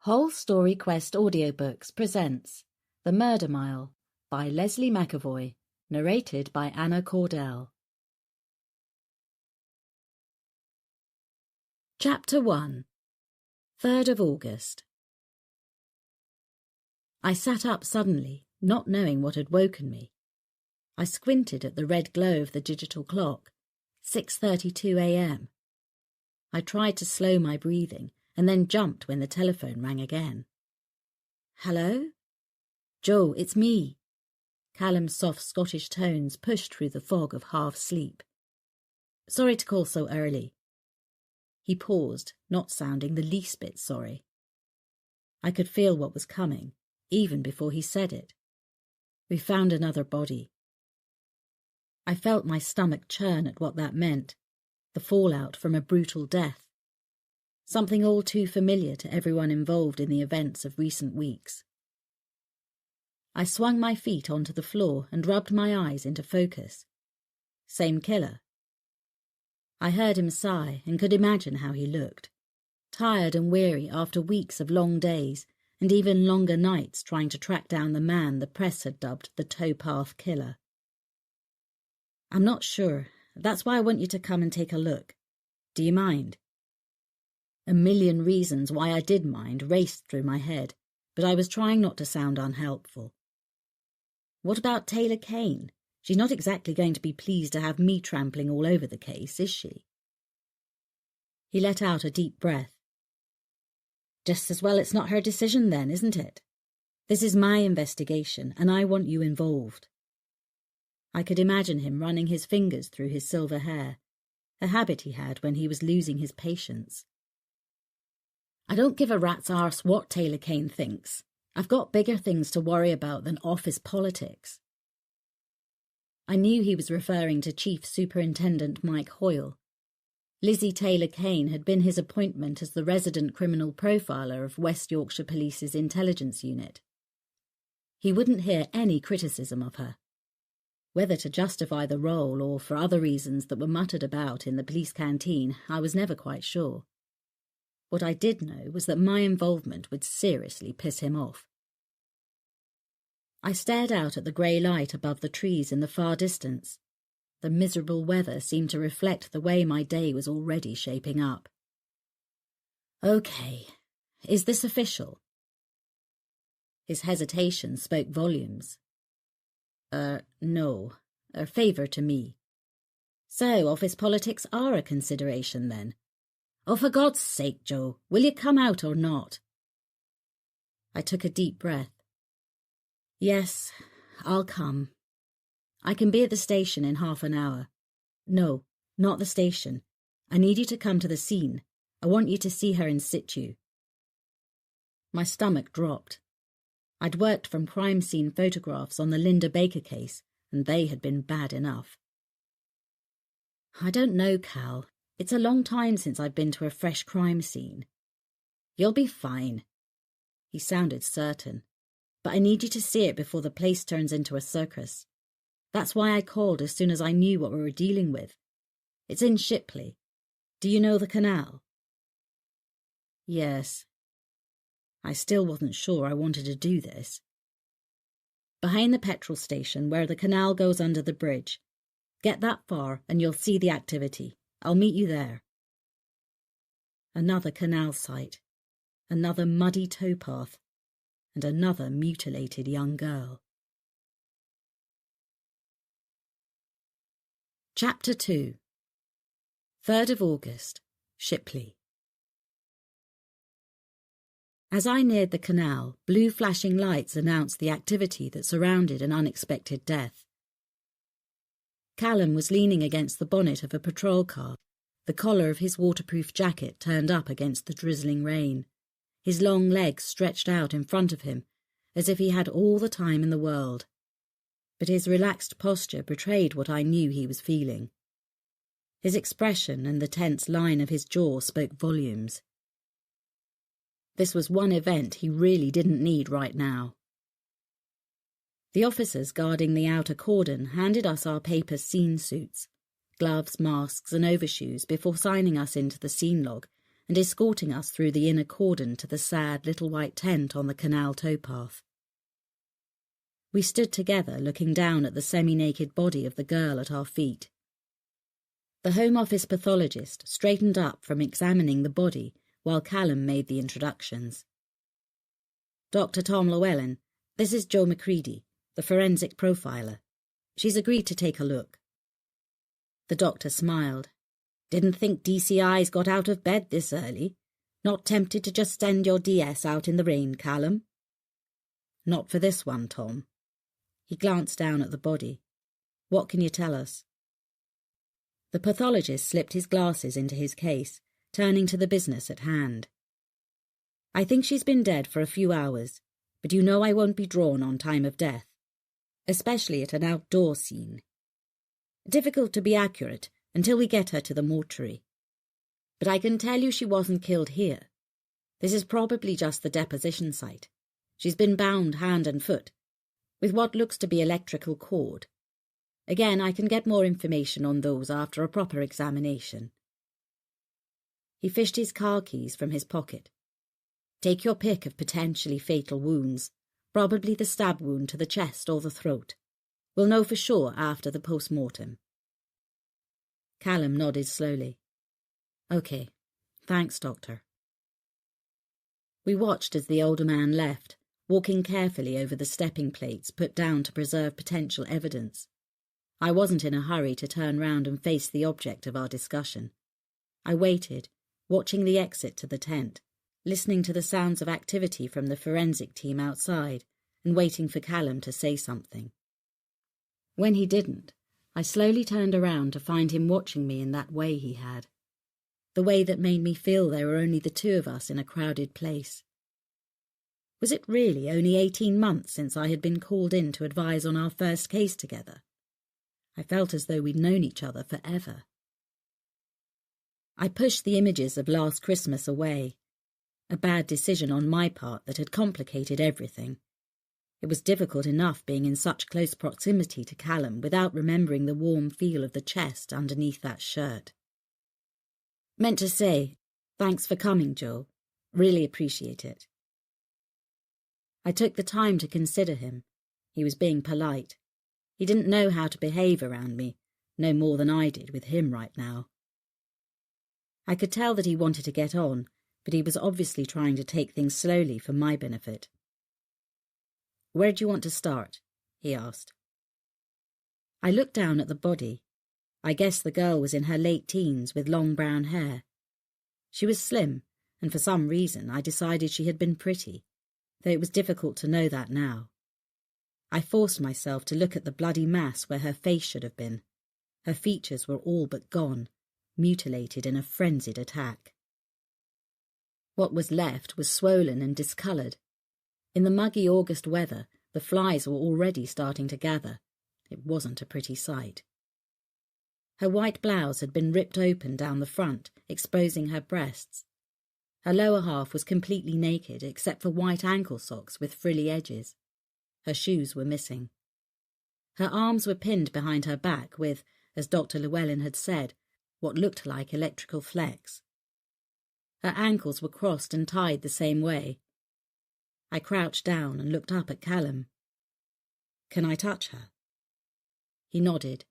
Whole Story Quest Audiobooks presents The Murder Mile by Lesley McEvoy, narrated by Anna Cordell. Chapter 1. 3rd of August. I sat up suddenly, not knowing what had woken me. I squinted at the red glow of the digital clock, 6:32 a.m. I tried to slow my breathing, and then jumped when the telephone rang again. "Hello? Joe, it's me." Callum's soft Scottish tones pushed through the fog of half-sleep. "Sorry to call so early." He paused, not sounding the least bit sorry. I could feel what was coming, even before he said it. We found another body. I felt my stomach churn at what that meant, the fallout from a brutal death. Something all too familiar to everyone involved in the events of recent weeks. I swung my feet onto the floor and rubbed my eyes into focus. Same killer. I heard him sigh and could imagine how he looked, tired and weary after weeks of long days and even longer nights trying to track down the man the press had dubbed the Towpath Killer. "I'm not sure. That's why I want you to come and take a look. Do you mind?" A million reasons why I did mind raced through my head, but I was trying not to sound unhelpful. What about Taylor Kane? She's not exactly going to be pleased to have me trampling all over the case, is she? He let out a deep breath. "Just as well it's not her decision then, isn't it? This is my investigation, and I want you involved." I could imagine him running his fingers through his silver hair, a habit he had when he was losing his patience. "I don't give a rat's arse what Taylor Kane thinks. I've got bigger things to worry about than office politics." I knew he was referring to Chief Superintendent Mike Hoyle. Lizzie Taylor Kane had been his appointment as the resident criminal profiler of West Yorkshire Police's intelligence unit. He wouldn't hear any criticism of her. Whether to justify the role or for other reasons that were muttered about in the police canteen, I was never quite sure. What I did know was that my involvement would seriously piss him off. I stared out at the grey light above the trees in the far distance. The miserable weather seemed to reflect the way my day was already shaping up. "Okay, is this official?" His hesitation spoke volumes. No, a favour to me." "So office politics are a consideration then? Oh, for God's sake, Joe, will you come out or not?" I took a deep breath. "Yes, I'll come. I can be at the station in half an hour. No, not the station. I need you to come to the scene. I want you to see her in situ." My stomach dropped. I'd worked from crime scene photographs on the Linda Baker case, and they had been bad enough. "I don't know, Cal. It's a long time since I've been to a fresh crime scene." "You'll be fine." He sounded certain. "But I need you to see it before the place turns into a circus. That's why I called as soon as I knew what we were dealing with. It's in Shipley. Do you know the canal?" "Yes." I still wasn't sure I wanted to do this. "Behind the petrol station where the canal goes under the bridge. Get that far and you'll see the activity. I'll meet you there." Another canal site, another muddy towpath, and another mutilated young girl. Chapter 2. 3rd of August, Shipley. As I neared the canal, blue flashing lights announced the activity that surrounded an unexpected death. Callum was leaning against the bonnet of a patrol car, the collar of his waterproof jacket turned up against the drizzling rain, his long legs stretched out in front of him, as if he had all the time in the world. But his relaxed posture betrayed what I knew he was feeling. His expression and the tense line of his jaw spoke volumes. This was one event he really didn't need right now. The officers guarding the outer cordon handed us our paper scene suits, gloves, masks and overshoes before signing us into the scene log and escorting us through the inner cordon to the sad little white tent on the canal towpath. We stood together, looking down at the semi-naked body of the girl at our feet. The Home Office pathologist straightened up from examining the body while Callum made the introductions. Dr. Tom Llewellyn, this is Jo Macready, the forensic profiler. She's agreed to take a look. The doctor smiled. Didn't think DCI's got out of bed this early. Not tempted to just send your DS out in the rain, Callum? Not for this one, Tom. He glanced down at the body. What can you tell us? The pathologist slipped his glasses into his case, turning to the business at hand. I think she's been dead for a few hours, but you know I won't be drawn on time of death, especially at an outdoor scene. Difficult to be accurate until we get her to the mortuary. But I can tell you she wasn't killed here. This is probably just the deposition site. She's been bound hand and foot, with what looks to be electrical cord. Again, I can get more information on those after a proper examination. He fished his car keys from his pocket. Take your pick of potentially fatal wounds, probably the stab wound to the chest or the throat. We'll know for sure after the post-mortem. Callum nodded slowly. Okay, thanks, Doctor. We watched as the older man left, walking carefully over the stepping plates put down to preserve potential evidence. I wasn't in a hurry to turn round and face the object of our discussion. I waited, watching the exit to the tent, listening to the sounds of activity from the forensic team outside, and waiting for Callum to say something. When he didn't, I slowly turned around to find him watching me in that way he had. The way that made me feel there were only the two of us in a crowded place. Was it really only 18 months since I had been called in to advise on our first case together? I felt as though we'd known each other forever. I pushed the images of last Christmas away, a bad decision on my part that had complicated everything. It was difficult enough being in such close proximity to Callum without remembering the warm feel of the chest underneath that shirt. Meant to say, thanks for coming, Jo. Really appreciate it. I took the time to consider him. He was being polite. He didn't know how to behave around me, no more than I did with him right now. I could tell that he wanted to get on, but he was obviously trying to take things slowly for my benefit. Where do you want to start? He asked. I looked down at the body. I guessed the girl was in her late teens with long brown hair. She was slim, and for some reason I decided she had been pretty, though it was difficult to know that now. I forced myself to look at the bloody mass where her face should have been. Her features were all but gone, mutilated in a frenzied attack. What was left was swollen and discoloured. In the muggy August weather, the flies were already starting to gather. It wasn't a pretty sight. Her white blouse had been ripped open down the front, exposing her breasts. Her lower half was completely naked except for white ankle socks with frilly edges. Her shoes were missing. Her arms were pinned behind her back with, as Dr. Llewellyn had said, what looked like electrical flex. Her ankles were crossed and tied the same way. I crouched down and looked up at Callum. Can I touch her? He nodded.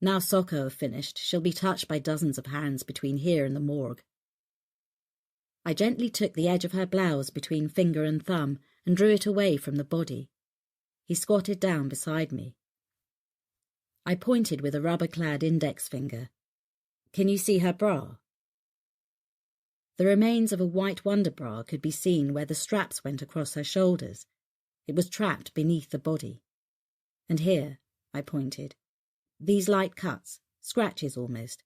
Now Socko have finished, she'll be touched by dozens of hands between here and the morgue. I gently took the edge of her blouse between finger and thumb and drew it away from the body. He squatted down beside me. I pointed with a rubber-clad index finger. Can you see her bra? The remains of a white wonder bra could be seen where the straps went across her shoulders. It was trapped beneath the body. And here, I pointed, these light cuts, scratches almost.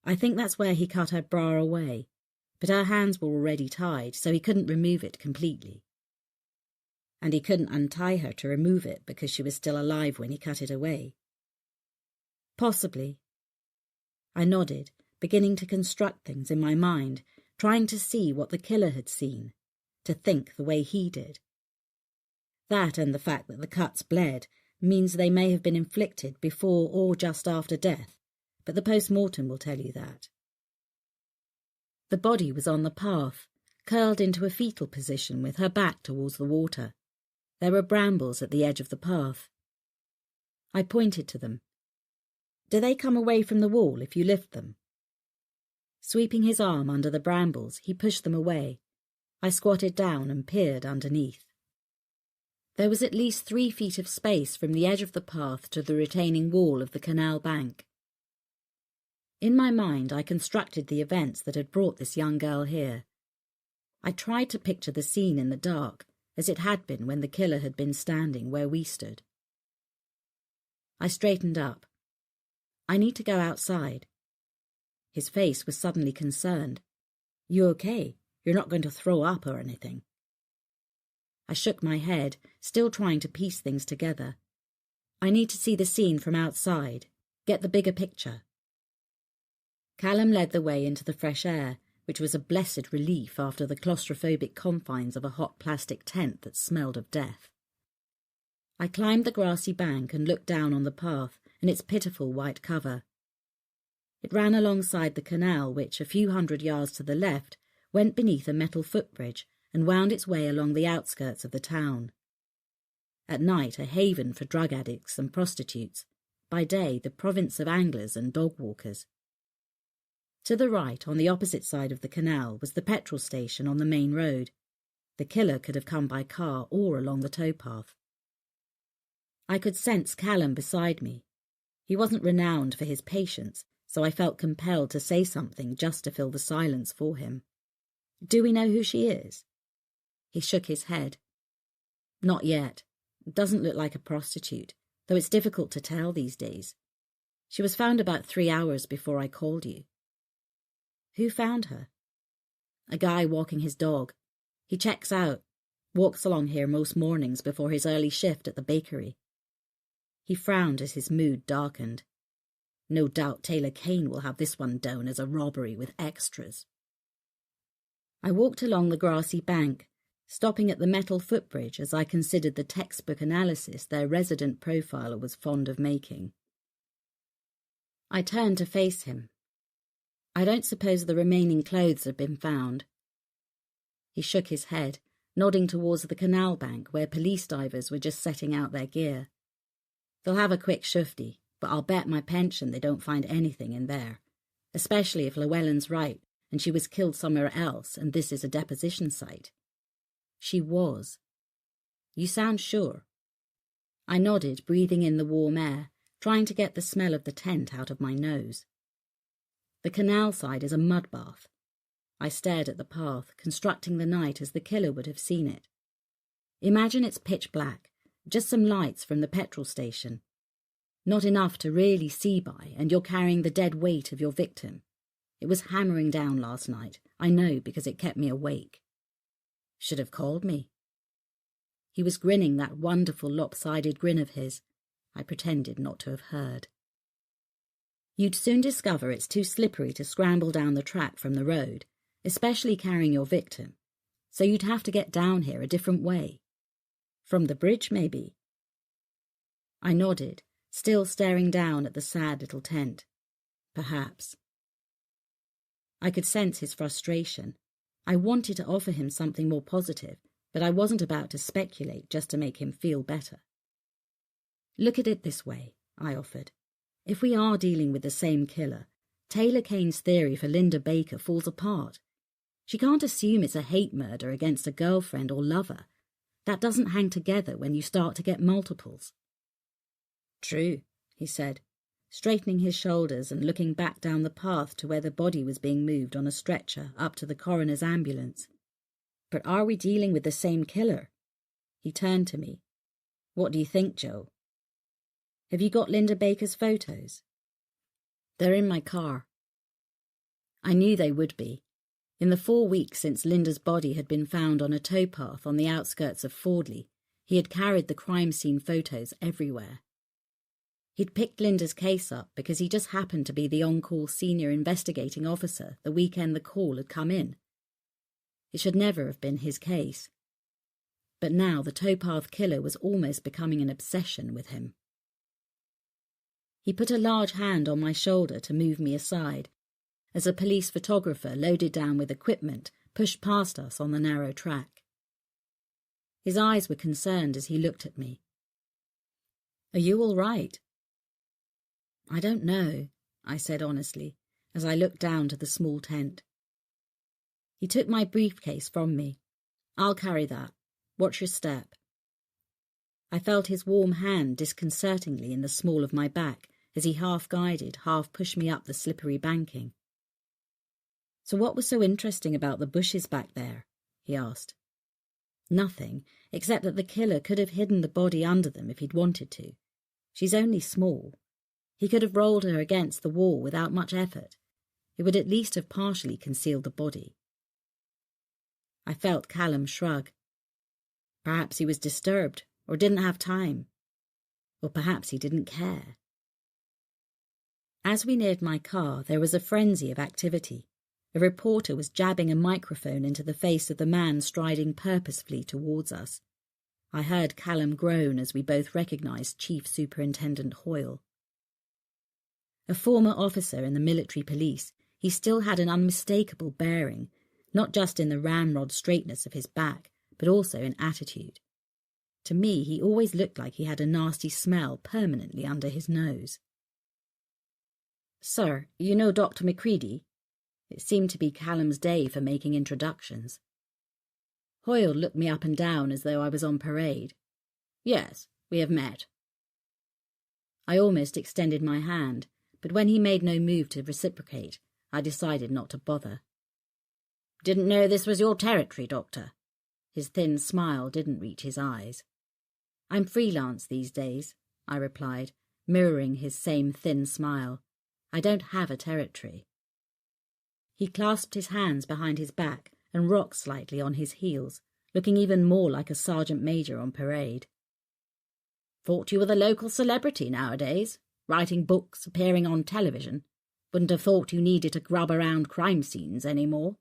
I think that's where he cut her bra away, but her hands were already tied, so he couldn't remove it completely. And he couldn't untie her to remove it because she was still alive when he cut it away. Possibly. I nodded, beginning to construct things in my mind, trying to see what the killer had seen, to think the way he did. That and the fact that the cuts bled means they may have been inflicted before or just after death, but the post-mortem will tell you that. The body was on the path, curled into a fetal position with her back towards the water. There were brambles at the edge of the path. I pointed to them. Do they come away from the wall if you lift them? Sweeping his arm under the brambles, he pushed them away. I squatted down and peered underneath. There was at least 3 feet of space from the edge of the path to the retaining wall of the canal bank. In my mind, I constructed the events that had brought this young girl here. I tried to picture the scene in the dark, as it had been when the killer had been standing where we stood. I straightened up. I need to go outside. His face was suddenly concerned. You okay? You're not going to throw up or anything? I shook my head, still trying to piece things together. I need to see the scene from outside, get the bigger picture. Callum led the way into the fresh air, which was a blessed relief after the claustrophobic confines of a hot plastic tent that smelled of death. I climbed the grassy bank and looked down on the path and its pitiful white cover. It ran alongside the canal which, a few hundred yards to the left, went beneath a metal footbridge and wound its way along the outskirts of the town. At night, a haven for drug addicts and prostitutes. By day, the province of anglers and dog walkers. To the right, on the opposite side of the canal, was the petrol station on the main road. The killer could have come by car or along the towpath. I could sense Callum beside me. He wasn't renowned for his patience, so I felt compelled to say something just to fill the silence for him. Do we know who she is? He shook his head. Not yet. Doesn't look like a prostitute, though it's difficult to tell these days. She was found about 3 hours before I called you. Who found her? A guy walking his dog. He checks out, walks along here most mornings before his early shift at the bakery. He frowned as his mood darkened. No doubt Taylor Kane will have this one down as a robbery with extras. I walked along the grassy bank, stopping at the metal footbridge as I considered the textbook analysis their resident profiler was fond of making. I turned to face him. I don't suppose the remaining clothes have been found. He shook his head, nodding towards the canal bank where police divers were just setting out their gear. They'll have a quick shufti, but I'll bet my pension they don't find anything in there, especially if Llewellyn's right and she was killed somewhere else and this is a deposition site. She was. You sound sure? I nodded, breathing in the warm air, trying to get the smell of the tent out of my nose. The canal side is a mud bath. I stared at the path, constructing the night as the killer would have seen it. Imagine it's pitch black, just some lights from the petrol station. Not enough to really see by, and you're carrying the dead weight of your victim. It was hammering down last night, I know, because it kept me awake. Should have called me. He was grinning that wonderful lopsided grin of his. I pretended not to have heard. You'd soon discover it's too slippery to scramble down the track from the road, especially carrying your victim, so you'd have to get down here a different way. From the bridge, maybe? I nodded, still staring down at the sad little tent. Perhaps. I could sense his frustration. I wanted to offer him something more positive, but I wasn't about to speculate just to make him feel better. Look at it this way, I offered. If we are dealing with the same killer, Taylor Kane's theory for Linda Baker falls apart. She can't assume it's a hate murder against a girlfriend or lover. That doesn't hang together when you start to get multiples. True, he said, straightening his shoulders and looking back down the path to where the body was being moved on a stretcher up to the coroner's ambulance. But are we dealing with the same killer? He turned to me. What do you think, Joe? Have you got Linda Baker's photos? They're in my car. I knew they would be. In the 4 weeks since Linda's body had been found on a towpath on the outskirts of Fordley, he had carried the crime scene photos everywhere. He'd picked Linda's case up because he just happened to be the on-call senior investigating officer the weekend the call had come in. It should never have been his case. But now the towpath killer was almost becoming an obsession with him. He put a large hand on my shoulder to move me aside, as a police photographer loaded down with equipment pushed past us on the narrow track. His eyes were concerned as he looked at me. "Are you all right?" "I don't know," I said honestly, as I looked down to the small tent. He took my briefcase from me. "I'll carry that. Watch your step." I felt his warm hand disconcertingly in the small of my back as he half-guided, half-pushed me up the slippery banking. "So what was so interesting about the bushes back there?" he asked. "Nothing, except that the killer could have hidden the body under them if he'd wanted to. She's only small. He could have rolled her against the wall without much effort. It would at least have partially concealed the body." I felt Callum shrug. Perhaps he was disturbed, or didn't have time. Or perhaps he didn't care. As we neared my car, there was a frenzy of activity. A reporter was jabbing a microphone into the face of the man striding purposefully towards us. I heard Callum groan as we both recognised Chief Superintendent Hoyle. A former officer in the military police, he still had an unmistakable bearing, not just in the ramrod straightness of his back, but also in attitude. To me, he always looked like he had a nasty smell permanently under his nose. "Sir, you know Dr. Macready?" It seemed to be Callum's day for making introductions. Hoyle looked me up and down as though I was on parade. "Yes, we have met." I almost extended my hand, but when he made no move to reciprocate, I decided not to bother. "Didn't know this was your territory, Doctor." His thin smile didn't reach his eyes. "I'm freelance these days," I replied, mirroring his same thin smile. "I don't have a territory." He clasped his hands behind his back and rocked slightly on his heels, looking even more like a sergeant major on parade. "Thought you were the local celebrity nowadays, writing books, appearing on television. Wouldn't have thought you needed to grub around crime scenes anymore."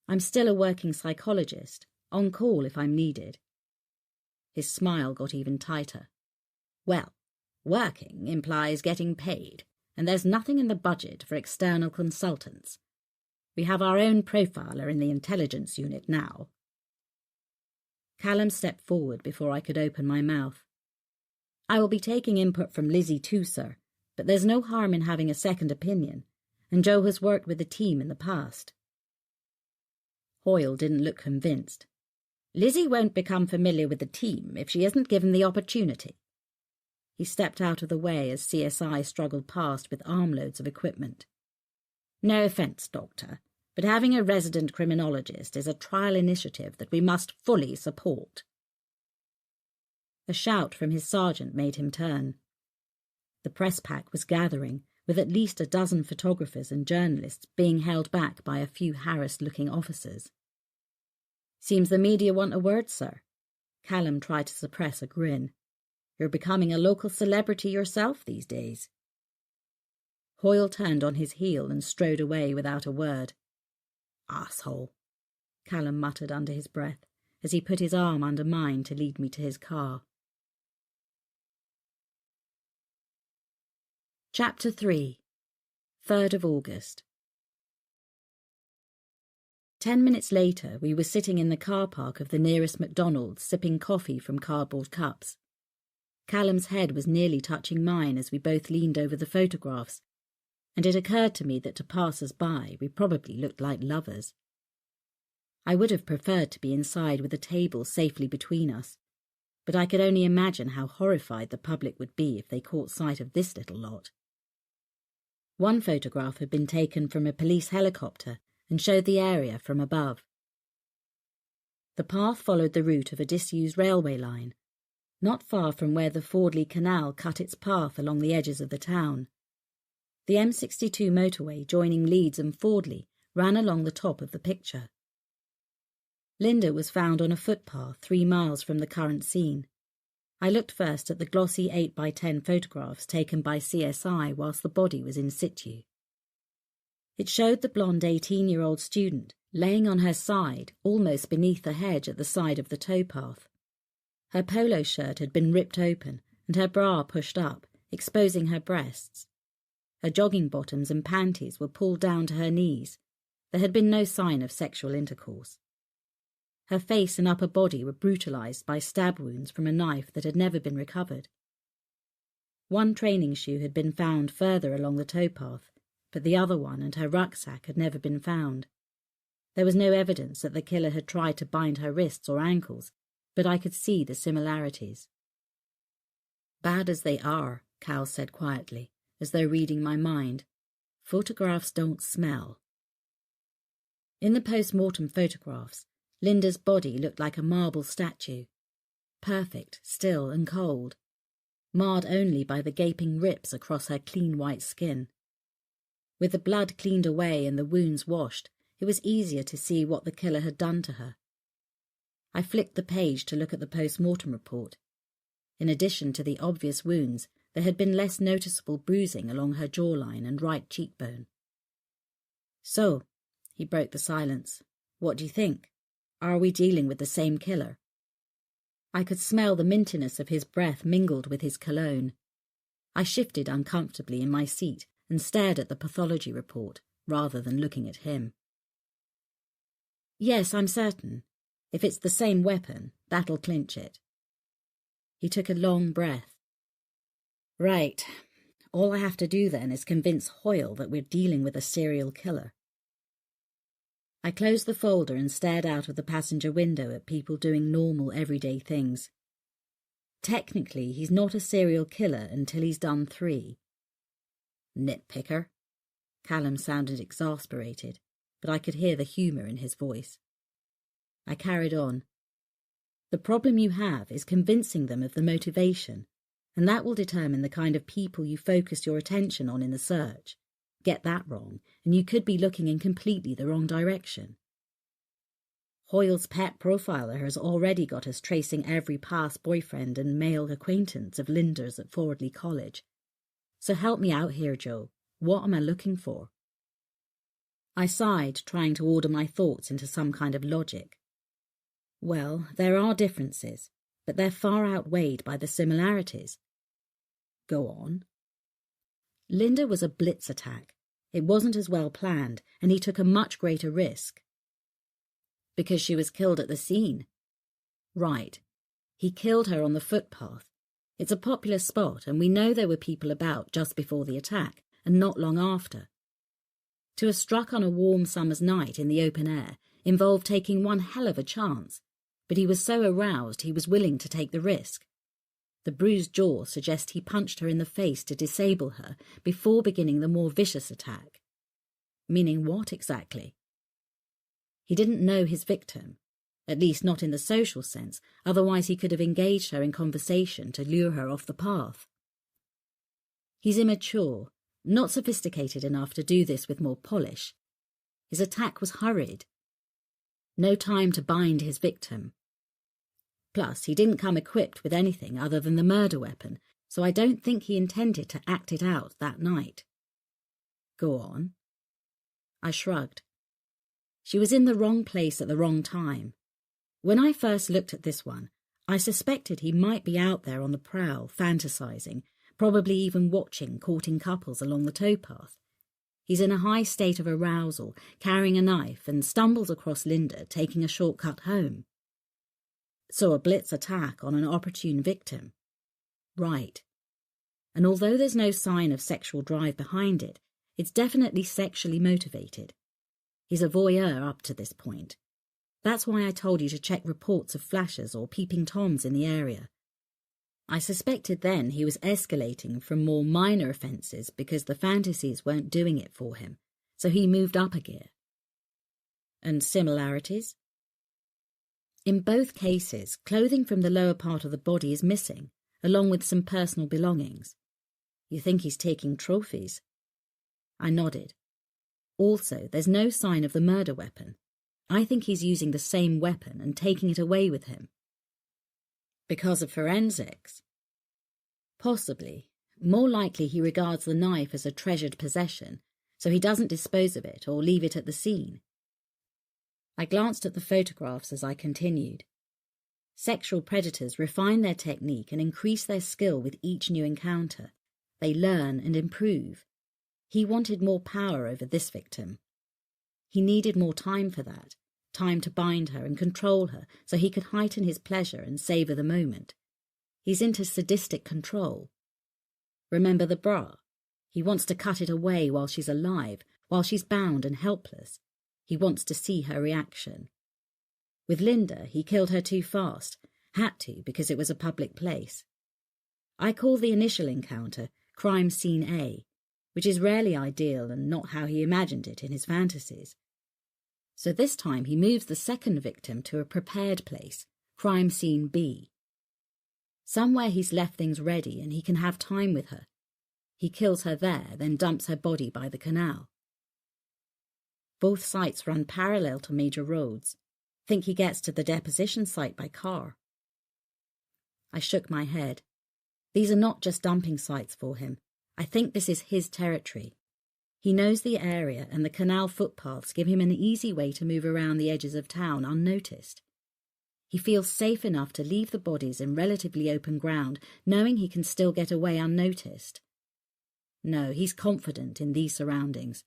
"I'm still a working psychologist, on call if I'm needed." His smile got even tighter. "Well, working implies getting paid, and there's nothing in the budget for external consultants. We have our own profiler in the intelligence unit now." Callum stepped forward before I could open my mouth. "I will be taking input from Lizzie too, sir, but there's no harm in having a second opinion, and Joe has worked with the team in the past." Hoyle didn't look convinced. "Lizzie won't become familiar with the team if she isn't given the opportunity." He stepped out of the way as CSI struggled past with armloads of equipment. "No offence, Doctor, but having a resident criminologist is a trial initiative that we must fully support." A shout from his sergeant made him turn. The press pack was gathering, with at least a dozen photographers and journalists being held back by a few harassed-looking officers. "Seems the media want a word, sir." Callum tried to suppress a grin. "You're becoming a local celebrity yourself these days." Hoyle turned on his heel and strode away without a word. "Asshole," Callum muttered under his breath as he put his arm under mine to lead me to his car. Chapter 3. 3rd of August. 10 minutes later, we were sitting in the car park of the nearest McDonald's, sipping coffee from cardboard cups. Callum's head was nearly touching mine as we both leaned over the photographs, and it occurred to me that to passers-by we probably looked like lovers. I would have preferred to be inside with a table safely between us, but I could only imagine how horrified the public would be if they caught sight of this little lot. One photograph had been taken from a police helicopter and showed the area from above. The path followed the route of a disused railway line, not far from where the Fordley Canal cut its path along the edges of the town. The M62 motorway joining Leeds and Fordley ran along the top of the picture. Linda was found on a footpath 3 miles from the current scene. I looked first at the glossy 8x10 photographs taken by CSI whilst the body was in situ. It showed the blonde 18-year-old student laying on her side almost beneath the hedge at the side of the towpath. Her polo shirt had been ripped open and her bra pushed up, exposing her breasts. Her jogging bottoms and panties were pulled down to her knees. There had been no sign of sexual intercourse. Her face and upper body were brutalized by stab wounds from a knife that had never been recovered. One training shoe had been found further along the towpath, but the other one and her rucksack had never been found. There was no evidence that the killer had tried to bind her wrists or ankles, but I could see the similarities. "Bad as they are," Cal said quietly, as though reading my mind, "photographs don't smell." In the post-mortem photographs, Linda's body looked like a marble statue, perfect, still and cold, marred only by the gaping rips across her clean white skin. With the blood cleaned away and the wounds washed, it was easier to see what the killer had done to her. I flicked the page to look at the post-mortem report. In addition to the obvious wounds, there had been less noticeable bruising along her jawline and right cheekbone. "So," he broke the silence, "what do you think? Are we dealing with the same killer?" I could smell the mintiness of his breath mingled with his cologne. I shifted uncomfortably in my seat and stared at the pathology report, rather than looking at him. "Yes, I'm certain. If it's the same weapon, that'll clinch it." He took a long breath. "Right. All I have to do then is convince Hoyle that we're dealing with a serial killer." I closed the folder and stared out of the passenger window at people doing normal, everyday things. Technically, he's not a serial killer until he's done 3. Nitpicker. Callum sounded exasperated, but I could hear the humour in his voice. I carried on. "The problem you have is convincing them of the motivation, and that will determine the kind of people you focus your attention on in the search. Get that wrong, and you could be looking in completely the wrong direction. Hoyle's pet profiler has already got us tracing every past boyfriend and male acquaintance of Linda's at Fordley College. So help me out here, Joe. What am I looking for?" I sighed, trying to order my thoughts into some kind of logic. "Well, there are differences, but they're far outweighed by the similarities." "Go on." "Linda was a blitz attack. It wasn't as well planned, and he took a much greater risk." "Because she was killed at the scene." "Right. He killed her on the footpath. It's a popular spot, and we know there were people about just before the attack, and not long after. To have struck on a warm summer's night in the open air involved taking one hell of a chance, but he was so aroused he was willing to take the risk. The bruised jaw suggests he punched her in the face to disable her before beginning the more vicious attack." "Meaning what exactly?" "He didn't know his victim, at least not in the social sense, otherwise he could have engaged her in conversation to lure her off the path. He's immature, not sophisticated enough to do this with more polish. His attack was hurried. No time to bind his victim. Plus, he didn't come equipped with anything other than the murder weapon, so I don't think he intended to act it out that night." "Go on." I shrugged. She was in the wrong place at the wrong time. When I first looked at this one, I suspected he might be out there on the prowl, fantasizing, probably even watching courting couples along the towpath. He's in a high state of arousal, carrying a knife, and stumbles across Linda, taking a shortcut home. So a blitz attack on an opportune victim. Right. And although there's no sign of sexual drive behind it, it's definitely sexually motivated. He's a voyeur up to this point. That's why I told you to check reports of flashes or peeping toms in the area. I suspected then he was escalating from more minor offences because the fantasies weren't doing it for him, so he moved up a gear. And similarities? In both cases, clothing from the lower part of the body is missing, along with some personal belongings. You think he's taking trophies? I nodded. Also, there's no sign of the murder weapon. I think he's using the same weapon and taking it away with him. Because of forensics? Possibly. More likely he regards the knife as a treasured possession, so he doesn't dispose of it or leave it at the scene. I glanced at the photographs as I continued. Sexual predators refine their technique and increase their skill with each new encounter. They learn and improve. He wanted more power over this victim. He needed more time for that, time to bind her and control her so he could heighten his pleasure and savour the moment. He's into sadistic control. Remember the bra? He wants to cut it away while she's alive, while she's bound and helpless. He wants to see her reaction. With Linda, he killed her too fast, had to because it was a public place. I call the initial encounter Crime Scene A, which is rarely ideal and not how he imagined it in his fantasies. So this time he moves the second victim to a prepared place, Crime Scene B. Somewhere he's left things ready and he can have time with her. He kills her there, then dumps her body by the canal. Both sites run parallel to major roads. Think he gets to the deposition site by car. I shook my head. These are not just dumping sites for him. I think this is his territory. He knows the area and the canal footpaths give him an easy way to move around the edges of town unnoticed. He feels safe enough to leave the bodies in relatively open ground, knowing he can still get away unnoticed. No, he's confident in these surroundings.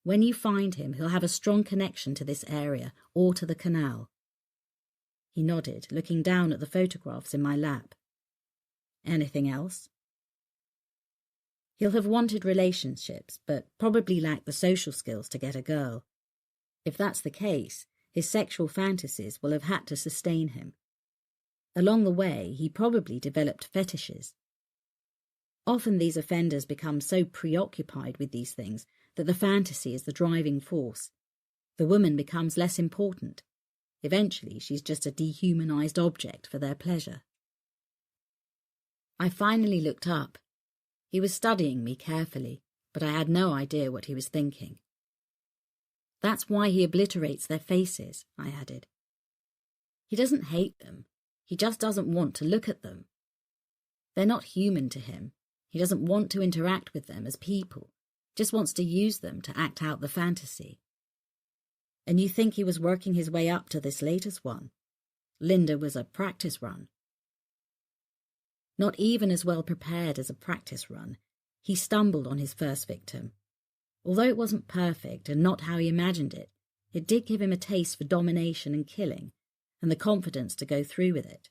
When you find him, he'll have a strong connection to this area or to the canal. He nodded, looking down at the photographs in my lap. Anything else? He'll have wanted relationships, but probably lacked the social skills to get a girl. If that's the case, his sexual fantasies will have had to sustain him. Along the way, he probably developed fetishes. Often these offenders become so preoccupied with these things that the fantasy is the driving force. The woman becomes less important. Eventually, she's just a dehumanized object for their pleasure. I finally looked up. He was studying me carefully, but I had no idea what he was thinking. That's why he obliterates their faces, I added. He doesn't hate them. He just doesn't want to look at them. They're not human to him. He doesn't want to interact with them as people, just wants to use them to act out the fantasy. And you think he was working his way up to this latest one? Linda was a practice run. Not even as well prepared as a practice run, he stumbled on his first victim. Although it wasn't perfect and not how he imagined it, it did give him a taste for domination and killing, and the confidence to go through with it.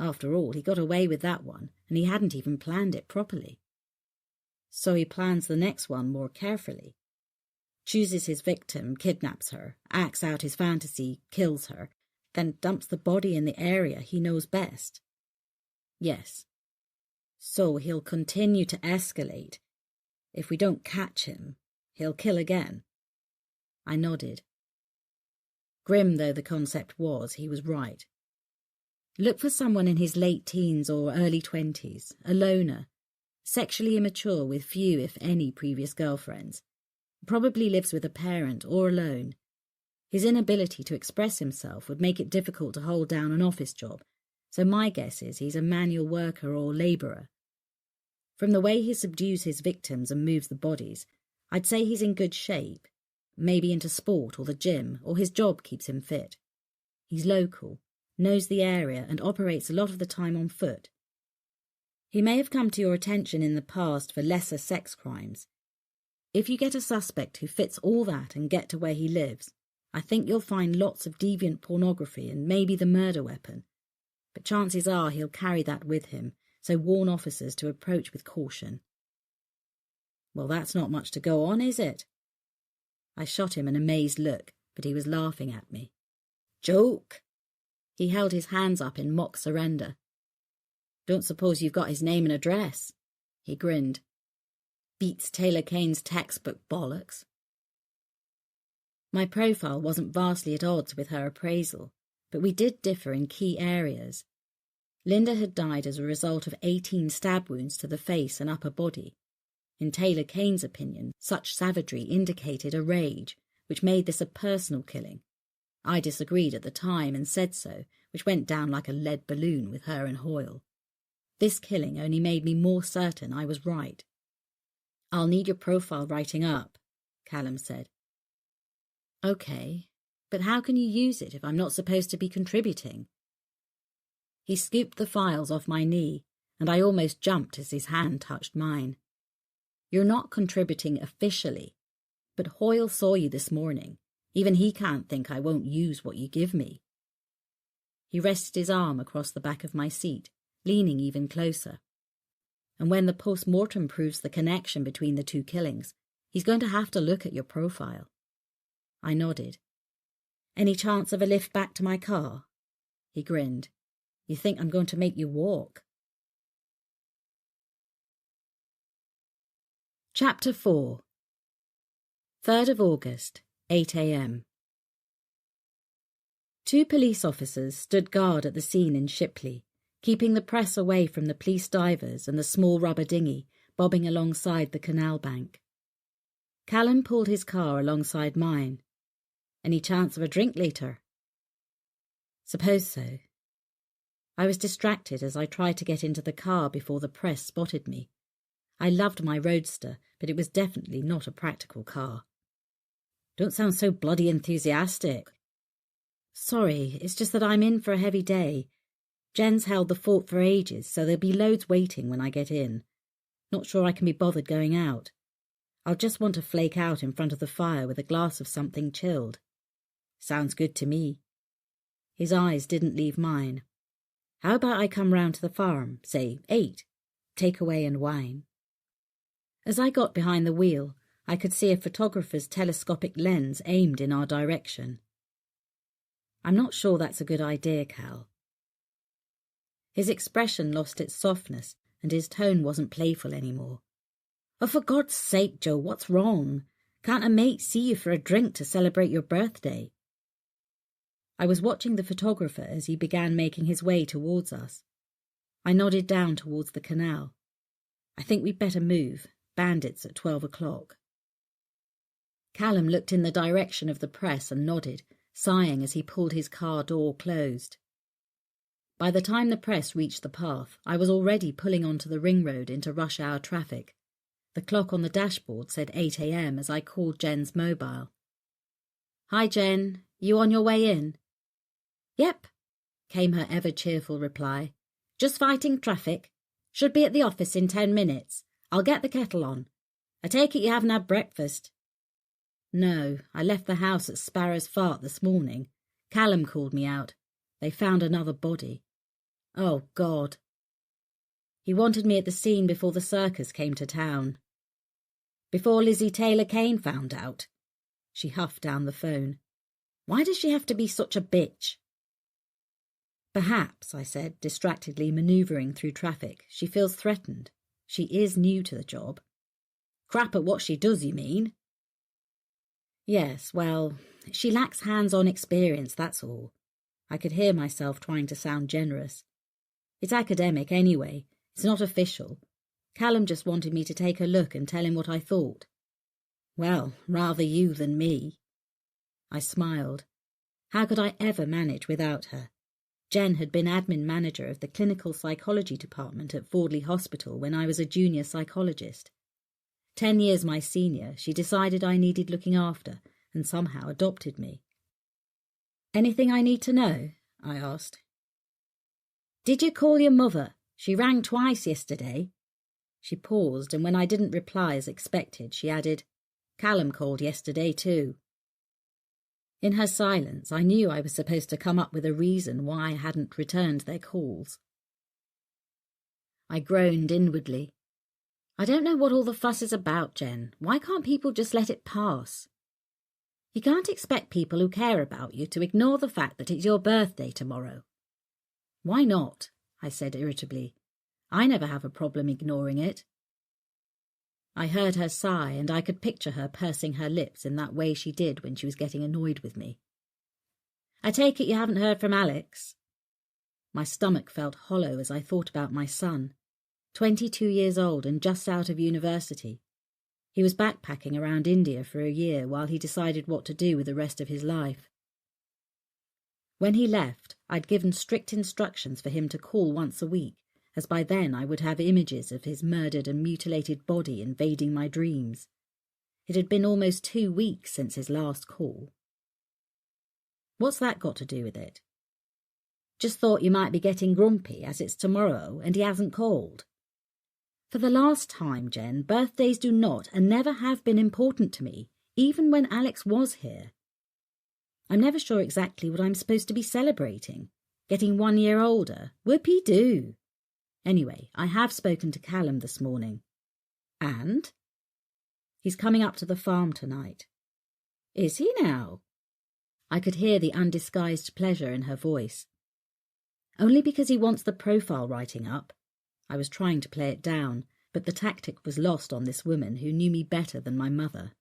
After all, he got away with that one, and he hadn't even planned it properly. So he plans the next one more carefully. Chooses his victim, kidnaps her, acts out his fantasy, kills her, then dumps the body in the area he knows best. Yes. So he'll continue to escalate. If we don't catch him, he'll kill again. I nodded. Grim though the concept was, he was right. Look for someone in his late teens or early 20s, a loner, sexually immature with few, if any, previous girlfriends. Probably lives with a parent or alone. His inability to express himself would make it difficult to hold down an office job, so my guess is he's a manual worker or labourer. From the way he subdues his victims and moves the bodies, I'd say he's in good shape, maybe into sport or the gym, or his job keeps him fit. He's local, knows the area and operates a lot of the time on foot. He may have come to your attention in the past for lesser sex crimes. If you get a suspect who fits all that and get to where he lives, I think you'll find lots of deviant pornography and maybe the murder weapon. But chances are he'll carry that with him, so warn officers to approach with caution. Well, that's not much to go on, is it? I shot him an amazed look, but he was laughing at me. Joke! He held his hands up in mock surrender. Don't suppose you've got his name and address? He grinned. Beats Taylor Kane's textbook bollocks. My profile wasn't vastly at odds with her appraisal, but we did differ in key areas. Linda had died as a result of 18 stab wounds to the face and upper body. In Taylor Kane's opinion, such savagery indicated a rage, which made this a personal killing. I disagreed at the time and said so, which went down like a lead balloon with her and Hoyle. This killing only made me more certain I was right. I'll need your profile writing up, Callum said. Okay, but how can you use it if I'm not supposed to be contributing? He scooped the files off my knee, and I almost jumped as his hand touched mine. You're not contributing officially, but Hoyle saw you this morning. Even he can't think I won't use what you give me." He rested his arm across the back of my seat, leaning even closer. "And when the post-mortem proves the connection between the two killings, he's going to have to look at your profile." I nodded. "Any chance of a lift back to my car?" He grinned. "You think I'm going to make you walk?" Chapter 4. 3rd of August, 8 a.m. 2 police officers stood guard at the scene in Shipley, keeping the press away from the police divers and the small rubber dinghy bobbing alongside the canal bank. Callum pulled his car alongside mine. "Any chance of a drink later?" "Suppose so." I was distracted as I tried to get into the car before the press spotted me. I loved my roadster, but it was definitely not a practical car. "Don't sound so bloody enthusiastic." "Sorry, it's just that I'm in for a heavy day. Jen's held the fort for ages, so there'll be loads waiting when I get in. Not sure I can be bothered going out. I'll just want to flake out in front of the fire with a glass of something chilled." "Sounds good to me." His eyes didn't leave mine. "How about I come round to the farm, say 8, takeaway and wine?" As I got behind the wheel, I could see a photographer's telescopic lens aimed in our direction. "I'm not sure that's a good idea, Cal." His expression lost its softness, and his tone wasn't playful anymore. "Oh, for God's sake, Joe, what's wrong? Can't a mate see you for a drink to celebrate your birthday?" I was watching the photographer as he began making his way towards us. I nodded down towards the canal. "I think we'd better move. Bandits at 12 o'clock. Callum looked in the direction of the press and nodded, sighing as he pulled his car door closed. By the time the press reached the path, I was already pulling onto the ring road into rush hour traffic. The clock on the dashboard said 8 a.m. as I called Jen's mobile. "Hi, Jen. You on your way in?" "Yep," came her ever-cheerful reply. "Just fighting traffic. Should be at the office in 10 minutes. I'll get the kettle on. I take it you haven't had breakfast?" "No, I left the house at Sparrow's Fart this morning. Callum called me out. They found another body." "Oh, God." "He wanted me at the scene before the circus came to town." "Before Lizzie Taylor Kane found out?" She huffed down the phone. "Why does she have to be such a bitch?" "Perhaps," I said, distractedly manoeuvring through traffic, "she feels threatened. She is new to the job." "Crap at what she does, you mean?" "Yes, well, she lacks hands-on experience, that's all." I could hear myself trying to sound generous. "It's academic anyway. It's not official. Callum just wanted me to take a look and tell him what I thought." "Well, rather you than me." I smiled. How could I ever manage without her? Jen had been admin manager of the clinical psychology department at Fordley Hospital when I was a junior psychologist. 10 years my senior, she decided I needed looking after and somehow adopted me. "Anything I need to know?" I asked. "Did you call your mother? She rang twice yesterday." She paused, and when I didn't reply as expected, she added, "Callum called yesterday too." In her silence, I knew I was supposed to come up with a reason why I hadn't returned their calls. I groaned inwardly. "I don't know what all the fuss is about, Jen. Why can't people just let it pass?" "You can't expect people who care about you to ignore the fact that it's your birthday tomorrow." "Why not?" I said irritably. "I never have a problem ignoring it." I heard her sigh, and I could picture her pursing her lips in that way she did when she was getting annoyed with me. "I take it you haven't heard from Alex?" My stomach felt hollow as I thought about my son, 22 years old and just out of university. He was backpacking around India for a year while he decided what to do with the rest of his life. When he left, I'd given strict instructions for him to call once a week, as by then I would have images of his murdered and mutilated body invading my dreams. It had been almost 2 weeks since his last call. "What's that got to do with it?" "Just thought you might be getting grumpy as it's tomorrow and he hasn't called." For the last time, Jen, birthdays do not and never have been important to me, even when Alex was here. I'm never sure exactly what I'm supposed to be celebrating. Getting 1 year older? Whoopee-doo. Anyway, I have spoken to Callum this morning. And? He's coming up to the farm tonight. Is he now? I could hear the undisguised pleasure in her voice. Only because he wants the profile writing up. I was trying to play it down, but the tactic was lost on this woman who knew me better than my mother.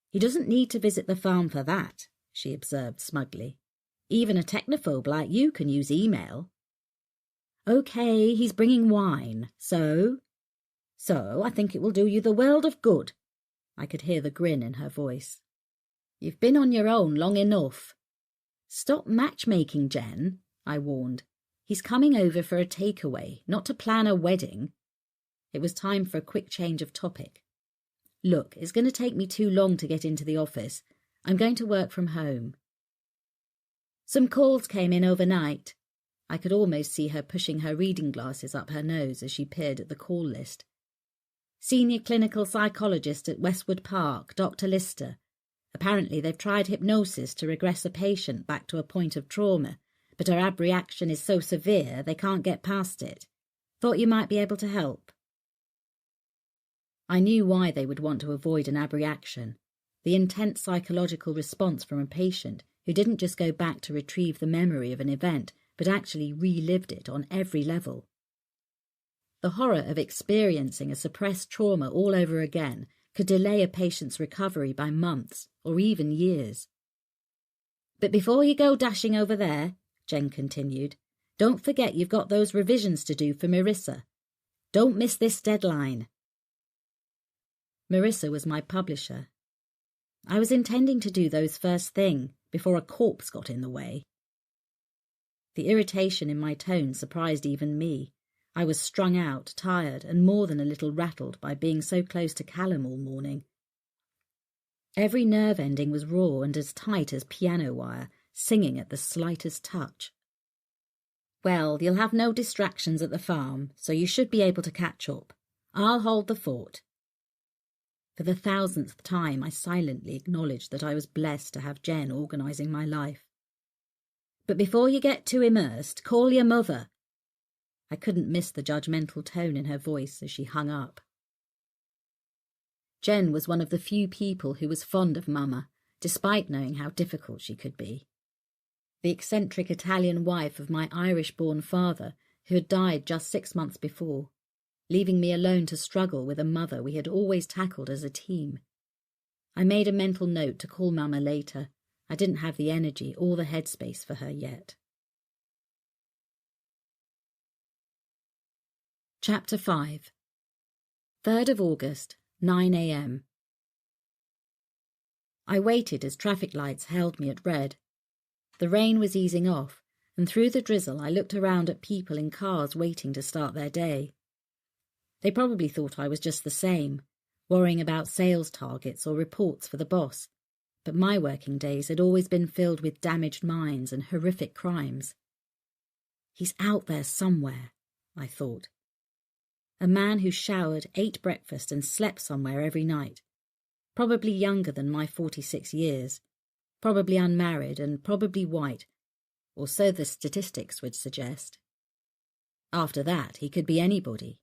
He doesn't need to visit the farm for that, she observed smugly. Even a technophobe like you can use email. Okay, he's bringing wine, so I think it will do you the world of good. I could hear the grin in her voice. You've been on your own long enough. Stop matchmaking, Jen, I warned. He's coming over for a takeaway, not to plan a wedding. It was time for a quick change of topic. Look, it's going to take me too long to get into the office. I'm going to work from home. Some calls came in overnight. I could almost see her pushing her reading glasses up her nose as she peered at the call list. Senior clinical psychologist at Westwood Park, Dr. Lister. Apparently they've tried hypnosis to regress a patient back to a point of trauma, but her abreaction is so severe they can't get past it. Thought you might be able to help. I knew why they would want to avoid an abreaction, the intense psychological response from a patient who didn't just go back to retrieve the memory of an event, but actually relived it on every level. The horror of experiencing a suppressed trauma all over again could delay a patient's recovery by months or even years. But before you go dashing over there, Jen continued, don't forget you've got those revisions to do for Marissa. Don't miss this deadline. Marissa was my publisher. I was intending to do those first thing, before a corpse got in the way. The irritation in my tone surprised even me. I was strung out, tired, and more than a little rattled by being so close to Callum all morning. Every nerve ending was raw and as tight as piano wire, singing at the slightest touch. Well, you'll have no distractions at the farm, so you should be able to catch up. I'll hold the fort. For the 1000th time, I silently acknowledged that I was blessed to have Jen organising my life. But before you get too immersed, call your mother. I couldn't miss the judgmental tone in her voice as she hung up. Jen was one of the few people who was fond of Mama, despite knowing how difficult she could be. The eccentric Italian wife of my Irish-born father, who had died just 6 months before, leaving me alone to struggle with a mother we had always tackled as a team. I made a mental note to call Mama later. I didn't have the energy or the headspace for her yet. Chapter 5. 3rd of August, 9 a.m. I waited as traffic lights held me at red. The rain was easing off, and through the drizzle I looked around at people in cars waiting to start their day. They probably thought I was just the same, worrying about sales targets or reports for the boss, but my working days had always been filled with damaged minds and horrific crimes. He's out there somewhere, I thought. A man who showered, ate breakfast and slept somewhere every night, probably younger than my 46 years, probably unmarried and probably white, or so the statistics would suggest. After that, he could be anybody.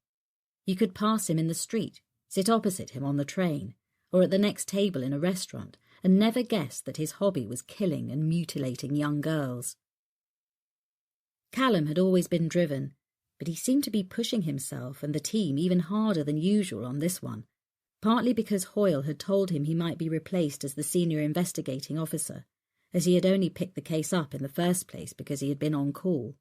You could pass him in the street, sit opposite him on the train, or at the next table in a restaurant, and never guess that his hobby was killing and mutilating young girls. Callum had always been driven, but he seemed to be pushing himself and the team even harder than usual on this one, partly because Hoyle had told him he might be replaced as the senior investigating officer, as he had only picked the case up in the first place because he had been on call.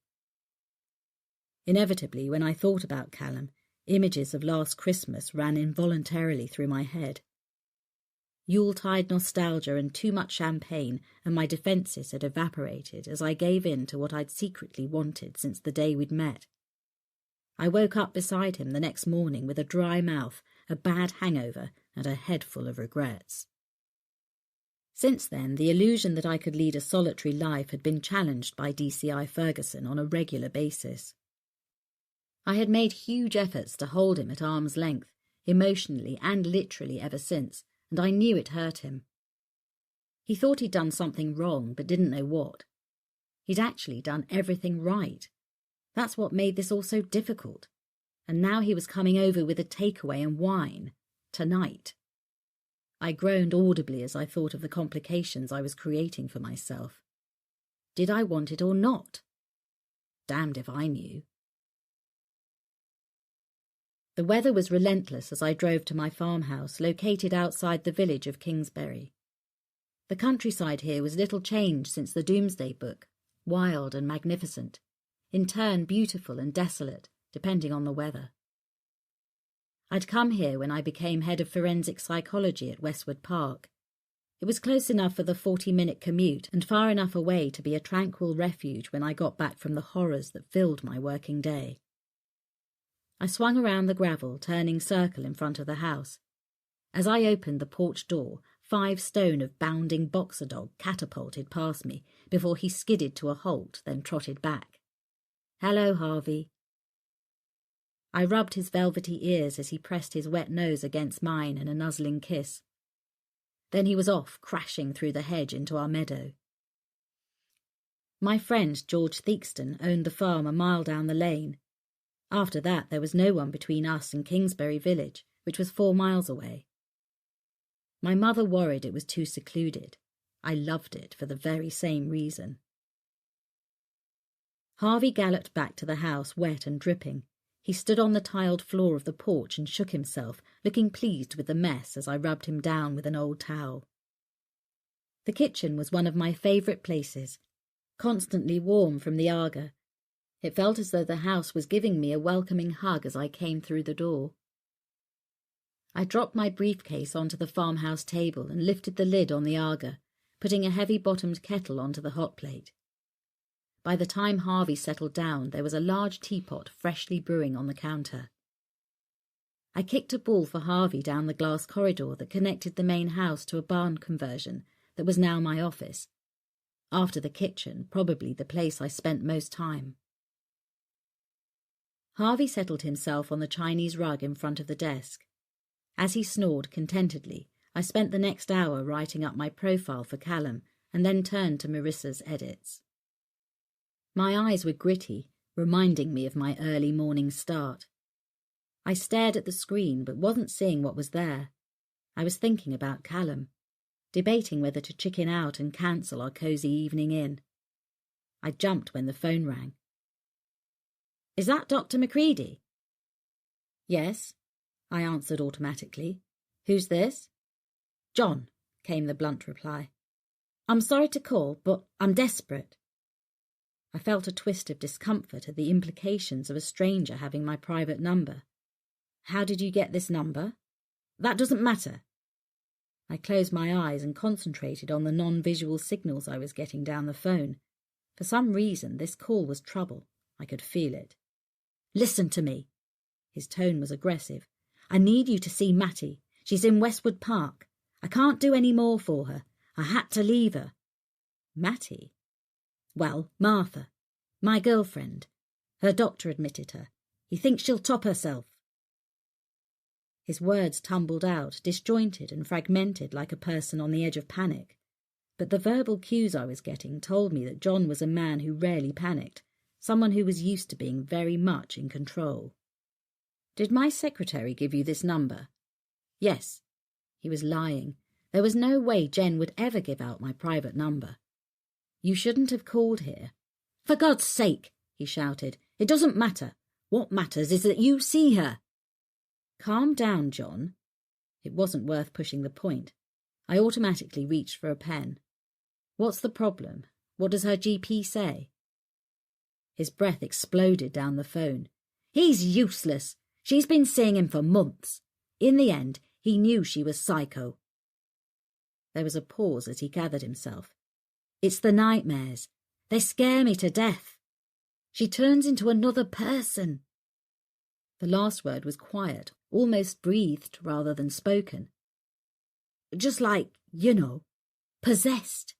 Inevitably, when I thought about Callum, images of last Christmas ran involuntarily through my head. Yuletide nostalgia and too much champagne, and my defences had evaporated as I gave in to what I'd secretly wanted since the day we'd met. I woke up beside him the next morning with a dry mouth, a bad hangover, and a head full of regrets. Since then, the illusion that I could lead a solitary life had been challenged by DCI Ferguson on a regular basis. I had made huge efforts to hold him at arm's length, emotionally and literally ever since, and I knew it hurt him. He thought he'd done something wrong, but didn't know what. He'd actually done everything right. That's what made this all so difficult. And now he was coming over with a takeaway and wine. Tonight. I groaned audibly as I thought of the complications I was creating for myself. Did I want it or not? Damned if I knew. The weather was relentless as I drove to my farmhouse, located outside the village of Kingsbury. The countryside here was little changed since the Doomsday Book, wild and magnificent, in turn beautiful and desolate, depending on the weather. I'd come here when I became head of forensic psychology at Westwood Park. It was close enough for the 40-minute commute and far enough away to be a tranquil refuge when I got back from the horrors that filled my working day. I swung around the gravel, turning circle in front of the house. As I opened the porch door, 5 stone of bounding boxer dog catapulted past me before he skidded to a halt, then trotted back. "Hello, Harvey." I rubbed his velvety ears as he pressed his wet nose against mine in a nuzzling kiss. Then he was off, crashing through the hedge into our meadow. My friend George Theakston owned the farm a mile down the lane. After that there was no one between us and Kingsbury village, which was 4 miles away. My mother worried it was too secluded. I loved it for the very same reason. Harvey galloped back to the house, wet and dripping. He stood on the tiled floor of the porch and shook himself, looking pleased with the mess as I rubbed him down with an old towel. The kitchen was one of my favourite places, constantly warm from the Aga. It felt as though the house was giving me a welcoming hug as I came through the door. I dropped my briefcase onto the farmhouse table and lifted the lid on the Aga, putting a heavy-bottomed kettle onto the hot plate. By the time Harvey settled down, there was a large teapot freshly brewing on the counter. I kicked a ball for Harvey down the glass corridor that connected the main house to a barn conversion that was now my office. After the kitchen, probably the place I spent most time. Harvey settled himself on the Chinese rug in front of the desk. As he snored contentedly, I spent the next hour writing up my profile for Callum and then turned to Marissa's edits. My eyes were gritty, reminding me of my early morning start. I stared at the screen but wasn't seeing what was there. I was thinking about Callum, debating whether to chicken out and cancel our cosy evening in. I jumped when the phone rang. "Is that Dr. Macready?" "Yes," I answered automatically. "Who's this?" "John," came the blunt reply. "I'm sorry to call, but I'm desperate." I felt a twist of discomfort at the implications of a stranger having my private number. "How did you get this number?" "That doesn't matter." I closed my eyes and concentrated on the non-visual signals I was getting down the phone. For some reason, this call was trouble. I could feel it. "Listen to me." His tone was aggressive. "I need you to see Mattie. She's in Westwood Park. I can't do any more for her. I had to leave her." "Mattie?" "Well, Martha. My girlfriend. Her doctor admitted her. He thinks she'll top herself." His words tumbled out, disjointed and fragmented like a person on the edge of panic. But the verbal cues I was getting told me that John was a man who rarely panicked, someone who was used to being very much in control. "Did my secretary give you this number?" "Yes." He was lying. There was no way Jen would ever give out my private number. "You shouldn't have called here." "For God's sake," he shouted. "It doesn't matter. What matters is that you see her." "Calm down, John." It wasn't worth pushing the point. I automatically reached for a pen. "What's the problem? What does her GP say?" His breath exploded down the phone. "He's useless. She's been seeing him for months. In the end, he knew she was psycho." There was a pause as he gathered himself. "It's the nightmares. They scare me to death. She turns into another person." The last word was quiet, almost breathed rather than spoken. "Just like, possessed.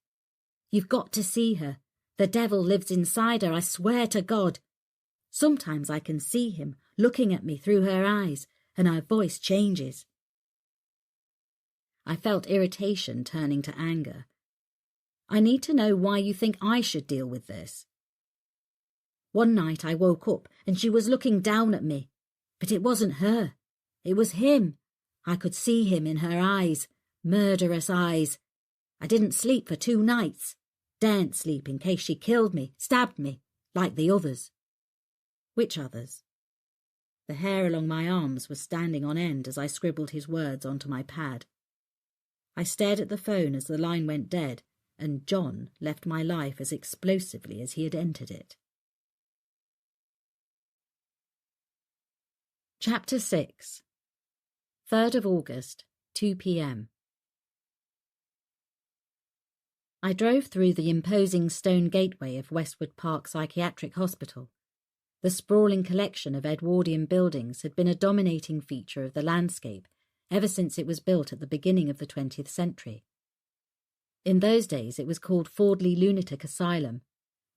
You've got to see her. The devil lives inside her, I swear to God." Sometimes I can see him looking at me through her eyes, and her voice changes. I felt irritation turning to anger. I need to know why you think I should deal with this. One night I woke up and she was looking down at me, but it wasn't her. It was him. I could see him in her eyes, murderous eyes. I didn't sleep for 2 nights. Daren't sleep in case she killed me, stabbed me, like the others. Which others? The hair along my arms was standing on end as I scribbled his words onto my pad. I stared at the phone as the line went dead, and John left my life as explosively as he had entered it. Chapter 6. 3rd of August, 2 p.m. I drove through the imposing stone gateway of Westwood Park Psychiatric Hospital. The sprawling collection of Edwardian buildings had been a dominating feature of the landscape ever since it was built at the beginning of the 20th century. In those days it was called Fordley Lunatic Asylum,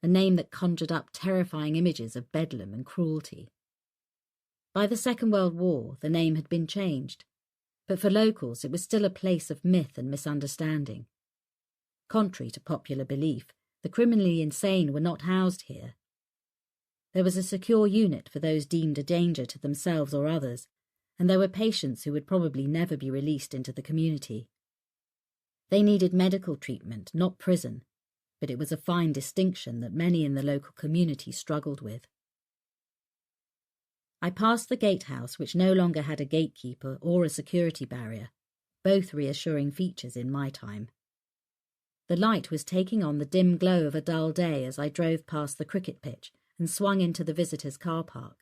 a name that conjured up terrifying images of bedlam and cruelty. By the Second World War, the name had been changed, but for locals it was still a place of myth and misunderstanding. Contrary to popular belief, the criminally insane were not housed here. There was a secure unit for those deemed a danger to themselves or others, and there were patients who would probably never be released into the community. They needed medical treatment, not prison, but it was a fine distinction that many in the local community struggled with. I passed the gatehouse, which no longer had a gatekeeper or a security barrier, both reassuring features in my time. The light was taking on the dim glow of a dull day as I drove past the cricket pitch and swung into the visitors' car park.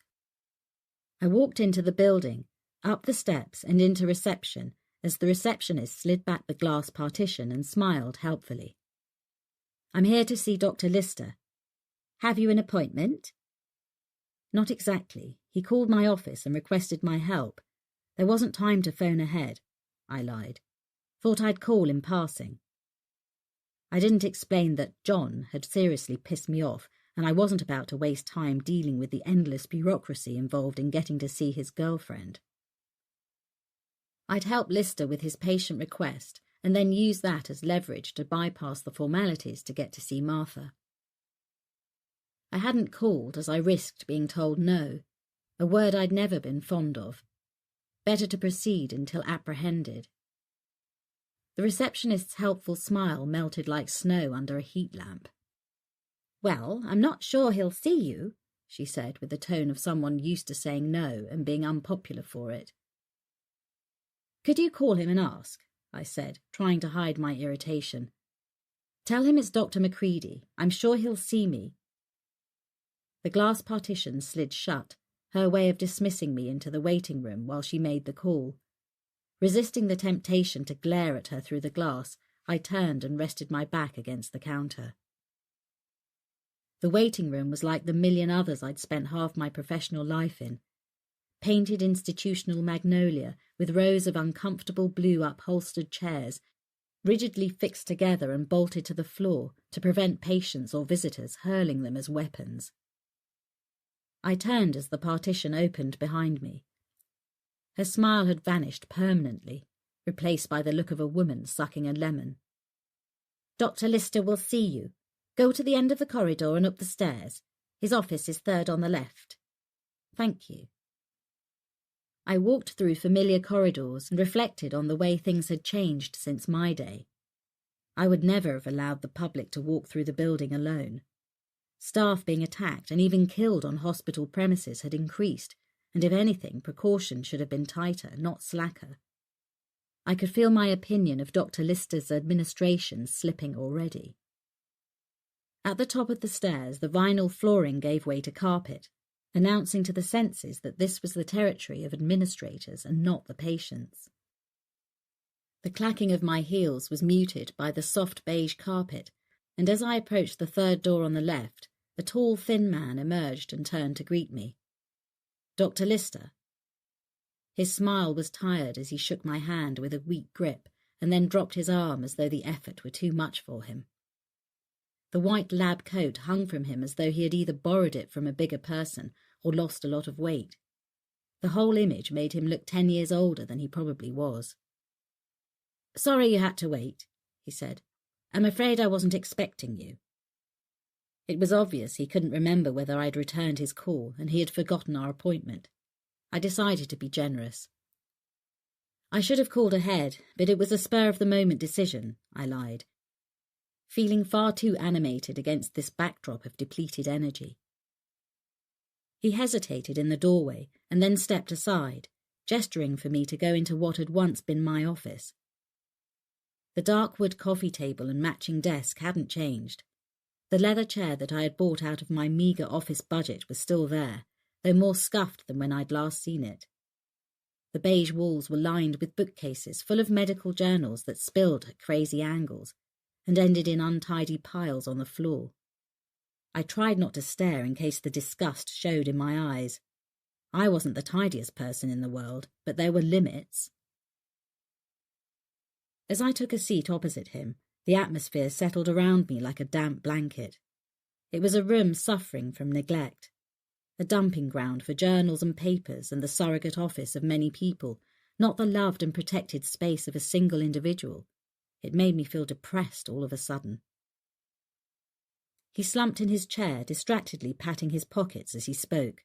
I walked into the building, up the steps and into reception as the receptionist slid back the glass partition and smiled helpfully. "I'm here to see Dr. Lister. Have you an appointment?" "Not exactly. He called my office and requested my help. There wasn't time to phone ahead," I lied. "Thought I'd call in passing." I didn't explain that John had seriously pissed me off, and I wasn't about to waste time dealing with the endless bureaucracy involved in getting to see his girlfriend. I'd help Lister with his patient request and then use that as leverage to bypass the formalities to get to see Martha. I hadn't called as I risked being told no, a word I'd never been fond of. Better to proceed until apprehended. The receptionist's helpful smile melted like snow under a heat lamp. "Well, I'm not sure he'll see you," she said with the tone of someone used to saying no and being unpopular for it. "Could you call him and ask?" I said, trying to hide my irritation. "Tell him it's Dr. Macready. I'm sure he'll see me." The glass partition slid shut, her way of dismissing me into the waiting room while she made the call. Resisting the temptation to glare at her through the glass, I turned and rested my back against the counter. The waiting room was like the million others I'd spent half my professional life in. Painted institutional magnolia with rows of uncomfortable blue upholstered chairs, rigidly fixed together and bolted to the floor to prevent patients or visitors hurling them as weapons. I turned as the partition opened behind me. Her smile had vanished permanently, replaced by the look of a woman sucking a lemon. "Dr. Lister will see you. Go to the end of the corridor and up the stairs. His office is 3rd on the left." "Thank you." I walked through familiar corridors and reflected on the way things had changed since my day. I would never have allowed the public to walk through the building alone. Staff being attacked and even killed on hospital premises had increased, and if anything, precaution should have been tighter, not slacker. I could feel my opinion of Dr. Lister's administration slipping already. At the top of the stairs, the vinyl flooring gave way to carpet, announcing to the senses that this was the territory of administrators and not the patients. The clacking of my heels was muted by the soft beige carpet, and as I approached the 3rd door on the left, a tall, thin man emerged and turned to greet me. "Dr. Lister." His smile was tired as he shook my hand with a weak grip and then dropped his arm as though the effort were too much for him. The white lab coat hung from him as though he had either borrowed it from a bigger person or lost a lot of weight. The whole image made him look 10 years older than he probably was. "Sorry you had to wait," he said. "I'm afraid I wasn't expecting you." It was obvious he couldn't remember whether I'd returned his call, and he had forgotten our appointment. I decided to be generous. "I should have called ahead, but it was a spur-of-the-moment decision," I lied, feeling far too animated against this backdrop of depleted energy. He hesitated in the doorway and then stepped aside, gesturing for me to go into what had once been my office. The dark wood coffee table and matching desk hadn't changed. The leather chair that I had bought out of my meagre office budget was still there, though more scuffed than when I'd last seen it. The beige walls were lined with bookcases full of medical journals that spilled at crazy angles and ended in untidy piles on the floor. I tried not to stare in case the disgust showed in my eyes. I wasn't the tidiest person in the world, but there were limits. As I took a seat opposite him, the atmosphere settled around me like a damp blanket. It was a room suffering from neglect, a dumping ground for journals and papers and the surrogate office of many people, not the loved and protected space of a single individual. It made me feel depressed all of a sudden. He slumped in his chair, distractedly patting his pockets as he spoke.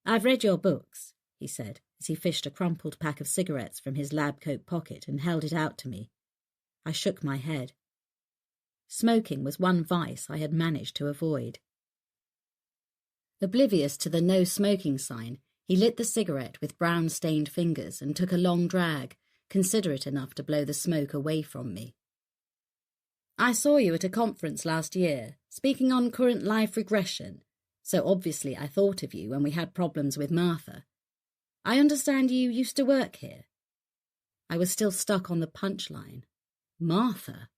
"I've read your books," he said, as he fished a crumpled pack of cigarettes from his lab coat pocket and held it out to me. I shook my head. Smoking was one vice I had managed to avoid. Oblivious to the no smoking sign, he lit the cigarette with brown-stained fingers and took a long drag, considerate enough to blow the smoke away from me. "I saw you at a conference last year, speaking on current life regression, so obviously I thought of you when we had problems with Martha. I understand you used to work here." I was still stuck on the punchline. Martha?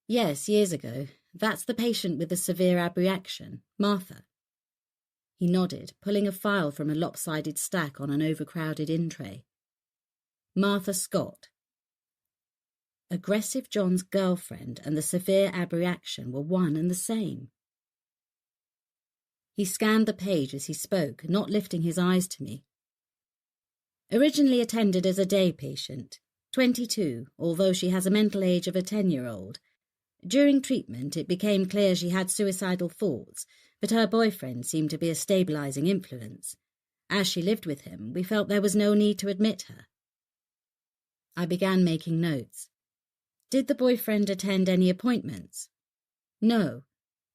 "Yes, years ago. That's the patient with the severe abreaction, Martha." He nodded, pulling a file from a lopsided stack on an overcrowded in-tray. "Martha Scott." Aggressive John's girlfriend and the severe abreaction were one and the same. He scanned the page as he spoke, not lifting his eyes to me. "Originally attended as a day patient, 22, although she has a mental age of a 10-year-old. During treatment, it became clear she had suicidal thoughts, but her boyfriend seemed to be a stabilizing influence. As she lived with him, we felt there was no need to admit her." I began making notes. "Did the boyfriend attend any appointments?" "No.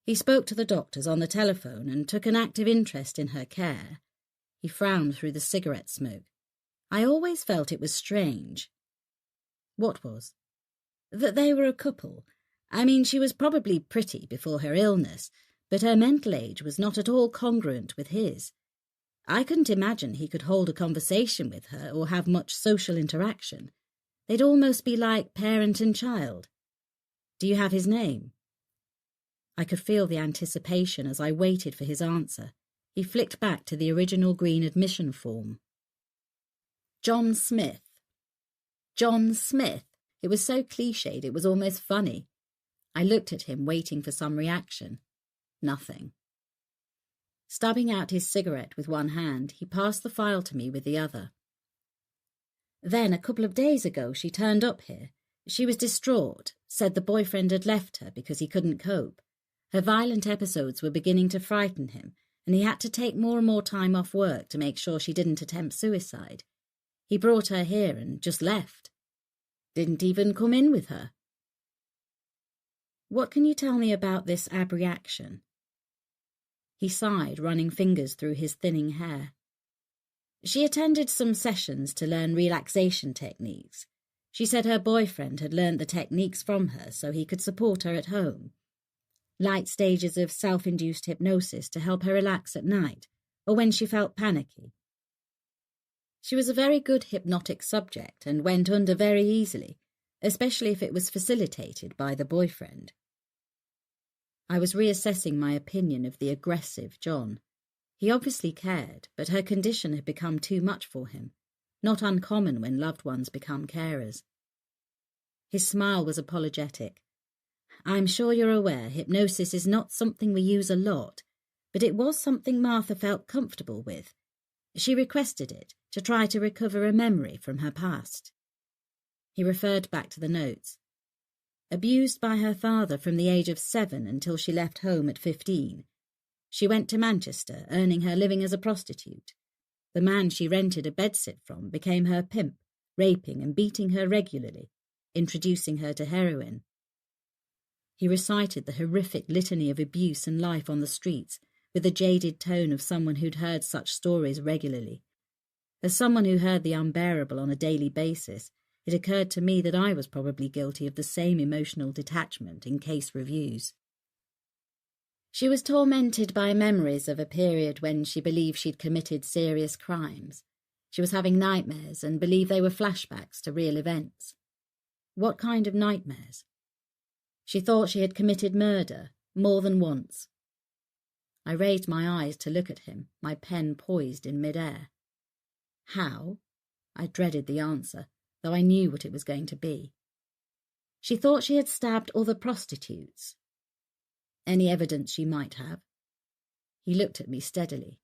He spoke to the doctors on the telephone and took an active interest in her care." He frowned through the cigarette smoke. "I always felt it was strange." "What was?" "That they were a couple. I mean, she was probably pretty before her illness, but her mental age was not at all congruent with his. I couldn't imagine he could hold a conversation with her or have much social interaction. They'd almost be like parent and child. Do you have his name?" I could feel the anticipation as I waited for his answer. He flicked back to the original green admission form. "John Smith." John Smith. It was so cliched it was almost funny. I looked at him, waiting for some reaction. Nothing. Stubbing out his cigarette with one hand, he passed the file to me with the other. "Then, a couple of days ago, she turned up here. She was distraught, said the boyfriend had left her because he couldn't cope. Her violent episodes were beginning to frighten him, and he had to take more and more time off work to make sure she didn't attempt suicide. He brought her here and just left. Didn't even come in with her." "What can you tell me about this abreaction?" He sighed, running fingers through his thinning hair. "She attended some sessions to learn relaxation techniques. She said her boyfriend had learned the techniques from her so he could support her at home. Light stages of self-induced hypnosis to help her relax at night, or when she felt panicky. She was a very good hypnotic subject and went under very easily, especially if it was facilitated by the boyfriend." I was reassessing my opinion of the aggressive John. He obviously cared, but her condition had become too much for him, not uncommon when loved ones become carers. His smile was apologetic. I'm sure you're aware hypnosis is not something we use a lot, but it was something Martha felt comfortable with. She requested it to try to recover a memory from her past. He referred back to the notes. Abused by her father from the age of 7 until she left home at 15. She went to Manchester, earning her living as a prostitute. The man she rented a bedsit from became her pimp, raping and beating her regularly, introducing her to heroin. He recited the horrific litany of abuse and life on the streets, with the jaded tone of someone who'd heard such stories regularly. As someone who heard the unbearable on a daily basis, it occurred to me that I was probably guilty of the same emotional detachment in case reviews. She was tormented by memories of a period when she believed she'd committed serious crimes. She was having nightmares and believed they were flashbacks to real events. What kind of nightmares? She thought she had committed murder, more than once. I raised my eyes to look at him, my pen poised in mid-air. How? I dreaded the answer, though I knew what it was going to be. She thought she had stabbed other prostitutes. Any evidence she might have? He looked at me steadily.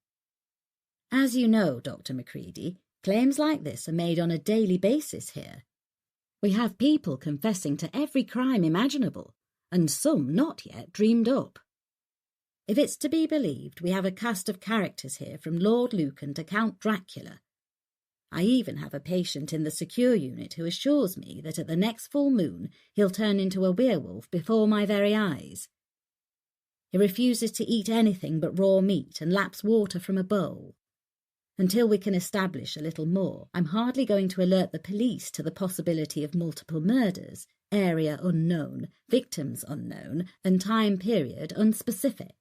As you know, Dr. Macready, claims like this are made on a daily basis here. We have people confessing to every crime imaginable, and some not yet dreamed up. If it's to be believed, we have a cast of characters here from Lord Lucan to Count Dracula. I even have a patient in the secure unit who assures me that at the next full moon he'll turn into a werewolf before my very eyes. He refuses to eat anything but raw meat and laps water from a bowl. Until we can establish a little more, I'm hardly going to alert the police to the possibility of multiple murders, area unknown, victims unknown, and time period unspecific.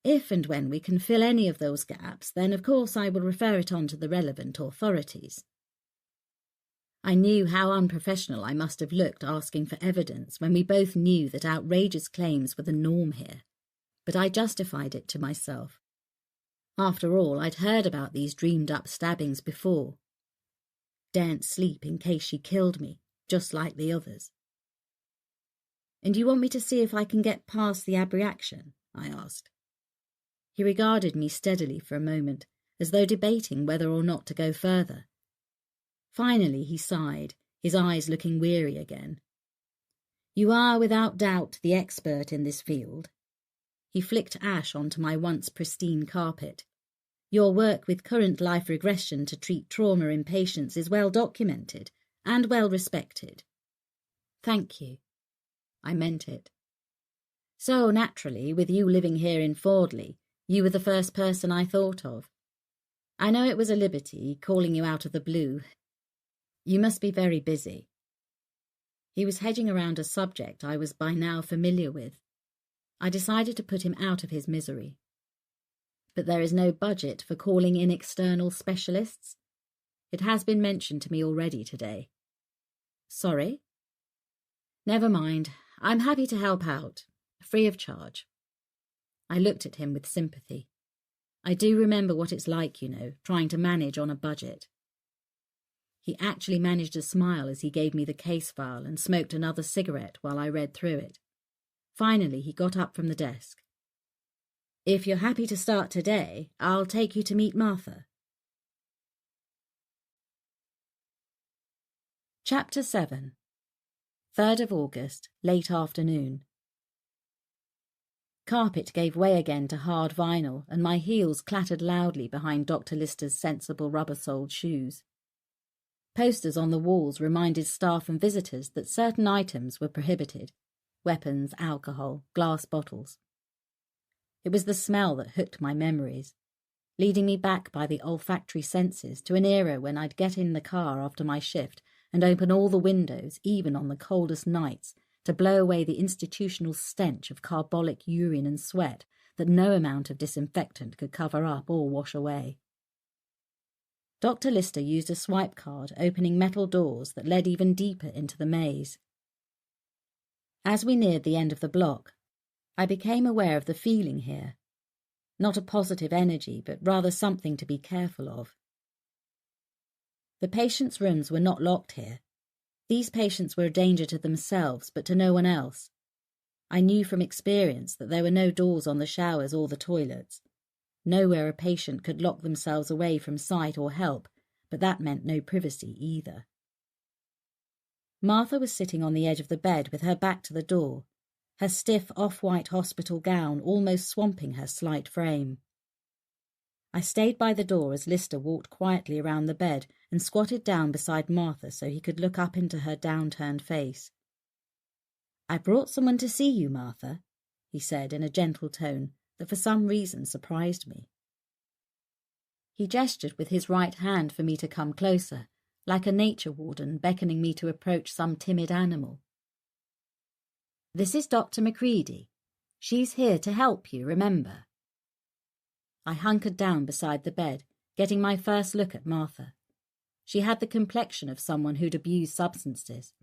If and when we can fill any of those gaps, then of course I will refer it on to the relevant authorities. I knew how unprofessional I must have looked asking for evidence when we both knew that outrageous claims were the norm here, but I justified it to myself. After all, I'd heard about these dreamed-up stabbings before. Daren't sleep in case she killed me, just like the others. And you want me to see if I can get past the abreaction? I asked. He regarded me steadily for a moment, as though debating whether or not to go further. Finally he sighed, his eyes looking weary again. You are without doubt the expert in this field. He flicked ash onto my once pristine carpet. Your work with current life regression to treat trauma in patients is well documented and well respected. Thank you. I meant it. So, naturally, with you living here in Fordley, you were the first person I thought of. I know it was a liberty, calling you out of the blue. You must be very busy. He was hedging around a subject I was by now familiar with. I decided to put him out of his misery. But there is no budget for calling in external specialists. It has been mentioned to me already today. Sorry? Never mind. I'm happy to help out, free of charge. I looked at him with sympathy. I do remember what it's like, you know, trying to manage on a budget. He actually managed a smile as he gave me the case file and smoked another cigarette while I read through it. Finally, he got up from the desk. If you're happy to start today, I'll take you to meet Martha. Chapter 7. 3rd of August, late afternoon. Carpet gave way again to hard vinyl, and my heels clattered loudly behind Dr. Lister's sensible rubber-soled shoes. Posters on the walls reminded staff and visitors that certain items were prohibited. Weapons, alcohol, glass bottles. It was the smell that hooked my memories, leading me back by the olfactory senses to an era when I'd get in the car after my shift and open all the windows, even on the coldest nights, to blow away the institutional stench of carbolic urine and sweat that no amount of disinfectant could cover up or wash away. Dr. Lister used a swipe card, opening metal doors that led even deeper into the maze. As we neared the end of the block, I became aware of the feeling here. Not a positive energy, but rather something to be careful of. The patients' rooms were not locked here. These patients were a danger to themselves, but to no one else. I knew from experience that there were no doors on the showers or the toilets. Nowhere a patient could lock themselves away from sight or help, but that meant no privacy either. Martha was sitting on the edge of the bed with her back to the door, her stiff off-white hospital gown almost swamping her slight frame. I stayed by the door as Lister walked quietly around the bed and squatted down beside Martha so he could look up into her downturned face. "I brought someone to see you, Martha," he said in a gentle tone that for some reason surprised me. He gestured with his right hand for me to come closer, like a nature warden beckoning me to approach some timid animal. "This is Dr. Macready. She's here to help you, remember." I hunkered down beside the bed, getting my first look at Martha. She had the complexion of someone who'd abused substances.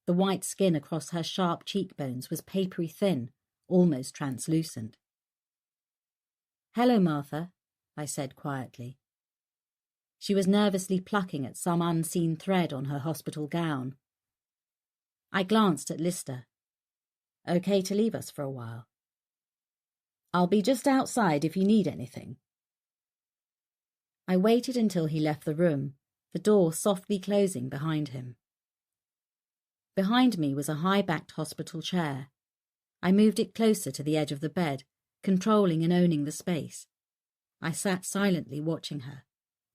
The white skin across her sharp cheekbones was papery thin, almost translucent. "Hello, Martha," I said quietly. She was nervously plucking at some unseen thread on her hospital gown. I glanced at Lister. "Okay to leave us for a while?" "I'll be just outside if you need anything." I waited until he left the room, the door softly closing behind him. Behind me was a high-backed hospital chair. I moved it closer to the edge of the bed, controlling and owning the space. I sat silently watching her,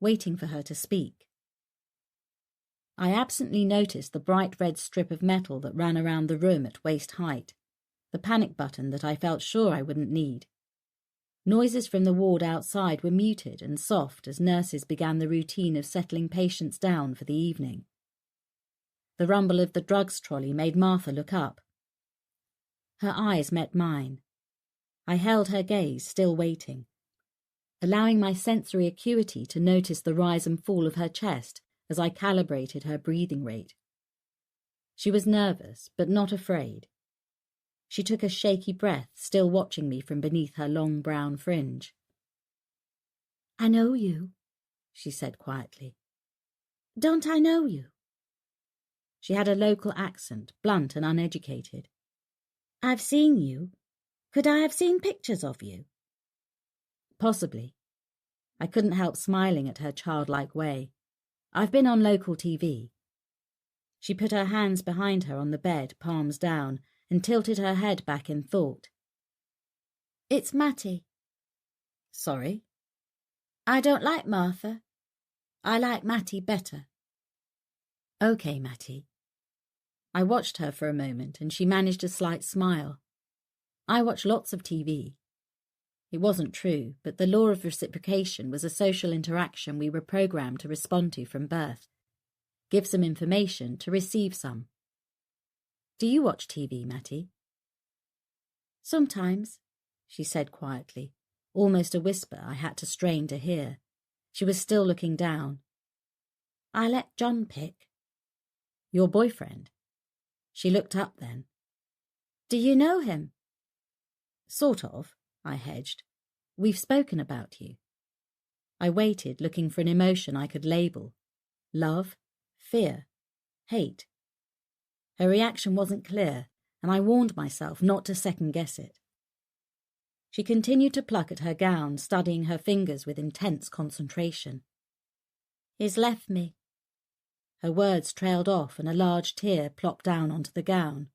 waiting for her to speak. I absently noticed the bright red strip of metal that ran around the room at waist height, the panic button that I felt sure I wouldn't need. Noises from the ward outside were muted and soft as nurses began the routine of settling patients down for the evening. The rumble of the drugs trolley made Martha look up. Her eyes met mine. I held her gaze, still waiting, allowing my sensory acuity to notice the rise and fall of her chest as I calibrated her breathing rate. She was nervous, but not afraid. She took a shaky breath, still watching me from beneath her long brown fringe. "I know you," she said quietly. "Don't I know you?" She had a local accent, blunt and uneducated. "I've seen you. Could I have seen pictures of you?" "Possibly." I couldn't help smiling at her childlike way. "I've been on local TV." She put her hands behind her on the bed, palms down, and tilted her head back in thought. "It's Matty." "Sorry?" "I don't like Martha. I like Matty better." "Okay, Matty." I watched her for a moment, and she managed a slight smile. I watch lots of TV. It wasn't true, but the law of reciprocation was a social interaction we were programmed to respond to from birth. Give some information to receive some. "Do you watch TV, Matty?" "Sometimes," she said quietly, almost a whisper I had to strain to hear. She was still looking down. "I let John pick." "Your boyfriend?" She looked up then. "Do you know him?" "Sort of," I hedged. "We've spoken about you." I waited, looking for an emotion I could label. Love, fear, hate. Her reaction wasn't clear, and I warned myself not to second-guess it. She continued to pluck at her gown, studying her fingers with intense concentration. "He's left me." Her words trailed off and a large tear plopped down onto the gown.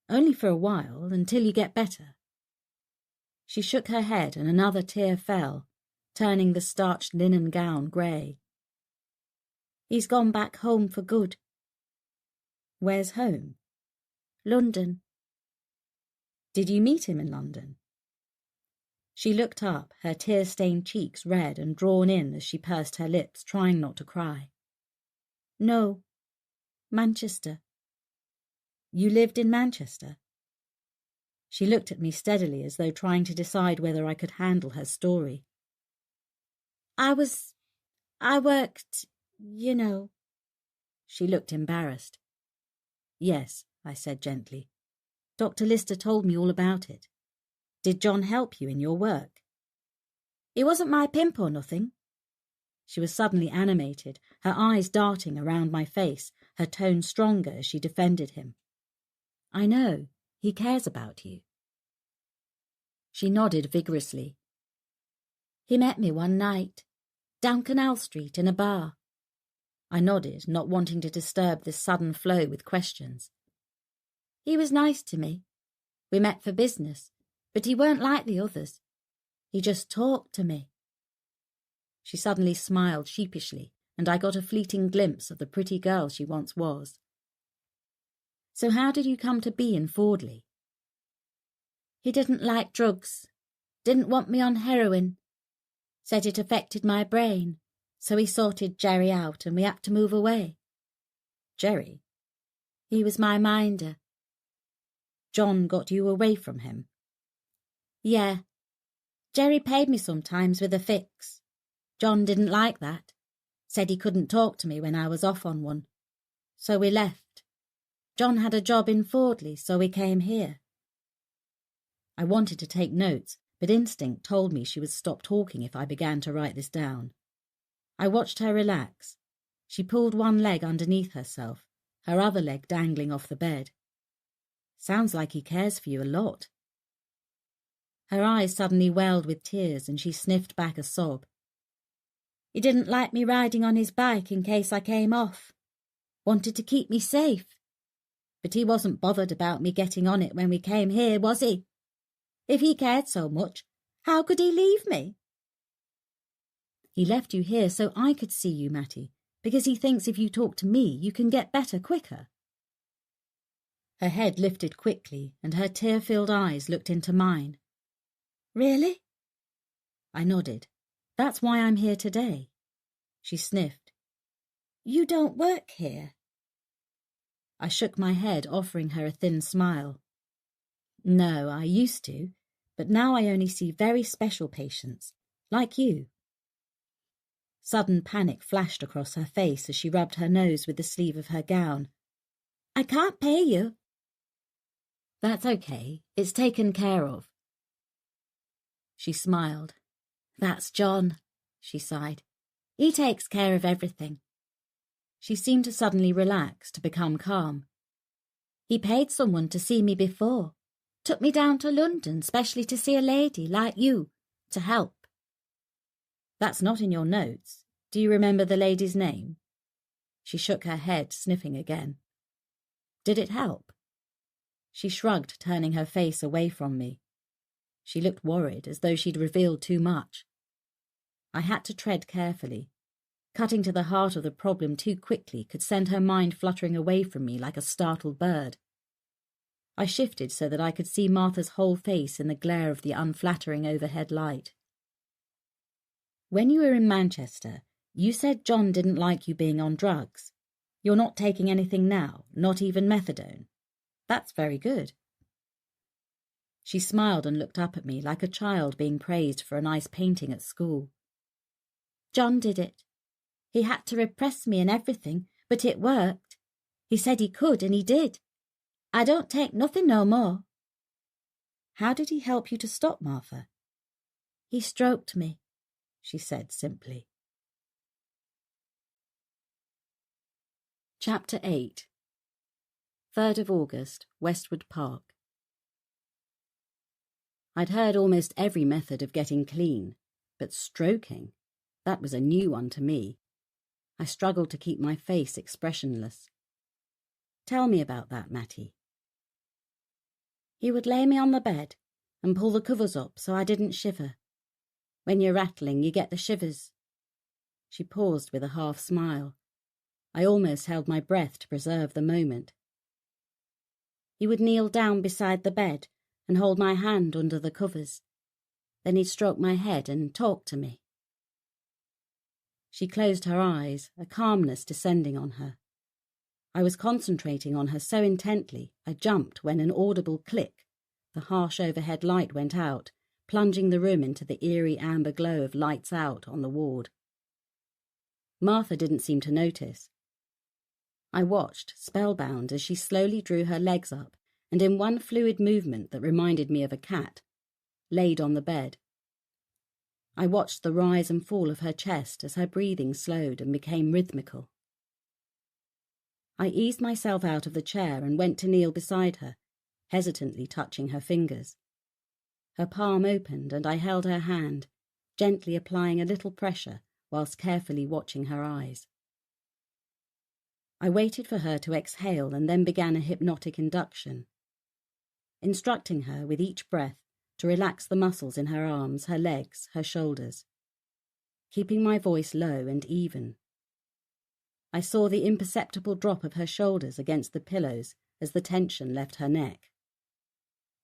"Only for a while, until you get better." She shook her head and another tear fell, turning the starched linen gown grey. "He's gone back home for good." "Where's home?" "London." "Did you meet him in London?" She looked up, her tear-stained cheeks red and drawn in as she pursed her lips, trying not to cry. "No. Manchester." "You lived in Manchester?" She looked at me steadily as though trying to decide whether I could handle her story. I worked, you know." She looked embarrassed. "Yes," I said gently. "Dr. Lister told me all about it. Did John help you in your work?" "He wasn't my pimp or nothing." She was suddenly animated, her eyes darting around my face, her tone stronger as she defended him. "I know. He cares about you." She nodded vigorously. "He met me one night, down Canal Street in a bar." I nodded, not wanting to disturb this sudden flow with questions. "He was nice to me. We met for business, but he weren't like the others. He just talked to me." She suddenly smiled sheepishly, and I got a fleeting glimpse of the pretty girl she once was. "So how did you come to be in Fordley?" "He didn't like drugs, didn't want me on heroin, said it affected my brain, so he sorted Jerry out and we had to move away." "Jerry?" "He was my minder." "John got you away from him?" "Yeah. Jerry paid me sometimes with a fix. John didn't like that. Said he couldn't talk to me when I was off on one. So we left. John had a job in Fordley, so we came here." I wanted to take notes, but instinct told me she would stop talking if I began to write this down. I watched her relax. She pulled one leg underneath herself, her other leg dangling off the bed. "Sounds like he cares for you a lot." Her eyes suddenly welled with tears and she sniffed back a sob. "He didn't like me riding on his bike in case I came off. Wanted to keep me safe. But he wasn't bothered about me getting on it when we came here, was he? If he cared so much, how could he leave me?" "He left you here so I could see you, Mattie, because he thinks if you talk to me, you can get better quicker." Her head lifted quickly and her tear-filled eyes looked into mine. "Really?" I nodded. "That's why I'm here today." She sniffed. "You don't work here?" I shook my head, offering her a thin smile. "No, I used to, but now I only see very special patients, like you." Sudden panic flashed across her face as she rubbed her nose with the sleeve of her gown. "I can't pay you." "That's okay. It's taken care of." She smiled. "That's John," she sighed. "He takes care of everything." She seemed to suddenly relax, to become calm. "He paid someone to see me before. Took me down to London, specially to see a lady like you, to help." "That's not in your notes. Do you remember the lady's name?" She shook her head, sniffing again. "Did it help?" She shrugged, turning her face away from me. She looked worried, as though she'd revealed too much. I had to tread carefully. Cutting to the heart of the problem too quickly could send her mind fluttering away from me like a startled bird. I shifted so that I could see Martha's whole face in the glare of the unflattering overhead light. "When you were in Manchester, you said John didn't like you being on drugs. You're not taking anything now, not even methadone. That's very good." She smiled and looked up at me like a child being praised for a nice painting at school. "John did it. He had to repress me and everything, but it worked. He said he could, and he did. I don't take nothing no more." "How did he help you to stop, Martha?" "He stroked me," she said simply. Chapter 8. 3rd of August, Westwood Park. I'd heard almost every method of getting clean, but stroking, that was a new one to me. I struggled to keep my face expressionless. "Tell me about that, Mattie." "He would lay me on the bed and pull the covers up so I didn't shiver. When you're rattling, you get the shivers." She paused with a half smile. I almost held my breath to preserve the moment. "He would kneel down beside the bed and hold my hand under the covers. Then he'd stroke my head and talk to me." She closed her eyes, a calmness descending on her. I was concentrating on her so intently I jumped when an audible click, the harsh overhead light went out, plunging the room into the eerie amber glow of lights out on the ward. Martha didn't seem to notice. I watched, spellbound, as she slowly drew her legs up and in one fluid movement that reminded me of a cat, laid on the bed. I watched the rise and fall of her chest as her breathing slowed and became rhythmical. I eased myself out of the chair and went to kneel beside her, hesitantly touching her fingers. Her palm opened and I held her hand, gently applying a little pressure whilst carefully watching her eyes. I waited for her to exhale and then began a hypnotic induction, instructing her with each breath to relax the muscles in her arms, her legs, her shoulders, keeping my voice low and even. I saw the imperceptible drop of her shoulders against the pillows as the tension left her neck.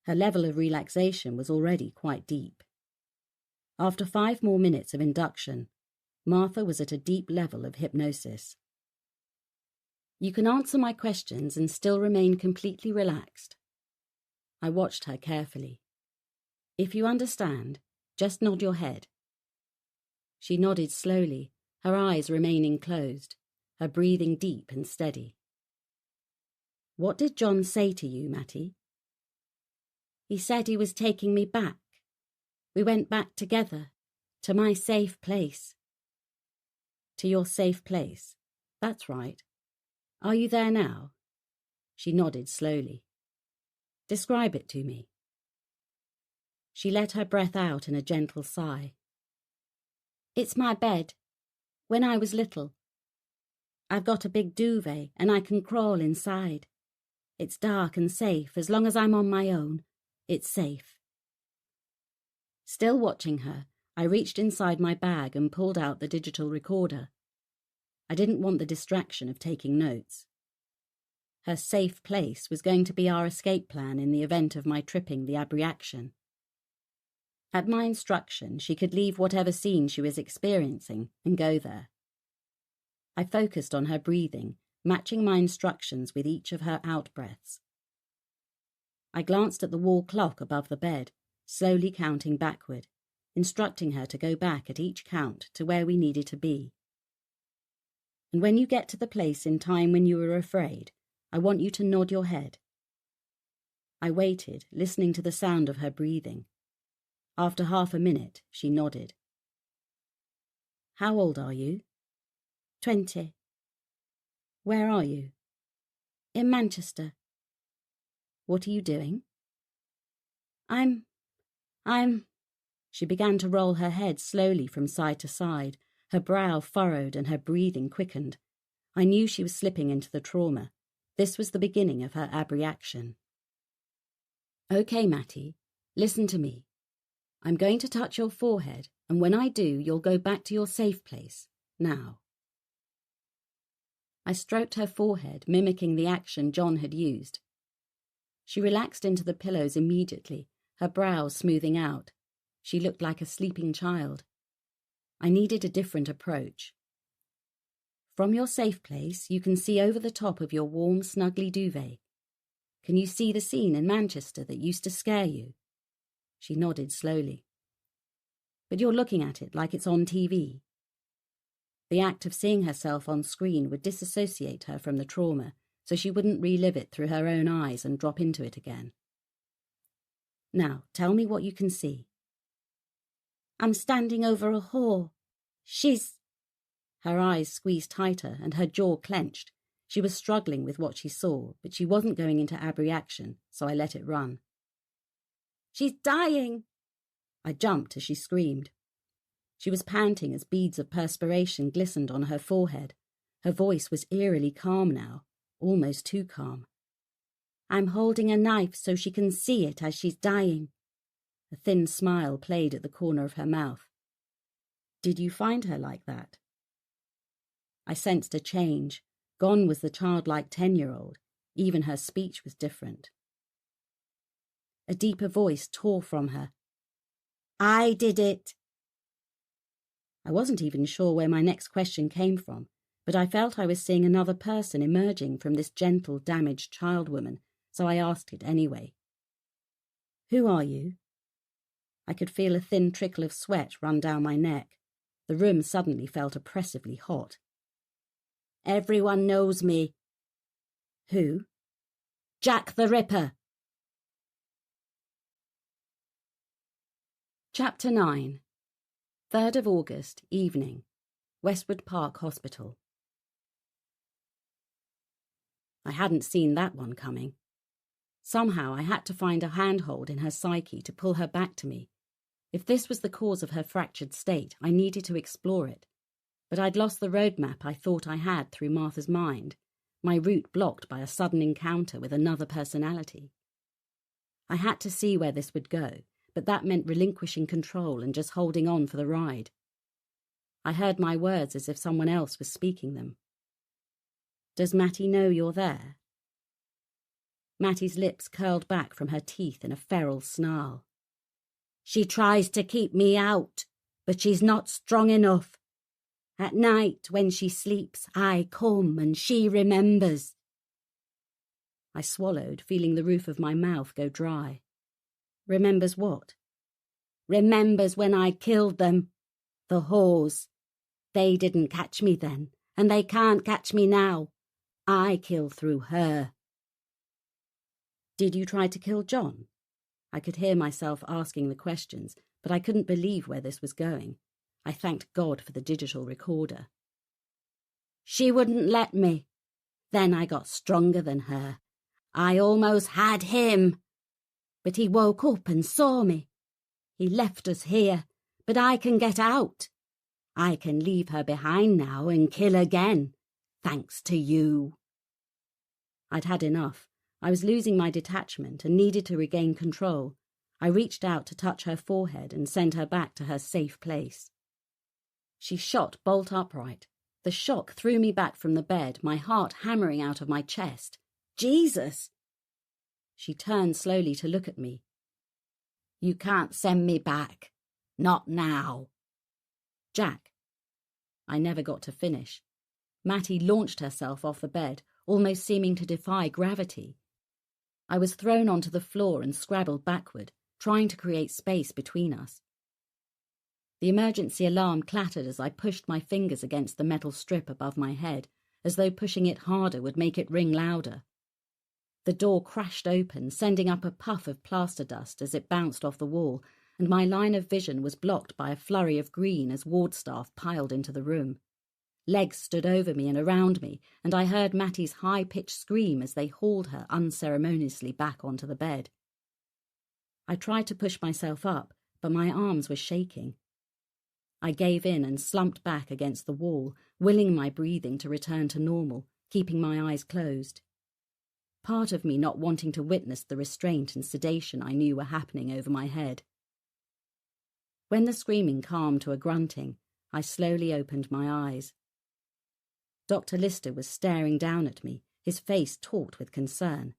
Her level of relaxation was already quite deep. After 5 more minutes of induction, Martha was at a deep level of hypnosis. You can answer my questions and still remain completely relaxed. I watched her carefully. If you understand, just nod your head. She nodded slowly, her eyes remaining closed, her breathing deep and steady. What did John say to you, Matty? He said he was taking me back. We went back together, to my safe place. To your safe place? That's right. Are you there now? She nodded slowly. Describe it to me. She let her breath out in a gentle sigh. It's my bed. When I was little. I've got a big duvet and I can crawl inside. It's dark and safe. As long as I'm on my own, it's safe. Still watching her, I reached inside my bag and pulled out the digital recorder. I didn't want the distraction of taking notes. Her safe place was going to be our escape plan in the event of my tripping the abreaction. At my instruction, she could leave whatever scene she was experiencing and go there. I focused on her breathing, matching my instructions with each of her out-breaths. I glanced at the wall clock above the bed, slowly counting backward, instructing her to go back at each count to where we needed to be. And when you get to the place in time when you were afraid, I want you to nod your head. I waited, listening to the sound of her breathing. After half a minute, she nodded. How old are you? 20. Where are you? In Manchester. What are you doing? I'm... She began to roll her head slowly from side to side, her brow furrowed and her breathing quickened. I knew she was slipping into the trauma. This was the beginning of her abreaction. Okay, Matty, listen to me. I'm going to touch your forehead, and when I do, you'll go back to your safe place. Now. I stroked her forehead, mimicking the action John had used. She relaxed into the pillows immediately, her brows smoothing out. She looked like a sleeping child. I needed a different approach. From your safe place, you can see over the top of your warm, snuggly duvet. Can you see the scene in Manchester that used to scare you? She nodded slowly. But you're looking at it like it's on TV. The act of seeing herself on screen would disassociate her from the trauma, so she wouldn't relive it through her own eyes and drop into it again. Now, tell me what you can see. I'm standing over a whore. She's... Her eyes squeezed tighter and her jaw clenched. She was struggling with what she saw, but she wasn't going into abreaction, so I let it run. She's dying! I jumped as she screamed. She was panting as beads of perspiration glistened on her forehead. Her voice was eerily calm now, almost too calm. I'm holding a knife so she can see it as she's dying. A thin smile played at the corner of her mouth. Did you find her like that? I sensed a change. Gone was the childlike 10-year-old. Even her speech was different. A deeper voice tore from her. I did it! I wasn't even sure where my next question came from, but I felt I was seeing another person emerging from this gentle, damaged child woman, so I asked it anyway. Who are you? I could feel a thin trickle of sweat run down my neck. The room suddenly felt oppressively hot. Everyone knows me. Who? Jack the Ripper. Chapter 9. 3rd of August, evening. Westwood Park Hospital. I hadn't seen that one coming. Somehow I had to find a handhold in her psyche to pull her back to me. If this was the cause of her fractured state, I needed to explore it. But I'd lost the roadmap I thought I had through Martha's mind, my route blocked by a sudden encounter with another personality. I had to see where this would go, but that meant relinquishing control and just holding on for the ride. I heard my words as if someone else was speaking them. "Does Mattie know you're there?" Mattie's lips curled back from her teeth in a feral snarl. "She tries to keep me out, but she's not strong enough. At night, when she sleeps, I come and she remembers." I swallowed, feeling the roof of my mouth go dry. "Remembers what?" "Remembers when I killed them. The whores. They didn't catch me then, and they can't catch me now. I kill through her." "Did you try to kill John?" I could hear myself asking the questions, but I couldn't believe where this was going. I thanked God for the digital recorder. "She wouldn't let me. Then I got stronger than her. I almost had him. But he woke up and saw me. He left us here, but I can get out. I can leave her behind now and kill again, thanks to you." I'd had enough. I was losing my detachment and needed to regain control. I reached out to touch her forehead and send her back to her safe place. She shot bolt upright. The shock threw me back from the bed, my heart hammering out of my chest. "Jesus!" She turned slowly to look at me. "You can't send me back. Not now." "Jack." I never got to finish. Mattie launched herself off the bed, almost seeming to defy gravity. I was thrown onto the floor and scrabbled backward, trying to create space between us. The emergency alarm clattered as I pushed my fingers against the metal strip above my head, as though pushing it harder would make it ring louder. The door crashed open, sending up a puff of plaster dust as it bounced off the wall, and my line of vision was blocked by a flurry of green as ward staff piled into the room. Legs stood over me and around me, and I heard Mattie's high-pitched scream as they hauled her unceremoniously back onto the bed. I tried to push myself up, but my arms were shaking. I gave in and slumped back against the wall, willing my breathing to return to normal, keeping my eyes closed. Part of me not wanting to witness the restraint and sedation I knew were happening over my head. When the screaming calmed to a grunting, I slowly opened my eyes. Dr. Lister was staring down at me, his face taut with concern.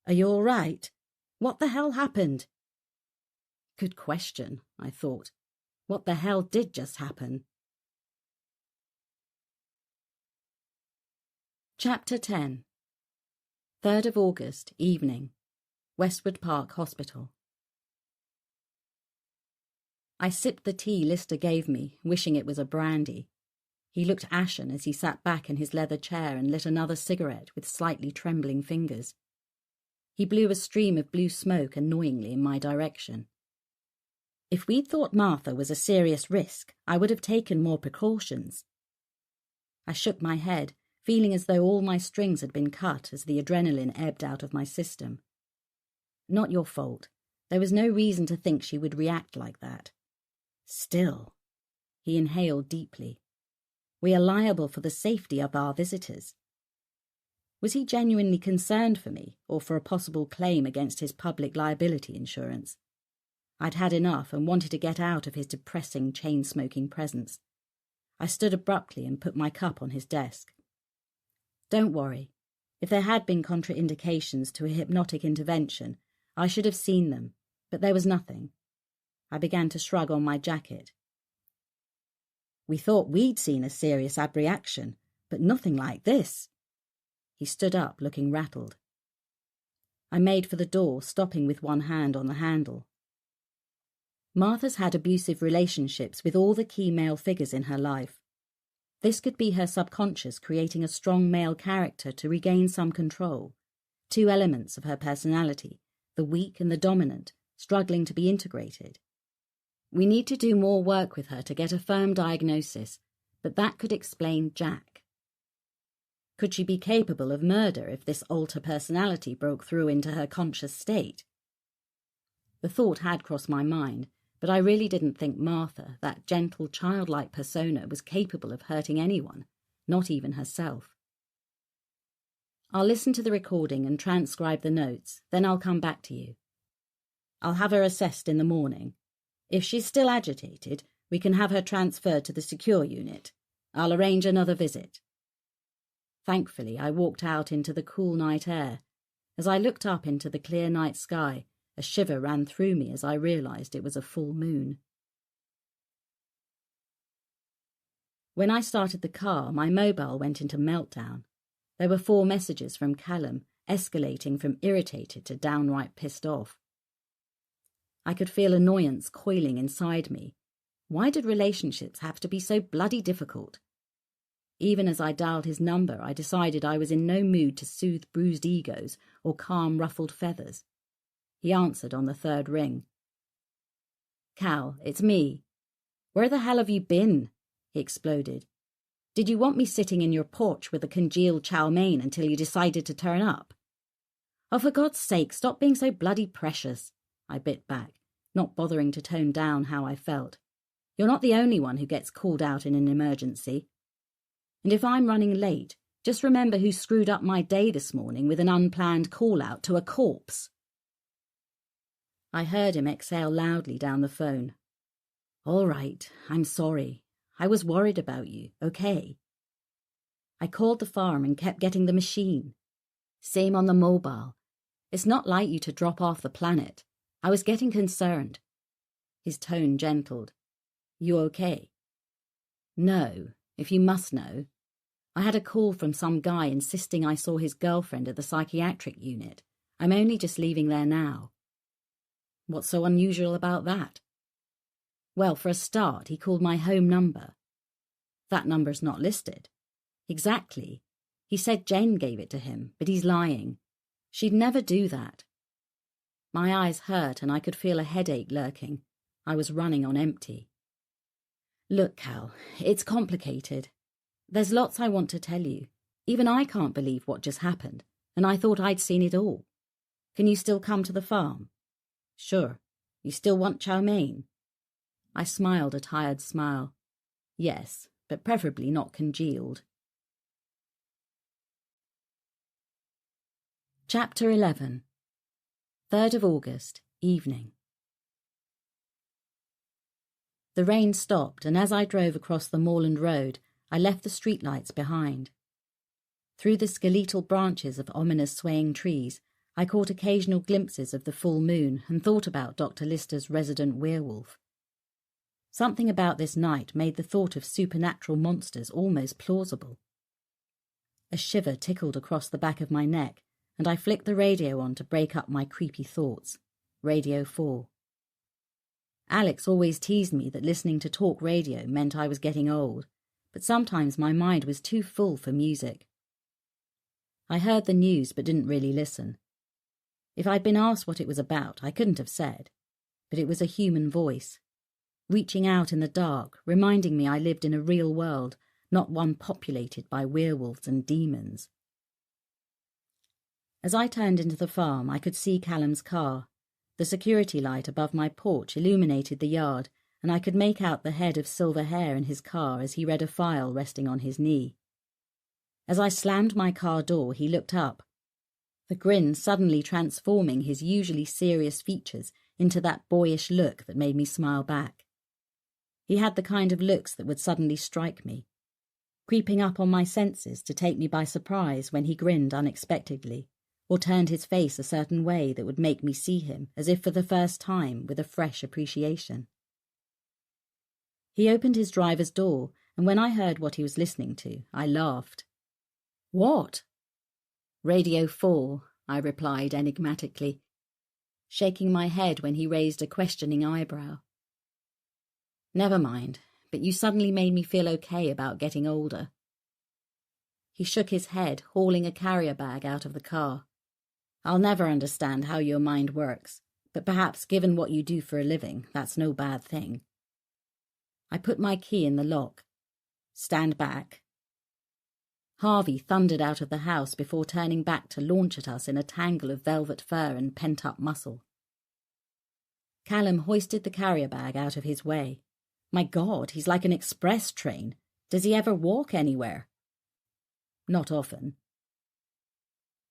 "Are you all right? What the hell happened?" Good question, I thought. What the hell did just happen? Chapter 10. 3rd of August, evening. Westwood Park Hospital. I sipped the tea Lister gave me, wishing it was a brandy. He looked ashen as he sat back in his leather chair and lit another cigarette with slightly trembling fingers. He blew a stream of blue smoke annoyingly in my direction. If we'd thought Martha was a serious risk, I would have taken more precautions. I shook my head, feeling as though all my strings had been cut as the adrenaline ebbed out of my system. "Not your fault. There was no reason to think she would react like that. Still," he inhaled deeply, "we are liable for the safety of our visitors." Was he genuinely concerned for me, or for a possible claim against his public liability insurance? I'd had enough and wanted to get out of his depressing, chain-smoking presence. I stood abruptly and put my cup on his desk. "Don't worry. If there had been contraindications to a hypnotic intervention, I should have seen them, but there was nothing." I began to shrug on my jacket. "We thought we'd seen a serious abreaction, but nothing like this." He stood up, looking rattled. I made for the door, stopping with one hand on the handle. Martha's had abusive relationships with all the key male figures in her life. This could be her subconscious creating a strong male character to regain some control. Two elements of her personality, the weak and the dominant, struggling to be integrated. We need to do more work with her to get a firm diagnosis, but that could explain Jack. Could she be capable of murder if this alter personality broke through into her conscious state? The thought had crossed my mind, but I really didn't think Martha, that gentle, childlike persona, was capable of hurting anyone, not even herself. I'll listen to the recording and transcribe the notes, then I'll come back to you. I'll have her assessed in the morning. If she's still agitated, we can have her transferred to the secure unit. I'll arrange another visit. Thankfully, I walked out into the cool night air. As I looked up into the clear night sky, a shiver ran through me as I realised it was a full moon. When I started the car, my mobile went into meltdown. There were 4 messages from Callum, escalating from irritated to downright pissed off. I could feel annoyance coiling inside me. Why did relationships have to be so bloody difficult? Even as I dialed his number, I decided I was in no mood to soothe bruised egos or calm ruffled feathers. He answered on the 3rd ring. "Cal, it's me. Where the hell have you been?" he exploded. "Did you want me sitting in your porch with a congealed chow mein until you decided to turn up?" "Oh, for God's sake, stop being so bloody precious," I bit back, not bothering to tone down how I felt. "You're not the only one who gets called out in an emergency. And if I'm running late, just remember who screwed up my day this morning with an unplanned call-out to a corpse." I heard him exhale loudly down the phone. "All right, I'm sorry. I was worried about you, okay?" I called the farm and kept getting the machine. Same on the mobile. It's not like you to drop off the planet. I was getting concerned. His tone gentled. "You okay?" "No, if you must know. I had a call from some guy insisting I saw his girlfriend at the psychiatric unit. I'm only just leaving there now." "What's so unusual about that?" "Well, for a start, he called my home number." "That number's not listed." "Exactly. He said Jen gave it to him, but he's lying. She'd never do that." My eyes hurt and I could feel a headache lurking. I was running on empty. "Look, Cal, it's complicated. There's lots I want to tell you. Even I can't believe what just happened, and I thought I'd seen it all. Can you still come to the farm?" "Sure. You still want chow mein?" I smiled a tired smile. "Yes, but preferably not congealed." Chapter 11. 3rd of August, evening. The rain stopped, and as I drove across the moorland road, I left the streetlights behind. Through the skeletal branches of ominous swaying trees, I caught occasional glimpses of the full moon and thought about Dr. Lister's resident werewolf. Something about this night made the thought of supernatural monsters almost plausible. A shiver tickled across the back of my neck, and I flicked the radio on to break up my creepy thoughts. Radio 4. Alex always teased me that listening to talk radio meant I was getting old, but sometimes my mind was too full for music. I heard the news but didn't really listen. If I'd been asked what it was about, I couldn't have said, but it was a human voice, reaching out in the dark, reminding me I lived in a real world, not one populated by werewolves and demons. As I turned into the farm, I could see Callum's car. The security light above my porch illuminated the yard, and I could make out the head of silver hair in his car as he read a file resting on his knee. As I slammed my car door, he looked up, the grin suddenly transforming his usually serious features into that boyish look that made me smile back. He had the kind of looks that would suddenly strike me, creeping up on my senses to take me by surprise when he grinned unexpectedly, or turned his face a certain way that would make me see him, as if for the first time, with a fresh appreciation. He opened his driver's door, and when I heard what he was listening to, I laughed. "What?" "Radio 4, I replied enigmatically, shaking my head when he raised a questioning eyebrow. "Never mind, but you suddenly made me feel okay about getting older." He shook his head, hauling a carrier bag out of the car. "I'll never understand how your mind works, but perhaps given what you do for a living, that's no bad thing." I put my key in the lock. "Stand back." Harvey thundered out of the house before turning back to launch at us in a tangle of velvet fur and pent-up muscle. Callum hoisted the carrier bag out of his way. My God, he's like an express train. Does he ever walk anywhere? Not often.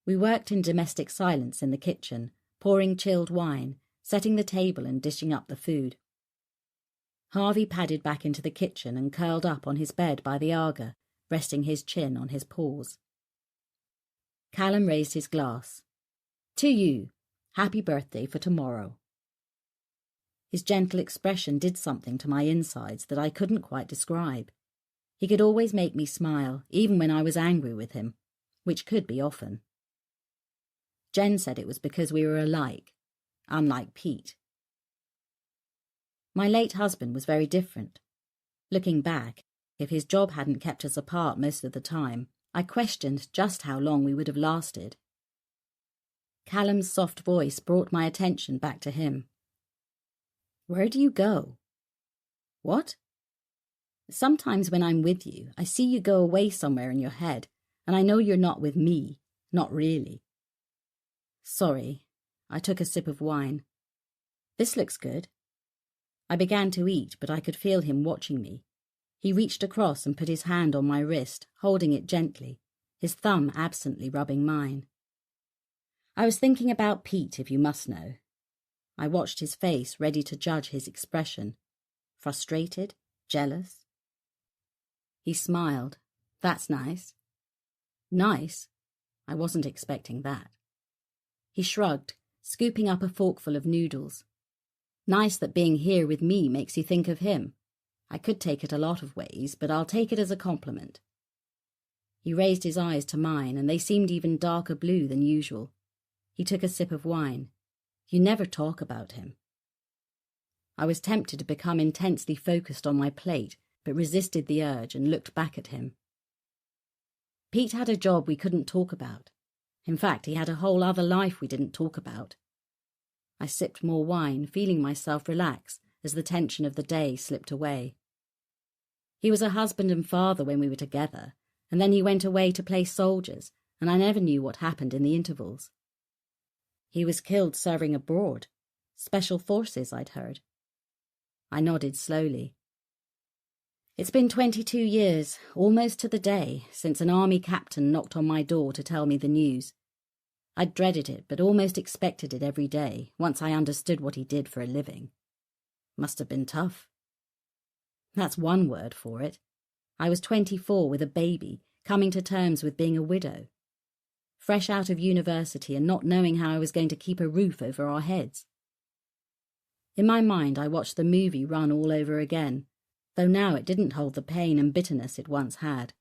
We worked in domestic silence in the kitchen, pouring chilled wine, setting the table and dishing up the food. Harvey padded back into the kitchen and curled up on his bed by the Aga, resting his chin on his paws. Callum raised his glass. To you, happy birthday for tomorrow. His gentle expression did something to my insides that I couldn't quite describe. He could always make me smile, even when I was angry with him, which could be often. Jen said it was because we were alike, unlike Pete. My late husband was very different. Looking back, if his job hadn't kept us apart most of the time, I questioned just how long we would have lasted. Callum's soft voice brought my attention back to him. Where do you go? What? Sometimes when I'm with you, I see you go away somewhere in your head, and I know you're not with me, not really. Sorry, I took a sip of wine. This looks good. I began to eat, but I could feel him watching me. He reached across and put his hand on my wrist, holding it gently, his thumb absently rubbing mine. I was thinking about Pete, if you must know. I watched his face, ready to judge his expression. Frustrated? Jealous? He smiled. That's nice. Nice? I wasn't expecting that. He shrugged, scooping up a forkful of noodles. Nice that being here with me makes you think of him. I could take it a lot of ways, but I'll take it as a compliment. He raised his eyes to mine, and they seemed even darker blue than usual. He took a sip of wine. You never talk about him. I was tempted to become intensely focused on my plate, but resisted the urge and looked back at him. Pete had a job we couldn't talk about. In fact, he had a whole other life we didn't talk about. I sipped more wine, feeling myself relax as the tension of the day slipped away. He was a husband and father when we were together, and then he went away to play soldiers, and I never knew what happened in the intervals. He was killed serving abroad. Special forces, I'd heard. I nodded slowly. It's been 22 years, almost to the day, since an army captain knocked on my door to tell me the news. I'd dreaded it, but almost expected it every day, once I understood what he did for a living. Must have been tough. That's one word for it. I was 24 with a baby, coming to terms with being a widow. Fresh out of university and not knowing how I was going to keep a roof over our heads. In my mind, I watched the movie run all over again, though now it didn't hold the pain and bitterness it once had.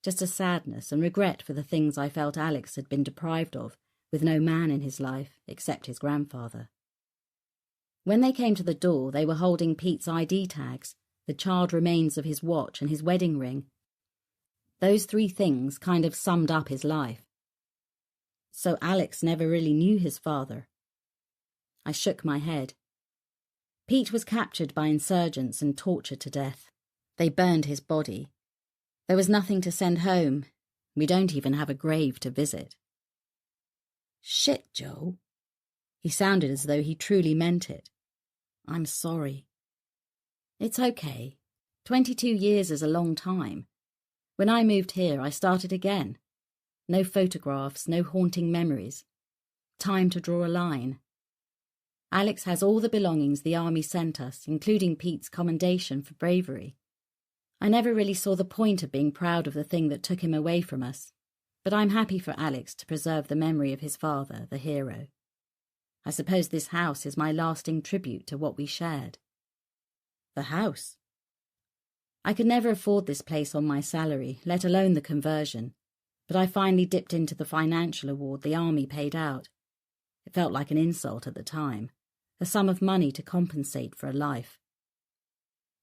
Just a sadness and regret for the things I felt Alex had been deprived of, with no man in his life except his grandfather. When they came to the door, they were holding Pete's ID tags, the charred remains of his watch and his wedding ring. Those three things kind of summed up his life. So Alex never really knew his father. I shook my head. Pete was captured by insurgents and tortured to death. They burned his body. There was nothing to send home. We don't even have a grave to visit. Shit, Joe. He sounded as though he truly meant it. I'm sorry. It's okay. 22 years is a long time. When I moved here, I started again. No photographs, no haunting memories. Time to draw a line. Alex has all the belongings the army sent us, including Pete's commendation for bravery. I never really saw the point of being proud of the thing that took him away from us, but I'm happy for Alex to preserve the memory of his father, the hero. I suppose this house is my lasting tribute to what we shared. The house? I could never afford this place on my salary, let alone the conversion, but I finally dipped into the financial award the army paid out. It felt like an insult at the time, a sum of money to compensate for a life.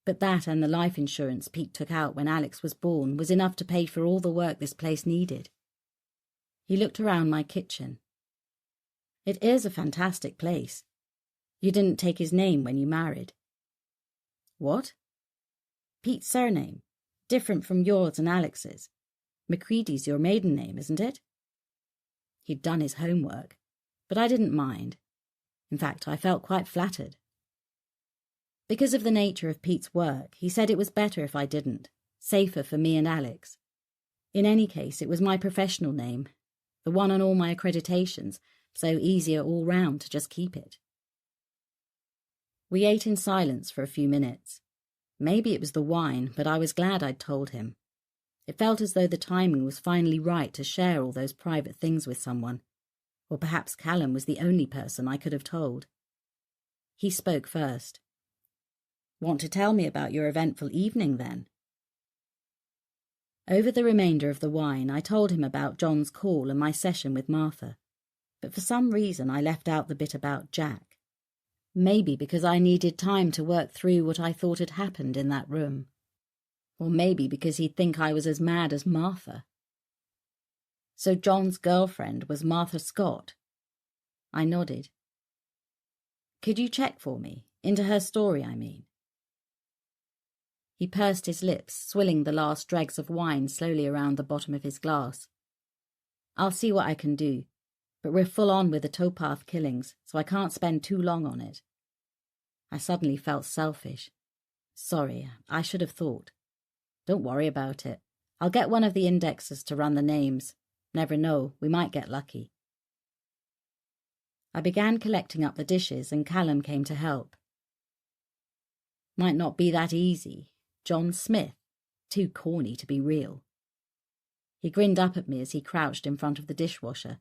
But that and the life insurance Pete took out when Alex was born was enough to pay for all the work this place needed. He looked around my kitchen. It is a fantastic place. You didn't take his name when you married. What? Pete's surname, different from yours and Alex's. McCready's your maiden name, isn't it? He'd done his homework, but I didn't mind. In fact, I felt quite flattered. Because of the nature of Pete's work, he said it was better if I didn't, safer for me and Alex. In any case, it was my professional name, the one on all my accreditations, so easier all round to just keep it. We ate in silence for a few minutes. Maybe it was the wine, but I was glad I'd told him. It felt as though the timing was finally right to share all those private things with someone. Or perhaps Callum was the only person I could have told. He spoke first. "Want to tell me about your eventful evening, then?" Over the remainder of the wine, I told him about John's call and my session with Martha, but for some reason I left out the bit about Jack. Maybe because I needed time to work through what I thought had happened in that room. Or maybe because he'd think I was as mad as Martha. So John's girlfriend was Martha Scott? I nodded. "Could you check for me? Into her story, I mean." He pursed his lips, swilling the last dregs of wine slowly around the bottom of his glass. "I'll see what I can do, but we're full on with the towpath killings, so I can't spend too long on it." I suddenly felt selfish. Sorry, I should have thought. "Don't worry about it. I'll get one of the indexers to run the names. Never know, we might get lucky." I began collecting up the dishes and Callum came to help. "Might not be that easy. John Smith. Too corny to be real." He grinned up at me as he crouched in front of the dishwasher.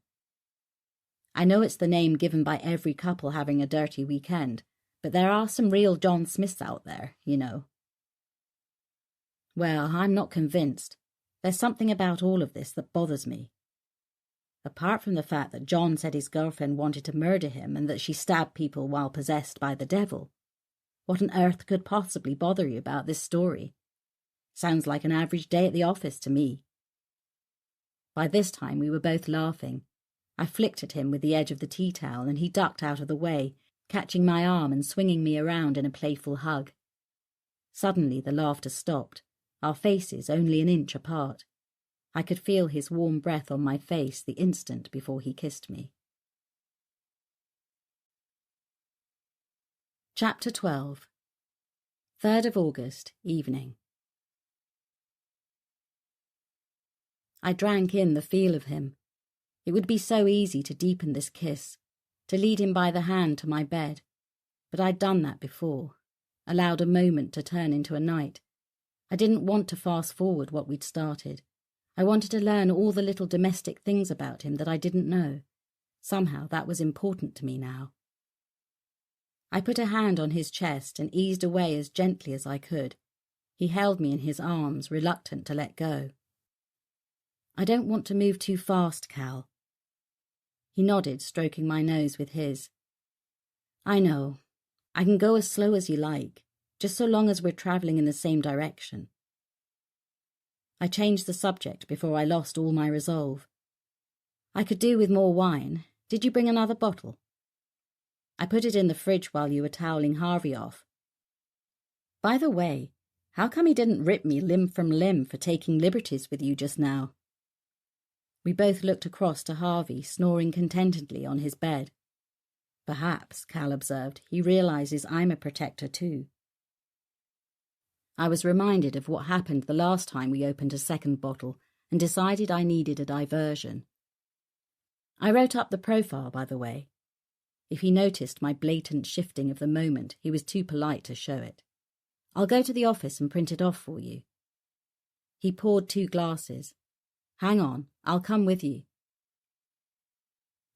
"I know it's the name given by every couple having a dirty weekend, but there are some real John Smiths out there, you know." Well, I'm not convinced. There's something about all of this that bothers me. Apart from the fact that John said his girlfriend wanted to murder him and that she stabbed people while possessed by the devil, what on earth could possibly bother you about this story? Sounds like an average day at the office to me. By this time we were both laughing. I flicked at him with the edge of the tea towel and he ducked out of the way, catching my arm and swinging me around in a playful hug. Suddenly the laughter stopped, our faces only an inch apart. I could feel his warm breath on my face the instant before he kissed me. Chapter 12. 3rd of August, evening. I drank in the feel of him. It would be so easy to deepen this kiss, to lead him by the hand to my bed. But I'd done that before, allowed a moment to turn into a night. I didn't want to fast forward what we'd started. I wanted to learn all the little domestic things about him that I didn't know. Somehow that was important to me now. I put a hand on his chest and eased away as gently as I could. He held me in his arms, reluctant to let go. "I don't want to move too fast, Cal." He nodded, stroking my nose with his. "I know. I can go as slow as you like, just so long as we're travelling in the same direction." I changed the subject before I lost all my resolve. "I could do with more wine. Did you bring another bottle?" "I put it in the fridge while you were toweling Harvey off. By the way, how come he didn't rip me limb from limb for taking liberties with you just now?" We both looked across to Harvey, snoring contentedly on his bed. Perhaps, Cal observed, he realizes I'm a protector too. I was reminded of what happened the last time we opened a second bottle and decided I needed a diversion. I wrote up the profile, by the way. If he noticed my blatant shifting of the moment, he was too polite to show it. "I'll go to the office and print it off for you." He poured 2 glasses. "Hang on, I'll come with you."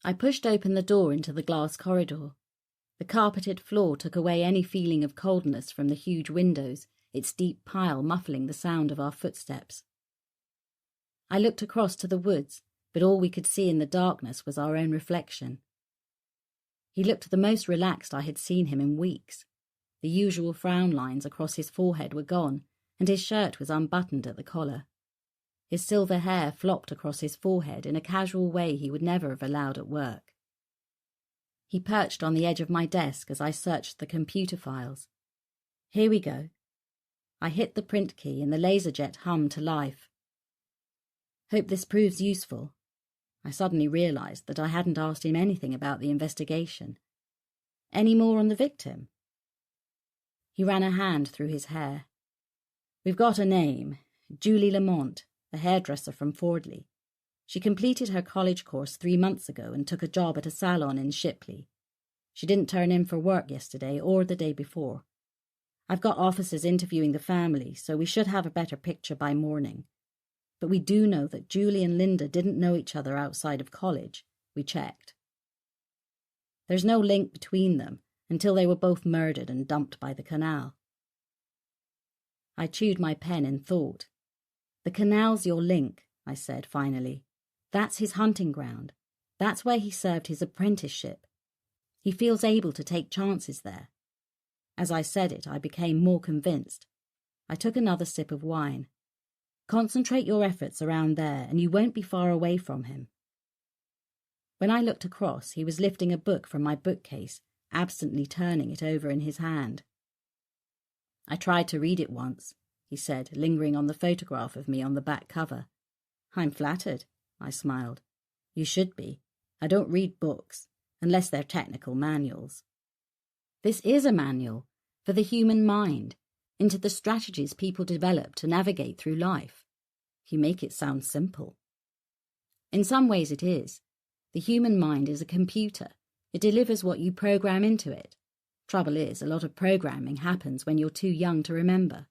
I pushed open the door into the glass corridor. The carpeted floor took away any feeling of coldness from the huge windows, its deep pile muffling the sound of our footsteps. I looked across to the woods, but all we could see in the darkness was our own reflection. He looked the most relaxed I had seen him in weeks. The usual frown lines across his forehead were gone, and his shirt was unbuttoned at the collar. His silver hair flopped across his forehead in a casual way he would never have allowed at work. He perched on the edge of my desk as I searched the computer files. "Here we go." I hit the print key and the laserjet hummed to life. Hope this proves useful. I suddenly realised that I hadn't asked him anything about the investigation. Any more on the victim? He ran a hand through his hair. We've got a name, Julie Lamont, a hairdresser from Fordley. She completed her college course 3 months ago and took a job at a salon in Shipley. She didn't turn in for work yesterday or the day before. I've got officers interviewing the family, so we should have a better picture by morning. But we do know that Julie and Linda didn't know each other outside of college. We checked. There's no link between them until they were both murdered and dumped by the canal. I chewed my pen in thought. The canal's your link, I said finally. That's his hunting ground. That's where he served his apprenticeship. He feels able to take chances there. As I said it, I became more convinced. I took another sip of wine. Concentrate your efforts around there, and you won't be far away from him. When I looked across, he was lifting a book from my bookcase, absently turning it over in his hand. I tried to read it once, he said, lingering on the photograph of me on the back cover. I'm flattered, I smiled. You should be. I don't read books, unless they're technical manuals. This is a manual for the human mind, into the strategies people develop to navigate through life. You make it sound simple. In some ways it is. The human mind is a computer. It delivers what you program into it. Trouble is, a lot of programming happens when you're too young to remember.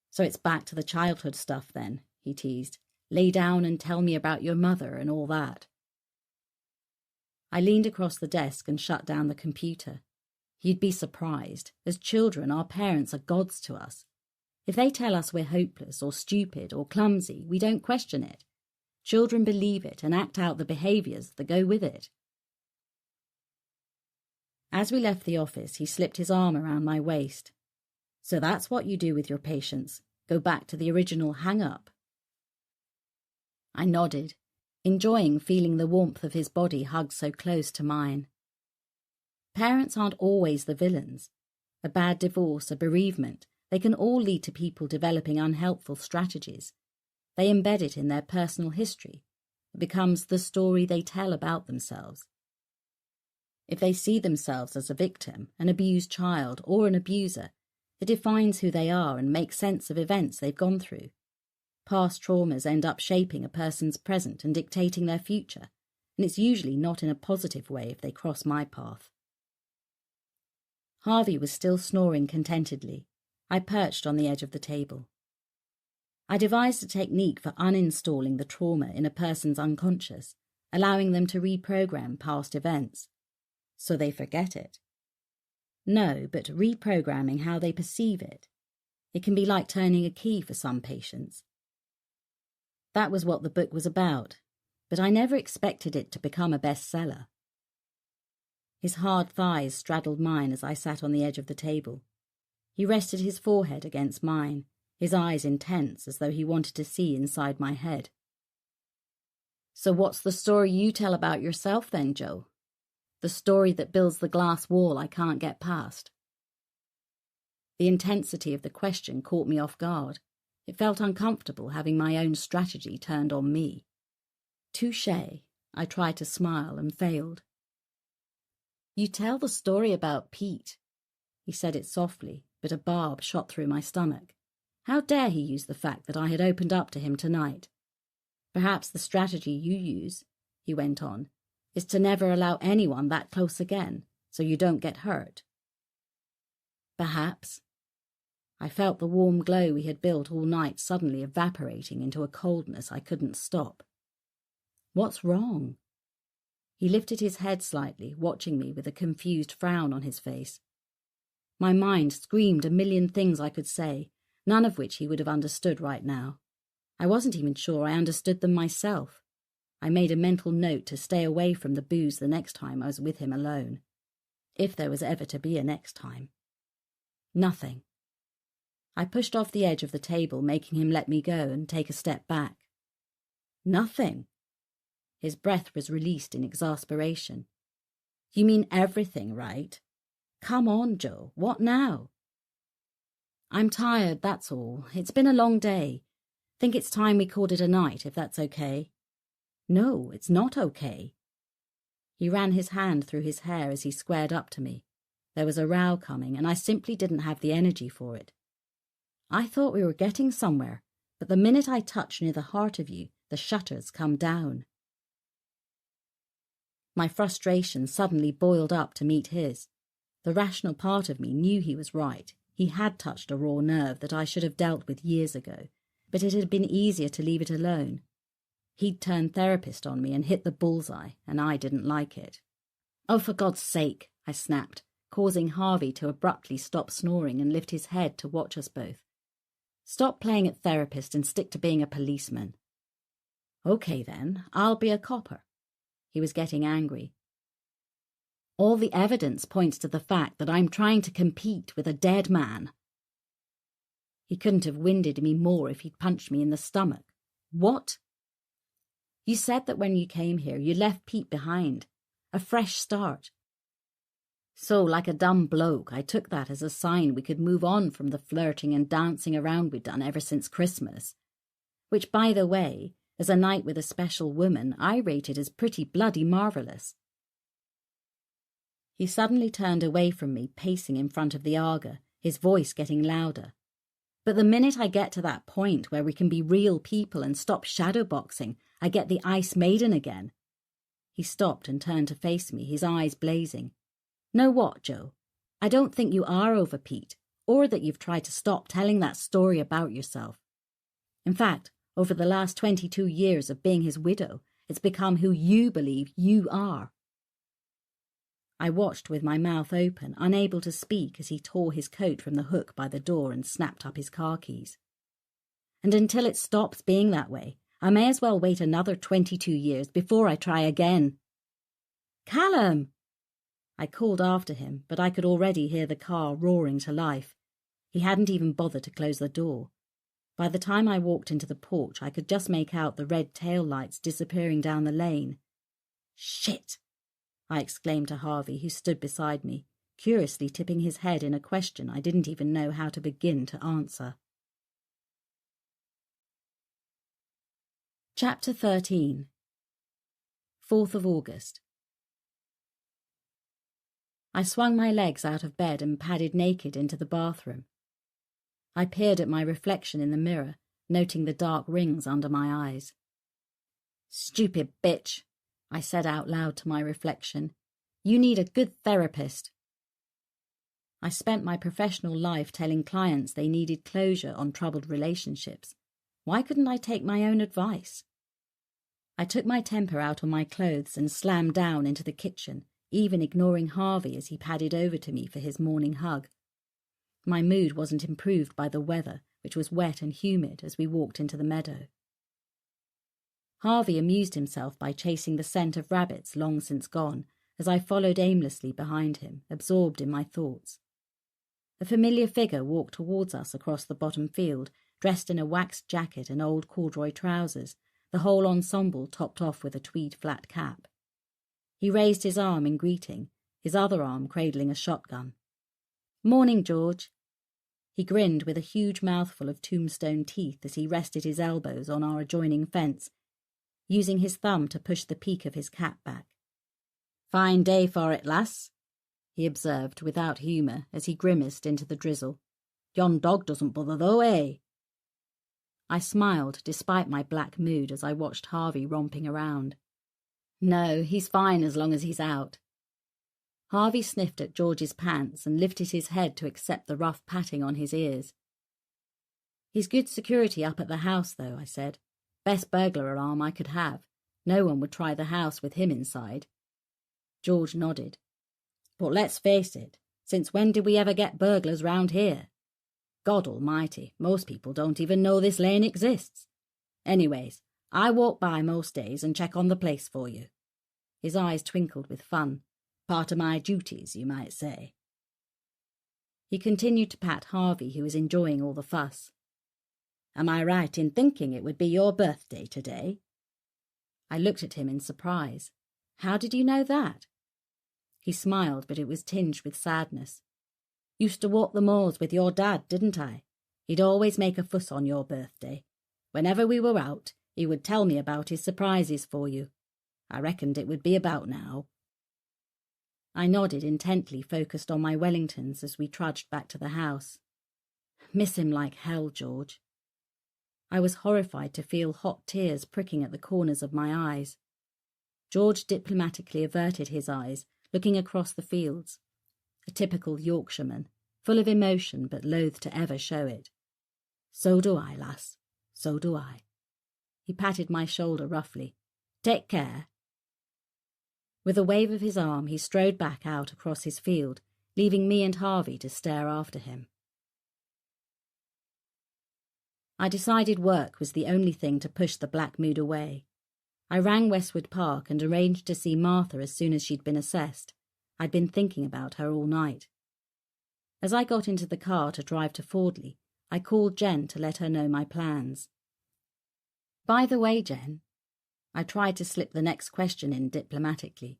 So it's back to the childhood stuff then, he teased. Lay down and tell me about your mother and all that. I leaned across the desk and shut down the computer. You'd be surprised. As children, our parents are gods to us. If they tell us we're hopeless or stupid or clumsy, we don't question it. Children believe it and act out the behaviours that go with it. As we left the office, he slipped his arm around my waist. So that's what you do with your patients. Go back to the original hang-up. I nodded, enjoying feeling the warmth of his body hugged so close to mine. Parents aren't always the villains. A bad divorce, a bereavement, they can all lead to people developing unhelpful strategies. They embed it in their personal history. It becomes the story they tell about themselves. If they see themselves as a victim, an abused child, or an abuser, it defines who they are and makes sense of events they've gone through. Past traumas end up shaping a person's present and dictating their future, and it's usually not in a positive way if they cross my path. Harvey was still snoring contentedly. I perched on the edge of the table. I devised a technique for uninstalling the trauma in a person's unconscious, allowing them to reprogram past events. So they forget it. No, but reprogramming how they perceive it. It can be like turning a key for some patients. That was what the book was about, but I never expected it to become a bestseller. His hard thighs straddled mine as I sat on the edge of the table. He rested his forehead against mine, his eyes intense as though he wanted to see inside my head. So what's the story you tell about yourself then, Joe? The story that builds the glass wall I can't get past. The intensity of the question caught me off guard. It felt uncomfortable having my own strategy turned on me. Touché, I tried to smile and failed. You tell the story about Pete. He said it softly, but a barb shot through my stomach. How dare he use the fact that I had opened up to him tonight? Perhaps the strategy you use, he went on, is to never allow anyone that close again, so you don't get hurt. Perhaps. I felt the warm glow we had built all night suddenly evaporating into a coldness I couldn't stop. What's wrong? He lifted his head slightly, watching me with a confused frown on his face. My mind screamed a million things I could say, none of which he would have understood right now. I wasn't even sure I understood them myself. I made a mental note to stay away from the booze the next time I was with him alone. If there was ever to be a next time. Nothing. I pushed off the edge of the table, making him let me go and take a step back. Nothing. His breath was released in exasperation. You mean everything, right? Come on, Joe. What now? I'm tired, that's all. It's been a long day. Think it's time we called it a night, if that's okay." "No, it's not okay." He ran his hand through his hair as he squared up to me. There was a row coming, and I simply didn't have the energy for it. "I thought we were getting somewhere, but the minute I touch near the heart of you, the shutters come down." My frustration suddenly boiled up to meet his. The rational part of me knew he was right. He had touched a raw nerve that I should have dealt with years ago, but it had been easier to leave it alone. He'd turned therapist on me and hit the bullseye, and I didn't like it. "Oh, for God's sake," I snapped, causing Harvey to abruptly stop snoring and lift his head to watch us both. "Stop playing at therapist and stick to being a policeman." "Okay then, I'll be a copper." He was getting angry. "All the evidence points to the fact that I'm trying to compete with a dead man." He couldn't have winded me more if he'd punched me in the stomach. "What?" "You said that when you came here you left Pete behind. A fresh start." So, like a dumb bloke, I took that as a sign we could move on from the flirting and dancing around we'd done ever since Christmas. Which, by the way, as a night with a special woman, I rated as pretty bloody marvellous. He suddenly turned away from me, pacing in front of the Aga, his voice getting louder. "But the minute I get to that point where we can be real people and stop shadowboxing, I get the Ice Maiden again." He stopped and turned to face me, his eyes blazing. "Know what, Joe? I don't think you are over Pete, or that you've tried to stop telling that story about yourself. In fact, over the last 22 years of being his widow, it's become who you believe you are." I watched with my mouth open, unable to speak as he tore his coat from the hook by the door and snapped up his car keys. "And until it stops being that way, I may as well wait another 22 years before I try again." "Callum!" I called after him, but I could already hear the car roaring to life. He hadn't even bothered to close the door. By the time I walked into the porch, I could just make out the red tail lights disappearing down the lane. "Shit!" I exclaimed to Harvey, who stood beside me, curiously tipping his head in a question I didn't even know how to begin to answer. Chapter 13. 4th of August. I swung my legs out of bed and padded naked into the bathroom. I peered at my reflection in the mirror, noting the dark rings under my eyes. "Stupid bitch," I said out loud to my reflection. "You need a good therapist." I spent my professional life telling clients they needed closure on troubled relationships. Why couldn't I take my own advice? I took my temper out on my clothes and slammed down into the kitchen, even ignoring Harvey as he padded over to me for his morning hug. My mood wasn't improved by the weather, which was wet and humid as we walked into the meadow. Harvey amused himself by chasing the scent of rabbits long since gone, as I followed aimlessly behind him, absorbed in my thoughts. A familiar figure walked towards us across the bottom field, dressed in a waxed jacket and old corduroy trousers, the whole ensemble topped off with a tweed flat cap. He raised his arm in greeting, his other arm cradling a shotgun. "Morning, George." He grinned with a huge mouthful of tombstone teeth as he rested his elbows on our adjoining fence, using his thumb to push the peak of his cap back. "Fine day for it, lass," he observed without humour as he grimaced into the drizzle. "Yon dog doesn't bother though, eh?" I smiled despite my black mood as I watched Harvey romping around. "No, he's fine as long as he's out." Harvey sniffed at George's pants and lifted his head to accept the rough patting on his ears. "He's good security up at the house, though," I said. "Best burglar alarm I could have. No one would try the house with him inside." George nodded. "But let's face it, since when did we ever get burglars round here? God almighty, most people don't even know this lane exists. Anyways, I walk by most days and check on the place for you." His eyes twinkled with fun. "Part of my duties, you might say." He continued to pat Harvey, who was enjoying all the fuss. "Am I right in thinking it would be your birthday today?" I looked at him in surprise. "How did you know that?" He smiled, but it was tinged with sadness. "Used to walk the moors with your dad, didn't I? He'd always make a fuss on your birthday. Whenever we were out, he would tell me about his surprises for you. I reckoned it would be about now." I nodded intently, focused on my Wellingtons as we trudged back to the house. Miss him like hell, George. I was horrified to feel hot tears pricking at the corners of my eyes. George diplomatically averted his eyes, looking across the fields. A typical Yorkshireman, full of emotion but loath to ever show it. "So do I, lass, so do I." He patted my shoulder roughly. "Take care." With a wave of his arm, he strode back out across his field, leaving me and Harvey to stare after him. I decided work was the only thing to push the black mood away. I rang Westwood Park and arranged to see Martha as soon as she'd been assessed. I'd been thinking about her all night. As I got into the car to drive to Fordley, I called Jen to let her know my plans. "By the way, Jen," I tried to slip the next question in diplomatically,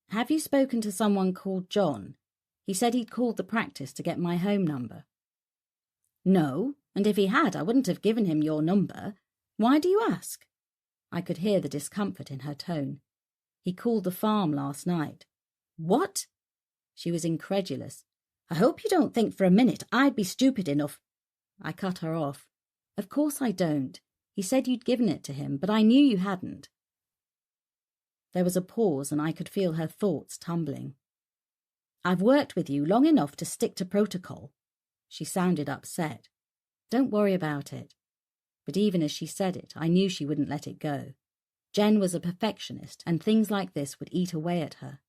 "have you spoken to someone called John? He said he'd called the practice to get my home number." "No, and if he had, I wouldn't have given him your number. Why do you ask?" I could hear the discomfort in her tone. "He called the farm last night." "What?" She was incredulous. "I hope you don't think for a minute I'd be stupid enough—" I cut her off. "Of course I don't. He said you'd given it to him, but I knew you hadn't." There was a pause and I could feel her thoughts tumbling. "I've worked with you long enough to stick to protocol." She sounded upset. "Don't worry about it." But even as she said it, I knew she wouldn't let it go. Jen was a perfectionist, and things like this would eat away at her.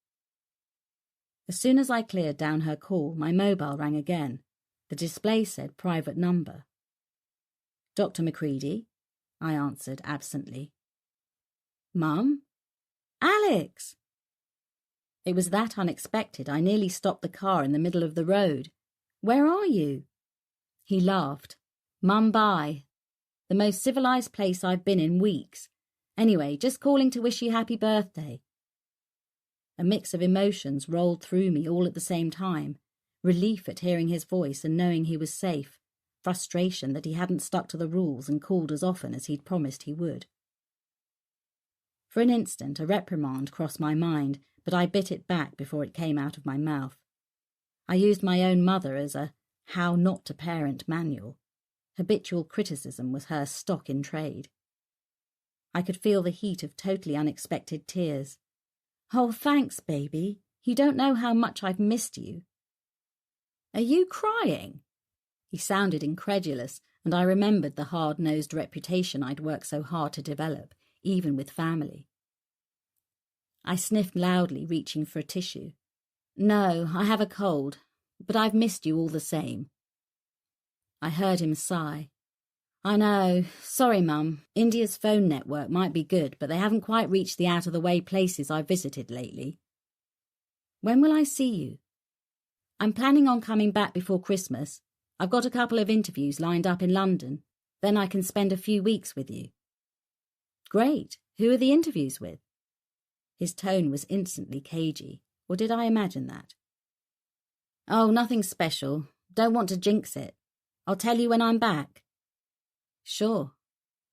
As soon as I cleared down her call, my mobile rang again. The display said private number. "Dr. Macready?" I answered absently. "Mum?" "Alex!" It was that unexpected I nearly stopped the car in the middle of the road. "Where are you?" He laughed. "Mumbai. The most civilized place I've been in weeks. Anyway, just calling to wish you happy birthday." A mix of emotions rolled through me all at the same time. Relief at hearing his voice and knowing he was safe. Frustration that he hadn't stuck to the rules and called as often as he'd promised he would. For an instant, a reprimand crossed my mind, but I bit it back before it came out of my mouth. I used my own mother as a how not to parent manual. Habitual criticism was her stock in trade. I could feel the heat of totally unexpected tears. "Oh, thanks, baby. You don't know how much I've missed you." "Are you crying?" He sounded incredulous, and I remembered the hard-nosed reputation I'd worked so hard to develop, even with family. I sniffed loudly, reaching for a tissue. "No, I have a cold, but I've missed you all the same." I heard him sigh. "I know. Sorry, Mum. India's phone network might be good, but they haven't quite reached the out-of-the-way places I've visited lately." "When will I see you?" "I'm planning on coming back before Christmas. I've got a couple of interviews lined up in London. Then I can spend a few weeks with you." "Great. Who are the interviews with?" His tone was instantly cagey, or did I imagine that? "Oh, nothing special. Don't want to jinx it. I'll tell you when I'm back." "Sure."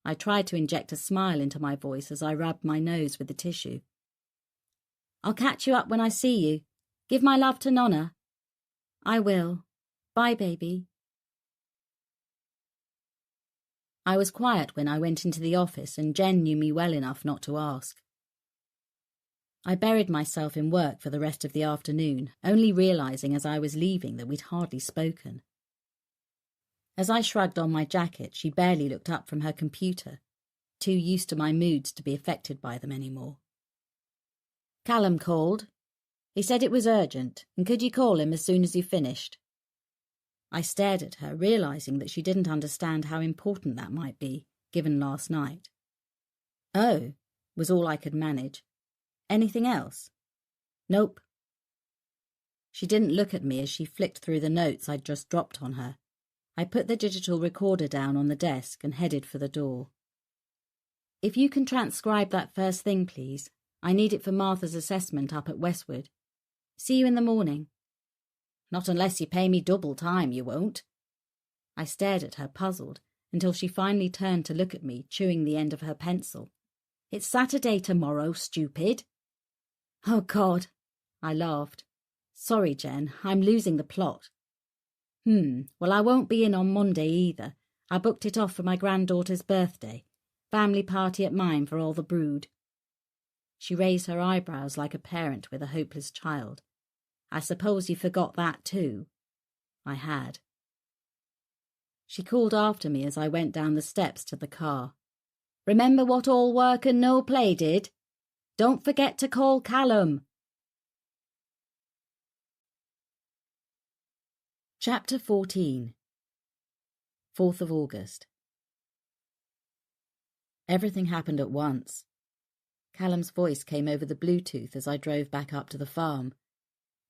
I tried to inject a smile into my voice as I rubbed my nose with the tissue. "I'll catch you up when I see you. Give my love to Nonna." "I will. Bye, baby." I was quiet when I went into the office, and Jen knew me well enough not to ask. I buried myself in work for the rest of the afternoon, only realising as I was leaving that we'd hardly spoken. As I shrugged on my jacket, she barely looked up from her computer, too used to my moods to be affected by them anymore. "Callum called. He said it was urgent, and could you call him as soon as you finished?" I stared at her, realising that she didn't understand how important that might be, given last night. "Oh," was all I could manage. "Anything else?" "Nope." She didn't look at me as she flicked through the notes I'd just dropped on her. I put the digital recorder down on the desk and headed for the door. "If you can transcribe that first thing, please. I need it for Martha's assessment up at Westwood. See you in the morning." "Not unless you pay me double time, you won't." I stared at her, puzzled, until she finally turned to look at me, chewing the end of her pencil. "It's Saturday tomorrow, stupid." "Oh, God," I laughed. "Sorry, Jen, I'm losing the plot." Well, I won't be in on Monday either. I booked it off for my granddaughter's birthday. Family party at mine for all the brood." She raised her eyebrows like a parent with a hopeless child. "I suppose you forgot that too?" I had. She called after me as I went down the steps to the car. "Remember what all work and no play did? Don't forget to call Callum." Chapter 14. 4th of August. Everything happened at once. Callum's voice came over the Bluetooth as I drove back up to the farm.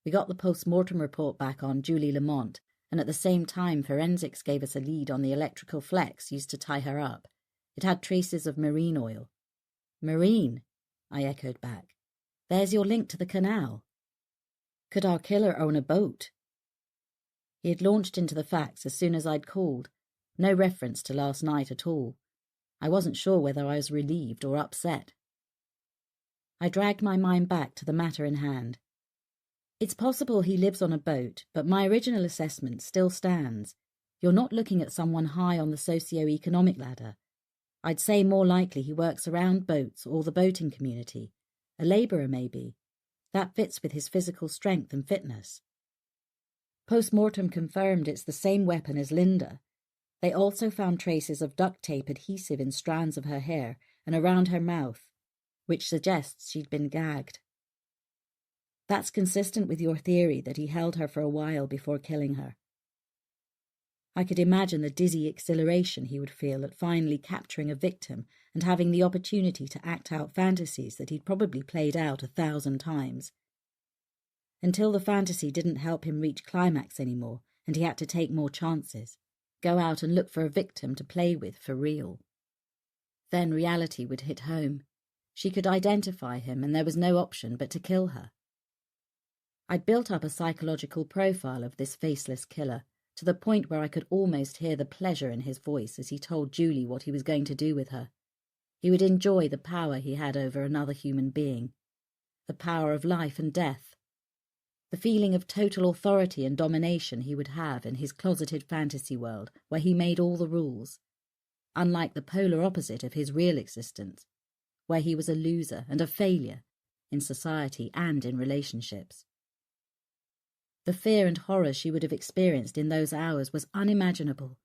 We got the post-mortem report back on Julie Lamont, and at the same time forensics gave us a lead on the electrical flex used to tie her up. It had traces of marine oil. "Marine?" I echoed back. "There's your link to the canal. Could our killer own a boat?" He had launched into the facts as soon as I'd called. No reference to last night at all. I wasn't sure whether I was relieved or upset. I dragged my mind back to the matter in hand. It's possible he lives on a boat, but my original assessment still stands. You're not looking at someone high on the socio-economic ladder. I'd say more likely he works around boats or the boating community. A labourer, maybe. That fits with his physical strength and fitness. Post-mortem confirmed it's the same weapon as Linda. They also found traces of duct tape adhesive in strands of her hair and around her mouth, which suggests she'd been gagged. That's consistent with your theory that he held her for a while before killing her. I could imagine the dizzy exhilaration he would feel at finally capturing a victim and having the opportunity to act out fantasies that he'd probably played out 1,000 times. Until the fantasy didn't help him reach climax anymore and he had to take more chances, go out and look for a victim to play with for real. Then reality would hit home. She could identify him and there was no option but to kill her. I'd built up a psychological profile of this faceless killer, to the point where I could almost hear the pleasure in his voice as he told Julie what he was going to do with her. He would enjoy the power he had over another human being, the power of life and death, the feeling of total authority and domination he would have in his closeted fantasy world where he made all the rules, unlike the polar opposite of his real existence, where he was a loser and a failure in society and in relationships. The fear and horror she would have experienced in those hours was unimaginable.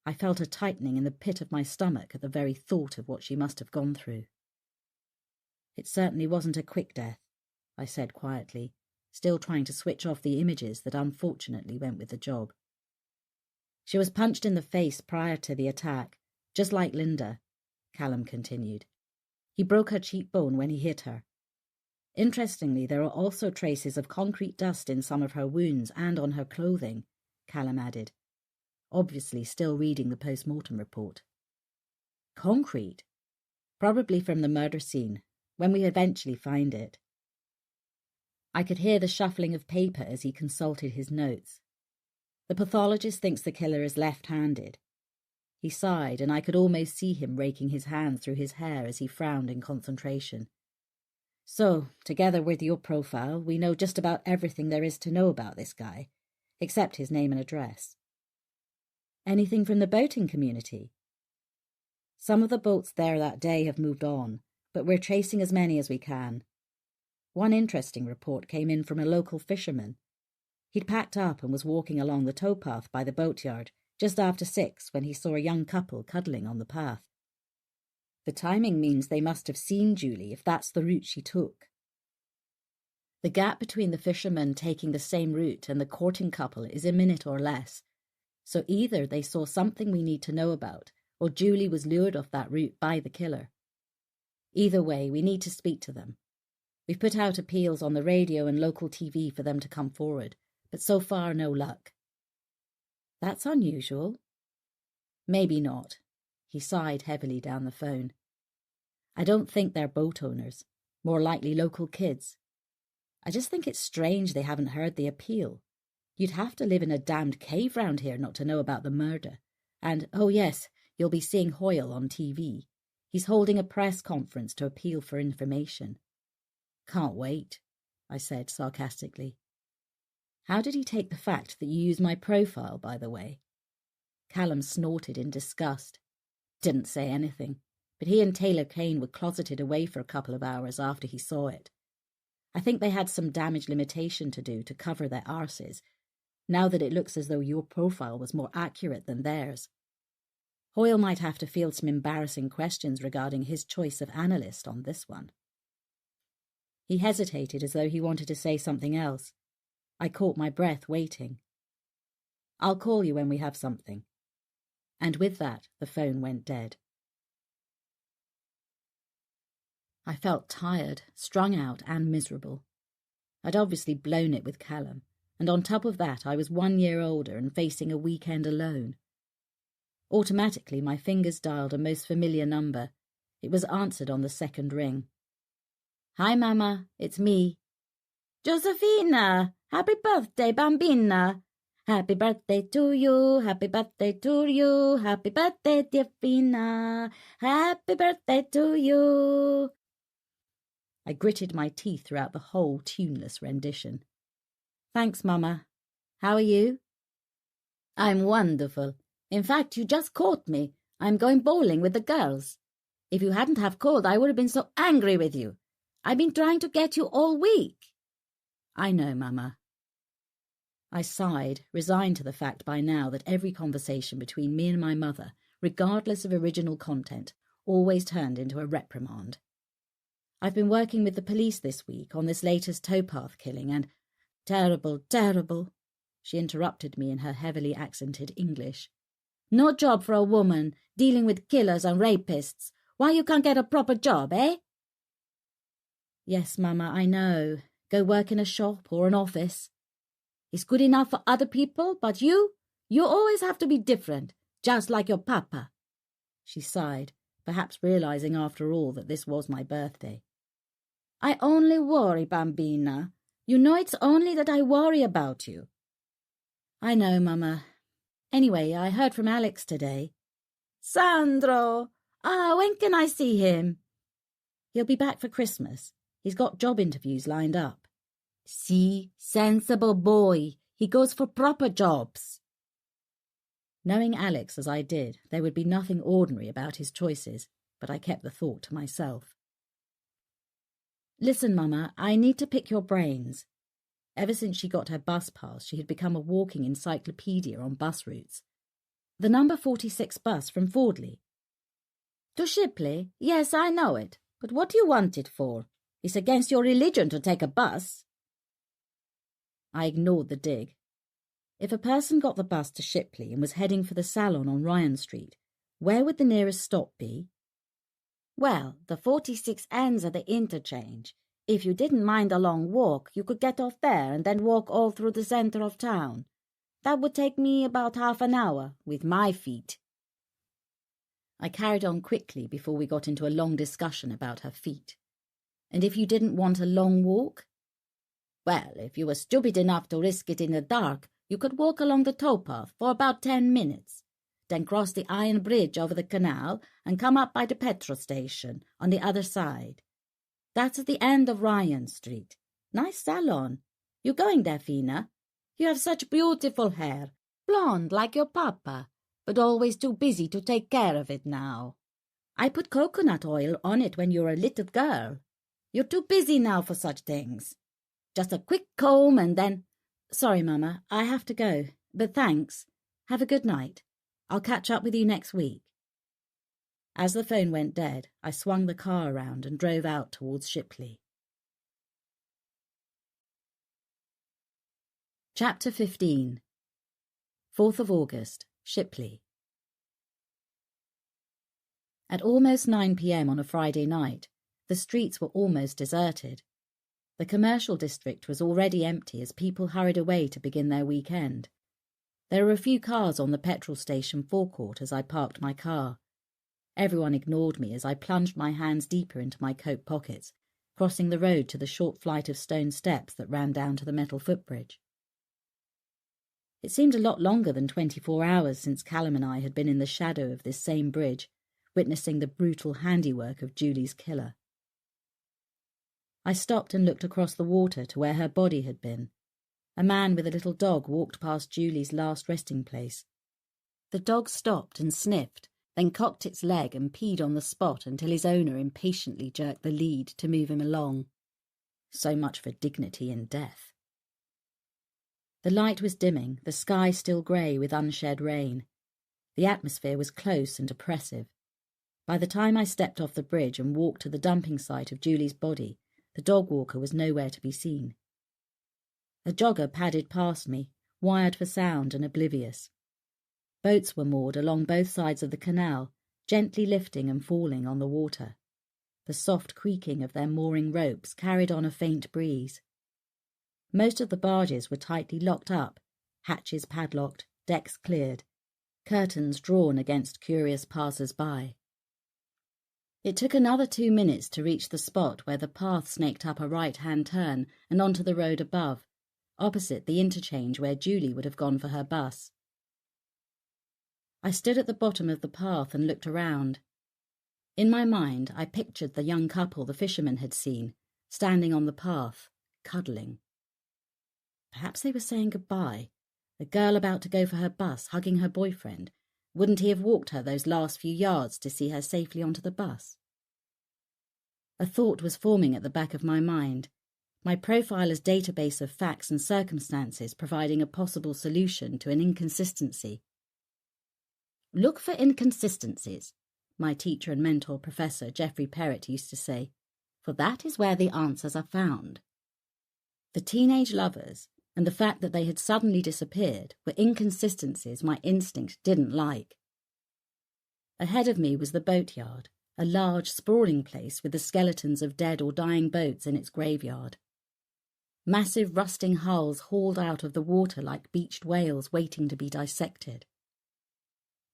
I felt a tightening in the pit of my stomach at the very thought of what she must have gone through. "It certainly wasn't a quick death," I said quietly, still trying to switch off the images that unfortunately went with the job. "She was punched in the face prior to the attack, just like Linda," Callum continued. "He broke her cheekbone when he hit her. Interestingly, there are also traces of concrete dust in some of her wounds and on her clothing," Callum added, obviously still reading the post-mortem report. "Concrete? Probably from the murder scene, when we eventually find it." I could hear the shuffling of paper as he consulted his notes. "The pathologist thinks the killer is left-handed." He sighed, and I could almost see him raking his hands through his hair as he frowned in concentration. "So, together with your profile, we know just about everything there is to know about this guy, except his name and address." "Anything from the boating community?" "Some of the boats there that day have moved on, but we're tracing as many as we can. One interesting report came in from a local fisherman. He'd packed up and was walking along the towpath by the boatyard just after 6 when he saw a young couple cuddling on the path. The timing means they must have seen Julie if that's the route she took. The gap between the fisherman taking the same route and the courting couple is a minute or less, so either they saw something we need to know about, or Julie was lured off that route by the killer. Either way, we need to speak to them. We've put out appeals on the radio and local TV for them to come forward, but so far no luck." "That's unusual." "Maybe not." He sighed heavily down the phone. "I don't think they're boat owners. More likely local kids. I just think it's strange they haven't heard the appeal. You'd have to live in a damned cave round here not to know about the murder. And, oh yes, you'll be seeing Hoyle on TV. He's holding a press conference to appeal for information. Can't wait, I said sarcastically. How did he take the fact that you used my profile, by the way? Callum snorted in disgust. Didn't say anything, but he and Taylor Kane were closeted away for a couple of hours after he saw it. I think they had some damage limitation to do to cover their arses, now that it looks as though your profile was more accurate than theirs. Hoyle might have to field some embarrassing questions regarding his choice of analyst on this one. He hesitated as though he wanted to say something else. I caught my breath waiting. I'll call you when we have something. And with that, the phone went dead. I felt tired, strung out, and miserable. I'd obviously blown it with Callum, and on top of that I was 1 year older and facing a weekend alone. Automatically my fingers dialed a most familiar number. It was answered on the second ring. Hi, Mama, it's me. Josefina, happy birthday, bambina. Happy birthday to you, happy birthday to you, happy birthday, dear Fina. Happy birthday to you. I gritted my teeth throughout the whole tuneless rendition. Thanks, Mama. How are you? I'm wonderful. In fact, you just caught me. I'm going bowling with the girls. If you hadn't have called, I would have been so angry with you. I've been trying to get you all week. I know, Mama. I sighed, resigned to the fact by now that every conversation between me and my mother, regardless of original content, always turned into a reprimand. I've been working with the police this week on this latest towpath killing and... Terrible, terrible, she interrupted me in her heavily accented English. No job for a woman, dealing with killers and rapists. Why you can't get a proper job, eh? Yes, Mama, I know. Go work in a shop or an office. It's good enough for other people, but you always have to be different, just like your papa. She sighed, perhaps realizing after all that this was my birthday. I only worry, bambina. You know it's only that I worry about you. I know, Mama. Anyway, I heard from Alex today. Sandro! When can I see him? He'll be back for Christmas. He's got job interviews lined up. See, sensible boy. He goes for proper jobs. Knowing Alex as I did, there would be nothing ordinary about his choices, but I kept the thought to myself. Listen, Mama, I need to pick your brains. Ever since she got her bus pass, she had become a walking encyclopedia on bus routes. The number 46 bus from Fordley. To Shipley? Yes, I know it. But what do you want it for? It's against your religion to take a bus. I ignored the dig. If a person got the bus to Shipley and was heading for the salon on Ryan Street, where would the nearest stop be? Well, the 46 ends at the interchange. If you didn't mind a long walk, you could get off there and then walk all through the centre of town. That would take me about half an hour, with my feet. I carried on quickly before we got into a long discussion about her feet. And if you didn't want a long walk? Well, if you were stupid enough to risk it in the dark, you could walk along the towpath for about 10 minutes, then cross the iron bridge over the canal and come up by the petrol station on the other side. That's at the end of Ryan Street. Nice salon. You going there, Fina? You have such beautiful hair, blonde like your papa, but always too busy to take care of it now. I put coconut oil on it when you were a little girl. You're too busy now for such things. Just a quick comb and then... Sorry, Mama, I have to go, but thanks. Have a good night. I'll catch up with you next week. As the phone went dead, I swung the car around and drove out towards Shipley. Chapter 15. 4th of August, Shipley. At almost 9 p.m. on a Friday night, the streets were almost deserted. The commercial district was already empty as people hurried away to begin their weekend. There were a few cars on the petrol station forecourt as I parked my car. Everyone ignored me as I plunged my hands deeper into my coat pockets, crossing the road to the short flight of stone steps that ran down to the metal footbridge. It seemed a lot longer than 24 hours since Callum and I had been in the shadow of this same bridge, witnessing the brutal handiwork of Julie's killer. I stopped and looked across the water to where her body had been. A man with a little dog walked past Julie's last resting place. The dog stopped and sniffed, then cocked its leg and peed on the spot until his owner impatiently jerked the lead to move him along. So much for dignity in death. The light was dimming, the sky still grey with unshed rain. The atmosphere was close and oppressive. By the time I stepped off the bridge and walked to the dumping site of Julie's body, the dog walker was nowhere to be seen. A jogger padded past me, wired for sound and oblivious. Boats were moored along both sides of the canal, gently lifting and falling on the water. The soft creaking of their mooring ropes carried on a faint breeze. Most of the barges were tightly locked up, hatches padlocked, decks cleared, curtains drawn against curious passers-by. It took another 2 minutes to reach the spot where the path snaked up a right-hand turn and onto the road above, opposite the interchange where Julie would have gone for her bus. I stood at the bottom of the path and looked around. In my mind, I pictured the young couple the fisherman had seen, standing on the path, cuddling. Perhaps they were saying goodbye. The girl about to go for her bus, hugging her boyfriend. Wouldn't he have walked her those last few yards to see her safely onto the bus? A thought was forming at the back of my mind, my profiler's database of facts and circumstances providing a possible solution to an inconsistency. Look for inconsistencies, my teacher and mentor Professor Geoffrey Perrott used to say, for that is where the answers are found. The teenage lovers and the fact that they had suddenly disappeared were inconsistencies my instinct didn't like. Ahead of me was the boatyard, a large, sprawling place with the skeletons of dead or dying boats in its graveyard. Massive rusting hulls hauled out of the water like beached whales waiting to be dissected.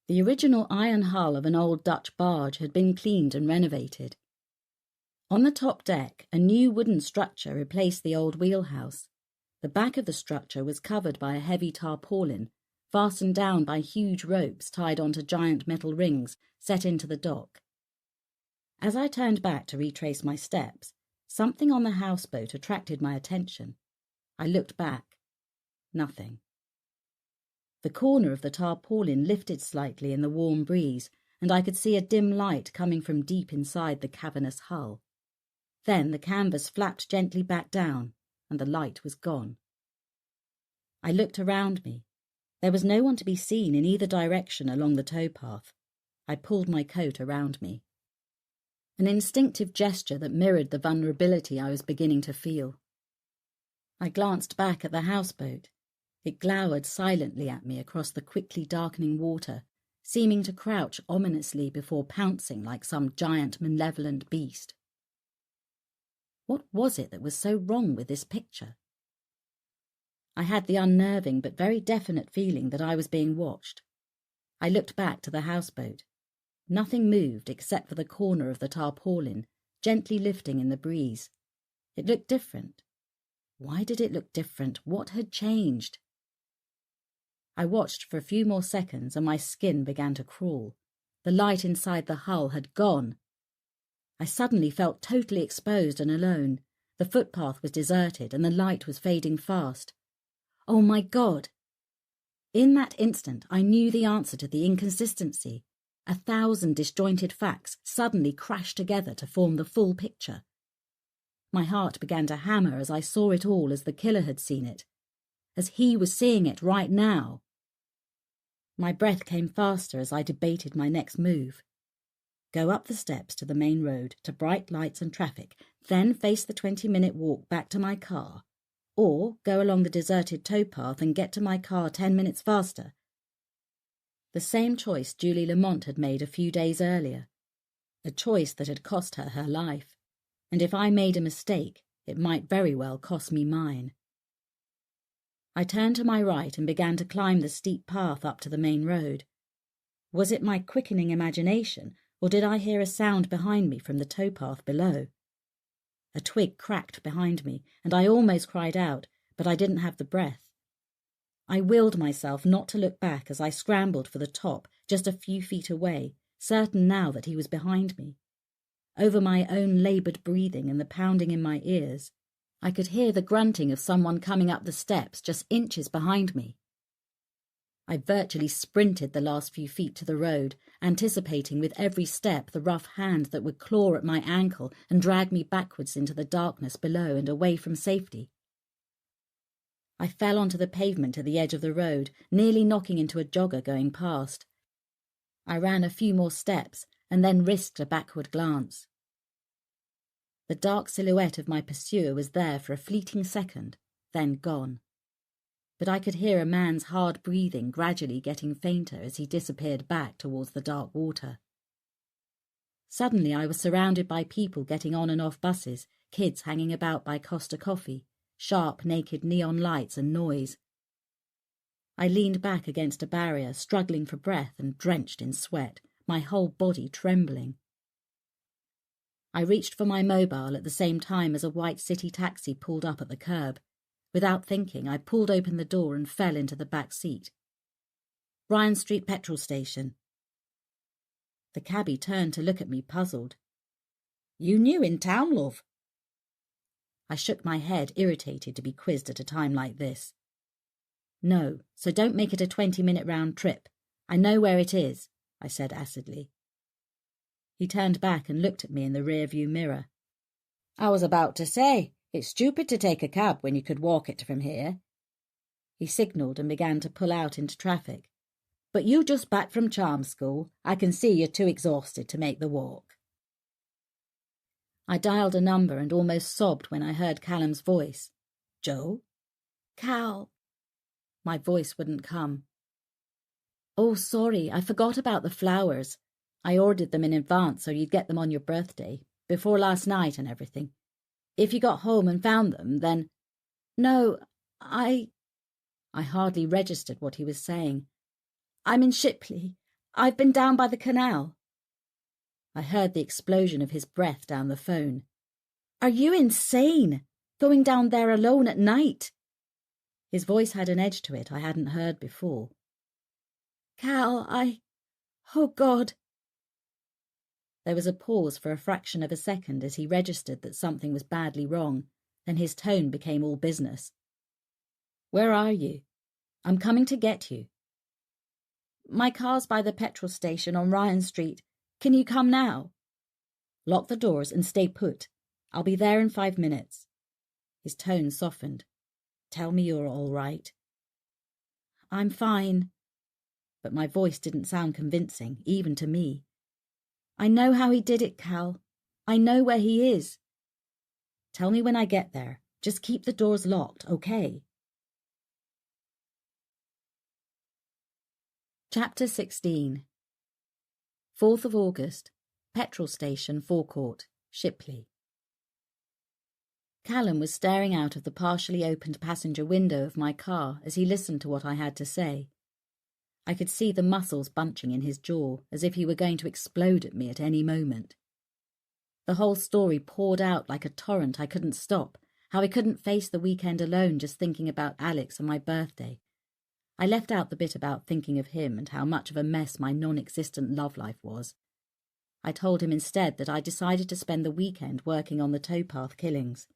The original iron hull of an old Dutch barge had been cleaned and renovated. On the top deck, a new wooden structure replaced the old wheelhouse. The back of the structure was covered by a heavy tarpaulin, fastened down by huge ropes tied onto giant metal rings set into the dock. As I turned back to retrace my steps, something on the houseboat attracted my attention. I looked back. Nothing. The corner of the tarpaulin lifted slightly in the warm breeze, and I could see a dim light coming from deep inside the cavernous hull. Then the canvas flapped gently back down, and the light was gone. I looked around me. There was no one to be seen in either direction along the towpath. I pulled my coat around me. An instinctive gesture that mirrored the vulnerability I was beginning to feel. I glanced back at the houseboat. It glowered silently at me across the quickly darkening water, seeming to crouch ominously before pouncing like some giant malevolent beast. What was it that was so wrong with this picture? I had the unnerving but very definite feeling that I was being watched. I looked back to the houseboat. Nothing moved except for the corner of the tarpaulin, gently lifting in the breeze. It looked different. Why did it look different? What had changed? I watched for a few more seconds and my skin began to crawl. The light inside the hull had gone. I suddenly felt totally exposed and alone. The footpath was deserted and the light was fading fast. Oh my God! In that instant, I knew the answer to the inconsistency. 1,000 disjointed facts suddenly crashed together to form the full picture. My heart began to hammer as I saw it all as the killer had seen it, as he was seeing it right now. My breath came faster as I debated my next move. Go up the steps to the main road to bright lights and traffic, then face the 20-minute walk back to my car, or go along the deserted towpath and get to my car 10 minutes faster. The same choice Julie Lamont had made a few days earlier, a choice that had cost her her life, and if I made a mistake, it might very well cost me mine. I turned to my right and began to climb the steep path up to the main road. Was it my quickening imagination, or did I hear a sound behind me from the towpath below? A twig cracked behind me, and I almost cried out, but I didn't have the breath. I willed myself not to look back as I scrambled for the top just a few feet away, certain now that he was behind me. Over my own laboured breathing and the pounding in my ears, I could hear the grunting of someone coming up the steps just inches behind me. I virtually sprinted the last few feet to the road, anticipating with every step the rough hand that would claw at my ankle and drag me backwards into the darkness below and away from safety. I fell onto the pavement at the edge of the road, nearly knocking into a jogger going past. I ran a few more steps and then risked a backward glance. The dark silhouette of my pursuer was there for a fleeting second, then gone. But I could hear a man's hard breathing gradually getting fainter as he disappeared back towards the dark water. Suddenly I was surrounded by people getting on and off buses, kids hanging about by Costa Coffee, sharp, naked neon lights and noise. I leaned back against a barrier, struggling for breath and drenched in sweat, my whole body trembling. I reached for my mobile at the same time as a white city taxi pulled up at the curb. Without thinking, I pulled open the door and fell into the back seat. Ryan Street petrol station. The cabbie turned to look at me, puzzled. You new in town, love? I shook my head, irritated to be quizzed at a time like this. No, so don't make it a 20-minute round trip. I know where it is, I said acidly. He turned back and looked at me in the rear-view mirror. I was about to say, it's stupid to take a cab when you could walk it from here. He signalled and began to pull out into traffic. But you just back from charm school. I can see you're too exhausted to make the walk. I dialed a number and almost sobbed when I heard Callum's voice. Joe? Cal. My voice wouldn't come. Oh, sorry, I forgot about the flowers. I ordered them in advance so you'd get them on your birthday, before last night and everything. If you got home and found them, then... No, I hardly registered what he was saying. I'm in Shipley. I've been down by the canal. I heard the explosion of his breath down the phone. Are you insane? Going down there alone at night? His voice had an edge to it I hadn't heard before. Cal, Oh, God. There was a pause for a fraction of a second as he registered that something was badly wrong, then his tone became all business. Where are you? I'm coming to get you. My car's by the petrol station on Ryan Street. Can you come now? Lock the doors and stay put. I'll be there in 5 minutes. His tone softened. Tell me you're all right. I'm fine. But my voice didn't sound convincing, even to me. I know how he did it, Cal. I know where he is. Tell me when I get there. Just keep the doors locked, okay? Chapter 16. 4th of August, petrol station forecourt, Shipley. Callum was staring out of the partially opened passenger window of my car as he listened to what I had to say. I could see the muscles bunching in his jaw, as if he were going to explode at me at any moment. The whole story poured out like a torrent I couldn't stop, how I couldn't face the weekend alone just thinking about Alex and my birthday. I left out the bit about thinking of him and how much of a mess my non-existent love life was. I told him instead that I decided to spend the weekend working on the towpath killings.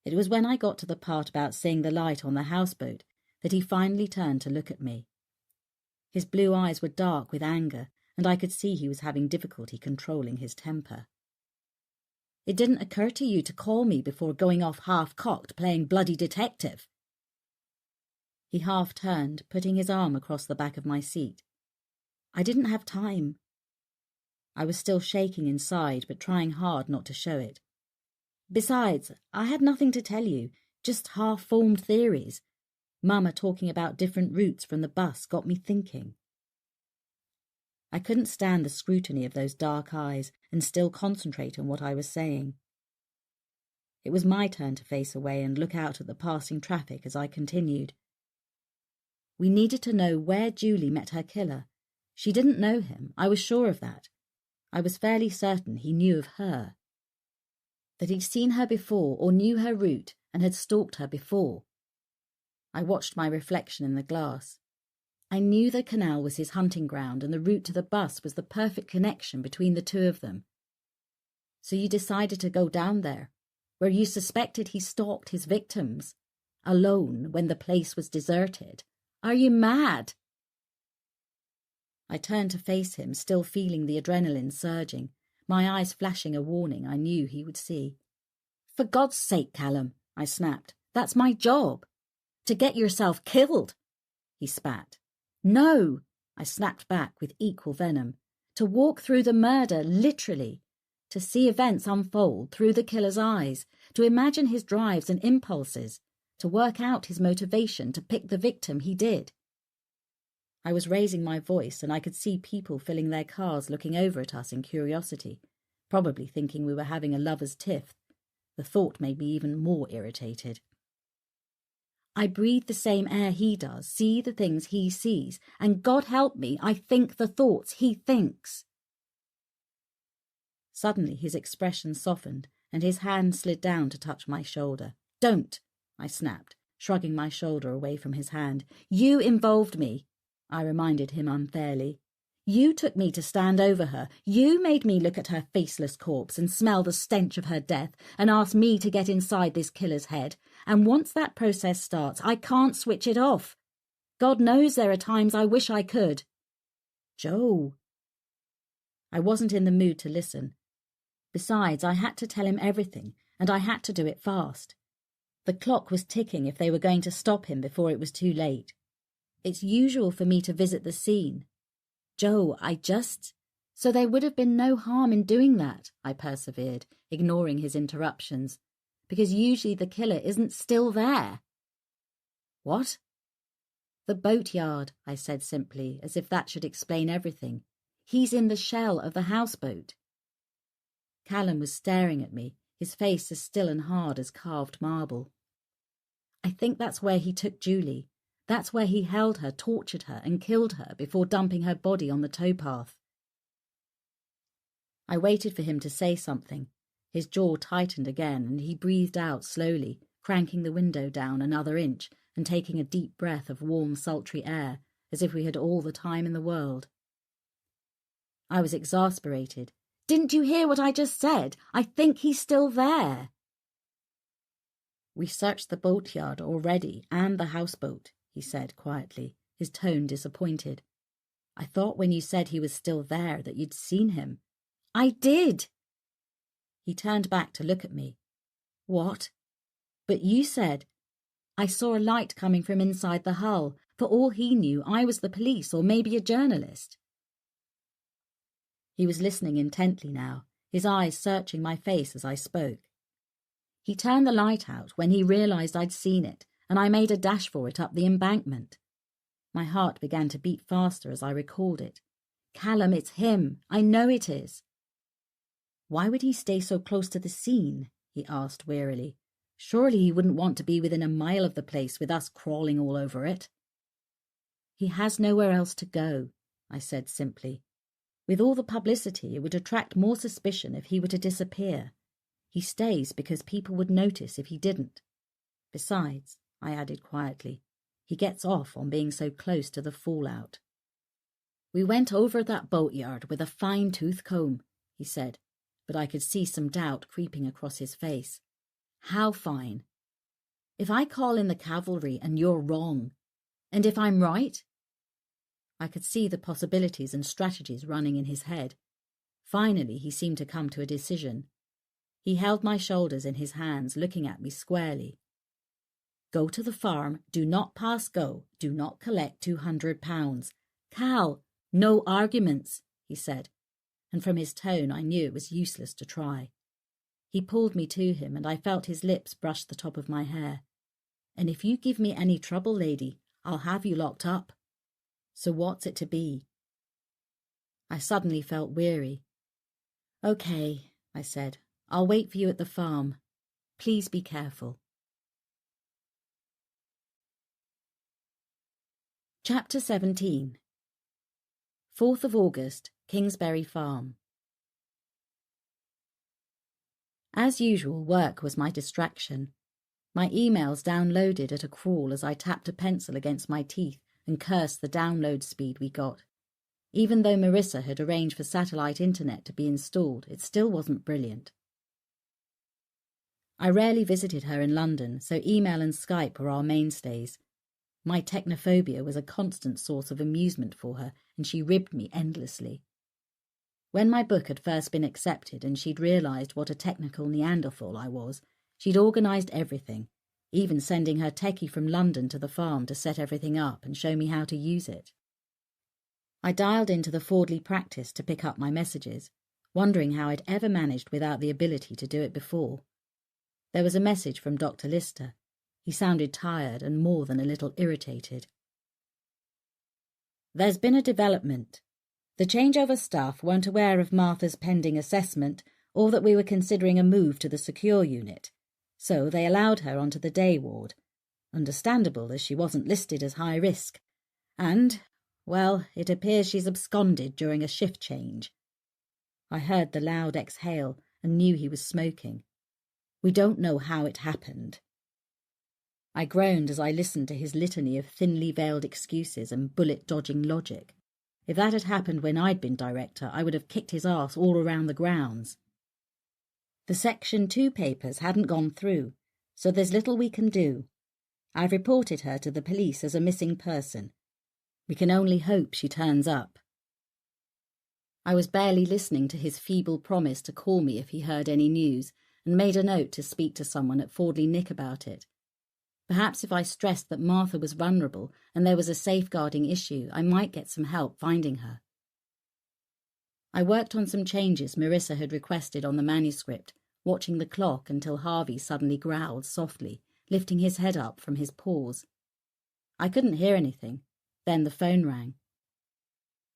It was when I got to the part about seeing the light on the houseboat that he finally turned to look at me. His blue eyes were dark with anger, and I could see he was having difficulty controlling his temper. It didn't occur to you to call me before going off half-cocked playing bloody detective. He half-turned, putting his arm across the back of my seat. I didn't have time. I was still shaking inside, but trying hard not to show it. Besides, I had nothing to tell you, just half-formed theories. Mama talking about different routes from the bus got me thinking. I couldn't stand the scrutiny of those dark eyes and still concentrate on what I was saying. It was my turn to face away and look out at the passing traffic as I continued. We needed to know where Julie met her killer. She didn't know him, I was sure of that. I was fairly certain he knew of her. That he'd seen her before or knew her route and had stalked her before. I watched my reflection in the glass. I knew the canal was his hunting ground and the route to the bus was the perfect connection between the two of them. So you decided to go down there, where you suspected he stalked his victims, alone when the place was deserted. Are you mad? I turned to face him, still feeling the adrenaline surging, my eyes flashing a warning I knew he would see. For God's sake, Callum, I snapped. That's my job. To get yourself killed. He spat. No, I snapped back with equal venom. To walk through the murder, literally. To see events unfold through the killer's eyes. To imagine his drives and impulses. To work out his motivation to pick the victim he did. I was raising my voice and I could see people filling their cars looking over at us in curiosity, probably thinking we were having a lover's tiff. The thought made me even more irritated. I breathe the same air he does, see the things he sees, and God help me, I think the thoughts he thinks. Suddenly his expression softened and his hand slid down to touch my shoulder. Don't, I snapped, shrugging my shoulder away from his hand. You involved me, I reminded him unfairly. You took me to stand over her. You made me look at her faceless corpse and smell the stench of her death and asked me to get inside this killer's head. And once that process starts, I can't switch it off. God knows there are times I wish I could. Joe. I wasn't in the mood to listen. Besides, I had to tell him everything, and I had to do it fast. The clock was ticking if they were going to stop him before it was too late. It's usual for me to visit the scene. Joe, So there would have been no harm in doing that, I persevered, ignoring his interruptions, because usually the killer isn't still there. What? The boatyard, I said simply, as if that should explain everything. He's in the shell of the houseboat. Callum was staring at me, his face as still and hard as carved marble. I think that's where he took Julie. That's where he held her, tortured her, and killed her before dumping her body on the towpath. I waited for him to say something. His jaw tightened again, and he breathed out slowly, cranking the window down another inch and taking a deep breath of warm, sultry air, as if we had all the time in the world. I was exasperated. Didn't you hear what I just said? I think he's still there. We searched the boatyard already, and the houseboat, he said quietly, his tone disappointed. I thought when you said he was still there that you'd seen him. I did. He turned back to look at me. What? But you said. I saw a light coming from inside the hull. For all he knew, I was the police or maybe a journalist. He was listening intently now, his eyes searching my face as I spoke. He turned the light out when he realised I'd seen it, and I made a dash for it up the embankment. My heart began to beat faster as I recalled it. Callum, it's him. I know it is. Why would he stay so close to the scene? He asked wearily. Surely he wouldn't want to be within a mile of the place with us crawling all over it. He has nowhere else to go, I said simply. With all the publicity, it would attract more suspicion if he were to disappear. He stays because people would notice if he didn't. Besides, I added quietly, he gets off on being so close to the fallout. We went over that boatyard with a fine-tooth comb, he said, but I could see some doubt creeping across his face. How fine? If I call in the cavalry and you're wrong, and if I'm right? I could see the possibilities and strategies running in his head. Finally, he seemed to come to a decision. He held my shoulders in his hands, looking at me squarely. Go to the farm, do not pass go, do not collect £200. Cal, no arguments, he said, and from his tone I knew it was useless to try. He pulled me to him, and I felt his lips brush the top of my hair. And if you give me any trouble, lady, I'll have you locked up. So what's it to be? I suddenly felt weary. Okay, I said. I'll wait for you at the farm. Please be careful. Chapter 17. 4th of August, Kingsbury Farm. As usual, work was my distraction. My emails downloaded at a crawl as I tapped a pencil against my teeth and cursed the download speed we got. Even though Marissa had arranged for satellite internet to be installed, it still wasn't brilliant. I rarely visited her in London, so email and Skype were our mainstays. My technophobia was a constant source of amusement for her, and she ribbed me endlessly. When my book had first been accepted and she'd realised what a technical Neanderthal I was, she'd organised everything, even sending her techie from London to the farm to set everything up and show me how to use it. I dialed into the Fordley practice to pick up my messages, wondering how I'd ever managed without the ability to do it before. There was a message from Dr. Lister. He sounded tired and more than a little irritated. There's been a development. The changeover staff weren't aware of Martha's pending assessment or that we were considering a move to the secure unit, so they allowed her onto the day ward. Understandable, as she wasn't listed as high risk. And, well, it appears she's absconded during a shift change. I heard the loud exhale and knew he was smoking. We don't know how it happened. I groaned as I listened to his litany of thinly veiled excuses and bullet-dodging logic. If that had happened when I'd been director, I would have kicked his arse all around the grounds. The Section 2 papers hadn't gone through, so there's little we can do. I've reported her to the police as a missing person. We can only hope she turns up. I was barely listening to his feeble promise to call me if he heard any news, and made a note to speak to someone at Fordley Nick about it. Perhaps if I stressed that Martha was vulnerable and there was a safeguarding issue, I might get some help finding her. I worked on some changes Marissa had requested on the manuscript, watching the clock until Harvey suddenly growled softly, lifting his head up from his paws. I couldn't hear anything. Then the phone rang.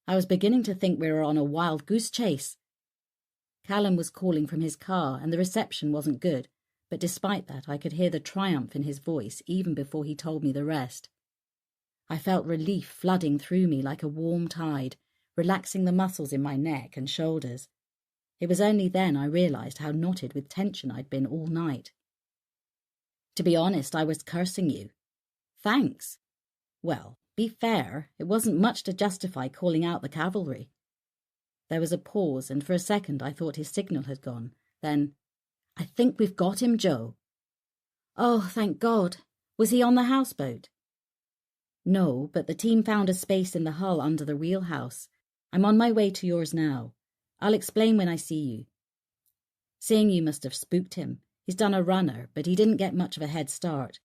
I was beginning to think we were on a wild goose chase. Callum was calling from his car and the reception wasn't good, but despite that I could hear the triumph in his voice even before he told me the rest. I felt relief flooding through me like a warm tide, relaxing the muscles in my neck and shoulders. It was only then I realised how knotted with tension I'd been all night. To be honest, I was cursing you. Thanks. Well, be fair, it wasn't much to justify calling out the cavalry. There was a pause, and for a second I thought his signal had gone. Then, I think we've got him, Joe. Oh, thank God. Was he on the houseboat? No, but the team found a space in the hull under the wheelhouse. I'm on my way to yours now. I'll explain when I see you. Seeing you must have spooked him. He's done a runner, but he didn't get much of a head start.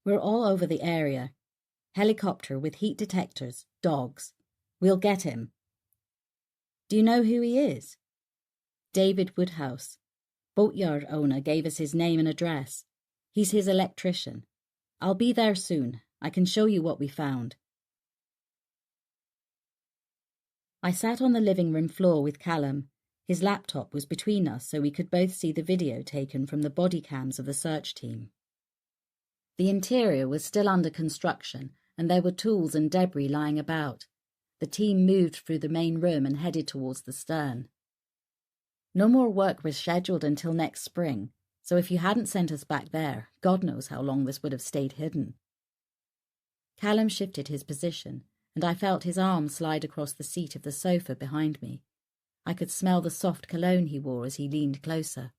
We're all over the area. Helicopter with heat detectors, dogs. We'll get him. Do you know who he is? David Woodhouse. Boatyard owner gave us his name and address. He's his electrician. I'll be there soon. I can show you what we found. I sat on the living room floor with Callum. His laptop was between us so we could both see the video taken from the body cams of the search team. The interior was still under construction and there were tools and debris lying about. The team moved through the main room and headed towards the stern. No more work was scheduled until next spring, so if you hadn't sent us back there, God knows how long this would have stayed hidden. Callum shifted his position, and I felt his arm slide across the seat of the sofa behind me. I could smell the soft cologne he wore as he leaned closer.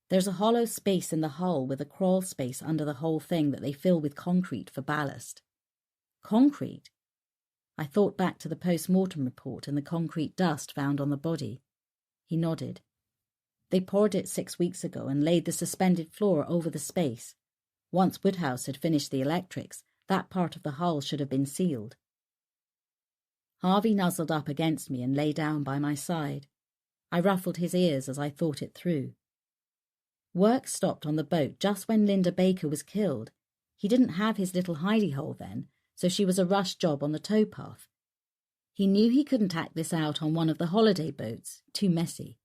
There's a hollow space in the hull with a crawl space under the whole thing that they fill with concrete for ballast. Concrete? I thought back to the post-mortem report and the concrete dust found on the body. He nodded. They poured it 6 weeks ago and laid the suspended floor over the space. Once Woodhouse had finished the electrics, that part of the hull should have been sealed. Harvey nuzzled up against me and lay down by my side. I ruffled his ears as I thought it through. Work stopped on the boat just when Linda Baker was killed. He didn't have his little hidey hole then, so she was a rush job on the towpath. He knew he couldn't act this out on one of the holiday boats, too messy.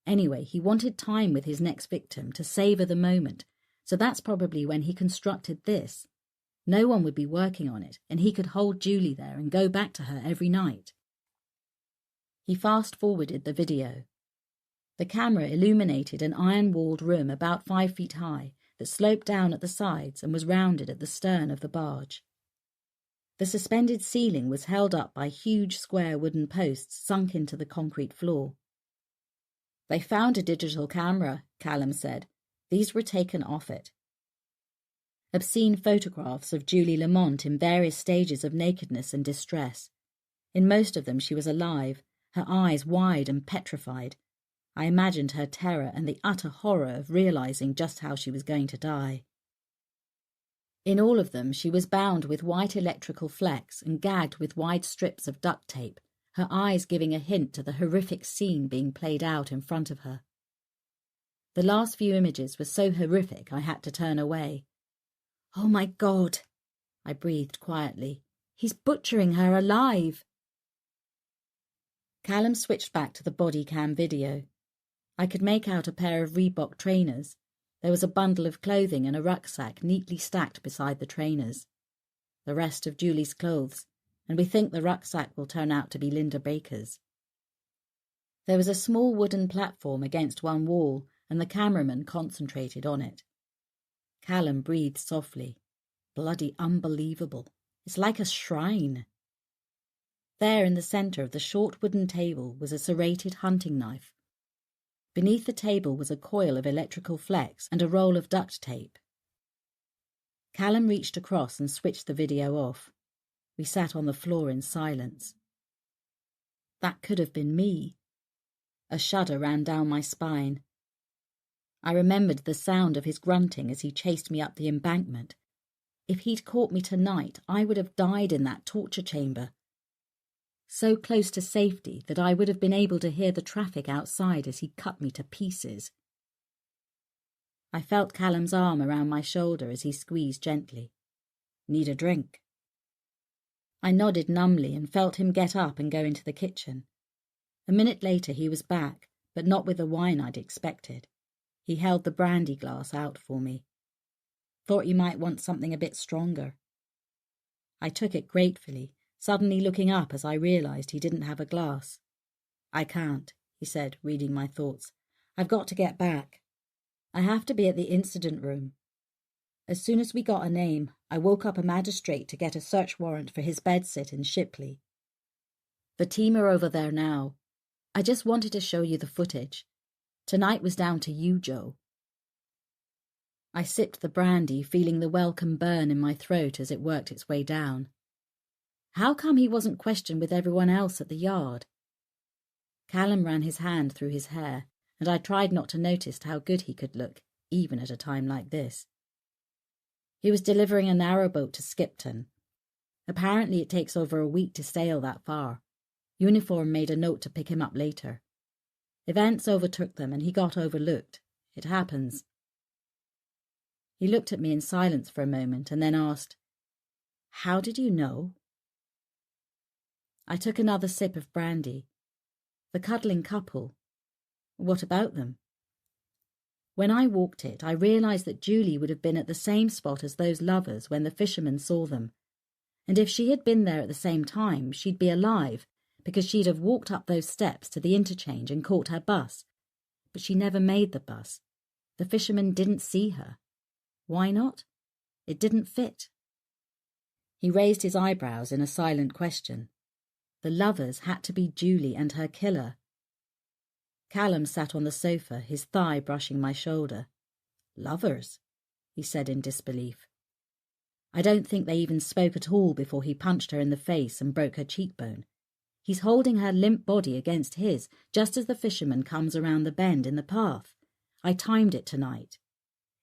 Anyway, he wanted time with his next victim to savour the moment, so that's probably when he constructed this. No one would be working on it, and he could hold Julie there and go back to her every night. He fast-forwarded the video. The camera illuminated an iron-walled room about 5 feet high, that sloped down at the sides and was rounded at the stern of the barge. The suspended ceiling was held up by huge square wooden posts sunk into the concrete floor. "They found a digital camera," Callum said. "These were taken off it." Obscene photographs of Julie Lamont in various stages of nakedness and distress. In most of them she was alive, her eyes wide and petrified. I imagined her terror and the utter horror of realizing just how she was going to die. In all of them she was bound with white electrical flex and gagged with wide strips of duct tape, her eyes giving a hint to the horrific scene being played out in front of her. The last few images were so horrific I had to turn away. "Oh my God," I breathed quietly. "He's butchering her alive." Callum switched back to the body cam video. I could make out a pair of Reebok trainers. There was a bundle of clothing and a rucksack neatly stacked beside the trainers. The rest of Julie's clothes, and we think the rucksack will turn out to be Linda Baker's. There was a small wooden platform against one wall, and the cameraman concentrated on it. Callum breathed softly. "Bloody unbelievable. It's like a shrine." There in the centre of the short wooden table was a serrated hunting knife. Beneath the table was a coil of electrical flex and a roll of duct tape. Callum reached across and switched the video off. We sat on the floor in silence. That could have been me. A shudder ran down my spine. I remembered the sound of his grunting as he chased me up the embankment. If he'd caught me tonight, I would have died in that torture chamber. So close to safety that I would have been able to hear the traffic outside as he cut me to pieces. I felt Callum's arm around my shoulder as he squeezed gently. "Need a drink?" I nodded numbly and felt him get up and go into the kitchen. A minute later he was back, but not with the wine I'd expected. He held the brandy glass out for me. "Thought you might want something a bit stronger." I took it gratefully, suddenly looking up as I realized he didn't have a glass. "I can't," he said, reading my thoughts. "I've got to get back. I have to be at the incident room." As soon as we got a name, I woke up a magistrate to get a search warrant for his bedsit in Shipley. "The team are over there now. I just wanted to show you the footage. Tonight was down to you, Joe." I sipped the brandy, feeling the welcome burn in my throat as it worked its way down. How come he wasn't questioned with everyone else at the yard? Callum ran his hand through his hair, and I tried not to notice how good he could look, even at a time like this. He was delivering a narrowboat to Skipton. Apparently it takes over a week to sail that far. Uniform made a note to pick him up later. Events overtook them and he got overlooked. It happens. He looked at me in silence for a moment and then asked, "How did you know?" I took another sip of brandy. The cuddling couple. What about them? When I walked it, I realized that Julie would have been at the same spot as those lovers when the fisherman saw them. And if she had been there at the same time, she'd be alive, because she'd have walked up those steps to the interchange and caught her bus. But she never made the bus. The fisherman didn't see her. Why not? It didn't fit. He raised his eyebrows in a silent question. The lovers had to be Julie and her killer. Callum sat on the sofa, his thigh brushing my shoulder. "Lovers?" he said in disbelief. I don't think they even spoke at all before he punched her in the face and broke her cheekbone. He's holding her limp body against his, just as the fisherman comes around the bend in the path. I timed it tonight.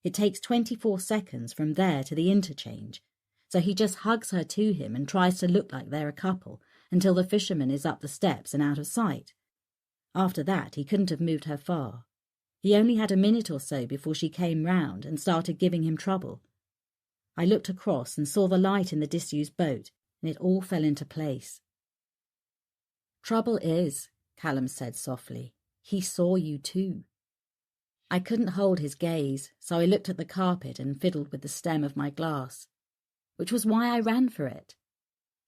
It takes 24 seconds from there to the interchange, so he just hugs her to him and tries to look like they're a couple until the fisherman is up the steps and out of sight. After that, he couldn't have moved her far. He only had a minute or so before she came round and started giving him trouble. I looked across and saw the light in the disused boat, and it all fell into place. "Trouble is," Callum said softly, "he saw you too." I couldn't hold his gaze, so I looked at the carpet and fiddled with the stem of my glass, which was why I ran for it.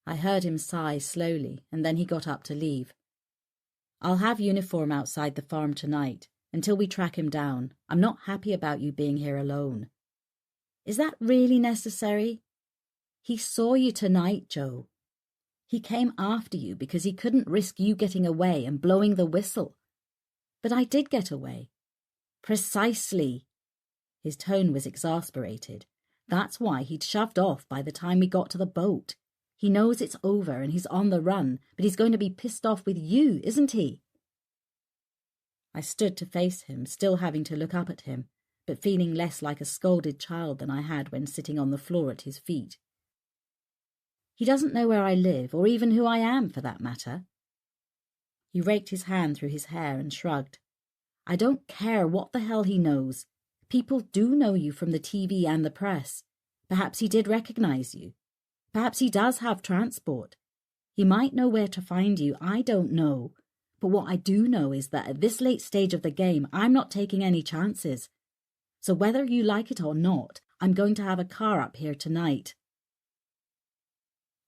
I heard him sigh slowly, and then he got up to leave. "I'll have Uniform outside the farm tonight, until we track him down. I'm not happy about you being here alone." Is that really necessary? He saw you tonight, Joe. He came after you because he couldn't risk you getting away and blowing the whistle. But I did get away. Precisely. His tone was exasperated. That's why he'd shoved off by the time we got to the boat. He knows it's over and he's on the run, but he's going to be pissed off with you, isn't he? I stood to face him, still having to look up at him, but feeling less like a scolded child than I had when sitting on the floor at his feet. He doesn't know where I live, or even who I am, for that matter. He raked his hand through his hair and shrugged. I don't care what the hell he knows. People do know you from the TV and the press. Perhaps he did recognize you. Perhaps he does have transport. He might know where to find you, I don't know. But what I do know is that at this late stage of the game, I'm not taking any chances. So whether you like it or not, I'm going to have a car up here tonight.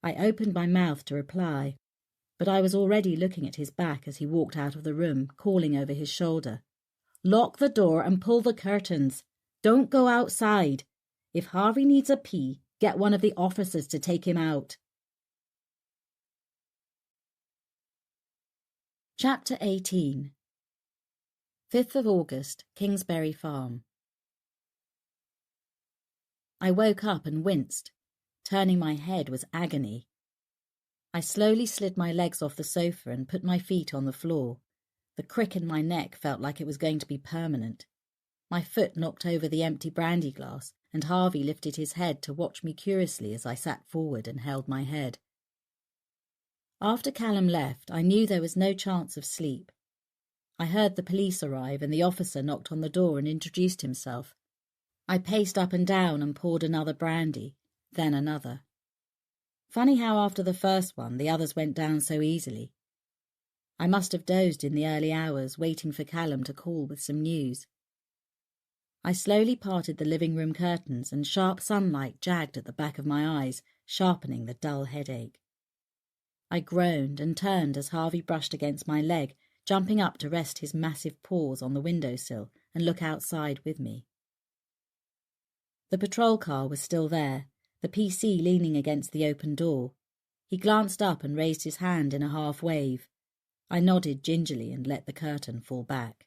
I opened my mouth to reply, but I was already looking at his back as he walked out of the room, calling over his shoulder. Lock the door and pull the curtains. Don't go outside. If Harvey needs a pee, get one of the officers to take him out. Chapter 18. 5th of August, Kingsbury Farm. I woke up and winced. Turning my head was agony. I slowly slid my legs off the sofa and put my feet on the floor. The crick in my neck felt like it was going to be permanent. My foot knocked over the empty brandy glass, and Harvey lifted his head to watch me curiously as I sat forward and held my head. After Callum left, I knew there was no chance of sleep. I heard the police arrive and the officer knocked on the door and introduced himself. I paced up and down and poured another brandy, then another. Funny how after the first one the others went down so easily. I must have dozed in the early hours, waiting for Callum to call with some news. I slowly parted the living room curtains and sharp sunlight jagged at the back of my eyes, sharpening the dull headache. I groaned and turned as Harvey brushed against my leg, jumping up to rest his massive paws on the windowsill and look outside with me. The patrol car was still there, the PC leaning against the open door. He glanced up and raised his hand in a half wave. I nodded gingerly and let the curtain fall back.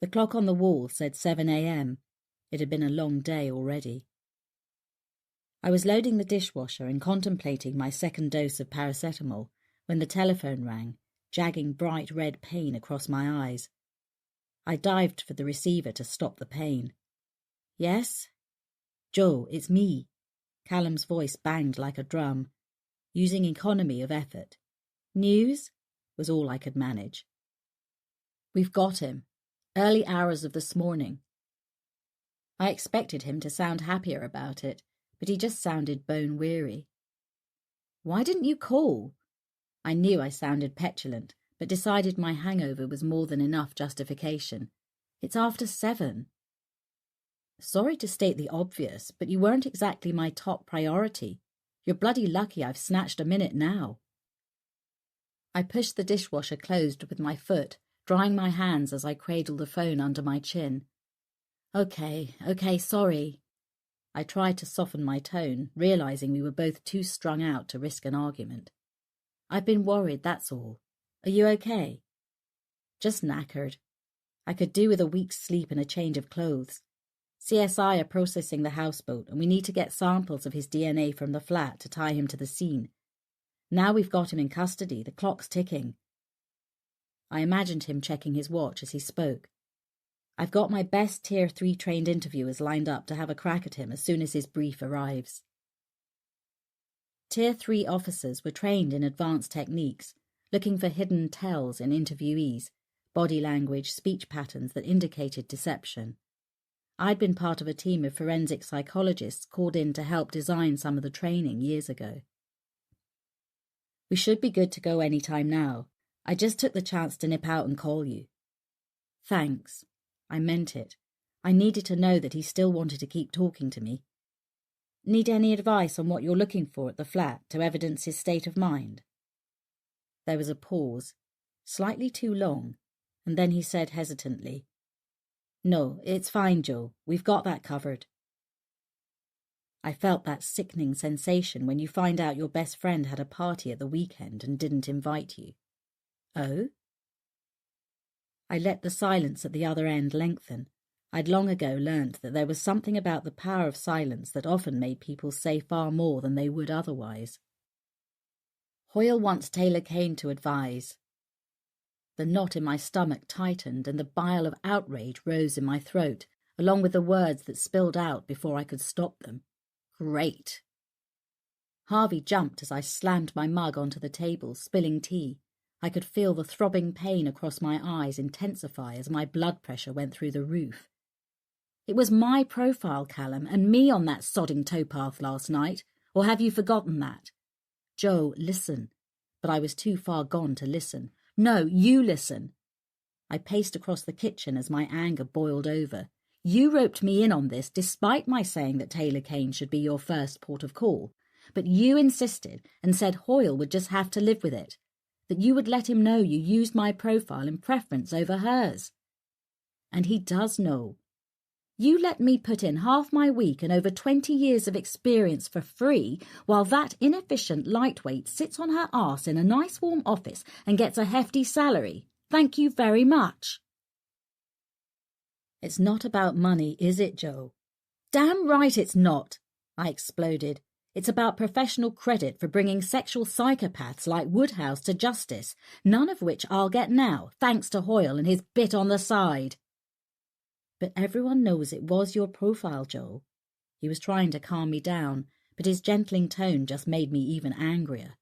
The clock on the wall said 7 a.m. It had been a long day already. I was loading the dishwasher and contemplating my second dose of paracetamol when the telephone rang, jagging bright red pain across my eyes. I dived for the receiver to stop the pain. Yes? Joe, it's me. Callum's voice banged like a drum, using economy of effort. News? Was all I could manage. We've got him. Early hours of this morning. I expected him to sound happier about it, but he just sounded bone-weary. Why didn't you call? I knew I sounded petulant, but decided my hangover was more than enough justification. It's after 7. Sorry to state the obvious, but you weren't exactly my top priority. You're bloody lucky I've snatched a minute now. I pushed the dishwasher closed with my foot, drying my hands as I cradled the phone under my chin. Okay, sorry. I tried to soften my tone, realizing we were both too strung out to risk an argument. I've been worried, that's all. Are you okay? Just knackered. I could do with a week's sleep and a change of clothes. CSI are processing the houseboat, and we need to get samples of his DNA from the flat to tie him to the scene. Now we've got him in custody, the clock's ticking. I imagined him checking his watch as he spoke. I've got my best Tier 3 trained interviewers lined up to have a crack at him as soon as his brief arrives. Tier 3 officers were trained in advanced techniques, looking for hidden tells in interviewees, body language, speech patterns that indicated deception. I'd been part of a team of forensic psychologists called in to help design some of the training years ago. We should be good to go any time now. I just took the chance to nip out and call you. Thanks. I meant it. I needed to know that he still wanted to keep talking to me. Need any advice on what you're looking for at the flat to evidence his state of mind? There was a pause, slightly too long, and then he said hesitantly, No, it's fine, Joe. We've got that covered. I felt that sickening sensation when you find out your best friend had a party at the weekend and didn't invite you. Oh? I let the silence at the other end lengthen. I'd long ago learnt that there was something about the power of silence that often made people say far more than they would otherwise. Hoyle wants Taylor Kane to advise. The knot in my stomach tightened and the bile of outrage rose in my throat, along with the words that spilled out before I could stop them. Great. Harvey jumped as I slammed my mug onto the table, spilling tea. I could feel the throbbing pain across my eyes intensify as my blood pressure went through the roof. It was my profile, Callum, and me on that sodding towpath last night. Or have you forgotten that? Joe, listen. But I was too far gone to listen. No, you listen. I paced across the kitchen as my anger boiled over. You roped me in on this despite my saying that Taylor Kane should be your first port of call. But you insisted and said Hoyle would just have to live with it. That you would let him know you used my profile in preference over hers. And he does know. You let me put in half my week and over 20 years of experience for free, while that inefficient lightweight sits on her arse in a nice warm office and gets a hefty salary. Thank you very much. It's not about money, is it, Joe? Damn right it's not, I exploded. It's about professional credit for bringing sexual psychopaths like Woodhouse to justice, none of which I'll get now, thanks to Hoyle and his bit on the side. But everyone knows it was your profile, Joel. He was trying to calm me down, but his gentling tone just made me even angrier.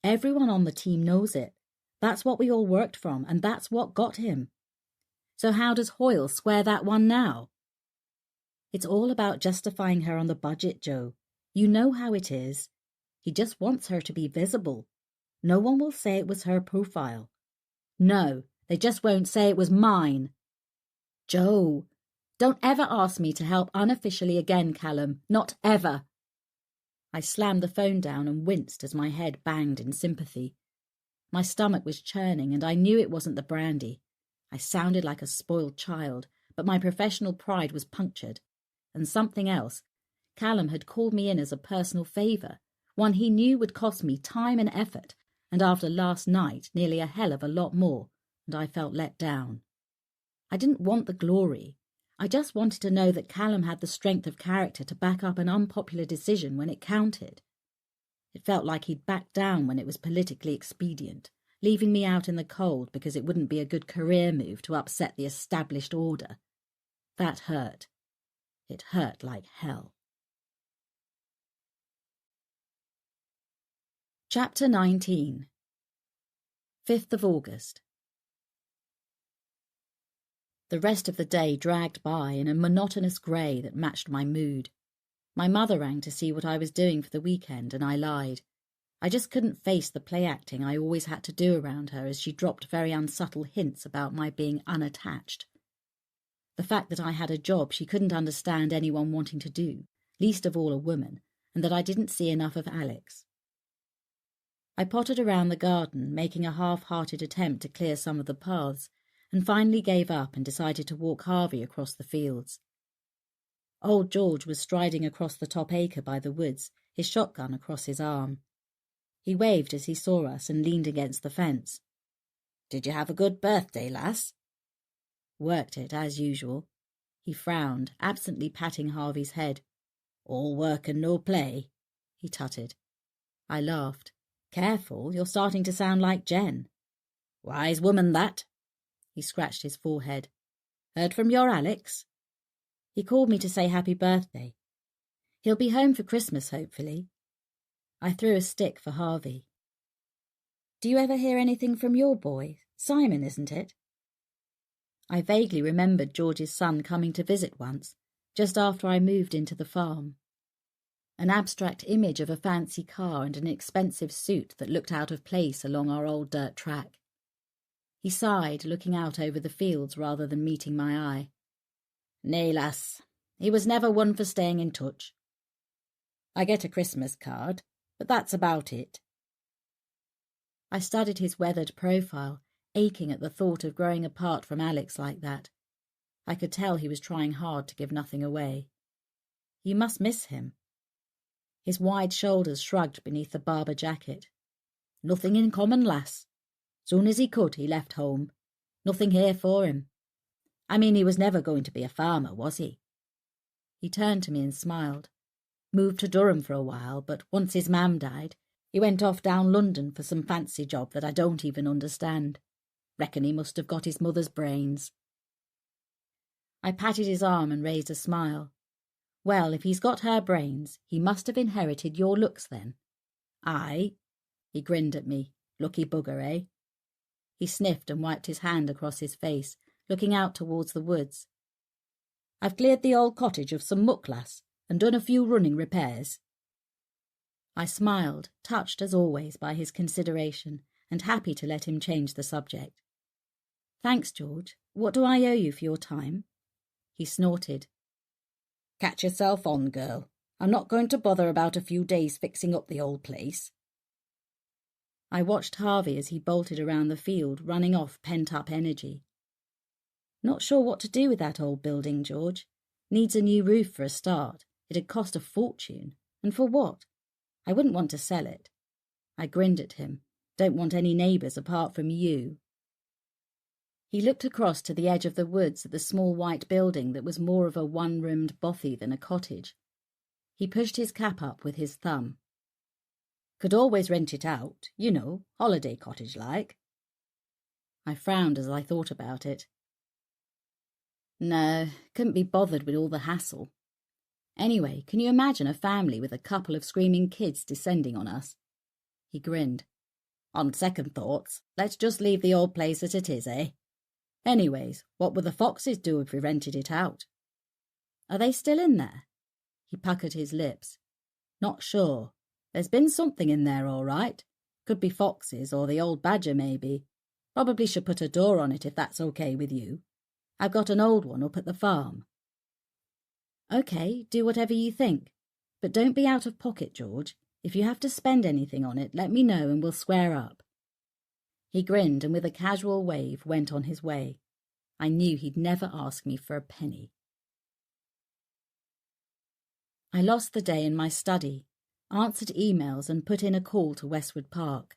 Everyone on the team knows it. That's what we all worked from, and that's what got him. So how does Hoyle square that one now? It's all about justifying her on the budget, Joe. You know how it is. He just wants her to be visible. No one will say it was her profile. No, they just won't say it was mine. Joe, don't ever ask me to help unofficially again, Callum. Not ever. I slammed the phone down and winced as my head banged in sympathy. My stomach was churning and I knew it wasn't the brandy. I sounded like a spoiled child, but my professional pride was punctured. And something else. Callum had called me in as a personal favour, one he knew would cost me time and effort, and after last night nearly a hell of a lot more, and I felt let down. I didn't want the glory. I just wanted to know that Callum had the strength of character to back up an unpopular decision when it counted. It felt like he'd backed down when it was politically expedient, leaving me out in the cold because it wouldn't be a good career move to upset the established order. That hurt. It hurt like hell. Chapter 19. 5th of August. The rest of the day dragged by in a monotonous grey that matched my mood. My mother rang to see what I was doing for the weekend, and I lied. I just couldn't face the play-acting I always had to do around her as she dropped very unsubtle hints about my being unattached. The fact that I had a job she couldn't understand anyone wanting to do, least of all a woman, and that I didn't see enough of Alex. I pottered around the garden, making a half-hearted attempt to clear some of the paths, and finally gave up and decided to walk Harvey across the fields. Old George was striding across the top acre by the woods, his shotgun across his arm. He waved as he saw us and leaned against the fence. "Did you have a good birthday, lass?" "Worked it, as usual." He frowned, absently patting Harvey's head. "All work and no play," he tutted. I laughed. "Careful, you're starting to sound like Jen." "Wise woman, that." He scratched his forehead. "Heard from your Alex?" "He called me to say happy birthday. He'll be home for Christmas, hopefully." I threw a stick for Harvey. "Do you ever hear anything from your boy? Simon, isn't it?" I vaguely remembered George's son coming to visit once, just after I moved into the farm. An abstract image of a fancy car and an expensive suit that looked out of place along our old dirt track. He sighed, looking out over the fields rather than meeting my eye. "Nay, lass, he was never one for staying in touch. I get a Christmas card, but that's about it." I studied his weathered profile, aching at the thought of growing apart from Alex like that. I could tell he was trying hard to give nothing away. You must miss him. His wide shoulders shrugged beneath the Barber jacket. "Nothing in common, lass. Soon as he could, he left home. Nothing here for him. I mean, he was never going to be a farmer, was he?" He turned to me and smiled. "Moved to Durham for a while, but once his mam died, he went off down London for some fancy job that I don't even understand. Reckon he must have got his mother's brains." I patted his arm and raised a smile. "Well, if he's got her brains, he must have inherited your looks then." "Aye." He grinned at me. "Lucky bugger, eh?" He sniffed and wiped his hand across his face, looking out towards the woods. "I've cleared the old cottage of some muck, lass, and done a few running repairs." I smiled, touched as always by his consideration, and happy to let him change the subject. "Thanks, George. What do I owe you for your time?" He snorted. "Catch yourself on, girl. I'm not going to bother about a few days fixing up the old place." I watched Harvey as he bolted around the field, running off pent-up energy. "Not sure what to do with that old building, George. Needs a new roof for a start. It'd cost a fortune. And for what? I wouldn't want to sell it." I grinned at him. "Don't want any neighbours apart from you." He looked across to the edge of the woods at the small white building that was more of a one-roomed bothy than a cottage. He pushed his cap up with his thumb. "Could always rent it out, you know, holiday cottage-like." I frowned as I thought about it. No, couldn't be bothered with all the hassle. Anyway, can you imagine a family with a couple of screaming kids descending on us? He grinned. "On second thoughts, let's just leave the old place as it is, eh? Anyways, what would the foxes do if we rented it out?" "Are they still in there?" He puckered his lips. "Not sure. There's been something in there all right. Could be foxes or the old badger maybe. Probably should put a door on it if that's okay with you. I've got an old one up at the farm." "Okay, do whatever you think. But don't be out of pocket, George. If you have to spend anything on it, let me know and we'll square up." He grinned and with a casual wave went on his way. I knew he'd never ask me for a penny. I lost the day in my study, answered emails and put in a call to Westwood Park.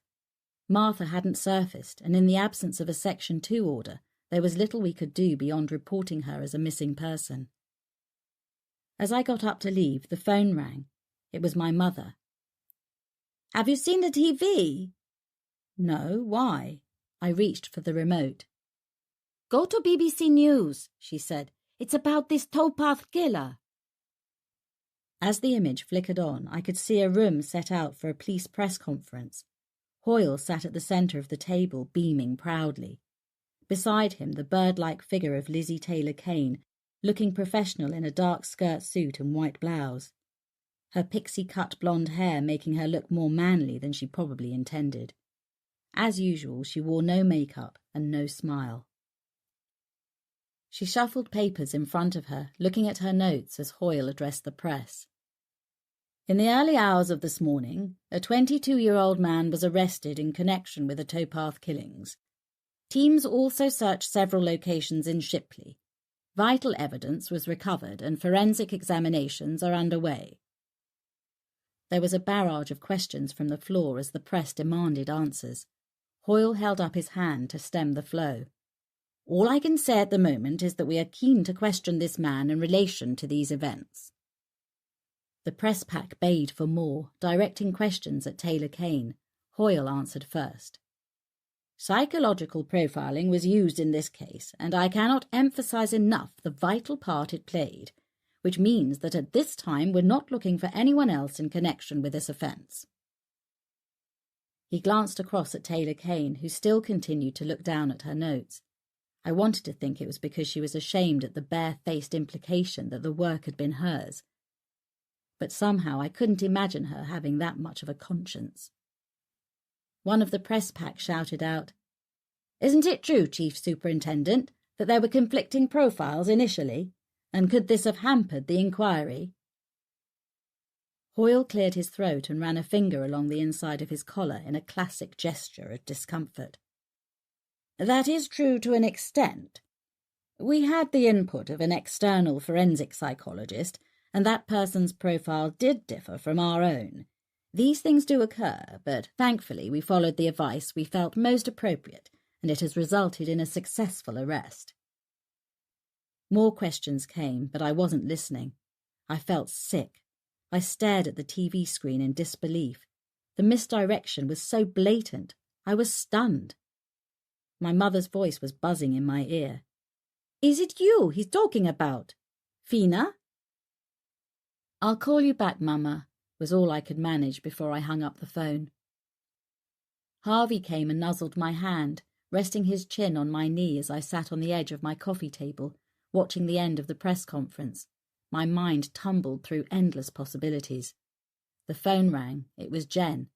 Martha hadn't surfaced, and in the absence of a Section 2 order, there was little we could do beyond reporting her as a missing person. As I got up to leave, the phone rang. It was my mother. "Have you seen the TV?" "No, why?" I reached for the remote. "Go to BBC News," she said. "It's about this towpath killer." As the image flickered on, I could see a room set out for a police press conference. Hoyle sat at the centre of the table, beaming proudly. Beside him, the bird-like figure of Lizzie Taylor-Kane, looking professional in a dark skirt suit and white blouse. Her pixie-cut blonde hair making her look more manly than she probably intended. As usual, she wore no makeup and no smile. She shuffled papers in front of her, looking at her notes as Hoyle addressed the press. "In the early hours of this morning, a 22-year-old man was arrested in connection with the towpath killings. Teams also searched several locations in Shipley. Vital evidence was recovered and forensic examinations are underway." There was a barrage of questions from the floor as the press demanded answers. Hoyle held up his hand to stem the flow. "All I can say at the moment is that we are keen to question this man in relation to these events." The press pack bayed for more, directing questions at Taylor-Kane. Hoyle answered first. "Psychological profiling was used in this case, and I cannot emphasize enough the vital part it played, which means that at this time we're not looking for anyone else in connection with this offence." He glanced across at Taylor-Kane, who still continued to look down at her notes. I wanted to think it was because she was ashamed at the bare-faced implication that the work had been hers. But somehow I couldn't imagine her having that much of a conscience. One of the press pack shouted out, "Isn't it true, Chief Superintendent, that there were conflicting profiles initially? And could this have hampered the inquiry?" Hoyle cleared his throat and ran a finger along the inside of his collar in a classic gesture of discomfort. "That is true to an extent. We had the input of an external forensic psychologist, and that person's profile did differ from our own. These things do occur, but thankfully we followed the advice we felt most appropriate, and it has resulted in a successful arrest. More questions came, but I wasn't listening. I felt sick. I stared at the TV screen in disbelief. The misdirection was so blatant. I was stunned. My mother's voice was buzzing in my ear. "Is it you he's talking about? Fina?" "I'll call you back, Mama," was all I could manage before I hung up the phone. Harvey came and nuzzled my hand, resting his chin on my knee as I sat on the edge of my coffee table, watching the end of the press conference. My mind tumbled through endless possibilities. The phone rang. It was Jen.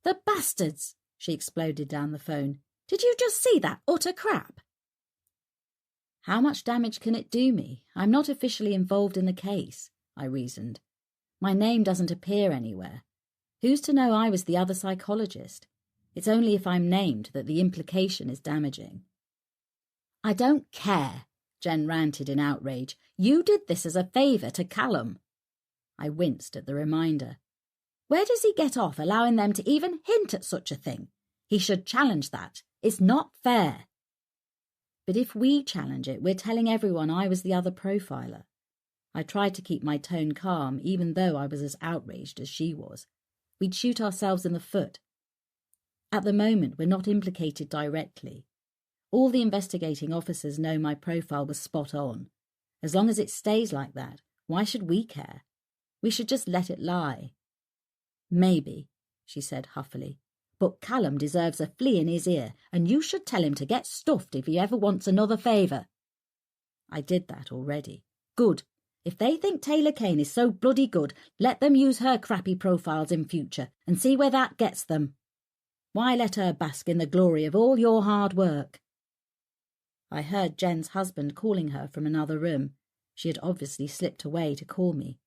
"The bastards!" she exploded down the phone. "Did you just see that utter crap?" "How much damage can it do me? I'm not officially involved in the case," I reasoned. "My name doesn't appear anywhere. Who's to know I was the other psychologist? It's only if I'm named that the implication is damaging." "I don't care," Jen ranted in outrage. "You did this as a favour to Callum." I winced at the reminder. Where does he get off allowing them to even hint at such a thing? He should challenge that. It's not fair. But if we challenge it, we're telling everyone I was the other profiler. I tried to keep my tone calm, even though I was as outraged as she was. We'd shoot ourselves in the foot. At the moment, we're not implicated directly. All the investigating officers know my profile was spot on. As long as it stays like that, why should we care? We should just let it lie. "Maybe," she said huffily, "but Callum deserves a flea in his ear, and you should tell him to get stuffed if he ever wants another favour." I did that already. Good. If they think Taylor Kane is so bloody good, let them use her crappy profiles in future and see where that gets them. Why let her bask in the glory of all your hard work? I heard Jen's husband calling her from another room. She had obviously slipped away to call me.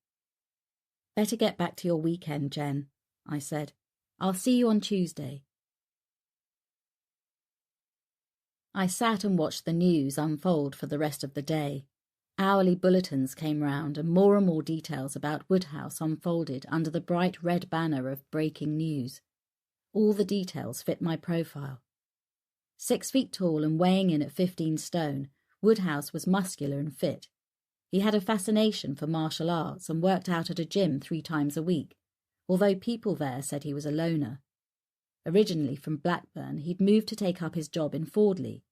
"Better get back to your weekend, Jen," I said. "I'll see you on Tuesday." I sat and watched the news unfold for the rest of the day. Hourly bulletins came round, and more details about Woodhouse unfolded under the bright red banner of breaking news. All the details fit my profile. 6 feet tall and weighing in at 15 stone, Woodhouse was muscular and fit. He had a fascination for martial arts and worked out at a gym 3 times a week, although people there said he was a loner. Originally from Blackburn, he'd moved to take up his job in Fordley.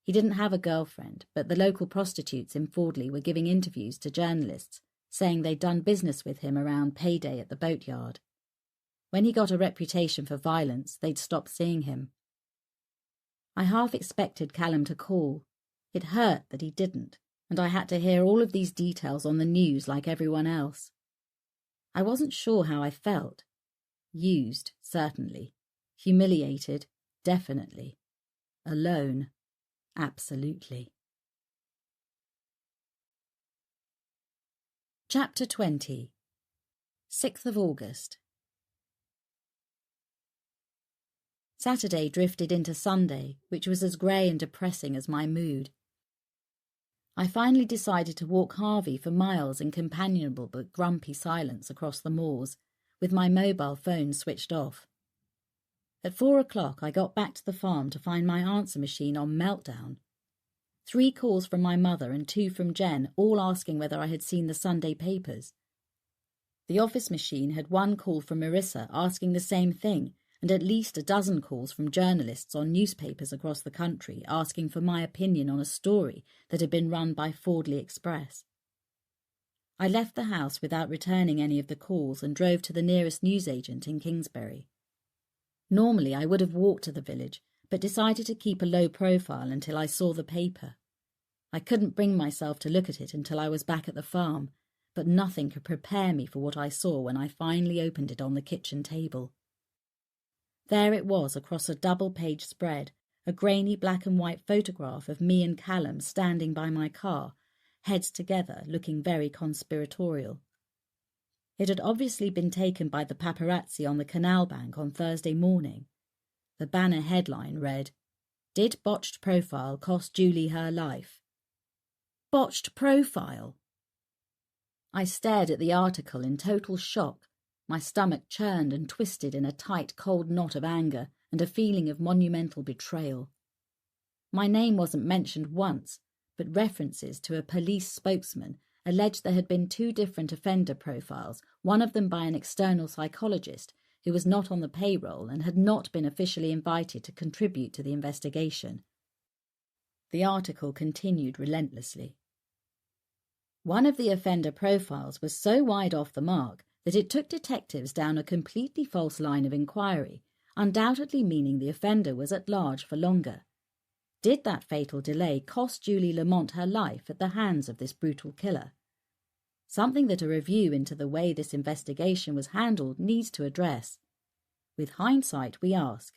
He didn't have a girlfriend, but the local prostitutes in Fordley were giving interviews to journalists, saying they'd done business with him around payday at the boatyard. When he got a reputation for violence, they'd stopped seeing him. I half expected Callum to call. It hurt that he didn't, and I had to hear all of these details on the news like everyone else. I wasn't sure how I felt. Used, certainly. Humiliated, definitely. Alone, absolutely. Chapter 20. 6th of August. Saturday drifted into Sunday, which was as grey and depressing as my mood. I finally decided to walk Harvey for miles in companionable but grumpy silence across the moors, with my mobile phone switched off. At 4 o'clock I got back to the farm to find my answer machine on meltdown. 3 calls from my mother and 2 from Jen, all asking whether I had seen the Sunday papers. The office machine had 1 call from Marissa asking the same thing, and at least a dozen calls from journalists on newspapers across the country asking for my opinion on a story that had been run by Fordley Express. I left the house without returning any of the calls and drove to the nearest newsagent in Kingsbury. Normally I would have walked to the village, but decided to keep a low profile until I saw the paper. I couldn't bring myself to look at it until I was back at the farm, but nothing could prepare me for what I saw when I finally opened it on the kitchen table. There it was across a double-page spread, a grainy black and white photograph of me and Callum standing by my car, heads together, looking very conspiratorial. It had obviously been taken by the paparazzi on the canal bank on Thursday morning. The banner headline read, "Did botched profile cost Julie her life?" Botched profile? I stared at the article in total shock. My stomach churned and twisted in a tight, cold knot of anger and a feeling of monumental betrayal. My name wasn't mentioned once, but references to a police spokesman alleged there had been 2 different offender profiles, one of them by an external psychologist who was not on the payroll and had not been officially invited to contribute to the investigation. The article continued relentlessly. One of the offender profiles was so wide off the mark that it took detectives down a completely false line of inquiry, undoubtedly meaning the offender was at large for longer. Did that fatal delay cost Julie Lamont her life at the hands of this brutal killer? Something that a review into the way this investigation was handled needs to address. With hindsight, we ask,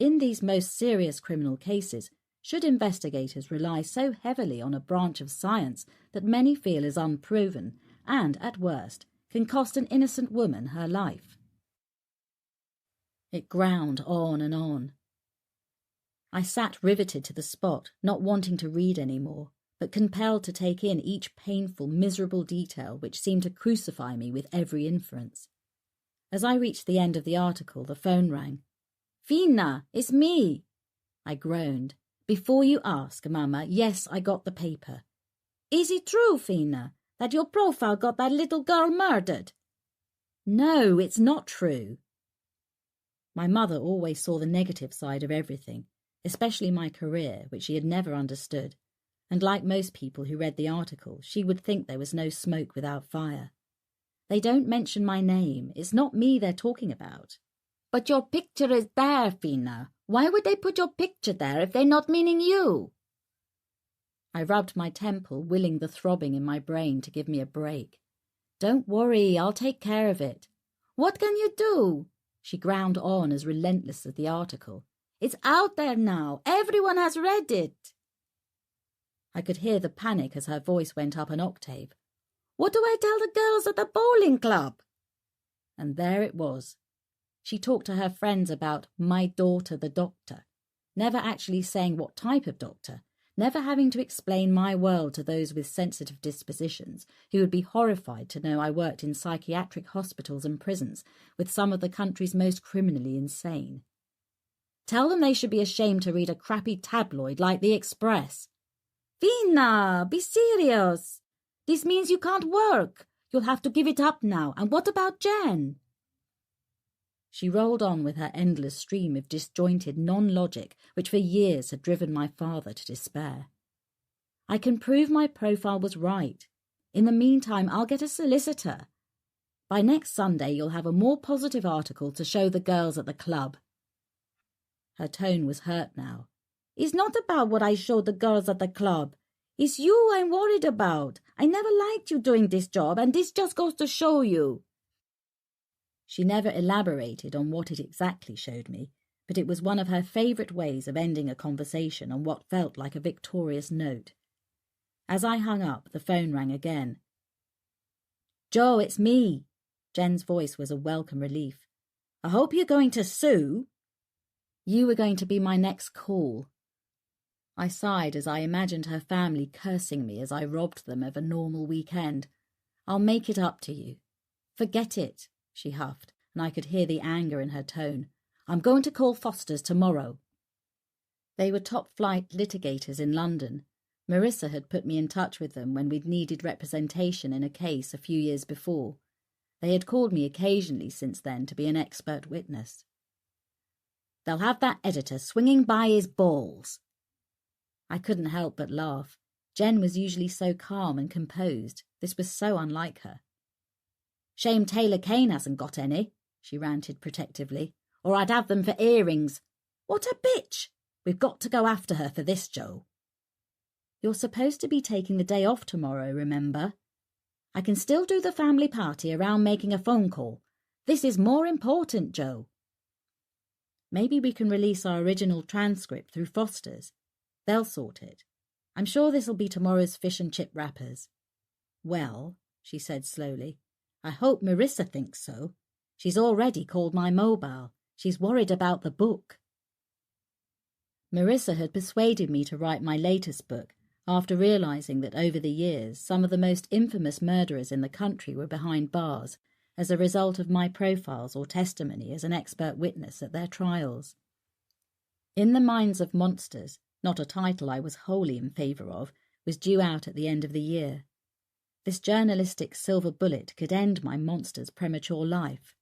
in these most serious criminal cases, should investigators rely so heavily on a branch of science that many feel is unproven and, at worst, can cost an innocent woman her life? It ground on and on. I sat riveted to the spot, not wanting to read any more, but compelled to take in each painful, miserable detail which seemed to crucify me with every inference. As I reached the end of the article, the phone rang. "Fina, it's me!" I groaned. "Before you ask, Mama, yes, I got the paper." "Is it true, Fina, that your profile got that little girl murdered?" "No, it's not true." My mother always saw the negative side of everything, especially my career, which she had never understood, and like most people who read the article, she would think there was no smoke without fire. "They don't mention my name. It's not me they're talking about." "But your picture is there, Fina. Why would they put your picture there if they're not meaning you?" I rubbed my temple, willing the throbbing in my brain to give me a break. "Don't worry, I'll take care of it." "What can you do?" She ground on as relentless as the article. "It's out there now. Everyone has read it." I could hear the panic as her voice went up an octave. "What do I tell the girls at the bowling club?" And there it was. She talked to her friends about my daughter the doctor, never actually saying what type of doctor, never having to explain my world to those with sensitive dispositions who would be horrified to know I worked in psychiatric hospitals and prisons with some of the country's most criminally insane. Tell them they should be ashamed to read a crappy tabloid like The Express. "Fina, be serious. This means you can't work. You'll have to give it up now. And what about Jen?" She rolled on with her endless stream of disjointed non-logic which for years had driven my father to despair. "I can prove my profile was right. In the meantime, I'll get a solicitor. By next Sunday, you'll have a more positive article to show the girls at the club." Her tone was hurt now. "It's not about what I showed the girls at the club. It's you I'm worried about. I never liked you doing this job, and this just goes to show you." She never elaborated on what it exactly showed me, but it was one of her favourite ways of ending a conversation on what felt like a victorious note. As I hung up, the phone rang again. "Joe, it's me." Jen's voice was a welcome relief. "I hope you're going to sue." "You were going to be my next call." I sighed as I imagined her family cursing me as I robbed them of a normal weekend. "I'll make it up to you." "Forget it," she huffed, and I could hear the anger in her tone. "I'm going to call Foster's tomorrow." They were top-flight litigators in London. Marissa had put me in touch with them when we'd needed representation in a case a few years before. They had called me occasionally since then to be an expert witness. "They'll have that editor swinging by his balls." I couldn't help but laugh. Jen was usually so calm and composed. This was so unlike her. "Shame Taylor Kane hasn't got any," she ranted protectively, "or I'd have them for earrings. What a bitch! We've got to go after her for this, Joe." "You're supposed to be taking the day off tomorrow, remember?" "I can still do the family party around making a phone call. This is more important, Joe." "Maybe we can release our original transcript through Foster's. They'll sort it. I'm sure this'll be tomorrow's fish and chip wrappers." "Well," she said slowly, "I hope Marissa thinks so. She's already called my mobile. She's worried about the book." Marissa had persuaded me to write my latest book, after realising that over the years some of the most infamous murderers in the country were behind bars as a result of my profiles or testimony as an expert witness at their trials. In the Minds of Monsters, not a title I was wholly in favour of, was due out at the end of the year. This journalistic silver bullet could end my monster's premature life.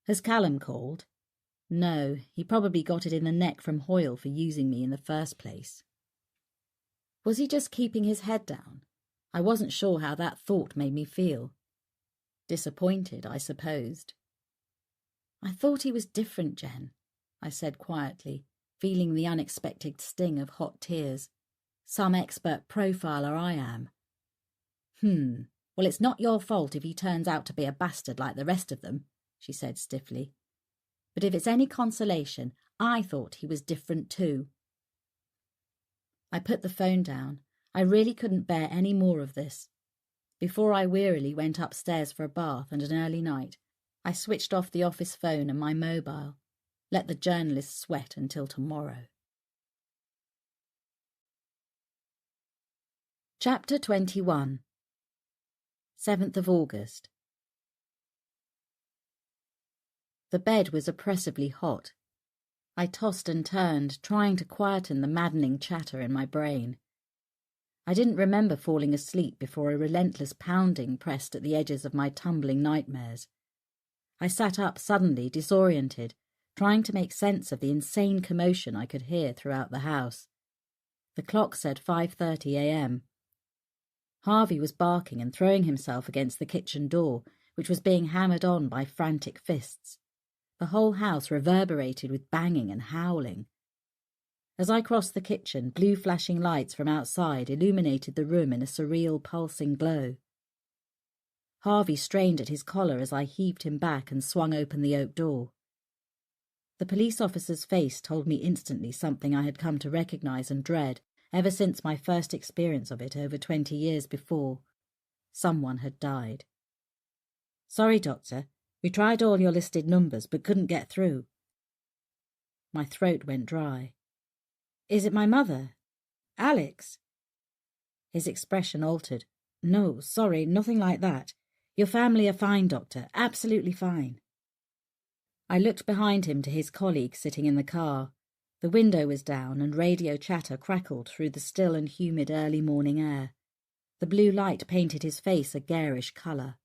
Has Callum called? No, he probably got it in the neck from Hoyle for using me in the first place. Was he just keeping his head down? I wasn't sure how that thought made me feel. Disappointed, I supposed. I thought he was different, Jen, I said quietly, feeling the unexpected sting of hot tears. Some expert profiler I am. Well, it's not your fault if he turns out to be a bastard like the rest of them, she said stiffly. But if it's any consolation, I thought he was different too. I put the phone down. I really couldn't bear any more of this. Before I wearily went upstairs for a bath and an early night, I switched off the office phone and my mobile. Let the journalist sweat until tomorrow. Chapter 21. 7th of August. The bed was oppressively hot. I tossed and turned, trying to quieten the maddening chatter in my brain. I didn't remember falling asleep before a relentless pounding pressed at the edges of my tumbling nightmares. I sat up suddenly, disoriented, trying to make sense of the insane commotion I could hear throughout the house. The clock said 5:30 a.m. Harvey was barking and throwing himself against the kitchen door, which was being hammered on by frantic fists. The whole house reverberated with banging and howling. As I crossed the kitchen, blue flashing lights from outside illuminated the room in a surreal pulsing glow. Harvey strained at his collar as I heaved him back and swung open the oak door. The police officer's face told me instantly something I had come to recognise and dread ever since my first experience of it over 20 years before. Someone had died. Sorry, Doctor. We tried all your listed numbers but couldn't get through. My throat went dry. Is it my mother? Alex? His expression altered. No, sorry, nothing like that. Your family are fine, Doctor, absolutely fine. I looked behind him to his colleague sitting in the car. The window was down and radio chatter crackled through the still and humid early morning air. The blue light painted his face a garish colour.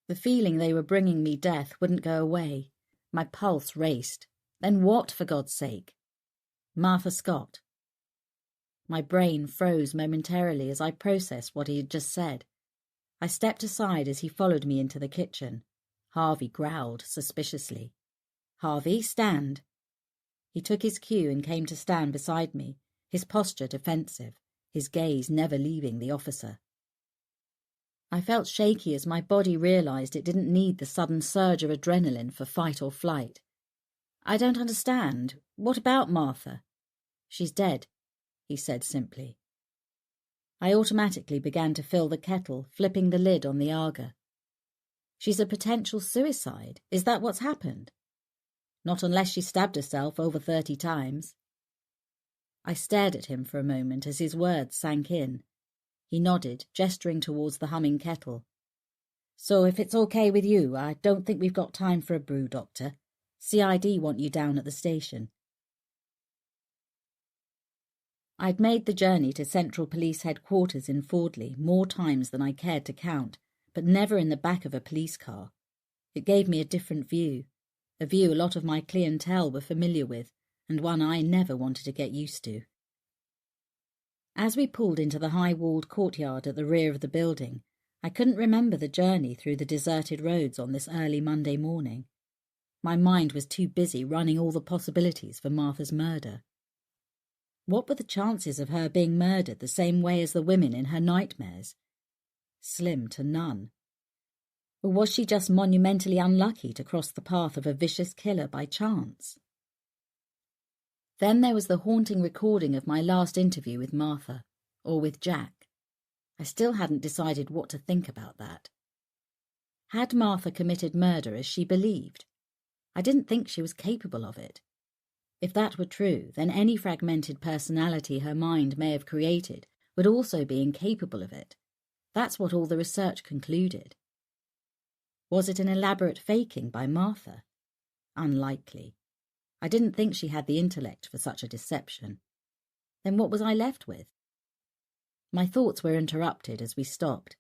The feeling they were bringing me death wouldn't go away. My pulse raced. Then what, for God's sake? Martha Scott. My brain froze momentarily as I processed what he had just said. I stepped aside as he followed me into the kitchen. Harvey growled suspiciously. Harvey, stand. He took his cue and came to stand beside me, his posture defensive, his gaze never leaving the officer. I felt shaky as my body realised it didn't need the sudden surge of adrenaline for fight or flight. I don't understand. What about Martha? She's dead, he said simply. I automatically began to fill the kettle, flipping the lid on the Aga. She's a potential suicide. Is that what's happened? Not unless she stabbed herself over 30 times. I stared at him for a moment as his words sank in. He nodded, gesturing towards the humming kettle. So if it's okay with you, I don't think we've got time for a brew, Doctor. CID want you down at the station. I'd made the journey to Central Police Headquarters in Fordley more times than I cared to count, but never in the back of a police car. It gave me a different view, a view a lot of my clientele were familiar with, and one I never wanted to get used to. As we pulled into the high-walled courtyard at the rear of the building, I couldn't remember the journey through the deserted roads on this early Monday morning. My mind was too busy running all the possibilities for Martha's murder. What were the chances of her being murdered the same way as the women in her nightmares? Slim to none. Or was she just monumentally unlucky to cross the path of a vicious killer by chance? Then there was the haunting recording of my last interview with Martha, or with Jack. I still hadn't decided what to think about that. Had Martha committed murder as she believed? I didn't think she was capable of it. If that were true, then any fragmented personality her mind may have created would also be incapable of it. That's what all the research concluded. Was it an elaborate faking by Martha? Unlikely. I didn't think she had the intellect for such a deception. Then what was I left with? My thoughts were interrupted as we stopped.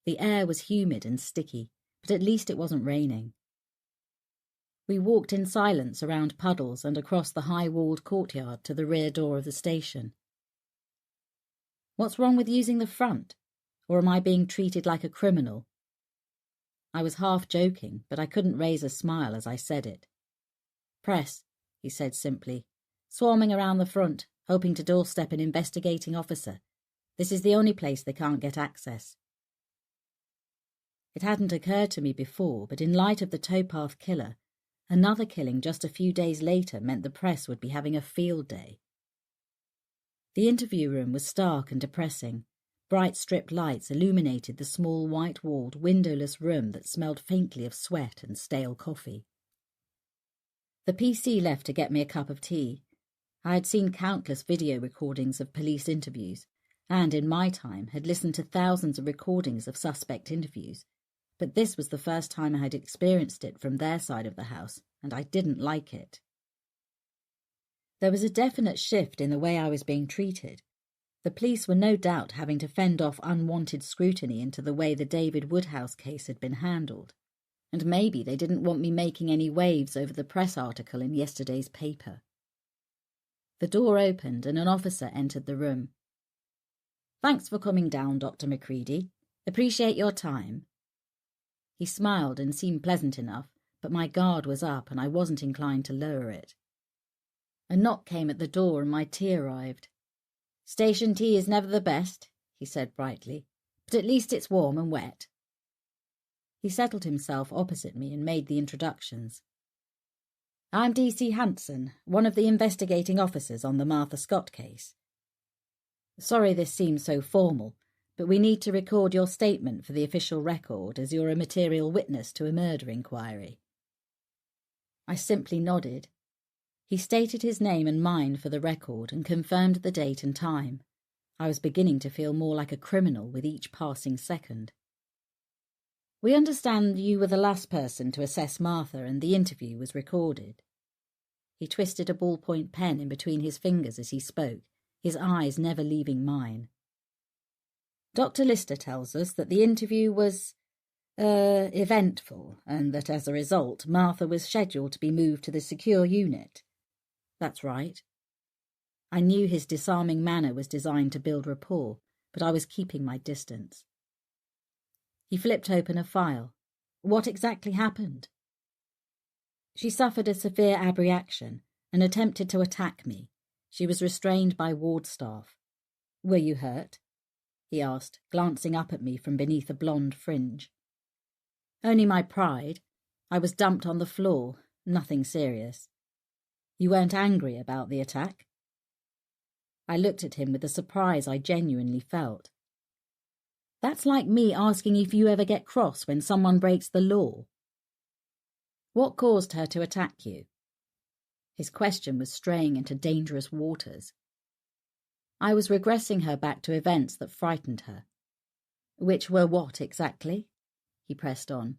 The air was humid and sticky, but at least it wasn't raining. We walked in silence around puddles and across the high-walled courtyard to the rear door of the station. What's wrong with using the front? Or am I being treated like a criminal? I was half joking, but I couldn't raise a smile as I said it. Press, he said simply, swarming around the front, hoping to doorstep an investigating officer. This is the only place they can't get access. It hadn't occurred to me before, but in light of the towpath killer, another killing just a few days later meant the press would be having a field day. The interview room was stark and depressing. Bright strip lights illuminated the small white-walled, windowless room that smelled faintly of sweat and stale coffee. The PC left to get me a cup of tea. I had seen countless video recordings of police interviews, and in my time had listened to thousands of recordings of suspect interviews, but this was the first time I had experienced it from their side of the house, and I didn't like it. There was a definite shift in the way I was being treated. The police were no doubt having to fend off unwanted scrutiny into the way the David Woodhouse case had been handled, and maybe they didn't want me making any waves over the press article in yesterday's paper. The door opened and an officer entered the room. "Thanks for coming down, Dr. Macready. Appreciate your time." He smiled and seemed pleasant enough, but my guard was up and I wasn't inclined to lower it. A knock came at the door and my tea arrived. "Station tea is never the best," he said brightly, "but at least it's warm and wet." He settled himself opposite me and made the introductions. "I'm D.C. Hanson, one of the investigating officers on the Martha Scott case. Sorry this seems so formal, but we need to record your statement for the official record as you're a material witness to a murder inquiry." I simply nodded. He stated his name and mine for the record and confirmed the date and time. I was beginning to feel more like a criminal with each passing second. "We understand you were the last person to assess Martha and the interview was recorded." He twisted a ballpoint pen in between his fingers as he spoke, his eyes never leaving mine. "Dr. Lister tells us that the interview was, eventful, and that as a result Martha was scheduled to be moved to the secure unit." "That's right." I knew his disarming manner was designed to build rapport, but I was keeping my distance. He flipped open a file. "What exactly happened?" "She suffered a severe abreaction and attempted to attack me. She was restrained by ward staff." "Were you hurt?" he asked, glancing up at me from beneath a blonde fringe. "Only my pride. I was dumped on the floor. Nothing serious." "You weren't angry about the attack?" I looked at him with the surprise I genuinely felt. "That's like me asking if you ever get cross when someone breaks the law." "What caused her to attack you?" His question was straying into dangerous waters. "I was regressing her back to events that frightened her." "Which were what exactly?" he pressed on.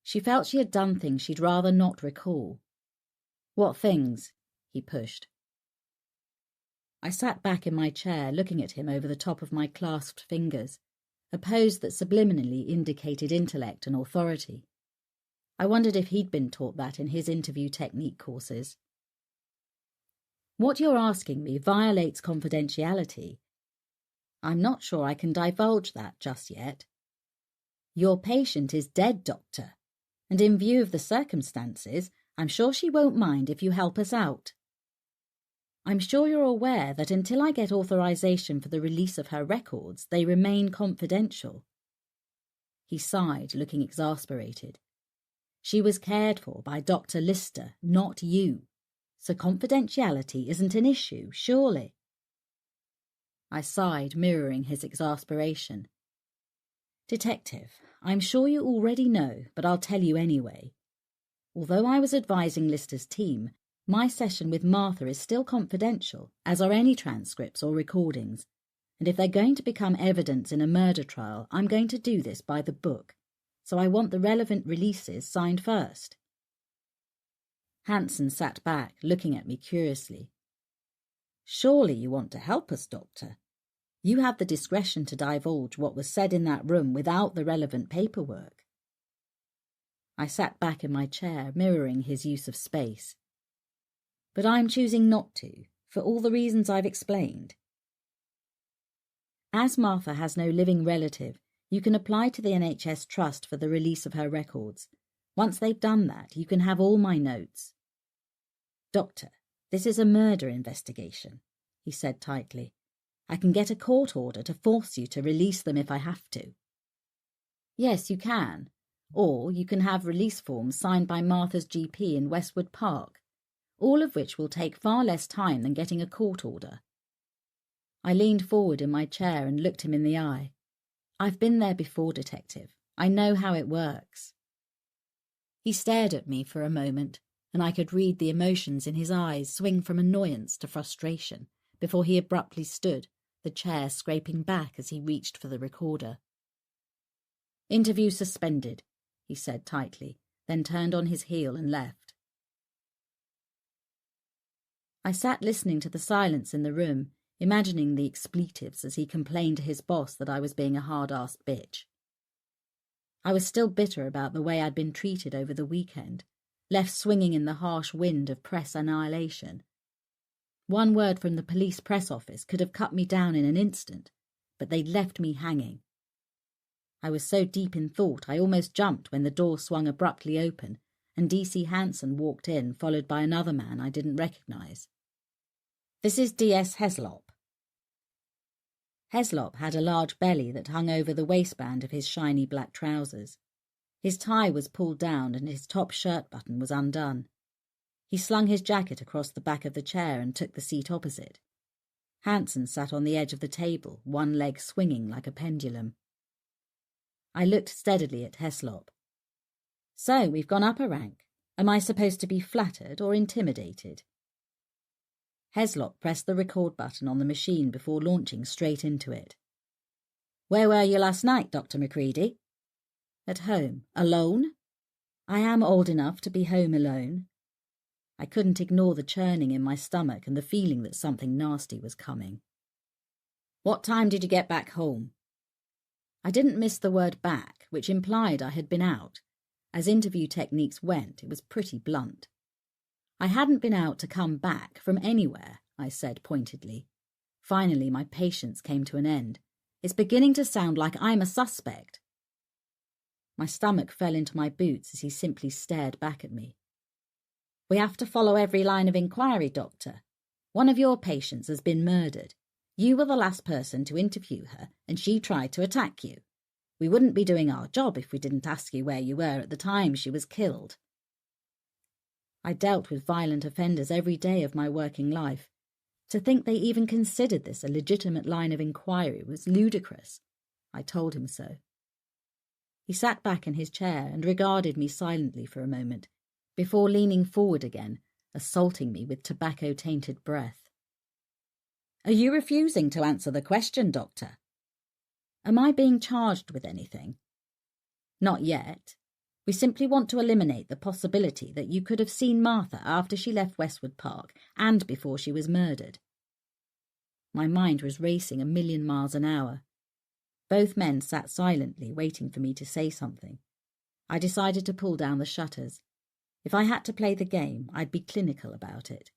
"She felt she had done things she'd rather not recall." "What things?" he pushed. I sat back in my chair, looking at him over the top of my clasped fingers, a pose that subliminally indicated intellect and authority. I wondered if he'd been taught that in his interview technique courses. "What you're asking me violates confidentiality. I'm not sure I can divulge that just yet. Your patient is dead, Doctor, and in view of the circumstances, I'm sure she won't mind if you help us out. I'm sure you're aware that until I get authorization for the release of her records, they remain confidential." He sighed, looking exasperated. "She was cared for by Dr. Lister, not you, so confidentiality isn't an issue, surely." I sighed, mirroring his exasperation. "Detective, I'm sure you already know, but I'll tell you anyway. Although I was advising Lister's team, My session with Martha is still confidential, as are any transcripts or recordings, and if they're going to become evidence in a murder trial, I'm going to do this by the book, so I want the relevant releases signed first. Hanson sat back, looking at me curiously. Surely you want to help us, Doctor. You have the discretion to divulge what was said in that room without the relevant paperwork. I sat back in my chair, mirroring his use of space. But I'm choosing not to, for all the reasons I've explained. As Martha has no living relative, you can apply to the NHS Trust for the release of her records. Once they've done that, you can have all my notes. Doctor, this is a murder investigation, he said tightly. I can get a court order to force you to release them if I have to. Yes, you can. Or you can have release forms signed by Martha's GP in Westwood Park, all of which will take far less time than getting a court order. I leaned forward in my chair and looked him in the eye. I've been there before, Detective. I know how it works. He stared at me for a moment, and I could read the emotions in his eyes swing from annoyance to frustration before he abruptly stood, the chair scraping back as he reached for the recorder. Interview suspended, he said tightly, then turned on his heel and left. I sat listening to the silence in the room, imagining the expletives as he complained to his boss that I was being a hard-assed bitch. I was still bitter about the way I'd been treated over the weekend, left swinging in the harsh wind of press annihilation. One word from the police press office could have cut me down in an instant, but they'd left me hanging. I was so deep in thought I almost jumped when the door swung abruptly open and D.C. Hanson walked in, followed by another man I didn't recognise. This is D.S. Heslop. Heslop had a large belly that hung over the waistband of his shiny black trousers. His tie was pulled down and his top shirt button was undone. He slung his jacket across the back of the chair and took the seat opposite. Hanson sat on the edge of the table, one leg swinging like a pendulum. I looked steadily at Heslop. So, we've gone up a rank. Am I supposed to be flattered or intimidated? Heslop pressed the record button on the machine before launching straight into it. Where were you last night, Dr. Macready? At home. Alone? I am old enough to be home alone. I couldn't ignore the churning in my stomach and the feeling that something nasty was coming. What time did you get back home? I didn't miss the word back, which implied I had been out. As interview techniques went, it was pretty blunt. I hadn't been out to come back from anywhere, I said pointedly. Finally, my patience came to an end. It's beginning to sound like I'm a suspect. My stomach fell into my boots as he simply stared back at me. We have to follow every line of inquiry, Doctor. One of your patients has been murdered. You were the last person to interview her, and she tried to attack you. We wouldn't be doing our job if we didn't ask you where you were at the time she was killed. I dealt with violent offenders every day of my working life. To think they even considered this a legitimate line of inquiry was ludicrous. I told him so. He sat back in his chair and regarded me silently for a moment, before leaning forward again, assaulting me with tobacco-tainted breath. Are you refusing to answer the question, Doctor? Am I being charged with anything? Not yet. We simply want to eliminate the possibility that you could have seen Martha after she left Westwood Park and before she was murdered. My mind was racing 1,000,000 miles an hour. Both men sat silently, waiting for me to say something. I decided to pull down the shutters. If I had to play the game, I'd be clinical about it.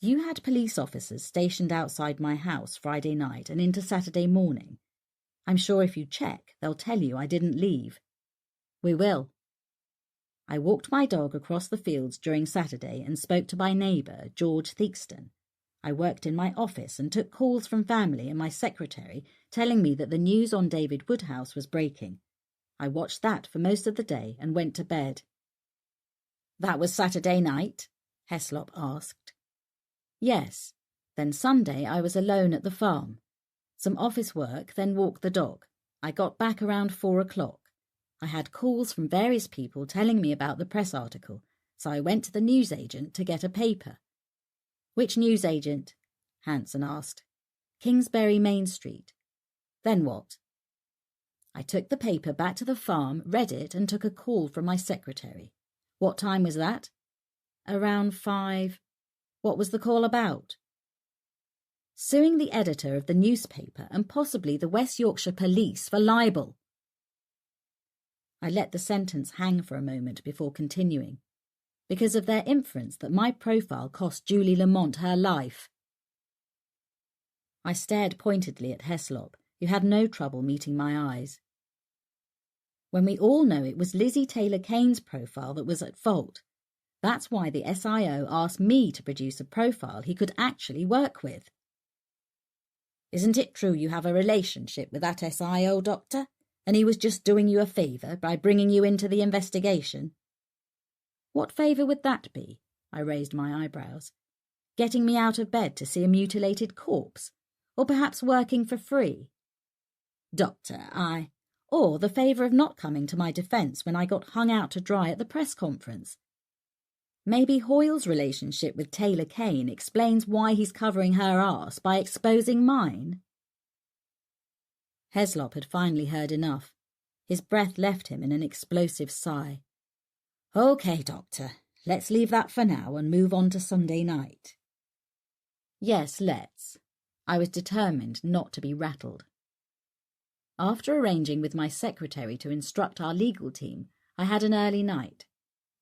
You had police officers stationed outside my house Friday night and into Saturday morning. I'm sure if you check, they'll tell you I didn't leave. We will. I walked my dog across the fields during Saturday and spoke to my neighbour, George Theakston. I worked in my office and took calls from family and my secretary telling me that the news on David Woodhouse was breaking. I watched that for most of the day and went to bed. That was Saturday night? Heslop asked. Yes. Then Sunday I was alone at the farm. Some office work, then walked the dog. I got back around 4 o'clock. I had calls from various people telling me about the press article, so I went to the newsagent to get a paper. Which newsagent? Hanson asked. Kingsbury Main Street. Then what? I took the paper back to the farm, read it, and took a call from my secretary. What time was that? Around 5. What was the call about? Suing the editor of the newspaper and possibly the West Yorkshire Police for libel. I let the sentence hang for a moment before continuing, because of their inference that my profile cost Julie Lamont her life. I stared pointedly at Heslop, who had no trouble meeting my eyes. When we all know it was Lizzie Taylor-Kane's profile that was at fault, that's why the SIO asked me to produce a profile he could actually work with. Isn't it true you have a relationship with that SIO, Doctor, and he was just doing you a favour by bringing you into the investigation? What favour would that be? I raised my eyebrows. Getting me out of bed to see a mutilated corpse? Or perhaps working for free? Doctor, or the favour of not coming to my defence when I got hung out to dry at the press conference. Maybe Hoyle's relationship with Taylor-Kane explains why he's covering her arse by exposing mine. Heslop had finally heard enough. His breath left him in an explosive sigh. OK, Doctor, let's leave that for now and move on to Sunday night. Yes, let's. I was determined not to be rattled. After arranging with my secretary to instruct our legal team, I had an early night.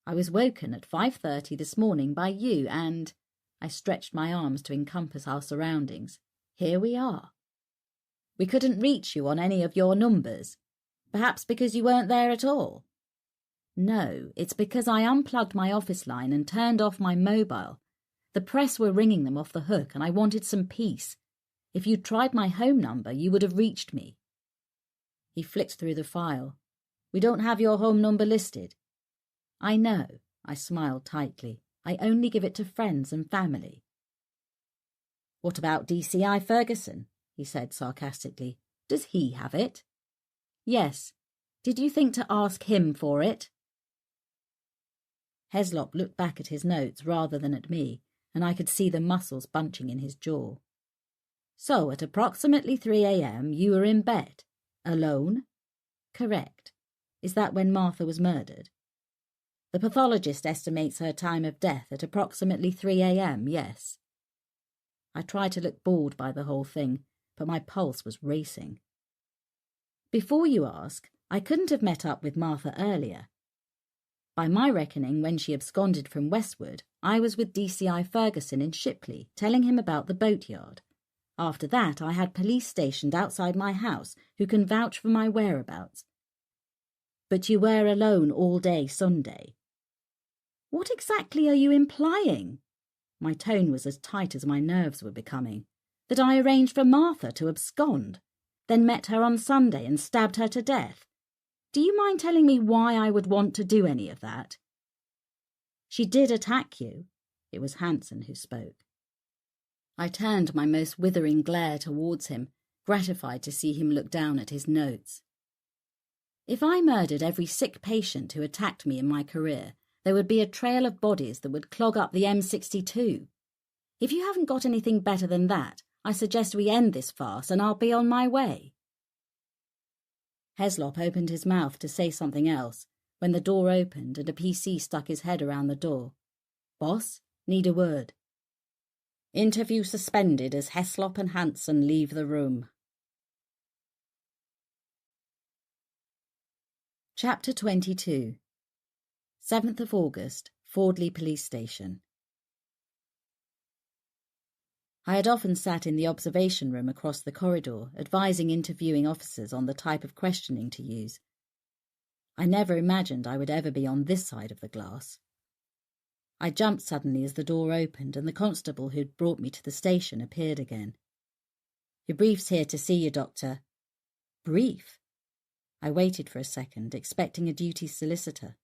I was woken at 5:30 this morning by you and... I stretched my arms to encompass our surroundings. Here we are. We couldn't reach you on any of your numbers. Perhaps because you weren't there at all. No, it's because I unplugged my office line and turned off my mobile. The press were ringing them off the hook and I wanted some peace. If you'd tried my home number, you would have reached me. He flicked through the file. We don't have your home number listed. I know, I smiled tightly. I only give it to friends and family. What about DCI Ferguson? He said sarcastically. Does he have it? Yes. Did you think to ask him for it? Heslop looked back at his notes rather than at me, and I could see the muscles bunching in his jaw. So at approximately 3 a.m. you were in bed. Alone? Correct. Is that when Martha was murdered? The pathologist estimates her time of death at approximately 3 a.m., yes. I tried to look bored by the whole thing, but my pulse was racing. Before you ask, I couldn't have met up with Martha earlier. By my reckoning, when she absconded from Westwood, I was with DCI Ferguson in Shipley, telling him about the boatyard. After that, I had police stationed outside my house who can vouch for my whereabouts. But you were alone all day Sunday. What exactly are you implying? My tone was as tight as my nerves were becoming. That I arranged for Martha to abscond, then met her on Sunday and stabbed her to death. Do you mind telling me why I would want to do any of that? She did attack you. It was Hanson who spoke. I turned my most withering glare towards him, gratified to see him look down at his notes. If I murdered every sick patient who attacked me in my career, there would be a trail of bodies that would clog up the M62. If you haven't got anything better than that, I suggest we end this farce and I'll be on my way. Heslop opened his mouth to say something else, when the door opened and a PC stuck his head around the door. Boss, need a word. Interview suspended as Heslop and Hanson leave the room. Chapter 22. 7th of August, Fordley Police Station. I had often sat in the observation room across the corridor, advising interviewing officers on the type of questioning to use. I never imagined I would ever be on this side of the glass. I jumped suddenly as the door opened and the constable who'd brought me to the station appeared again. Your brief's here to see you, Doctor. Brief? I waited for a second, expecting a duty solicitor.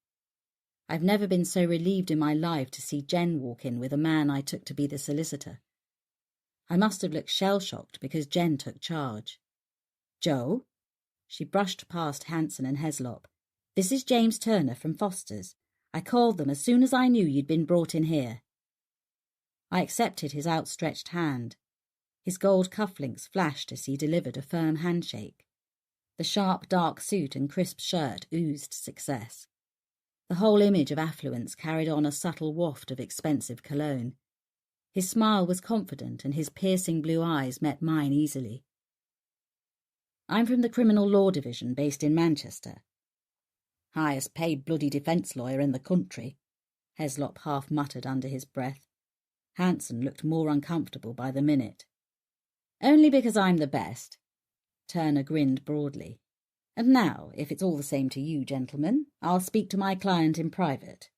I've never been so relieved in my life to see Jen walk in with a man I took to be the solicitor. I must have looked shell-shocked because Jen took charge. Joe? She brushed past Hanson and Heslop. This is James Turner from Foster's. I called them as soon as I knew you'd been brought in here. I accepted his outstretched hand. His gold cufflinks flashed as he delivered a firm handshake. The sharp dark suit and crisp shirt oozed success. The whole image of affluence carried on a subtle waft of expensive cologne. His smile was confident and his piercing blue eyes met mine easily. I'm from the Criminal Law Division based in Manchester. Highest paid bloody defence lawyer in the country, Heslop half muttered under his breath. Hanson looked more uncomfortable by the minute. Only because I'm the best. Turner grinned broadly. And now, if it's all the same to you, gentlemen, I'll speak to my client in private.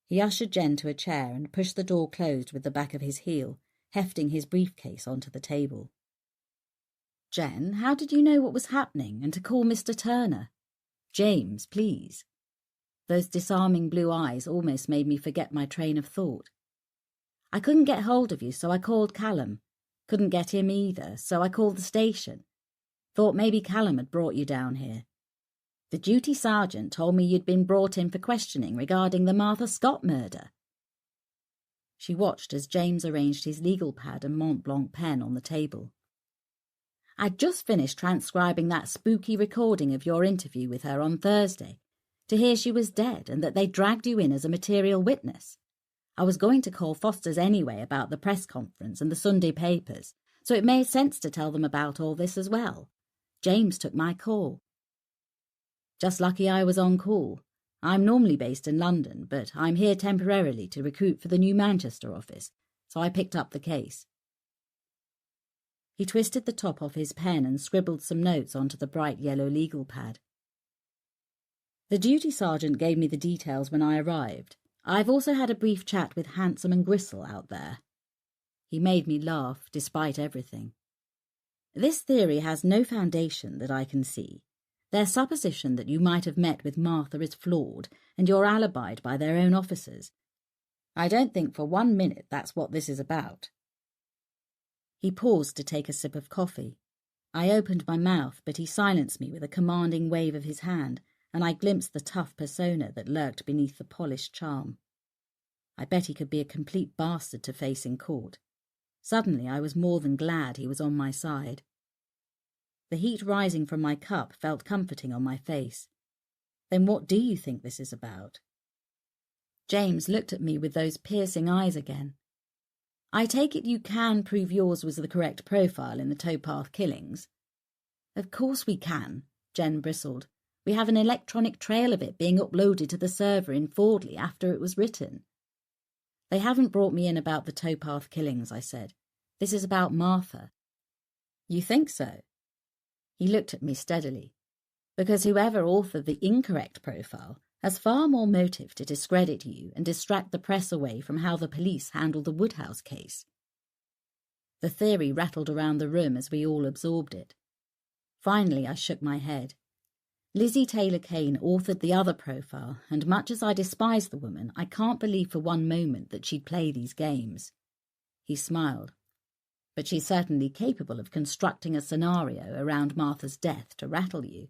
He ushered Jen to a chair and pushed the door closed with the back of his heel, hefting his briefcase onto the table. Jen, how did you know what was happening and to call Mr. Turner? James, please. Those disarming blue eyes almost made me forget my train of thought. I couldn't get hold of you, so I called Callum. Couldn't get him either, so I called the station. Thought maybe Callum had brought you down here. The duty sergeant told me you'd been brought in for questioning regarding the Martha Scott murder. She watched as James arranged his legal pad and Mont Blanc pen on the table. I'd just finished transcribing that spooky recording of your interview with her on Thursday, to hear she was dead and that they dragged you in as a material witness. I was going to call Foster's anyway about the press conference and the Sunday papers, so it made sense to tell them about all this as well. James took my call. Just lucky I was on call. I'm normally based in London, but I'm here temporarily to recruit for the new Manchester office, so I picked up the case. He twisted the top off his pen and scribbled some notes onto the bright yellow legal pad. The duty sergeant gave me the details when I arrived. I've also had a brief chat with Handsome and Gristle out there. He made me laugh, despite everything. This theory has no foundation that I can see. Their supposition that you might have met with Martha is flawed, and you're alibied by their own officers. I don't think for 1 minute that's what this is about. He paused to take a sip of coffee. I opened my mouth, but he silenced me with a commanding wave of his hand, and I glimpsed the tough persona that lurked beneath the polished charm. I bet he could be a complete bastard to face in court. Suddenly I was more than glad he was on my side. The heat rising from my cup felt comforting on my face. Then what do you think this is about? James looked at me with those piercing eyes again. I take it you can prove yours was the correct profile in the towpath killings. Of course we can, Jen bristled. We have an electronic trail of it being uploaded to the server in Fordley after it was written. They haven't brought me in about the towpath killings, I said. This is about Martha. You think so? He looked at me steadily. Because whoever authored the incorrect profile has far more motive to discredit you and distract the press away from how the police handled the Woodhouse case. The theory rattled around the room as we all absorbed it. Finally, I shook my head. Lizzie Taylor Kane authored the other profile, and much as I despise the woman, I can't believe for one moment that she'd play these games. He smiled. But she's certainly capable of constructing a scenario around Martha's death to rattle you,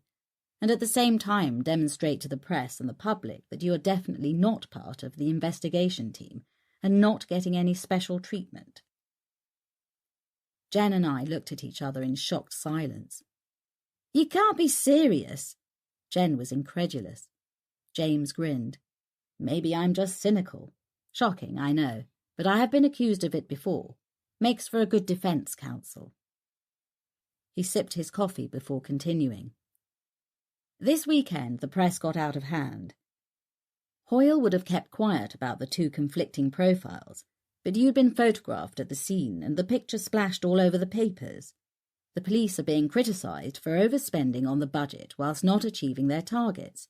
and at the same time demonstrate to the press and the public that you are definitely not part of the investigation team and not getting any special treatment. Jen and I looked at each other in shocked silence. You can't be serious. Jen was incredulous. James grinned. Maybe I'm just cynical. Shocking, I know, but I have been accused of it before. Makes for a good defence counsel. He sipped his coffee before continuing. This weekend the press got out of hand. Hoyle would have kept quiet about the two conflicting profiles, but you'd been photographed at the scene and the picture splashed all over the papers. The police are being criticised for overspending on the budget whilst not achieving their targets.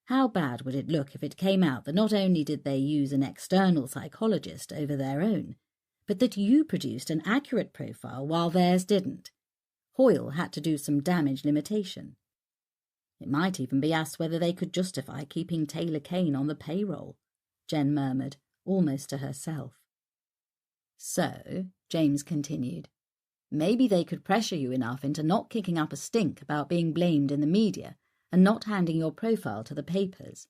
How bad would it look if it came out that not only did they use an external psychologist over their own, but that you produced an accurate profile while theirs didn't? Hoyle had to do some damage limitation. It might even be asked whether they could justify keeping Taylor Kane on the payroll, Jen murmured, almost to herself. So, James continued, maybe they could pressure you enough into not kicking up a stink about being blamed in the media and not handing your profile to the papers.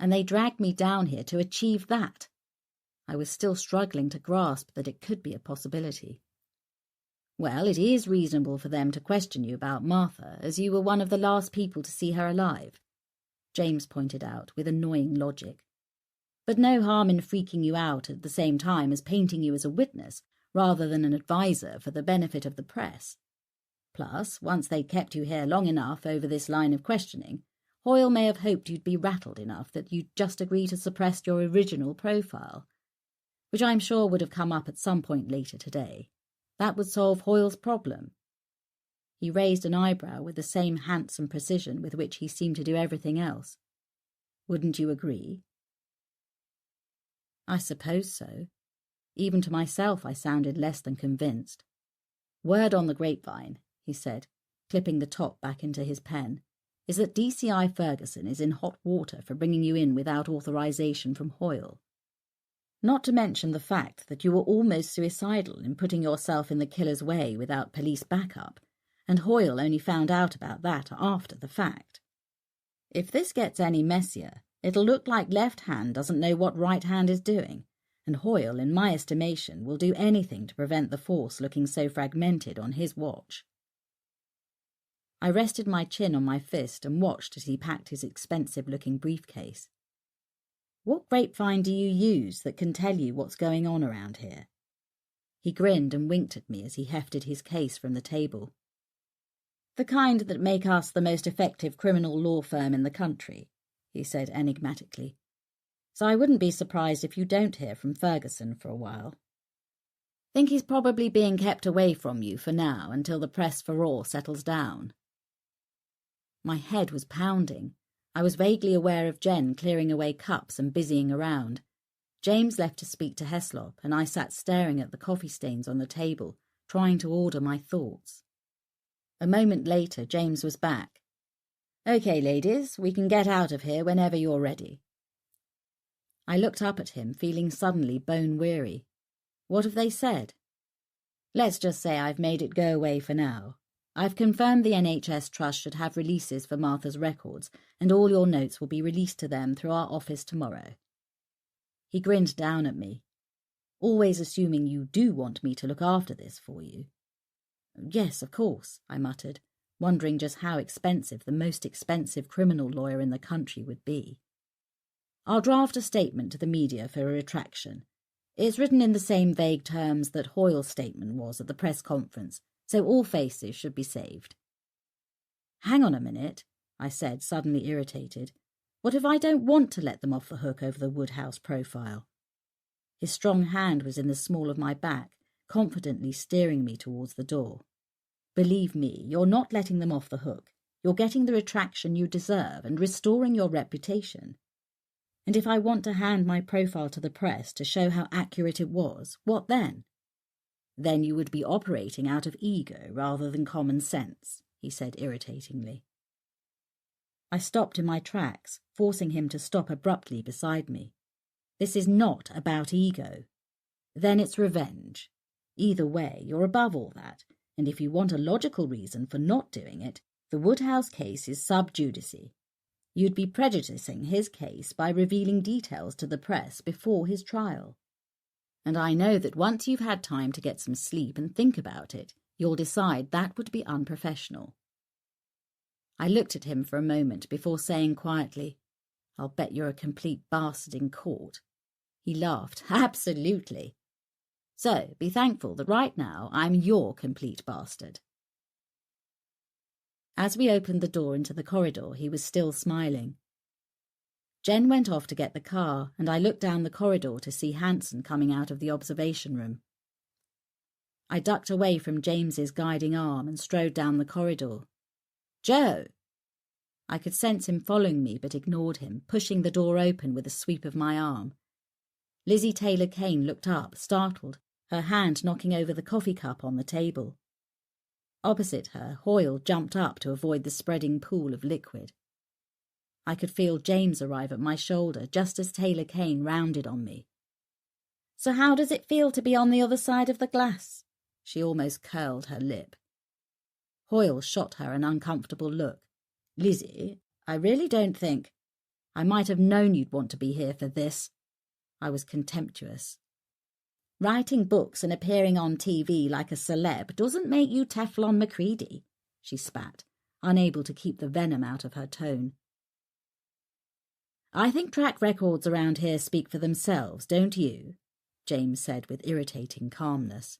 And they dragged me down here to achieve that. I was still struggling to grasp that it could be a possibility. Well, it is reasonable for them to question you about Martha, as you were one of the last people to see her alive, James pointed out with annoying logic. But no harm in freaking you out at the same time as painting you as a witness rather than an advisor for the benefit of the press. Plus, once they'd kept you here long enough over this line of questioning, Hoyle may have hoped you'd be rattled enough that you'd just agree to suppress your original profile, which I'm sure would have come up at some point later today. That would solve Hoyle's problem. He raised an eyebrow with the same handsome precision with which he seemed to do everything else. Wouldn't you agree? I suppose so. Even to myself I sounded less than convinced. Word on the grapevine, he said, clipping the top back into his pen, is that DCI Ferguson is in hot water for bringing you in without authorization from Hoyle. Not to mention the fact that you were almost suicidal in putting yourself in the killer's way without police backup, and Hoyle only found out about that after the fact. If this gets any messier, it'll look like Left Hand doesn't know what Right Hand is doing, and Hoyle, in my estimation, will do anything to prevent the force looking so fragmented on his watch. I rested my chin on my fist and watched as he packed his expensive-looking briefcase. What grapevine do you use that can tell you what's going on around here? He grinned and winked at me as he hefted his case from the table. The kind that make us the most effective criminal law firm in the country, he said enigmatically. So I wouldn't be surprised if you don't hear from Ferguson for a while. Think he's probably being kept away from you for now until the press furore settles down. My head was pounding. I was vaguely aware of Jen clearing away cups and busying around. James left to speak to Heslop, and I sat staring at the coffee stains on the table, trying to order my thoughts. A moment later, James was back. "Okay, ladies, we can get out of here whenever you're ready." I looked up at him, feeling suddenly bone-weary. What have they said? Let's just say I've made it go away for now. I've confirmed the NHS Trust should have releases for Martha's records, and all your notes will be released to them through our office tomorrow. He grinned down at me. Always assuming you do want me to look after this for you. Yes, of course, I muttered, wondering just how expensive the most expensive criminal lawyer in the country would be. I'll draft a statement to the media for a retraction. It's written in the same vague terms that Hoyle's statement was at the press conference, so all faces should be saved. Hang on a minute, I said, suddenly irritated. What if I don't want to let them off the hook over the Woodhouse profile? His strong hand was in the small of my back, confidently steering me towards the door. Believe me, you're not letting them off the hook. You're getting the retraction you deserve and restoring your reputation. And if I want to hand my profile to the press to show how accurate it was, what then? Then you would be operating out of ego rather than common sense, he said irritatingly. I stopped in my tracks, forcing him to stop abruptly beside me. This is not about ego. Then it's revenge. Either way, you're above all that, and if you want a logical reason for not doing it, the Woodhouse case is sub judice. You'd be prejudicing his case by revealing details to the press before his trial. And I know that once you've had time to get some sleep and think about it, you'll decide that would be unprofessional. I looked at him for a moment before saying quietly, "I'll bet you're a complete bastard in court." He laughed. "Absolutely. So be thankful that right now I'm your complete bastard." As we opened the door into the corridor, he was still smiling. Jen went off to get the car, and I looked down the corridor to see Hanson coming out of the observation room. I ducked away from James's guiding arm and strode down the corridor. "Joe!" I could sense him following me, but ignored him, pushing the door open with a sweep of my arm. Lizzie Taylor-Kane looked up, startled, her hand knocking over the coffee cup on the table. Opposite her, Hoyle jumped up to avoid the spreading pool of liquid. I could feel James arrive at my shoulder just as Taylor-Kane rounded on me. "So how does it feel to be on the other side of the glass?" She almost curled her lip. Hoyle shot her an uncomfortable look. "Lizzie, I really don't think—" I might have known you'd want to be here for this. I was contemptuous. Writing books and appearing on TV like a celeb doesn't make you Teflon Macready, she spat, unable to keep the venom out of her tone. I think track records around here speak for themselves, don't you? James said with irritating calmness.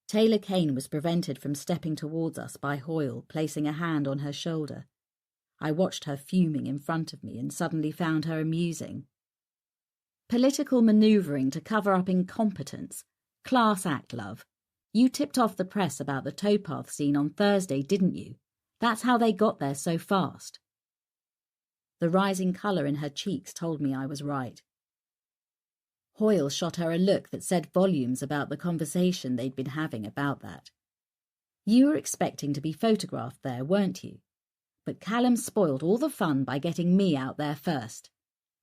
Taylor Kane was prevented from stepping towards us by Hoyle, placing a hand on her shoulder. I watched her fuming in front of me and suddenly found her amusing. Political manoeuvring to cover up incompetence. Class act, love. You tipped off the press about the towpath scene on Thursday, didn't you? That's how they got there so fast. The rising colour in her cheeks told me I was right. Hoyle shot her a look that said volumes about the conversation they'd been having about that. You were expecting to be photographed there, weren't you? But Callum spoiled all the fun by getting me out there first.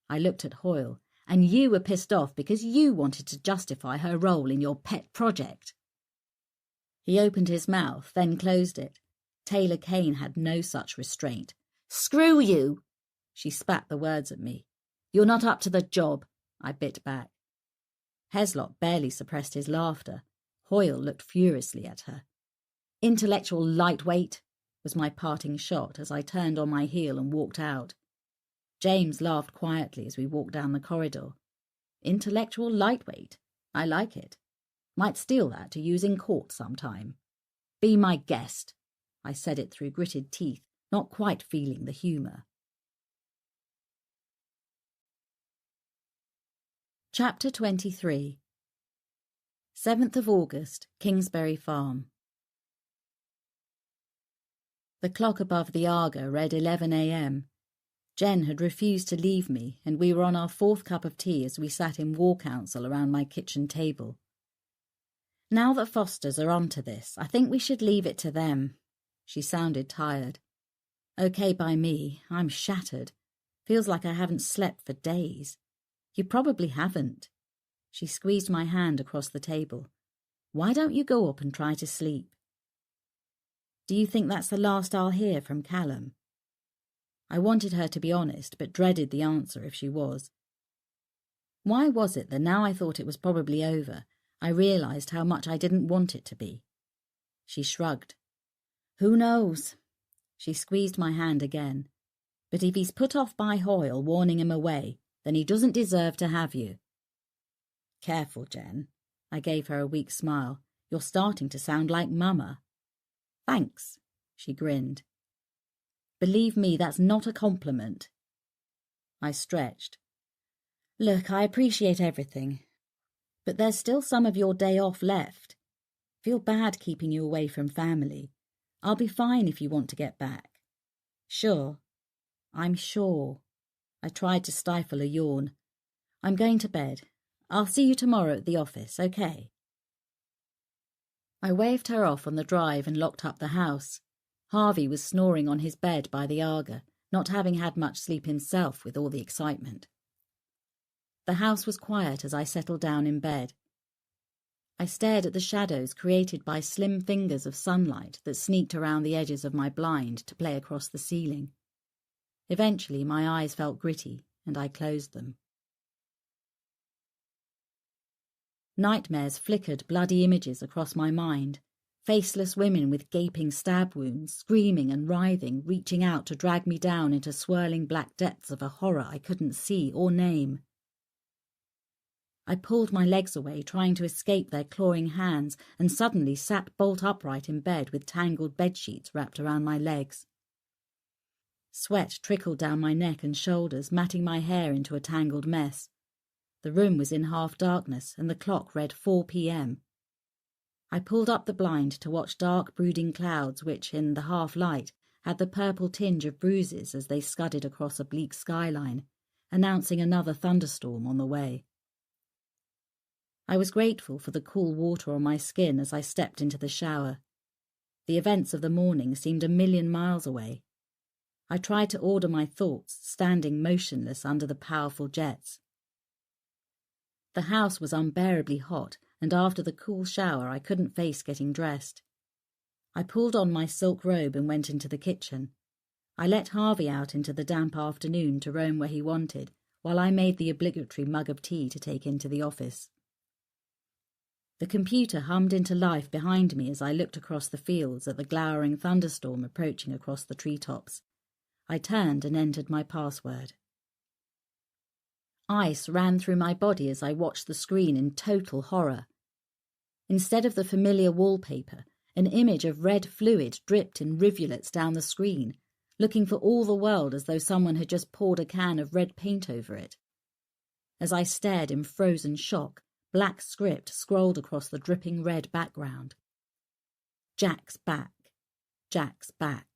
I looked at Hoyle, and you were pissed off because you wanted to justify her role in your pet project. He opened his mouth, then closed it. Taylor Kane had no such restraint. Screw you! She spat the words at me. You're not up to the job, I bit back. Heslop barely suppressed his laughter. Hoyle looked furiously at her. Intellectual lightweight, was my parting shot as I turned on my heel and walked out. James laughed quietly as we walked down the corridor. Intellectual lightweight. I like it. Might steal that to use in court sometime. Be my guest. I said it through gritted teeth, not quite feeling the humour. Chapter 23. 7th of August, Kingsbury Farm. The clock above the Arga read 11 a.m. Jen had refused to leave me, and we were on our 4th cup of tea as we sat in war council around my kitchen table. Now that Fosters are onto this, I think we should leave it to them. She sounded tired. Okay by me, I'm shattered. Feels like I haven't slept for days. You probably haven't. She squeezed my hand across the table. Why don't you go up and try to sleep? Do you think that's the last I'll hear from Callum? I wanted her to be honest, but dreaded the answer if she was. Why was it that now I thought it was probably over, I realised how much I didn't want it to be? She shrugged. Who knows? She squeezed my hand again. But if he's put off by Hoyle warning him away, then he doesn't deserve to have you. Careful, Jen. I gave her a weak smile. You're starting to sound like Mama. Thanks, she grinned. Believe me, that's not a compliment. I stretched. Look, I appreciate everything, but there's still some of your day off left. Feel bad keeping you away from family. I'll be fine if you want to get back. Sure. I'm sure. I tried to stifle a yawn. I'm going to bed. I'll see you tomorrow at the office, okay? I waved her off on the drive and locked up the house. Harvey was snoring on his bed by the Arga, not having had much sleep himself with all the excitement. The house was quiet as I settled down in bed. I stared at the shadows created by slim fingers of sunlight that sneaked around the edges of my blind to play across the ceiling. Eventually my eyes felt gritty, and I closed them. Nightmares flickered bloody images across my mind. Faceless women with gaping stab wounds, screaming and writhing, reaching out to drag me down into swirling black depths of a horror I couldn't see or name. I pulled my legs away, trying to escape their clawing hands, and suddenly sat bolt upright in bed with tangled bedsheets wrapped around my legs. Sweat trickled down my neck and shoulders, matting my hair into a tangled mess. The room was in half darkness, and the clock read 4 p.m. I pulled up the blind to watch dark, brooding clouds which, in the half-light, had the purple tinge of bruises as they scudded across a bleak skyline, announcing another thunderstorm on the way. I was grateful for the cool water on my skin as I stepped into the shower. The events of the morning seemed a million miles away. I tried to order my thoughts, standing motionless under the powerful jets. The house was unbearably hot, and after the cool shower I couldn't face getting dressed. I pulled on my silk robe and went into the kitchen. I let Harvey out into the damp afternoon to roam where he wanted, while I made the obligatory mug of tea to take into the office. The computer hummed into life behind me as I looked across the fields at the glowering thunderstorm approaching across the treetops. I turned and entered my password. Ice ran through my body as I watched the screen in total horror. Instead of the familiar wallpaper, an image of red fluid dripped in rivulets down the screen, looking for all the world as though someone had just poured a can of red paint over it. As I stared in frozen shock, black script scrolled across the dripping red background. Jack's back. Jack's back.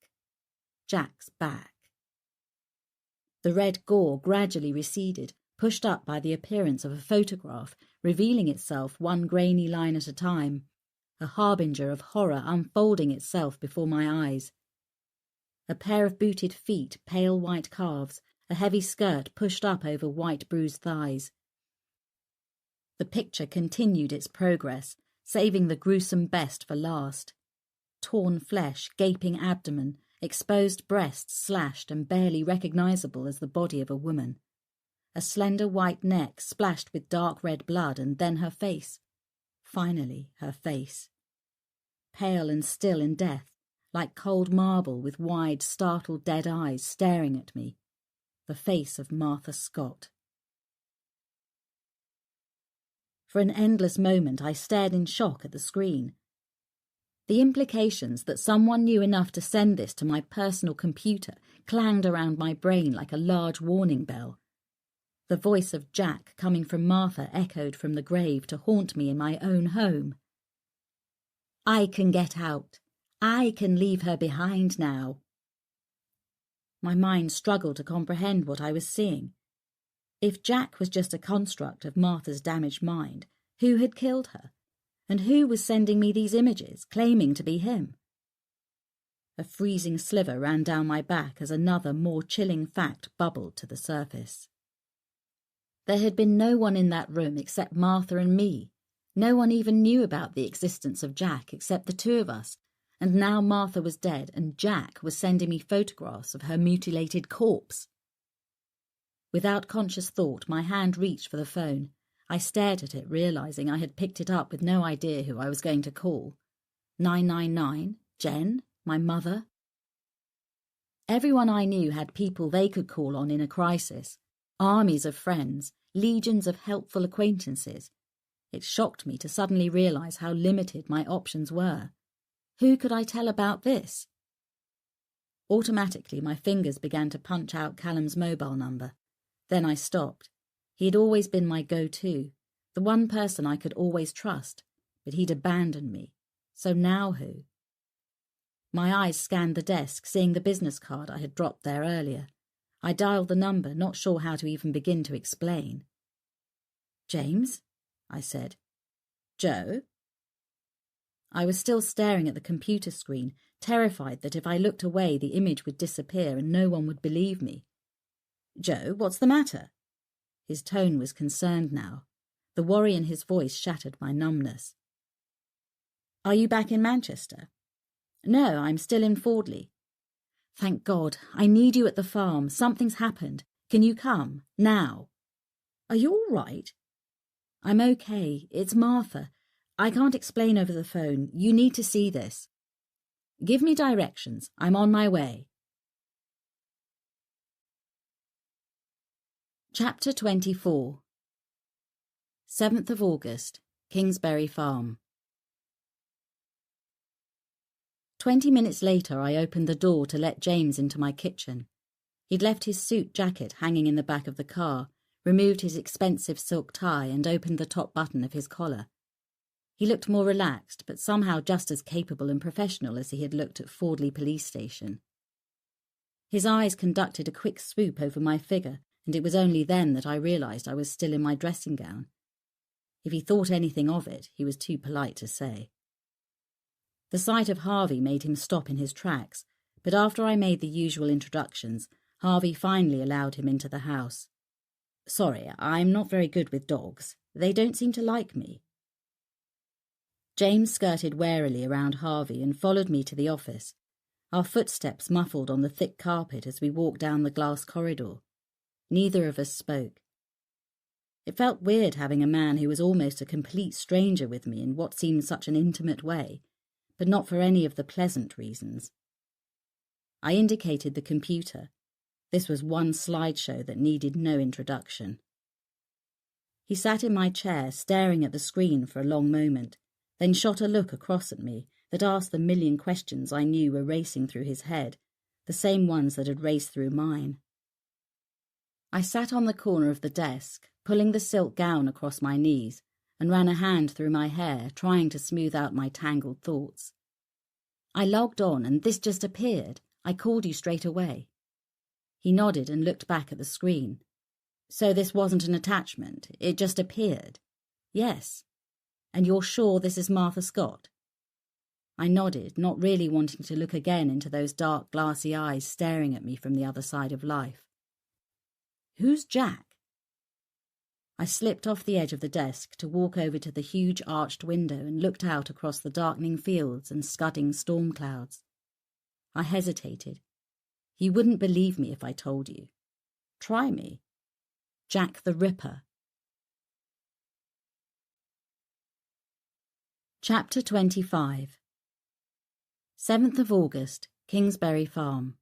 Jack's back. The red gore gradually receded, pushed up by the appearance of a photograph, revealing itself one grainy line at a time, a harbinger of horror unfolding itself before my eyes. A pair of booted feet, pale white calves, a heavy skirt pushed up over white bruised thighs. The picture continued its progress, saving the gruesome best for last. Torn flesh, gaping abdomen, exposed breasts slashed and barely recognizable as the body of a woman. A slender white neck splashed with dark red blood, and then her face. Finally, her face. Pale and still in death, like cold marble with wide, startled dead eyes staring at me. The face of Martha Scott. For an endless moment I stared in shock at the screen. The implications that someone knew enough to send this to my personal computer clanged around my brain like a large warning bell. The voice of Jack coming from Martha echoed from the grave to haunt me in my own home. I can get out. I can leave her behind now. My mind struggled to comprehend what I was seeing. If Jack was just a construct of Martha's damaged mind, who had killed her? And who was sending me these images, claiming to be him? A freezing sliver ran down my back as another, more chilling fact bubbled to the surface. There had been no one in that room except Martha and me. No one even knew about the existence of Jack except the two of us, and now Martha was dead and Jack was sending me photographs of her mutilated corpse. Without conscious thought, my hand reached for the phone. I stared at it, realizing I had picked it up with no idea who I was going to call. 999? Jen? My mother? Everyone I knew had people they could call on in a crisis. Armies of friends, legions of helpful acquaintances. It shocked me to suddenly realize how limited my options were. Who could I tell about this? Automatically, my fingers began to punch out Callum's mobile number. Then I stopped. He had always been my go-to, the one person I could always trust, but he'd abandoned me. So now who? My eyes scanned the desk, seeing the business card I had dropped there earlier. I dialed the number, not sure how to even begin to explain. James? I said. Joe? I was still staring at the computer screen, terrified that if I looked away the image would disappear and no one would believe me. Joe, what's the matter? His tone was concerned now. The worry in his voice shattered my numbness. Are you back in Manchester? No, I'm still in Fordley. Thank God. I need you at the farm. Something's happened. Can you come? Now. Are you all right? I'm okay. It's Martha. I can't explain over the phone. You need to see this. Give me directions. I'm on my way. Chapter 24. 7th of August, Kingsbury Farm. 20 minutes later I opened the door to let James into my kitchen. He'd left his suit jacket hanging in the back of the car, removed his expensive silk tie and opened the top button of his collar. He looked more relaxed, but somehow just as capable and professional as he had looked at Fordley Police Station. His eyes conducted a quick swoop over my figure, and it was only then that I realised I was still in my dressing gown. If he thought anything of it, he was too polite to say. The sight of Harvey made him stop in his tracks, but after I made the usual introductions, Harvey finally allowed him into the house. Sorry, I'm not very good with dogs. They don't seem to like me. James skirted warily around Harvey and followed me to the office. Our footsteps muffled on the thick carpet as we walked down the glass corridor. Neither of us spoke. It felt weird having a man who was almost a complete stranger with me in what seemed such an intimate way, but not for any of the pleasant reasons. I indicated the computer. This was one slideshow that needed no introduction. He sat in my chair, staring at the screen for a long moment, then shot a look across at me that asked the million questions I knew were racing through his head, the same ones that had raced through mine. I sat on the corner of the desk, pulling the silk gown across my knees, and ran a hand through my hair, trying to smooth out my tangled thoughts. I logged on, and this just appeared. I called you straight away. He nodded and looked back at the screen. So this wasn't an attachment, it just appeared? Yes. And you're sure this is Martha Scott? I nodded, not really wanting to look again into those dark, glassy eyes staring at me from the other side of life. Who's Jack? I slipped off the edge of the desk to walk over to the huge arched window and looked out across the darkening fields and scudding storm clouds. I hesitated. You wouldn't believe me if I told you. Try me. Jack the Ripper. Chapter 25. 7th of August, Kingsbury Farm.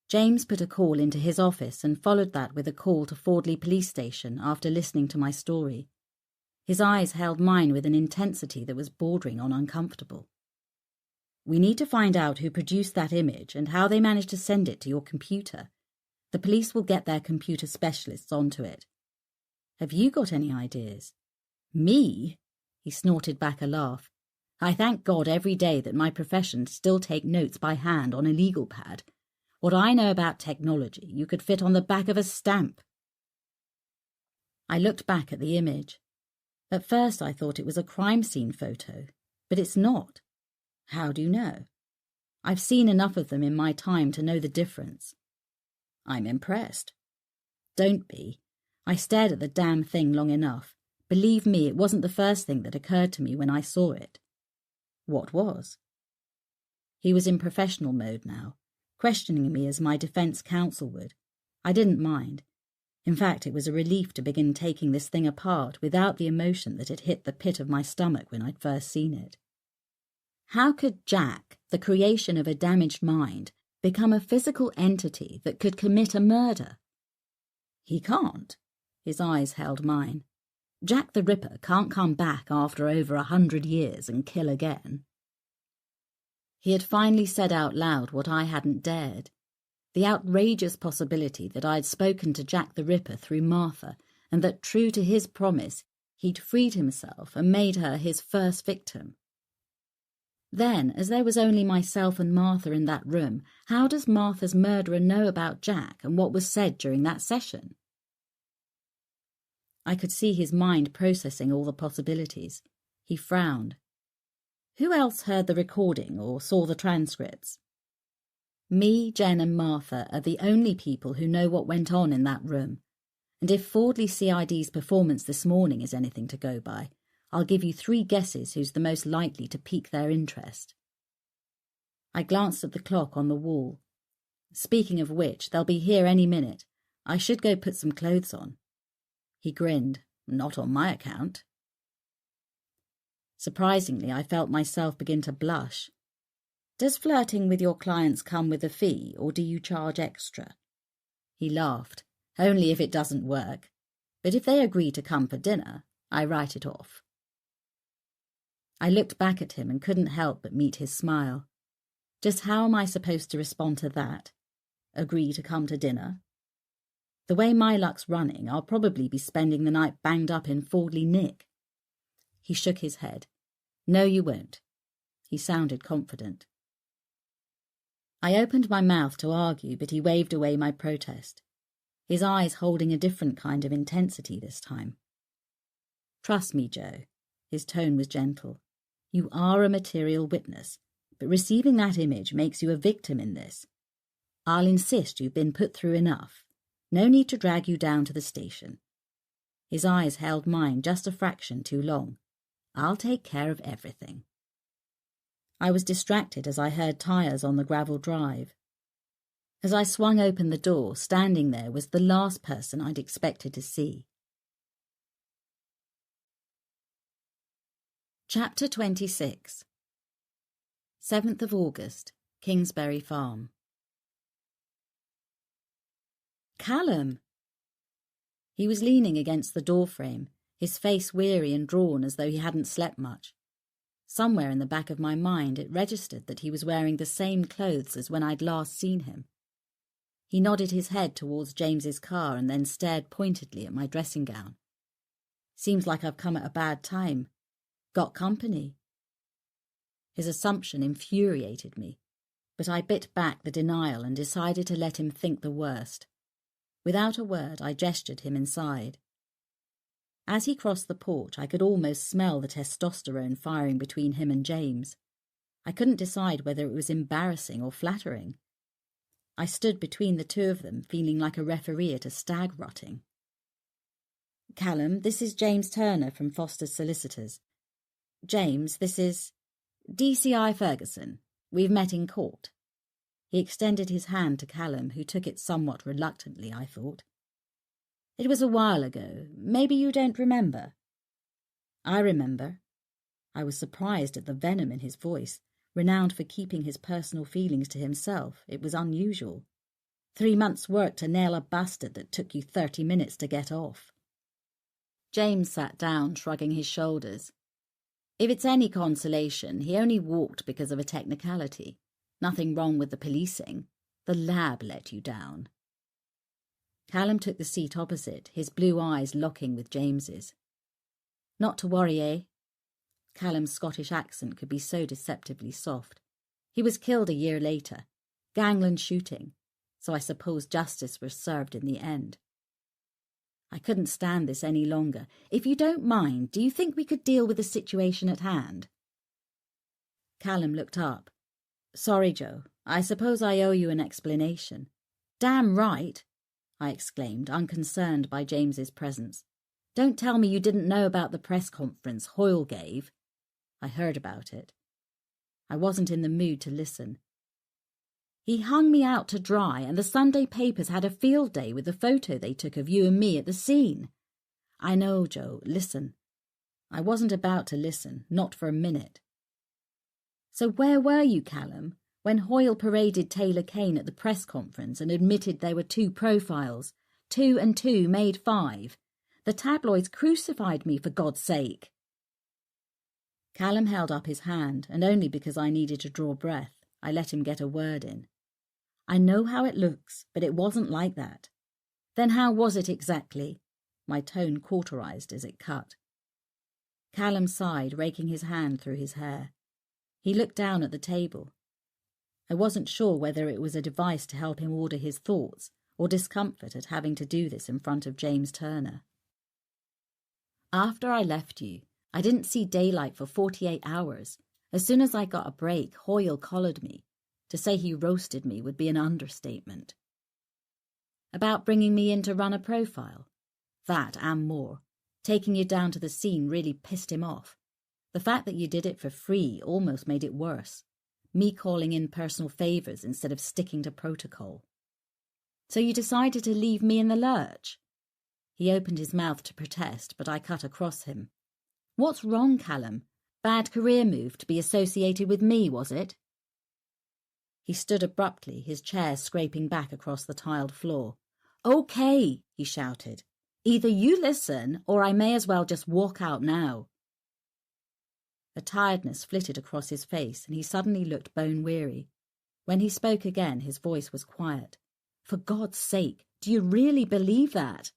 James put a call into his office and followed that with a call to Fordley Police Station after listening to my story. His eyes held mine with an intensity that was bordering on uncomfortable. We need to find out who produced that image and how they managed to send it to your computer. The police will get their computer specialists onto it. Have you got any ideas? Me? He snorted back a laugh. I thank God every day that my profession still take notes by hand on a legal pad. What I know about technology you could fit on the back of a stamp. I looked back at the image. At first I thought it was a crime scene photo, but it's not. How do you know? I've seen enough of them in my time to know the difference. I'm impressed. Don't be. I stared at the damn thing long enough. Believe me, it wasn't the first thing that occurred to me when I saw it. What was? He was in professional mode now, questioning me as my defense counsel would. I didn't mind. In fact, it was a relief to begin taking this thing apart without the emotion that had hit the pit of my stomach when I'd first seen it. How could Jack, the creation of a damaged mind, become a physical entity that could commit a murder? He can't. His eyes held mine. Jack the Ripper can't come back after over 100 years and kill again. He had finally said out loud what I hadn't dared. The outrageous possibility that I'd spoken to Jack the Ripper through Martha, and that, true to his promise, he'd freed himself and made her his first victim. Then, as there was only myself and Martha in that room, how does Martha's murderer know about Jack and what was said during that session? I could see his mind processing all the possibilities. He frowned. Who else heard the recording or saw the transcripts? Me, Jen and Martha are the only people who know what went on in that room. And if Fordley CID's performance this morning is anything to go by, I'll give you 3 guesses who's the most likely to pique their interest. I glanced at the clock on the wall. Speaking of which, they'll be here any minute. I should go put some clothes on. He grinned. Not on my account. Surprisingly, I felt myself begin to blush. Does flirting with your clients come with a fee, or do you charge extra? He laughed. Only if it doesn't work. But if they agree to come for dinner, I write it off. I looked back at him and couldn't help but meet his smile. Just how am I supposed to respond to that? Agree to come to dinner? The way my luck's running, I'll probably be spending the night banged up in Fordley Nick. He shook his head. No, you won't. He sounded confident. I opened my mouth to argue, but he waved away my protest, his eyes holding a different kind of intensity this time. Trust me, Joe. His tone was gentle. You are a material witness, but receiving that image makes you a victim in this. I'll insist you've been put through enough. No need to drag you down to the station. His eyes held mine just a fraction too long. I'll take care of everything. I was distracted as I heard tyres on the gravel drive. As I swung open the door, standing there was the last person I'd expected to see. Chapter 26. 7th of August, Kingsbury Farm. Callum! He was leaning against the doorframe, his face weary and drawn as though he hadn't slept much. Somewhere in the back of my mind it registered that he was wearing the same clothes as when I'd last seen him. He nodded his head towards James's car and then stared pointedly at my dressing gown. Seems like I've come at a bad time. Got company. His assumption infuriated me, but I bit back the denial and decided to let him think the worst. Without a word, I gestured him inside. As he crossed the porch, I could almost smell the testosterone firing between him and James. I couldn't decide whether it was embarrassing or flattering. I stood between the two of them, feeling like a referee at a stag rutting. Callum, this is James Turner from Foster's Solicitors. James, this is DCI Ferguson. We've met in court. He extended his hand to Callum, who took it somewhat reluctantly, I thought. It was a while ago. Maybe you don't remember. I remember. I was surprised at the venom in his voice. Renowned for keeping his personal feelings to himself, it was unusual. 3 months' work to nail a bastard that took you 30 minutes to get off. James sat down, shrugging his shoulders. If it's any consolation, he only walked because of a technicality. Nothing wrong with the policing. The lab let you down. Callum took the seat opposite, his blue eyes locking with James's. Not to worry, eh? Callum's Scottish accent could be so deceptively soft. He was killed a year later. Gangland shooting. So I suppose justice was served in the end. I couldn't stand this any longer. If you don't mind, do you think we could deal with the situation at hand? Callum looked up. Sorry, Joe. I suppose I owe you an explanation. Damn right, I exclaimed, unconcerned by James's presence. Don't tell me you didn't know about the press conference Hoyle gave. I heard about it. I wasn't in the mood to listen. He hung me out to dry, and the Sunday papers had a field day with the photo they took of you and me at the scene. I know, Joe. Listen. I wasn't about to listen, not for a minute. So where were you, Callum, when Hoyle paraded Taylor Kane at the press conference and admitted there were 2 profiles? 2 and 2 made 5. The tabloids crucified me, for God's sake. Callum held up his hand, and only because I needed to draw breath, I let him get a word in. I know how it looks, but it wasn't like that. Then how was it exactly? My tone cauterized as it cut. Callum sighed, raking his hand through his hair. He looked down at the table. I wasn't sure whether it was a device to help him order his thoughts, or discomfort at having to do this in front of James Turner. After I left you, I didn't see daylight for 48 hours. As soon as I got a break, Hoyle collared me. To say he roasted me would be an understatement. About bringing me in to run a profile. That and more. Taking you down to the scene really pissed him off. The fact that you did it for free almost made it worse. Me calling in personal favours instead of sticking to protocol. So you decided to leave me in the lurch? He opened his mouth to protest, but I cut across him. What's wrong, Callum? Bad career move to be associated with me, was it? He stood abruptly, his chair scraping back across the tiled floor. Okay, he shouted. Either you listen, or I may as well just walk out now. A tiredness flitted across his face, and he suddenly looked bone-weary. When he spoke again, his voice was quiet. For God's sake, do you really believe that?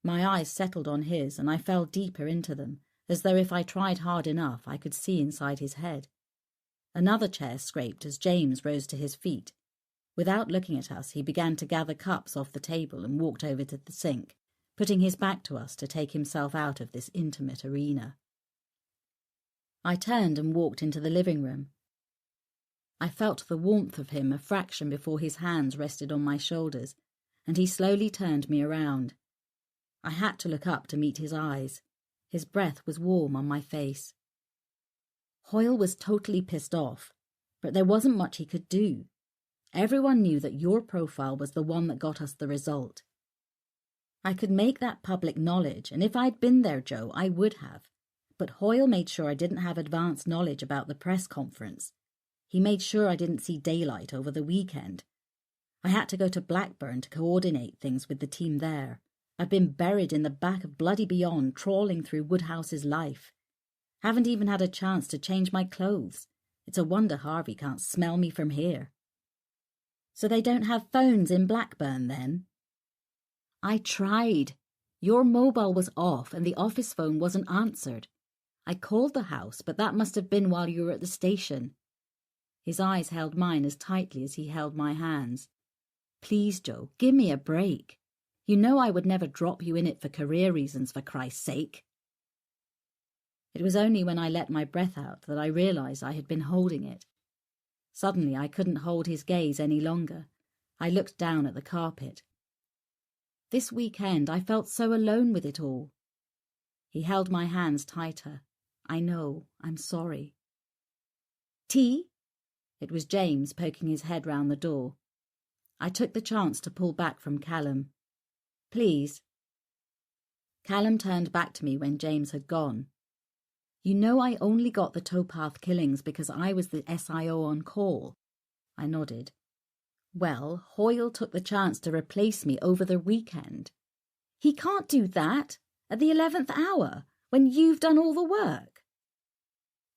My eyes settled on his, and I fell deeper into them, as though if I tried hard enough I could see inside his head. Another chair scraped as James rose to his feet. Without looking at us, he began to gather cups off the table and walked over to the sink, putting his back to us to take himself out of this intimate arena. I turned and walked into the living room. I felt the warmth of him a fraction before his hands rested on my shoulders, and he slowly turned me around. I had to look up to meet his eyes. His breath was warm on my face. Hoyle was totally pissed off, but there wasn't much he could do. Everyone knew that your profile was the one that got us the result. I could make that public knowledge, and if I'd been there, Joe, I would have. But Hoyle made sure I didn't have advanced knowledge about the press conference. He made sure I didn't see daylight over the weekend. I had to go to Blackburn to coordinate things with the team there. I've been buried in the back of bloody beyond, trawling through Woodhouse's life. Haven't even had a chance to change my clothes. It's a wonder Harvey can't smell me from here. So they don't have phones in Blackburn, then? I tried. Your mobile was off and the office phone wasn't answered. I called the house, but that must have been while you were at the station. His eyes held mine as tightly as he held my hands. Please, Joe, give me a break. You know I would never drop you in it for career reasons, for Christ's sake. It was only when I let my breath out that I realized I had been holding it. Suddenly I couldn't hold his gaze any longer. I looked down at the carpet. This weekend I felt so alone with it all. He held my hands tighter. I know, I'm sorry. Tea? It was James poking his head round the door. I took the chance to pull back from Callum. Please. Callum turned back to me when James had gone. You know I only got the towpath killings because I was the SIO on call. I nodded. Well, Hoyle took the chance to replace me over the weekend. He can't do that at the 11th hour when you've done all the work.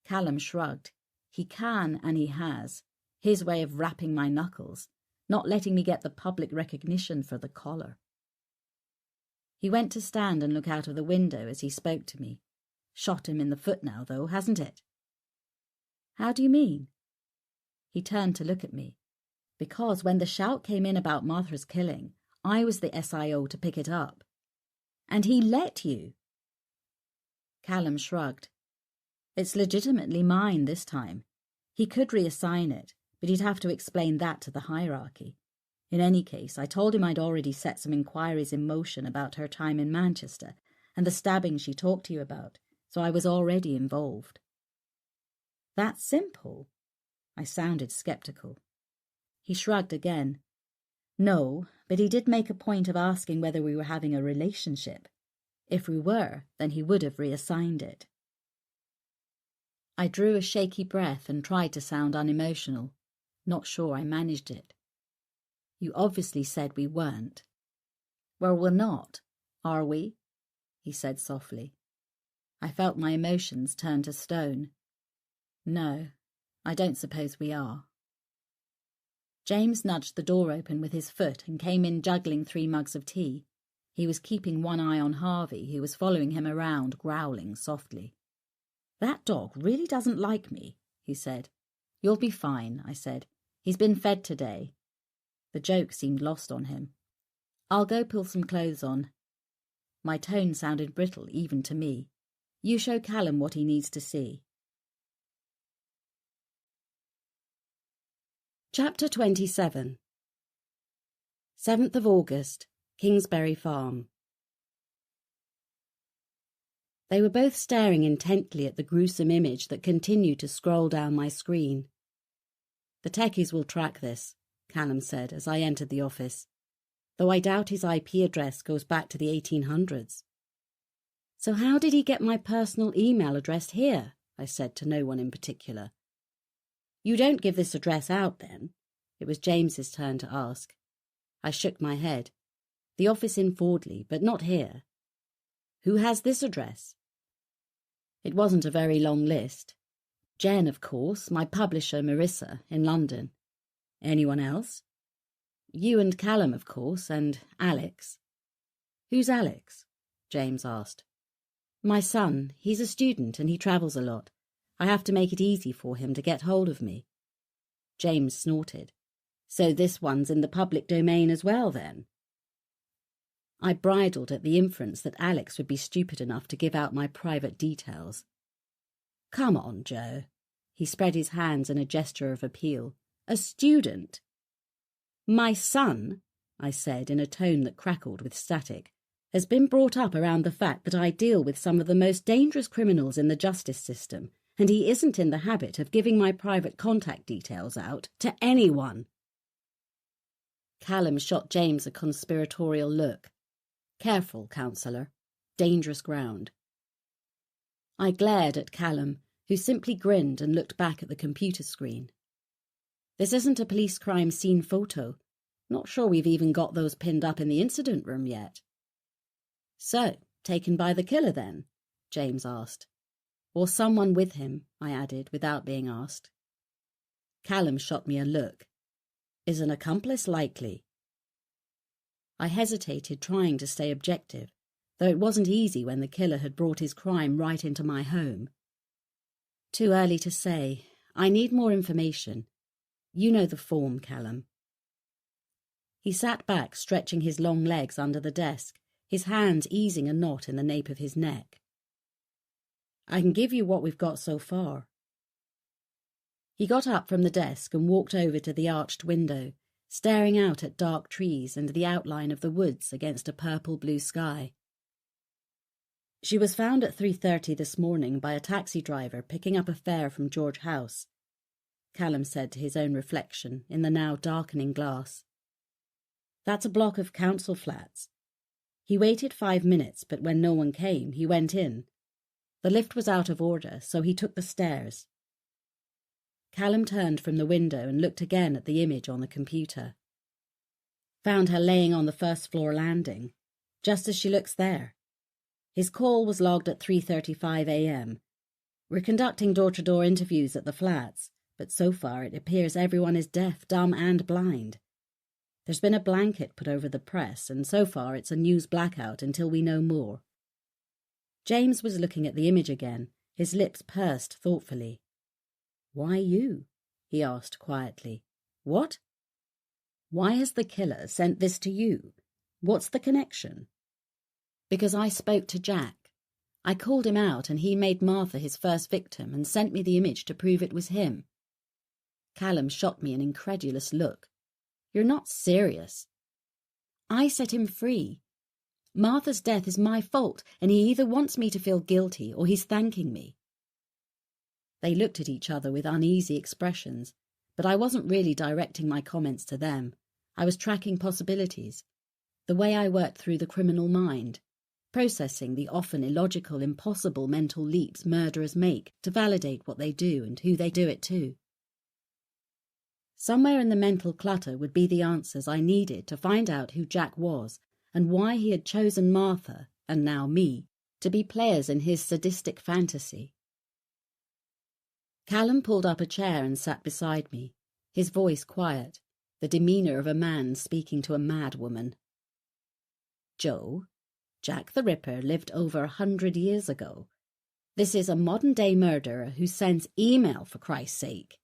Callum shrugged. He can and he has. His way of rapping my knuckles, not letting me get the public recognition for the collar. He went to stand and look out of the window as he spoke to me. Shot him in the foot now, though, hasn't it? How do you mean? He turned to look at me. Because when the shout came in about Martha's killing, I was the SIO to pick it up. And he let you. Callum shrugged. It's legitimately mine this time. He could reassign it, but he'd have to explain that to the hierarchy. In any case, I told him I'd already set some inquiries in motion about her time in Manchester and the stabbing she talked to you about, so I was already involved. That simple? I sounded sceptical. He shrugged again. No, but he did make a point of asking whether we were having a relationship. If we were, then he would have reassigned it. I drew a shaky breath and tried to sound unemotional. Not sure I managed it. You obviously said we weren't. Well, we're not, are we? He said softly. I felt my emotions turn to stone. No, I don't suppose we are. James nudged the door open with his foot and came in juggling 3 mugs of tea. He was keeping one eye on Harvey, who was following him around, growling softly. That dog really doesn't like me, he said. You'll be fine, I said. He's been fed today. The joke seemed lost on him. I'll go pull some clothes on. My tone sounded brittle even to me. You show Callum what he needs to see. Chapter 27. 7th of August, Kingsbury Farm. They were both staring intently at the gruesome image that continued to scroll down my screen. The techies will track this, Callum said as I entered the office, though I doubt his IP address goes back to the 1800s. So how did he get my personal email address here? I said to no one in particular. You don't give this address out, then? It was James's turn to ask. I shook my head. The office in Fordley, but not here. Who has this address? It wasn't a very long list. Jen, of course, my publisher, Marissa, in London. Anyone else? You and Callum, of course, and Alex. Who's Alex? James asked. My son. He's a student and he travels a lot. I have to make it easy for him to get hold of me. James snorted. So this one's in the public domain as well, then? I bridled at the inference that Alex would be stupid enough to give out my private details. Come on, Joe. He spread his hands in a gesture of appeal. A student. My son, I said in a tone that crackled with static, has been brought up around the fact that I deal with some of the most dangerous criminals in the justice system, and he isn't in the habit of giving my private contact details out to anyone." Callum shot James a conspiratorial look. "Careful, counsellor. Dangerous ground." I glared at Callum, who simply grinned and looked back at the computer screen. "This isn't a police crime scene photo. Not sure we've even got those pinned up in the incident room yet." "So, taken by the killer then?" James asked. "Or someone with him," I added, without being asked. Callum shot me a look. "Is an accomplice likely?" I hesitated, trying to stay objective, though it wasn't easy when the killer had brought his crime right into my home. "Too early to say. I need more information. You know the form, Callum." He sat back, stretching his long legs under the desk, his hands easing a knot in the nape of his neck. "I can give you what we've got so far." He got up from the desk and walked over to the arched window, staring out at dark trees and the outline of the woods against a purple-blue sky. "She was found at 3:30 this morning by a taxi driver picking up a fare from George House," Callum said to his own reflection in the now darkening glass. "That's a block of council flats. He waited 5 minutes, but when no one came, he went in. The lift was out of order, so he took the stairs." Callum turned from the window and looked again at the image on the computer. "Found her laying on the first-floor landing, just as she looks there. His call was logged at 3:35 a.m. We're conducting door-to-door interviews at the flats, but so far it appears everyone is deaf, dumb and blind. There's been a blanket put over the press, and so far it's a news blackout until we know more." James was looking at the image again, his lips pursed thoughtfully. "Why you?" he asked quietly. "What? Why has the killer sent this to you? What's the connection?" "Because I spoke to Jack. I called him out and he made Martha his first victim and sent me the image to prove it was him." Callum shot me an incredulous look. "You're not serious." "I set him free. Martha's death is my fault, and he either wants me to feel guilty or he's thanking me." They looked at each other with uneasy expressions, but I wasn't really directing my comments to them. I was tracking possibilities, the way I worked through the criminal mind, processing the often illogical, impossible mental leaps murderers make to validate what they do and who they do it to. Somewhere in the mental clutter would be the answers I needed to find out who Jack was and why he had chosen Martha, and now me, to be players in his sadistic fantasy. Callum pulled up a chair and sat beside me, his voice quiet, the demeanour of a man speaking to a mad woman. "Joe, Jack the Ripper lived over 100 years ago. This is a modern-day murderer who sends email, for Christ's sake."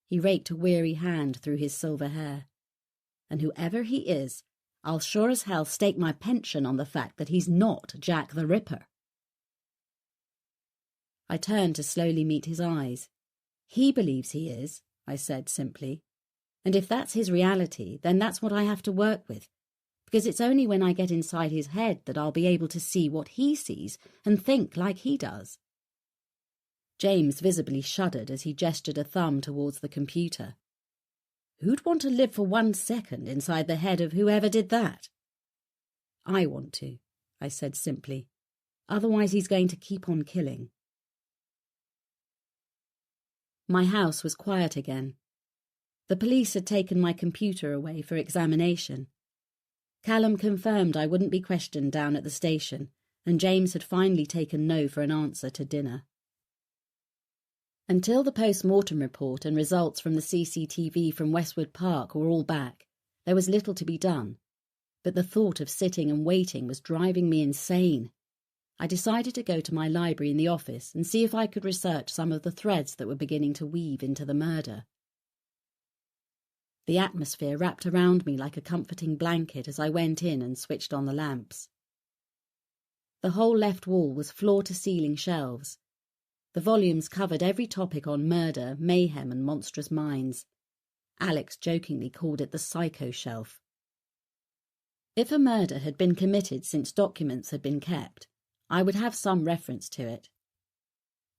He raked a weary hand through his silver hair. "And whoever he is, I'll sure as hell stake my pension on the fact that he's not Jack the Ripper." I turned to slowly meet his eyes. "He believes he is," I said simply. "And if that's his reality, then that's what I have to work with, because it's only when I get inside his head that I'll be able to see what he sees and think like he does." James visibly shuddered as he gestured a thumb towards the computer. "Who'd want to live for 1 second inside the head of whoever did that?" "I want to," I said simply. "Otherwise he's going to keep on killing." My house was quiet again. The police had taken my computer away for examination. Callum confirmed I wouldn't be questioned down at the station, and James had finally taken no for an answer to dinner. Until the post-mortem report and results from the CCTV from Westwood Park were all back, there was little to be done, but the thought of sitting and waiting was driving me insane. I decided to go to my library in the office and see if I could research some of the threads that were beginning to weave into the murder. The atmosphere wrapped around me like a comforting blanket as I went in and switched on the lamps. The whole left wall was floor-to-ceiling shelves. The volumes covered every topic on murder, mayhem and monstrous minds. Alex jokingly called it the psycho shelf. If a murder had been committed since documents had been kept, I would have some reference to it.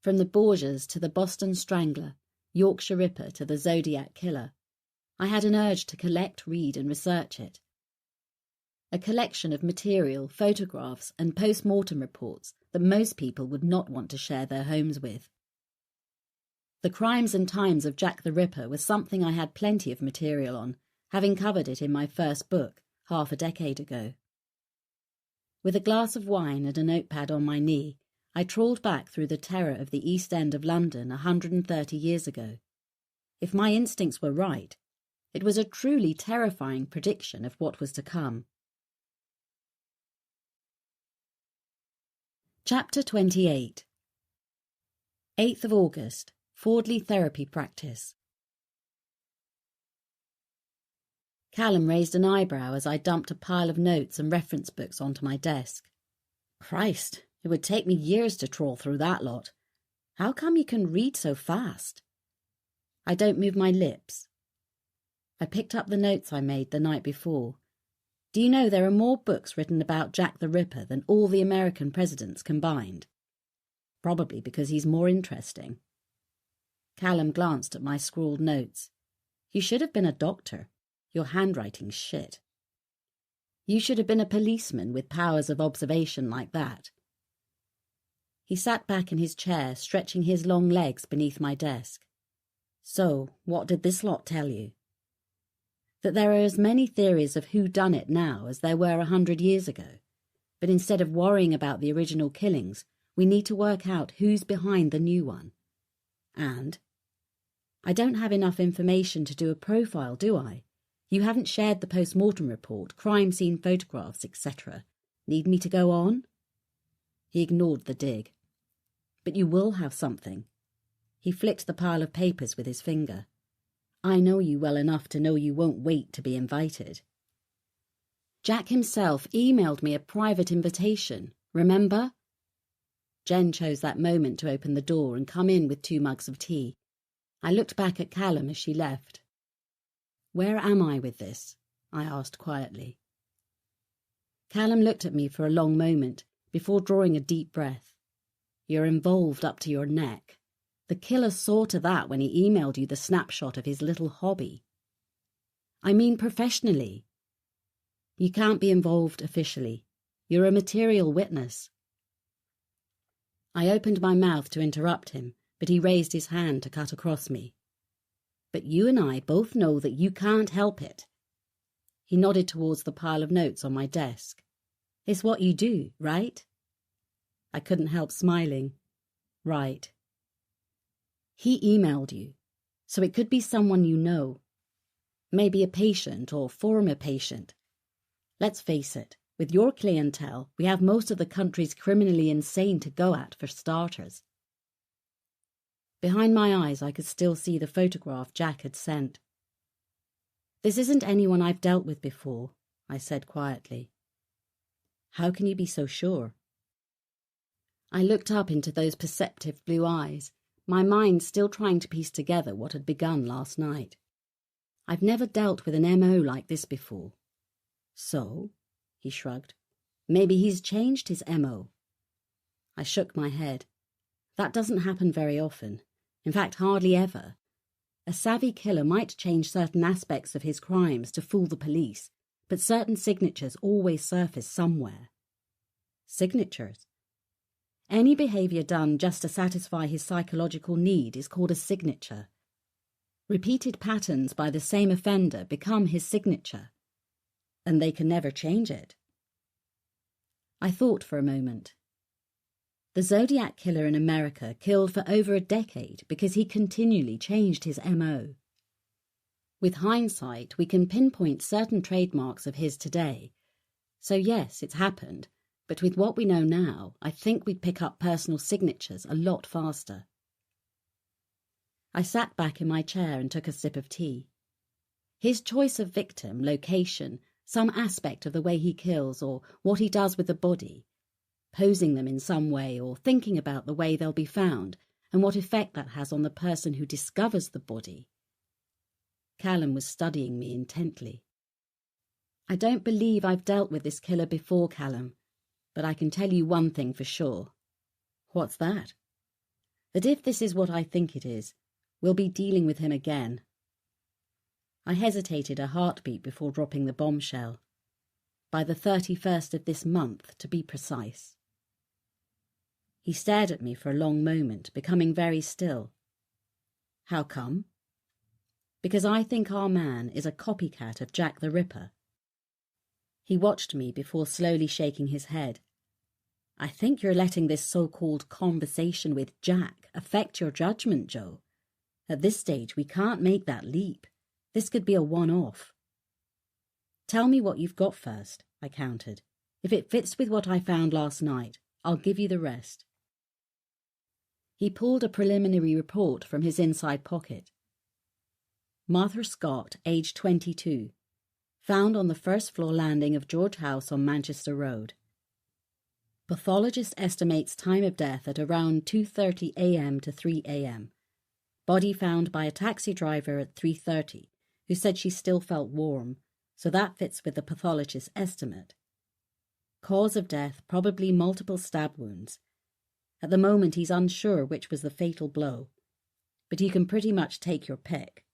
From the Borgias to the Boston Strangler, Yorkshire Ripper to the Zodiac Killer, I had an urge to collect, read and research it. A collection of material, photographs and post-mortem reports that most people would not want to share their homes with. The crimes and times of Jack the Ripper was something I had plenty of material on, having covered it in my first book, half a decade ago. With a glass of wine and a notepad on my knee, I trawled back through the terror of the East End of London 130 years ago. If my instincts were right, it was a truly terrifying prediction of what was to come. Chapter 28. 8th of August, Fordley Therapy Practice. Callum raised an eyebrow as I dumped a pile of notes and reference books onto my desk. Christ, it would take me years to trawl through that lot. How come you can read so fast? I don't move my lips. I picked up the notes I made the night before. Do you know there are more books written about Jack the Ripper than all the American presidents combined? Probably because he's more interesting. Callum glanced at my scrawled notes. You should have been a doctor. Your handwriting's shit. You should have been a policeman with powers of observation like that. He sat back in his chair, stretching his long legs beneath my desk. So, what did this lot tell you? That there are as many theories of who done it now as there were 100 years ago. But instead of worrying about the original killings, we need to work out who's behind the new one. And I don't have enough information to do a profile, do I? You haven't shared the post-mortem report, crime scene photographs, etc. Need me to go on? He ignored the dig. But you will have something. He flicked the pile of papers with his finger. I know you well enough to know you won't wait to be invited. Jack himself emailed me a private invitation, remember? Jen chose that moment to open the door and come in with 2 mugs of tea. I looked back at Callum as she left. Where am I with this? I asked quietly. Callum looked at me for a long moment before drawing a deep breath. You're involved up to your neck. The killer saw to that when he emailed you the snapshot of his little hobby. I mean professionally. You can't be involved officially. You're a material witness. I opened my mouth to interrupt him, but he raised his hand to cut across me. But you and I both know that you can't help it. He nodded towards the pile of notes on my desk. It's what you do, right? I couldn't help smiling. Right. He emailed you, so it could be someone you know. Maybe a patient or former patient. Let's face it, with your clientele, we have most of the country's criminally insane to go at for starters. Behind my eyes, I could still see the photograph Jack had sent. This isn't anyone I've dealt with before, I said quietly. How can you be so sure? I looked up into those perceptive blue eyes, my mind still trying to piece together what had begun last night. I've never dealt with an MO like this before. So, he shrugged, maybe he's changed his MO. I shook my head. That doesn't happen very often. In fact, hardly ever. A savvy killer might change certain aspects of his crimes to fool the police, but certain signatures always surface somewhere. Signatures? Any behaviour done just to satisfy his psychological need is called a signature. Repeated patterns by the same offender become his signature, and they can never change it. I thought for a moment. The Zodiac Killer in America killed for over a decade because he continually changed his MO. With hindsight, we can pinpoint certain trademarks of his today. So yes, it's happened, but with what we know now, I think we'd pick up personal signatures a lot faster. I sat back in my chair and took a sip of tea. His choice of victim, location, some aspect of the way he kills or what he does with the body, posing them in some way or thinking about the way they'll be found and what effect that has on the person who discovers the body. Callum was studying me intently. I don't believe I've dealt with this killer before, Callum, but I can tell you one thing for sure. What's that? That if this is what I think it is, we'll be dealing with him again. I hesitated a heartbeat before dropping the bombshell. By the 31st of this month, to be precise. He stared at me for a long moment, becoming very still. How come? Because I think our man is a copycat of Jack the Ripper. He watched me before slowly shaking his head. I think you're letting this so-called conversation with Jack affect your judgment, Joe. At this stage, we can't make that leap. This could be a one-off. Tell me what you've got first, I countered. If it fits with what I found last night, I'll give you the rest. He pulled a preliminary report from his inside pocket. Martha Scott, age 22, found on the first-floor landing of George House on Manchester Road. Pathologist estimates time of death at around 2:30 a.m. to 3 a.m. Body found by a taxi driver at 3:30, who said she still felt warm, so that fits with the pathologist's estimate. Cause of death, probably multiple stab wounds. At the moment, he's unsure which was the fatal blow, but you can pretty much take your pick.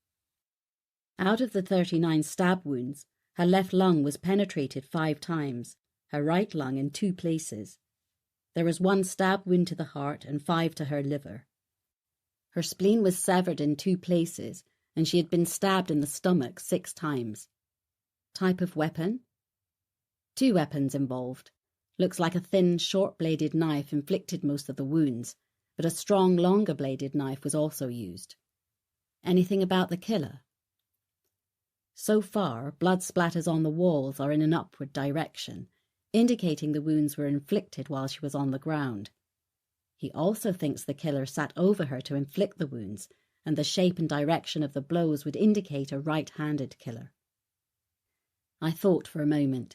Out of the 39 stab wounds, her left lung was penetrated 5 times, her right lung in 2 places. There was 1 stab wound to the heart and 5 to her liver. Her spleen was severed in 2 places, and she had been stabbed in the stomach 6 times. Type of weapon? 2 weapons involved. Looks like a thin, short-bladed knife inflicted most of the wounds, but a strong, longer-bladed knife was also used. Anything about the killer? So far, blood splatters on the walls are in an upward direction, indicating the wounds were inflicted while she was on the ground. He also thinks the killer sat over her to inflict the wounds, and the shape and direction of the blows would indicate a right-handed killer. I thought for a moment.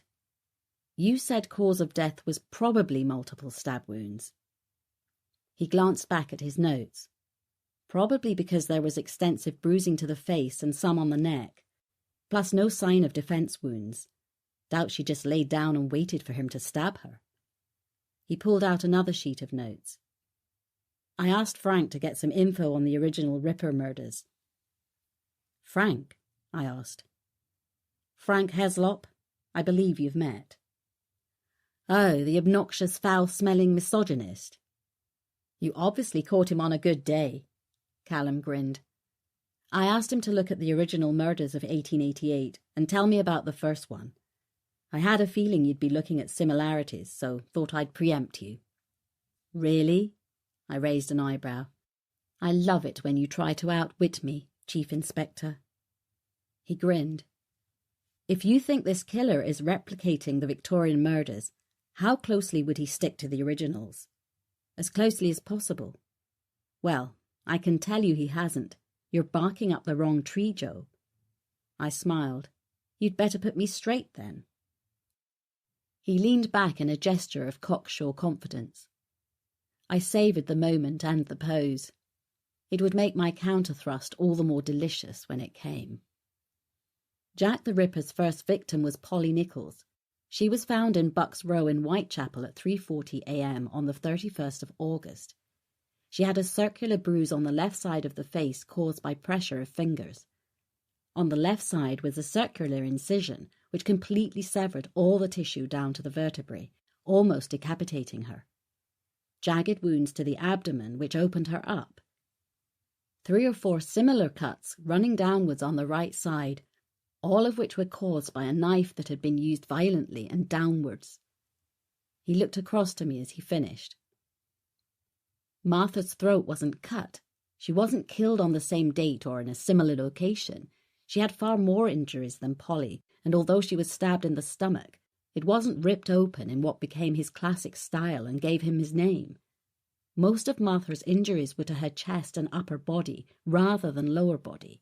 You said cause of death was probably multiple stab wounds. He glanced back at his notes. Probably because there was extensive bruising to the face and some on the neck, plus no sign of defense wounds. Doubt she just laid down and waited for him to stab her. He pulled out another sheet of notes. I asked Frank to get some info on the original Ripper murders. Frank? I asked. Frank Heslop? I believe you've met. Oh, the obnoxious, foul-smelling misogynist. You obviously caught him on a good day, Callum grinned. I asked him to look at the original murders of 1888 and tell me about the first one. I had a feeling you'd be looking at similarities, so thought I'd preempt you. Really? I raised an eyebrow. I love it when you try to outwit me, Chief Inspector. He grinned. If you think this killer is replicating the Victorian murders, how closely would he stick to the originals? As closely as possible. Well, I can tell you he hasn't. You're barking up the wrong tree, Joe. I smiled. You'd better put me straight, then. He leaned back in a gesture of cocksure confidence. I savoured the moment and the pose. It would make my counter-thrust all the more delicious when it came. Jack the Ripper's first victim was Polly Nichols. She was found in Bucks Row in Whitechapel at 3:40 a.m. on the 31st of August. She had a circular bruise on the left side of the face caused by pressure of fingers. On the left side was a circular incision which completely severed all the tissue down to the vertebrae, almost decapitating her. Jagged wounds to the abdomen which opened her up. 3 or 4 similar cuts running downwards on the right side, all of which were caused by a knife that had been used violently and downwards. He looked across to me as he finished. Martha's throat wasn't cut. She wasn't killed on the same date or in a similar location. She had far more injuries than Polly, and although she was stabbed in the stomach, it wasn't ripped open in what became his classic style and gave him his name. Most of Martha's injuries were to her chest and upper body rather than lower body.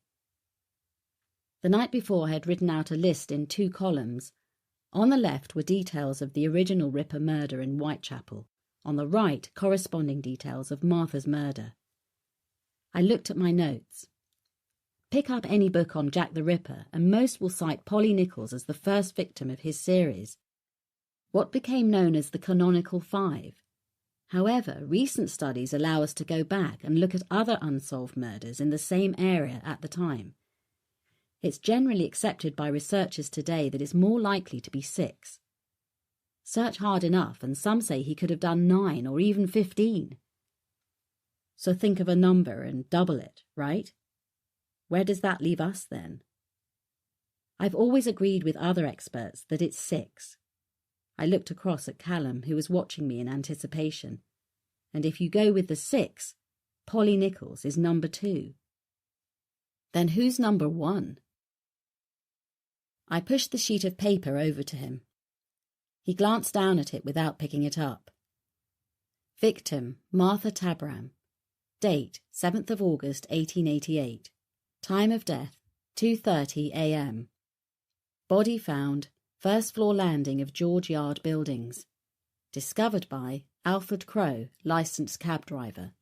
The night before I had written out a list in 2 columns. On the left were details of the original Ripper murder in Whitechapel. On the right, corresponding details of Martha's murder. I looked at my notes. Pick up any book on Jack the Ripper, and most will cite Polly Nichols as the first victim of his series. What became known as the Canonical Five. However, recent studies allow us to go back and look at other unsolved murders in the same area at the time. It's generally accepted by researchers today that it's more likely to be 6. Search hard enough, and some say he could have done 9 or even 15. So think of a number and double it, right? Where does that leave us then? I've always agreed with other experts that it's 6. I looked across at Callum, who was watching me in anticipation. And if you go with the 6, Polly Nichols is number 2. Then who's number 1? I pushed the sheet of paper over to him. He glanced down at it without picking it up. Victim, Martha Tabram. Date, 7th of August, 1888. Time of death, 2:30 a.m. Body found, first floor landing of George Yard Buildings. Discovered by Alfred Crowe, licensed cab driver.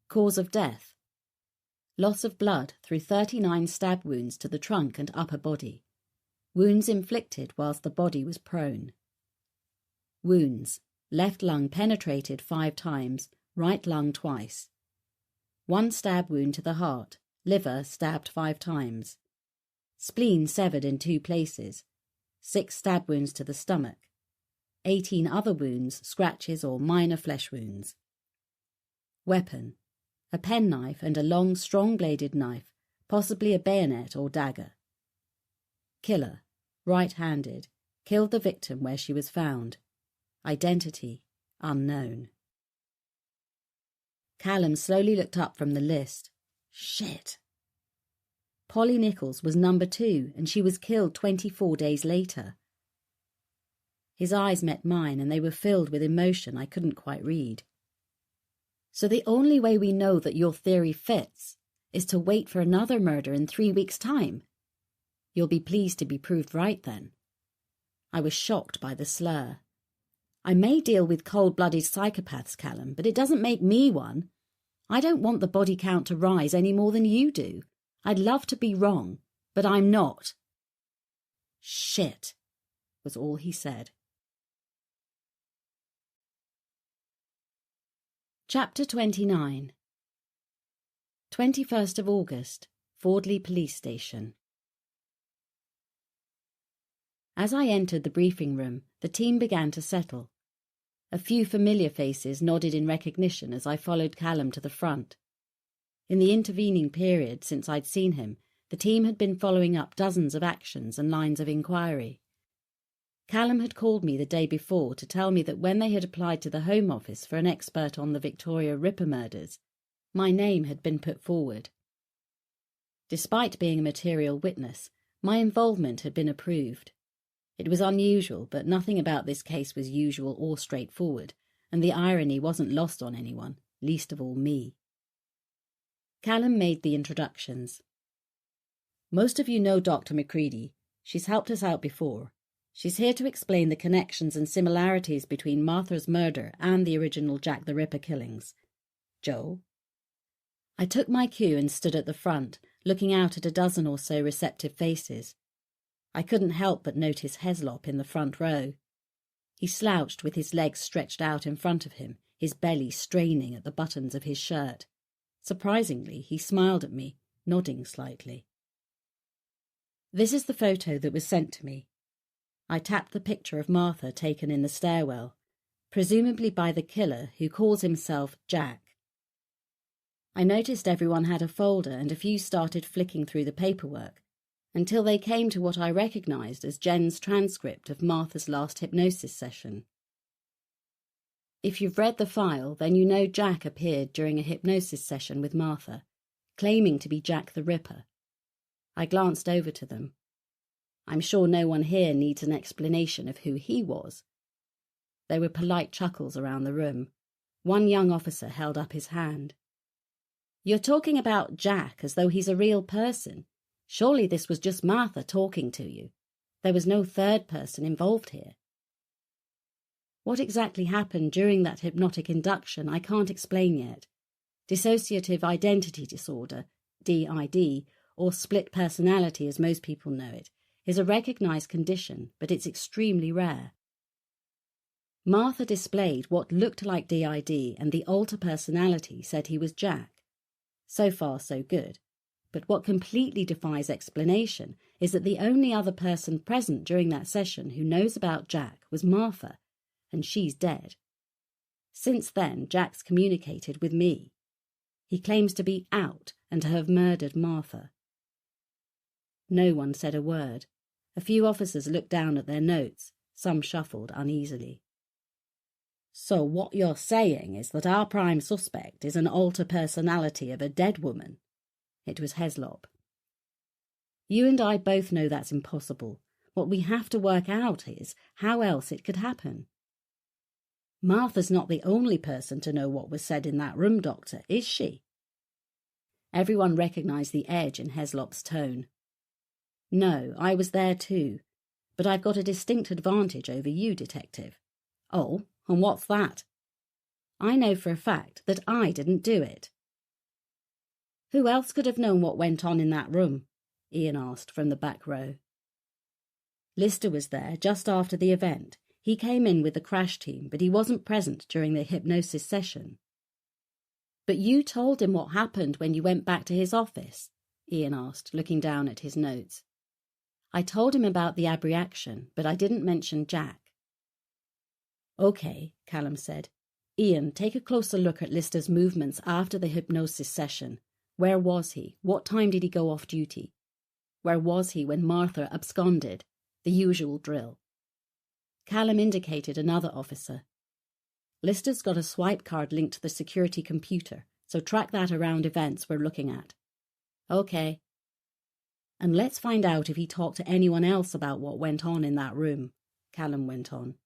Cause of death. Loss of blood through 39 stab wounds to the trunk and upper body. Wounds inflicted whilst the body was prone. Wounds. Left lung penetrated 5 times, right lung twice. 1 stab wound to the heart, liver stabbed 5 times. Spleen severed in 2 places. 6 stab wounds to the stomach. 18 other wounds, scratches or minor flesh wounds. Weapon. A penknife and a long, strong-bladed knife, possibly a bayonet or dagger. Killer. Right-handed. Killed the victim where she was found. Identity. Unknown. Callum slowly looked up from the list. Shit. Polly Nichols was number 2, and she was killed 24 days later. His eyes met mine, and they were filled with emotion I couldn't quite read. So the only way we know that your theory fits is to wait for another murder in 3 weeks' time? You'll be pleased to be proved right, then. I was shocked by the slur. I may deal with cold-blooded psychopaths, Callum, but it doesn't make me one. I don't want the body count to rise any more than you do. I'd love to be wrong, but I'm not. Shit, was all he said. Chapter 29. 21st of August, Fordley Police Station. As I entered the briefing room, the team began to settle. A few familiar faces nodded in recognition as I followed Callum to the front. In the intervening period since I'd seen him, the team had been following up dozens of actions and lines of inquiry. Callum had called me the day before to tell me that when they had applied to the Home Office for an expert on the Victoria Ripper murders, my name had been put forward. Despite being a material witness, my involvement had been approved. It was unusual, but nothing about this case was usual or straightforward, and the irony wasn't lost on anyone, least of all me. Callum made the introductions. Most of you know Dr. McCready. She's helped us out before. She's here to explain the connections and similarities between Martha's murder and the original Jack the Ripper killings. Joe? I took my cue and stood at the front, looking out at a dozen or so receptive faces. I couldn't help but notice Heslop in the front row. He slouched with his legs stretched out in front of him, his belly straining at the buttons of his shirt. Surprisingly, he smiled at me, nodding slightly. This is the photo that was sent to me. I tapped the picture of Martha taken in the stairwell, presumably by the killer who calls himself Jack. I noticed everyone had a folder and a few started flicking through the paperwork, until they came to what I recognised as Jen's transcript of Martha's last hypnosis session. If you've read the file, then you know Jack appeared during a hypnosis session with Martha, claiming to be Jack the Ripper. I glanced over to them. I'm sure no one here needs an explanation of who he was. There were polite chuckles around the room. One young officer held up his hand. You're talking about Jack as though he's a real person. Surely this was just Martha talking to you. There was no third person involved here. What exactly happened during that hypnotic induction I can't explain yet. Dissociative identity disorder, DID, or split personality as most people know it, is a recognised condition, but it's extremely rare. Martha displayed what looked like DID, and the alter personality said he was Jack. So far, so good. But what completely defies explanation is that the only other person present during that session who knows about Jack was Martha, and she's dead. Since then, Jack's communicated with me. He claims to be out and to have murdered Martha. No one said a word. A few officers looked down at their notes. Some shuffled uneasily. So what you're saying is that our prime suspect is an alter personality of a dead woman? It was Heslop. You and I both know that's impossible. What we have to work out is how else it could happen. Martha's not the only person to know what was said in that room, Doctor, is she? Everyone recognised the edge in Heslop's tone. No, I was there too, but I've got a distinct advantage over you, Detective. Oh, and what's that? I know for a fact that I didn't do it. Who else could have known what went on in that room? Ian asked from the back row. Lister was there just after the event. He came in with the crash team, but he wasn't present during the hypnosis session. But you told him what happened when you went back to his office? Ian asked, looking down at his notes. I told him about the abreaction, but I didn't mention Jack. OK, Callum said. Ian, take a closer look at Lister's movements after the hypnosis session. Where was he? What time did he go off duty? Where was he when Martha absconded? The usual drill. Callum indicated another officer. Lister's got a swipe card linked to the security computer, so track that around events we're looking at. OK. And let's find out if he talked to anyone else about what went on in that room, Callum went on.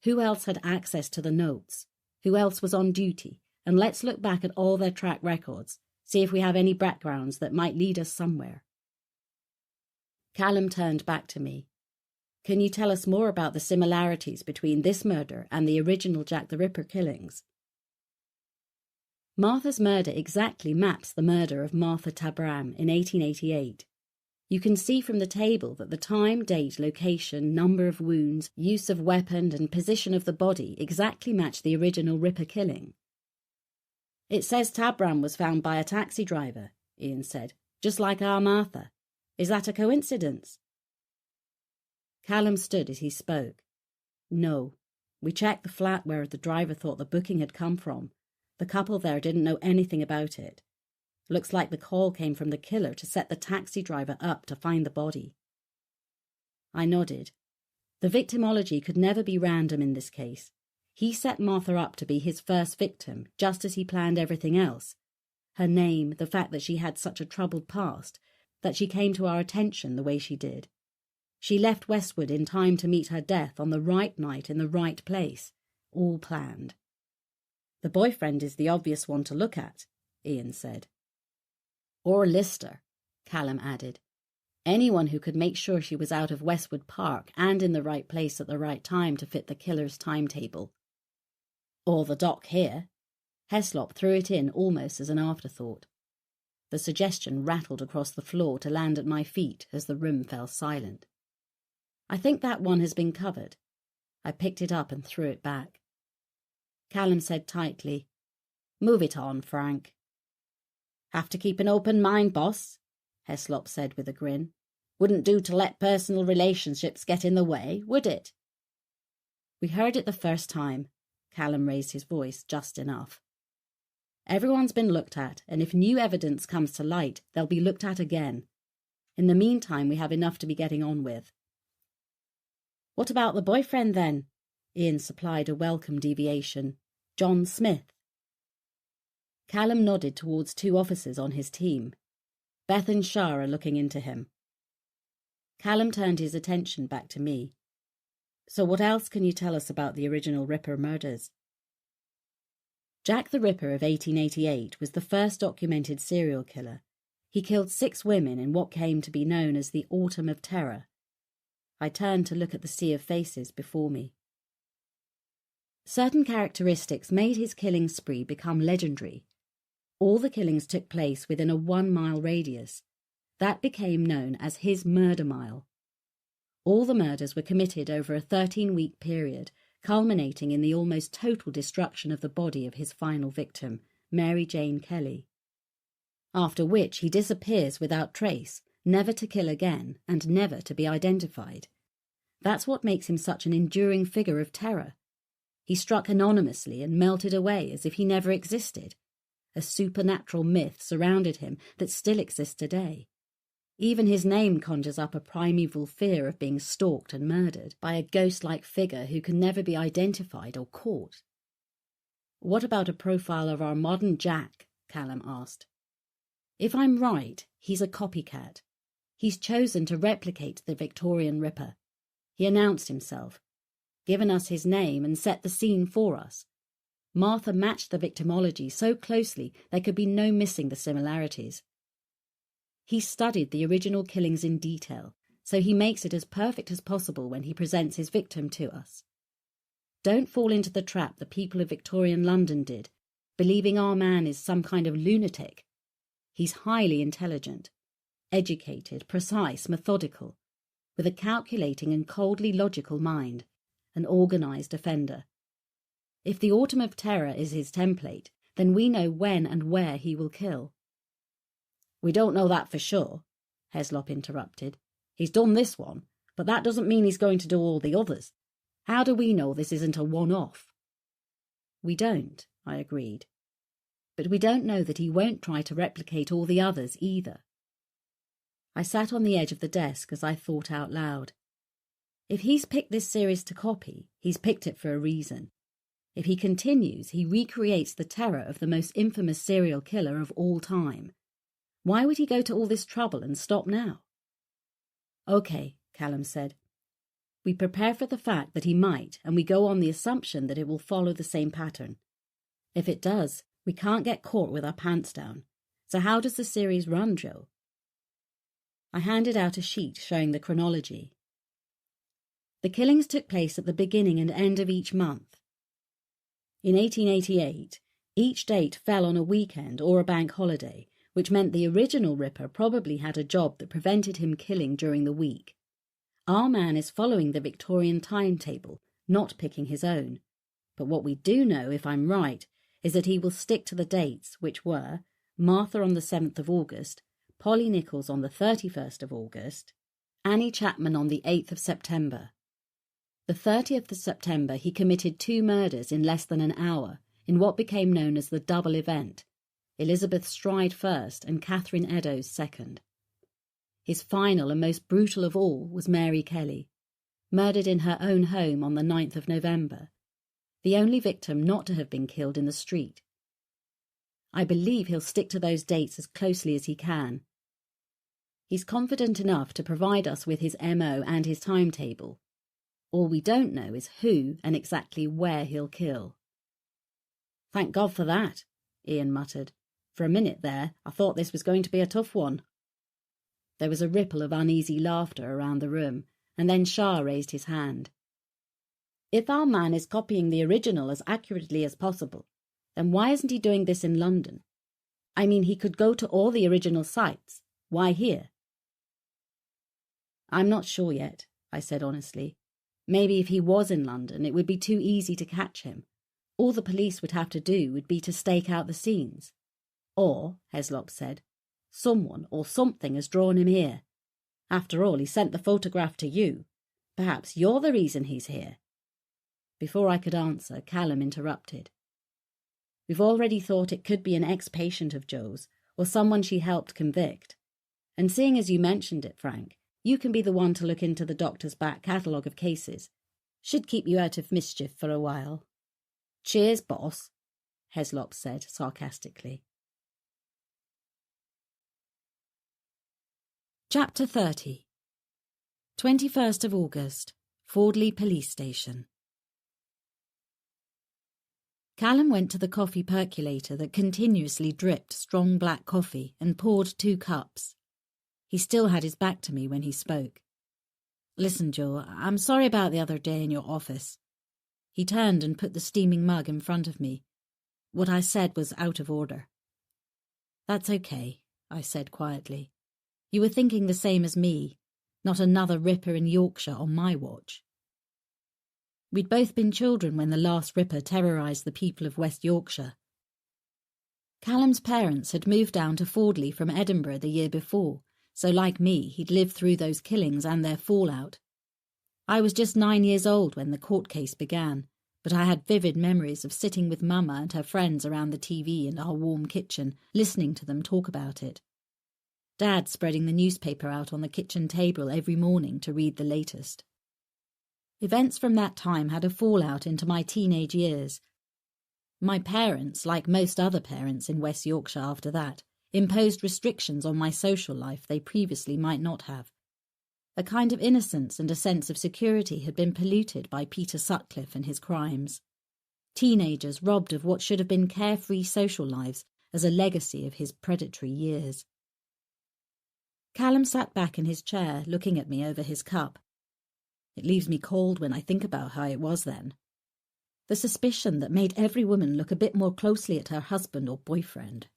Who else had access to the notes? Who else was on duty? And let's look back at all their track records, see if we have any backgrounds that might lead us somewhere. Callum turned back to me. Can you tell us more about the similarities between this murder and the original Jack the Ripper killings? Martha's murder exactly maps the murder of Martha Tabram in 1888. You can see from the table that the time, date, location, number of wounds, use of weapon and position of the body exactly match the original Ripper killing. It says Tabram was found by a taxi driver, Ian said, just like our Martha. Is that a coincidence? Callum stood as he spoke. No. We checked the flat where the driver thought the booking had come from. The couple there didn't know anything about it. Looks like the call came from the killer to set the taxi driver up to find the body. I nodded. The victimology could never be random in this case. He set Martha up to be his first victim, just as he planned everything else. Her name, the fact that she had such a troubled past, that she came to our attention the way she did. She left Westwood in time to meet her death on the right night in the right place. All planned. The boyfriend is the obvious one to look at, Ian said. Or Lister, Callum added. Anyone who could make sure she was out of Westwood Park and in the right place at the right time to fit the killer's timetable. Or the doc here. Heslop threw it in almost as an afterthought. The suggestion rattled across the floor to land at my feet as the room fell silent. I think that one has been covered. I picked it up and threw it back. Callum said tightly, Move it on, Frank. Have to keep an open mind, boss, Heslop said with a grin. Wouldn't do to let personal relationships get in the way, would it? We heard it the first time. Callum raised his voice just enough. Everyone's been looked at, and if new evidence comes to light, they'll be looked at again. In the meantime, we have enough to be getting on with. What about the boyfriend, then? Ian supplied a welcome deviation. John Smith. Callum nodded towards two officers on his team. Beth and Shah are looking into him. Callum turned his attention back to me. So what else can you tell us about the original Ripper murders? Jack the Ripper of 1888 was the first documented serial killer. He killed 6 women in what came to be known as the Autumn of Terror. I turned to look at the sea of faces before me. Certain characteristics made his killing spree become legendary. All the killings took place within a 1-mile radius. That became known as his murder mile. All the murders were committed over a 13-week period, culminating in the almost total destruction of the body of his final victim, Mary Jane Kelly. After which he disappears without trace, never to kill again and never to be identified. That's what makes him such an enduring figure of terror. He struck anonymously and melted away as if he never existed. A supernatural myth surrounded him that still exists today. Even his name conjures up a primeval fear of being stalked and murdered by a ghost-like figure who can never be identified or caught. "What about a profile of our modern Jack?" Callum asked. "If I'm right, he's a copycat. He's chosen to replicate the Victorian Ripper. He announced himself, given us his name and set the scene for us. Martha matched the victimology so closely there could be no missing the similarities. He studied the original killings in detail, so he makes it as perfect as possible when he presents his victim to us. Don't fall into the trap the people of Victorian London did, believing our man is some kind of lunatic. He's highly intelligent, educated, precise, methodical, with a calculating and coldly logical mind, an organised offender. If the Autumn of Terror is his template, then we know when and where he will kill." "We don't know that for sure," Heslop interrupted. "He's done this one, but that doesn't mean he's going to do all the others. How do we know this isn't a one-off?" "We don't," I agreed. "But we don't know that he won't try to replicate all the others either." I sat on the edge of the desk as I thought out loud. If he's picked this series to copy, he's picked it for a reason. If he continues, he recreates the terror of the most infamous serial killer of all time. Why would he go to all this trouble and stop now? "Okay," Callum said. "We prepare for the fact that he might, and we go on the assumption that it will follow the same pattern. If it does, we can't get caught with our pants down. So how does the series run, Joe?" I handed out a sheet showing the chronology. The killings took place at the beginning and end of each month. In 1888, each date fell on a weekend or a bank holiday, which meant the original Ripper probably had a job that prevented him killing during the week. Our man is following the Victorian timetable, not picking his own. But what we do know, if I'm right, is that he will stick to the dates, which were Martha on the 7th of August, Polly Nichols on the 31st of August, Annie Chapman on the 8th of September. The 30th of September he committed 2 murders in less than an hour, in what became known as the double event, Elizabeth Stride first and Catherine Eddowes second. His final and most brutal of all was Mary Kelly, murdered in her own home on the 9th of November, the only victim not to have been killed in the street. I believe he'll stick to those dates as closely as he can. He's confident enough to provide us with his MO and his timetable. All we don't know is who and exactly where he'll kill. "Thank God for that," Ian muttered. "For a minute there, I thought this was going to be a tough one." There was a ripple of uneasy laughter around the room, and then Shah raised his hand. "If our man is copying the original as accurately as possible, then why isn't he doing this in London? I mean, he could go to all the original sites. Why here?" "I'm not sure yet," I said honestly. "Maybe if he was in London, it would be too easy to catch him. All the police would have to do would be to stake out the scenes. Or," Heslop said, "someone or something has drawn him here. After all, he sent the photograph to you. Perhaps you're the reason he's here." Before I could answer, Callum interrupted. "We've already thought it could be an ex-patient of Joe's, or someone she helped convict. And seeing as you mentioned it, Frank, you can be the one to look into the doctor's back catalogue of cases. Should keep you out of mischief for a while." "Cheers, boss," Heslop said sarcastically. Chapter 30. 21st of August, Fordley Police Station. Callum went to the coffee percolator that continuously dripped strong black coffee and poured 2 cups. He still had his back to me when he spoke. "Listen, Joe, I'm sorry about the other day in your office." He turned and put the steaming mug in front of me. What I said was out of order. "That's okay," I said quietly. "You were thinking the same as me. Not another Ripper in Yorkshire on my watch." We'd both been children when the last Ripper terrorised the people of West Yorkshire. Callum's parents had moved down to Fordley from Edinburgh the year before, so like me, he'd lived through those killings and their fallout. I was just 9 years old when the court case began, but I had vivid memories of sitting with Mama and her friends around the TV in our warm kitchen, listening to them talk about it. Dad spreading the newspaper out on the kitchen table every morning to read the latest. Events from that time had a fallout into my teenage years. My parents, like most other parents in West Yorkshire after that, imposed restrictions on my social life they previously might not have. A kind of innocence and a sense of security had been polluted by Peter Sutcliffe and his crimes. Teenagers robbed of what should have been carefree social lives as a legacy of his predatory years. Callum sat back in his chair, looking at me over his cup. It leaves me cold when I think about how it was then. The suspicion that made every woman look a bit more closely at her husband or boyfriend.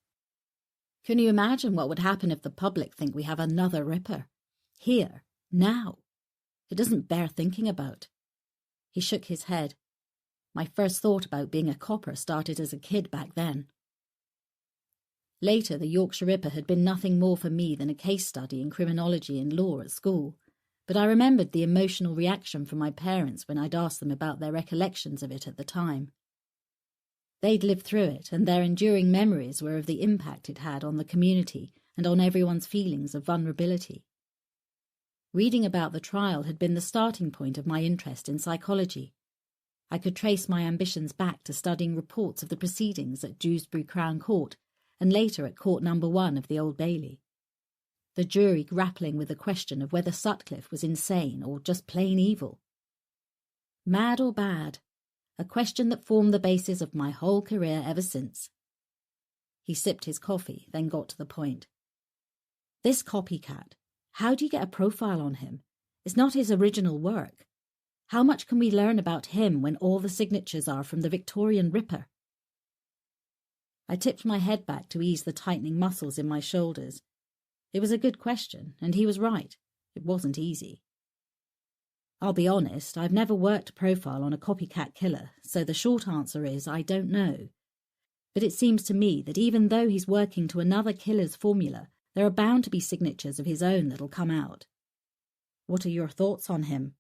Can you imagine what would happen if the public think we have another Ripper? Here, now. It doesn't bear thinking about. He shook his head. My first thought about being a copper started as a kid back then. Later, the Yorkshire Ripper had been nothing more for me than a case study in criminology and law at school, but I remembered the emotional reaction from my parents when I'd asked them about their recollections of it at the time. They'd lived through it, and their enduring memories were of the impact it had on the community and on everyone's feelings of vulnerability. Reading about the trial had been the starting point of my interest in psychology. I could trace my ambitions back to studying reports of the proceedings at Dewsbury Crown Court and later at Court No. 1 of the Old Bailey. The jury grappling with the question of whether Sutcliffe was insane or just plain evil. Mad or bad? A question that formed the basis of my whole career ever since. He sipped his coffee, then got to the point. This copycat, how do you get a profile on him? It's not his original work. How much can we learn about him when all the signatures are from the Victorian Ripper? I tipped my head back to ease the tightening muscles in my shoulders. It was a good question, and he was right. It wasn't easy. I'll be honest, I've never worked a profile on a copycat killer, so the short answer is I don't know. But it seems to me that even though he's working to another killer's formula, there are bound to be signatures of his own that'll come out. What are your thoughts on him?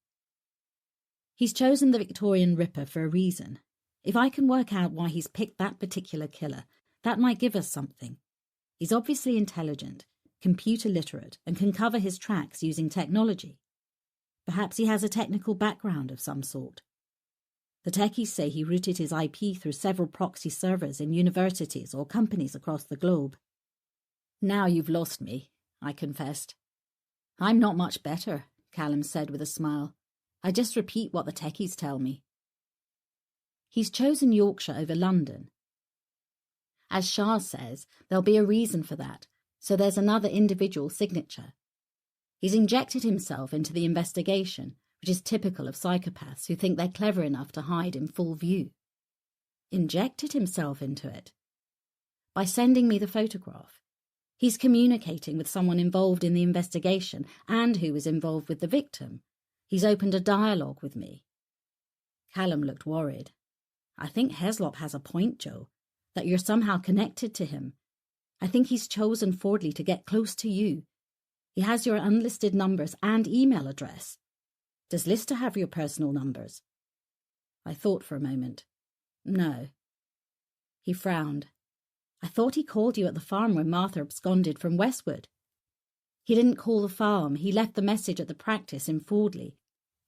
He's chosen the Victorian Ripper for a reason. If I can work out why he's picked that particular killer, that might give us something. He's obviously intelligent, computer literate, and can cover his tracks using technology. Perhaps he has a technical background of some sort. The techies say he routed his IP through several proxy servers in universities or companies across the globe. Now you've lost me, I confessed. I'm not much better, Callum said with a smile. I just repeat what the techies tell me. He's chosen Yorkshire over London. As Shah says, there'll be a reason for that, so there's another individual signature. He's injected himself into the investigation, which is typical of psychopaths who think they're clever enough to hide in full view. Injected himself into it? By sending me the photograph. He's communicating with someone involved in the investigation and who was involved with the victim. He's opened a dialogue with me. Callum looked worried. I think Heslop has a point, Joe, that you're somehow connected to him. I think he's chosen Fordley to get close to you. He has your unlisted numbers and email address. Does Lister have your personal numbers? I thought for a moment. No. He frowned. I thought he called you at the farm when Martha absconded from Westwood. He didn't call the farm. He left the message at the practice in Fordley.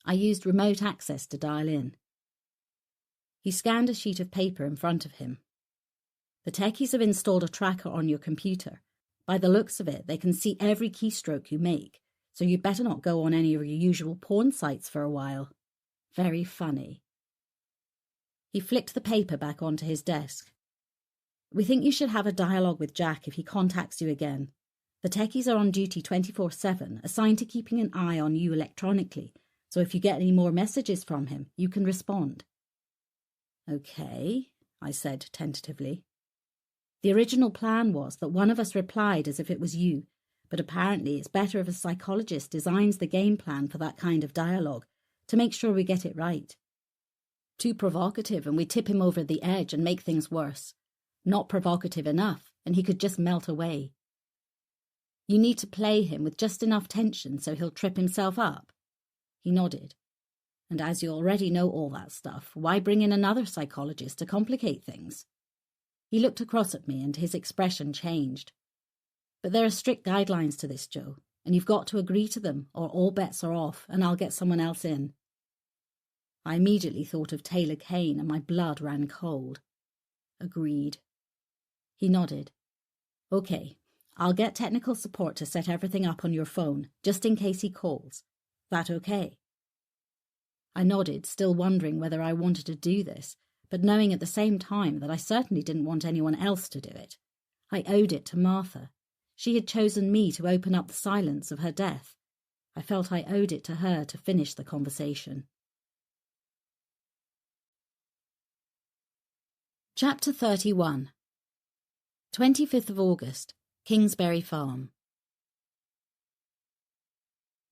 I used remote access to dial in. He scanned a sheet of paper in front of him. The techies have installed a tracker on your computer. By the looks of it, they can see every keystroke you make, so you'd better not go on any of your usual porn sites for a while. Very funny. He flicked the paper back onto his desk. We think you should have a dialogue with Jack if he contacts you again. The techies are on duty 24/7, assigned to keeping an eye on you electronically, so if you get any more messages from him, you can respond. Okay, I said tentatively. The original plan was that one of us replied as if it was you, but apparently it's better if a psychologist designs the game plan for that kind of dialogue to make sure we get it right. Too provocative and we tip him over the edge and make things worse. Not provocative enough and he could just melt away. You need to play him with just enough tension so he'll trip himself up. He nodded. And as you already know all that stuff, why bring in another psychologist to complicate things? He looked across at me and his expression changed. But there are strict guidelines to this, Joe, and you've got to agree to them or all bets are off and I'll get someone else in. I immediately thought of Taylor Kane and my blood ran cold. Agreed. He nodded. Okay, I'll get technical support to set everything up on your phone, just in case he calls. That okay? I nodded, still wondering whether I wanted to do this, but knowing at the same time that I certainly didn't want anyone else to do it. I owed it to Martha. She had chosen me to open up the silence of her death. I felt I owed it to her to finish the conversation. Chapter 31. 25th of August, Kingsbury Farm.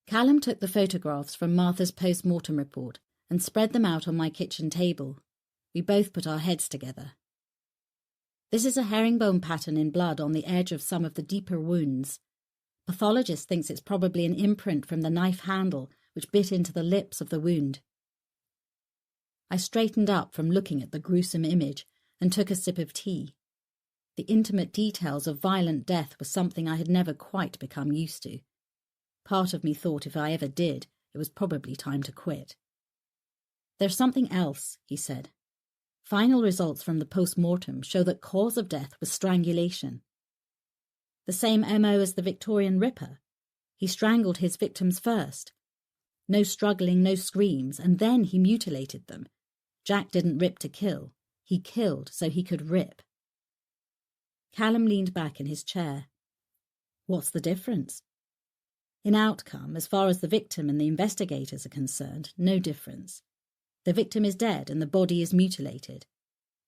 Callum took the photographs from Martha's post-mortem report and spread them out on my kitchen table. We both put our heads together. This is a herringbone pattern in blood on the edge of some of the deeper wounds. Pathologist thinks it's probably an imprint from the knife handle which bit into the lips of the wound. I straightened up from looking at the gruesome image and took a sip of tea. The intimate details of violent death was something I had never quite become used to. Part of me thought if I ever did, it was probably time to quit. There's something else, he said. Final results from the post-mortem show that cause of death was strangulation. The same MO as the Victorian Ripper. He strangled his victims first. No struggling, no screams, and then he mutilated them. Jack didn't rip to kill. He killed so he could rip. Callum leaned back in his chair. What's the difference? In outcome, as far as the victim and the investigators are concerned, no difference. The victim is dead and the body is mutilated.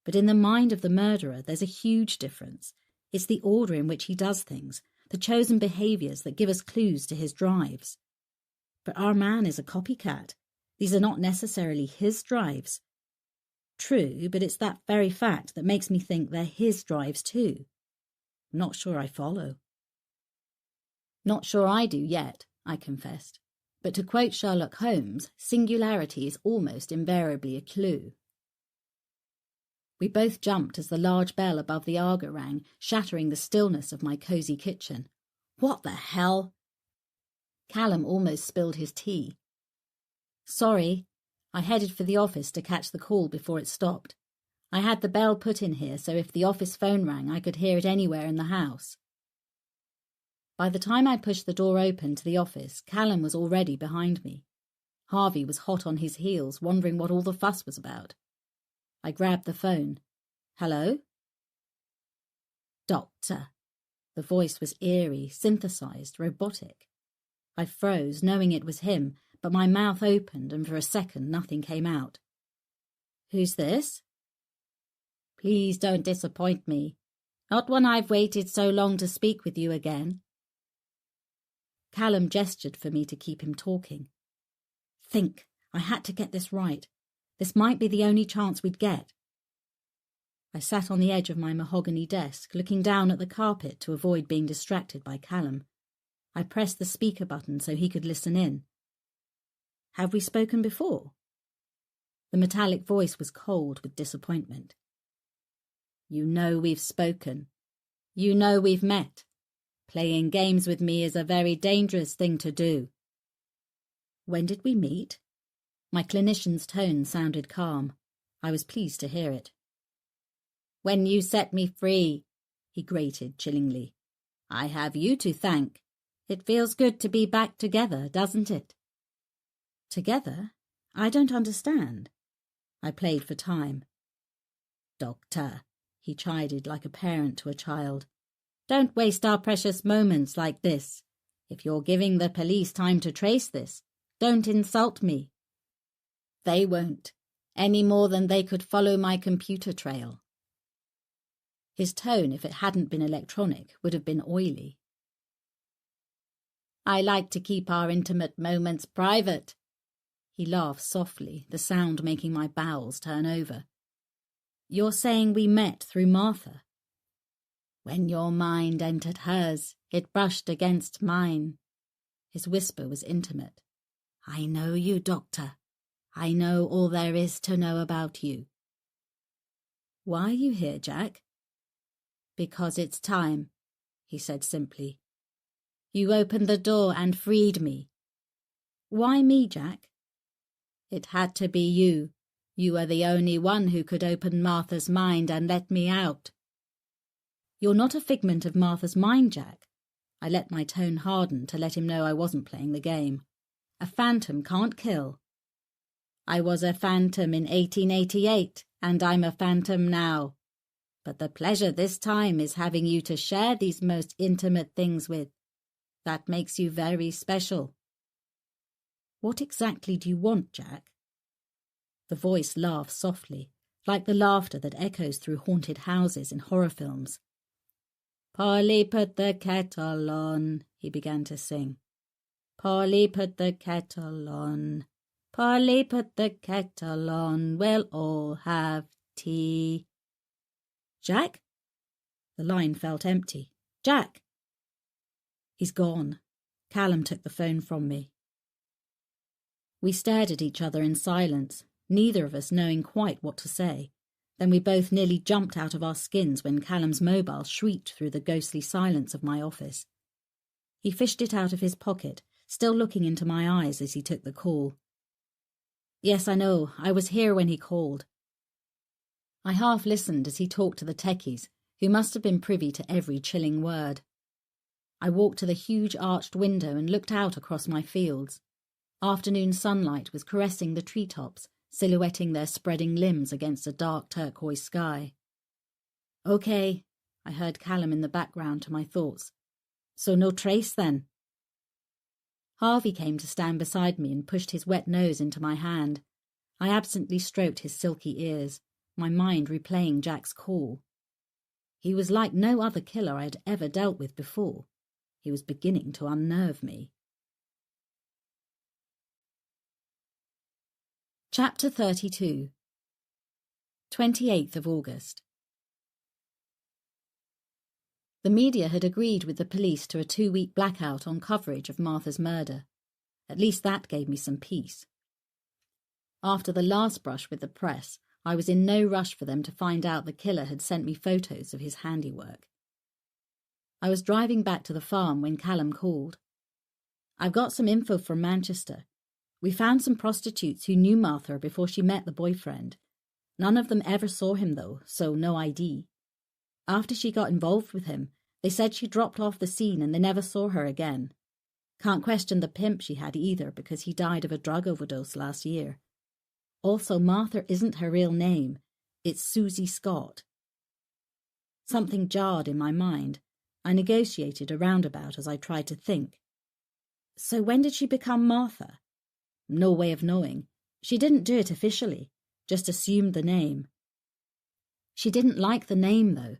But in the mind of the murderer, there's a huge difference. It's the order in which he does things, the chosen behaviours that give us clues to his drives. But our man is a copycat. These are not necessarily his drives. True, but it's that very fact that makes me think they're his drives too. Not sure I follow. Not sure I do yet, I confessed. But to quote Sherlock Holmes, singularity is almost invariably a clue. We both jumped as the large bell above the Aga rang, shattering the stillness of my cosy kitchen. What the hell? Callum almost spilled his tea. Sorry. I headed for the office to catch the call before it stopped. I had the bell put in here so if the office phone rang I could hear it anywhere in the house. By the time I pushed the door open to the office, Callum was already behind me. Harvey was hot on his heels, wondering what all the fuss was about. I grabbed the phone. Hello? Doctor. The voice was eerie, synthesized, robotic. I froze, knowing it was him, but my mouth opened and for a second nothing came out. Who's this? Please don't disappoint me. Not when I've waited so long to speak with you again. Callum gestured for me to keep him talking. Think, I had to get this right. This might be the only chance we'd get. I sat on the edge of my mahogany desk, looking down at the carpet to avoid being distracted by Callum. I pressed the speaker button so he could listen in. Have we spoken before? The metallic voice was cold with disappointment. You know we've spoken. You know we've met. Playing games with me is a very dangerous thing to do. When did we meet? My clinician's tone sounded calm. I was pleased to hear it. When you set me free, he grated chillingly. I have you to thank. It feels good to be back together, doesn't it? Together? I don't understand. I played for time. Doctor, he chided like a parent to a child. Don't waste our precious moments like this. If you're giving the police time to trace this, don't insult me. They won't, any more than they could follow my computer trail. His tone, if it hadn't been electronic, would have been oily. I like to keep our intimate moments private. He laughed softly, the sound making my bowels turn over. You're saying we met through Martha? When your mind entered hers, it brushed against mine. His whisper was intimate. I know you, Doctor. I know all there is to know about you. Why are you here, Jack? Because it's time, he said simply. You opened the door and freed me. Why me, Jack? It had to be you. You are the only one who could open Martha's mind and let me out. You're not a figment of Martha's mind, Jack. I let my tone harden to let him know I wasn't playing the game. A phantom can't kill. I was a phantom in 1888, and I'm a phantom now. But the pleasure this time is having you to share these most intimate things with. That makes you very special. What exactly do you want, Jack? The voice laughed softly, like the laughter that echoes through haunted houses in horror films. Polly put the kettle on, he began to sing. Polly put the kettle on. Polly put the kettle on. We'll all have tea. Jack? The line felt empty. Jack! He's gone. Callum took the phone from me. We stared at each other in silence, neither of us knowing quite what to say. Then we both nearly jumped out of our skins when Callum's mobile shrieked through the ghostly silence of my office. He fished it out of his pocket, still looking into my eyes as he took the call. Yes, I know. I was here when he called. I half listened as he talked to the techies, who must have been privy to every chilling word. I walked to the huge arched window and looked out across my fields. Afternoon sunlight was caressing the treetops, silhouetting their spreading limbs against a dark turquoise sky. Okay, I heard Callum in the background to my thoughts. So no trace then? Harvey came to stand beside me and pushed his wet nose into my hand. I absently stroked his silky ears, my mind replaying Jack's call. He was like no other killer I had ever dealt with before. He was beginning to unnerve me. Chapter 32 28th of August. The media had agreed with the police to a 2-week blackout on coverage of Martha's murder. At least that gave me some peace. After the last brush with the press, I was in no rush for them to find out the killer had sent me photos of his handiwork. I was driving back to the farm when Callum called. I've got some info from Manchester. We found some prostitutes who knew Martha before she met the boyfriend. None of them ever saw him, though, so no ID. After she got involved with him, they said she dropped off the scene and they never saw her again. Can't question the pimp she had either, because he died of a drug overdose last year. Also, Martha isn't her real name. It's Susie Scott. Something jarred in my mind. I negotiated a roundabout as I tried to think. So when did she become Martha? No way of knowing. She didn't do it officially, just assumed the name. She didn't like the name, though.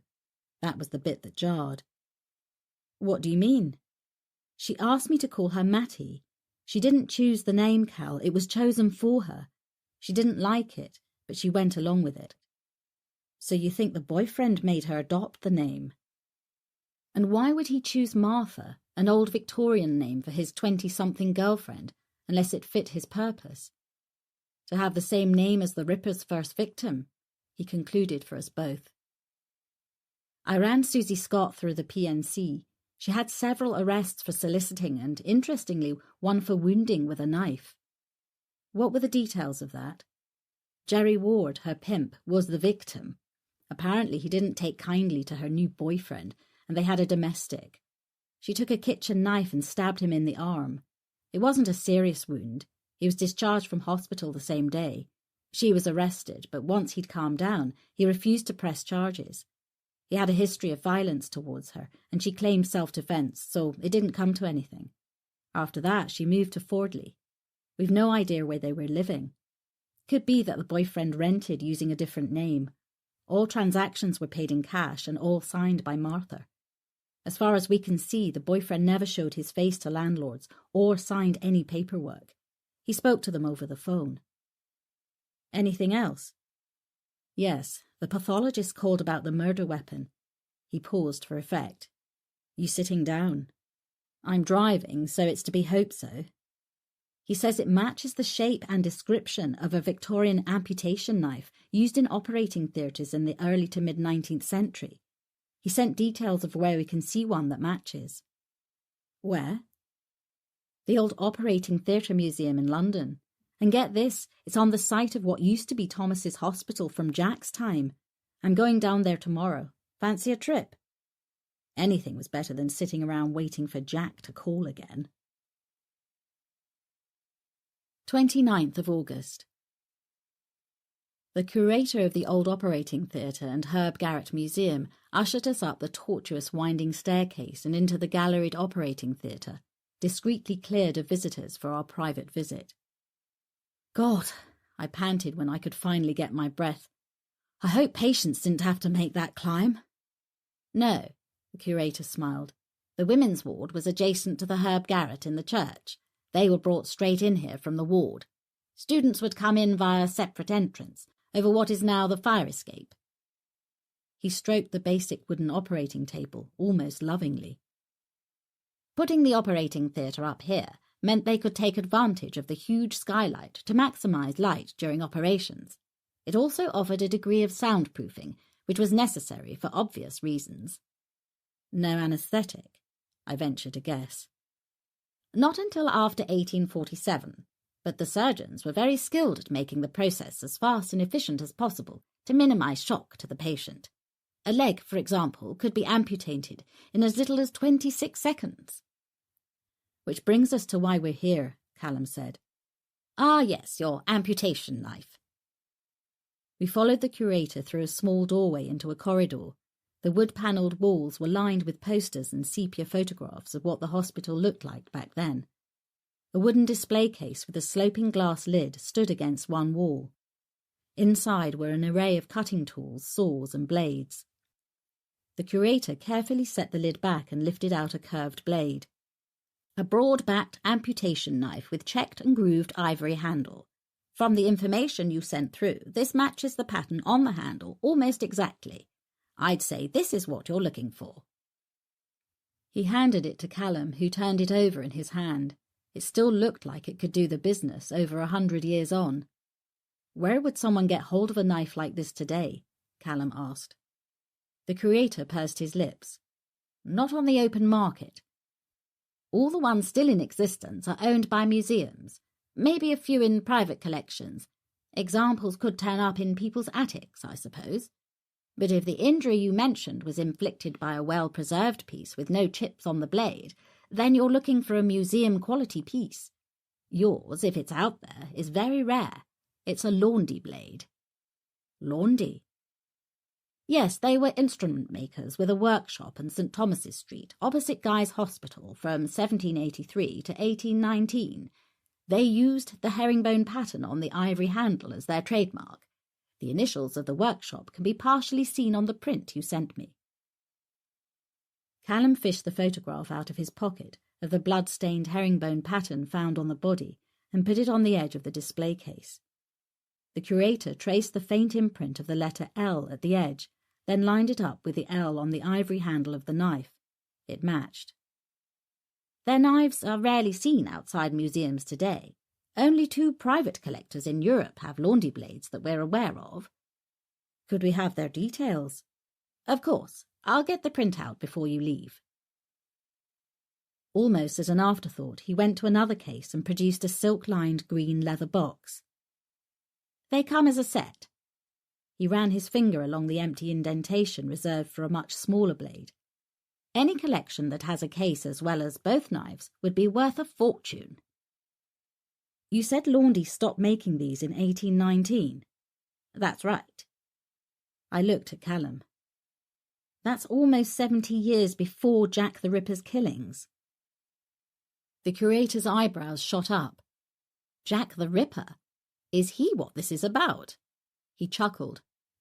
That was the bit that jarred. What do you mean? She asked me to call her Mattie. She didn't choose the name, Cal. It was chosen for her. She didn't like it, but she went along with it. So you think the boyfriend made her adopt the name? And why would he choose Martha, an old Victorian name, for his 20-something girlfriend, unless it fit his purpose? To have the same name as the Ripper's first victim, he concluded for us both. I ran Susie Scott through the PNC. She had several arrests for soliciting and, interestingly, one for wounding with a knife. What were the details of that? Jerry Ward, her pimp, was the victim. Apparently he didn't take kindly to her new boyfriend, and they had a domestic. She took a kitchen knife and stabbed him in the arm. It wasn't a serious wound. He was discharged from hospital the same day. She was arrested, but once he'd calmed down, he refused to press charges. He had a history of violence towards her, and she claimed self-defense, so it didn't come to anything. After that, she moved to Fordley. We've no idea where they were living. Could be that the boyfriend rented using a different name. All transactions were paid in cash and all signed by Martha. As far as we can see, the boyfriend never showed his face to landlords or signed any paperwork. He spoke to them over the phone. Anything else? Yes, the pathologist called about the murder weapon. He paused for effect. You sitting down? I'm driving, so it's to be hoped so. He says it matches the shape and description of a Victorian amputation knife used in operating theatres in the early to mid-19th century. He sent details of where we can see one that matches. Where? The old Operating Theatre Museum in London. And get this, it's on the site of what used to be Thomas's hospital from Jack's time. I'm going down there tomorrow. Fancy a trip? Anything was better than sitting around waiting for Jack to call again. 29th of August. The curator of the old operating theatre and Herb Garrett Museum ushered us up the tortuous winding staircase and into the galleried operating theatre, discreetly cleared of visitors for our private visit. God, I panted when I could finally get my breath. I hope patients didn't have to make that climb. No, the curator smiled. The women's ward was adjacent to the Herb Garrett in the church. They were brought straight in here from the ward. Students would come in via a separate entrance, over what is now the fire escape. He stroked the basic wooden operating table, almost lovingly. Putting the operating theatre up here meant they could take advantage of the huge skylight to maximise light during operations. It also offered a degree of soundproofing, which was necessary for obvious reasons. No anaesthetic, I venture to guess. Not until after 1847, but the surgeons were very skilled at making the process as fast and efficient as possible to minimise shock to the patient. A leg, for example, could be amputated in as little as 26 seconds. Which brings us to why we're here, Callum said. Ah, yes, your amputation knife. We followed the curator through a small doorway into a corridor. The wood-panelled walls were lined with posters and sepia photographs of what the hospital looked like back then. A wooden display case with a sloping glass lid stood against one wall. Inside were an array of cutting tools, saws and blades. The curator carefully set the lid back and lifted out a curved blade. A broad-backed amputation knife with checked and grooved ivory handle. From the information you sent through, this matches the pattern on the handle almost exactly. I'd say this is what you're looking for. He handed it to Callum, who turned it over in his hand. It still looked like it could do the business over 100 years on. Where would someone get hold of a knife like this today? Callum asked. The curator pursed his lips. Not on the open market. All the ones still in existence are owned by museums, maybe a few in private collections. Examples could turn up in people's attics, I suppose. But if the injury you mentioned was inflicted by a well-preserved piece with no chips on the blade, then you're looking for a museum-quality piece. Yours, if it's out there, is very rare. It's a Laundy blade. Laundy? Yes, they were instrument makers with a workshop in St. Thomas's Street, opposite Guy's Hospital, from 1783 to 1819. They used the herringbone pattern on the ivory handle as their trademark. The initials of the workshop can be partially seen on the print you sent me. Callum fished the photograph out of his pocket of the blood-stained herringbone pattern found on the body and put it on the edge of the display case. The curator traced the faint imprint of the letter L at the edge, then lined it up with the L on the ivory handle of the knife. It matched. Their knives are rarely seen outside museums today. Only 2 private collectors in Europe have Laundy blades that we're aware of. Could we have their details? Of course. I'll get the printout before you leave. Almost as an afterthought, he went to another case and produced a silk-lined green leather box. They come as a set. He ran his finger along the empty indentation reserved for a much smaller blade. Any collection that has a case as well as both knives would be worth a fortune. You said Laundy stopped making these in 1819. That's right. I looked at Callum. That's almost 70 years before Jack the Ripper's killings. The curator's eyebrows shot up. Jack the Ripper? Is he what this is about? He chuckled.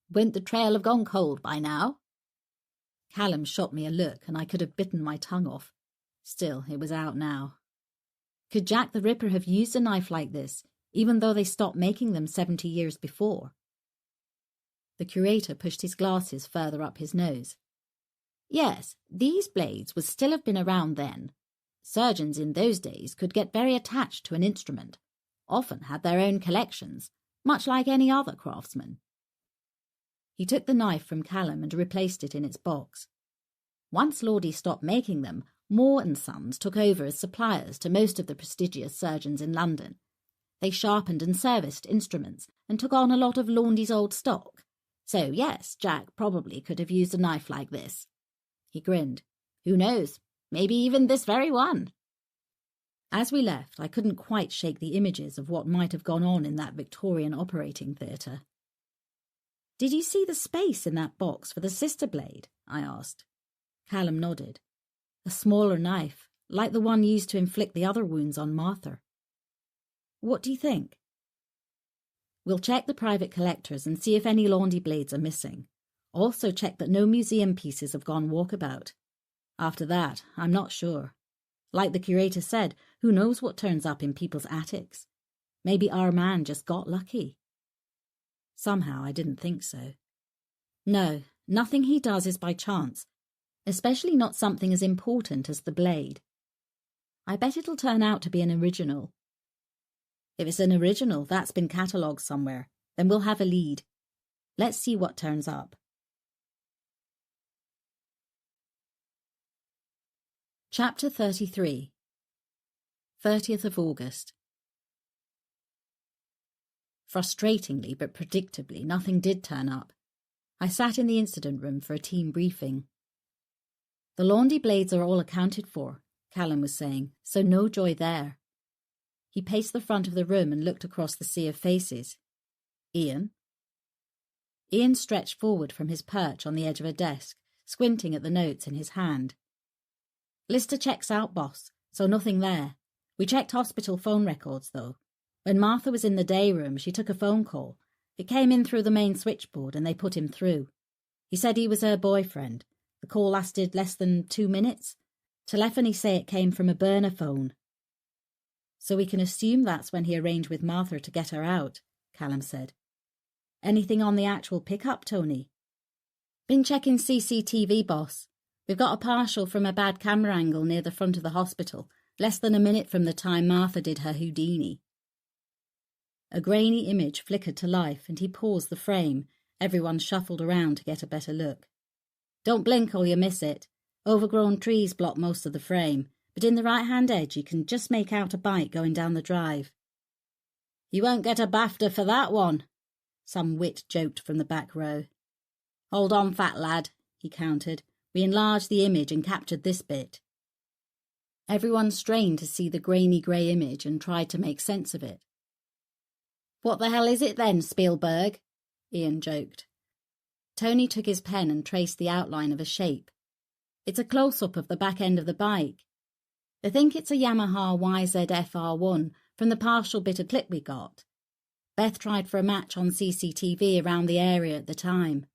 Wouldn't the trail have gone cold by now? Callum shot me a look, and I could have bitten my tongue off. Still, it was out now. Could Jack the Ripper have used a knife like this, even though they stopped making them 70 years before? The curator pushed his glasses further up his nose. Yes, these blades would still have been around then. Surgeons in those days could get very attached to an instrument, often had their own collections, much like any other craftsman. He took the knife from Callum and replaced it in its box. Once Lordy stopped making them, Moore and Sons took over as suppliers to most of the prestigious surgeons in London. They sharpened and serviced instruments and took on a lot of Laundy's old stock. So yes, Jack probably could have used a knife like this. He grinned. Who knows? Maybe even this very one. As we left, I couldn't quite shake the images of what might have gone on in that Victorian operating theatre. Did you see the space in that box for the sister blade? I asked. Callum nodded. A smaller knife, like the one used to inflict the other wounds on Martha. What do you think? We'll check the private collectors and see if any Laundy blades are missing. Also check that no museum pieces have gone walkabout. After that, I'm not sure. Like the curator said, who knows what turns up in people's attics? Maybe our man just got lucky. Somehow I didn't think so. No, nothing he does is by chance, especially not something as important as the blade. I bet it'll turn out to be an original. If it's an original that's been catalogued somewhere, then we'll have a lead. Let's see what turns up. Chapter 33. 30th of August. Frustratingly but predictably, nothing did turn up. I sat in the incident room for a team briefing. The Laundy blades are all accounted for, Callum was saying, so no joy there. He paced the front of the room and looked across the sea of faces. Ian? Ian stretched forward from his perch on the edge of a desk, squinting at the notes in his hand. Lister checks out, boss, so nothing there. We checked hospital phone records, though. When Martha was in the day room, she took a phone call. It came in through the main switchboard and they put him through. He said he was her boyfriend. The call lasted less than 2 minutes. Telephony say it came from a burner phone. So we can assume that's when he arranged with Martha to get her out, Callum said. Anything on the actual pickup, Tony? Been checking CCTV, boss. We've got a partial from a bad camera angle near the front of the hospital, less than a minute from the time Martha did her Houdini. A grainy image flickered to life and he paused the frame. Everyone shuffled around to get a better look. Don't blink or you miss it. Overgrown trees block most of the frame, but in the right-hand edge you can just make out a bike going down the drive. You won't get a BAFTA for that one, some wit joked from the back row. Hold on, fat lad, he countered. We enlarged the image and captured this bit. Everyone strained to see the grainy grey image and tried to make sense of it. What the hell is it then, Spielberg? Ian joked. Tony took his pen and traced the outline of a shape. It's a close-up of the back end of the bike. They think it's a Yamaha YZF-R1 from the partial bit of clip we got. Beth tried for a match on CCTV around the area at the time.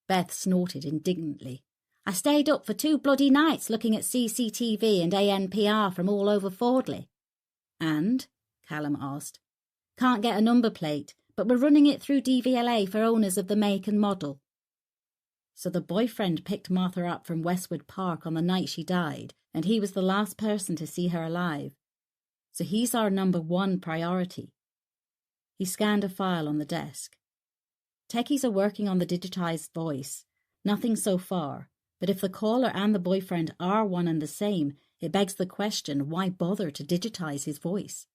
Beth snorted indignantly. I stayed up for 2 bloody nights looking at CCTV and ANPR from all over Fordley. And? Callum asked. Can't get a number plate, but we're running it through DVLA for owners of the make and model. So the boyfriend picked Martha up from Westwood Park on the night she died, and he was the last person to see her alive. So he's our #1 priority. He scanned a file on the desk. Techies are working on the digitized voice. Nothing so far. But if the caller and the boyfriend are one and the same, it begs the question, why bother to digitize his voice?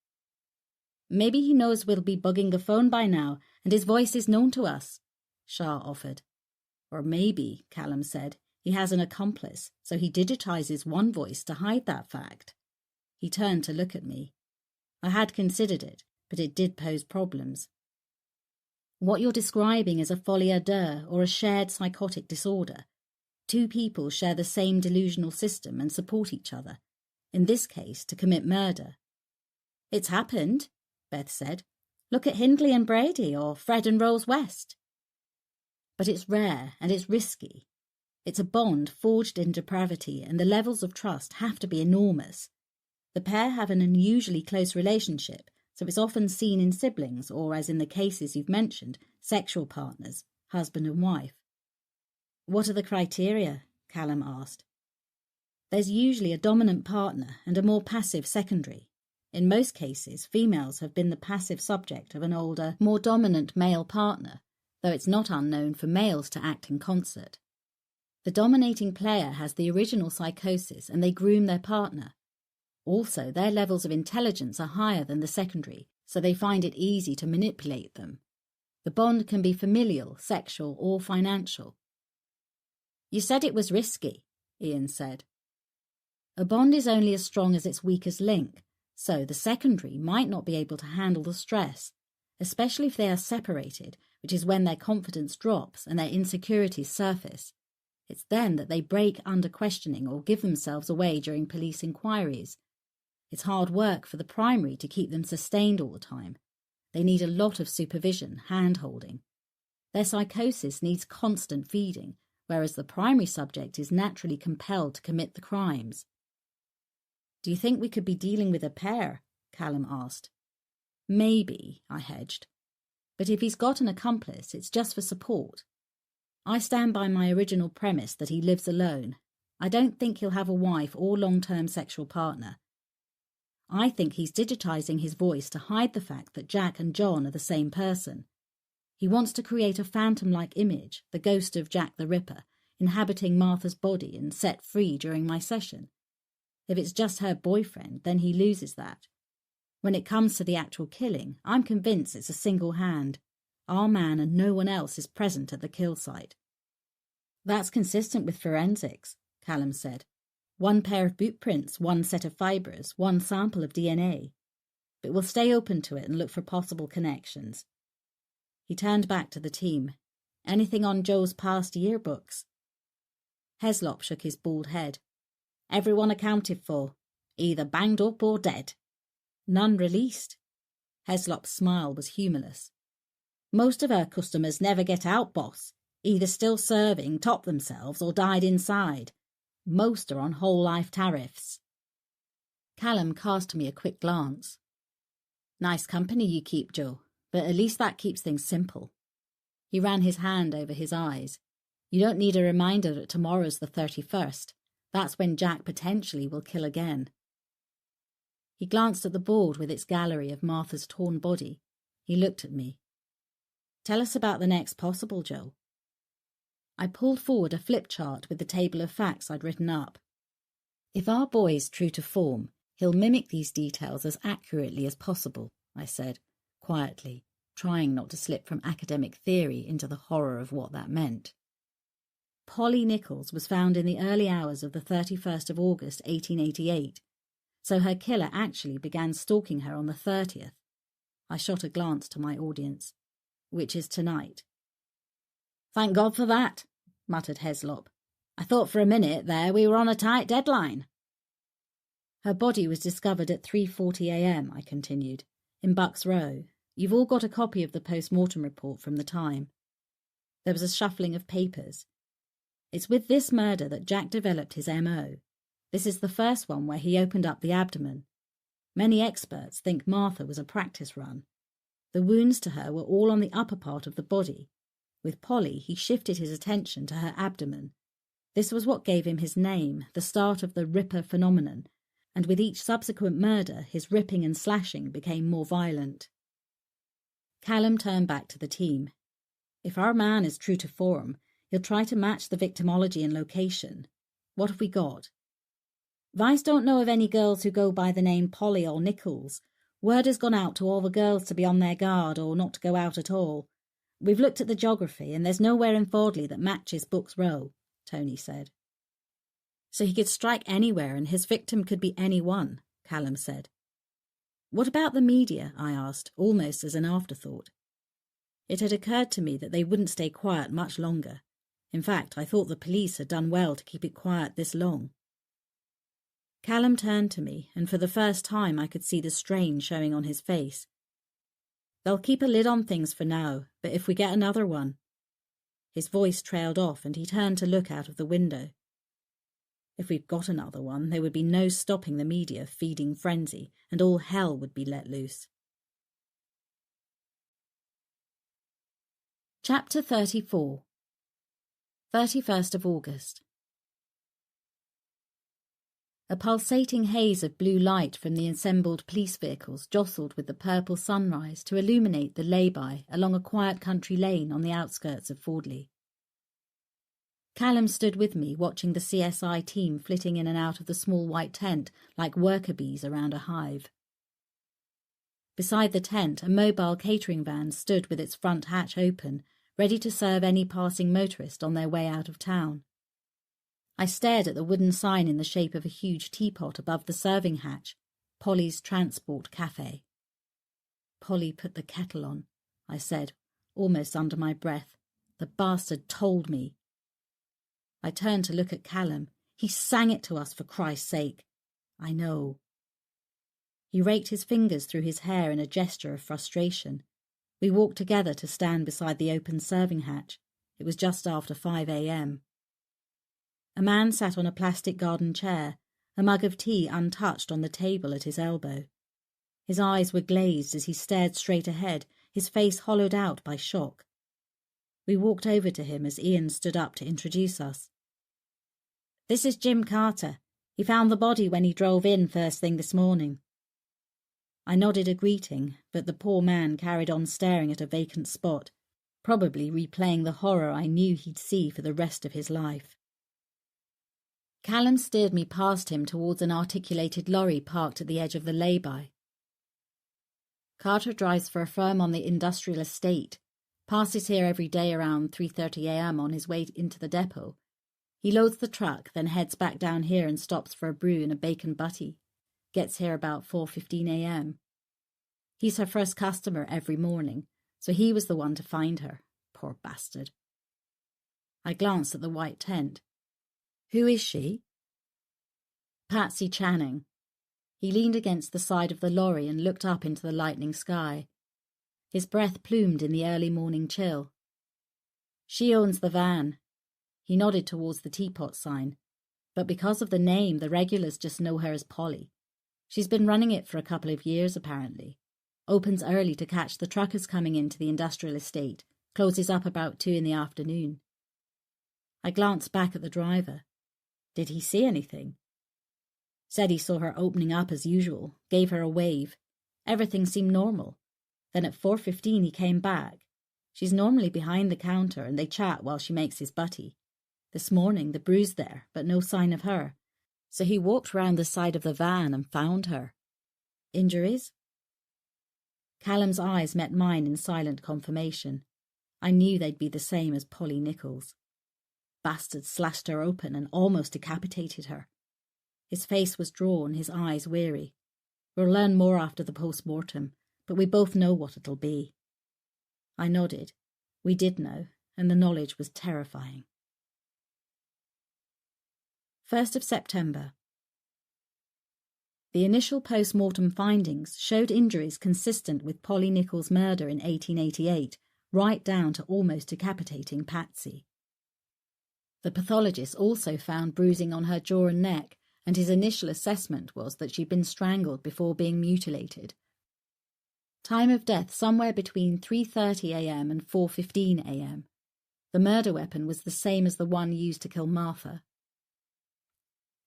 Maybe he knows we'll be bugging the phone by now, and his voice is known to us, Shah offered. Or maybe, Callum said, he has an accomplice, so he digitizes one voice to hide that fact. He turned to look at me. I had considered it, but it did pose problems. What you're describing is a folie à deux or a shared psychotic disorder. 2 people share the same delusional system and support each other, in this case to commit murder. It's happened, Beth said. Look at Hindley and Brady or Fred and Rose West. But it's rare and it's risky. It's a bond forged in depravity and the levels of trust have to be enormous. The pair have an unusually close relationship, so it's often seen in siblings or, as in the cases you've mentioned, sexual partners, husband and wife. What are the criteria? Callum asked. There's usually a dominant partner and a more passive secondary. In most cases, females have been the passive subject of an older, more dominant male partner, though it's not unknown for males to act in concert. The dominating player has the original psychosis and they groom their partner. Also, their levels of intelligence are higher than the secondary, so they find it easy to manipulate them. The bond can be familial, sexual, or financial. You said it was risky, Ian said. A bond is only as strong as its weakest link, so the secondary might not be able to handle the stress, especially if they are separated, which is when their confidence drops and their insecurities surface. It's then that they break under questioning or give themselves away during police inquiries. It's hard work for the primary to keep them sustained all the time. They need a lot of supervision, hand-holding. Their psychosis needs constant feeding, whereas the primary subject is naturally compelled to commit the crimes. Do you think we could be dealing with a pair? Callum asked. Maybe, I hedged. But if he's got an accomplice, it's just for support. I stand by my original premise that he lives alone. I don't think he'll have a wife or long-term sexual partner. I think he's digitizing his voice to hide the fact that Jack and John are the same person. He wants to create a phantom-like image, the ghost of Jack the Ripper, inhabiting Martha's body and set free during my session. If it's just her boyfriend, then he loses that. When it comes to the actual killing, I'm convinced it's a single hand. Our man and no one else is present at the kill site. That's consistent with forensics, Callum said. One pair of boot prints, one set of fibres, one sample of DNA. But we'll stay open to it and look for possible connections. He turned back to the team. Anything on Joe's past yearbooks? Heslop shook his bald head. Everyone accounted for, either banged up or dead. None released. Heslop's smile was humourless. Most of our customers never get out, boss. Either still serving, topped themselves, or died inside. Most are on whole life tariffs. Callum cast me a quick glance. Nice company you keep, Joe, but at least that keeps things simple. He ran his hand over his eyes. You don't need a reminder that tomorrow's the 31st. That's when Jack potentially will kill again. He glanced at the board with its gallery of Martha's torn body. He looked at me. Tell us about the next possible, Joe. I pulled forward a flip chart with the table of facts I'd written up. If our boy's true to form, he'll mimic these details as accurately as possible, I said, quietly, trying not to slip from academic theory into the horror of what that meant. Polly Nichols was found in the early hours of the 31st of August, 1888, so her killer actually began stalking her on the 30th. I shot a glance to my audience. Which is tonight. Thank God for that, muttered Heslop. I thought for a minute there we were on a tight deadline. Her body was discovered at 3:40 a.m, I continued, in Bucks Row. You've all got a copy of the post-mortem report from the time. There was a shuffling of papers. It's with this murder that Jack developed his MO. This is the first one where he opened up the abdomen. Many experts think Martha was a practice run. The wounds to her were all on the upper part of the body. With Polly, he shifted his attention to her abdomen. This was what gave him his name, the start of the Ripper phenomenon, and with each subsequent murder, his ripping and slashing became more violent. Callum turned back to the team. If our man is true to form, he'll try to match the victimology and location. What have we got? Vice don't know of any girls who go by the name Polly or Nichols. Word has gone out to all the girls to be on their guard or not to go out at all. We've looked at the geography and there's nowhere in Fordley that matches Bucks Row, Tony said. So he could strike anywhere and his victim could be anyone, Callum said. What about the media? I asked, almost as an afterthought. It had occurred to me that they wouldn't stay quiet much longer. In fact, I thought the police had done well to keep it quiet this long. Callum turned to me, and for the first time I could see the strain showing on his face. They'll keep a lid on things for now, but if we get another one... His voice trailed off, and he turned to look out of the window. If we've got another one, there would be no stopping the media feeding frenzy, and all hell would be let loose. Chapter 34. 31st of August. A pulsating haze of blue light from the assembled police vehicles jostled with the purple sunrise to illuminate the lay-by along a quiet country lane on the outskirts of Fordley. Callum stood with me, watching the CSI team flitting in and out of the small white tent like worker bees around a hive. Beside the tent, a mobile catering van stood with its front hatch open, ready to serve any passing motorist on their way out of town. I stared at the wooden sign in the shape of a huge teapot above the serving hatch, Polly's Transport Cafe. "Polly put the kettle on," I said, almost under my breath. "The bastard told me." I turned to look at Callum. "He sang it to us, for Christ's sake." "I know." He raked his fingers through his hair in a gesture of frustration. We walked together to stand beside the open serving hatch. It was just after 5 a.m. A man sat on a plastic garden chair, a mug of tea untouched on the table at his elbow. His eyes were glazed as he stared straight ahead, his face hollowed out by shock. We walked over to him as Ian stood up to introduce us. "This is Jim Carter. He found the body when he drove in first thing this morning." I nodded a greeting, but the poor man carried on staring at a vacant spot, probably replaying the horror I knew he'd see for the rest of his life. Callum steered me past him towards an articulated lorry parked at the edge of the lay-by. "Carter drives for a firm on the industrial estate. Passes here every day around 3:30 a.m. on his way into the depot. He loads the truck, then heads back down here and stops for a brew and a bacon butty. Gets here about 4:15 a.m. He's her first customer every morning, so he was the one to find her. Poor bastard." I glanced at the white tent. "Who is she?" "Patsy Channing." He leaned against the side of the lorry and looked up into the lightning sky. His breath plumed in the early morning chill. "She owns the van." He nodded towards the teapot sign. "But because of the name, the regulars just know her as Polly. She's been running it for a couple of years, apparently. Opens early to catch the truckers coming into the industrial estate. Closes up about 2 in the afternoon." I glanced back at the driver. Did he see anything? Said he saw her opening up as usual, gave her a wave. Everything seemed normal. Then at 4:15 he came back. She's normally behind the counter and they chat while she makes his butty. This morning the brew's there, but no sign of her. So he walked round the side of the van and found her. Injuries? Callum's eyes met mine in silent confirmation. I knew they'd be the same as Polly Nichols. Bastard slashed her open and almost decapitated her. His face was drawn, his eyes weary. We'll learn more after the post-mortem, but we both know what it'll be. I nodded. We did know, and the knowledge was terrifying. 1st of September. The initial post-mortem findings showed injuries consistent with Polly Nichols' murder in 1888, right down to almost decapitating Patsy. The pathologist also found bruising on her jaw and neck, and his initial assessment was that she'd been strangled before being mutilated. Time of death somewhere between 3:30 a.m. and 4:15 a.m. The murder weapon was the same as the one used to kill Martha.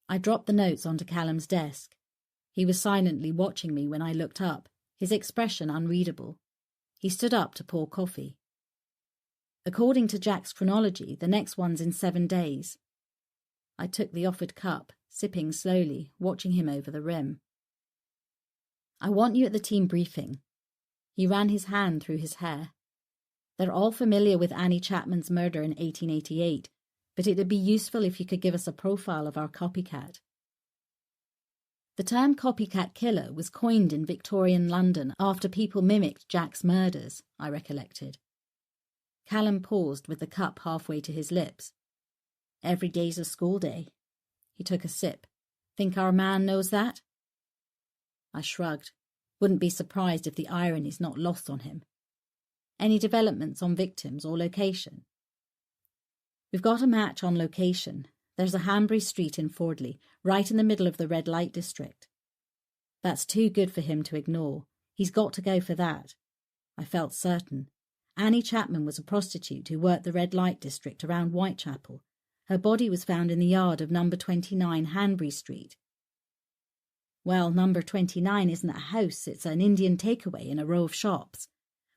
I dropped the notes onto Callum's desk. He was silently watching me when I looked up, his expression unreadable. He stood up to pour coffee. According to Jack's chronology, the next one's in 7 days. I took the offered cup, sipping slowly, watching him over the rim. "I want you at the team briefing." He ran his hand through his hair. "They're all familiar with Annie Chapman's murder in 1888, but it'd be useful if you could give us a profile of our copycat." The term copycat killer was coined in Victorian London after people mimicked Jack's murders, I recollected. Callum paused with the cup halfway to his lips. "Every day's a school day." He took a sip. "Think our man knows that?" I shrugged. Wouldn't be surprised if the irony's not lost on him. "Any developments on victims or location?" "We've got a match on location. There's a Hanbury Street in Fordley, right in the middle of the red light district. That's too good for him to ignore. He's got to go for that. I felt certain. Annie Chapman was a prostitute who worked the red light district around Whitechapel. Her body was found in the yard of number 29 Hanbury Street. Well, number 29 isn't a house, it's an Indian takeaway in a row of shops.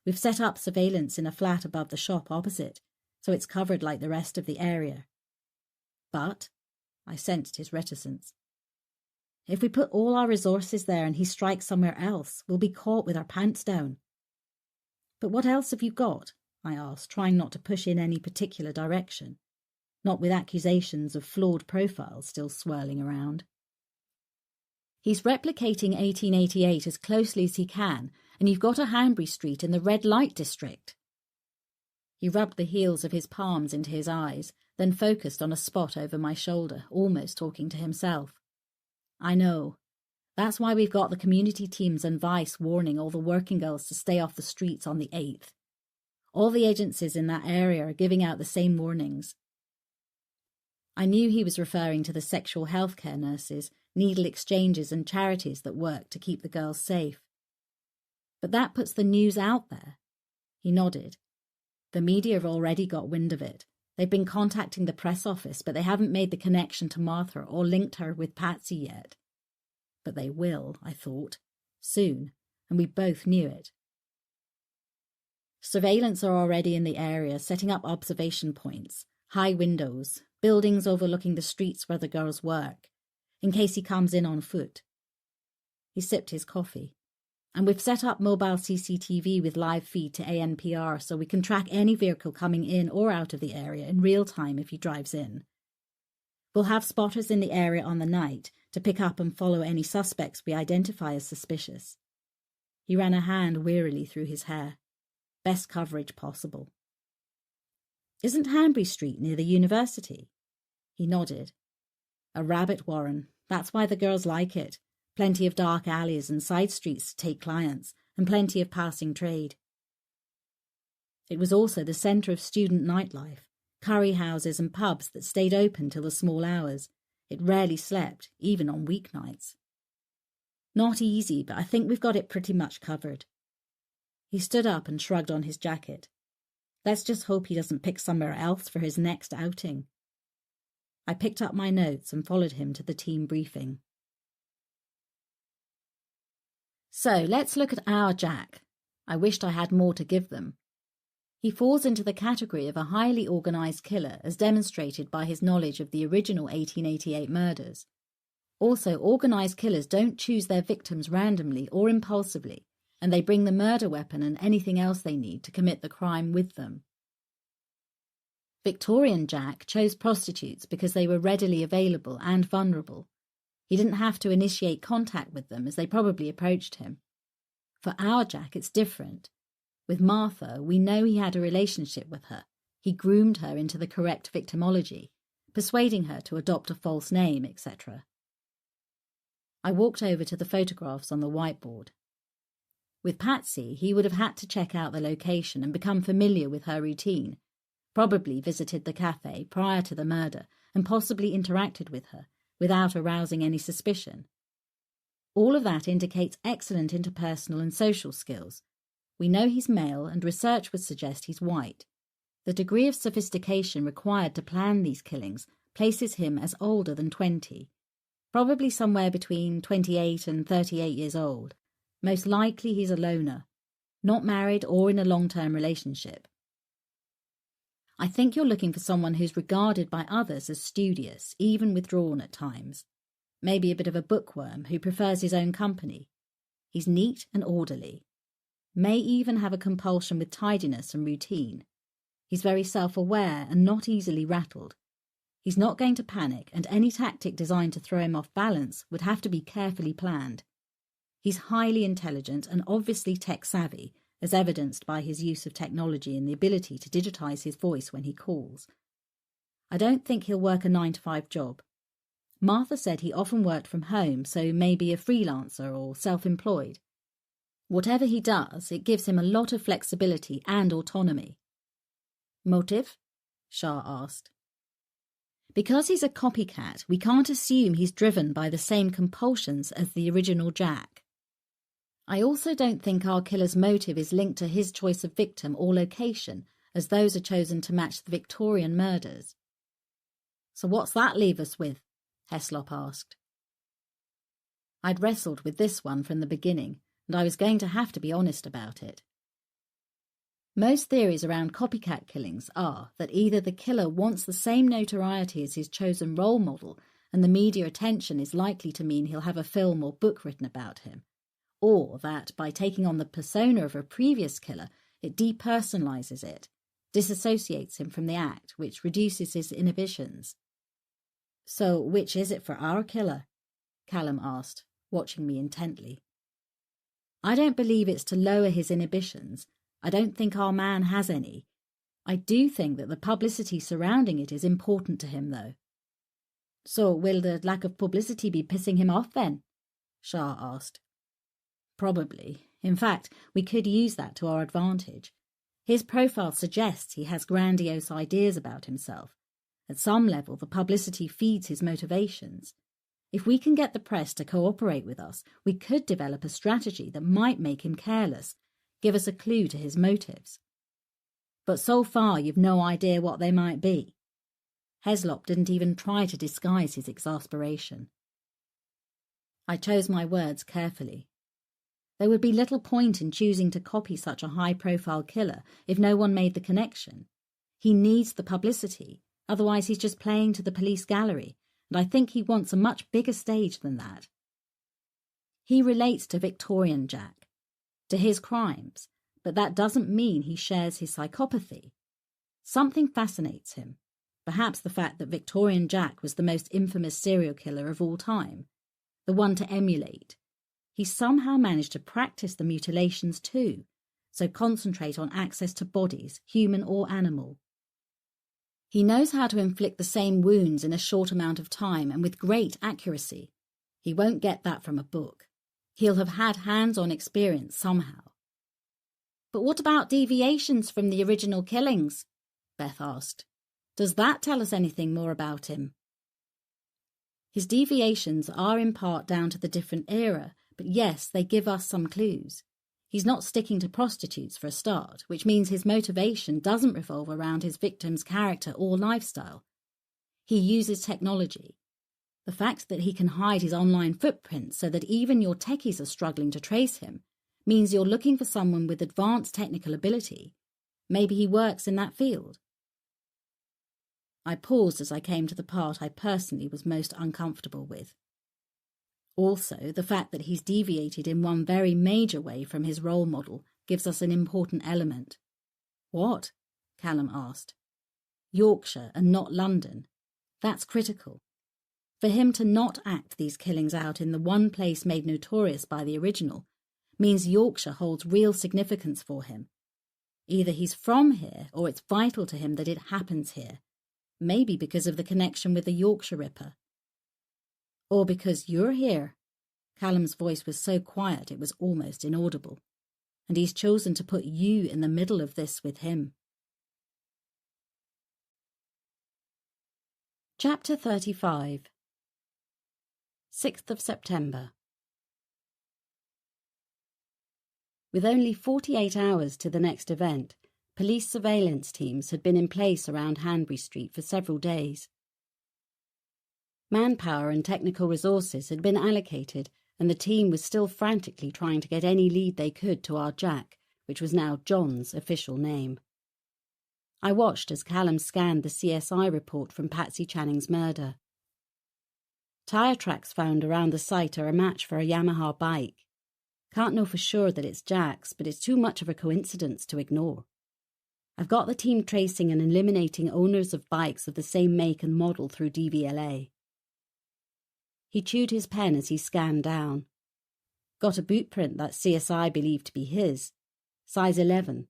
We've set up surveillance in a flat above the shop opposite, so it's covered like the rest of the area. But, I sensed his reticence. If we put all our resources there and he strikes somewhere else, we'll be caught with our pants down. But what else have you got? I asked, trying not to push in any particular direction, not with accusations of flawed profiles still swirling around. He's replicating 1888 as closely as he can, and you've got a Hanbury Street in the red light district. He rubbed the heels of his palms into his eyes, then focused on a spot over my shoulder, almost talking to himself. I know. That's why we've got the community teams and Vice warning all the working girls to stay off the streets on the 8th. All the agencies in that area are giving out the same warnings. I knew he was referring to the sexual health care nurses, needle exchanges and charities that work to keep the girls safe. But that puts the news out there. He nodded. The media have already got wind of it. They've been contacting the press office, but they haven't made the connection to Martha or linked her with Patsy yet. But they will, I thought, soon, and we both knew it. Surveillance are already in the area, setting up observation points, high windows, buildings overlooking the streets where the girls work, in case he comes in on foot. He sipped his coffee. And we've set up mobile CCTV with live feed to ANPR so we can track any vehicle coming in or out of the area in real time if he drives in. We'll have spotters in the area on the night to pick up and follow any suspects we identify as suspicious. He ran a hand wearily through his hair. Best coverage possible. Isn't Hanbury Street near the university? He nodded. A rabbit warren. That's why the girls like it. Plenty of dark alleys and side streets to take clients, and plenty of passing trade. It was also the centre of student nightlife, curry houses and pubs that stayed open till the small hours. It rarely slept, even on weeknights. Not easy, but I think we've got it pretty much covered. He stood up and shrugged on his jacket. Let's just hope he doesn't pick somewhere else for his next outing. I picked up my notes and followed him to the team briefing. So let's look at our Jack. I wished I had more to give them. He falls into the category of a highly organised killer as demonstrated by his knowledge of the original 1888 murders. Also, organised killers don't choose their victims randomly or impulsively, and they bring the murder weapon and anything else they need to commit the crime with them. Victorian Jack chose prostitutes because they were readily available and vulnerable. He didn't have to initiate contact with them as they probably approached him. For our Jack, it's different. With Martha, we know he had a relationship with her. He groomed her into the correct victimology, persuading her to adopt a false name, etc. I walked over to the photographs on the whiteboard. With Patsy, he would have had to check out the location and become familiar with her routine, probably visited the cafe prior to the murder and possibly interacted with her, without arousing any suspicion. All of that indicates excellent interpersonal and social skills. We know he's male, and research would suggest he's white. The degree of sophistication required to plan these killings places him as older than 20, probably somewhere between 28 and 38 years old. Most likely he's a loner, not married or in a long-term relationship. I think you're looking for someone who's regarded by others as studious, even withdrawn at times. Maybe a bit of a bookworm who prefers his own company. He's neat and orderly. May even have a compulsion with tidiness and routine. He's very self-aware and not easily rattled. He's not going to panic, and any tactic designed to throw him off balance would have to be carefully planned. He's highly intelligent and obviously tech-savvy, as evidenced by his use of technology and the ability to digitize his voice when he calls. I don't think he'll work a 9-to-5 job. Martha said he often worked from home, so maybe a freelancer or self-employed. Whatever he does, it gives him a lot of flexibility and autonomy. Motive? Shah asked. Because he's a copycat, we can't assume he's driven by the same compulsions as the original Jack. I also don't think our killer's motive is linked to his choice of victim or location, as those are chosen to match the Victorian murders. So what's that leave us with? Heslop asked. I'd wrestled with this one from the beginning, and I was going to have to be honest about it. Most theories around copycat killings are that either the killer wants the same notoriety as his chosen role model, and the media attention is likely to mean he'll have a film or book written about him, or that by taking on the persona of a previous killer, it depersonalizes it, disassociates him from the act, which reduces his inhibitions. So which is it for our killer? Callum asked, watching me intently. I don't believe it's to lower his inhibitions. I don't think our man has any. I do think that the publicity surrounding it is important to him, though. So will the lack of publicity be pissing him off then? Shah asked. Probably. In fact, we could use that to our advantage. His profile suggests he has grandiose ideas about himself. At some level, the publicity feeds his motivations. If we can get the press to cooperate with us, we could develop a strategy that might make him careless, give us a clue to his motives. But so far, you've no idea what they might be. Heslop didn't even try to disguise his exasperation. I chose my words carefully. There would be little point in choosing to copy such a high-profile killer if no one made the connection. He needs the publicity, otherwise he's just playing to the police gallery, and I think he wants a much bigger stage than that. He relates to Victorian Jack, to his crimes, but that doesn't mean he shares his psychopathy. Something fascinates him, perhaps the fact that Victorian Jack was the most infamous serial killer of all time, the one to emulate. He somehow managed to practice the mutilations too, so concentrate on access to bodies, human or animal. He knows how to inflict the same wounds in a short amount of time and with great accuracy. He won't get that from a book. He'll have had hands-on experience somehow. But what about deviations from the original killings? Beth asked. Does that tell us anything more about him? His deviations are in part down to the different era, but yes, they give us some clues. He's not sticking to prostitutes for a start, which means his motivation doesn't revolve around his victim's character or lifestyle. He uses technology. The fact that he can hide his online footprint so that even your techies are struggling to trace him means you're looking for someone with advanced technical ability. Maybe he works in that field. I paused as I came to the part I personally was most uncomfortable with. Also, the fact that he's deviated in one very major way from his role model gives us an important element. What? Callum asked. Yorkshire and not London. That's critical. For him to not act these killings out in the one place made notorious by the original means Yorkshire holds real significance for him. Either he's from here or it's vital to him that it happens here, maybe because of the connection with the Yorkshire Ripper. Or because you're here. Callum's voice was so quiet it was almost inaudible, and he's chosen to put you in the middle of this with him. Chapter 35. 6th of September. With only 48 hours to the next event, police surveillance teams had been in place around Hanbury Street for several days. Manpower and technical resources had been allocated, and the team was still frantically trying to get any lead they could to our Jack, which was now John's official name. I watched as Callum scanned the CSI report from Patsy Channing's murder. Tyre tracks found around the site are a match for a Yamaha bike. Can't know for sure that it's Jack's, but it's too much of a coincidence to ignore. I've got the team tracing and eliminating owners of bikes of the same make and model through DVLA. He chewed his pen as he scanned down. Got a boot print that CSI believed to be his, size 11.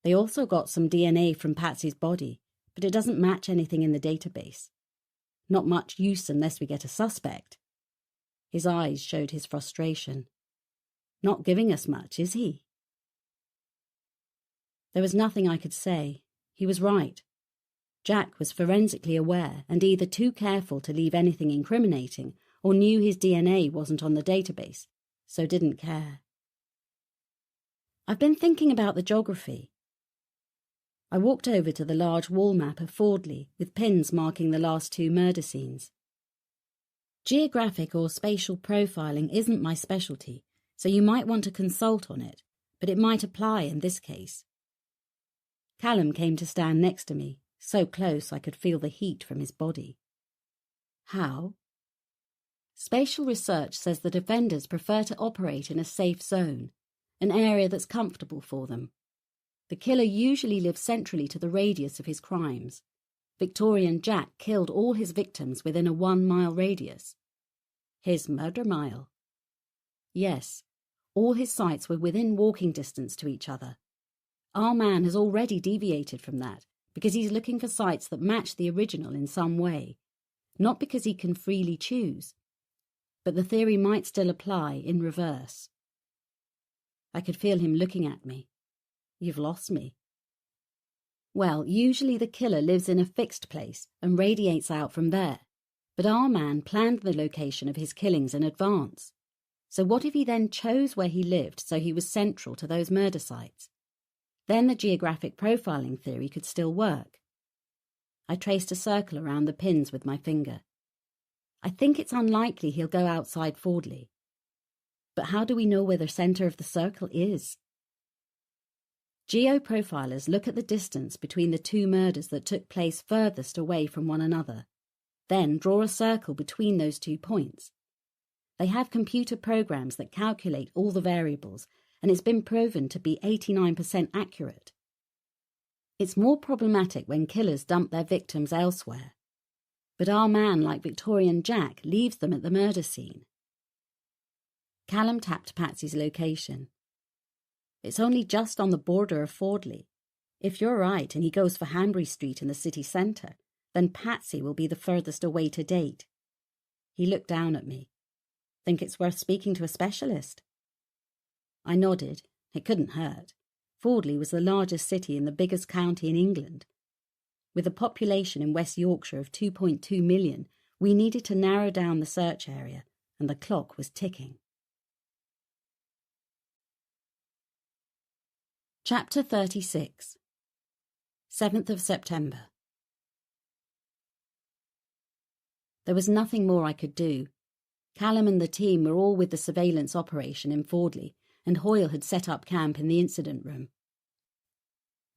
They also got some DNA from Patsy's body, but it doesn't match anything in the database. Not much use unless we get a suspect. His eyes showed his frustration. Not giving us much, is he? There was nothing I could say. He was right. Jack was forensically aware and either too careful to leave anything incriminating or knew his DNA wasn't on the database, so didn't care. I've been thinking about the geography. I walked over to the large wall map of Fordley with pins marking the last 2 murder scenes. Geographic or spatial profiling isn't my specialty, so you might want to consult on it, but it might apply in this case. Callum came to stand next to me, so close I could feel the heat from his body. How? Spatial research says that offenders prefer to operate in a safe zone, an area that's comfortable for them. The killer usually lives centrally to the radius of his crimes. Victorian Jack killed all his victims within a 1-mile radius. His murder mile. Yes, all his sites were within walking distance to each other. Our man has already deviated from that because he's looking for sites that match the original in some way, not because he can freely choose. But the theory might still apply in reverse. I could feel him looking at me. You've lost me. Well, usually the killer lives in a fixed place and radiates out from there, but our man planned the location of his killings in advance. So what if he then chose where he lived so he was central to those murder sites? Then the geographic profiling theory could still work. I traced a circle around the pins with my finger. I think it's unlikely he'll go outside Fordley. But how do we know where the centre of the circle is? Geoprofilers look at the distance between the 2 murders that took place furthest away from one another, then draw a circle between those 2 points. They have computer programs that calculate all the variables, and it's been proven to be 89% accurate. It's more problematic when killers dump their victims elsewhere. But our man, like Victorian Jack, leaves them at the murder scene. Callum tapped Patsy's location. It's only just on the border of Fordley. If you're right and he goes for Hanbury Street in the city centre, then Patsy will be the furthest away to date. He looked down at me. Think it's worth speaking to a specialist? I nodded. It couldn't hurt. Fordley was the largest city in the biggest county in England. With a population in West Yorkshire of 2.2 million, we needed to narrow down the search area, and the clock was ticking. Chapter 36. 7th of September. There was nothing more I could do. Callum and the team were all with the surveillance operation in Fordley, and Hoyle had set up camp in the incident room.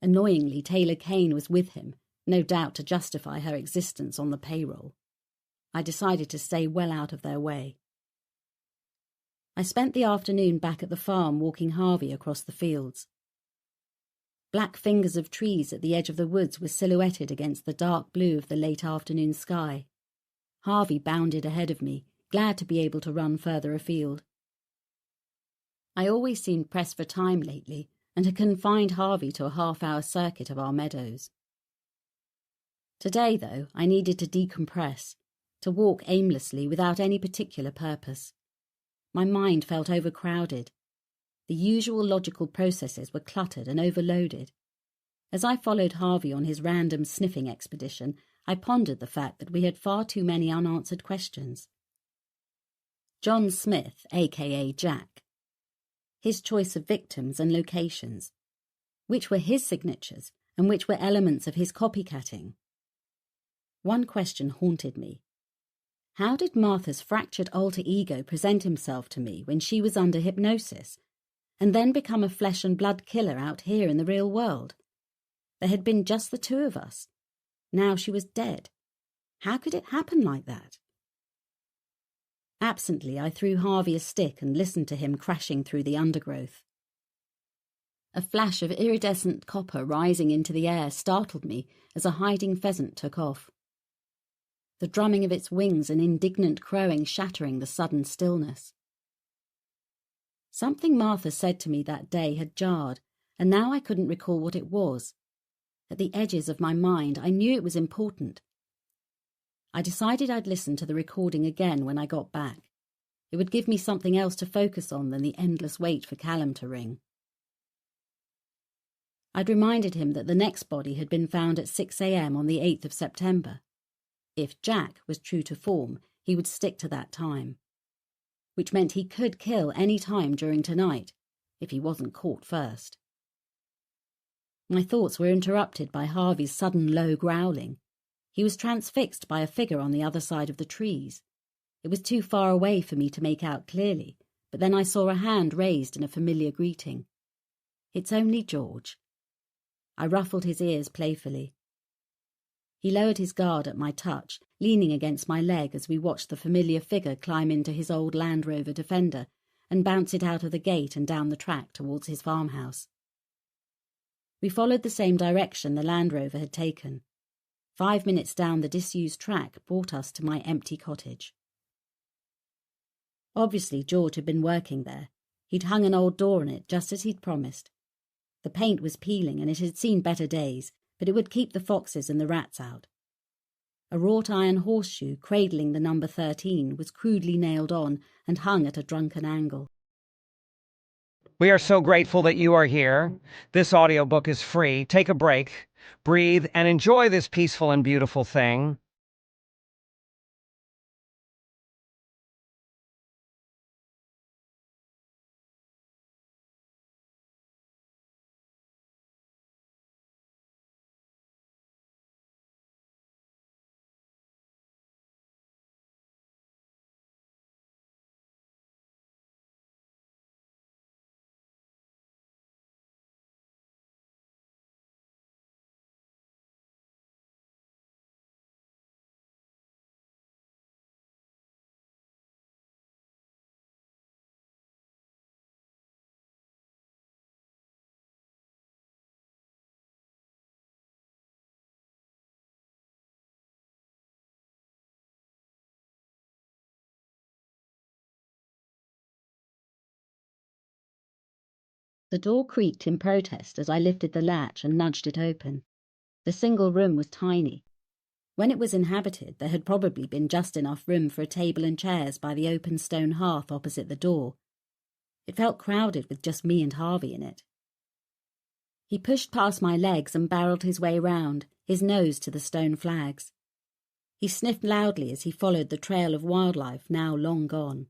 Annoyingly, Taylor Kane was with him, no doubt to justify her existence on the payroll. I decided to stay well out of their way. I spent the afternoon back at the farm walking Harvey across the fields. Black fingers of trees at the edge of the woods were silhouetted against the dark blue of the late afternoon sky. Harvey bounded ahead of me, glad to be able to run further afield. I always seemed pressed for time lately, and had confined Harvey to a half-hour circuit of our meadows. Today, though, I needed to decompress, to walk aimlessly without any particular purpose. My mind felt overcrowded. The usual logical processes were cluttered and overloaded. As I followed Harvey on his random sniffing expedition, I pondered the fact that we had far too many unanswered questions. John Smith, a.k.a. Jack. His choice of victims and locations. Which were his signatures and which were elements of his copycatting? One question haunted me. How did Martha's fractured alter ego present himself to me when she was under hypnosis, and then become a flesh and blood killer out here in the real world? There had been just the 2 of us. Now she was dead. How could it happen like that? Absently, I threw Harvey a stick and listened to him crashing through the undergrowth. A flash of iridescent copper rising into the air startled me as a hiding pheasant took off. The drumming of its wings and indignant crowing shattering the sudden stillness. Something Martha said to me that day had jarred, and now I couldn't recall what it was. At the edges of my mind, I knew it was important. I decided I'd listen to the recording again when I got back. It would give me something else to focus on than the endless wait for Callum to ring. I'd reminded him that the next body had been found at 6 a.m. on the 8th of September. If Jack was true to form, he would stick to that time, which meant he could kill any time during tonight, if he wasn't caught first. My thoughts were interrupted by Harvey's sudden low growling. He was transfixed by a figure on the other side of the trees. It was too far away for me to make out clearly, but then I saw a hand raised in a familiar greeting. "It's only George." I ruffled his ears playfully. He lowered his guard at my touch, leaning against my leg as we watched the familiar figure climb into his old Land Rover Defender and bounce it out of the gate and down the track towards his farmhouse. We followed the same direction the Land Rover had taken. 5 minutes down the disused track brought us to my empty cottage. Obviously George had been working there. He'd hung an old door on it just as he'd promised. The paint was peeling and it had seen better days, but it would keep the foxes and the rats out. A wrought iron horseshoe cradling the number 13 was crudely nailed on and hung at a drunken angle. We are so grateful that you are here. This audiobook is free. Take a break, breathe, and enjoy this peaceful and beautiful thing. The door creaked in protest as I lifted the latch and nudged it open. The single room was tiny. When it was inhabited, there had probably been just enough room for a table and chairs by the open stone hearth opposite the door. It felt crowded with just me and Harvey in it. He pushed past my legs and barreled his way round, his nose to the stone flags. He sniffed loudly as he followed the trail of wildlife now long gone.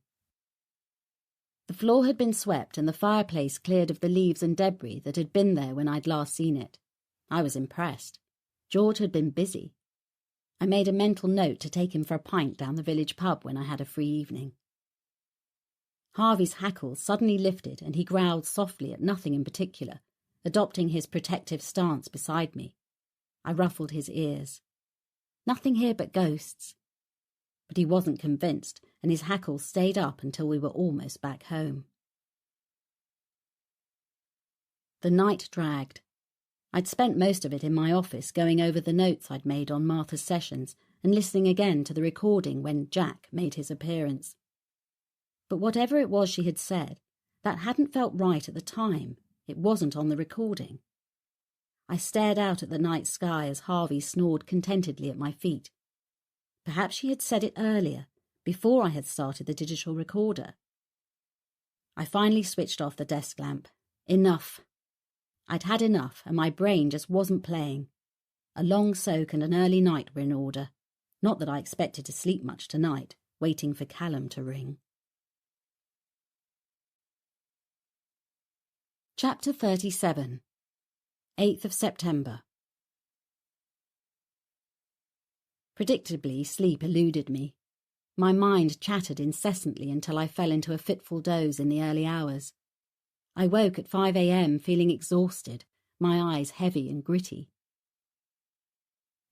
The floor had been swept and the fireplace cleared of the leaves and debris that had been there when I'd last seen it. I was impressed. George had been busy. I made a mental note to take him for a pint down the village pub when I had a free evening. Harvey's hackles suddenly lifted and he growled softly at nothing in particular, adopting his protective stance beside me. I ruffled his ears. "Nothing here but ghosts." But he wasn't convinced, and his hackles stayed up until we were almost back home. The night dragged. I'd spent most of it in my office going over the notes I'd made on Martha's sessions and listening again to the recording when Jack made his appearance. But whatever it was she had said, that hadn't felt right at the time. It wasn't on the recording. I stared out at the night sky as Harvey snored contentedly at my feet. Perhaps she had said it earlier, before I had started the digital recorder. I finally switched off the desk lamp. Enough. I'd had enough, and my brain just wasn't playing. A long soak and an early night were in order. Not that I expected to sleep much tonight, waiting for Callum to ring. Chapter 37. 8th of September. Predictably, sleep eluded me. My mind chattered incessantly until I fell into a fitful doze in the early hours. I woke at 5 a.m. feeling exhausted, my eyes heavy and gritty.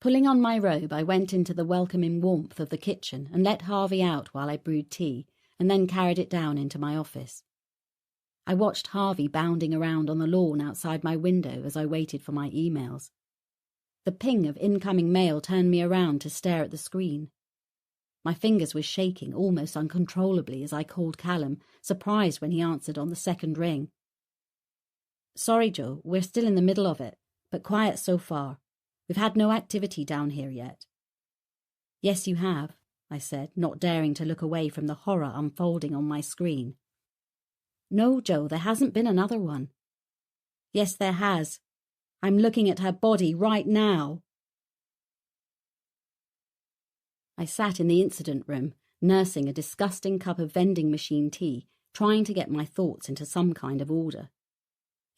Pulling on my robe, I went into the welcoming warmth of the kitchen and let Harvey out while I brewed tea, and then carried it down into my office. I watched Harvey bounding around on the lawn outside my window as I waited for my emails. The ping of incoming mail turned me around to stare at the screen. My fingers were shaking almost uncontrollably as I called Callum, surprised when he answered on the second ring. "Sorry, Joe, we're still in the middle of it, but quiet so far. We've had no activity down here yet." "Yes, you have," I said, not daring to look away from the horror unfolding on my screen. "No, Joe, there hasn't been another one." "Yes, there has." I'm looking at her body right now. I sat in the incident room, nursing a disgusting cup of vending machine tea, trying to get my thoughts into some kind of order.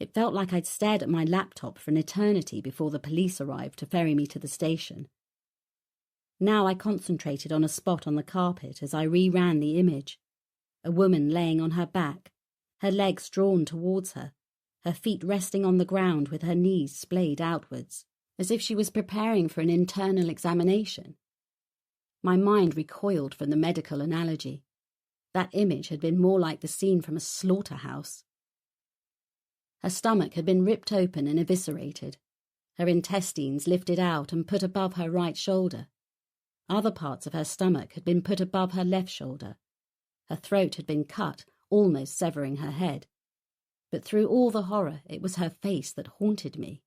It felt like I'd stared at my laptop for an eternity before the police arrived to ferry me to the station. Now I concentrated on a spot on the carpet as I reran the image. A woman laying on her back, her legs drawn towards her feet resting on the ground with her knees splayed outwards, as if she was preparing for an internal examination. My mind recoiled from the medical analogy. That image had been more like the scene from a slaughterhouse. Her stomach had been ripped open and eviscerated, her intestines lifted out and put above her right shoulder. Other parts of her stomach had been put above her left shoulder. Her throat had been cut, almost severing her head. But through all the horror, it was her face that haunted me.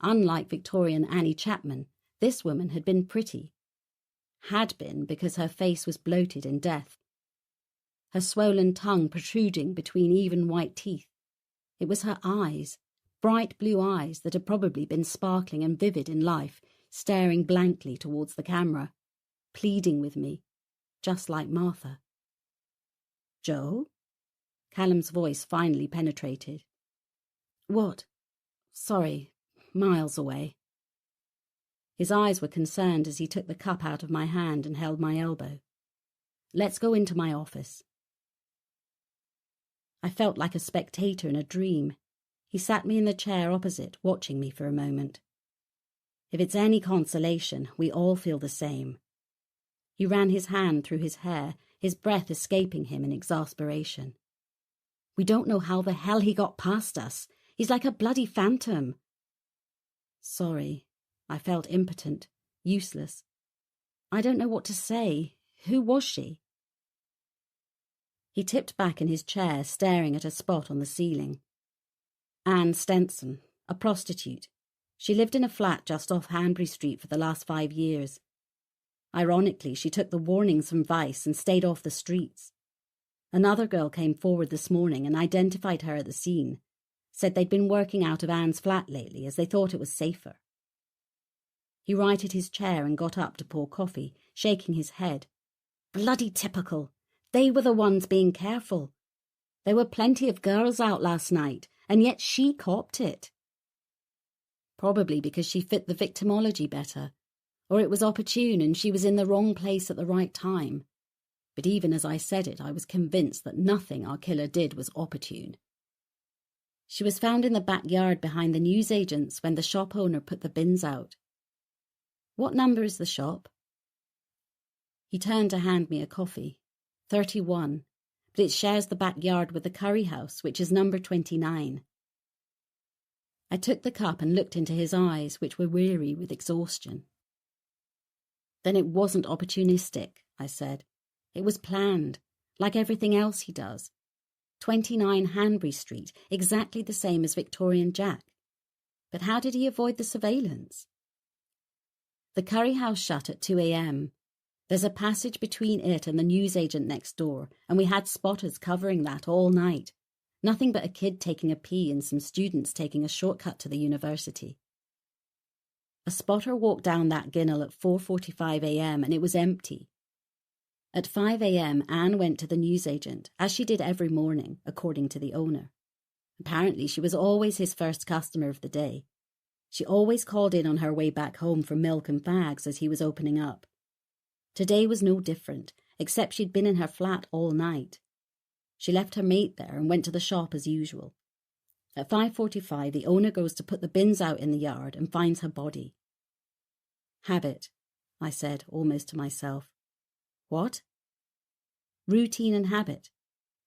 Unlike Victorian Annie Chapman, this woman had been pretty. Had been because her face was bloated in death. Her swollen tongue protruding between even white teeth. It was her eyes, bright blue eyes that had probably been sparkling and vivid in life, staring blankly towards the camera, pleading with me, just like Martha. "Joe?" Callum's voice finally penetrated. "What? Sorry, miles away." His eyes were concerned as he took the cup out of my hand and held my elbow. "Let's go into my office." I felt like a spectator in a dream. He sat me in the chair opposite, watching me for a moment. If it's any consolation, we all feel the same. He ran his hand through his hair, his breath escaping him in exasperation. "We don't know how the hell he got past us. He's like a bloody phantom." Sorry. I felt impotent, useless. I don't know what to say. Who was she? He tipped back in his chair, staring at a spot on the ceiling. "Anne Stenson, a prostitute. She lived in a flat just off Hanbury Street for the last 5 years. Ironically, she took the warnings from Vice and stayed off the streets. Another girl came forward this morning and identified her at the scene, said they'd been working out of Anne's flat lately as they thought it was safer." He righted his chair and got up to pour coffee, shaking his head. "Bloody typical. They were the ones being careful. There were plenty of girls out last night, and yet she copped it. Probably because she fit the victimology better, or it was opportune and she was in the wrong place at the right time. But even as I said it, I was convinced that nothing our killer did was opportune. She was found in the backyard behind the newsagents when the shop owner put the bins out." "What number is the shop?" He turned to hand me a coffee. 31, but it shares the backyard with the curry house, which is number 29. I took the cup and looked into his eyes, which were weary with exhaustion. "Then it wasn't opportunistic," I said. "It was planned, like everything else he does. 29 Hanbury Street, exactly the same as Victorian Jack. But how did he avoid the surveillance?" "The curry house shut at 2 a.m. There's a passage between it and the newsagent next door, and we had spotters covering that all night. Nothing but a kid taking a pee and some students taking a shortcut to the university. A spotter walked down that ginnel at 4:45 a.m. and it was empty. At 5 a.m, Anne went to the newsagent, as she did every morning, according to the owner. Apparently she was always his first customer of the day. She always called in on her way back home for milk and fags as he was opening up. Today was no different, except she'd been in her flat all night. She left her mate there and went to the shop as usual. At 5:45, the owner goes to put the bins out in the yard and finds her body. "Habit," I said, almost to myself. "What?" "Routine and habit.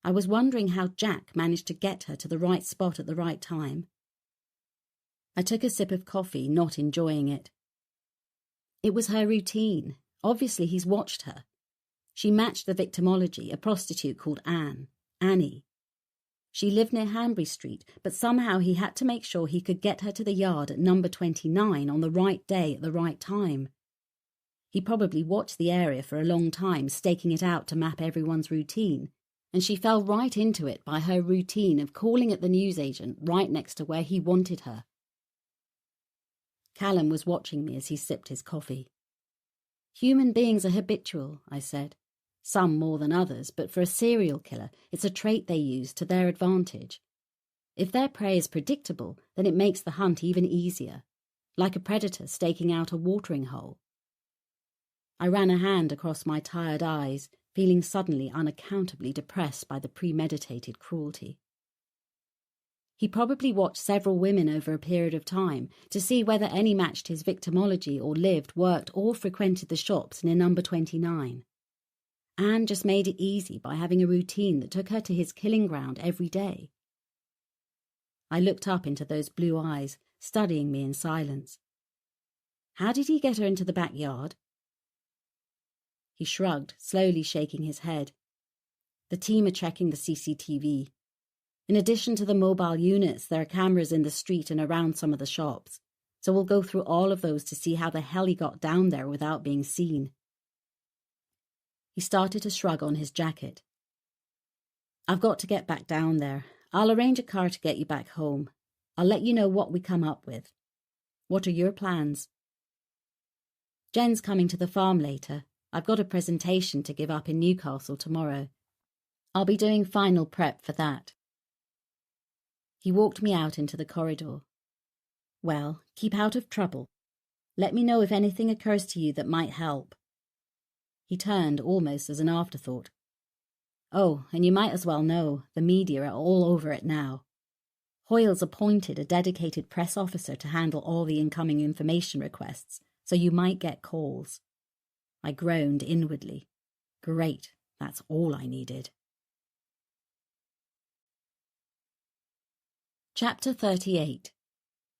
I was wondering how Jack managed to get her to the right spot at the right time." I took a sip of coffee, not enjoying it. It was her routine. Obviously he's watched her. She matched the victimology, a prostitute called Annie. She lived near Hanbury Street, but somehow he had to make sure he could get her to the yard at number 29 on the right day at the right time. He probably watched the area for a long time, staking it out to map everyone's routine, and she fell right into it by her routine of calling at the newsagent right next to where he wanted her, Callum was watching me as he sipped his coffee. Human beings are habitual, I said. Some more than others, but for a serial killer, it's a trait they use to their advantage. If their prey is predictable, then it makes the hunt even easier, like a predator staking out a watering hole. I ran a hand across my tired eyes, feeling suddenly unaccountably depressed by the premeditated cruelty. He probably watched several women over a period of time to see whether any matched his victimology or lived, worked, or frequented the shops near number 29. Anne just made it easy by having a routine that took her to his killing ground every day. I looked up into those blue eyes, studying me in silence. How did he get her into the backyard? He shrugged, slowly shaking his head. The team are checking the CCTV. In addition to the mobile units, there are cameras in the street and around some of the shops, so we'll go through all of those to see how the hell he got down there without being seen. He started to shrug on his jacket. I've got to get back down there. I'll arrange a car to get you back home. I'll let you know what we come up with. What are your plans? Jen's coming to the farm later. I've got a presentation to give up in Newcastle tomorrow. I'll be doing final prep for that. He walked me out into the corridor. Well, keep out of trouble. Let me know if anything occurs to you that might help. He turned almost as an afterthought. Oh, and you might as well know, the media are all over it now. Hoyle's appointed a dedicated press officer to handle all the incoming information requests, so you might get calls. I groaned inwardly. Great, that's all I needed. Chapter 38.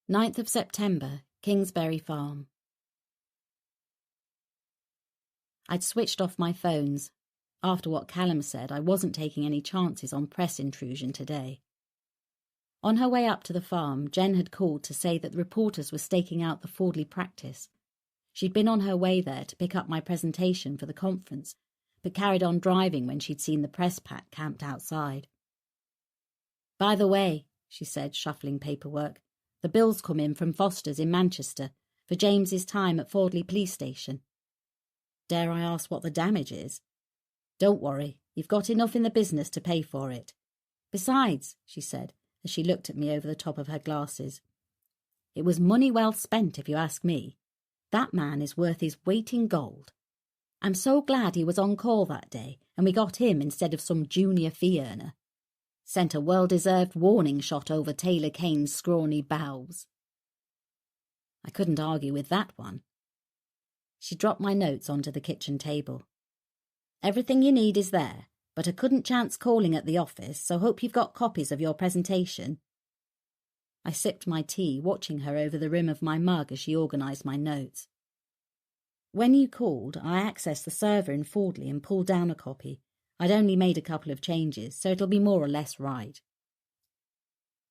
9th of September, Kingsbury Farm. I'd switched off my phones. After what Callum said, I wasn't taking any chances on press intrusion today. On her way up to the farm, Jen had called to say that the reporters were staking out the Fordley practice. She'd been on her way there to pick up my presentation for the conference, but carried on driving when she'd seen the press pack camped outside. By the way, she said, shuffling paperwork, the bill's come in from Foster's in Manchester for James's time at Fordley Police Station. Dare I ask what the damage is? Don't worry, you've got enough in the business to pay for it. Besides, she said, as she looked at me over the top of her glasses, it was money well spent, if you ask me. That man is worth his weight in gold. I'm so glad he was on call that day, and we got him instead of some junior fee earner. Sent a well-deserved warning shot over Taylor Kane's scrawny bows. I couldn't argue with that one. She dropped my notes onto the kitchen table. Everything you need is there, but I couldn't chance calling at the office, so hope you've got copies of your presentation. I sipped my tea, watching her over the rim of my mug as she organised my notes. When you called, I accessed the server in Fordley and pulled down a copy. I'd only made a couple of changes, so it'll be more or less right.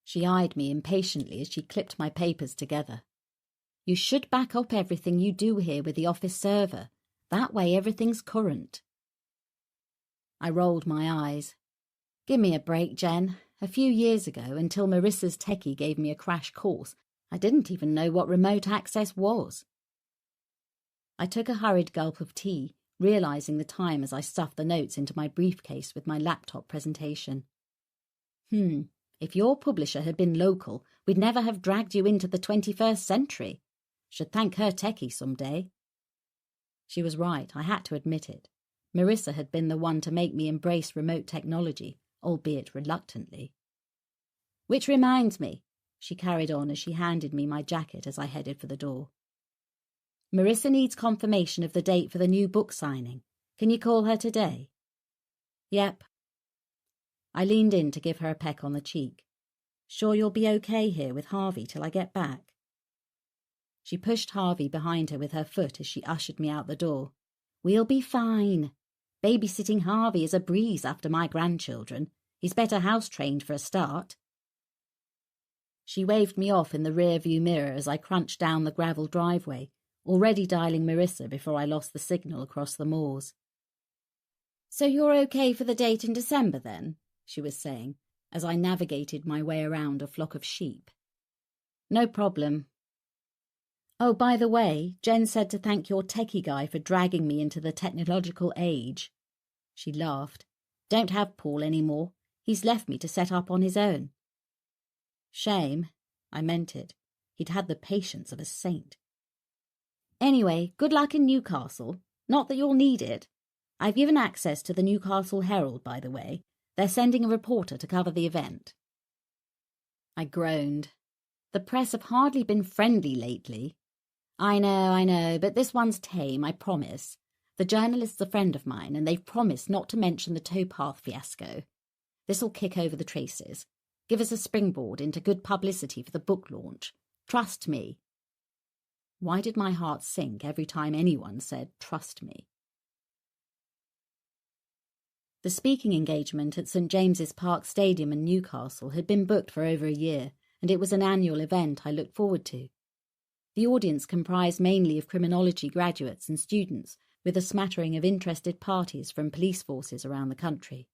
She eyed me impatiently as she clipped my papers together. You should back up everything you do here with the office server. That way everything's current. I rolled my eyes. Give me a break, Jen. A few years ago, until Marissa's techie gave me a crash course, I didn't even know what remote access was. I took a hurried gulp of tea, realising the time as I stuffed the notes into my briefcase with my laptop presentation. If your publisher had been local, we'd never have dragged you into the 21st century. Should thank her techie some day. She was right, I had to admit it. Marissa had been the one to make me embrace remote technology, albeit reluctantly. Which reminds me, she carried on as she handed me my jacket as I headed for the door. Marissa needs confirmation of the date for the new book signing. Can you call her today? Yep. I leaned in to give her a peck on the cheek. Sure you'll be okay here with Harvey till I get back? She pushed Harvey behind her with her foot as she ushered me out the door. We'll be fine. Babysitting Harvey is a breeze after my grandchildren. He's better house-trained for a start. She waved me off in the rear-view mirror as I crunched down the gravel driveway, already dialing Marissa before I lost the signal across the moors. So you're okay for the date in December, then? She was saying, as I navigated my way around a flock of sheep. No problem. Oh, by the way, Jen said to thank your techie guy for dragging me into the technological age. She laughed. Don't have Paul any more. He's left me to set up on his own. Shame. I meant it. He'd had the patience of a saint. Anyway, good luck in Newcastle. Not that you'll need it. I've given access to the Newcastle Herald, by the way. They're sending a reporter to cover the event. I groaned. The press have hardly been friendly lately. I know, but this one's tame, I promise. The journalist's a friend of mine, and they've promised not to mention the towpath fiasco. This'll kick over the traces. Give us a springboard into good publicity for the book launch. Trust me. Why did my heart sink every time anyone said, trust me? The speaking engagement at St James's Park Stadium in Newcastle had been booked for over a year, and it was an annual event I looked forward to. The audience comprised mainly of criminology graduates and students, with a smattering of interested parties from police forces around the country.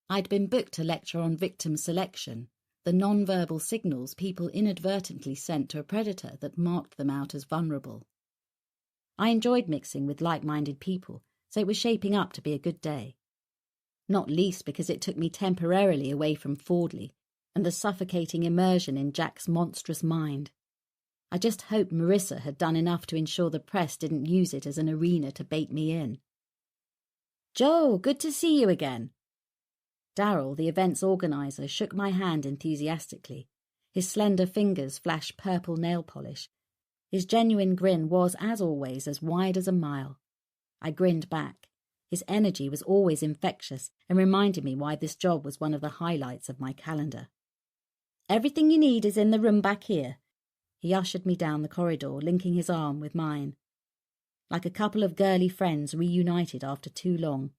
I'd been booked to lecture on victim selection, the non-verbal signals people inadvertently sent to a predator that marked them out as vulnerable. I enjoyed mixing with like-minded people, so it was shaping up to be a good day. Not least because it took me temporarily away from Fordley and the suffocating immersion in Jack's monstrous mind. I just hoped Marissa had done enough to ensure the press didn't use it as an arena to bait me in. Joe, good to see you again. Darryl, the event's organiser, shook my hand enthusiastically. His slender fingers flashed purple nail polish. His genuine grin was, as always, as wide as a mile. I grinned back. His energy was always infectious and reminded me why this job was one of the highlights of my calendar. Everything you need is in the room back here. He ushered me down the corridor, linking his arm with mine. Like a couple of girly friends reunited after too long.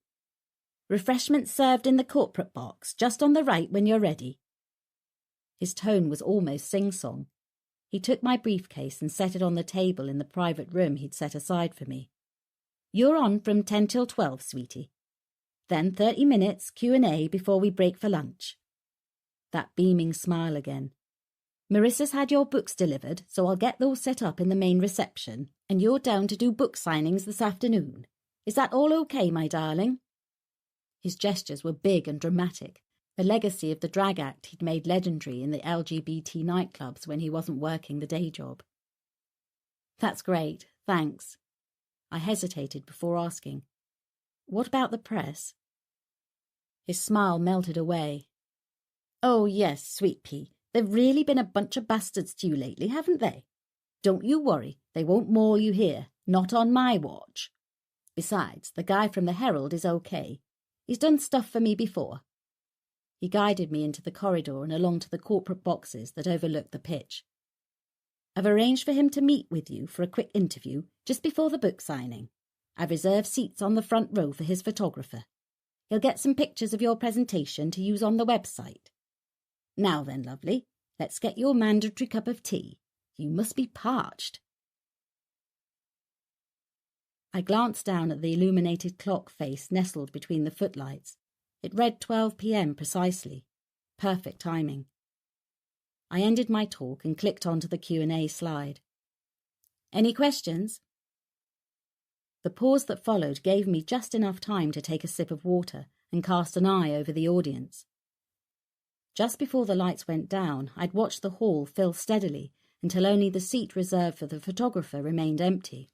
Refreshments served in the corporate box, just on the right when you're ready. His tone was almost sing-song. He took my briefcase and set it on the table in the private room he'd set aside for me. You're on from 10 till 12, sweetie. Then 30 minutes Q&A before we break for lunch. That beaming smile again. Marissa's had your books delivered, so I'll get those set up in the main reception, and you're down to do book signings this afternoon. Is that all okay, my darling? His gestures were big and dramatic, a legacy of the drag act he'd made legendary in the LGBT nightclubs when he wasn't working the day job. That's great, thanks. I hesitated before asking, what about the press? His smile melted away. Oh yes, sweet pea, they've really been a bunch of bastards to you lately, haven't they? Don't you worry, they won't maul you here, not on my watch. Besides, the guy from the Herald is okay. He's done stuff for me before. He guided me into the corridor and along to the corporate boxes that overlooked the pitch. I've arranged for him to meet with you for a quick interview just before the book signing. I've reserved seats on the front row for his photographer. He'll get some pictures of your presentation to use on the website. Now then, lovely, let's get your mandatory cup of tea. You must be parched. I glanced down at the illuminated clock face nestled between the footlights. It read 12 p.m. precisely. Perfect timing. I ended my talk and clicked onto the Q&A slide. Any questions? The pause that followed gave me just enough time to take a sip of water and cast an eye over the audience. Just before the lights went down, I'd watched the hall fill steadily until only the seat reserved for the photographer remained empty.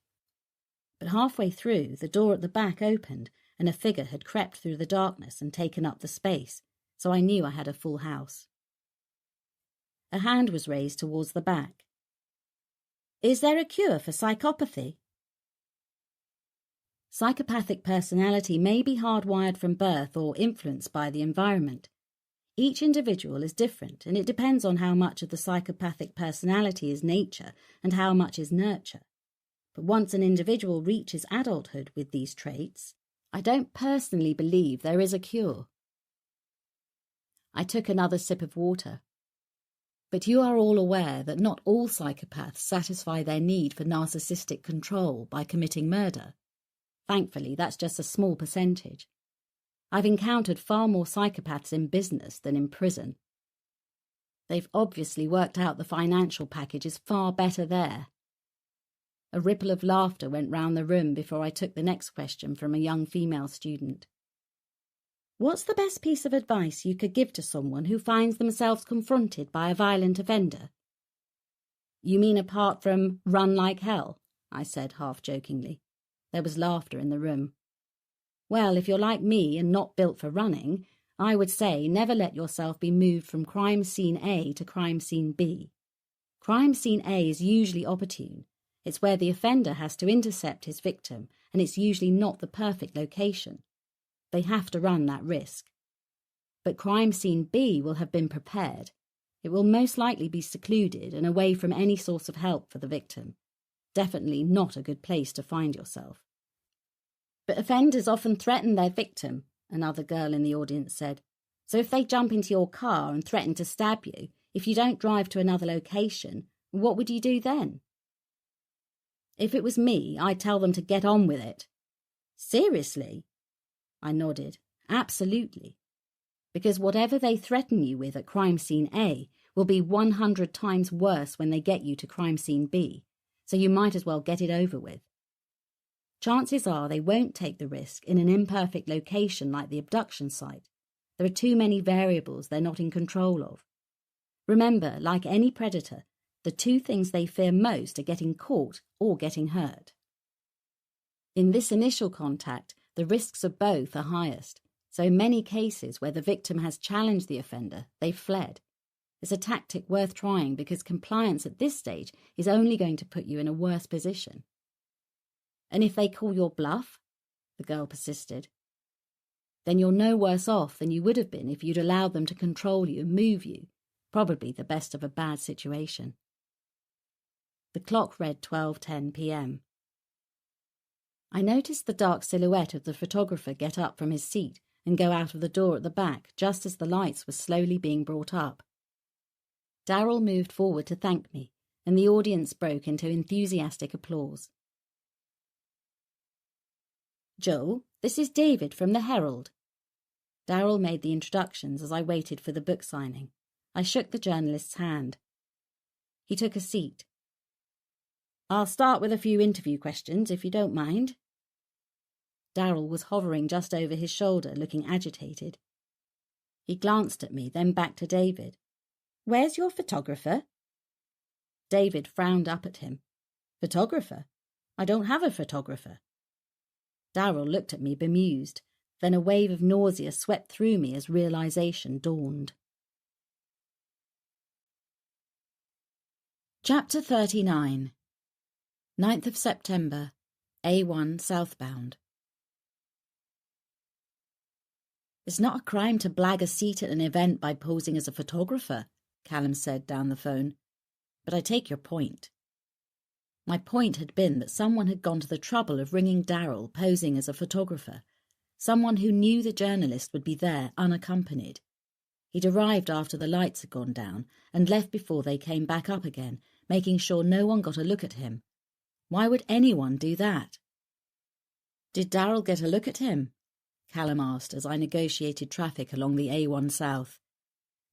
But halfway through, the door at the back opened and a figure had crept through the darkness and taken up the space, so I knew I had a full house. A hand was raised towards the back. Is there a cure for psychopathy? Psychopathic personality may be hardwired from birth or influenced by the environment. Each individual is different, and it depends on how much of the psychopathic personality is nature and how much is nurture. But once an individual reaches adulthood with these traits, I don't personally believe there is a cure. I took another sip of water. But you are all aware that not all psychopaths satisfy their need for narcissistic control by committing murder. Thankfully, that's just a small percentage. I've encountered far more psychopaths in business than in prison. They've obviously worked out the financial package is far better there. A ripple of laughter went round the room before I took the next question from a young female student. What's the best piece of advice you could give to someone who finds themselves confronted by a violent offender? You mean apart from run like hell? I said half-jokingly. There was laughter in the room. Well, if you're like me and not built for running, I would say never let yourself be moved from crime scene A to crime scene B. Crime scene A is usually opportune. It's where the offender has to intercept his victim, and it's usually not the perfect location. They have to run that risk. But crime scene B will have been prepared. It will most likely be secluded and away from any source of help for the victim. Definitely not a good place to find yourself. But offenders often threaten their victim, another girl in the audience said. So if they jump into your car and threaten to stab you, if you don't drive to another location, what would you do then? If it was me, I'd tell them to get on with it. Seriously? I nodded. Absolutely. Because whatever they threaten you with at crime scene A will be 100 times worse when they get you to crime scene B, so you might as well get it over with. Chances are they won't take the risk in an imperfect location like the abduction site. There are too many variables they're not in control of. Remember, like any predator, the two things they fear most are getting caught or getting hurt. In this initial contact, the risks of both are highest, so in many cases where the victim has challenged the offender, they've fled. It's a tactic worth trying because compliance at this stage is only going to put you in a worse position. And if they call your bluff, the girl persisted, then you're no worse off than you would have been if you'd allowed them to control you and move you, probably the best of a bad situation. The clock read 12:10 p.m. I noticed the dark silhouette of the photographer get up from his seat and go out of the door at the back just as the lights were slowly being brought up. Darryl moved forward to thank me, and the audience broke into enthusiastic applause. Joe, this is David from the Herald. Darryl made the introductions as I waited for the book signing. I shook the journalist's hand. He took a seat. I'll start with a few interview questions, if you don't mind. Darryl was hovering just over his shoulder, looking agitated. He glanced at me, then back to David. Where's your photographer? David frowned up at him. Photographer? I don't have a photographer. Darryl looked at me bemused. Then a wave of nausea swept through me as realization dawned. Chapter 39. 9th of September, A1 southbound. It's not a crime to blag a seat at an event by posing as a photographer, Callum said down the phone. But I take your point. My point had been that someone had gone to the trouble of ringing Darryl posing as a photographer, someone who knew the journalist would be there unaccompanied. He'd arrived after the lights had gone down and left before they came back up again, making sure no one got a look at him. Why would anyone do that? Did Darryl get a look at him? Callum asked as I negotiated traffic along the A1 South.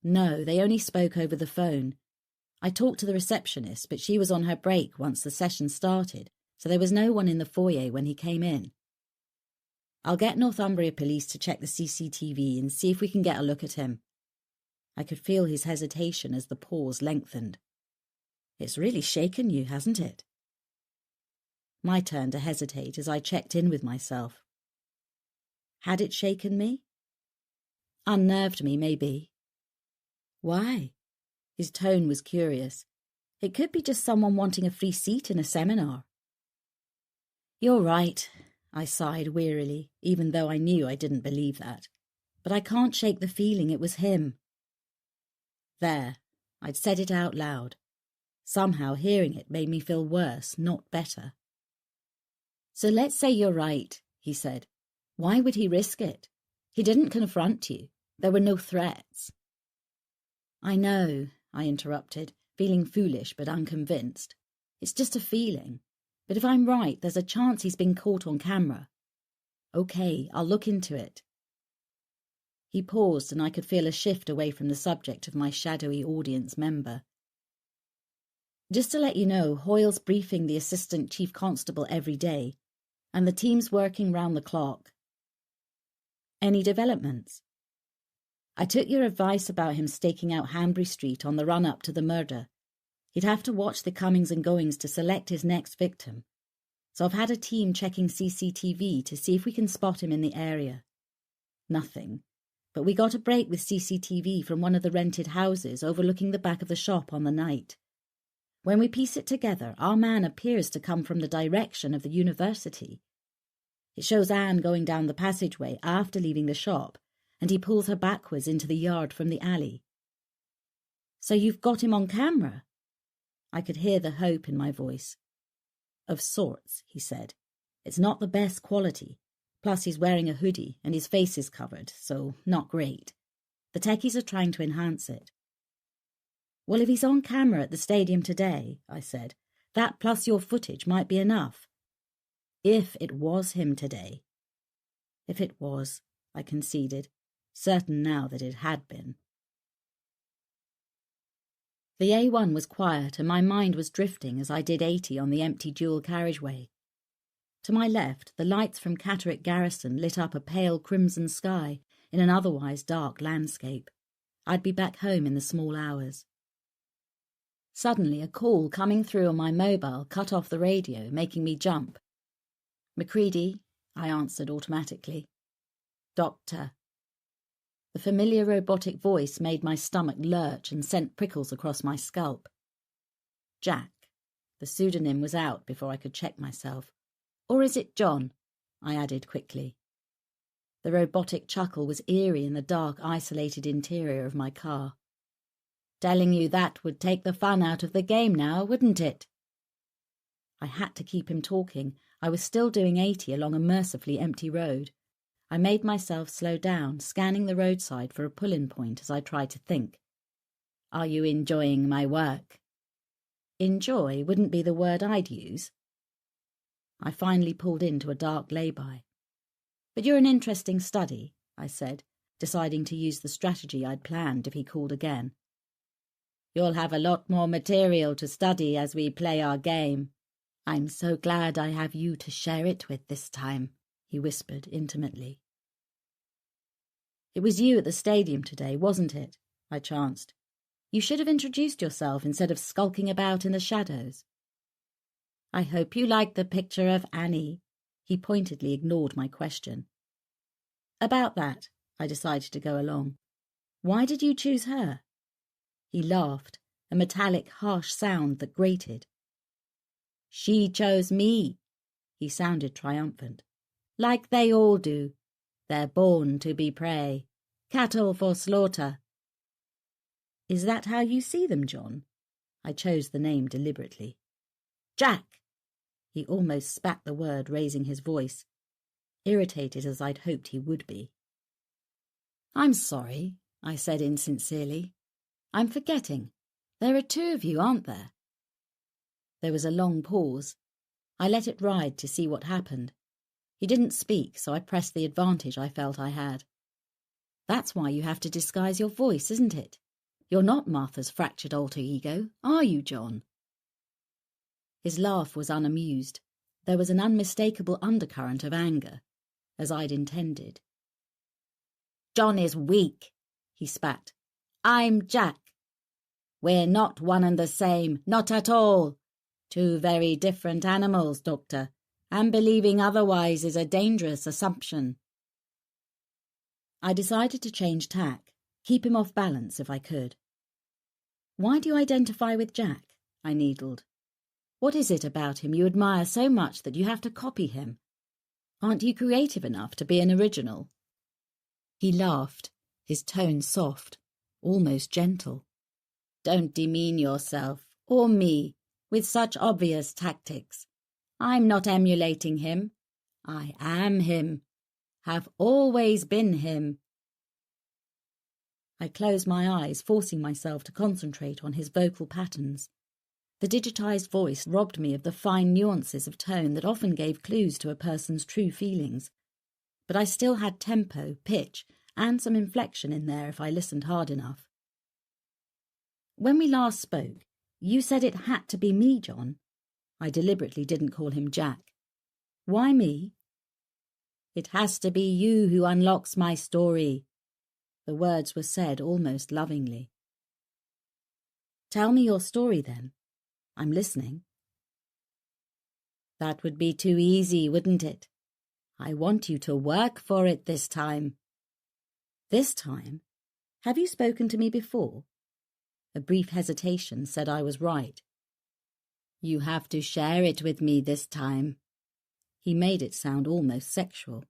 No, they only spoke over the phone. I talked to the receptionist, but she was on her break once the session started, so there was no one in the foyer when he came in. I'll get Northumbria Police to check the CCTV and see if we can get a look at him. I could feel his hesitation as the pause lengthened. It's really shaken you, hasn't it? My turn to hesitate as I checked in with myself. Had it shaken me? Unnerved me, maybe. Why? His tone was curious. It could be just someone wanting a free seat in a seminar. You're right, I sighed wearily, even though I knew I didn't believe that. But I can't shake the feeling it was him. There, I'd said it out loud. Somehow hearing it made me feel worse, not better. So let's say you're right, he said. Why would he risk it? He didn't confront you. There were no threats. I know, I interrupted, feeling foolish but unconvinced. It's just a feeling. But if I'm right, there's a chance he's been caught on camera. Okay, I'll look into it. He paused and I could feel a shift away from the subject of my shadowy audience member. Just to let you know, Hoyle's briefing the Assistant Chief Constable every day, and the team's working round the clock. Any developments? I took your advice about him staking out Hanbury Street on the run-up to the murder. He'd have to watch the comings and goings to select his next victim. So I've had a team checking CCTV to see if we can spot him in the area. Nothing. But we got a break with CCTV from one of the rented houses overlooking the back of the shop on the night. When we piece it together, our man appears to come from the direction of the university. It shows Anne going down the passageway after leaving the shop, and he pulls her backwards into the yard from the alley. So you've got him on camera? I could hear the hope in my voice. Of sorts, he said. It's not the best quality. Plus he's wearing a hoodie and his face is covered, so not great. The techies are trying to enhance it. Well, if he's on camera at the stadium today, I said, that plus your footage might be enough. If it was him today. If it was, I conceded, certain now that it had been. The A1 was quiet and my mind was drifting as I did 80 on the empty dual carriageway. To my left, the lights from Catterick Garrison lit up a pale crimson sky in an otherwise dark landscape. I'd be back home in the small hours. Suddenly, a call coming through on my mobile cut off the radio, making me jump. "Macready," I answered automatically. "Doctor." The familiar robotic voice made my stomach lurch and sent prickles across my scalp. Jack. The pseudonym was out before I could check myself. Or is it John? I added quickly. The robotic chuckle was eerie in the dark, isolated interior of my car. "Telling you that would take the fun out of the game now, wouldn't it?" I had to keep him talking. I was still doing 80 along a mercifully empty road. I made myself slow down, scanning the roadside for a pull-in point as I tried to think. "Are you enjoying my work?" Enjoy wouldn't be the word I'd use. I finally pulled into a dark lay-by. "But you're an interesting study," I said, deciding to use the strategy I'd planned if he called again. "You'll have a lot more material to study as we play our game. I'm so glad I have you to share it with this time," he whispered intimately. "It was you at the stadium today, wasn't it?" I chanced. "You should have introduced yourself instead of skulking about in the shadows." "I hope you liked the picture of Annie." He pointedly ignored my question. "About that," I decided to go along. "Why did you choose her?" He laughed, a metallic, harsh sound that grated. "She chose me." He sounded triumphant. "Like they all do. They're born to be prey. Cattle for slaughter." "Is that how you see them, John?" I chose the name deliberately. "Jack!" He almost spat the word, raising his voice, irritated as I'd hoped he would be. "I'm sorry," I said insincerely. "I'm forgetting. There are two of you, aren't there?" There was a long pause. I let it ride to see what happened. He didn't speak, so I pressed the advantage I felt I had. "That's why you have to disguise your voice, isn't it? You're not Martha's fractured alter ego, are you, John?" His laugh was unamused. There was an unmistakable undercurrent of anger, as I'd intended. "John is weak," he spat. "I'm Jack. We're not one and the same, not at all. Two very different animals, Doctor, and believing otherwise is a dangerous assumption." I decided to change tack, keep him off balance if I could. "Why do you identify with Jack?" I needled. "What is it about him you admire so much that you have to copy him? Aren't you creative enough to be an original?" He laughed, his tone soft, almost gentle. "Don't demean yourself, or me, with such obvious tactics. I'm not emulating him. I am him. Have always been him." I closed my eyes, forcing myself to concentrate on his vocal patterns. The digitized voice robbed me of the fine nuances of tone that often gave clues to a person's true feelings. But I still had tempo, pitch, and some inflection in there if I listened hard enough. "When we last spoke, you said it had to be me, John. I deliberately didn't call him Jack. Why me? It has to be you who unlocks my story. The words were said almost lovingly. Tell me your story then. I'm listening. That would be too easy, wouldn't it? I want you to work for it this time. This time? Have you spoken to me before? A brief hesitation said I was right. You have to share it with me this time. He made it sound almost sexual.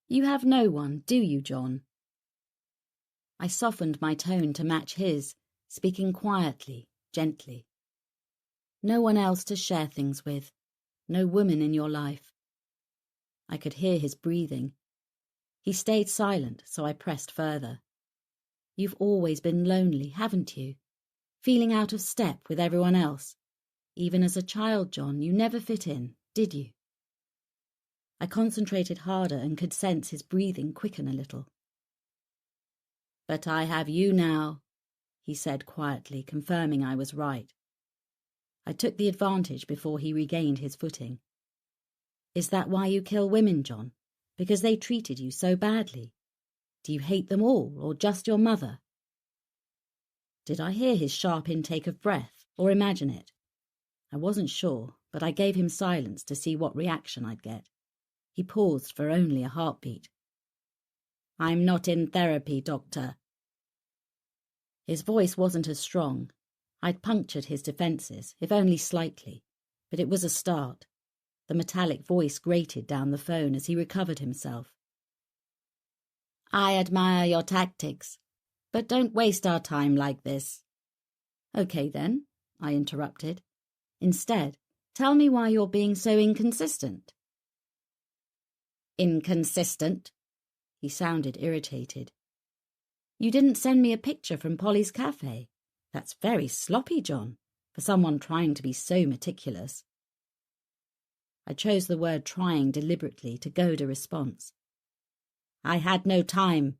You have no one, do you, John? I softened my tone to match his, speaking quietly, gently. No one else to share things with. No woman in your life. I could hear his breathing. He stayed silent, so I pressed further. You've always been lonely, haven't you? Feeling out of step with everyone else. Even as a child, John, you never fit in, did you? I concentrated harder and could sense his breathing quicken a little. But I have you now, he said quietly, confirming I was right. I took the advantage before he regained his footing. Is that why you kill women, John? Because they treated you so badly? Do you hate them all, or just your mother? Did I hear his sharp intake of breath, or imagine it? I wasn't sure, but I gave him silence to see what reaction I'd get. He paused for only a heartbeat. I'm not in therapy, Doctor. His voice wasn't as strong. I'd punctured his defences, if only slightly, but it was a start. The metallic voice grated down the phone as he recovered himself. I admire your tactics, but don't waste our time like this. Okay then, I interrupted. Instead, tell me why you're being so inconsistent. Inconsistent? He sounded irritated. You didn't send me a picture from Polly's cafe. That's very sloppy, John, for someone trying to be so meticulous. I chose the word trying deliberately to goad a response. I had no time.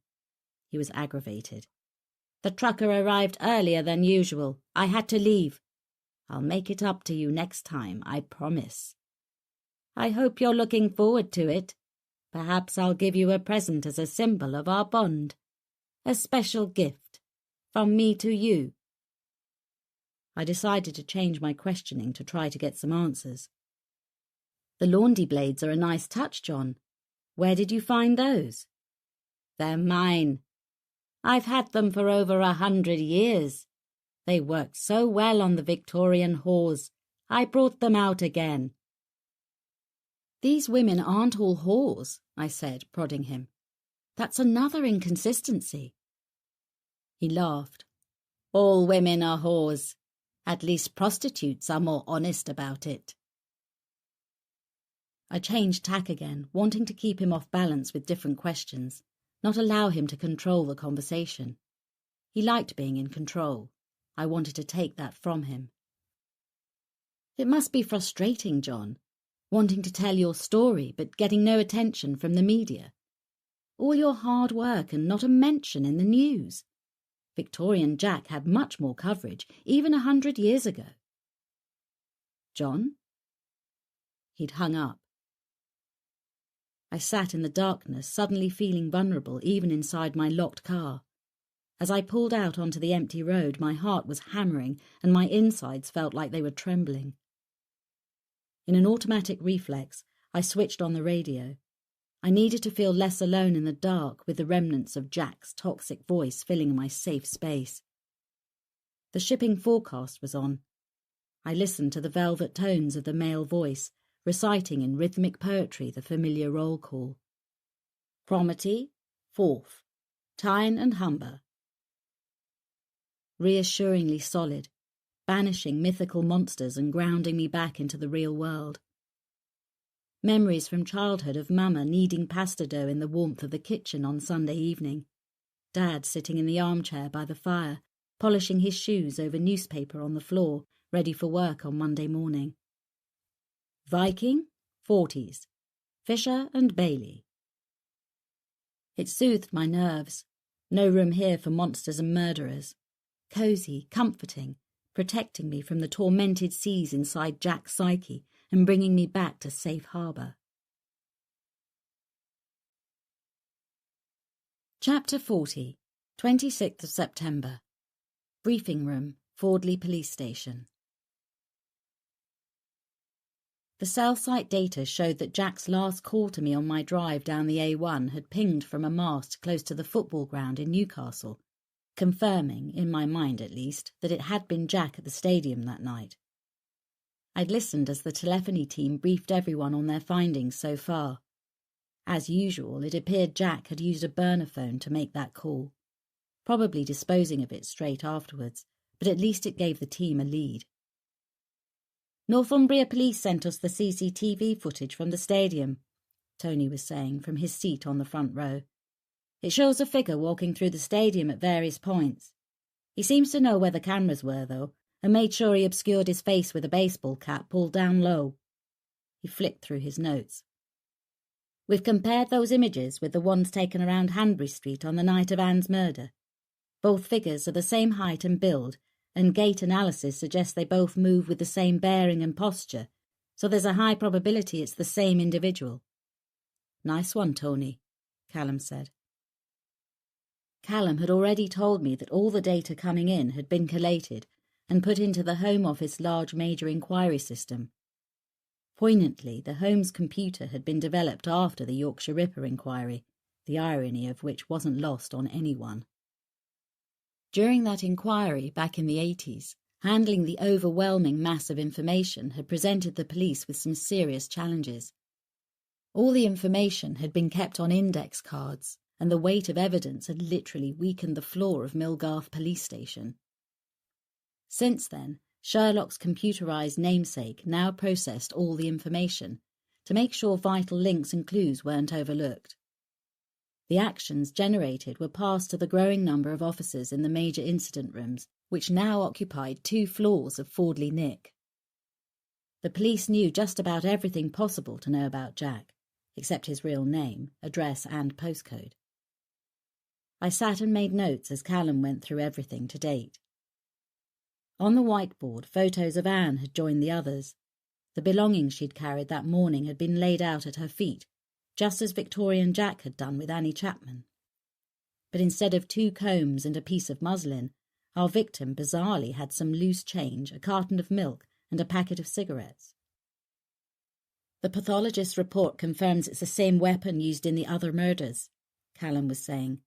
He was aggravated. The trucker arrived earlier than usual. I had to leave. I'll make it up to you next time, I promise. I hope you're looking forward to it. Perhaps I'll give you a present as a symbol of our bond. A special gift. From me to you. I decided to change my questioning to try to get some answers. The laundry blades are a nice touch, John. Where did you find those? They're mine. I've had them for over 100 years. They worked so well on the Victorian whores. I brought them out again. These women aren't all whores, I said, prodding him. That's another inconsistency. He laughed. All women are whores. At least prostitutes are more honest about it. I changed tack again, wanting to keep him off balance with different questions, not allow him to control the conversation. He liked being in control. I wanted to take that from him. It must be frustrating, John, wanting to tell your story but getting no attention from the media. All your hard work and not a mention in the news. Victorian Jack had much more coverage, even 100 years ago. John? He'd hung up. I sat in the darkness, suddenly feeling vulnerable even inside my locked car. As I pulled out onto the empty road, my heart was hammering and my insides felt like they were trembling. In an automatic reflex, I switched on the radio. I needed to feel less alone in the dark with the remnants of Jack's toxic voice filling my safe space. The shipping forecast was on. I listened to the velvet tones of the male voice, reciting in rhythmic poetry the familiar roll call. Cromarty, Forth, Tyne and Humber. Reassuringly solid, banishing mythical monsters and grounding me back into the real world. Memories from childhood of Mama kneading pasta dough in the warmth of the kitchen on Sunday evening. Dad sitting in the armchair by the fire, polishing his shoes over newspaper on the floor, ready for work on Monday morning. Viking, 40s, Fisher and Bailey. It soothed my nerves. No room here for monsters and murderers. Cosy, comforting, protecting me from the tormented seas inside Jack's psyche and bringing me back to safe harbour. Chapter 40, 26th of September. Briefing Room, Fordley Police Station. The cell site data showed that Jack's last call to me on my drive down the A1 had pinged from a mast close to the football ground in Newcastle, confirming, in my mind at least, that it had been Jack at the stadium that night. I'd listened as the telephony team briefed everyone on their findings so far. As usual, it appeared Jack had used a burner phone to make that call, probably disposing of it straight afterwards, but at least it gave the team a lead. Northumbria Police sent us the CCTV footage from the stadium, Tony was saying from his seat on the front row. It shows a figure walking through the stadium at various points. He seems to know where the cameras were, though, and made sure he obscured his face with a baseball cap pulled down low. He flicked through his notes. We've compared those images with the ones taken around Hanbury Street on the night of Anne's murder. Both figures are the same height and build, and gait analysis suggests they both move with the same bearing and posture, so there's a high probability it's the same individual. Nice one, Tony, Callum said. Callum had already told me that all the data coming in had been collated and put into the Home Office large major inquiry system. Poignantly, the Home's computer had been developed after the Yorkshire Ripper inquiry, the irony of which wasn't lost on anyone. During that inquiry back in the 80s, handling the overwhelming mass of information had presented the police with some serious challenges. All the information had been kept on index cards, and the weight of evidence had literally weakened the floor of Millgarth Police Station. Since then, Sherlock's computerized namesake now processed all the information to make sure vital links and clues weren't overlooked. The actions generated were passed to the growing number of officers in the major incident rooms, which now occupied 2 floors of Fordley Nick. The police knew just about everything possible to know about Jack, except his real name, address and postcode. I sat and made notes as Callum went through everything to date. On the whiteboard, photos of Anne had joined the others. The belongings she'd carried that morning had been laid out at her feet, just as Victorian Jack had done with Annie Chapman. But instead of 2 combs and a piece of muslin, our victim bizarrely had some loose change, a carton of milk, and a packet of cigarettes. The pathologist's report confirms it's the same weapon used in the other murders, Callum was saying.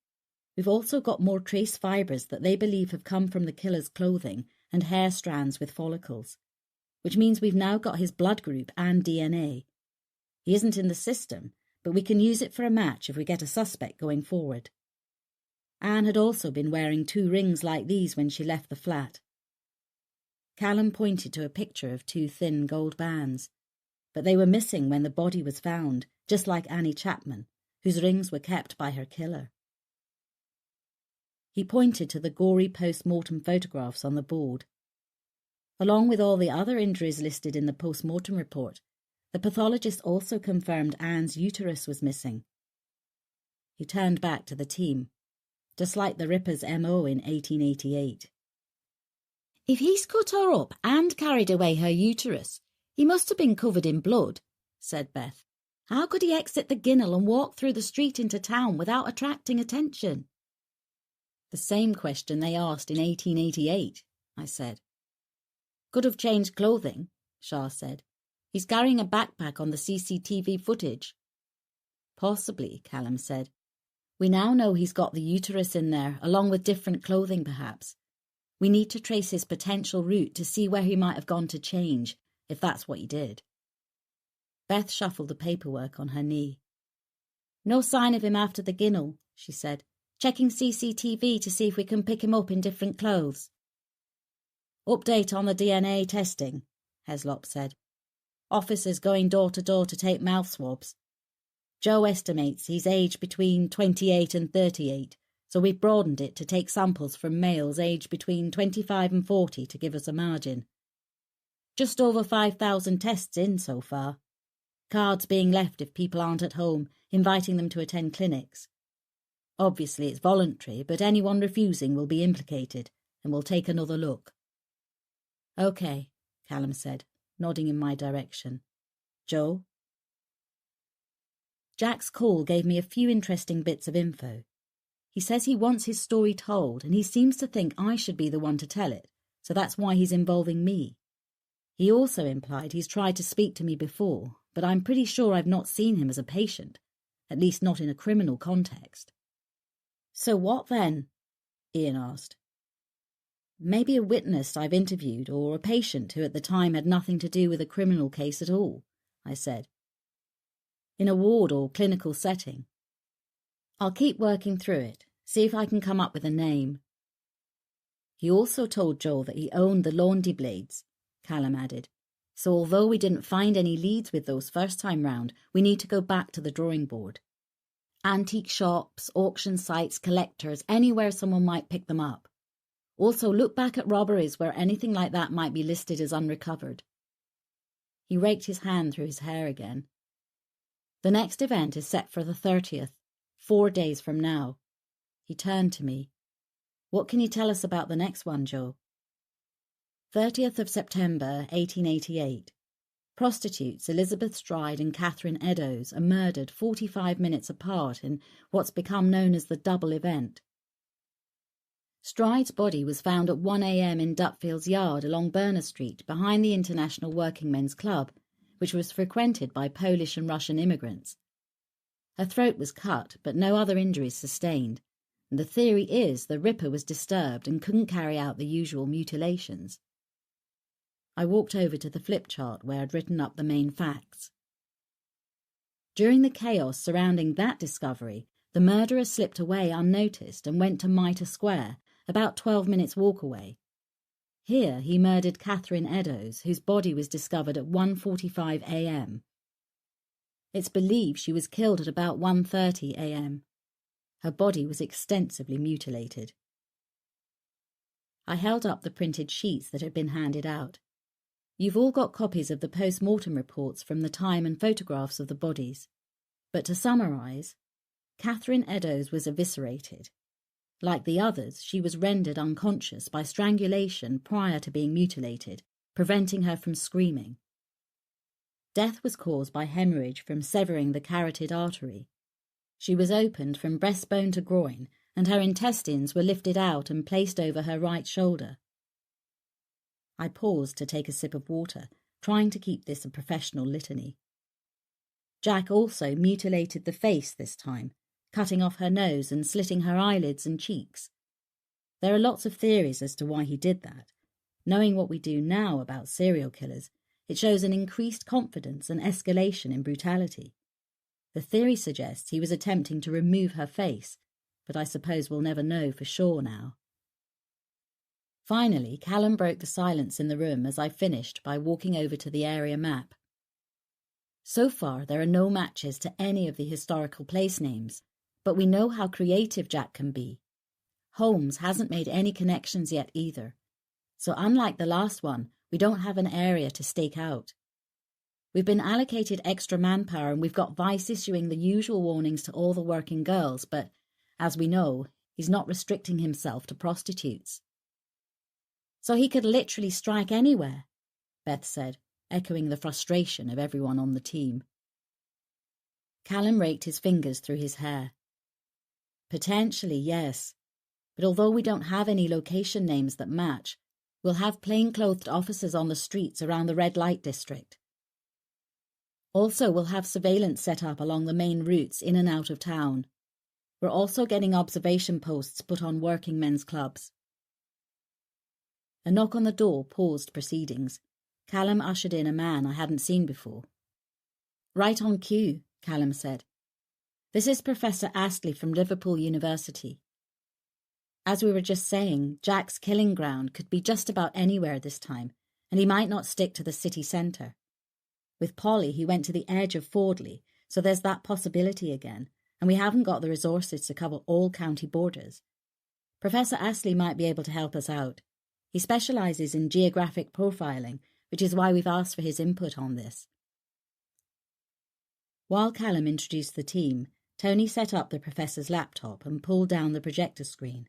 We've also got more trace fibres that they believe have come from the killer's clothing and hair strands with follicles, which means we've now got his blood group and DNA. He isn't in the system, but we can use it for a match if we get a suspect going forward. Anne had also been wearing 2 rings like these when she left the flat. Callum pointed to a picture of 2 thin gold bands, but they were missing when the body was found, just like Annie Chapman, whose rings were kept by her killer. He pointed to the gory post-mortem photographs on the board. Along with all the other injuries listed in the post-mortem report, the pathologist also confirmed Anne's uterus was missing. He turned back to the team, just like the Ripper's MO in 1888. If he's cut her up and carried away her uterus, he must have been covered in blood, said Beth. How could he exit the Ginnel and walk through the street into town without attracting attention? The same question they asked in 1888, I said. Could have changed clothing, Shah said. He's carrying a backpack on the CCTV footage. Possibly, Callum said. We now know he's got the uterus in there, along with different clothing perhaps. We need to trace his potential route to see where he might have gone to change, if that's what he did. Beth shuffled the paperwork on her knee. No sign of him after the Ginnel, she said, checking CCTV to see if we can pick him up in different clothes. Update on the DNA testing, Heslop said. Officers going door to door to take mouth swabs. Joe estimates he's aged between 28 and 38, so we've broadened it to take samples from males aged between 25 and 40 to give us a margin. Just over 5,000 tests in so far. Cards being left if people aren't at home, inviting them to attend clinics. Obviously it's voluntary, but anyone refusing will be implicated, and we'll take another look. Okay, Callum said, nodding in my direction. Joe? Jack's call gave me a few interesting bits of info. He says he wants his story told, and he seems to think I should be the one to tell it, so that's why he's involving me. He also implied he's tried to speak to me before, but I'm pretty sure I've not seen him as a patient, at least not in a criminal context. So what then? Ian asked. Maybe a witness I've interviewed, or a patient who at the time had nothing to do with a criminal case at all, I said. In a ward or clinical setting. I'll keep working through it, see if I can come up with a name. He also told Joel that he owned the laundry blades, Callum added. So although we didn't find any leads with those first time round, we need to go back to the drawing board. Antique shops, auction sites, collectors, anywhere someone might pick them up. Also look back at robberies where anything like that might be listed as unrecovered. He raked his hand through his hair again. The next event is set for the 30th, 4 days from now. He turned to me. What can you tell us about the next one, Joe? 30th of September, 1888. Prostitutes Elizabeth Stride and Catherine Eddowes are murdered 45 minutes apart in what's become known as the double event. Stride's body was found at 1 a.m. in Dutfield's yard along Berner Street behind the International Working Men's Club, which was frequented by Polish and Russian immigrants. Her throat was cut, but no other injuries sustained, and the theory is the Ripper was disturbed and couldn't carry out the usual mutilations. I walked over to the flip chart where I'd written up the main facts. During the chaos surrounding that discovery, the murderer slipped away unnoticed and went to Mitre Square, about 12 minutes' walk away. Here he murdered Catherine Eddowes, whose body was discovered at 1:45 a.m. It's believed she was killed at about 1:30 a.m. Her body was extensively mutilated. I held up the printed sheets that had been handed out. You've all got copies of the post-mortem reports from the time and photographs of the bodies. But to summarise, Catherine Eddowes was eviscerated. Like the others, she was rendered unconscious by strangulation prior to being mutilated, preventing her from screaming. Death was caused by hemorrhage from severing the carotid artery. She was opened from breastbone to groin, and her intestines were lifted out and placed over her right shoulder. I paused to take a sip of water, trying to keep this a professional litany. Jack also mutilated the face this time, cutting off her nose and slitting her eyelids and cheeks. There are lots of theories as to why he did that. Knowing what we do now about serial killers, it shows an increased confidence and escalation in brutality. The theory suggests he was attempting to remove her face, but I suppose we'll never know for sure now. Finally, Callum broke the silence in the room as I finished by walking over to the area map. So far, there are no matches to any of the historical place names, but we know how creative Jack can be. Holmes hasn't made any connections yet either, so unlike the last one, we don't have an area to stake out. We've been allocated extra manpower and we've got Vice issuing the usual warnings to all the working girls, but, as we know, he's not restricting himself to prostitutes. So he could literally strike anywhere, Beth said, echoing the frustration of everyone on the team. Callum raked his fingers through his hair. Potentially, yes, but although we don't have any location names that match, we'll have plainclothed officers on the streets around the red light district. Also, we'll have surveillance set up along the main routes in and out of town. We're also getting observation posts put on working men's clubs. A knock on the door paused proceedings. Callum ushered in a man I hadn't seen before. Right on cue, Callum said. This is Professor Astley from Liverpool University. As we were just saying, Jack's killing ground could be just about anywhere this time, and he might not stick to the city centre. With Polly, he went to the edge of Fordley, so there's that possibility again, and we haven't got the resources to cover all county borders. Professor Astley might be able to help us out. He specialises in geographic profiling, which is why we've asked for his input on this. While Callum introduced the team, Tony set up the professor's laptop and pulled down the projector screen.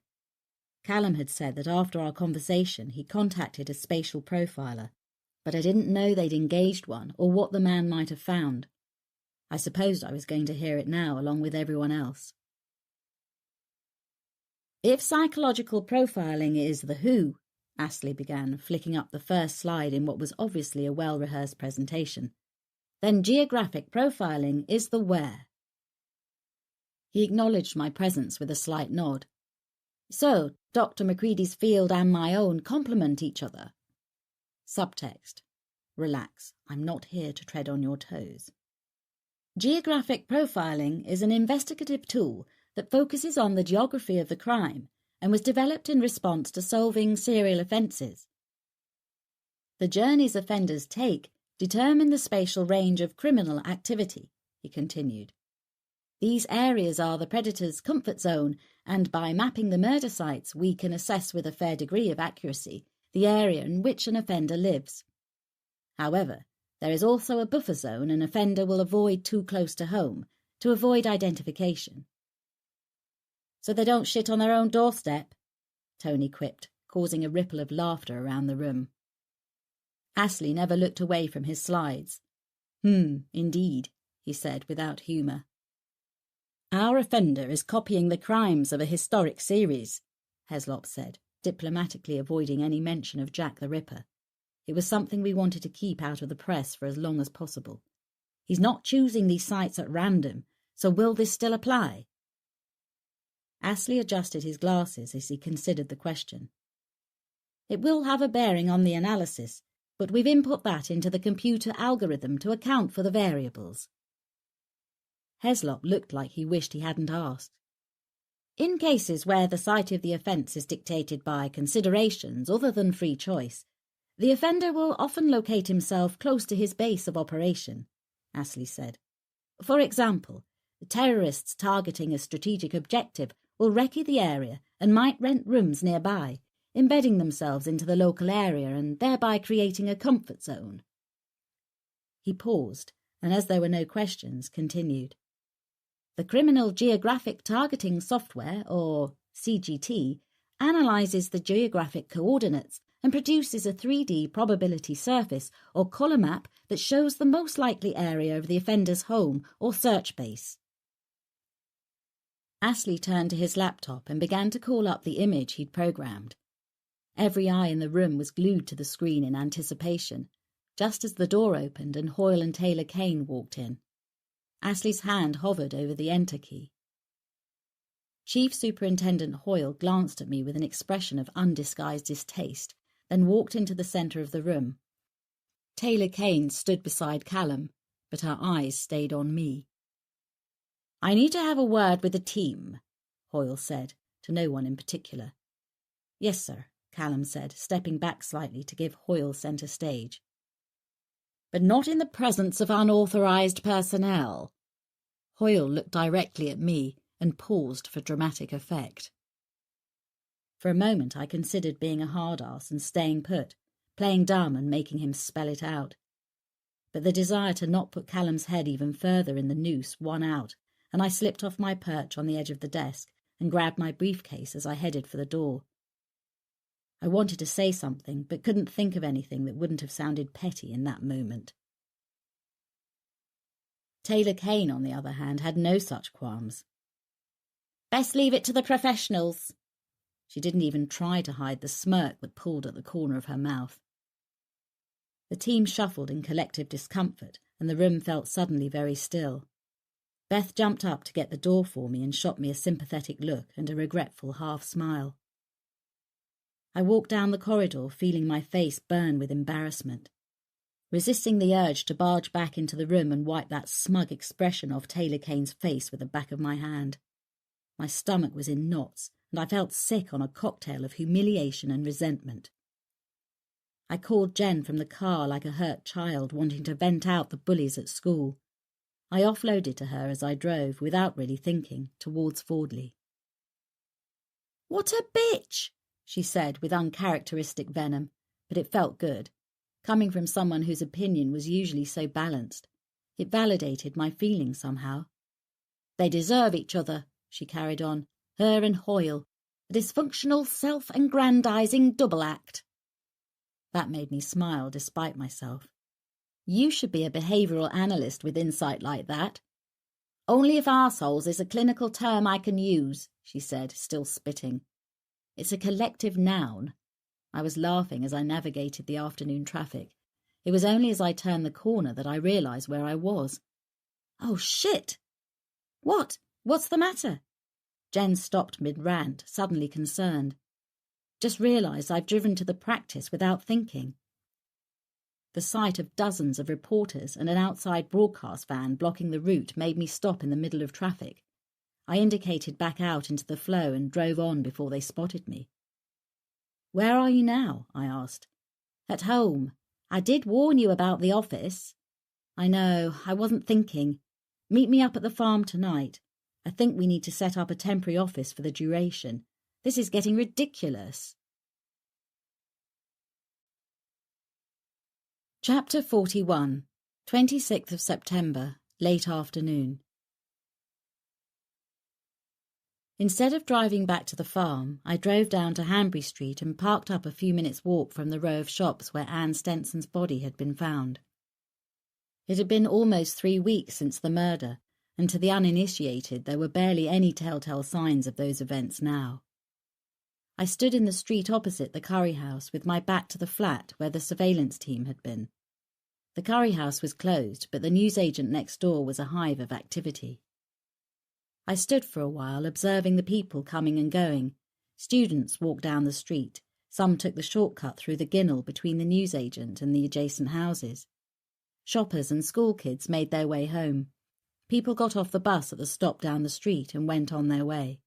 Callum had said that after our conversation he contacted a spatial profiler, but I didn't know they'd engaged one or what the man might have found. I supposed I was going to hear it now along with everyone else. If psychological profiling is the who, Astley began, flicking up the first slide in what was obviously a well-rehearsed presentation, then geographic profiling is the where. He acknowledged my presence with a slight nod. So, Dr. Macready's field and my own complement each other. Subtext. Relax, I'm not here to tread on your toes. Geographic profiling is an investigative tool that focuses on the geography of the crime and was developed in response to solving serial offences. The journeys offenders take determine the spatial range of criminal activity, he continued. These areas are the predator's comfort zone, and by mapping the murder sites we can assess with a fair degree of accuracy the area in which an offender lives. However, there is also a buffer zone an offender will avoid too close to home to avoid identification. So they don't shit on their own doorstep, Tony quipped, causing a ripple of laughter around the room. Astley never looked away from his slides. Indeed, he said without humour. Our offender is copying the crimes of a historic series, Heslop said, diplomatically avoiding any mention of Jack the Ripper. It was something we wanted to keep out of the press for as long as possible. He's not choosing these sites at random, so will this still apply? Astley adjusted his glasses as he considered the question. It will have a bearing on the analysis, but we've input that into the computer algorithm to account for the variables. Heslop looked like he wished he hadn't asked. In cases where the site of the offence is dictated by considerations other than free choice, the offender will often locate himself close to his base of operation, Astley said. For example, terrorists targeting a strategic objective will recce the area and might rent rooms nearby, embedding themselves into the local area and thereby creating a comfort zone. He paused, and as there were no questions, continued. The Criminal Geographic Targeting Software, or CGT, analyses the geographic coordinates and produces a 3D probability surface or colour map that shows the most likely area of the offender's home or search base. Astley turned to his laptop and began to call up the image he'd programmed. Every eye in the room was glued to the screen in anticipation, just as the door opened and Hoyle and Taylor Kane walked in. Astley's hand hovered over the enter key. Chief Superintendent Hoyle glanced at me with an expression of undisguised distaste, then walked into the centre of the room. Taylor Kane stood beside Callum, but her eyes stayed on me. I need to have a word with the team, Hoyle said, to no one in particular. Yes, sir, Callum said, stepping back slightly to give Hoyle centre stage. But not in the presence of unauthorised personnel. Hoyle looked directly at me and paused for dramatic effect. For a moment I considered being a hard-ass and staying put, playing dumb and making him spell it out. But the desire to not put Callum's head even further in the noose won out, and I slipped off my perch on the edge of the desk and grabbed my briefcase as I headed for the door. I wanted to say something, but couldn't think of anything that wouldn't have sounded petty in that moment. Taylor Kane, on the other hand, had no such qualms. Best leave it to the professionals. She didn't even try to hide the smirk that pulled at the corner of her mouth. The team shuffled in collective discomfort, and the room felt suddenly very still. Beth jumped up to get the door for me and shot me a sympathetic look and a regretful half-smile. I walked down the corridor, feeling my face burn with embarrassment, resisting the urge to barge back into the room and wipe that smug expression off Taylor Kane's face with the back of my hand. My stomach was in knots, and I felt sick on a cocktail of humiliation and resentment. I called Jen from the car like a hurt child wanting to vent out the bullies at school. I offloaded to her as I drove, without really thinking, towards Fordley. "What a bitch!" she said with uncharacteristic venom, but it felt good. Coming from someone whose opinion was usually so balanced, it validated my feelings somehow. "They deserve each other," she carried on, "her and Hoyle. A dysfunctional, self-aggrandizing double act. That made me smile despite myself. You should be a behavioural analyst with insight like that. Only if arseholes is a clinical term I can use, she said, still spitting. It's a collective noun. I was laughing as I navigated the afternoon traffic. It was only as I turned the corner that I realised where I was. Oh, shit! What? What's the matter? Jen stopped mid-rant, suddenly concerned. Just realised I've driven to the practice without thinking. The sight of dozens of reporters and an outside broadcast van blocking the route made me stop in the middle of traffic. I indicated back out into the flow and drove on before they spotted me. Where are you now? I asked. At home. I did warn you about the office. I know, I wasn't thinking. Meet me up at the farm tonight. I think we need to set up a temporary office for the duration. This is getting ridiculous. Chapter 41, 26th of September, late afternoon. Instead of driving back to the farm, I drove down to Hanbury Street and parked up a few minutes' walk from the row of shops where Anne Stenson's body had been found. It had been almost 3 weeks since the murder, and to the uninitiated there were barely any telltale signs of those events now. I stood in the street opposite the curry house with my back to the flat where the surveillance team had been. The curry house was closed, but the newsagent next door was a hive of activity. I stood for a while observing the people coming and going. Students walked down the street. Some took the shortcut through the ginnel between the newsagent and the adjacent houses. Shoppers and school kids made their way home. People got off the bus at the stop down the street and went on their way.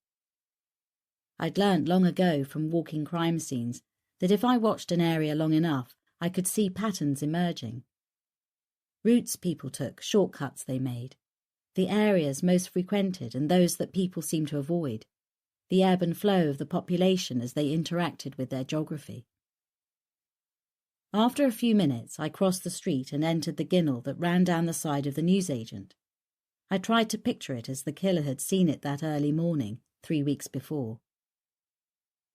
I'd learnt long ago from walking crime scenes that if I watched an area long enough, I could see patterns emerging. Routes people took, shortcuts they made. The areas most frequented and those that people seemed to avoid. The ebb and flow of the population as they interacted with their geography. After a few minutes, I crossed the street and entered the ginnel that ran down the side of the newsagent. I tried to picture it as the killer had seen it that early morning, 3 weeks before.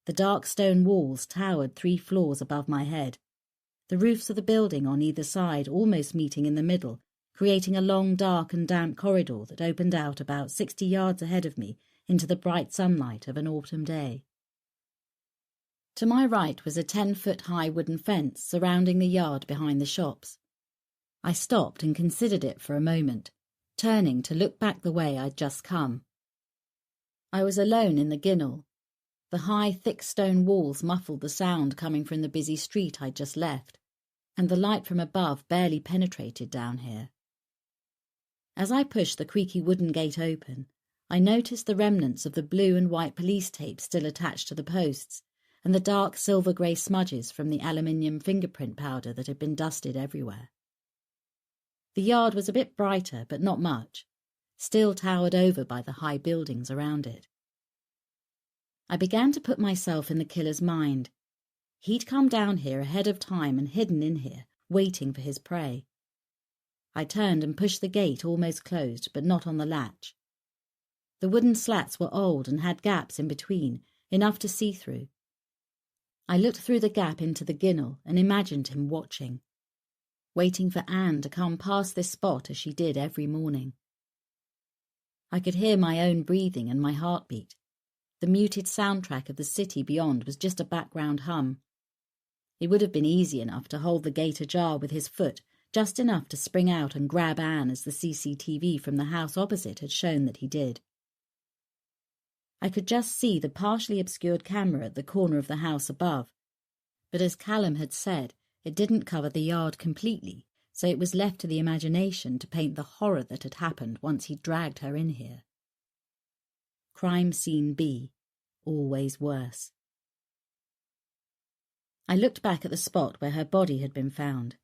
The dark stone walls towered 3 floors above my head. The roofs of the building on either side almost meeting in the middle, creating a long, dark and damp corridor that opened out about 60 yards ahead of me into the bright sunlight of an autumn day. To my right was a 10-foot-high wooden fence surrounding the yard behind the shops. I stopped and considered it for a moment, turning to look back the way I'd just come. I was alone in the ginnel. The high, thick stone walls muffled the sound coming from the busy street I'd just left, and the light from above barely penetrated down here. As I pushed the creaky wooden gate open, I noticed the remnants of the blue and white police tape still attached to the posts, and the dark silver-grey smudges from the aluminium fingerprint powder that had been dusted everywhere. The yard was a bit brighter, but not much, still towered over by the high buildings around it. I began to put myself in the killer's mind. He'd come down here ahead of time and hidden in here, waiting for his prey. I turned and pushed the gate almost closed, but not on the latch. The wooden slats were old and had gaps in between, enough to see through. I looked through the gap into the ginnel and imagined him watching, waiting for Anne to come past this spot as she did every morning. I could hear my own breathing and my heartbeat. The muted soundtrack of the city beyond was just a background hum. It would have been easy enough to hold the gate ajar with his foot, just enough to spring out and grab Anne as the CCTV from the house opposite had shown that he did. I could just see the partially obscured camera at the corner of the house above, but as Callum had said, it didn't cover the yard completely, so it was left to the imagination to paint the horror that had happened once he dragged her in here. Crime scene B, always worse. I looked back at the spot where her body had been found.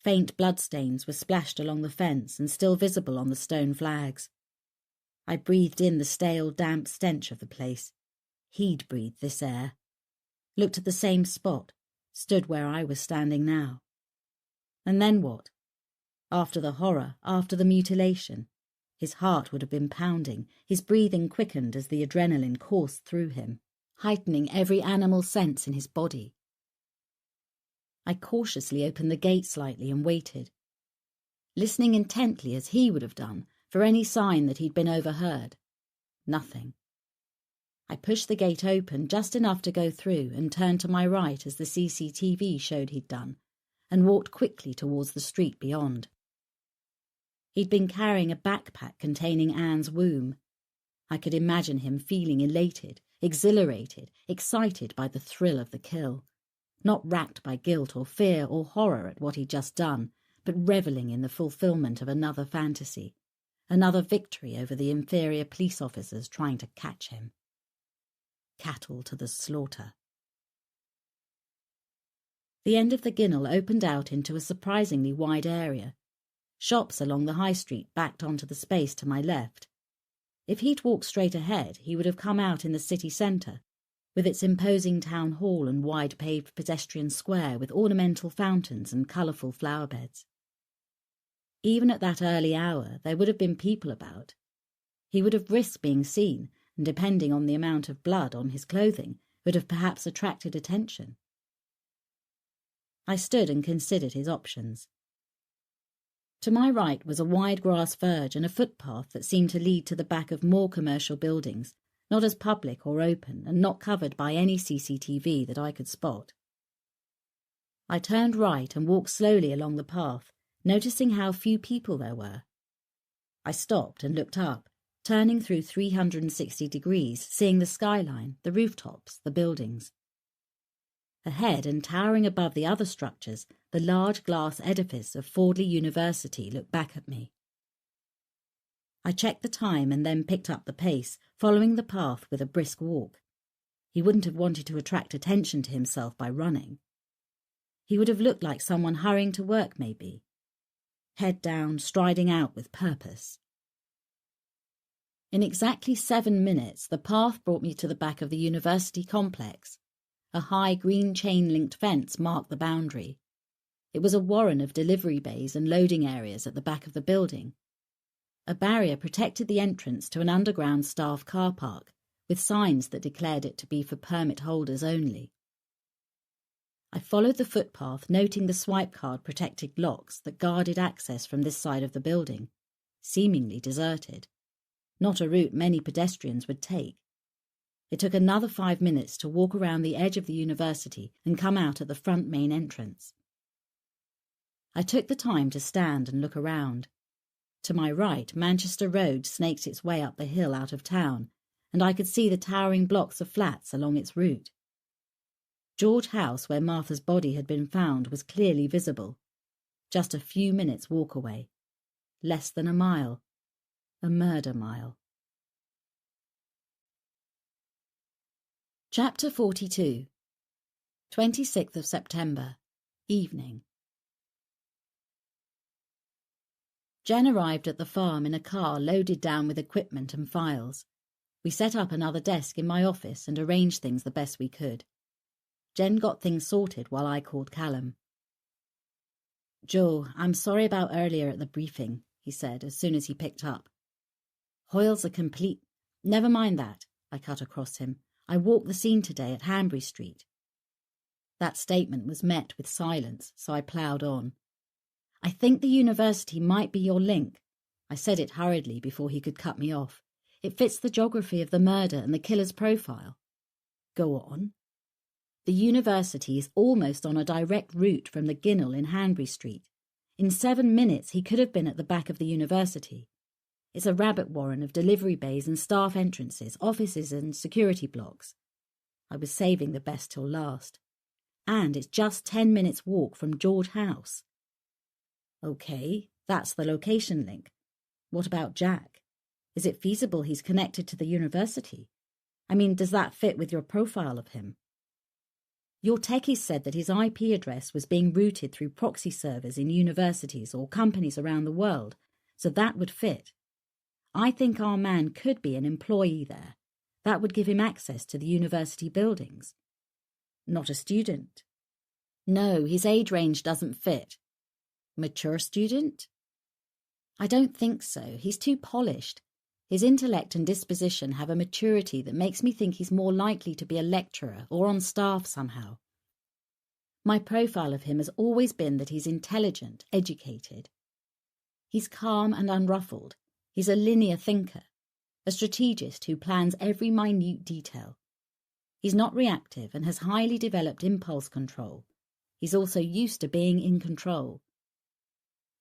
Faint bloodstains were splashed along the fence and still visible on the stone flags. I breathed in the stale, damp stench of the place. He'd breathed this air. Looked at the same spot, stood where I was standing now. And then what? After the horror, after the mutilation, his heart would have been pounding, his breathing quickened as the adrenaline coursed through him. heightening every animal sense in his body. I cautiously opened the gate slightly and waited, listening intently as he would have done for any sign that he'd been overheard. Nothing. I pushed the gate open just enough to go through and turned to my right as the CCTV showed he'd done, and walked quickly towards the street beyond. He'd been carrying a backpack containing Anne's womb. I could imagine him feeling elated, exhilarated, excited by the thrill of the kill, not racked by guilt or fear or horror at what he'd just done, but revelling in the fulfilment of another fantasy, another victory over the inferior police officers trying to catch him. Cattle to the slaughter. The end of the ginnel opened out into a surprisingly wide area. Shops along the high street backed onto the space to my left. If he'd walked straight ahead, he would have come out in the city centre, with its imposing town hall and wide paved pedestrian square with ornamental fountains and colourful flower beds. Even at that early hour, there would have been people about. He would have risked being seen, and depending on the amount of blood on his clothing, would have perhaps attracted attention. I stood and considered his options. To my right was a wide grass verge and a footpath that seemed to lead to the back of more commercial buildings, not as public or open and not covered by any CCTV that I could spot. I turned right and walked slowly along the path, noticing how few people there were. I stopped and looked up, turning through 360 degrees, seeing the skyline, the rooftops, the buildings. Ahead and towering above the other structures, the large glass edifice of Fordley University looked back at me. I checked the time and then picked up the pace, following the path with a brisk walk. He wouldn't have wanted to attract attention to himself by running. He would have looked like someone hurrying to work, maybe. Head down, striding out with purpose. In exactly 7 minutes, the path brought me to the back of the university complex. A high green chain-linked fence marked the boundary. It was a warren of delivery bays and loading areas at the back of the building. A barrier protected the entrance to an underground staff car park, with signs that declared it to be for permit holders only. I followed the footpath, noting the swipe card protected locks that guarded access from this side of the building, seemingly deserted. Not a route many pedestrians would take. It took another 5 minutes to walk around the edge of the university and come out at the front main entrance. I took the time to stand and look around. To my right, Manchester Road snaked its way up the hill out of town, and I could see the towering blocks of flats along its route. George House, where Martha's body had been found, was clearly visible. Just a few minutes' walk away. Less than a mile. A murder mile. Chapter 42. 26th of September. Evening. Jen arrived at the farm in a car loaded down with equipment and files. We set up another desk in my office and arranged things the best we could. Jen got things sorted while I called Callum. "Joe, I'm sorry about earlier at the briefing," he said as soon as he picked up. "Hoyle's a complete—" "Never mind that," I cut across him. "I walked the scene today at Hanbury Street." That statement was met with silence, so I ploughed on. "I think the university might be your link." I said it hurriedly before he could cut me off. "It fits the geography of the murder and the killer's profile." "Go on." "The university is almost on a direct route from the Ginnel in Hanbury Street. In 7 minutes he could have been at the back of the university. It's a rabbit warren of delivery bays and staff entrances, offices and security blocks. I was saving the best till last. And it's just 10 minutes' walk from George House." "Okay, that's the location link. What about Jack? Is it feasible he's connected to the university? I mean, does that fit with your profile of him?" "Your techies said that his IP address was being routed through proxy servers in universities or companies around the world, so that would fit. I think our man could be an employee there. That would give him access to the university buildings." "Not a student?" "No, his age range doesn't fit." "Mature student?" "I don't think so. He's too polished. His intellect and disposition have a maturity that makes me think he's more likely to be a lecturer or on staff somehow. My profile of him has always been that he's intelligent, educated. He's calm and unruffled. He's a linear thinker, a strategist who plans every minute detail. He's not reactive and has highly developed impulse control. He's also used to being in control.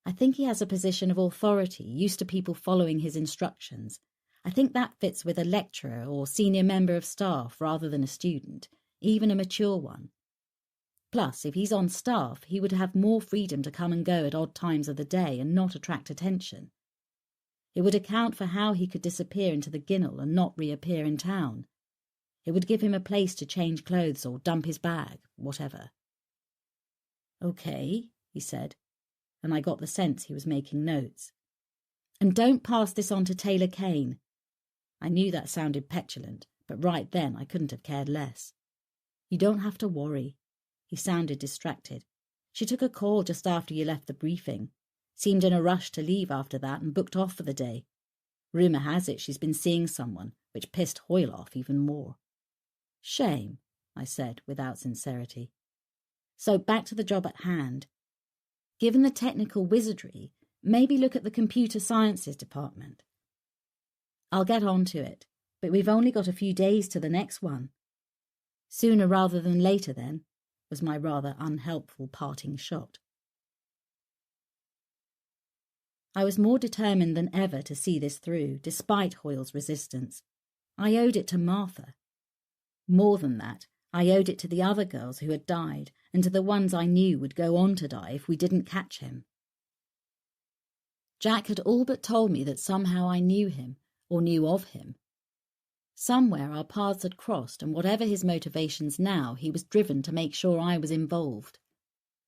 I think he has a position of authority, used to people following his instructions. I think that fits with a lecturer or senior member of staff rather than a student, even a mature one. Plus, if he's on staff, he would have more freedom to come and go at odd times of the day and not attract attention. It would account for how he could disappear into the ginnel and not reappear in town. It would give him a place to change clothes or dump his bag, whatever. "Okay," he said, and I got the sense he was making notes. "And don't pass this on to Taylor Kane." I knew that sounded petulant, but right then I couldn't have cared less. "You don't have to worry." He sounded distracted. "She took a call just after you left the briefing. Seemed in a rush to leave after that and booked off for the day. Rumour has it she's been seeing someone, which pissed Hoyle off even more." "Shame," I said without sincerity. So back to the job at hand. Given the technical wizardry, maybe look at the computer sciences department. "I'll get on to it, but we've only got a few days to the next one." "Sooner rather than later, then," was my rather unhelpful parting shot. I was more determined than ever to see this through, despite Hoyle's resistance. I owed it to Martha. More than that, I owed it to the other girls who had died, and to the ones I knew would go on to die if we didn't catch him. Jack had all but told me that somehow I knew him, or knew of him. Somewhere our paths had crossed, and whatever his motivations now, he was driven to make sure I was involved.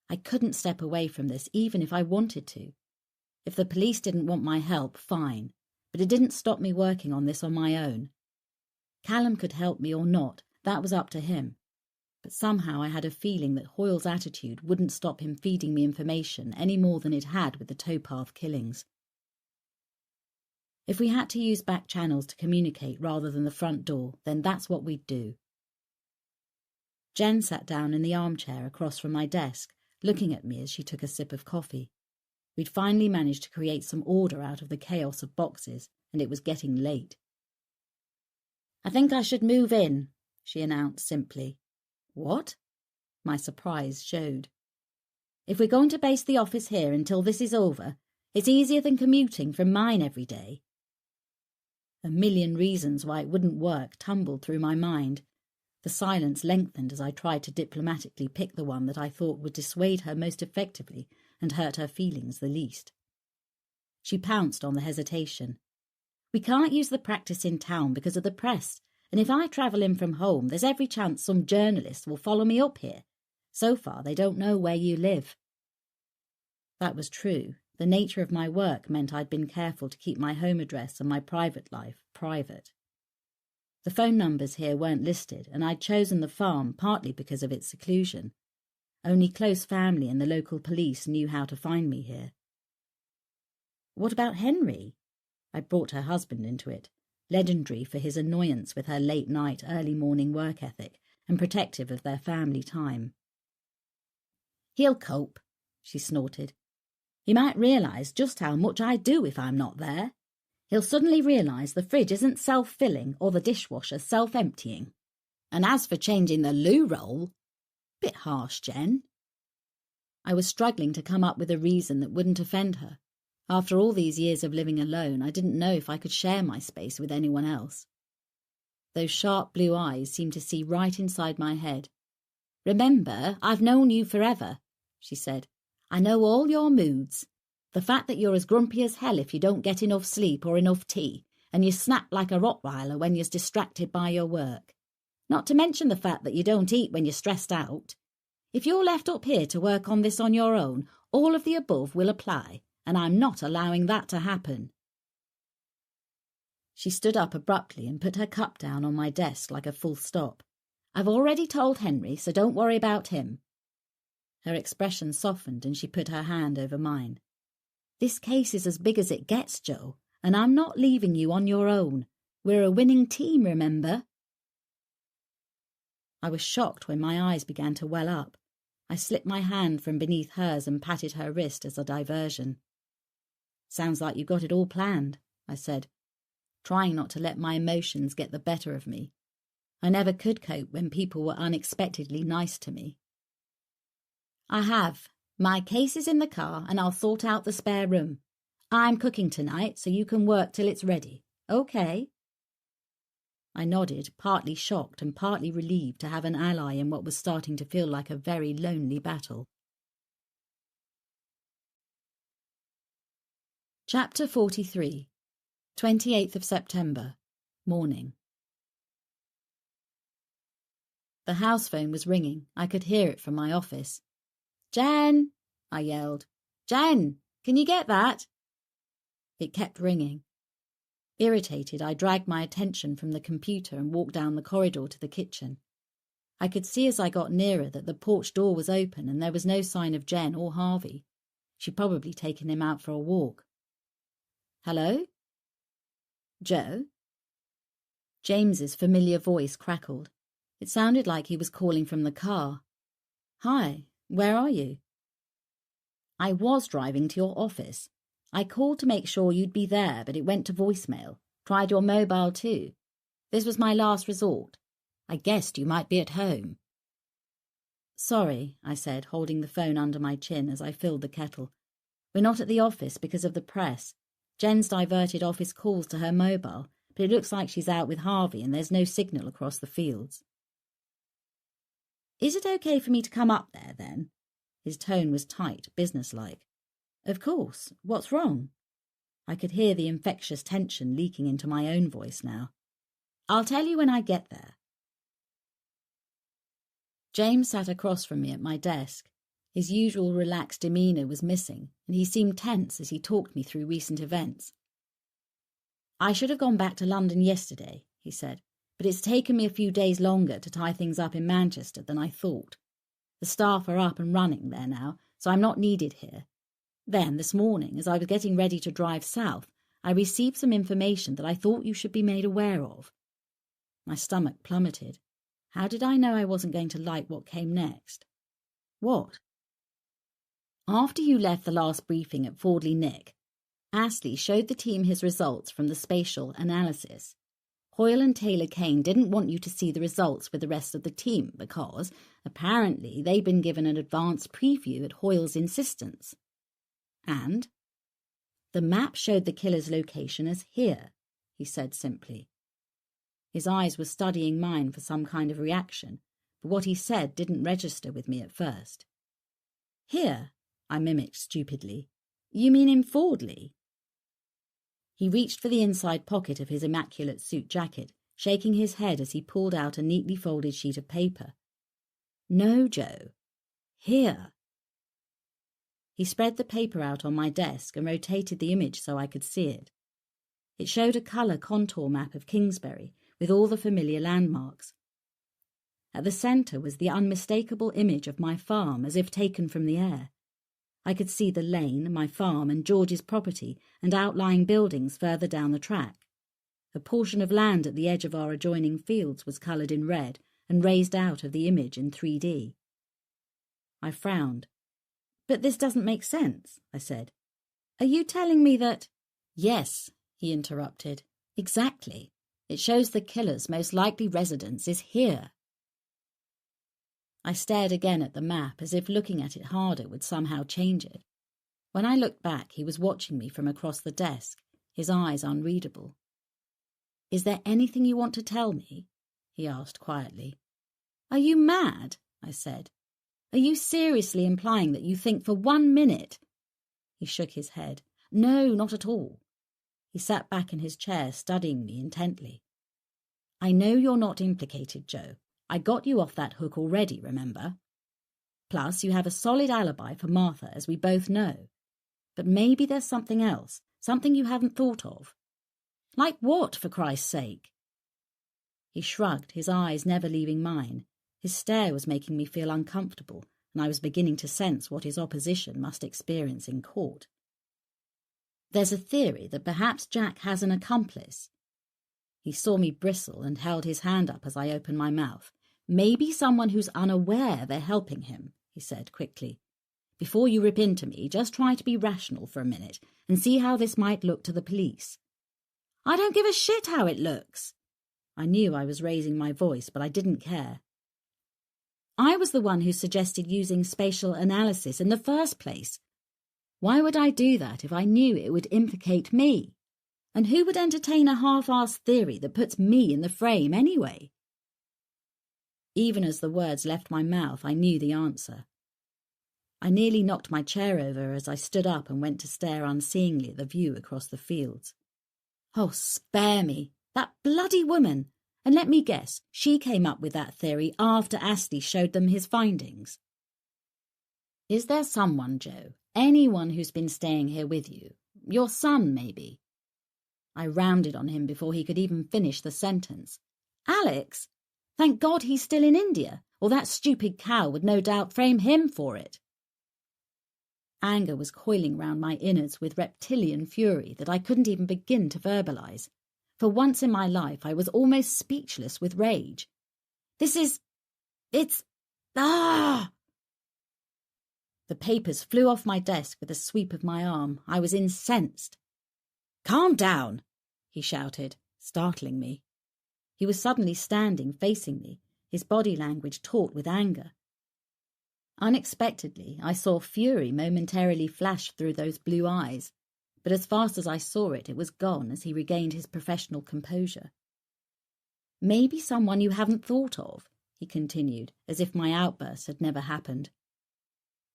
I couldn't step away from this, even if I wanted to. If the police didn't want my help, fine, but it didn't stop me working on this on my own. Callum could help me or not, that was up to him. But somehow I had a feeling that Hoyle's attitude wouldn't stop him feeding me information any more than it had with the towpath killings. If we had to use back channels to communicate rather than the front door, then that's what we'd do. Jen sat down in the armchair across from my desk, looking at me as she took a sip of coffee. We'd finally managed to create some order out of the chaos of boxes, and it was getting late. "I think I should move in," she announced simply. "What?" My surprise showed. "If we're going to base the office here until this is over, it's easier than commuting from mine every day." A million reasons why it wouldn't work tumbled through my mind. The silence lengthened as I tried to diplomatically pick the one that I thought would dissuade her most effectively and hurt her feelings the least. She pounced on the hesitation. "We can't use the practice in town because of the press, and if I travel in from home, there's every chance some journalist will follow me up here. So far, they don't know where you live." That was true. The nature of my work meant I'd been careful to keep my home address and my private life private. The phone numbers here weren't listed, and I'd chosen the farm partly because of its seclusion. Only close family and the local police knew how to find me here. "What about Henry?" I brought her husband into it, legendary for his annoyance with her late-night, early-morning work ethic and protective of their family time. "He'll cope," she snorted. "He might realise just how much I do if I'm not there. He'll suddenly realise the fridge isn't self-filling or the dishwasher self-emptying. And as for changing the loo roll—" "Bit harsh, Jen." I was struggling to come up with a reason that wouldn't offend her. After all these years of living alone, I didn't know if I could share my space with anyone else. Those sharp blue eyes seemed to see right inside my head. "Remember, I've known you forever," she said. "I know all your moods. The fact that you're as grumpy as hell if you don't get enough sleep or enough tea, and you snap like a Rottweiler when you're distracted by your work. Not to mention the fact that you don't eat when you're stressed out. If you're left up here to work on this on your own, all of the above will apply, and I'm not allowing that to happen." She stood up abruptly and put her cup down on my desk like a full stop. "I've already told Henry, so don't worry about him." Her expression softened and she put her hand over mine. "This case is as big as it gets, Joe. and I'm not leaving you on your own. We're a winning team, remember? I was shocked when my eyes began to well up. I slipped my hand from beneath hers and patted her wrist as a diversion. Sounds like you got it all planned, I said, trying not to let my emotions get the better of me. I never could cope when people were unexpectedly nice to me. I have. My case is in the car and I'll sort out the spare room. I'm cooking tonight, so you can work till it's ready. Okay? I nodded, partly shocked and partly relieved to have an ally in what was starting to feel like a very lonely battle. Chapter 43, 28th of September, morning. The house phone was ringing. I could hear it from my office. "Jen!" I yelled. "Jen, can you get that?" It kept ringing. Irritated, I dragged my attention from the computer and walked down the corridor to the kitchen. I could see as I got nearer that the porch door was open and there was no sign of Jen or Harvey. She'd probably taken him out for a walk. "Hello? Joe?" James's familiar voice crackled. It sounded like he was calling from the car. "Hi, where are you?" "I was driving to your office. I called to make sure you'd be there, but it went to voicemail. Tried your mobile too. This was my last resort. I guessed you might be at home." "Sorry," I said, holding the phone under my chin as I filled the kettle. "We're not at the office because of the press. Jen's diverted office calls to her mobile, but it looks like she's out with Harvey and there's no signal across the fields." "Is it okay for me to come up there, then?" His tone was tight, businesslike. "Of course. What's wrong?" I could hear the infectious tension leaking into my own voice now. "I'll tell you when I get there." James sat across from me at my desk. His usual relaxed demeanour was missing, and he seemed tense as he talked me through recent events. "I should have gone back to London yesterday," he said, "but it's taken me a few days longer to tie things up in Manchester than I thought. The staff are up and running there now, so I'm not needed here. Then, this morning, as I was getting ready to drive south, I received some information that I thought you should be made aware of." My stomach plummeted. How did I know I wasn't going to like what came next? "What?" "After you left the last briefing at Fordley Nick, Astley showed the team his results from the spatial analysis. Hoyle and Taylor-Kane didn't want you to see the results with the rest of the team because, apparently, they'd been given an advanced preview at Hoyle's insistence. And the map showed the killer's location as here," he said simply. His eyes were studying mine for some kind of reaction, but what he said didn't register with me at first. "Here," I mimicked stupidly. "You mean in Fordley?" He reached for the inside pocket of his immaculate suit jacket, shaking his head as he pulled out a neatly folded sheet of paper. "No, Joe. Here." He spread the paper out on my desk and rotated the image so I could see it. It showed a colour contour map of Kingsbury with all the familiar landmarks. At the centre was the unmistakable image of my farm as if taken from the air. I could see the lane, my farm and George's property and outlying buildings further down the track. A portion of land at the edge of our adjoining fields was coloured in red and raised out of the image in 3D. I frowned. "But this doesn't make sense," I said. "Are you telling me that—" "Yes," he interrupted. "Exactly. It shows the killer's most likely residence is here." I stared again at the map as if looking at it harder would somehow change it. When I looked back, he was watching me from across the desk, his eyes unreadable. "Is there anything you want to tell me?" he asked quietly. "Are you mad?" I said. "Are you seriously implying that you think for 1 minute—" He shook his head. "No, not at all." He sat back in his chair, studying me intently. "I know you're not implicated, Joe. I got you off that hook already, remember? Plus, you have a solid alibi for Martha, as we both know. But maybe there's something else, something you haven't thought of. Like what, for Christ's sake?" He shrugged, his eyes never leaving mine. His stare was making me feel uncomfortable, and I was beginning to sense what his opposition must experience in court. There's a theory that perhaps Jack has an accomplice. He saw me bristle and held his hand up as I opened my mouth. Maybe someone who's unaware they're helping him, he said quickly. Before you rip into me, just try to be rational for a minute and see how this might look to the police. I don't give a shit how it looks. I knew I was raising my voice, but I didn't care. I was the one who suggested using spatial analysis in the first place. Why would I do that if I knew it would implicate me? And who would entertain a half-assed theory that puts me in the frame anyway? Even as the words left my mouth, I knew the answer. I nearly knocked my chair over as I stood up and went to stare unseeingly at the view across the fields. Oh, spare me! That bloody woman! And let me guess, she came up with that theory after Astley showed them his findings. Is there someone, Joe, anyone who's been staying here with you? Your son, maybe? I rounded on him before he could even finish the sentence. Alex? Thank God he's still in India, or that stupid cow would no doubt frame him for it. Anger was coiling round my innards with reptilian fury that I couldn't even begin to verbalise. For once in my life I was almost speechless with rage. Ah! The papers flew off my desk with a sweep of my arm. I was incensed. Calm down, he shouted, startling me. He was suddenly standing, facing me, his body language taut with anger. Unexpectedly, I saw fury momentarily flash through those blue eyes, but as fast as I saw it, it was gone as he regained his professional composure. Maybe someone you haven't thought of, he continued, as if my outburst had never happened.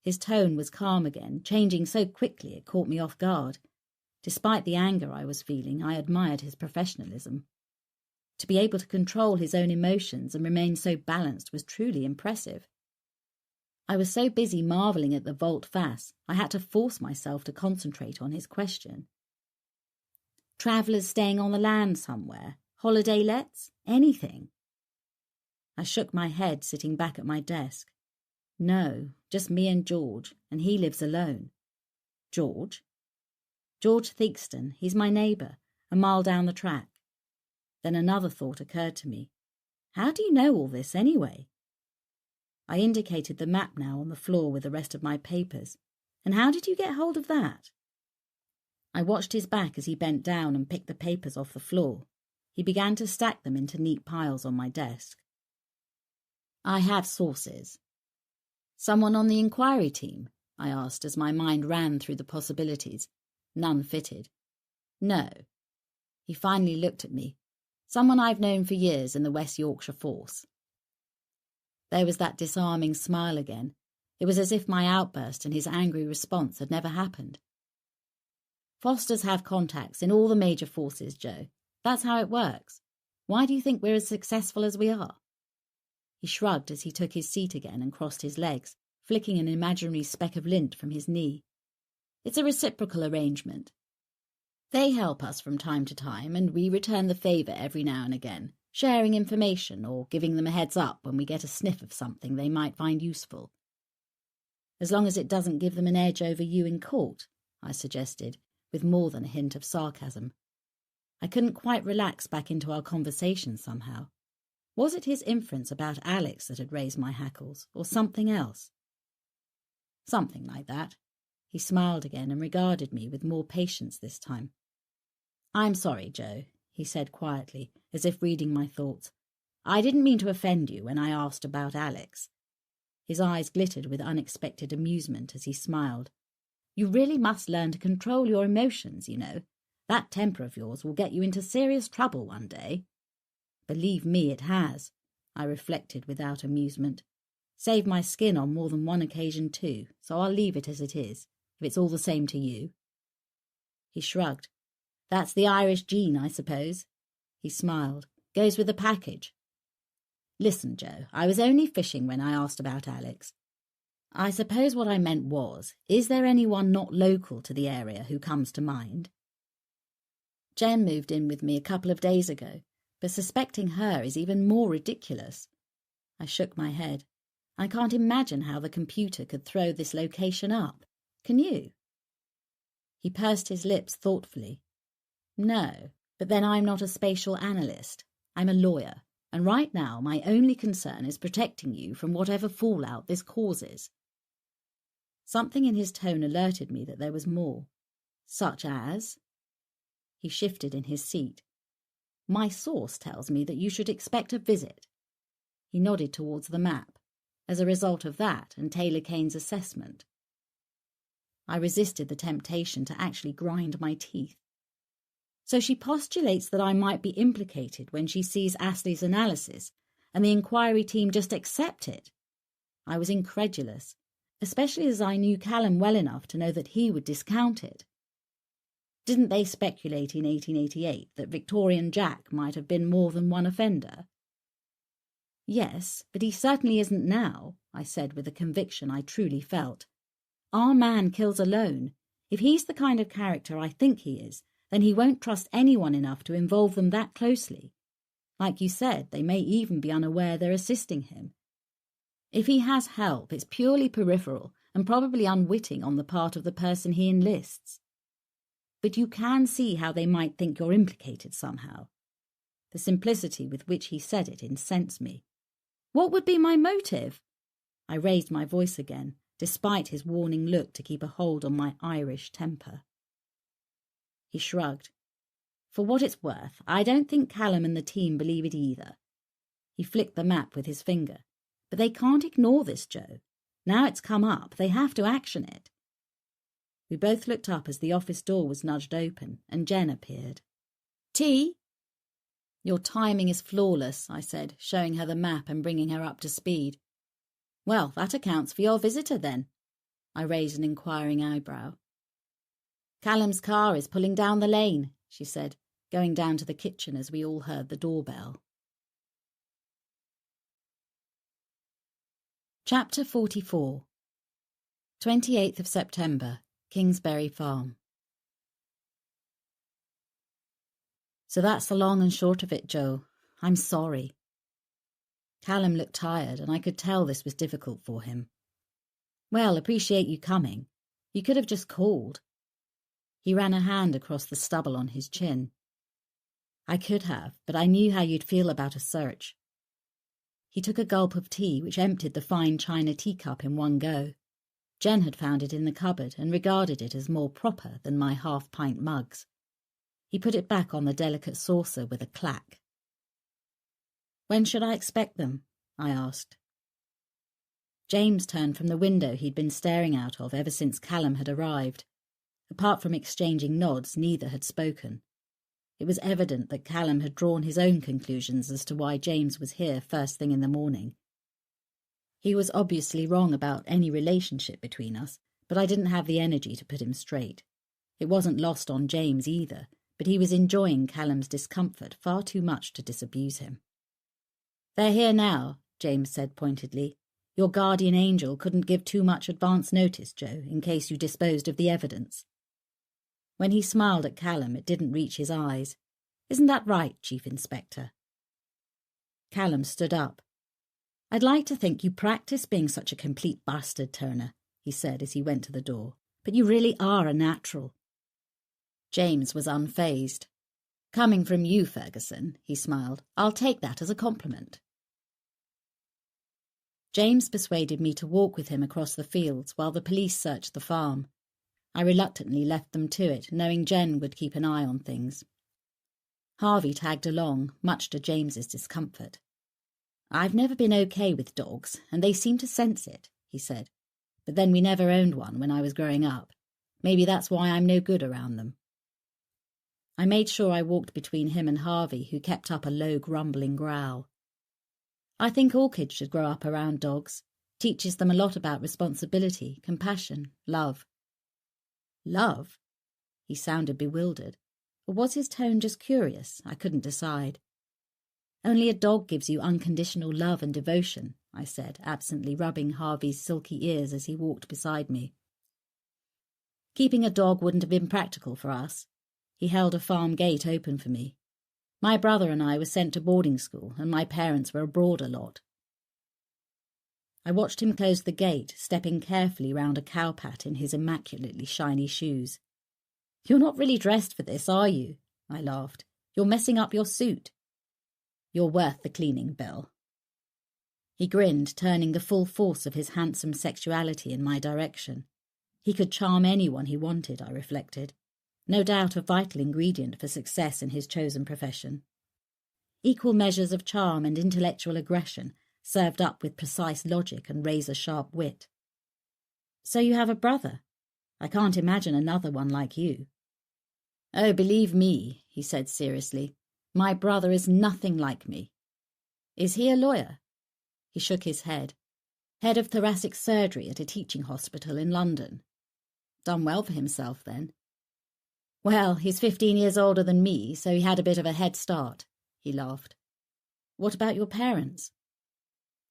His tone was calm again, changing so quickly it caught me off guard. Despite the anger I was feeling, I admired his professionalism. To be able to control his own emotions and remain so balanced was truly impressive. I was so busy marvelling at the volte-face, I had to force myself to concentrate on his question. Travellers staying on the land somewhere? Holiday lets? Anything? I shook my head, sitting back at my desk. No, just me and George, and he lives alone. George? George Theakston, he's my neighbour, a mile down the track. Then another thought occurred to me. How do you know all this anyway? I indicated the map now on the floor with the rest of my papers. And how did you get hold of that? I watched his back as he bent down and picked the papers off the floor. He began to stack them into neat piles on my desk. I have sources. Someone on the inquiry team? I asked as my mind ran through the possibilities. None fitted. No. He finally looked at me. Someone I've known for years in the West Yorkshire Force. There was that disarming smile again. It was as if my outburst and his angry response had never happened. Fosters have contacts in all the major forces, Joe. That's how it works. Why do you think we're as successful as we are? He shrugged as he took his seat again and crossed his legs, flicking an imaginary speck of lint from his knee. It's a reciprocal arrangement. They help us from time to time, and we return the favour every now and again, sharing information or giving them a heads up when we get a sniff of something they might find useful. As long as it doesn't give them an edge over you in court, I suggested, with more than a hint of sarcasm. I couldn't quite relax back into our conversation somehow. Was it his inference about Alex that had raised my hackles, or something else? Something like that. He smiled again and regarded me with more patience this time. I'm sorry, Joe, he said quietly, as if reading my thoughts. I didn't mean to offend you when I asked about Alex. His eyes glittered with unexpected amusement as he smiled. You really must learn to control your emotions, you know. That temper of yours will get you into serious trouble one day. Believe me, it has, I reflected without amusement. Saved my skin on more than one occasion too, so I'll leave it as it is, if it's all the same to you. He shrugged. That's the Irish gene, I suppose. He smiled. Goes with the package. Listen, Joe, I was only fishing when I asked about Alex. I suppose what I meant was, is there anyone not local to the area who comes to mind? Jen moved in with me a couple of days ago, but suspecting her is even more ridiculous. I shook my head. I can't imagine how the computer could throw this location up. Can you? He pursed his lips thoughtfully. No, but then I'm not a spatial analyst. I'm a lawyer, and right now my only concern is protecting you from whatever fallout this causes. Something in his tone alerted me that there was more. Such as? He shifted in his seat. My source tells me that you should expect a visit. He nodded towards the map, as a result of that and Taylor Kane's assessment. I resisted the temptation to actually grind my teeth. So she postulates that I might be implicated when she sees Astley's analysis, and the inquiry team just accept it. I was incredulous, especially as I knew Callum well enough to know that he would discount it. Didn't they speculate in 1888 that Victorian Jack might have been more than one offender? Yes, but he certainly isn't now, I said with a conviction I truly felt. Our man kills alone. If he's the kind of character I think he is, then he won't trust anyone enough to involve them that closely. Like you said, they may even be unaware they're assisting him. If he has help, it's purely peripheral and probably unwitting on the part of the person he enlists. But you can see how they might think you're implicated somehow. The simplicity with which he said it incensed me. What would be my motive? I raised my voice again, despite his warning look to keep a hold on my Irish temper. He shrugged. For what it's worth, I don't think Callum and the team believe it either. He flicked the map with his finger. But they can't ignore this, Joe. Now it's come up, they have to action it. We both looked up as the office door was nudged open, and Jen appeared. Tea? Your timing is flawless, I said, showing her the map and bringing her up to speed. Well, that accounts for your visitor, then. I raised an inquiring eyebrow. Callum's car is pulling down the lane, she said, going down to the kitchen as we all heard the doorbell. Chapter 44. 28th of September, Kingsbury Farm. So that's the long and short of it, Joe. I'm sorry. Callum looked tired, and I could tell this was difficult for him. Well, appreciate you coming. You could have just called. He ran a hand across the stubble on his chin. I could have, but I knew how you'd feel about a search. He took a gulp of tea, which emptied the fine china teacup in one go. Jen had found it in the cupboard and regarded it as more proper than my half-pint mugs. He put it back on the delicate saucer with a clack. When should I expect them? I asked. James turned from the window he'd been staring out of ever since Callum had arrived. Apart from exchanging nods, neither had spoken. It was evident that Callum had drawn his own conclusions as to why James was here first thing in the morning. He was obviously wrong about any relationship between us, but I didn't have the energy to put him straight. It wasn't lost on James either, but he was enjoying Callum's discomfort far too much to disabuse him. They're here now, James said pointedly. Your guardian angel couldn't give too much advance notice, Joe, in case you disposed of the evidence. When he smiled at Callum, it didn't reach his eyes. Isn't that right, Chief Inspector? Callum stood up. I'd like to think you practice being such a complete bastard, Turner, he said as he went to the door. But you really are a natural. James was unfazed. Coming from you, Ferguson, he smiled, I'll take that as a compliment. James persuaded me to walk with him across the fields while the police searched the farm. I reluctantly left them to it, knowing Jen would keep an eye on things. Harvey tagged along, much to James's discomfort. I've never been okay with dogs, and they seem to sense it, he said. But then we never owned one when I was growing up. Maybe that's why I'm no good around them. I made sure I walked between him and Harvey, who kept up a low grumbling growl. I think all kids should grow up around dogs. Teaches them a lot about responsibility, compassion, love. Love? He sounded bewildered. Or was his tone just curious? I couldn't decide. Only a dog gives you unconditional love and devotion, I said, absently rubbing Harvey's silky ears as he walked beside me. Keeping a dog wouldn't have been practical for us. He held a farm gate open for me. My brother and I were sent to boarding school, and my parents were abroad a lot. I watched him close the gate, stepping carefully round a cowpat in his immaculately shiny shoes. "You're not really dressed for this, are you?" I laughed. "You're messing up your suit." "You're worth the cleaning, Bill." He grinned, turning the full force of his handsome sexuality in my direction. He could charm anyone he wanted, I reflected. No doubt a vital ingredient for success in his chosen profession. Equal measures of charm and intellectual aggression, served up with precise logic and razor-sharp wit. "So you have a brother? I can't imagine another one like you." "Oh, believe me," he said seriously, "my brother is nothing like me." "Is he a lawyer?" He shook his head. "Head of thoracic surgery at a teaching hospital in London." "Done well for himself, then." "Well, he's 15 years older than me, so he had a bit of a head start," he laughed. "What about your parents?"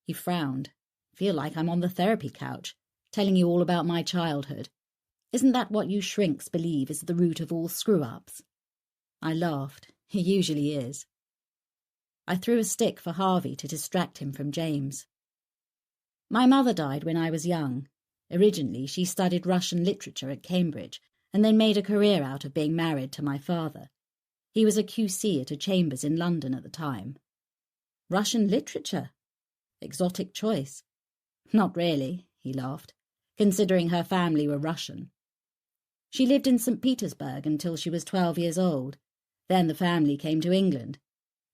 He frowned. "Feel like I'm on the therapy couch, telling you all about my childhood. Isn't that what you shrinks believe is the root of all screw-ups?" I laughed. He usually is. I threw a stick for Harvey to distract him from James. "My mother died when I was young. Originally, she studied Russian literature at Cambridge and then made a career out of being married to my father. He was a QC at a Chambers in London at the time." "Russian literature? Exotic choice." "Not really," he laughed, "considering her family were Russian. She lived in St. Petersburg until she was 12 years old. Then the family came to England.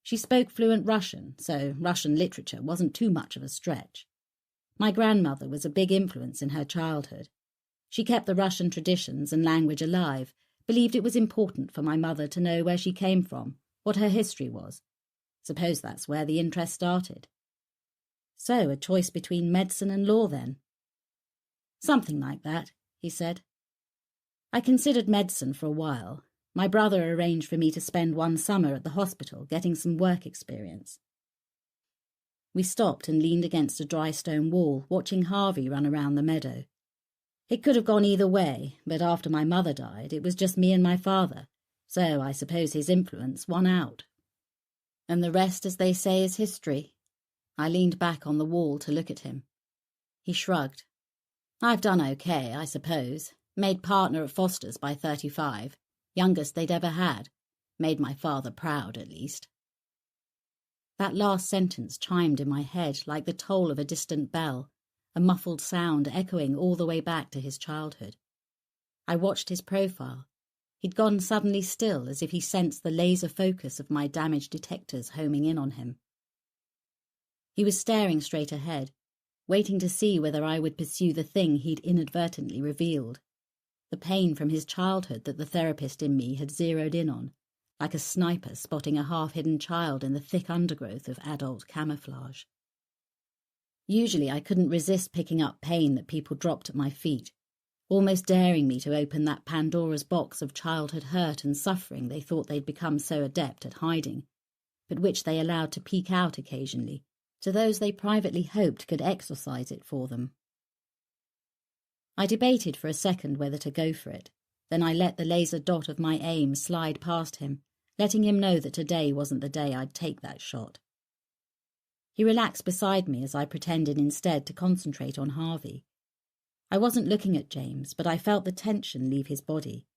She spoke fluent Russian, so Russian literature wasn't too much of a stretch. My grandmother was a big influence in her childhood. She kept the Russian traditions and language alive, believed it was important for my mother to know where she came from, what her history was. Suppose that's where the interest started." "So, a choice between medicine and law, then?" "Something like that," he said. "I considered medicine for a while. My brother arranged for me to spend one summer at the hospital getting some work experience." We stopped and leaned against a dry stone wall, watching Harvey run around the meadow. It could have gone either way, but after my mother died, it was just me and my father, so I suppose his influence won out. And the rest, as they say, is history. I leaned back on the wall to look at him. He shrugged. "I've done okay, I suppose. Made partner at Foster's by 35. Youngest they'd ever had. Made my father proud, at least." That last sentence chimed in my head like the toll of a distant bell, a muffled sound echoing all the way back to his childhood. I watched his profile. He'd gone suddenly still, as if he sensed the laser focus of my damaged detectors homing in on him. He was staring straight ahead, waiting to see whether I would pursue the thing he'd inadvertently revealed. The pain from his childhood that the therapist in me had zeroed in on, like a sniper spotting a half-hidden child in the thick undergrowth of adult camouflage. Usually I couldn't resist picking up pain that people dropped at my feet, almost daring me to open that Pandora's box of childhood hurt and suffering they thought they'd become so adept at hiding, but which they allowed to peek out occasionally to those they privately hoped could exorcise it for them. I debated for a second whether to go for it. Then I let the laser dot of my aim slide past him, letting him know that today wasn't the day I'd take that shot. He relaxed beside me as I pretended instead to concentrate on Harvey. I wasn't looking at James, but I felt the tension leave his body,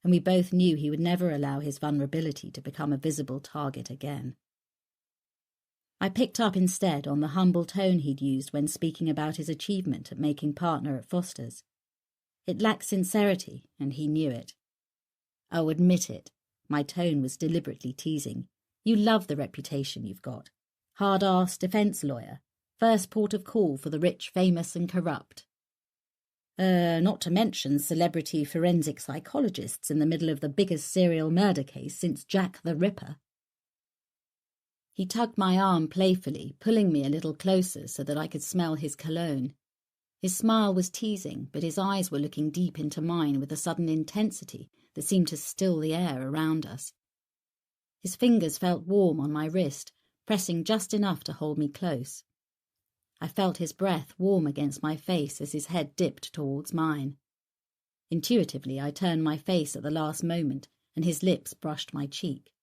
and we both knew he would never allow his vulnerability to become a visible target again. I picked up instead on the humble tone he'd used when speaking about his achievement at making partner at Foster's. It lacked sincerity, and he knew it. "Oh, admit it." My tone was deliberately teasing. "You love the reputation you've got. Hard-ass defense lawyer. First port of call for the rich, famous, and corrupt. Not to mention celebrity forensic psychologists in the middle of the biggest serial murder case since Jack the Ripper." He tugged my arm playfully, pulling me a little closer so that I could smell his cologne. His smile was teasing, but his eyes were looking deep into mine with a sudden intensity that seemed to still the air around us. His fingers felt warm on my wrist, pressing just enough to hold me close. I felt his breath warm against my face as his head dipped towards mine. Intuitively, I turned my face at the last moment, and his lips brushed my cheek.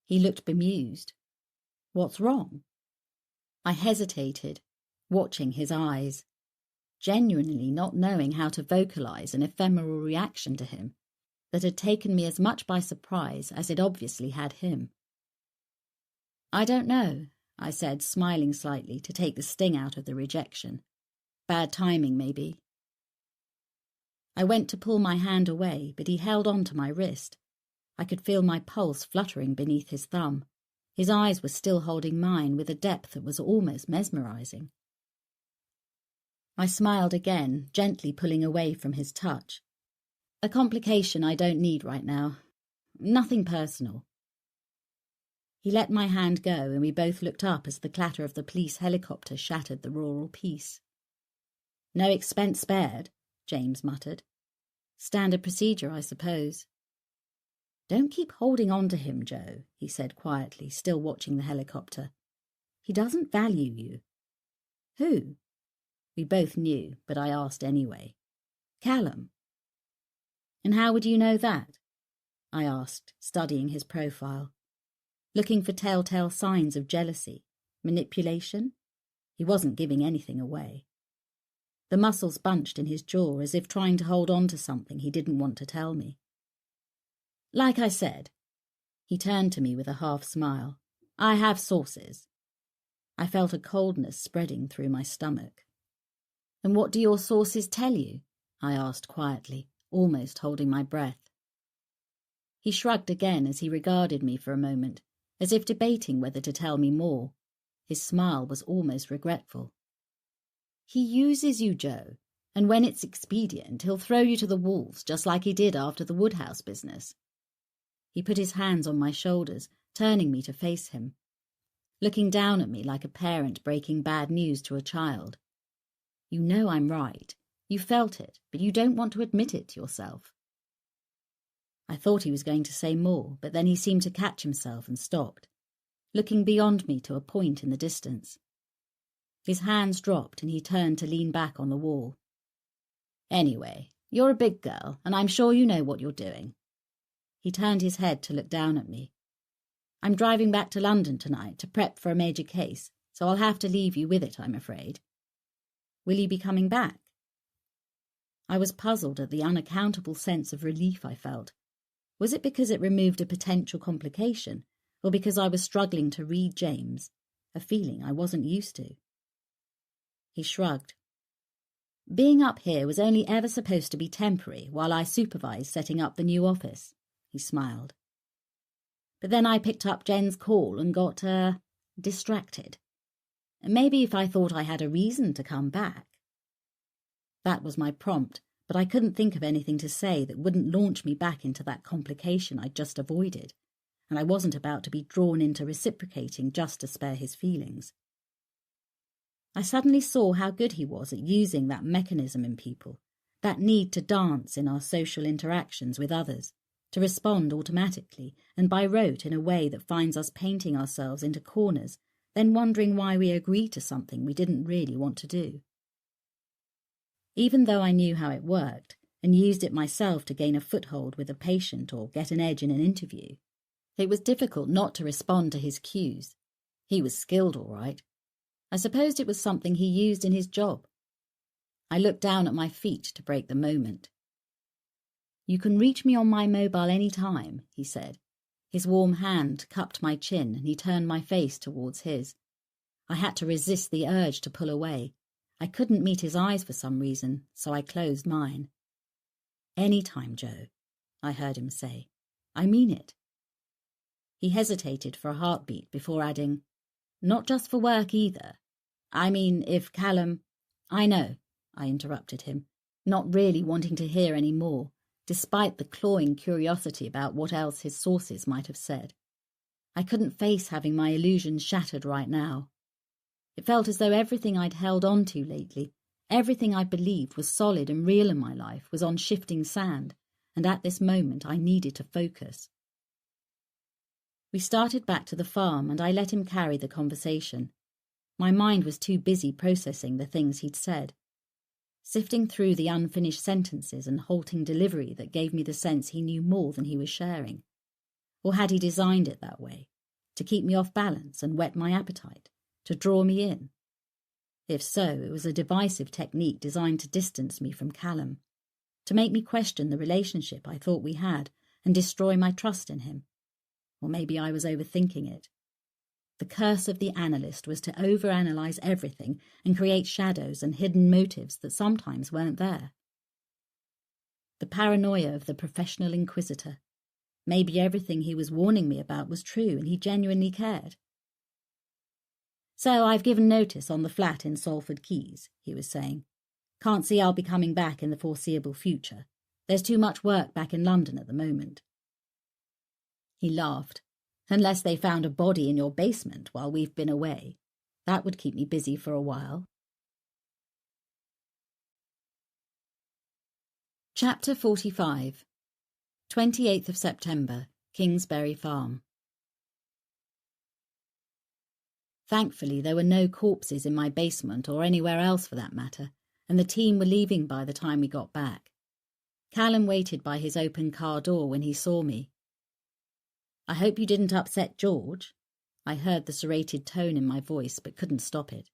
He looked bemused. "What's wrong?" I hesitated, watching his eyes, genuinely not knowing how to vocalize an ephemeral reaction to him, that had taken me as much by surprise as it obviously had him. "I don't know," I said, smiling slightly to take the sting out of the rejection. "Bad timing, maybe." I went to pull my hand away, but he held on to my wrist. I could feel my pulse fluttering beneath his thumb. His eyes were still holding mine with a depth that was almost mesmerizing. I smiled again, gently pulling away from his touch. "A complication I don't need right now. Nothing personal." He let my hand go, and we both looked up as the clatter of the police helicopter shattered the rural peace. "No expense spared," James muttered. "Standard procedure, I suppose." "Don't keep holding on to him, Joe," he said quietly, still watching the helicopter. "He doesn't value you." "Who?" We both knew, but I asked anyway. "Callum." "And how would you know that?" I asked, studying his profile. Looking for telltale signs of jealousy, manipulation? He wasn't giving anything away. The muscles bunched in his jaw as if trying to hold on to something he didn't want to tell me. "Like I said," he turned to me with a half smile, "I have sources." I felt a coldness spreading through my stomach. "And what do your sources tell you?" I asked quietly, almost holding my breath. He shrugged again as he regarded me for a moment, as if debating whether to tell me more. His smile was almost regretful. "He uses you, Joe, and when it's expedient, he'll throw you to the wolves just like he did after the Woodhouse business." He put his hands on my shoulders, turning me to face him, looking down at me like a parent breaking bad news to a child. "You know I'm right. You felt it, but you don't want to admit it yourself." I thought he was going to say more, but then he seemed to catch himself and stopped, looking beyond me to a point in the distance. His hands dropped and he turned to lean back on the wall. "Anyway, you're a big girl, and I'm sure you know what you're doing." He turned his head to look down at me. "I'm driving back to London tonight to prep for a major case, so I'll have to leave you with it, I'm afraid." "Will you be coming back?" I was puzzled at the unaccountable sense of relief I felt. Was it because it removed a potential complication, or because I was struggling to read James, a feeling I wasn't used to? He shrugged. "Being up here was only ever supposed to be temporary while I supervised setting up the new office," he smiled. "But then I picked up Jen's call and got, distracted. Maybe if I thought I had a reason to come back." That was my prompt, but I couldn't think of anything to say that wouldn't launch me back into that complication I'd just avoided, and I wasn't about to be drawn into reciprocating just to spare his feelings. I suddenly saw how good he was at using that mechanism in people, that need to dance in our social interactions with others, to respond automatically and by rote in a way that finds us painting ourselves into corners, then wondering why we agreed to something we didn't really want to do. Even though I knew how it worked, and used it myself to gain a foothold with a patient or get an edge in an interview, it was difficult not to respond to his cues. He was skilled, all right. I supposed it was something he used in his job. I looked down at my feet to break the moment. "You can reach me on my mobile any time," he said. His warm hand cupped my chin and he turned my face towards his. I had to resist the urge to pull away. I couldn't meet his eyes for some reason, so I closed mine. "Any time, Joe," I heard him say. "I mean it." He hesitated for a heartbeat before adding, "Not just for work either. I mean, if Callum—" "I know," I interrupted him, not really wanting to hear any more, despite the clawing curiosity about what else his sources might have said. I couldn't face having my illusions shattered right now. It felt as though everything I'd held on to lately, everything I believed was solid and real in my life, was on shifting sand, and at this moment I needed to focus. We started back to the farm and I let him carry the conversation. My mind was too busy processing the things he'd said, sifting through the unfinished sentences and halting delivery that gave me the sense he knew more than he was sharing. Or had he designed it that way, to keep me off balance and whet my appetite, to draw me in? If so, it was a divisive technique designed to distance me from Callum. to make me question the relationship I thought we had and destroy my trust in him. Or maybe I was overthinking it. The curse of the analyst was to overanalyze everything and create shadows and hidden motives that sometimes weren't there. The paranoia of the professional inquisitor. Maybe everything he was warning me about was true and he genuinely cared. "So I've given notice on the flat in Salford Quays," he was saying. "Can't see I'll be coming back in the foreseeable future. There's too much work back in London at the moment." He laughed. "Unless they found a body in your basement while we've been away. That would keep me busy for a while." Chapter 45. 28th of September, Kingsbury Farm. Thankfully, there were no corpses in my basement or anywhere else for that matter, and the team were leaving by the time we got back. Callum waited by his open car door when he saw me. "I hope you didn't upset George." I heard the serrated tone in my voice, but couldn't stop it.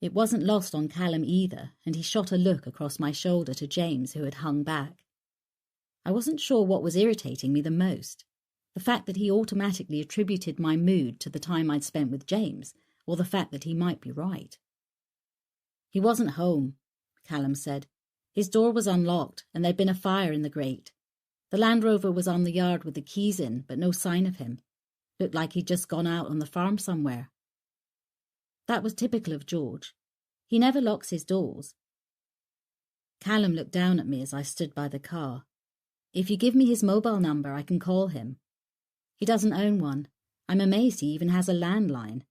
It wasn't lost on Callum either, and he shot a look across my shoulder to James, who had hung back. I wasn't sure what was irritating me the most. The fact that he automatically attributed my mood to the time I'd spent with James, or the fact that he might be right. "He wasn't home," Callum said. "His door was unlocked, and there'd been a fire in the grate. The Land Rover was on the yard with the keys in, but no sign of him. Looked like he'd just gone out on the farm somewhere." That was typical of George. He never locks his doors. Callum looked down at me as I stood by the car. "If you give me his mobile number, I can call him." "He doesn't own one. I'm amazed he even has a landline.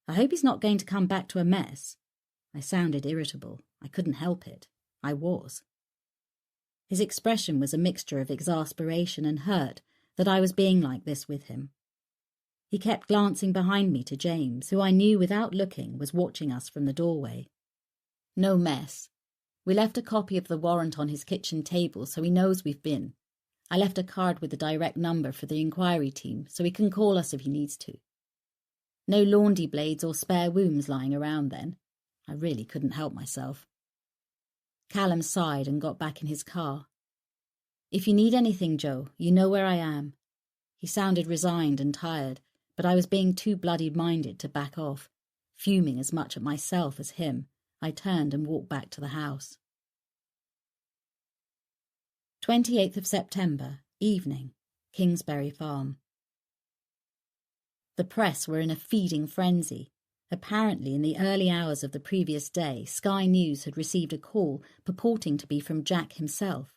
I hope he's not going to come back to a mess." I sounded irritable. I couldn't help it. I was. His expression was a mixture of exasperation and hurt that I was being like this with him. He kept glancing behind me to James, who I knew without looking was watching us from the doorway. "No mess. We left a copy of the warrant on his kitchen table so he knows we've been. I left a card with the direct number for the inquiry team so he can call us if he needs to. No laundry blades or spare wombs lying around then. I really couldn't help myself." Callum sighed and got back in his car. "If you need anything, Joe, you know where I am." He sounded resigned and tired, but I was being too bloody-minded to back off. Fuming as much at myself as him, I turned and walked back to the house. 28th of September, evening, Kingsbury Farm. The press were in a feeding frenzy. Apparently, in the early hours of the previous day, Sky News had received a call purporting to be from Jack himself.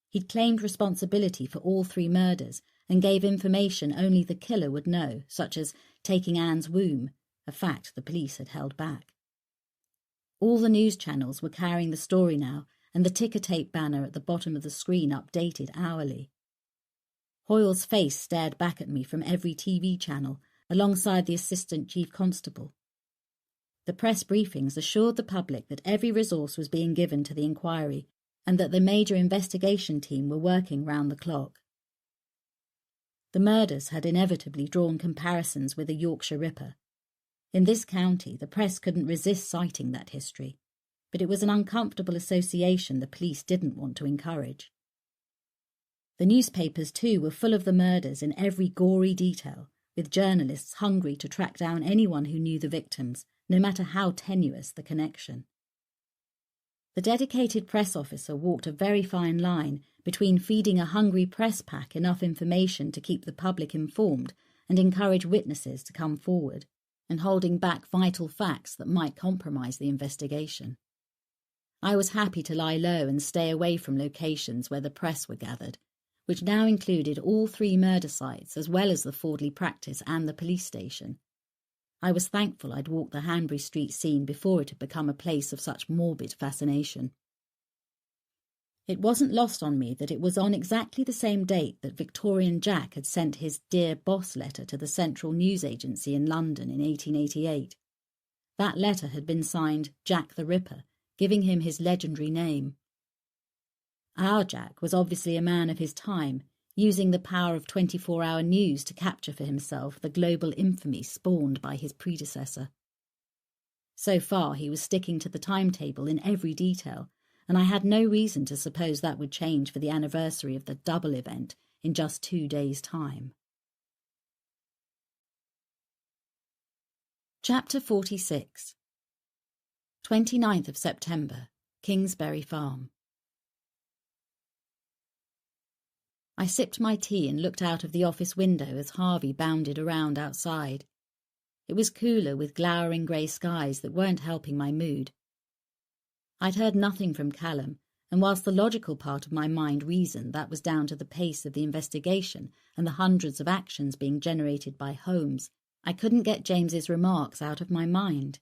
He'd claimed responsibility for all 3 murders and gave information only the killer would know, such as taking Anne's womb, a fact the police had held back. All the news channels were carrying the story now, and the ticker tape banner at the bottom of the screen updated hourly. Hoyle's face stared back at me from every TV channel, alongside the Assistant Chief Constable. The press briefings assured the public that every resource was being given to the inquiry and that the major investigation team were working round the clock. The murders had inevitably drawn comparisons with the Yorkshire Ripper. In this county, the press couldn't resist citing that history, but it was an uncomfortable association the police didn't want to encourage. The newspapers, too, were full of the murders in every gory detail, with journalists hungry to track down anyone who knew the victims, no matter how tenuous the connection. The dedicated press officer walked a very fine line between feeding a hungry press pack enough information to keep the public informed and encourage witnesses to come forward, and holding back vital facts that might compromise the investigation. I was happy to lie low and stay away from locations where the press were gathered, which now included all 3 murder sites as well as the Fordley practice and the police station. I was thankful I'd walked the Hanbury Street scene before it had become a place of such morbid fascination. It wasn't lost on me that it was on exactly the same date that Victorian Jack had sent his Dear Boss letter to the Central News Agency in London in 1888. That letter had been signed Jack the Ripper, giving him his legendary name. Our Jack was obviously a man of his time, using the power of 24-hour news to capture for himself the global infamy spawned by his predecessor. So far, he was sticking to the timetable in every detail, and I had no reason to suppose that would change for the anniversary of the double event in just 2 days' time. Chapter 46. 29th of September, Kingsbury Farm. I sipped my tea and looked out of the office window as Harvey bounded around outside. It was cooler with glowering grey skies that weren't helping my mood. I'd heard nothing from Callum, and whilst the logical part of my mind reasoned that was down to the pace of the investigation and the hundreds of actions being generated by Holmes, I couldn't get James's remarks out of my mind.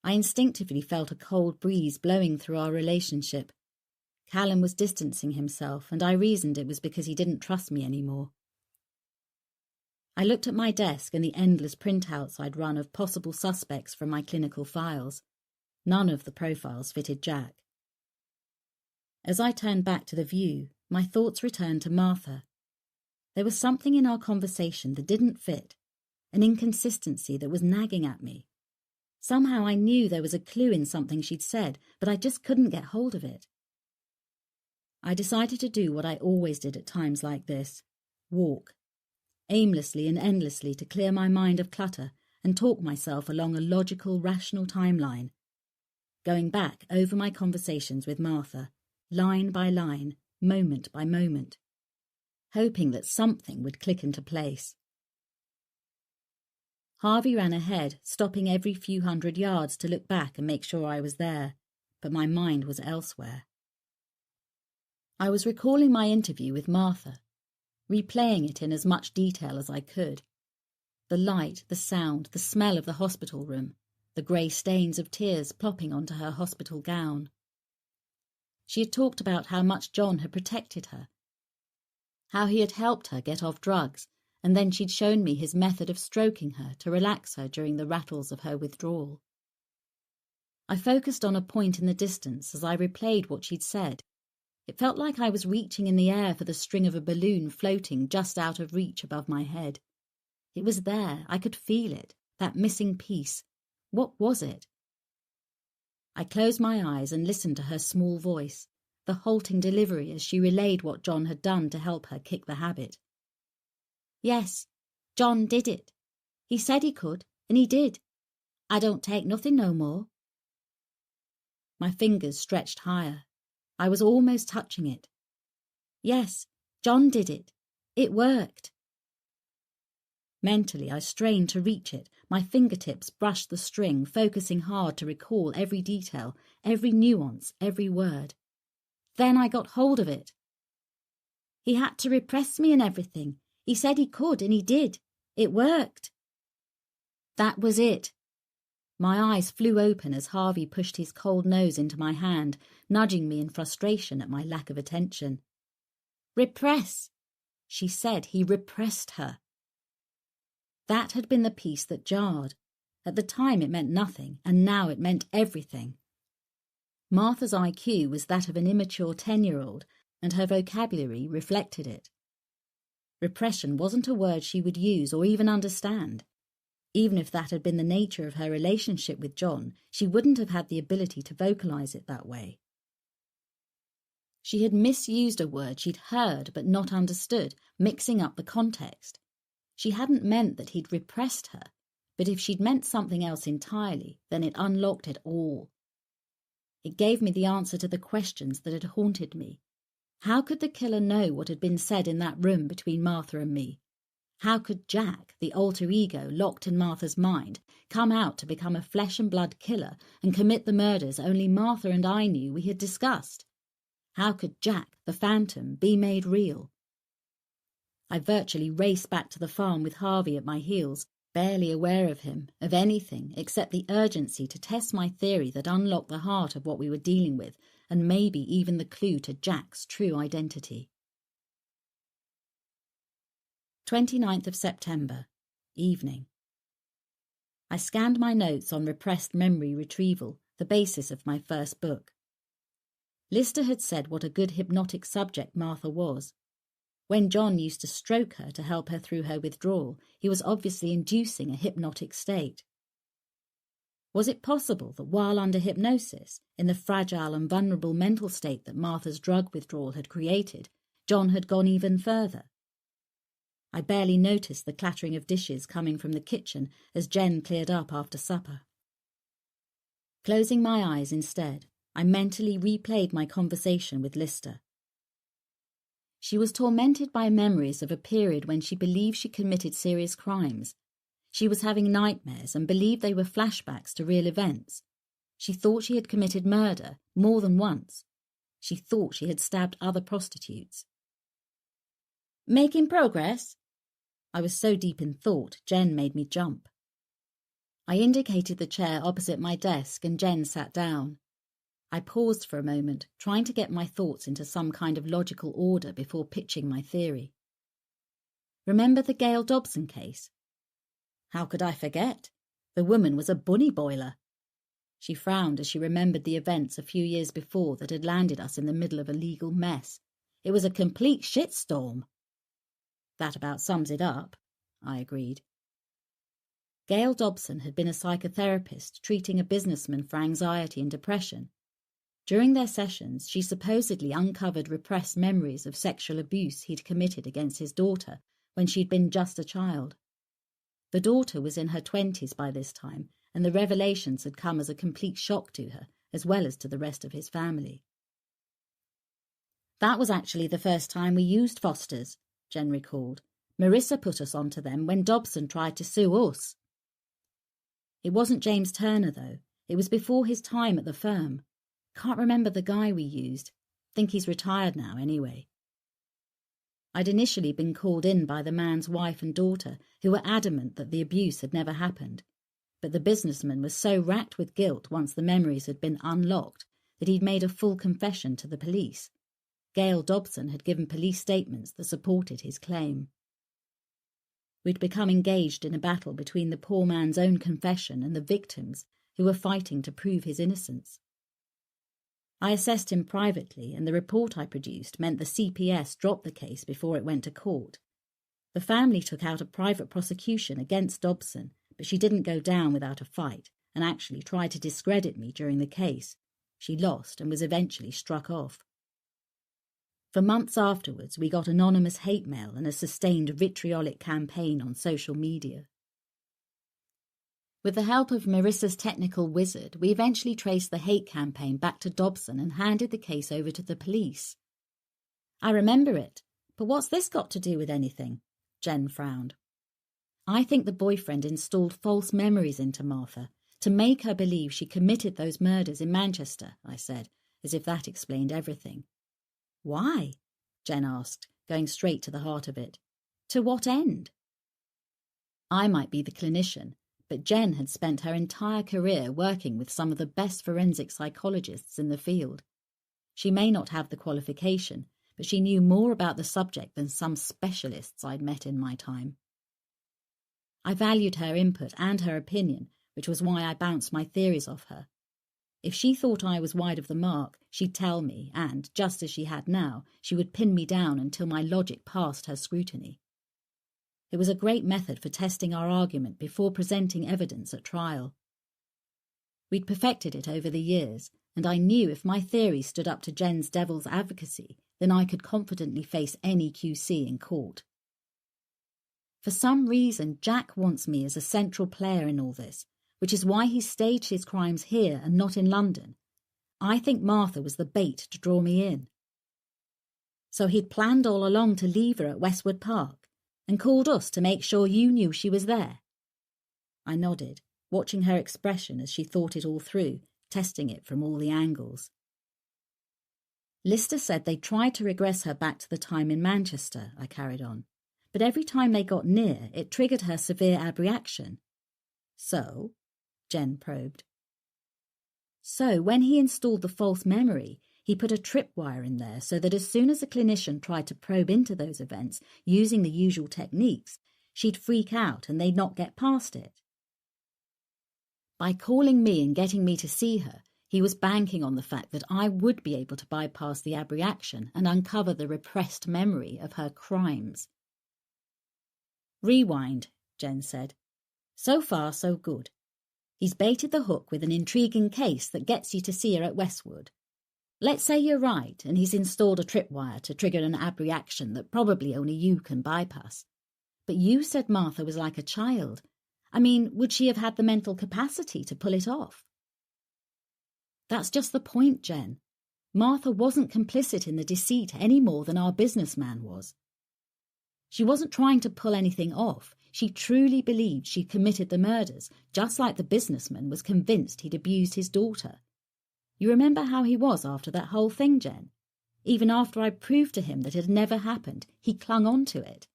I instinctively felt a cold breeze blowing through our relationship. Callum was distancing himself, and I reasoned it was because he didn't trust me anymore. I looked at my desk and the endless printouts I'd run of possible suspects from my clinical files. None of the profiles fitted Jack. As I turned back to the view, my thoughts returned to Martha. There was something in our conversation that didn't fit, an inconsistency that was nagging at me. Somehow I knew there was a clue in something she'd said, but I just couldn't get hold of it. I decided to do what I always did at times like this: walk, aimlessly and endlessly, to clear my mind of clutter and talk myself along a logical, rational timeline, going back over my conversations with Martha, line by line, moment by moment, hoping that something would click into place. Harvey ran ahead, stopping every few hundred yards to look back and make sure I was there, but my mind was elsewhere. I was recalling my interview with Martha, replaying it in as much detail as I could. The light, the sound, the smell of the hospital room, the grey stains of tears plopping onto her hospital gown. She had talked about how much John had protected her, how he had helped her get off drugs, and then she'd shown me his method of stroking her to relax her during the rattles of her withdrawal. I focused on a point in the distance as I replayed what she'd said. It felt like I was reaching in the air for the string of a balloon floating just out of reach above my head. It was there, I could feel it, that missing piece. What was it? I closed my eyes and listened to her small voice, the halting delivery as she relayed what John had done to help her kick the habit. Yes, John did it. He said he could, and he did. I don't take nothing no more. My fingers stretched higher. I was almost touching it. Yes, John did it. It worked. Mentally, I strained to reach it. My fingertips brushed the string, focusing hard to recall every detail, every nuance, every word. Then I got hold of it. He had to repress me and everything. He said he could, and he did. It worked. That was it. My eyes flew open as Harvey pushed his cold nose into my hand, nudging me in frustration at my lack of attention. Repress. She said he repressed her. That had been the piece that jarred. At the time it meant nothing, and now it meant everything. Martha's IQ was that of an immature 10-year-old, and her vocabulary reflected it. Repression wasn't a word she would use or even understand. Even if that had been the nature of her relationship with John, she wouldn't have had the ability to vocalize it that way. She had misused a word she'd heard but not understood, mixing up the context. She hadn't meant that he'd repressed her, but if she'd meant something else entirely, then it unlocked it all. It gave me the answer to the questions that had haunted me. How could the killer know what had been said in that room between Martha and me? How could Jack, the alter ego locked in Martha's mind, come out to become a flesh-and-blood killer and commit the murders only Martha and I knew we had discussed? How could Jack, the phantom, be made real? I virtually raced back to the farm with Harvey at my heels, barely aware of him, of anything except the urgency to test my theory that unlocked the heart of what we were dealing with, and maybe even the clue to Jack's true identity. 29th of September, evening. I scanned my notes on repressed memory retrieval, the basis of my first book. Lister had said what a good hypnotic subject Martha was. When John used to stroke her to help her through her withdrawal, he was obviously inducing a hypnotic state. Was it possible that while under hypnosis, in the fragile and vulnerable mental state that Martha's drug withdrawal had created, John had gone even further? I barely noticed the clattering of dishes coming from the kitchen as Jen cleared up after supper. Closing my eyes instead, I mentally replayed my conversation with Lister. She was tormented by memories of a period when she believed she committed serious crimes. She was having nightmares and believed they were flashbacks to real events. She thought she had committed murder more than once. She thought she had stabbed other prostitutes. "Making progress?" I was so deep in thought, Jen made me jump. I indicated the chair opposite my desk and Jen sat down. I paused for a moment, trying to get my thoughts into some kind of logical order before pitching my theory. "Remember the Gail Dobson case?" "How could I forget? The woman was a bunny boiler." She frowned as she remembered the events a few years before that had landed us in the middle of a legal mess. "It was a complete shitstorm." "That about sums it up," I agreed. Gail Dobson had been a psychotherapist treating a businessman for anxiety and depression. During their sessions, she supposedly uncovered repressed memories of sexual abuse he'd committed against his daughter when she'd been just a child. The daughter was in her 20s by this time, and the revelations had come as a complete shock to her, as well as to the rest of his family. "That was actually the first time we used Fosters," Jen recalled. "Marissa put us onto them when Dobson tried to sue us." "It wasn't James Turner, though. It was before his time at the firm. Can't remember the guy we used. Think he's retired now, anyway." I'd initially been called in by the man's wife and daughter, who were adamant that the abuse had never happened. But the businessman was so racked with guilt once the memories had been unlocked that he'd made a full confession to the police. Gail Dobson had given police statements that supported his claim. We'd become engaged in a battle between the poor man's own confession and the victims, who were fighting to prove his innocence. I assessed him privately, and the report I produced meant the CPS dropped the case before it went to court. The family took out a private prosecution against Dobson, but she didn't go down without a fight, and actually tried to discredit me during the case. She lost and was eventually struck off. For months afterwards, we got anonymous hate mail and a sustained vitriolic campaign on social media. With the help of Marissa's technical wizard, we eventually traced the hate campaign back to Dobson and handed the case over to the police. "I remember it, but what's this got to do with anything?" Jen frowned. "I think the boyfriend installed false memories into Martha to make her believe she committed those murders in Manchester," I said, as if that explained everything. "Why?" Jen asked, going straight to the heart of it. "To what end?" I might be the clinician, but Jen had spent her entire career working with some of the best forensic psychologists in the field. She may not have the qualification, but she knew more about the subject than some specialists I'd met in my time. I valued her input and her opinion, which was why I bounced my theories off her. If she thought I was wide of the mark, she'd tell me, and, just as she had now, she would pin me down until my logic passed her scrutiny. It was a great method for testing our argument before presenting evidence at trial. We'd perfected it over the years, and I knew if my theory stood up to Jen's devil's advocacy, then I could confidently face any QC in court. For some reason, Jack wants me as a central player in all this, which is why he staged his crimes here and not in London. I think Martha was the bait to draw me in. So he'd planned all along to leave her at Westwood Park, and called us to make sure you knew she was there. I nodded, watching her expression as she thought it all through, testing it from all the angles. Lister said they tried to regress her back to the time in Manchester, I carried on, but every time they got near, it triggered her severe abreaction. So? Jen probed. So, when he installed the false memory, he put a tripwire in there so that as soon as a clinician tried to probe into those events using the usual techniques, she'd freak out and they'd not get past it. By calling me and getting me to see her, he was banking on the fact that I would be able to bypass the abreaction and uncover the repressed memory of her crimes. "Rewind," Jen said. "So far, so good. He's baited the hook with an intriguing case that gets you to see her at Westwood. Let's say you're right, and he's installed a tripwire to trigger an abreaction that probably only you can bypass. But you said Martha was like a child. I mean, would she have had the mental capacity to pull it off? That's just the point, Jen. Martha wasn't complicit in the deceit any more than our businessman was. She wasn't trying to pull anything off. She truly believed she'd committed the murders, just like the businessman was convinced he'd abused his daughter. You remember how he was after that whole thing, Jen? Even after I proved to him that it had never happened, he clung on to it.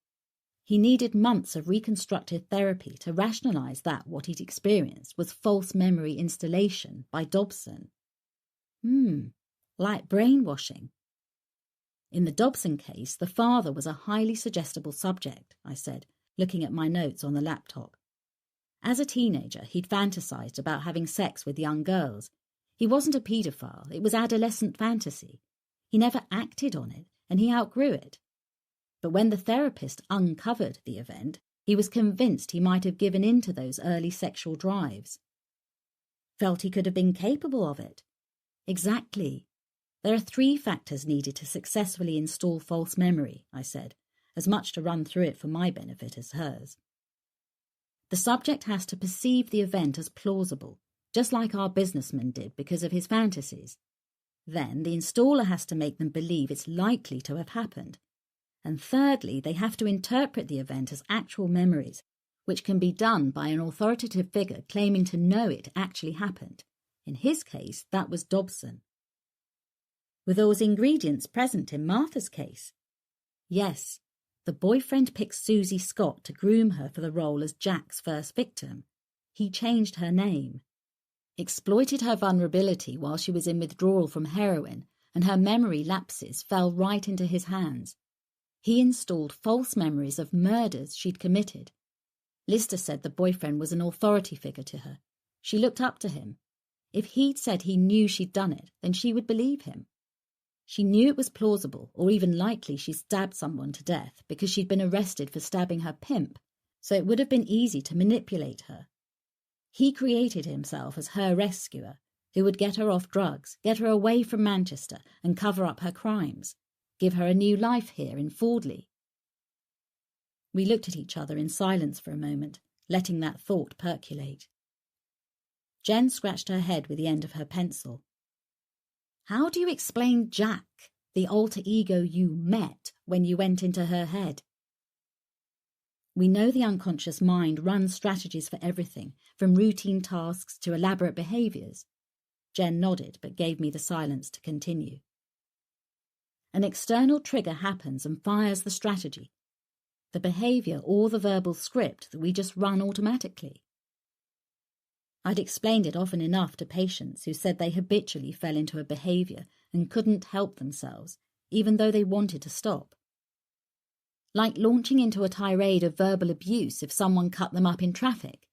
He needed months of reconstructive therapy to rationalise that what he'd experienced was false memory installation by Dobson. Like brainwashing. In the Dobson case, the father was a highly suggestible subject, I said, looking at my notes on the laptop. As a teenager, he'd fantasised about having sex with young girls. He wasn't a paedophile, it was adolescent fantasy. He never acted on it, and he outgrew it. But when the therapist uncovered the event, he was convinced he might have given in to those early sexual drives. Felt he could have been capable of it. Exactly. There are 3 factors needed to successfully install false memory, I said, as much to run through it for my benefit as hers. The subject has to perceive the event as plausible, just like our businessman did because of his fantasies. Then the installer has to make them believe it's likely to have happened. And thirdly, they have to interpret the event as actual memories, which can be done by an authoritative figure claiming to know it actually happened. In his case, that was Dobson. Were those ingredients present in Martha's case? Yes. The boyfriend picked Susie Scott to groom her for the role as Jack's first victim. He changed her name. Exploited her vulnerability while she was in withdrawal from heroin, and her memory lapses fell right into his hands. He installed false memories of murders she'd committed. Lister said the boyfriend was an authority figure to her. She looked up to him. If he'd said he knew she'd done it, then she would believe him. She knew it was plausible, or even likely she stabbed someone to death because she'd been arrested for stabbing her pimp, so it would have been easy to manipulate her. He created himself as her rescuer, who would get her off drugs, get her away from Manchester and cover up her crimes, give her a new life here in Fordley. We looked at each other in silence for a moment, letting that thought percolate. Jen scratched her head with the end of her pencil. How do you explain Jack, the alter ego you met when you went into her head? We know the unconscious mind runs strategies for everything, from routine tasks to elaborate behaviours. Jen nodded, but gave me the silence to continue. An external trigger happens and fires the strategy, the behaviour or the verbal script that we just run automatically. I'd explained it often enough to patients who said they habitually fell into a behaviour and couldn't help themselves, even though they wanted to stop. Like launching into a tirade of verbal abuse if someone cut them up in traffic.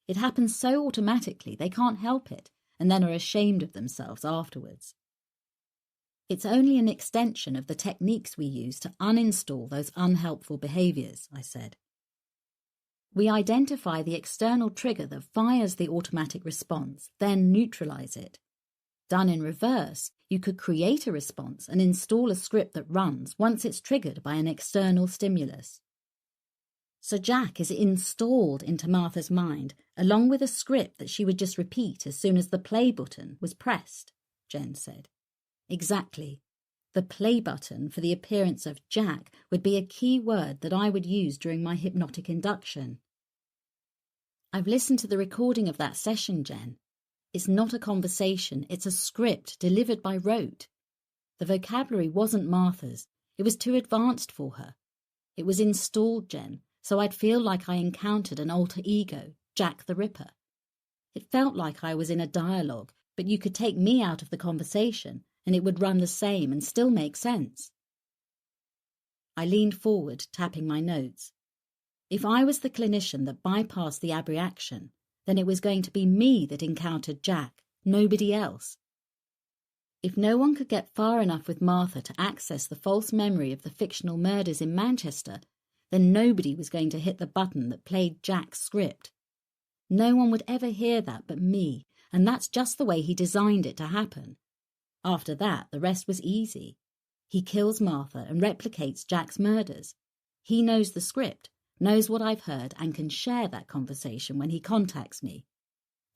It happens so automatically they can't help it, and then are ashamed of themselves afterwards. It's only an extension of the techniques we use to uninstall those unhelpful behaviours, I said. We identify the external trigger that fires the automatic response, then neutralise it. Done in reverse, you could create a response and install a script that runs once it's triggered by an external stimulus. So Jack is installed into Martha's mind, along with a script that she would just repeat as soon as the play button was pressed, Jen said. Exactly. The play button for the appearance of Jack would be a key word that I would use during my hypnotic induction. I've listened to the recording of that session, Jen. It's not a conversation, it's a script delivered by rote. The vocabulary wasn't Martha's. It was too advanced for her. It was installed, Jen, so I'd feel like I encountered an alter ego, Jack the Ripper. It felt like I was in a dialogue, but you could take me out of the conversation and it would run the same and still make sense. I leaned forward, tapping my notes. If I was the clinician that bypassed the abreaction, then it was going to be me that encountered Jack, nobody else. If no one could get far enough with Martha to access the false memory of the fictional murders in Manchester, then nobody was going to hit the button that played Jack's script. No one would ever hear that but me, and that's just the way he designed it to happen. After that, the rest was easy. He kills Martha and replicates Jack's murders. He knows the script, knows what I've heard, and can share that conversation when he contacts me.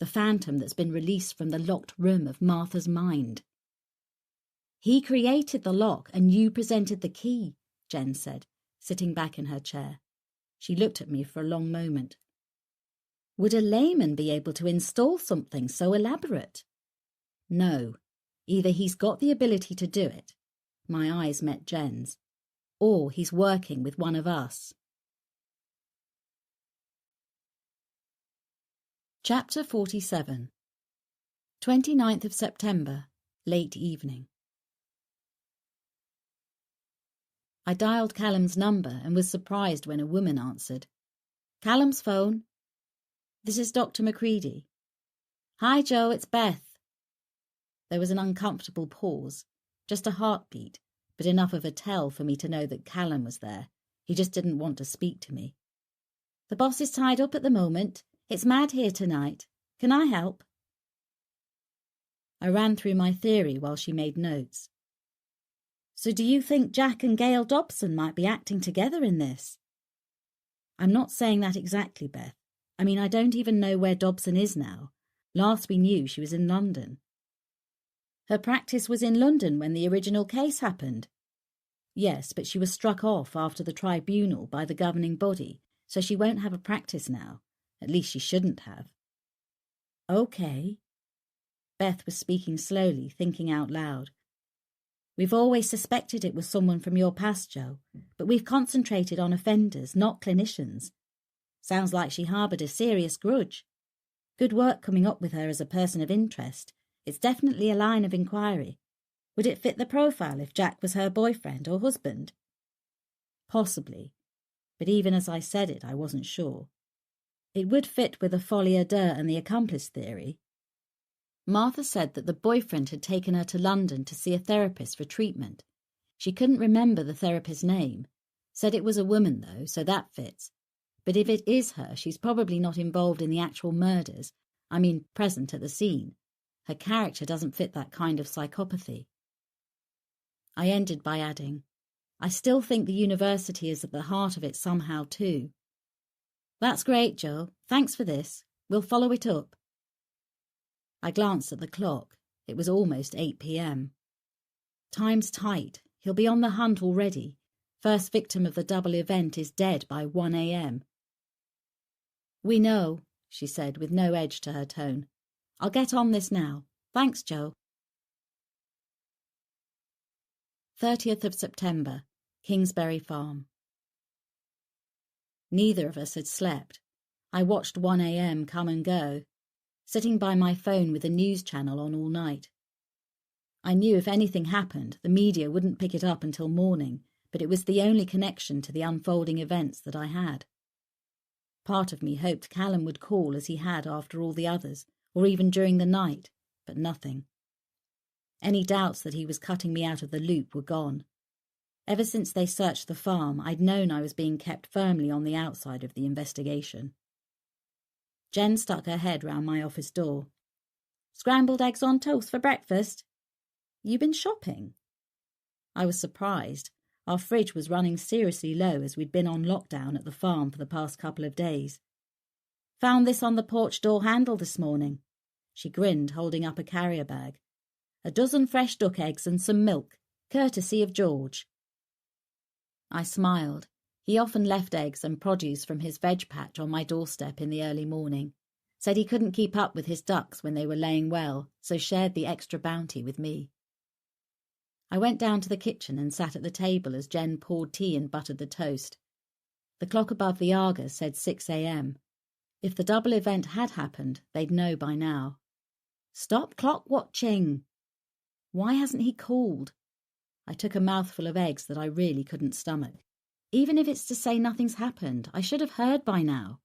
The phantom that's been released from the locked room of Martha's mind. He created the lock and you presented the key, Jen said, sitting back in her chair. She looked at me for a long moment. Would a layman be able to install something so elaborate? No. Either he's got the ability to do it, my eyes met Jen's, or he's working with one of us. Chapter 47. 29th of September, late evening. I dialed Callum's number and was surprised when a woman answered. Callum's phone. This is Dr. Macready. Hi, Joe, it's Beth. There was an uncomfortable pause, just a heartbeat, but enough of a tell for me to know that Callum was there. He just didn't want to speak to me. The boss is tied up at the moment. It's mad here tonight. Can I help? I ran through my theory while she made notes. So do you think Jack and Gail Dobson might be acting together in this? I'm not saying that exactly, Beth. I mean, I don't even know where Dobson is now. Last we knew, she was in London. Her practice was in London when the original case happened. Yes, but she was struck off after the tribunal by the governing body, so she won't have a practice now. At least she shouldn't have. Okay. Beth was speaking slowly, thinking out loud. We've always suspected it was someone from your past, Joe, but we've concentrated on offenders, not clinicians. Sounds like she harboured a serious grudge. Good work coming up with her as a person of interest. It's definitely a line of inquiry. Would it fit the profile if Jack was her boyfriend or husband? Possibly, but even as I said it, I wasn't sure. It would fit with the folie à deux and the accomplice theory. Martha said that the boyfriend had taken her to London to see a therapist for treatment. She couldn't remember the therapist's name. Said it was a woman, though, so that fits. But if it is her, she's probably not involved in the actual murders. I mean, present at the scene. Her character doesn't fit that kind of psychopathy. I ended by adding, I still think the university is at the heart of it somehow too. That's great, Joe. Thanks for this. We'll follow it up. I glanced at the clock. It was almost 8 p.m. Time's tight. He'll be on the hunt already. First victim of the double event is dead by 1 a.m. We know, she said with no edge to her tone. I'll get on this now. Thanks, Joe. 30th of September, Kingsbury Farm. Neither of us had slept. I watched 1 a.m. come and go, sitting by my phone with the news channel on all night. I knew if anything happened, the media wouldn't pick it up until morning, but it was the only connection to the unfolding events that I had. Part of me hoped Callum would call as he had after all the others, or even during the night, but nothing. Any doubts that he was cutting me out of the loop were gone. Ever since they searched the farm, I'd known I was being kept firmly on the outside of the investigation. Jen stuck her head round my office door. Scrambled eggs on toast for breakfast? You been shopping? I was surprised. Our fridge was running seriously low as we'd been on lockdown at the farm for the past couple of days. Found this on the porch door handle this morning. She grinned, holding up a carrier bag. A dozen fresh duck eggs and some milk, courtesy of George. I smiled. He often left eggs and produce from his veg patch on my doorstep in the early morning. Said he couldn't keep up with his ducks when they were laying well, so shared the extra bounty with me. I went down to the kitchen and sat at the table as Jen poured tea and buttered the toast. The clock above the Argus said 6 a.m. If the double event had happened, they'd know by now. Stop clock watching! Why hasn't he called? I took a mouthful of eggs that I really couldn't stomach. Even if it's to say nothing's happened, I should have heard by now.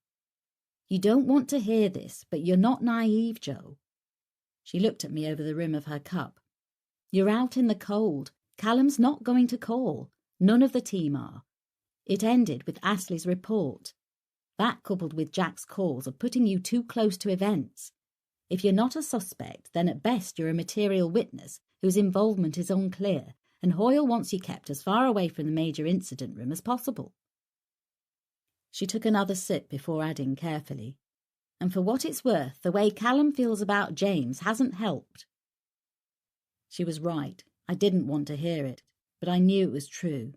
You don't want to hear this, but you're not naive, Joe. She looked at me over the rim of her cup. You're out in the cold. Callum's not going to call. None of the team are. It ended with Astley's report. That, coupled with Jack's calls, are putting you too close to events. If you're not a suspect, then at best you're a material witness whose involvement is unclear, and Hoyle wants you kept as far away from the major incident room as possible." She took another sip before adding carefully, "And for what it's worth, the way Callum feels about James hasn't helped." She was right. I didn't want to hear it, but I knew it was true.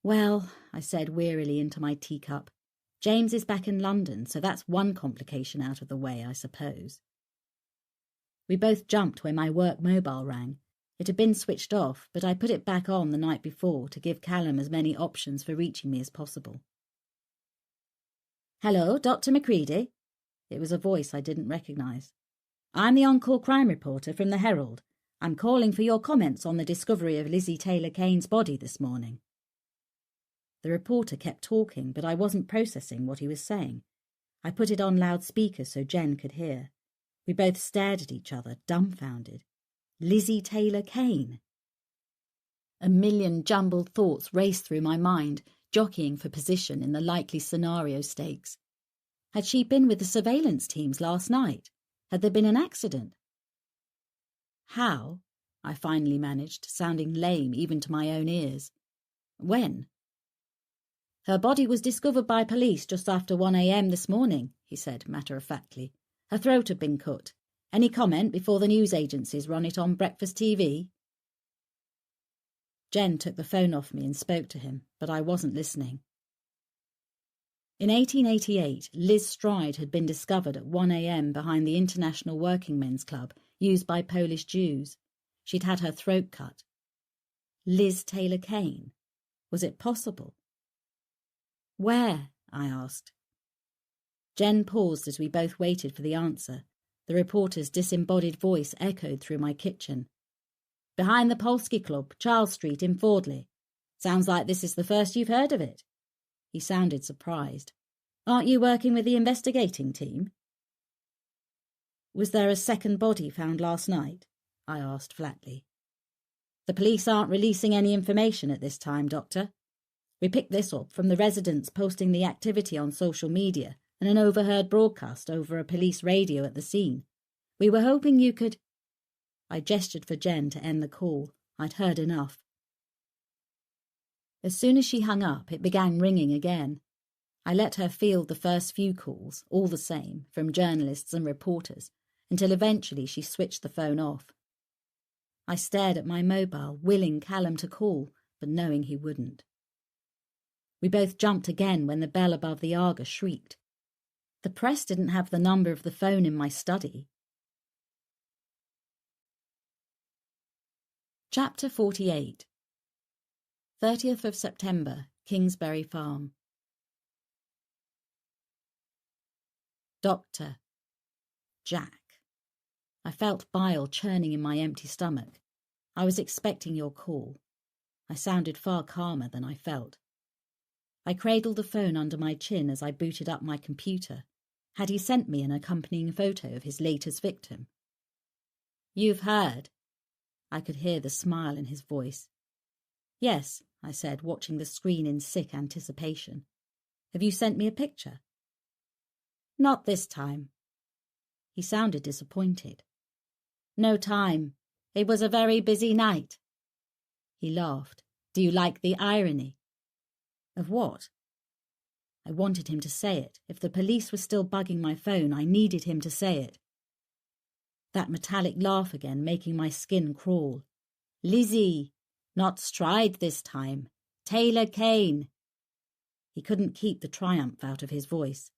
"Well," I said wearily into my teacup, "James is back in London, so that's one complication out of the way, I suppose." We both jumped when my work mobile rang. It had been switched off, but I put it back on the night before to give Callum as many options for reaching me as possible. "Hello, Dr. Macready?" It was a voice I didn't recognise. "I'm the on-call crime reporter from the Herald. I'm calling for your comments on the discovery of Lizzie Taylor Kane's body this morning." The reporter kept talking, but I wasn't processing what he was saying. I put it on loudspeaker so Jen could hear. We both stared at each other, dumbfounded. Lizzie Taylor Kane? A million jumbled thoughts raced through my mind, jockeying for position in the likely scenario stakes. Had she been with the surveillance teams last night? Had there been an accident? "How?" I finally managed, sounding lame even to my own ears. "When?" "Her body was discovered by police just after 1 a.m. this morning," he said matter-of-factly. "Her throat had been cut. Any comment before the news agencies run it on breakfast TV?" Jen took the phone off me and spoke to him, but I wasn't listening. In 1888, Liz Stride had been discovered at 1 a.m. behind the International Working Men's Club, used by Polish Jews. She'd had her throat cut. Liz Taylor Kane? Was it possible? "Where?" I asked. Jen paused as we both waited for the answer. The reporter's disembodied voice echoed through my kitchen. "Behind the Polski Club, Charles Street in Fordley. Sounds like this is the first you've heard of it." He sounded surprised. "Aren't you working with the investigating team?" "Was there a second body found last night?" I asked flatly. "The police aren't releasing any information at this time, Doctor. We picked this up from the residents posting the activity on social media and an overheard broadcast over a police radio at the scene. We were hoping you could—" I gestured for Jen to end the call. I'd heard enough. As soon as she hung up, it began ringing again. I let her field the first few calls, all the same, from journalists and reporters, until eventually she switched the phone off. I stared at my mobile, willing Callum to call, but knowing he wouldn't. We both jumped again when the bell above the Argus shrieked. The press didn't have the number of the phone in my study. Chapter 48. 30th of September, Kingsbury Farm. Doctor. Jack. I felt bile churning in my empty stomach. I was expecting your call. I sounded far calmer than I felt. I cradled the phone under my chin as I booted up my computer. Had he sent me an accompanying photo of his latest victim? "You've heard?" I could hear the smile in his voice. "Yes," I said, watching the screen in sick anticipation. "Have you sent me a picture?" "Not this time." He sounded disappointed. "No time. It was a very busy night." He laughed. "Do you like the irony?" "Of what?" I wanted him to say it. If the police were still bugging my phone, I needed him to say it. That metallic laugh again, making my skin crawl. "Lizzie! Not Stride this time. Taylor Kane." He couldn't keep the triumph out of his voice.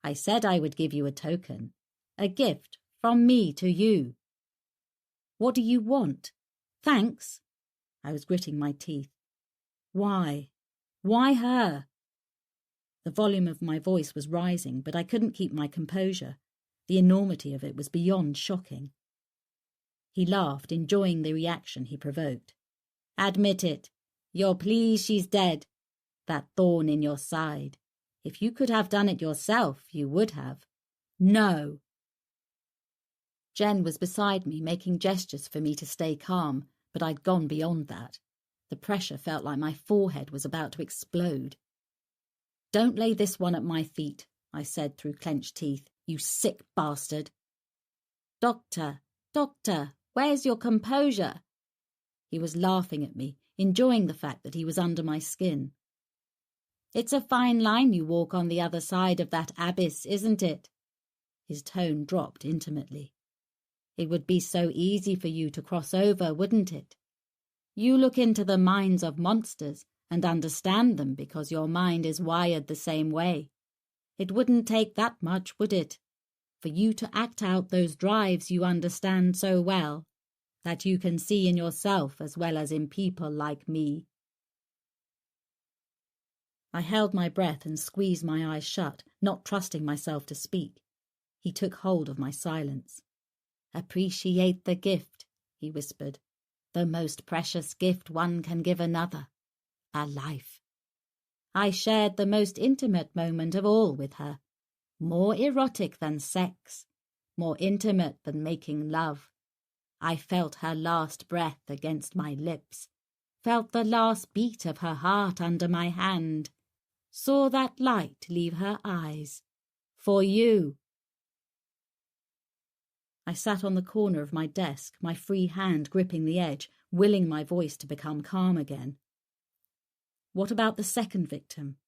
"I said I would give you a token. A gift from me to you." "What do you want?" "Thanks." I was gritting my teeth. "Why? Why her?" The volume of my voice was rising, but I couldn't keep my composure. The enormity of it was beyond shocking. He laughed, enjoying the reaction he provoked. "Admit it. You're pleased she's dead. That thorn in your side. If you could have done it yourself, you would have." "No." Jen was beside me, making gestures for me to stay calm, but I'd gone beyond that. The pressure felt like my forehead was about to explode. "Don't lay this one at my feet," I said through clenched teeth. "You sick bastard." Doctor, where's your composure?" He was laughing at me, enjoying the fact that he was under my skin. "It's a fine line you walk on the other side of that abyss, isn't it?" His tone dropped intimately. "It would be so easy for you to cross over, wouldn't it? You look into the minds of monsters and understand them because your mind is wired the same way. It wouldn't take that much, would it, for you to act out those drives you understand so well, that you can see in yourself as well as in people like me." I held my breath and squeezed my eyes shut, not trusting myself to speak. He took hold of my silence. "Appreciate the gift," he whispered. "The most precious gift one can give another. A life. I shared the most intimate moment of all with her. More erotic than sex. More intimate than making love. I felt her last breath against my lips. Felt the last beat of her heart under my hand. Saw that light leave her eyes. For you." I sat on the corner of my desk, my free hand gripping the edge, willing my voice to become calm again. "What about the second victim?"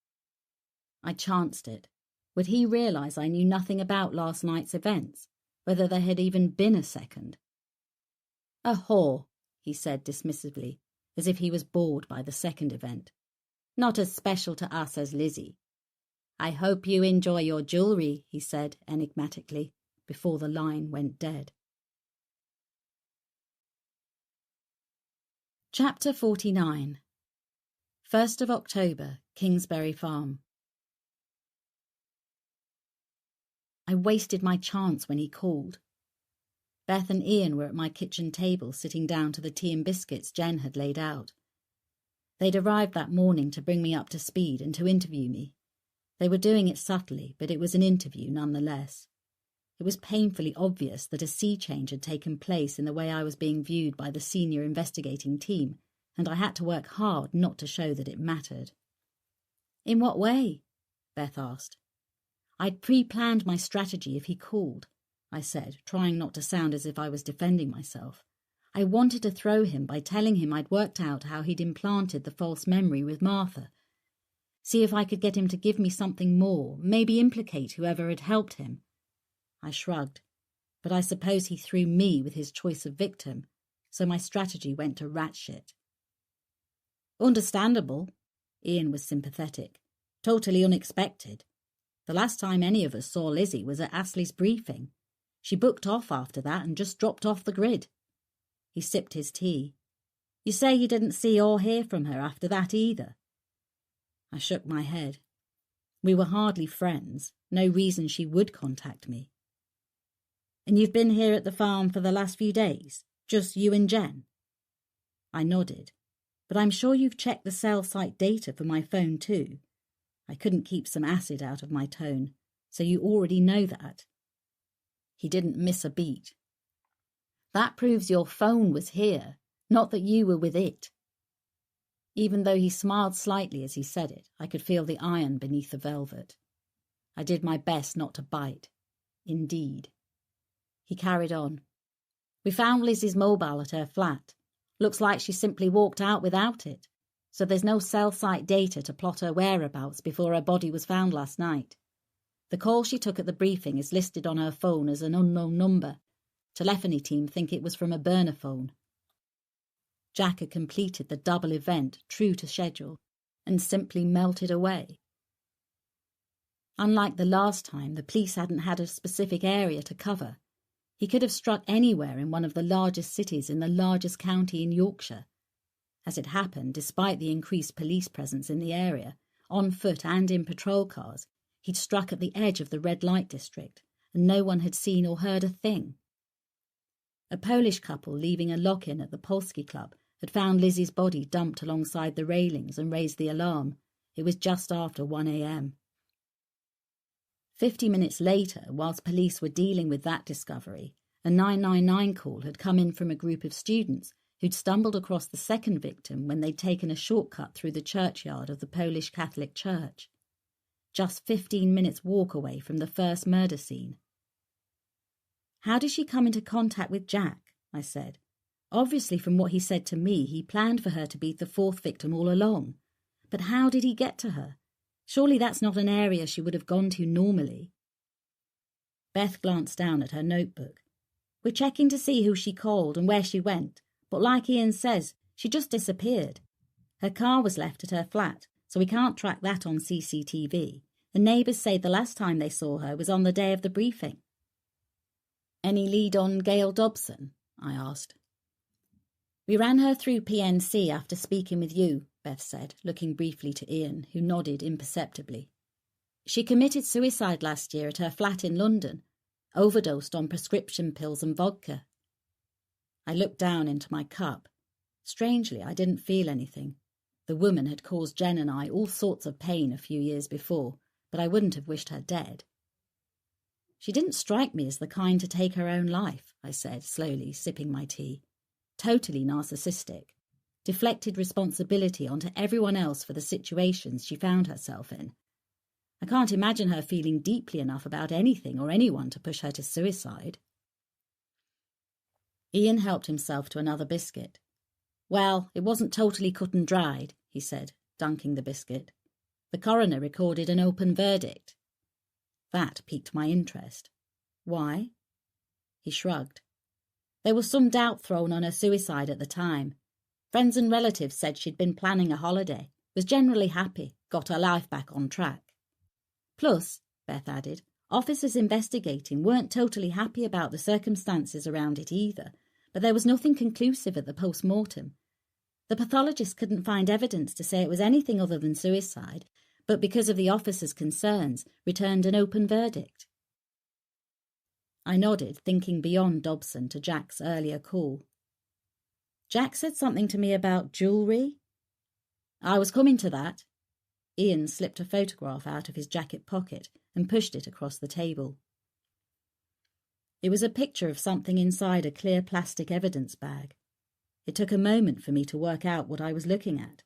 I chanced it. Would he realize I knew nothing about last night's events, whether there had even been a second? "A whore," he said dismissively, as if he was bored by the second event. "Not as special to us as Lizzie. I hope you enjoy your jewellery," he said enigmatically, before the line went dead. Chapter 49. 1st of October, Kingsbury Farm. I wasted my chance when he called. Beth and Ian were at my kitchen table sitting down to the tea and biscuits Jen had laid out. They'd arrived that morning to bring me up to speed and to interview me. They were doing it subtly, but it was an interview nonetheless. It was painfully obvious that a sea change had taken place in the way I was being viewed by the senior investigating team, and I had to work hard not to show that it mattered. "In what way?" Beth asked. "I'd pre-planned my strategy if he called," I said, trying not to sound as if I was defending myself. "I wanted to throw him by telling him I'd worked out how he'd implanted the false memory with Martha. See if I could get him to give me something more, maybe implicate whoever had helped him." I shrugged, but I suppose he threw me with his choice of victim, so my strategy went to rat shit. "Understandable." Ian was sympathetic. "Totally unexpected. The last time any of us saw Lizzie was at Astley's briefing. She booked off after that and just dropped off the grid." He sipped his tea. "You say you didn't see or hear from her after that either?" I shook my head. We were hardly friends, no reason she would contact me. "And you've been here at the farm for the last few days? Just you and Jen?" I nodded. "But I'm sure you've checked the cell site data for my phone too." I couldn't keep some acid out of my tone. "So you already know that?" He didn't miss a beat. "That proves your phone was here, not that you were with it." Even though he smiled slightly as he said it, I could feel the iron beneath the velvet. I did my best not to bite. Indeed. He carried on. "We found Lizzie's mobile at her flat. Looks like she simply walked out without it, so there's no cell site data to plot her whereabouts before her body was found last night. The call she took at the briefing is listed on her phone as an unknown number. Telephony team think it was from a burner phone." Jack had completed the double event true to schedule and simply melted away. Unlike the last time, the police hadn't had a specific area to cover. He could have struck anywhere in one of the largest cities in the largest county in Yorkshire. As it happened, despite the increased police presence in the area, on foot and in patrol cars, he'd struck at the edge of the red light district, and no one had seen or heard a thing. A Polish couple leaving a lock-in at the Polski Club had found Lizzie's body dumped alongside the railings and raised the alarm. It was just after 1 a.m. 50 minutes later, whilst police were dealing with that discovery, a 999 call had come in from a group of students who'd stumbled across the second victim when they'd taken a shortcut through the churchyard of the Polish Catholic Church. just 15 minutes walk away from the first murder scene. How did she come into contact with Jack? I said. Obviously, from what he said to me, he planned for her to be the fourth victim all along. But how did he get to her? Surely that's not an area she would have gone to normally. Beth glanced down at her notebook. We're checking to see who she called and where she went, but like Ian says, she just disappeared. Her car was left at her flat, so we can't track that on CCTV. The neighbours say the last time they saw her was on the day of the briefing. Any lead on Gail Dobson? I asked. We ran her through PNC after speaking with you, Beth said, looking briefly to Ian, who nodded imperceptibly. She committed suicide last year at her flat in London, overdosed on prescription pills and vodka. I looked down into my cup. Strangely, I didn't feel anything. The woman had caused Jen and I all sorts of pain a few years before, but I wouldn't have wished her dead. She didn't strike me as the kind to take her own life, I said, slowly sipping my tea. Totally narcissistic. Deflected responsibility onto everyone else for the situations she found herself in. I can't imagine her feeling deeply enough about anything or anyone to push her to suicide. Ian helped himself to another biscuit. Well, it wasn't totally cut and dried, he said, dunking the biscuit. The coroner recorded an open verdict. That piqued my interest. Why? He shrugged. There was some doubt thrown on her suicide at the time. Friends and relatives said she'd been planning a holiday, was generally happy, got her life back on track. Plus, Beth added, officers investigating weren't totally happy about the circumstances around it either, but there was nothing conclusive at the post-mortem. The pathologist couldn't find evidence to say it was anything other than suicide, but because of the officers' concerns, returned an open verdict. I nodded, thinking beyond Dobson to Jack's earlier call. Jack said something to me about jewellery. I was coming to that. Ian slipped a photograph out of his jacket pocket and pushed it across the table. It was a picture of something inside a clear plastic evidence bag. It took a moment for me to work out what I was looking at.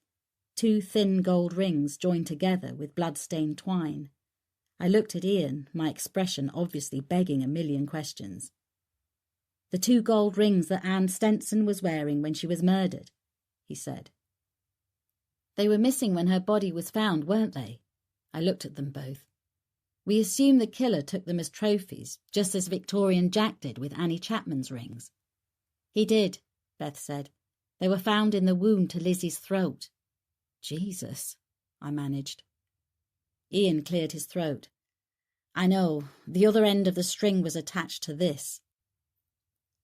2 thin gold rings joined together with blood-stained twine. I looked at Ian, my expression obviously begging a million questions. The 2 gold rings that Anne Stenson was wearing when she was murdered, he said. They were missing when her body was found, weren't they? I looked at them both. We assume the killer took them as trophies, just as Victorian Jack did with Annie Chapman's rings. He did, Beth said. They were found in the wound to Lizzie's throat. Jesus, I managed. Ian cleared his throat. I know, the other end of the string was attached to this.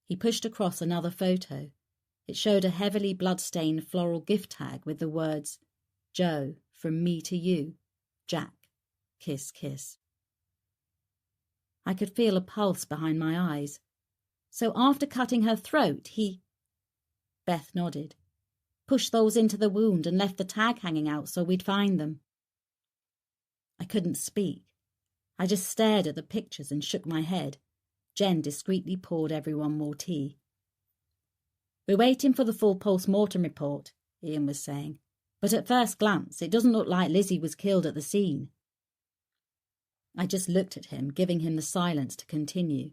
He pushed across another photo. It showed a heavily blood-stained floral gift tag with the words, Joe, from me to you, Jack, kiss, kiss. I could feel a pulse behind my eyes. So after cutting her throat, he... Beth nodded. Pushed those into the wound and left the tag hanging out so we'd find them. I couldn't speak. I just stared at the pictures and shook my head. Jen discreetly poured everyone more tea. We're waiting for the full post-mortem report, Ian was saying. But at first glance, it doesn't look like Lizzie was killed at the scene. I just looked at him, giving him the silence to continue.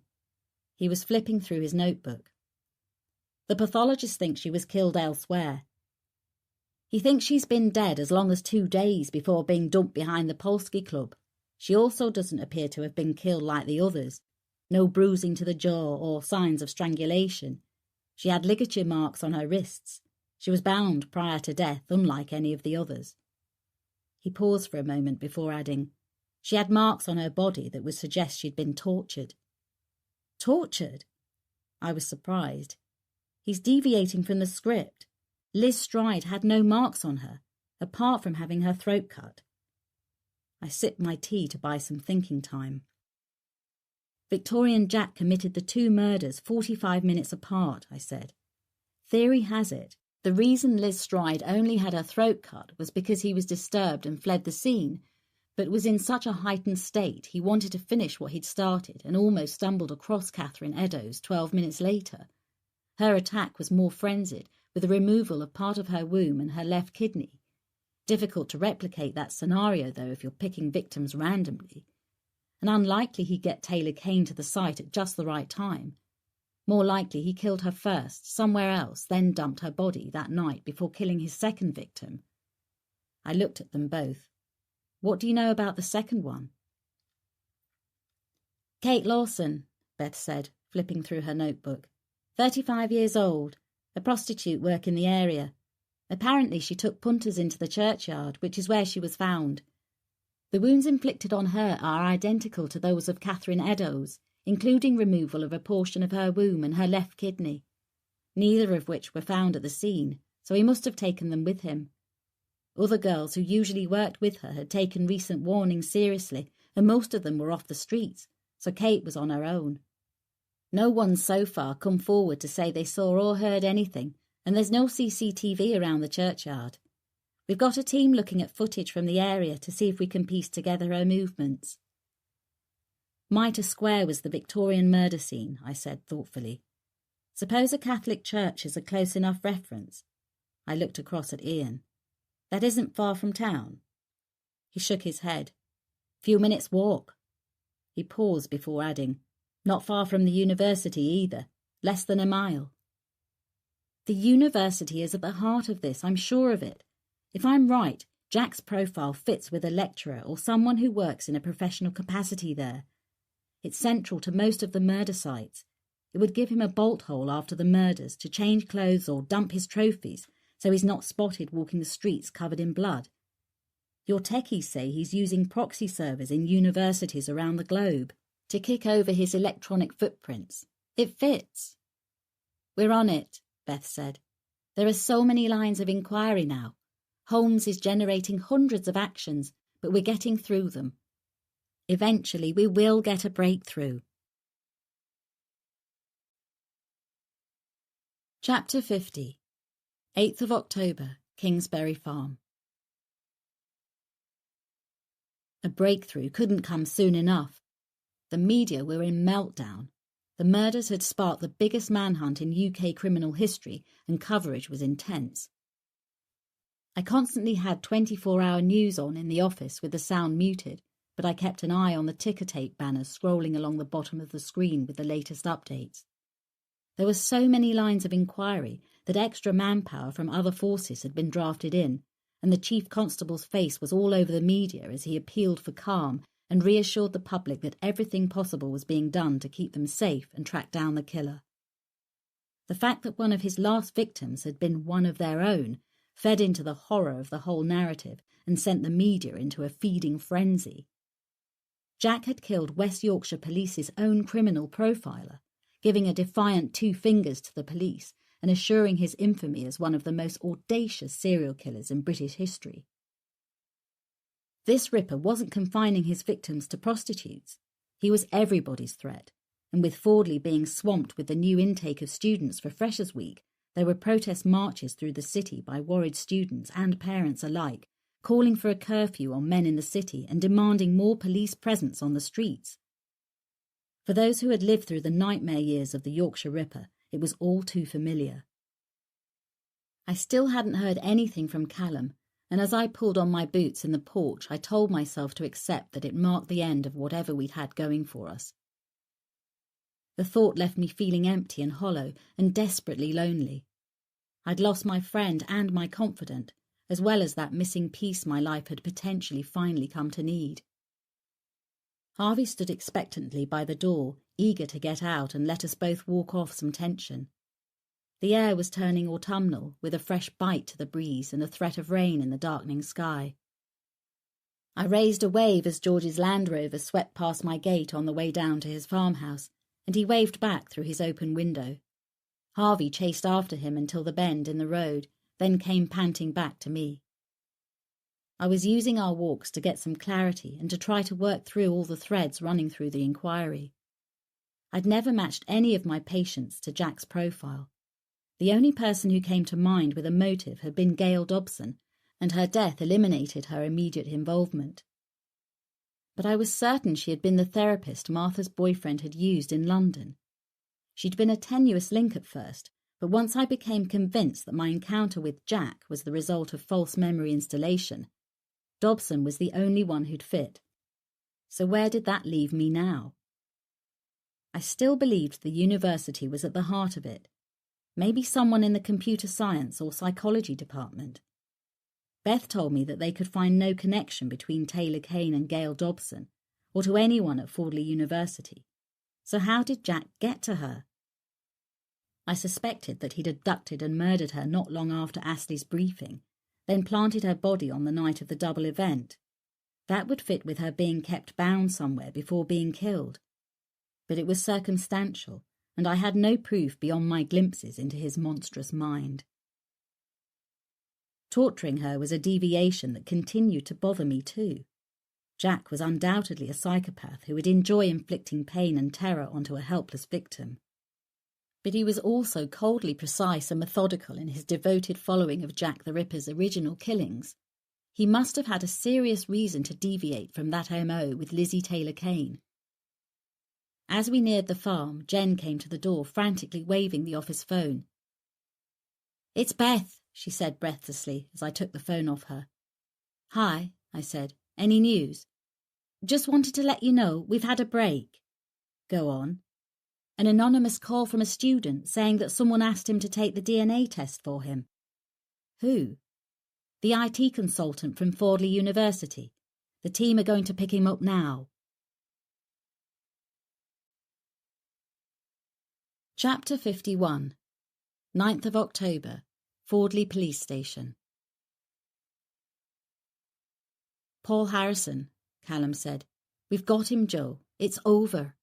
He was flipping through his notebook. The pathologist thinks she was killed elsewhere. He thinks she's been dead as long as 2 days before being dumped behind the Polski Club. She also doesn't appear to have been killed like the others. No bruising to the jaw or signs of strangulation. She had ligature marks on her wrists. She was bound prior to death, unlike any of the others. He paused for a moment before adding, she had marks on her body that would suggest she'd been tortured. Tortured? I was surprised. He's deviating from the script. Liz Stride had no marks on her, apart from having her throat cut. I sipped my tea to buy some thinking time. Victorian Jack committed the 2 murders 45 minutes apart, I said. Theory has it, the reason Liz Stride only had her throat cut was because he was disturbed and fled the scene, but was in such a heightened state he wanted to finish what he'd started and almost stumbled across Catherine Eddowes 12 minutes later. Her attack was more frenzied, with the removal of part of her womb and her left kidney. Difficult to replicate that scenario, though, if you're picking victims randomly. And unlikely he'd get Taylor Kane to the site at just the right time. More likely he killed her first, somewhere else, then dumped her body that night before killing his second victim. I looked at them both. What do you know about the second one? Kate Lawson, Beth said, flipping through her notebook. 35 years old, a prostitute working the area. Apparently she took punters into the churchyard, which is where she was found. The wounds inflicted on her are identical to those of Catherine Eddowes, including removal of a portion of her womb and her left kidney, neither of which were found at the scene, so he must have taken them with him. Other girls who usually worked with her had taken recent warnings seriously, and most of them were off the streets, so Kate was on her own. No one's so far come forward to say they saw or heard anything, and there's no CCTV around the churchyard. We've got a team looking at footage from the area to see if we can piece together her movements. Mitre Square was the Victorian murder scene, I said thoughtfully. Suppose a Catholic church is a close enough reference. I looked across at Ian. That isn't far from town. He shook his head. Few minutes' walk. He paused before adding, not far from the university either, less than a mile. The university is at the heart of this, I'm sure of it. If I'm right, Jack's profile fits with a lecturer or someone who works in a professional capacity there. It's central to most of the murder sites. It would give him a bolt hole after the murders to change clothes or dump his trophies so he's not spotted walking the streets covered in blood. Your techies say he's using proxy servers in universities around the globe to kick over his electronic footprints. It fits. We're on it, Beth said. There are so many lines of inquiry now. Holmes is generating hundreds of actions, but we're getting through them. Eventually, we will get a breakthrough. Chapter 50. 8th of October, Kingsbury Farm. A breakthrough couldn't come soon enough. The media were in meltdown. The murders had sparked the biggest manhunt in UK criminal history, and coverage was intense. I constantly had 24-hour news on in the office with the sound muted, but I kept an eye on the ticker tape banners scrolling along the bottom of the screen with the latest updates. There were so many lines of inquiry that extra manpower from other forces had been drafted in, and the Chief Constable's face was all over the media as he appealed for calm and reassured the public that everything possible was being done to keep them safe and track down the killer. The fact that one of his last victims had been one of their own fed into the horror of the whole narrative and sent the media into a feeding frenzy. Jack had killed West Yorkshire Police's own criminal profiler, giving a defiant 2 fingers to the police and assuring his infamy as one of the most audacious serial killers in British history. This Ripper wasn't confining his victims to prostitutes. He was everybody's threat, and with Fordley being swamped with the new intake of students for Freshers' Week, there were protest marches through the city by worried students and parents alike, calling for a curfew on men in the city and demanding more police presence on the streets. For those who had lived through the nightmare years of the Yorkshire Ripper, it was all too familiar. I still hadn't heard anything from Callum, and as I pulled on my boots in the porch, I told myself to accept that it marked the end of whatever we'd had going for us. The thought left me feeling empty and hollow and desperately lonely. I'd lost my friend and my confidant, as well as that missing piece my life had potentially finally come to need. Harvey stood expectantly by the door, eager to get out and let us both walk off some tension. The air was turning autumnal, with a fresh bite to the breeze and a threat of rain in the darkening sky. I raised a wave as George's Land Rover swept past my gate on the way down to his farmhouse, and he waved back through his open window. Harvey chased after him until the bend in the road, then came panting back to me. I was using our walks to get some clarity and to try to work through all the threads running through the inquiry. I'd never matched any of my patients to Jack's profile. The only person who came to mind with a motive had been Gail Dobson, and her death eliminated her immediate involvement. But I was certain she had been the therapist Martha's boyfriend had used in London. She'd been a tenuous link at first, But once I became convinced that my encounter with Jack was the result of false memory installation, Dobson was the only one who'd fit. So where did that leave me now? I still believed the university was at the heart of it. Maybe someone in the computer science or psychology department. Beth told me that they could find no connection between Taylor Kane and Gail Dobson, or to anyone at Fordley University. So how did Jack get to her? I suspected that he'd abducted and murdered her not long after Astley's briefing, then planted her body on the night of the double event. That would fit with her being kept bound somewhere before being killed. But it was circumstantial, and I had no proof beyond my glimpses into his monstrous mind. Torturing her was a deviation that continued to bother me too. Jack was undoubtedly a psychopath who would enjoy inflicting pain and terror onto a helpless victim. But he was also coldly precise and methodical in his devoted following of Jack the Ripper's original killings. He must have had a serious reason to deviate from that MO with Lizzie Taylor Kane. As we neared the farm, Jen came to the door, frantically waving the office phone. "It's Beth," she said breathlessly as I took the phone off her. "Hi," I said. "Any news?" "Just wanted to let you know we've had a break." "Go on." "An anonymous call from a student saying that someone asked him to take the DNA test for him." "Who?" "The IT consultant from Fordley University. The team are going to pick him up now." Chapter 51. 9th of October, Fordley Police Station. "Paul Harrison," Callum said. "We've got him, Joe. It's over."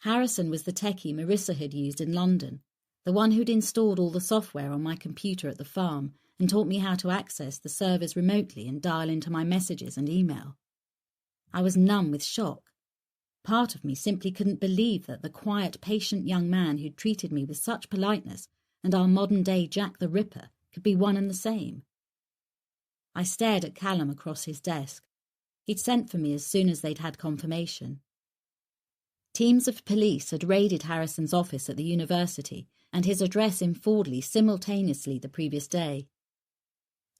Harrison was the techie Marissa had used in London, the one who'd installed all the software on my computer at the farm and taught me how to access the servers remotely and dial into my messages and email. I was numb with shock. Part of me simply couldn't believe that the quiet, patient young man who'd treated me with such politeness and our modern-day Jack the Ripper could be one and the same. I stared at Callum across his desk. He'd sent for me as soon as they'd had confirmation. Teams of police had raided Harrison's office at the university and his address in Fordley simultaneously the previous day.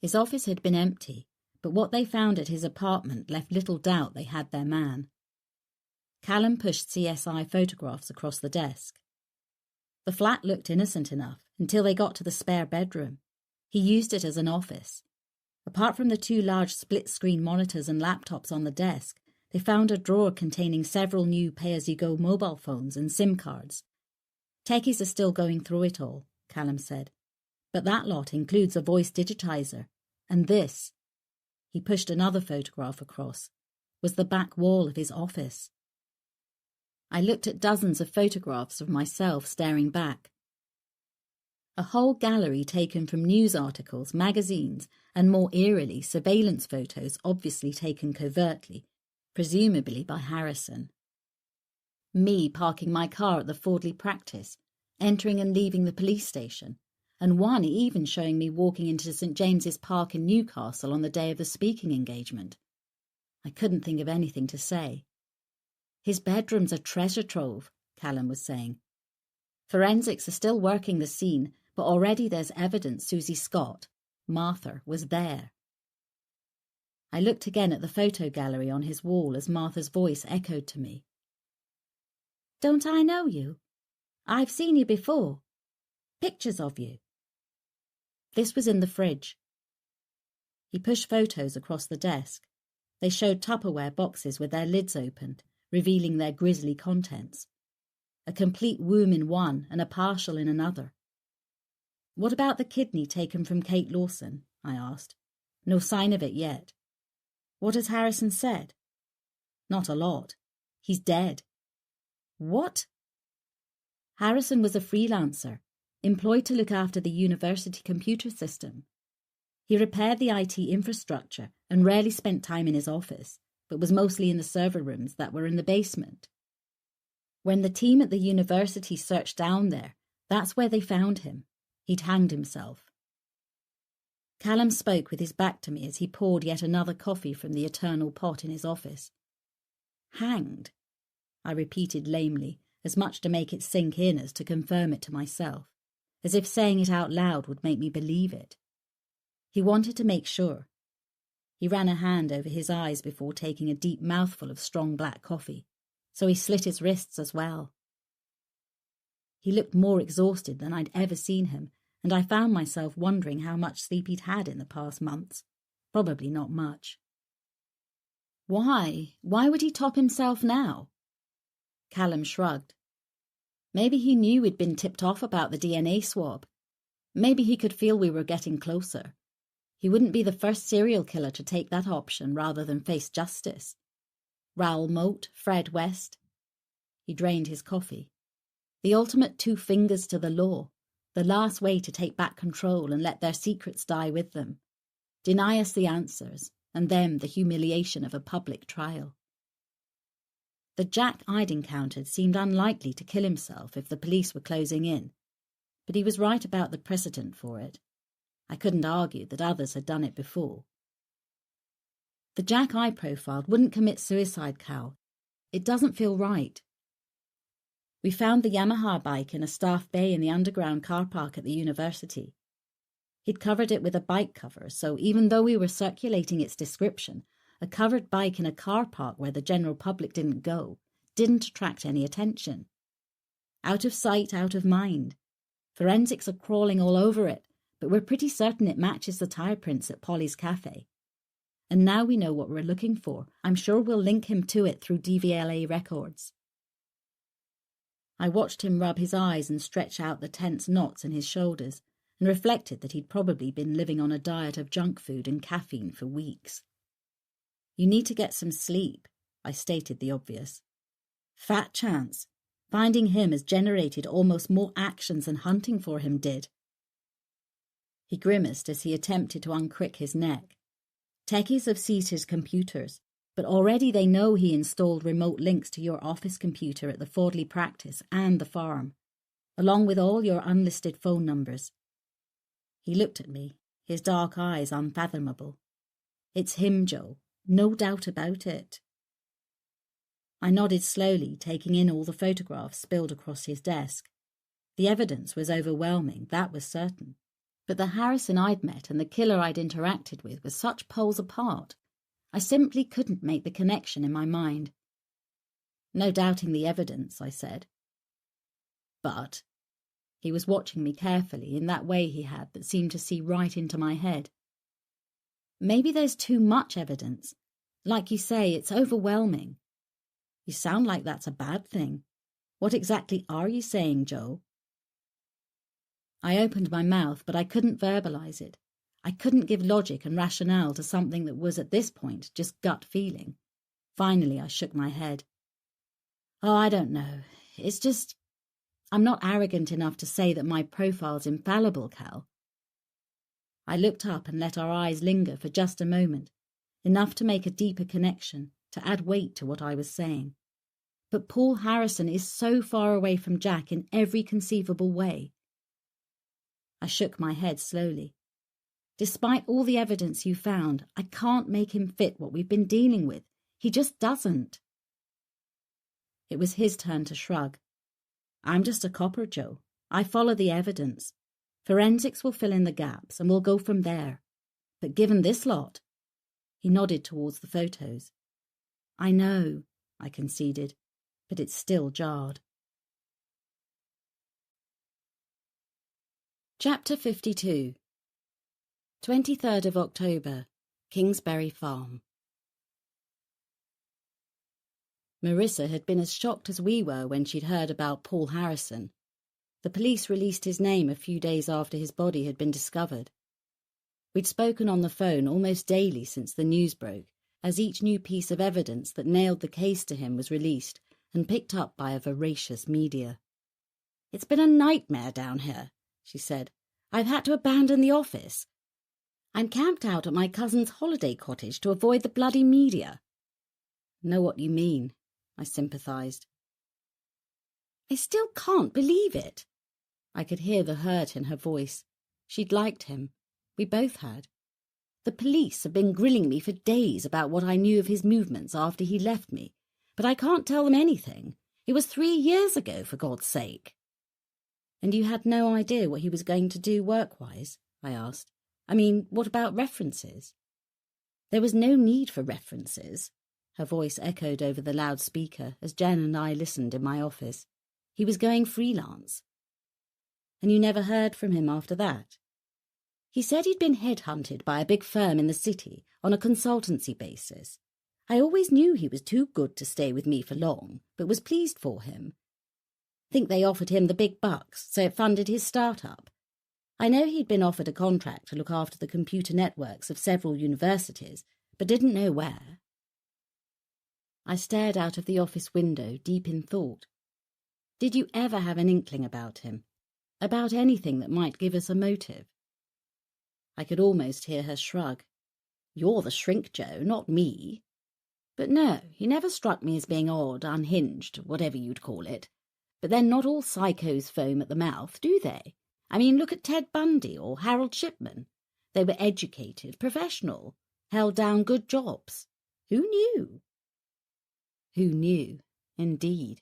His office had been empty, but what they found at his apartment left little doubt they had their man. Callum pushed CSI photographs across the desk. The flat looked innocent enough until they got to the spare bedroom. He used it as an office. Apart from the two large split-screen monitors and laptops on the desk, they found a drawer containing several new pay-as-you-go mobile phones and SIM cards. "Techies are still going through it all," Callum said. "But that lot includes a voice digitizer. And this," he pushed another photograph across, "was the back wall of his office." I looked at dozens of photographs of myself staring back. A whole gallery taken from news articles, magazines, and more eerily, surveillance photos obviously taken covertly, presumably by Harrison. Me parking my car at the Fordley practice, entering and leaving the police station, and one even showing me walking into St James's Park in Newcastle on the day of the speaking engagement. I couldn't think of anything to say. "His bedroom's a treasure trove," Callum was saying. "Forensics are still working the scene, but already there's evidence Susie Scott, Martha, was there." I looked again at the photo gallery on his wall as Martha's voice echoed to me. "Don't I know you? I've seen you before. Pictures of you." This was in the fridge. He pushed photos across the desk. They showed Tupperware boxes with their lids opened, revealing their grisly contents. A complete womb in one and a partial in another. "What about the kidney taken from Kate Lawson?" I asked. "No sign of it yet." "What has Harrison said?" "Not a lot. He's dead." "What?" Harrison was a freelancer, employed to look after the university computer system. He repaired the IT infrastructure and rarely spent time in his office, but was mostly in the server rooms that were in the basement. When the team at the university searched down there, that's where they found him. He'd hanged himself. Callum spoke with his back to me as he poured yet another coffee from the eternal pot in his office. "Hanged," I repeated lamely, as much to make it sink in as to confirm it to myself, as if saying it out loud would make me believe it. He wanted to make sure. He ran a hand over his eyes before taking a deep mouthful of strong black coffee, so he slit his wrists as well. He looked more exhausted than I'd ever seen him, and I found myself wondering how much sleep he'd had in the past months. Probably not much. Why? Why would he top himself now? Callum shrugged. Maybe he knew we'd been tipped off about the DNA swab. Maybe he could feel we were getting closer. He wouldn't be the first serial killer to take that option rather than face justice. Raoul Moat, Fred West. He drained his coffee. The ultimate 2 fingers to the law, the last way to take back control and let their secrets die with them. Deny us the answers, and them the humiliation of a public trial. The Jack I'd encountered seemed unlikely to kill himself if the police were closing in, but he was right about the precedent for it. I couldn't argue that others had done it before. The Jack I profiled wouldn't commit suicide, Cal. It doesn't feel right. We found the Yamaha bike in a staff bay in the underground car park at the university. He'd covered it with a bike cover, so even though we were circulating its description, a covered bike in a car park where the general public didn't go didn't attract any attention. Out of sight, out of mind. Forensics are crawling all over it, but we're pretty certain it matches the tire prints at Polly's cafe. And now we know what we're looking for. I'm sure we'll link him to it through DVLA records. I watched him rub his eyes and stretch out the tense knots in his shoulders, and reflected that he'd probably been living on a diet of junk food and caffeine for weeks. You need to get some sleep, I stated the obvious. Fat chance. Finding him has generated almost more actions than hunting for him did. He grimaced as he attempted to uncrick his neck. Techies have seized his computers, but already they know he installed remote links to your office computer at the Fordley practice and the farm, along with all your unlisted phone numbers. He looked at me, his dark eyes unfathomable. It's him, Joe. No doubt about it. I nodded slowly, taking in all the photographs spilled across his desk. The evidence was overwhelming, that was certain. But the Harrison I'd met and the killer I'd interacted with were such poles apart. I simply couldn't make the connection in my mind. No doubting the evidence, I said. But he was watching me carefully in that way he had that seemed to see right into my head. Maybe there's too much evidence. Like you say, it's overwhelming. You sound like that's a bad thing. What exactly are you saying, Joe? I opened my mouth, but I couldn't verbalize it. I couldn't give logic and rationale to something that was at this point just gut feeling. Finally, I shook my head. Oh, I don't know. It's just... I'm not arrogant enough to say that my profile's infallible, Cal. I looked up and let our eyes linger for just a moment, enough to make a deeper connection, to add weight to what I was saying. But Paul Harrison is so far away from Jack in every conceivable way. I shook my head slowly. Despite all the evidence you found, I can't make him fit what we've been dealing with. He just doesn't. It was his turn to shrug. I'm just a copper, Joe. I follow the evidence. Forensics will fill in the gaps, and we'll go from there. But given this lot... He nodded towards the photos. I know, I conceded, but it still jarred. Chapter 52. 23rd of October, Kingsbury Farm. Marissa had been as shocked as we were when she'd heard about Paul Harrison. The police released his name a few days after his body had been discovered. We'd spoken on the phone almost daily since the news broke, as each new piece of evidence that nailed the case to him was released and picked up by a voracious media. It's been a nightmare down here, she said. I've had to abandon the office. I'm camped out at my cousin's holiday cottage to avoid the bloody media. Know what you mean, I sympathised. I still can't believe it. I could hear the hurt in her voice. She'd liked him. We both had. The police have been grilling me for days about what I knew of his movements after he left me, but I can't tell them anything. It was 3 years ago, for God's sake. And you had no idea what he was going to do work-wise? I asked. I mean, what about references? There was no need for references. Her voice echoed over the loudspeaker as Jen and I listened in my office. He was going freelance. And you never heard from him after that? He said he'd been headhunted by a big firm in the city on a consultancy basis. I always knew he was too good to stay with me for long, but was pleased for him. Think they offered him the big bucks, so it funded his startup. I know he'd been offered a contract to look after the computer networks of several universities, but didn't know where. I stared out of the office window, deep in thought. Did you ever have an inkling about him? About anything that might give us a motive? I could almost hear her shrug. You're the shrink, Joe, not me. But no, he never struck me as being odd, unhinged, whatever you'd call it. But then not all psychos foam at the mouth, do they? I mean, look at Ted Bundy or Harold Shipman. They were educated, professional, held down good jobs. Who knew? Who knew, indeed.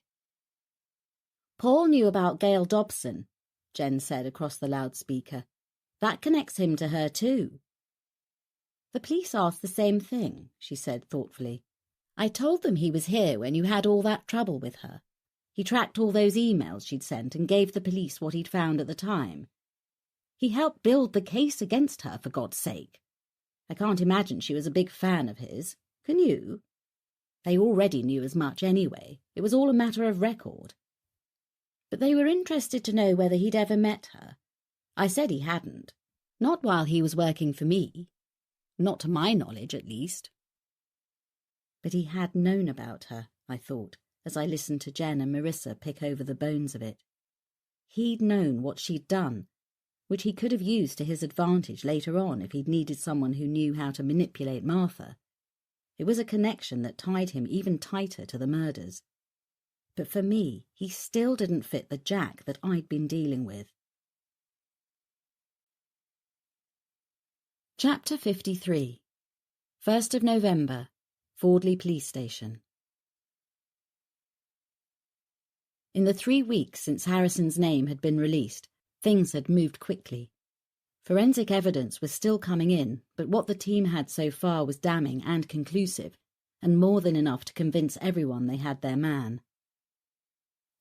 Paul knew about Gail Dobson, Jen said across the loudspeaker. That connects him to her too. The police asked the same thing, she said thoughtfully. I told them he was here when you had all that trouble with her. He tracked all those emails she'd sent and gave the police what he'd found at the time. He helped build the case against her, for God's sake. I can't imagine she was a big fan of his. Can you? They already knew as much anyway. It was all a matter of record. But they were interested to know whether he'd ever met her. I said he hadn't. Not while he was working for me. Not to my knowledge, at least. But he had known about her, I thought, as I listened to Jen and Marissa pick over the bones of it. He'd known what she'd done, which he could have used to his advantage later on if he'd needed someone who knew how to manipulate Martha. It was a connection that tied him even tighter to the murders. But for me, he still didn't fit the Jack that I'd been dealing with. Chapter 53. 1st of November, Fordley Police Station. In the 3 weeks since Harrison's name had been released, things had moved quickly. Forensic evidence was still coming in, but what the team had so far was damning and conclusive, and more than enough to convince everyone they had their man.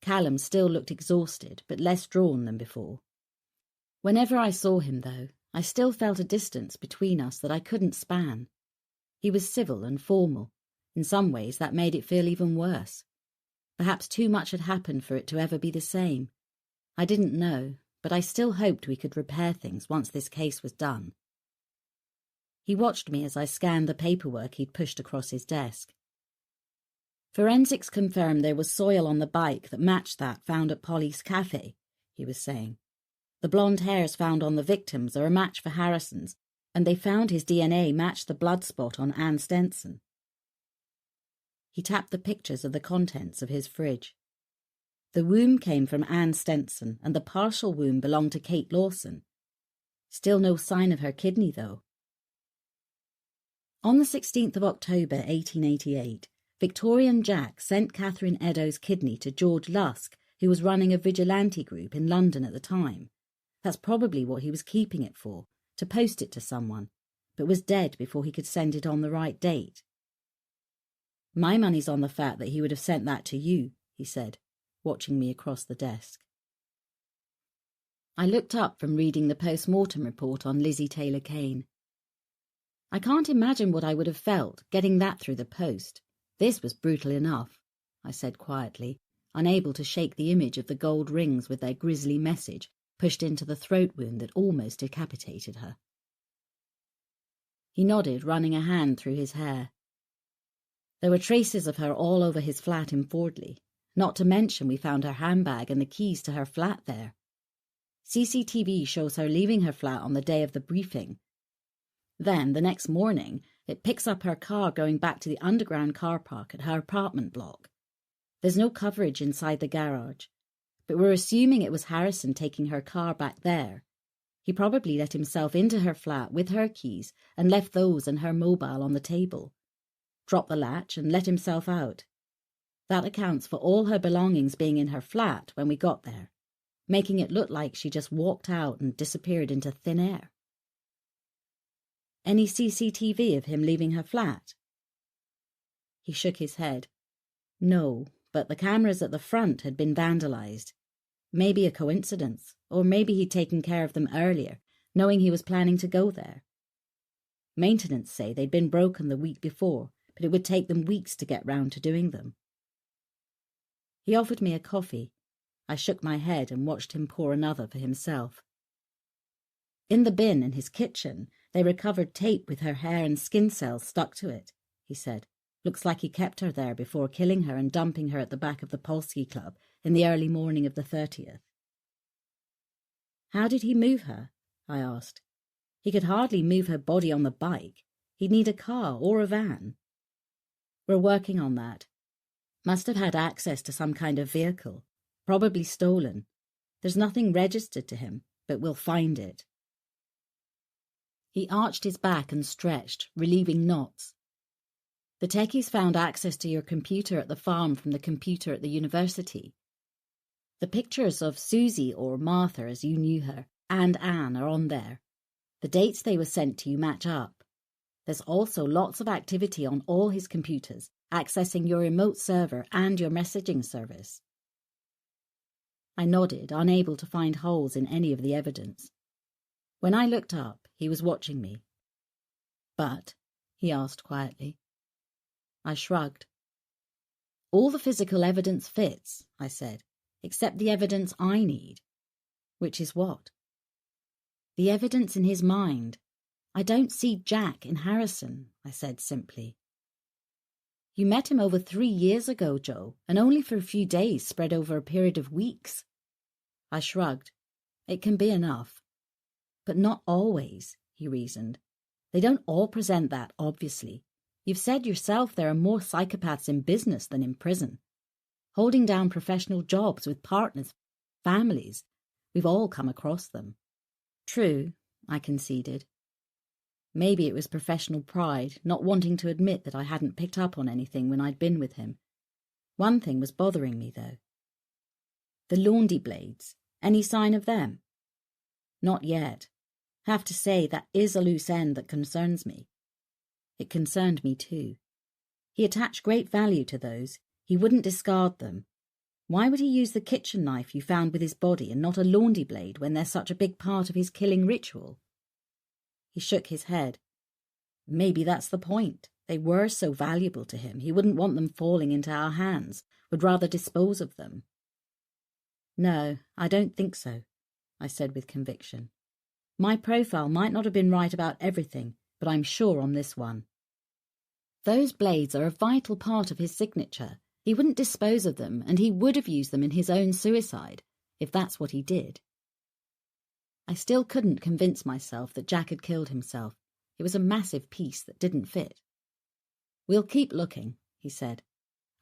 Callum still looked exhausted, but less drawn than before. Whenever I saw him, though, I still felt a distance between us that I couldn't span. He was civil and formal. In some ways that made it feel even worse. Perhaps too much had happened for it to ever be the same. I didn't know, but I still hoped we could repair things once this case was done. He watched me as I scanned the paperwork he'd pushed across his desk. Forensics confirmed there was soil on the bike that matched that found at Polly's cafe, he was saying. The blonde hairs found on the victims are a match for Harrison's, and they found his DNA matched the blood spot on Anne Stenson. He tapped the pictures of the contents of his fridge. The womb came from Anne Stenson, and the partial womb belonged to Kate Lawson. Still no sign of her kidney, though. On the 16th of October, 1888, Victorian Jack sent Catherine Eddowes' kidney to George Lusk, who was running a vigilante group in London at the time. That's probably what he was keeping it for, to post it to someone, but was dead before he could send it on the right date. My money's on the fact that he would have sent that to you, he said, watching me across the desk. I looked up from reading the post-mortem report on Lizzie Taylor Kane. I can't imagine what I would have felt getting that through the post. This was brutal enough, I said quietly, unable to shake the image of the gold rings with their grisly message pushed into the throat wound that almost decapitated her. He nodded, running a hand through his hair. There were traces of her all over his flat in Fordley, not to mention we found her handbag and the keys to her flat there. CCTV shows her leaving her flat on the day of the briefing. Then, the next morning, it picks up her car going back to the underground car park at her apartment block. There's no coverage inside the garage, but we're assuming it was Harrison taking her car back there. He probably let himself into her flat with her keys and left those and her mobile on the table. Dropped the latch and let himself out. That accounts for all her belongings being in her flat when we got there, making it look like she just walked out and disappeared into thin air. Any CCTV of him leaving her flat? He shook his head. No, but the cameras at the front had been vandalized. Maybe a coincidence, or maybe he'd taken care of them earlier, knowing he was planning to go there. Maintenance say they'd been broken the week before, but it would take them weeks to get round to doing them. He offered me a coffee. I shook my head and watched him pour another for himself. In the bin in his kitchen, they recovered tape with her hair and skin cells stuck to it, he said. Looks like he kept her there before killing her and dumping her at the back of the Polski Club in the early morning of the 30th. How did he move her? I asked. He could hardly move her body on the bike. He'd need a car or a van. We're working on that. Must have had access to some kind of vehicle, probably stolen. There's nothing registered to him, but we'll find it. He arched his back and stretched, relieving knots. The techies found access to your computer at the farm from the computer at the university. The pictures of Susie, or Martha as you knew her, and Anne are on there. The dates they were sent to you match up. There's also lots of activity on all his computers, accessing your remote server and your messaging service. I nodded, unable to find holes in any of the evidence. When I looked up, he was watching me. But, he asked quietly. I shrugged. All the physical evidence fits, I said, except the evidence I need. Which is what? The evidence in his mind. I don't see Jack in Harrison, I said simply. You met him over 3 years ago, Joe, and only for a few days spread over a period of weeks. I shrugged. It can be enough. But not always, he reasoned. They don't all present that, obviously. You've said yourself there are more psychopaths in business than in prison. Holding down professional jobs with partners, families. We've all come across them. True, I conceded. Maybe it was professional pride, not wanting to admit that I hadn't picked up on anything when I'd been with him. One thing was bothering me, though. The laundry blades. Any sign of them? Not yet. Have to say, that is a loose end that concerns me. It concerned me too. He attached great value to those. He wouldn't discard them. Why would he use the kitchen knife you found with his body and not a laundry blade when they're such a big part of his killing ritual? He shook his head. Maybe that's the point. They were so valuable to him, he wouldn't want them falling into our hands, would rather dispose of them. No, I don't think so, I said with conviction. My profile might not have been right about everything, but I'm sure on this one. Those blades are a vital part of his signature. He wouldn't dispose of them, and he would have used them in his own suicide, if that's what he did. I still couldn't convince myself that Jack had killed himself. It was a massive piece that didn't fit. We'll keep looking, he said.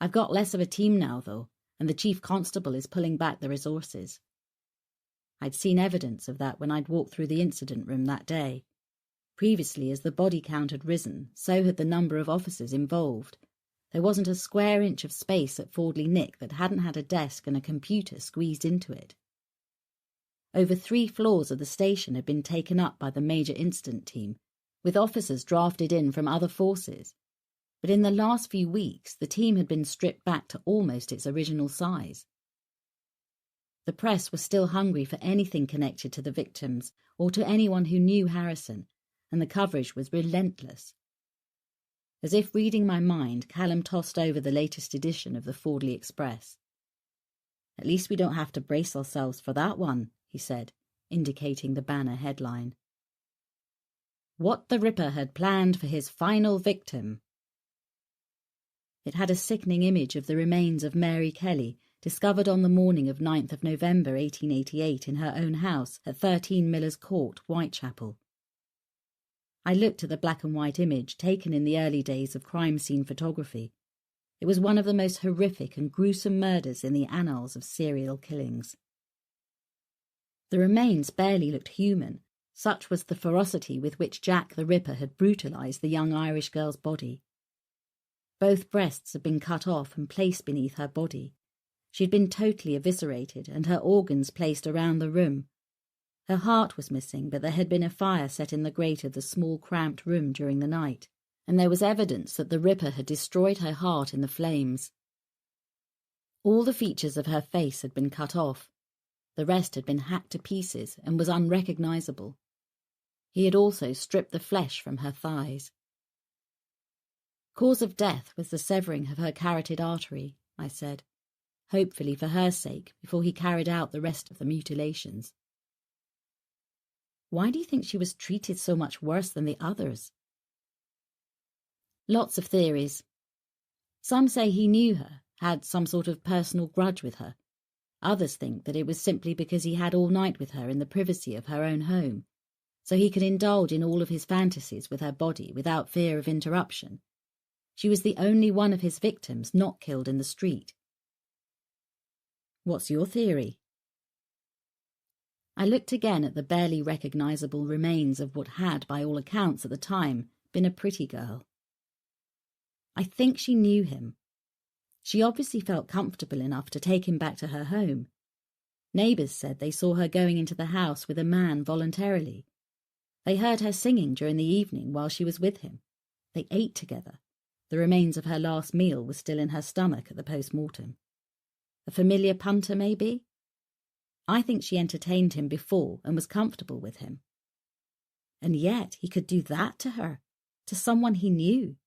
I've got less of a team now, though, and the chief constable is pulling back the resources. I'd seen evidence of that when I'd walked through the incident room that day. Previously, as the body count had risen, so had the number of officers involved. There wasn't a square inch of space at Fordley Nick that hadn't had a desk and a computer squeezed into it. Over 3 floors of the station had been taken up by the major incident team, with officers drafted in from other forces. But in the last few weeks, the team had been stripped back to almost its original size. The press was still hungry for anything connected to the victims or to anyone who knew Harrison, and the coverage was relentless. As if reading my mind, Callum tossed over the latest edition of the Fordley Express. At least we don't have to brace ourselves for that one, he said, indicating the banner headline. What the Ripper had planned for his final victim. It had a sickening image of the remains of Mary Kelly, discovered on the morning of 9th of November 1888 in her own house at 13 Miller's Court, Whitechapel. I looked at the black and white image taken in the early days of crime scene photography. It was one of the most horrific and gruesome murders in the annals of serial killings. The remains barely looked human, such was the ferocity with which Jack the Ripper had brutalised the young Irish girl's body. Both breasts had been cut off and placed beneath her body. She'd been totally eviscerated and her organs placed around the room. Her heart was missing, but there had been a fire set in the grate of the small cramped room during the night, and there was evidence that the Ripper had destroyed her heart in the flames. All the features of her face had been cut off. The rest had been hacked to pieces and was unrecognizable. He had also stripped the flesh from her thighs. Cause of death was the severing of her carotid artery, I said, hopefully for her sake, before he carried out the rest of the mutilations. Why do you think she was treated so much worse than the others? Lots of theories. Some say he knew her, had some sort of personal grudge with her. Others think that it was simply because he had all night with her in the privacy of her own home, so he could indulge in all of his fantasies with her body without fear of interruption. She was the only one of his victims not killed in the street. What's your theory? I looked again at the barely recognizable remains of what had, by all accounts at the time, been a pretty girl. I think she knew him. She obviously felt comfortable enough to take him back to her home. Neighbours said they saw her going into the house with a man voluntarily. They heard her singing during the evening while she was with him. They ate together. The remains of her last meal were still in her stomach at the post-mortem. A familiar punter, maybe? I think she entertained him before and was comfortable with him. And yet he could do that to her, to someone he knew.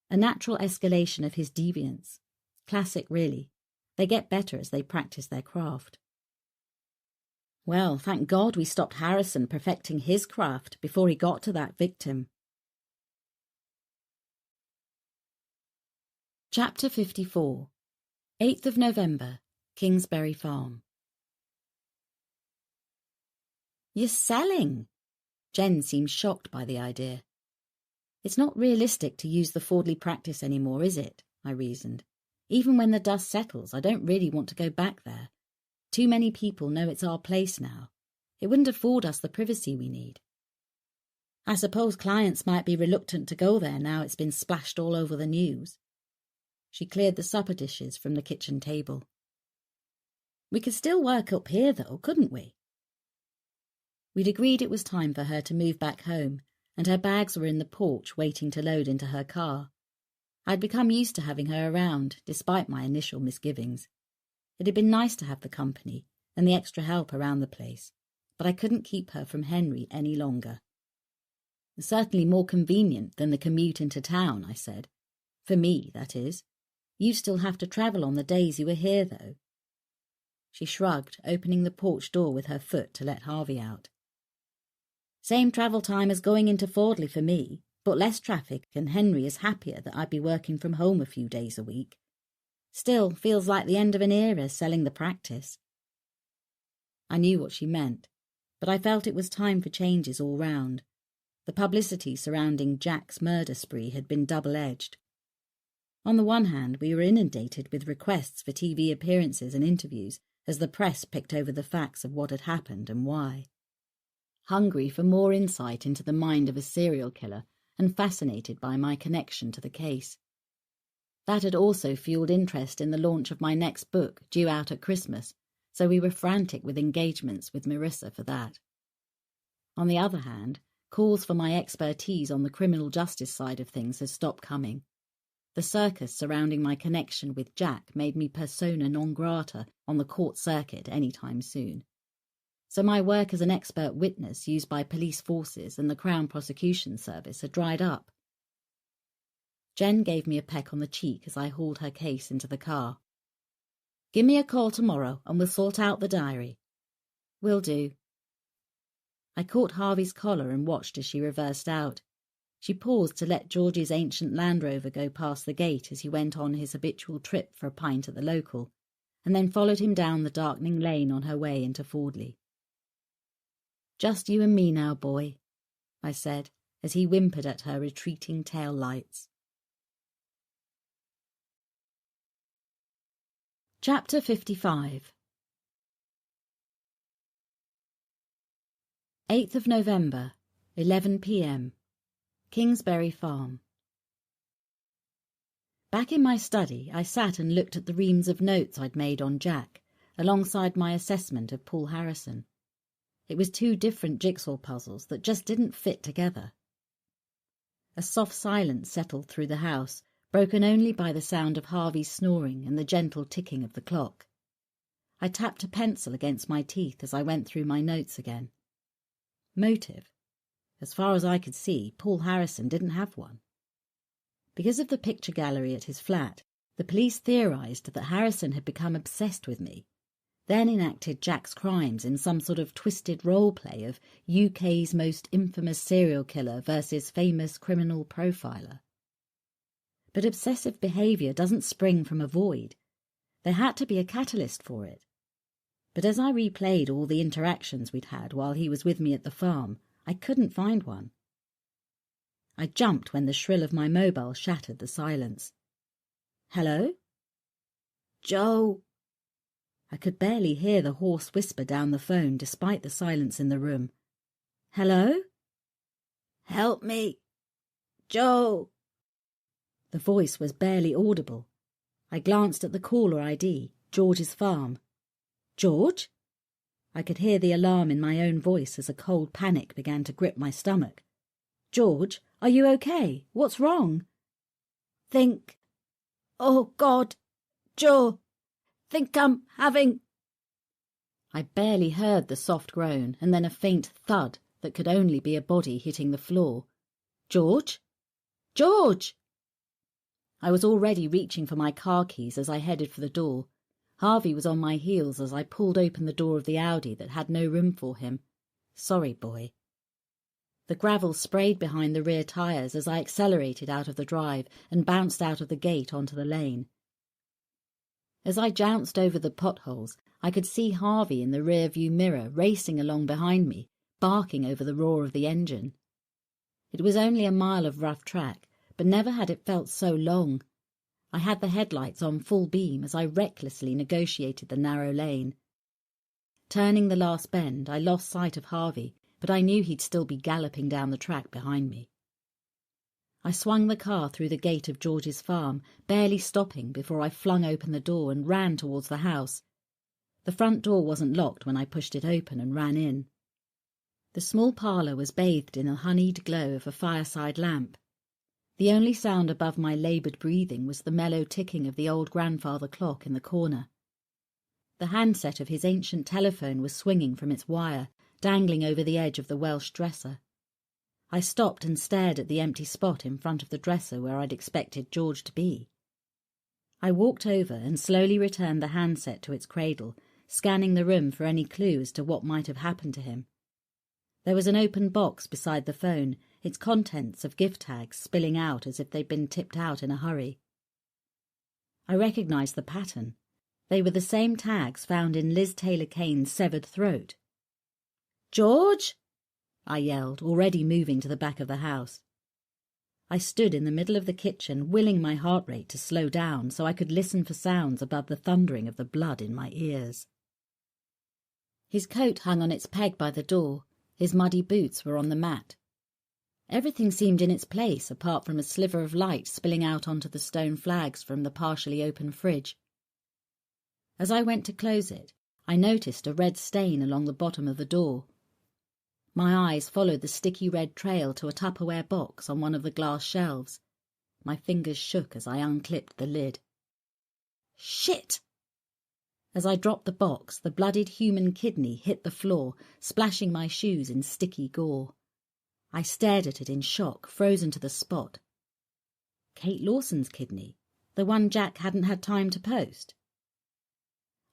A natural escalation of his deviance. Classic, really. They get better as they practice their craft. Well, thank God we stopped Harrison perfecting his craft before he got to that victim. Chapter 54. 8th of November, Kingsbury Farm. You're selling? Jen seemed shocked by the idea. It's not realistic to use the Fordley practice anymore, is it? I reasoned. Even when the dust settles, I don't really want to go back there. Too many people know it's our place now. It wouldn't afford us the privacy we need. I suppose clients might be reluctant to go there now it's been splashed all over the news. She cleared the supper dishes from the kitchen table. We could still work up here, though, couldn't we? We'd agreed it was time for her to move back home, and her bags were in the porch waiting to load into her car. I'd become used to having her around, despite my initial misgivings. It had been nice to have the company and the extra help around the place, but I couldn't keep her from Henry any longer. Certainly more convenient than the commute into town, I said. For me, that is. You'd still have to travel on the days you were here, though. She shrugged, opening the porch door with her foot to let Harvey out. Same travel time as going into Fordley for me, but less traffic, and Henry is happier that I'd be working from home a few days a week. Still, feels like the end of an era selling the practice. I knew what she meant, but I felt it was time for changes all round. The publicity surrounding Jack's murder spree had been double-edged. On the one hand, we were inundated with requests for TV appearances and interviews as the press picked over the facts of what had happened and why. Hungry for more insight into the mind of a serial killer and fascinated by my connection to the case. That had also fueled interest in the launch of my next book, due out at Christmas, so we were frantic with engagements with Marissa for that. On the other hand, calls for my expertise on the criminal justice side of things had stopped coming. The circus surrounding my connection with Jack made me persona non grata on the court circuit any time soon. So my work as an expert witness used by police forces and the Crown Prosecution Service had dried up. Jen gave me a peck on the cheek as I hauled her case into the car. Give me a call tomorrow and we'll sort out the diary. Will do. I caught Harvey's collar and watched as she reversed out. She paused to let George's ancient Land Rover go past the gate as he went on his habitual trip for a pint at the local, and then followed him down the darkening lane on her way into Fordley. Just you and me now, boy, I said, as he whimpered at her retreating tail lights. Chapter 55. 8th of November, 11 p.m. Kingsbury Farm. Back in my study, I sat and looked at the reams of notes I'd made on Jack, alongside my assessment of Paul Harrison. It was two different jigsaw puzzles that just didn't fit together. A soft silence settled through the house, broken only by the sound of Harvey's snoring and the gentle ticking of the clock. I tapped a pencil against my teeth as I went through my notes again. Motive? As far as I could see, Paul Harrison didn't have one. Because of the picture gallery at his flat, the police theorised that Harrison had become obsessed with me, then enacted Jack's crimes in some sort of twisted role-play of UK's most infamous serial killer versus famous criminal profiler. But obsessive behaviour doesn't spring from a void. There had to be a catalyst for it. But as I replayed all the interactions we'd had while he was with me at the farm, I couldn't find one. I jumped when the shrill of my mobile shattered the silence. "Hello?" "Joe." I could barely hear the hoarse whisper down the phone despite the silence in the room. "Hello?" "Help me. Joe." The voice was barely audible. I glanced at the caller ID, George's farm. "George?" I could hear the alarm in my own voice as a cold panic began to grip my stomach. "George, are you okay? What's wrong?" "Think... Oh, God, Joe, think I'm having..." I barely heard the soft groan and then a faint thud that could only be a body hitting the floor. "George? George!" I was already reaching for my car keys as I headed for the door. Harvey was on my heels as I pulled open the door of the Audi that had no room for him. Sorry, boy. The gravel sprayed behind the rear tyres as I accelerated out of the drive and bounced out of the gate onto the lane. As I jounced over the potholes, I could see Harvey in the rear-view mirror racing along behind me, barking over the roar of the engine. It was only a mile of rough track, but never had it felt so long. I had the headlights on full beam as I recklessly negotiated the narrow lane. Turning the last bend, I lost sight of Harvey, but I knew he'd still be galloping down the track behind me. I swung the car through the gate of George's farm, barely stopping before I flung open the door and ran towards the house. The front door wasn't locked when I pushed it open and ran in. The small parlour was bathed in a honeyed glow of a fireside lamp. The only sound above my laboured breathing was the mellow ticking of the old grandfather clock in the corner. The handset of his ancient telephone was swinging from its wire, dangling over the edge of the Welsh dresser. I stopped and stared at the empty spot in front of the dresser where I'd expected George to be. I walked over and slowly returned the handset to its cradle, scanning the room for any clue as to what might have happened to him. There was an open box beside the phone, its contents of gift tags spilling out as if they'd been tipped out in a hurry. I recognised the pattern. They were the same tags found in Liz Taylor Kane's severed throat. "George!" I yelled, already moving to the back of the house. I stood in the middle of the kitchen, willing my heart rate to slow down so I could listen for sounds above the thundering of the blood in my ears. His coat hung on its peg by the door. His muddy boots were on the mat. Everything seemed in its place apart from a sliver of light spilling out onto the stone flags from the partially open fridge. As I went to close it, I noticed a red stain along the bottom of the door. My eyes followed the sticky red trail to a Tupperware box on one of the glass shelves. My fingers shook as I unclipped the lid. Shit! As I dropped the box, the bloodied human kidney hit the floor, splashing my shoes in sticky gore. I stared at it in shock, frozen to the spot. Kate Lawson's kidney, the one Jack hadn't had time to post.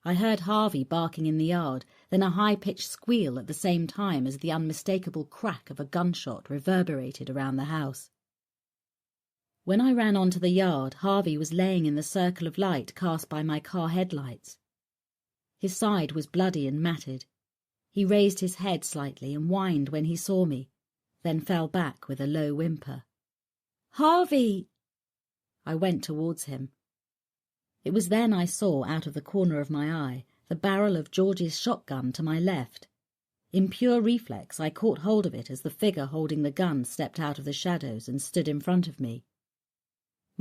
I heard Harvey barking in the yard, then a high-pitched squeal at the same time as the unmistakable crack of a gunshot reverberated around the house. When I ran onto the yard, Harvey was laying in the circle of light cast by my car headlights. His side was bloody and matted. He raised his head slightly and whined when he saw me, then fell back with a low whimper. "Harvey!" I went towards him. It was then I saw, out of the corner of my eye, the barrel of George's shotgun to my left. In pure reflex, I caught hold of it as the figure holding the gun stepped out of the shadows and stood in front of me.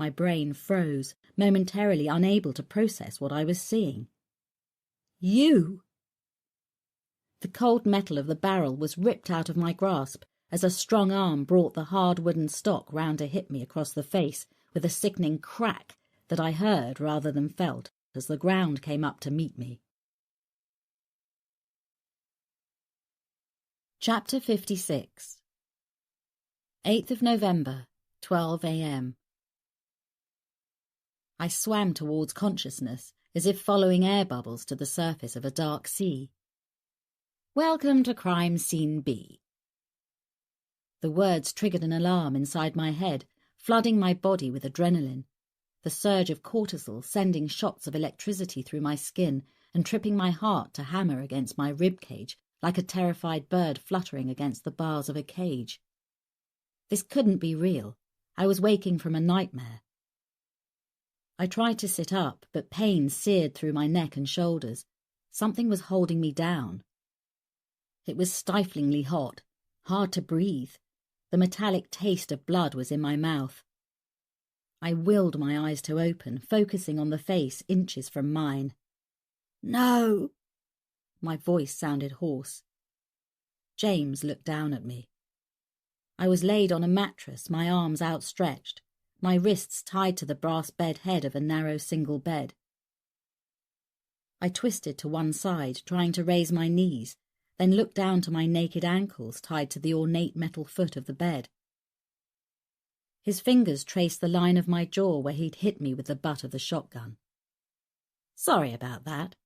My brain froze, momentarily unable to process what I was seeing. You! The cold metal of the barrel was ripped out of my grasp as a strong arm brought the hard wooden stock round to hit me across the face with a sickening crack that I heard rather than felt as the ground came up to meet me. Chapter 56. 8th of November, 12 a.m. I swam towards consciousness, as if following air bubbles to the surface of a dark sea. Welcome to Crime Scene B. The words triggered an alarm inside my head, flooding my body with adrenaline, the surge of cortisol sending shots of electricity through my skin and tripping my heart to hammer against my ribcage like a terrified bird fluttering against the bars of a cage. This couldn't be real. I was waking from a nightmare. I tried to sit up, but pain seared through my neck and shoulders. Something was holding me down. It was stiflingly hot, hard to breathe. The metallic taste of blood was in my mouth. I willed my eyes to open, focusing on the face inches from mine. No! My voice sounded hoarse. James looked down at me. I was laid on a mattress, my arms outstretched, my wrists tied to the brass bed head of a narrow single bed. I twisted to one side, trying to raise my knees, then looked down to my naked ankles tied to the ornate metal foot of the bed. His fingers traced the line of my jaw where he'd hit me with the butt of the shotgun. Sorry about that,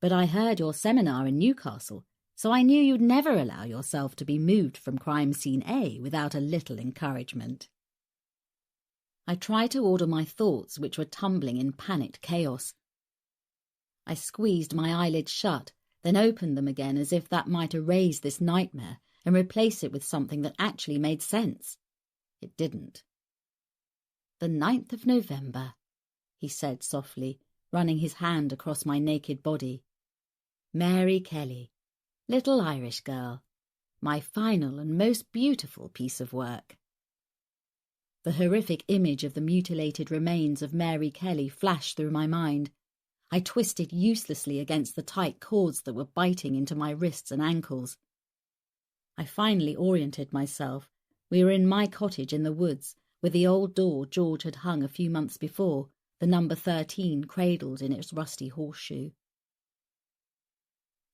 but I heard your seminar in Newcastle, so I knew you'd never allow yourself to be moved from crime scene A without a little encouragement. I tried to order my thoughts, which were tumbling in panicked chaos. I squeezed my eyelids shut, then opened them again as if that might erase this nightmare and replace it with something that actually made sense. It didn't. The 9th of November, he said softly, running his hand across my naked body. Mary Kelly, little Irish girl, my final and most beautiful piece of work. The horrific image of the mutilated remains of Mary Kelly flashed through my mind. I twisted uselessly against the tight cords that were biting into my wrists and ankles. I finally oriented myself. We were in my cottage in the woods, with the old door George had hung a few months before, the number 13 cradled in its rusty horseshoe.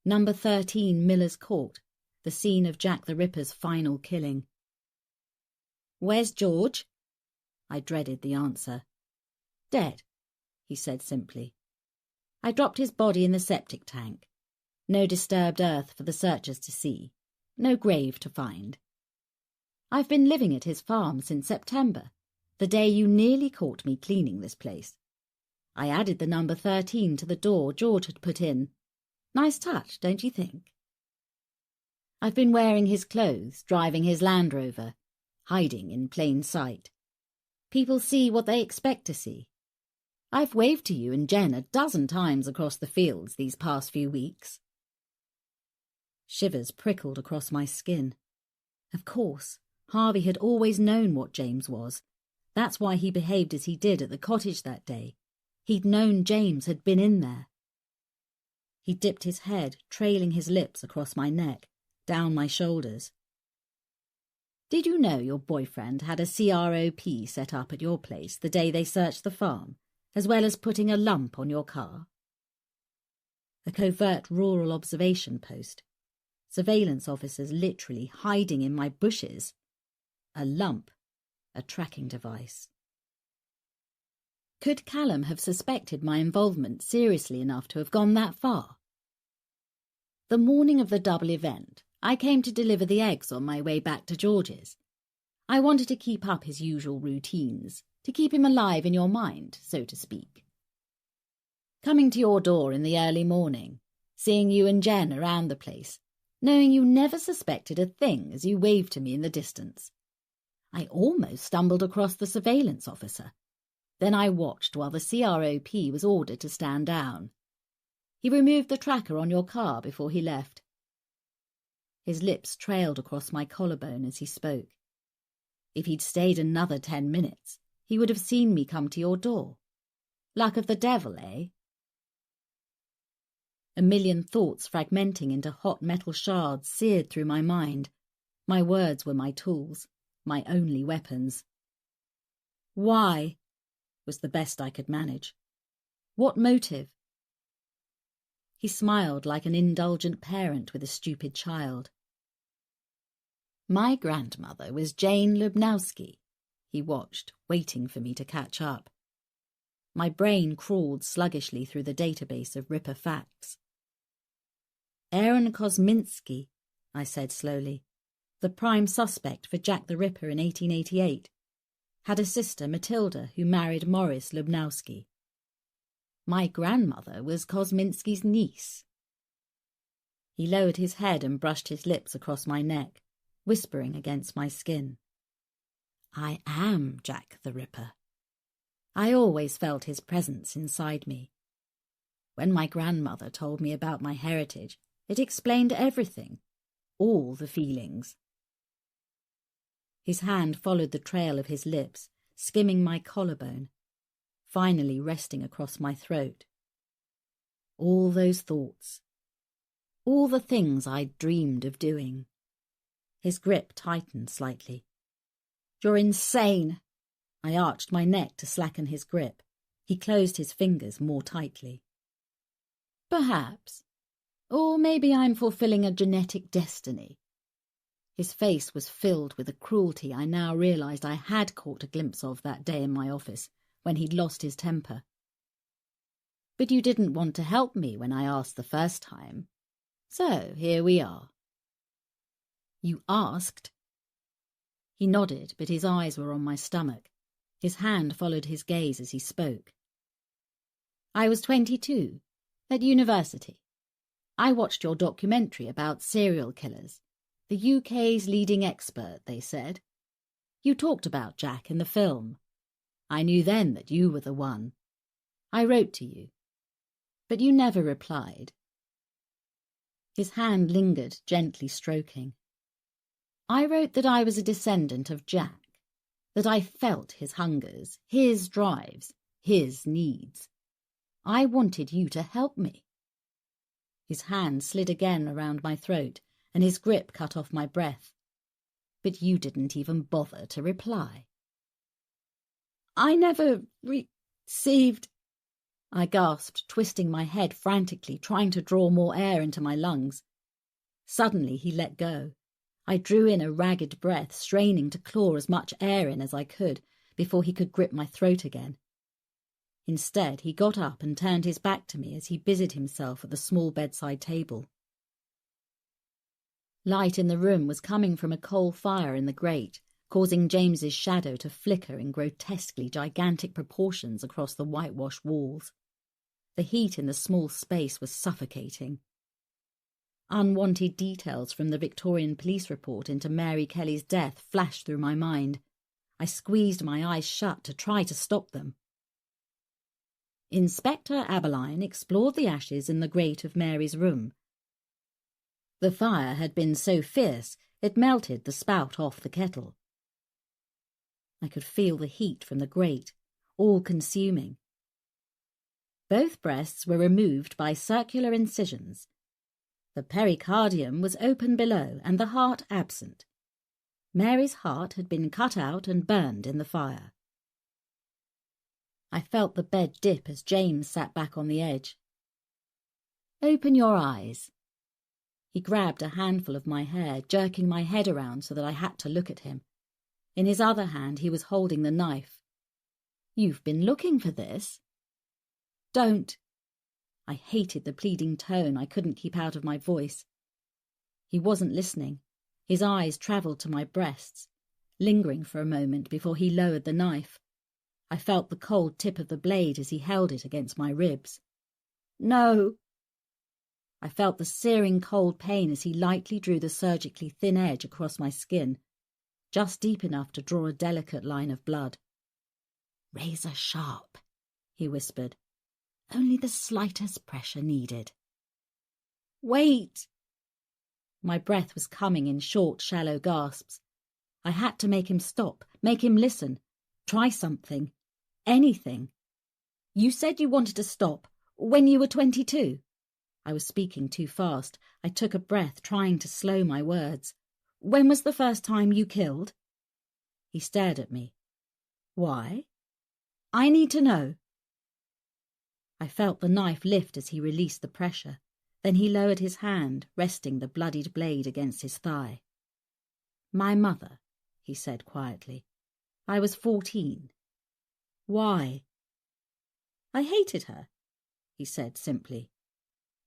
Number 13 Miller's Court, the scene of Jack the Ripper's final killing. Where's George? I dreaded the answer. Dead, he said simply. I dropped his body in the septic tank. No disturbed earth for the searchers to see. No grave to find. I've been living at his farm since September, the day you nearly caught me cleaning this place. I added the number 13 to the door George had put in. Nice touch, don't you think? I've been wearing his clothes, driving his Land Rover, hiding in plain sight. People see what they expect to see. I've waved to you and Jen a dozen times across the fields these past few weeks. Shivers prickled across my skin. Of course, Harvey had always known what James was. That's why he behaved as he did at the cottage that day. He'd known James had been in there. He dipped his head, trailing his lips across my neck, down my shoulders. Did you know your boyfriend had a CROP set up at your place the day they searched the farm, as well as putting a lump on your car? A covert rural observation post. Surveillance officers literally hiding in my bushes. A lump. A tracking device. Could Callum have suspected my involvement seriously enough to have gone that far? The morning of the double event, I came to deliver the eggs on my way back to George's. I wanted to keep up his usual routines, to keep him alive in your mind, so to speak. Coming to your door in the early morning, seeing you and Jen around the place, knowing you never suspected a thing as you waved to me in the distance. I almost stumbled across the surveillance officer. Then I watched while the CROP was ordered to stand down. He removed the tracker on your car before he left. His lips trailed across my collarbone as he spoke. If he'd stayed another 10 minutes, He would have seen me come to your door. Luck of the devil, eh? A million thoughts fragmenting into hot metal shards seared through my mind. My words were my tools, my only weapons. Why? Was the best I could manage. What motive? He smiled like an indulgent parent with a stupid child. My grandmother was Jane Lubnowski. He watched, waiting for me to catch up. My brain crawled sluggishly through the database of Ripper facts. Aaron Kosminski, I said slowly, the prime suspect for Jack the Ripper in 1888, had a sister, Matilda, who married Morris Lubnowski. My grandmother was Kosminski's niece. He lowered his head and brushed his lips across my neck, whispering against my skin. I am Jack the Ripper. I always felt his presence inside me. When my grandmother told me about my heritage, it explained everything, all the feelings. His hand followed the trail of his lips, skimming my collarbone, finally resting across my throat. All those thoughts, all the things I'd dreamed of doing. His grip tightened slightly. You're insane! I arched my neck to slacken his grip. He closed his fingers more tightly. Perhaps. Or maybe I'm fulfilling a genetic destiny. His face was filled with a cruelty I now realised I had caught a glimpse of that day in my office, when he'd lost his temper. But you didn't want to help me when I asked the first time. So here we are. You asked? He nodded, but his eyes were on my stomach. His hand followed his gaze as he spoke. I was 22, at university. I watched your documentary about serial killers. The UK's leading expert, they said. You talked about Jack in the film. I knew then that you were the one. I wrote to you. But you never replied. His hand lingered, gently stroking. I wrote that I was a descendant of Jack, that I felt his hungers, his drives, his needs. I wanted you to help me. His hand slid again around my throat, and his grip cut off my breath. But you didn't even bother to reply. I never received... I gasped, twisting my head frantically, trying to draw more air into my lungs. Suddenly he let go. I drew in a ragged breath, straining to claw as much air in as I could before he could grip my throat again. Instead, he got up and turned his back to me as he busied himself at the small bedside table. Light in the room was coming from a coal fire in the grate, causing James's shadow to flicker in grotesquely gigantic proportions across the whitewashed walls. The heat in the small space was suffocating. Unwanted details from the Victorian police report into Mary Kelly's death flashed through my mind. I squeezed my eyes shut to try to stop them. Inspector Aberline explored the ashes in the grate of Mary's room. The fire had been so fierce it melted the spout off the kettle. I could feel the heat from the grate, all-consuming. Both breasts were removed by circular incisions. The pericardium was open below and the heart absent. Mary's heart had been cut out and burned in the fire. I felt the bed dip as James sat back on the edge. Open your eyes. He grabbed a handful of my hair, jerking my head around so that I had to look at him. In his other hand he was holding the knife. You've been looking for this? Don't. I hated the pleading tone I couldn't keep out of my voice. He wasn't listening. His eyes travelled to my breasts, lingering for a moment before he lowered the knife. I felt the cold tip of the blade as he held it against my ribs. No. I felt the searing cold pain as he lightly drew the surgically thin edge across my skin, just deep enough to draw a delicate line of blood. Razor sharp, he whispered. Only the slightest pressure needed. Wait! My breath was coming in short, shallow gasps. I had to make him stop, make him listen. Try something. Anything. You said you wanted to stop when you were 22. I was speaking too fast. I took a breath, trying to slow my words. When was the first time you killed? He stared at me. Why? I need to know. I felt the knife lift as he released the pressure. Then he lowered his hand, resting the bloodied blade against his thigh. My mother, he said quietly. I was 14. Why? I hated her, he said simply.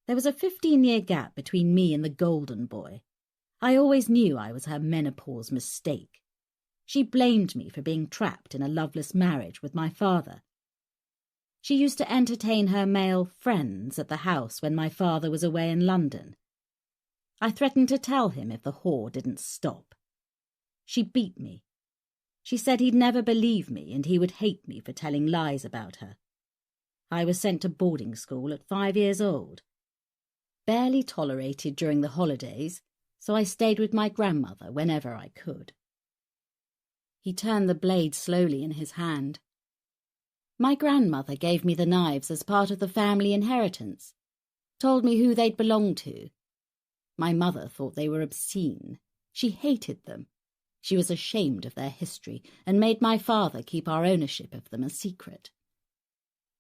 There was a 15-year gap between me and the golden boy. I always knew I was her menopause mistake. She blamed me for being trapped in a loveless marriage with my father. She used to entertain her male friends at the house when my father was away in London. I threatened to tell him if the whore didn't stop. She beat me. She said he'd never believe me and he would hate me for telling lies about her. I was sent to boarding school at 5 years old. Barely tolerated during the holidays, so I stayed with my grandmother whenever I could. He turned the blade slowly in his hand. My grandmother gave me the knives as part of the family inheritance, told me who they'd belonged to. My mother thought they were obscene. She hated them. She was ashamed of their history and made my father keep our ownership of them a secret.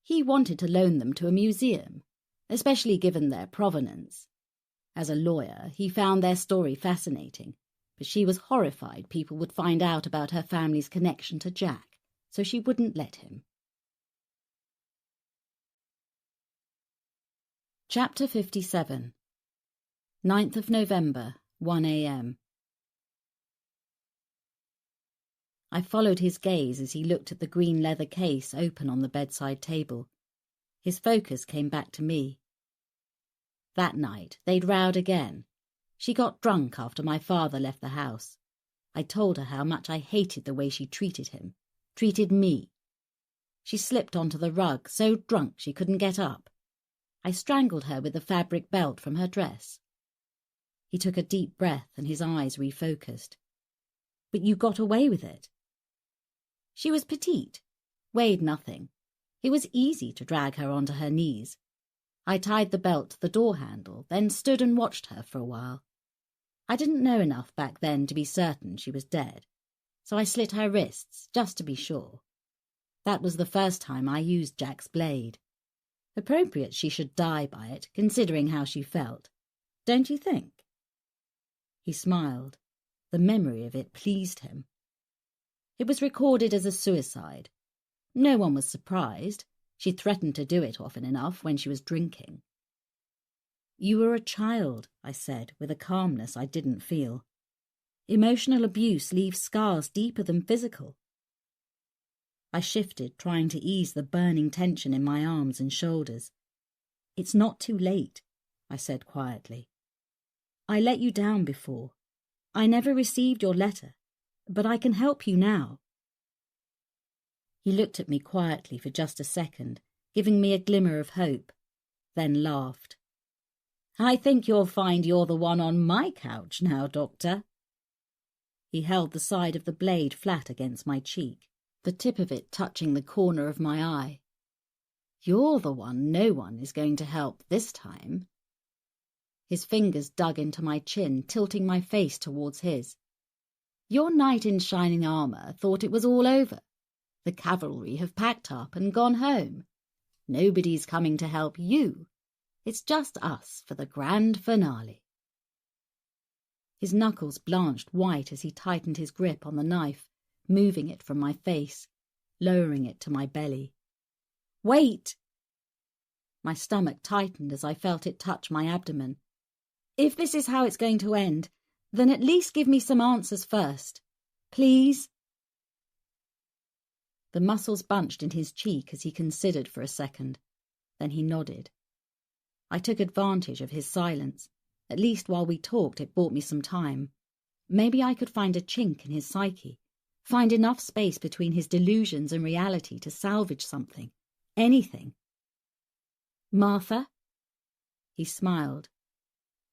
He wanted to loan them to a museum, especially given their provenance. As a lawyer, he found their story fascinating, but she was horrified people would find out about her family's connection to Jack, so she wouldn't let him. Chapter 57. 9th of November, 1 a.m. I followed his gaze as he looked at the green leather case open on the bedside table. His focus came back to me. That night, they'd rowed again. She got drunk after my father left the house. I told her how much I hated the way she treated him, treated me. She slipped onto the rug, so drunk she couldn't get up. I strangled her with the fabric belt from her dress. He took a deep breath and his eyes refocused. But you got away with it. She was petite, weighed nothing. It was easy to drag her onto her knees. I tied the belt to the door handle, then stood and watched her for a while. I didn't know enough back then to be certain she was dead, so I slit her wrists, just to be sure. That was the first time I used Jack's blade. Appropriate she should die by it, considering how she felt. Don't you think? He smiled. The memory of it pleased him. It was recorded as a suicide. No one was surprised. She threatened to do it often enough when she was drinking. You were a child, I said, with a calmness I didn't feel. Emotional abuse leaves scars deeper than physical. I shifted, trying to ease the burning tension in my arms and shoulders. It's not too late, I said quietly. I let you down before. I never received your letter, but I can help you now. He looked at me quietly for just a second, giving me a glimmer of hope, then laughed. I think you'll find you're the one on my couch now, Doctor. He held the side of the blade flat against my cheek, the tip of it touching the corner of my eye. You're the one no one is going to help this time. His fingers dug into my chin, tilting my face towards his. Your knight in shining armour thought it was all over. The cavalry have packed up and gone home. Nobody's coming to help you. It's just us for the grand finale. His knuckles blanched white as he tightened his grip on the knife, moving it from my face, lowering it to my belly. Wait! My stomach tightened as I felt it touch my abdomen. If this is how it's going to end, then at least give me some answers first. Please? The muscles bunched in his cheek as he considered for a second. Then he nodded. I took advantage of his silence. At least while we talked, it bought me some time. Maybe I could find a chink in his psyche, find enough space between his delusions and reality to salvage something, anything. Martha? He smiled.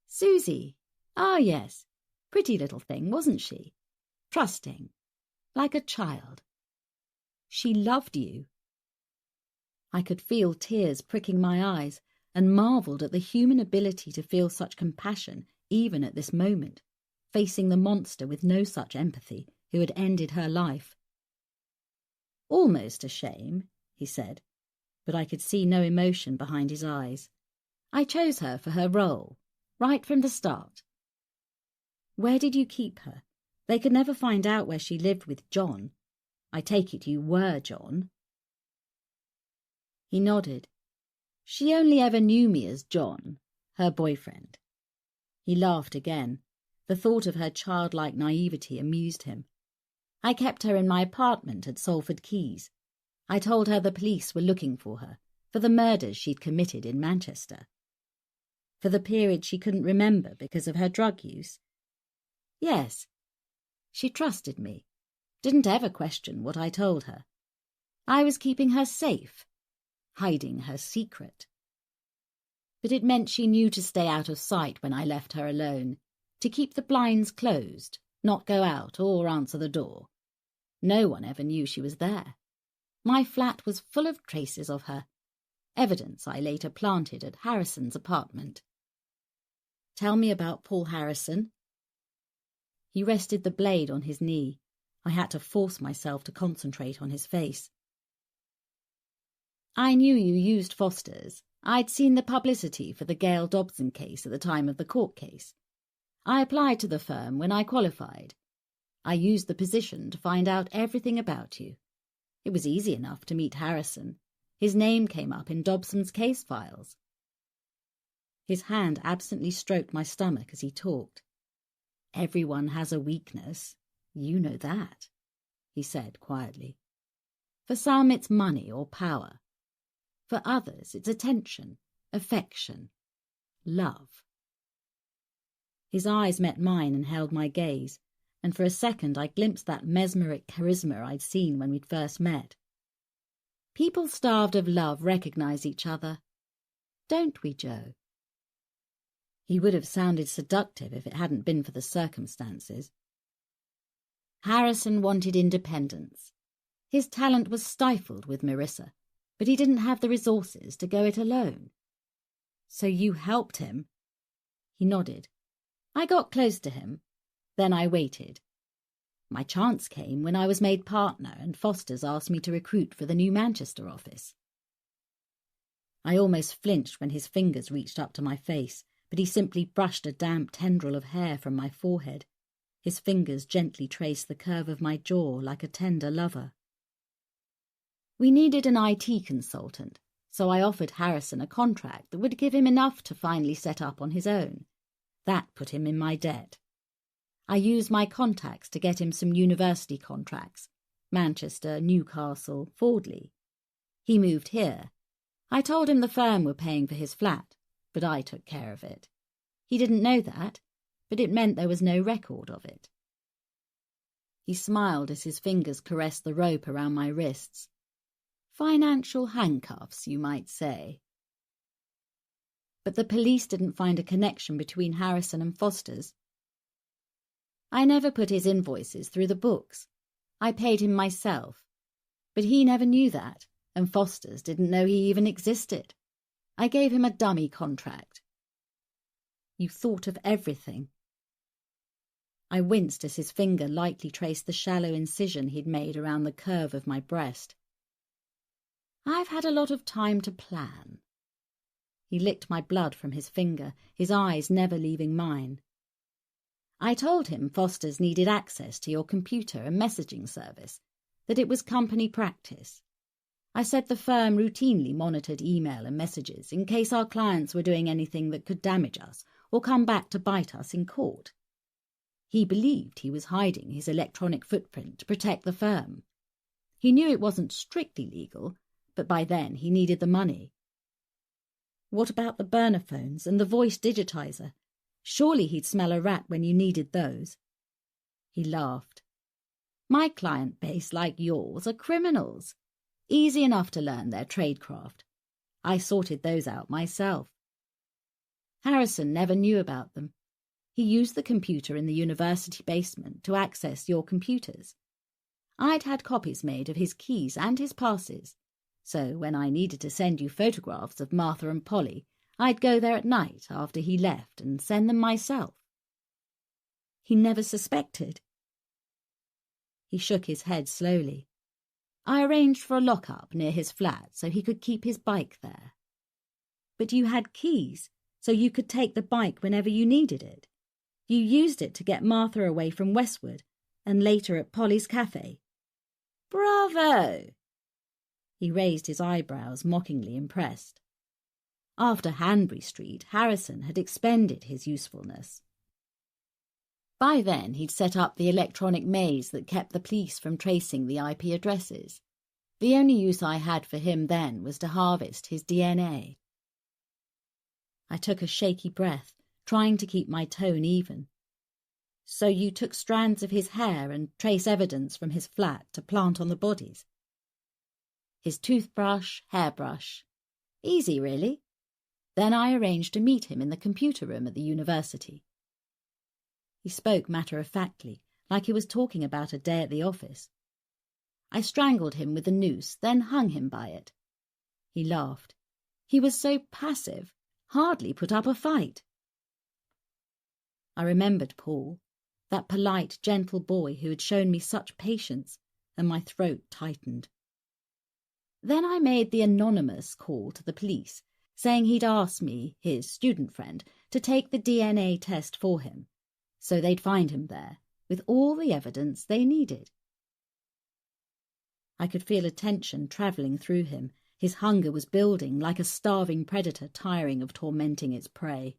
Susie. Ah, yes. Pretty little thing, wasn't she? Trusting. Like a child. She loved you. I could feel tears pricking my eyes and marvelled at the human ability to feel such compassion even at this moment, facing the monster with no such empathy who had ended her life. Almost a shame, he said, but I could see no emotion behind his eyes. I chose her for her role, right from the start. Where did you keep her? They could never find out where she lived with John. I take it you were John. He nodded. She only ever knew me as John, her boyfriend. He laughed again. The thought of her childlike naivety amused him. I kept her in my apartment at Salford Quays. I told her the police were looking for her, for the murders she'd committed in Manchester. For the period she couldn't remember because of her drug use. Yes, she trusted me, didn't ever question what I told her. I was keeping her safe, hiding her secret. But it meant she knew to stay out of sight when I left her alone, to keep the blinds closed, not go out or answer the door. No one ever knew she was there. My flat was full of traces of her, evidence I later planted at Harrison's apartment. Tell me about Paul Harrison. He rested the blade on his knee. I had to force myself to concentrate on his face. I knew you used Foster's. I'd seen the publicity for the Gail Dobson case at the time of the court case. I applied to the firm when I qualified. I used the position to find out everything about you. It was easy enough to meet Harrison. His name came up in Dobson's case files. His hand absently stroked my stomach as he talked. Everyone has a weakness. You know that, he said quietly. For some it's money or power. For others it's attention, affection, love. His eyes met mine and held my gaze, and for a second I glimpsed that mesmeric charisma I'd seen when we'd first met. People starved of love recognize each other. Don't we, Joe? He would have sounded seductive if it hadn't been for the circumstances. Harrison wanted independence. His talent was stifled with Marissa, but he didn't have the resources to go it alone. So you helped him? He nodded. I got close to him. Then I waited. My chance came when I was made partner and Foster's asked me to recruit for the new Manchester office. I almost flinched when his fingers reached up to my face, but he simply brushed a damp tendril of hair from my forehead. His fingers gently traced the curve of my jaw like a tender lover. We needed an IT consultant, so I offered Harrison a contract that would give him enough to finally set up on his own. That put him in my debt. I used my contacts to get him some university contracts, Manchester, Newcastle, Fordley. He moved here. I told him the firm were paying for his flat, but I took care of it. He didn't know that, but it meant there was no record of it. He smiled as his fingers caressed the rope around my wrists. Financial handcuffs, you might say. But the police didn't find a connection between Harrison and Foster's. I never put his invoices through the books. I paid him myself. But he never knew that, and Foster's didn't know he even existed. I gave him a dummy contract. You thought of everything. I winced as his finger lightly traced the shallow incision he'd made around the curve of my breast. I've had a lot of time to plan. He licked my blood from his finger, his eyes never leaving mine. I told him Foster's needed access to your computer and messaging service, that it was company practice. I said the firm routinely monitored email and messages in case our clients were doing anything that could damage us or come back to bite us in court. He believed he was hiding his electronic footprint to protect the firm. He knew it wasn't strictly legal, but by then he needed the money. What about the burner phones and the voice digitizer? Surely he'd smell a rat when you needed those. He laughed. My client base, like yours, are criminals. Easy enough to learn their tradecraft. I sorted those out myself. Harrison never knew about them. He used the computer in the university basement to access your computers. I'd had copies made of his keys and his passes, so when I needed to send you photographs of Martha and Polly, I'd go there at night after he left and send them myself. He never suspected. He shook his head slowly. I arranged for a lock-up near his flat so he could keep his bike there. But you had keys, so you could take the bike whenever you needed it. You used it to get Martha away from Westwood, and later at Polly's cafe. Bravo! He raised his eyebrows, mockingly impressed. After Hanbury Street, Harrison had expended his usefulness. By then, he'd set up the electronic maze that kept the police from tracing the IP addresses. The only use I had for him then was to harvest his DNA. I took a shaky breath, trying to keep my tone even. So you took strands of his hair and trace evidence from his flat to plant on the bodies? His toothbrush, hairbrush. Easy, really. Then I arranged to meet him in the computer room at the university. He spoke matter-of-factly, like he was talking about a day at the office. I strangled him with the noose, then hung him by it. He laughed. He was so passive, hardly put up a fight. I remembered Paul, that polite, gentle boy who had shown me such patience, and my throat tightened. Then I made the anonymous call to the police, saying he'd asked me, his student friend, to take the DNA test for him, so they'd find him there, with all the evidence they needed. I could feel a tension travelling through him. His hunger was building, like a starving predator tiring of tormenting its prey.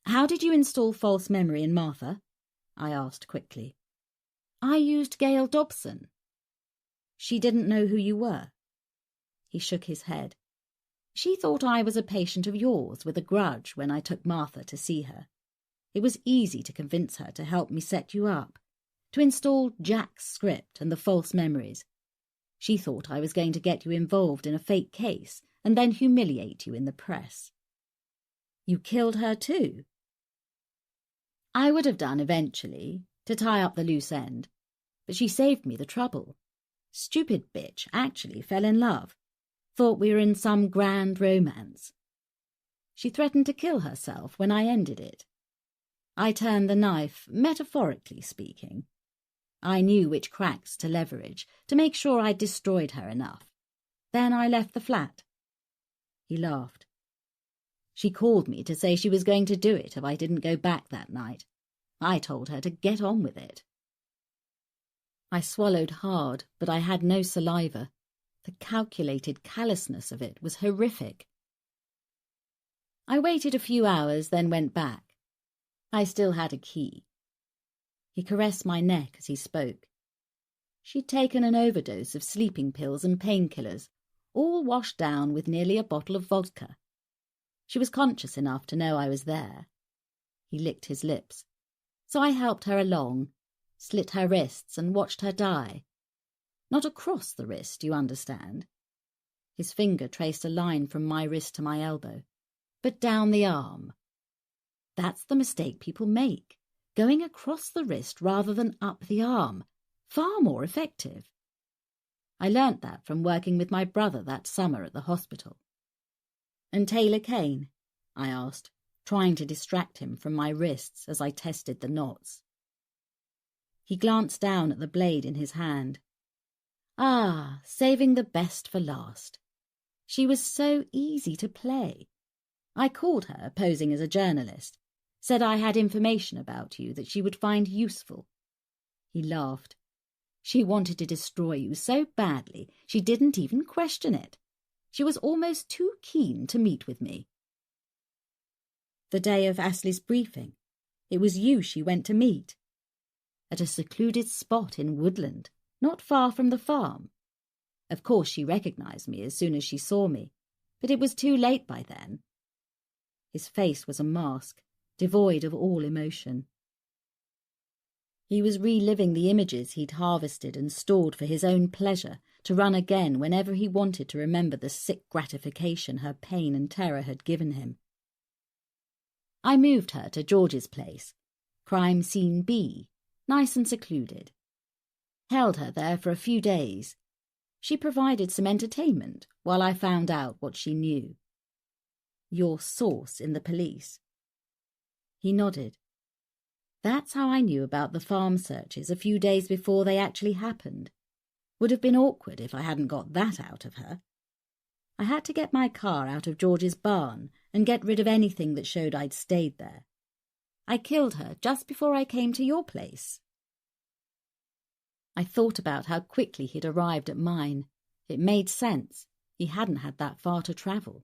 "How did you install false memory in Martha?" I asked quickly. "I used Gail Dobson." "She didn't know who you were?" He shook his head. "She thought I was a patient of yours with a grudge when I took Martha to see her. It was easy to convince her to help me set you up, to install Jack's script and the false memories. She thought I was going to get you involved in a fake case and then humiliate you in the press." "You killed her too?" "I would have done eventually, to tie up the loose end, but she saved me the trouble. Stupid bitch actually fell in love, thought we were in some grand romance. She threatened to kill herself when I ended it. I turned the knife, metaphorically speaking. I knew which cracks to leverage, to make sure I'd destroyed her enough. Then I left the flat." He laughed. "She called me to say she was going to do it if I didn't go back that night. I told her to get on with it." I swallowed hard, but I had no saliva. The calculated callousness of it was horrific. I waited a few hours, then went back. I still had a key. He caressed my neck as he spoke. She'd taken an overdose of sleeping pills and painkillers, all washed down with nearly a bottle of vodka. She was conscious enough to know I was there. He licked his lips. So I helped her along, slit her wrists and watched her die. Not across the wrist, you understand. His finger traced a line from my wrist to my elbow, but down the arm. That's the mistake people make, going across the wrist rather than up the arm. Far more effective. I learnt that from working with my brother that summer at the hospital. "And Taylor Kane?" I asked, trying to distract him from my wrists as I tested the knots. He glanced down at the blade in his hand. "Ah, saving the best for last. She was so easy to play. I called her, posing as a journalist, said I had information about you that she would find useful." He laughed. "She wanted to destroy you so badly she didn't even question it. She was almost too keen to meet with me." "The day of Astley's briefing, it was you she went to meet?" "At a secluded spot in Woodland, not far from the farm. Of course she recognised me as soon as she saw me, but it was too late by then." His face was a mask, devoid of all emotion. He was reliving the images he'd harvested and stored for his own pleasure, to run again whenever he wanted to remember the sick gratification her pain and terror had given him. "I moved her to George's place, crime scene B, nice and secluded. Held her there for a few days. She provided some entertainment while I found out what she knew. Your source in the police. He nodded. That's how I knew about the farm searches a few days before they actually happened. Would have been awkward if I hadn't got that out of her. I had to get my car out of George's barn and get rid of anything that showed I'd stayed there. I killed her just before I came to your place. I thought about how quickly he'd arrived at mine. It made sense. He hadn't had that far to travel.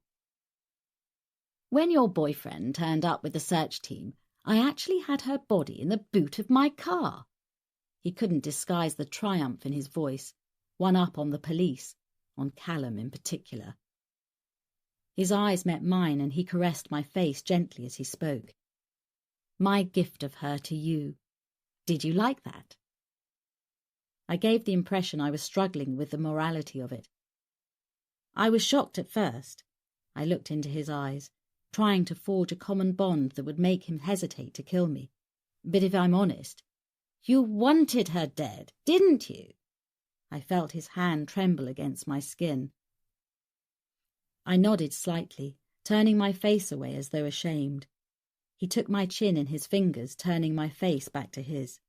When your boyfriend turned up with the search team, I actually had her body in the boot of my car. He couldn't disguise the triumph in his voice, one up on the police, on Callum in particular. His eyes met mine and he caressed my face gently as he spoke. My gift of her to you. Did you like that? I gave the impression I was struggling with the morality of it. I was shocked at first. I looked into his eyes, trying to forge a common bond that would make him hesitate to kill me. But if I'm honest, you wanted her dead, didn't you? I felt his hand tremble against my skin. I nodded slightly, turning my face away as though ashamed. He took my chin in his fingers, turning my face back to his.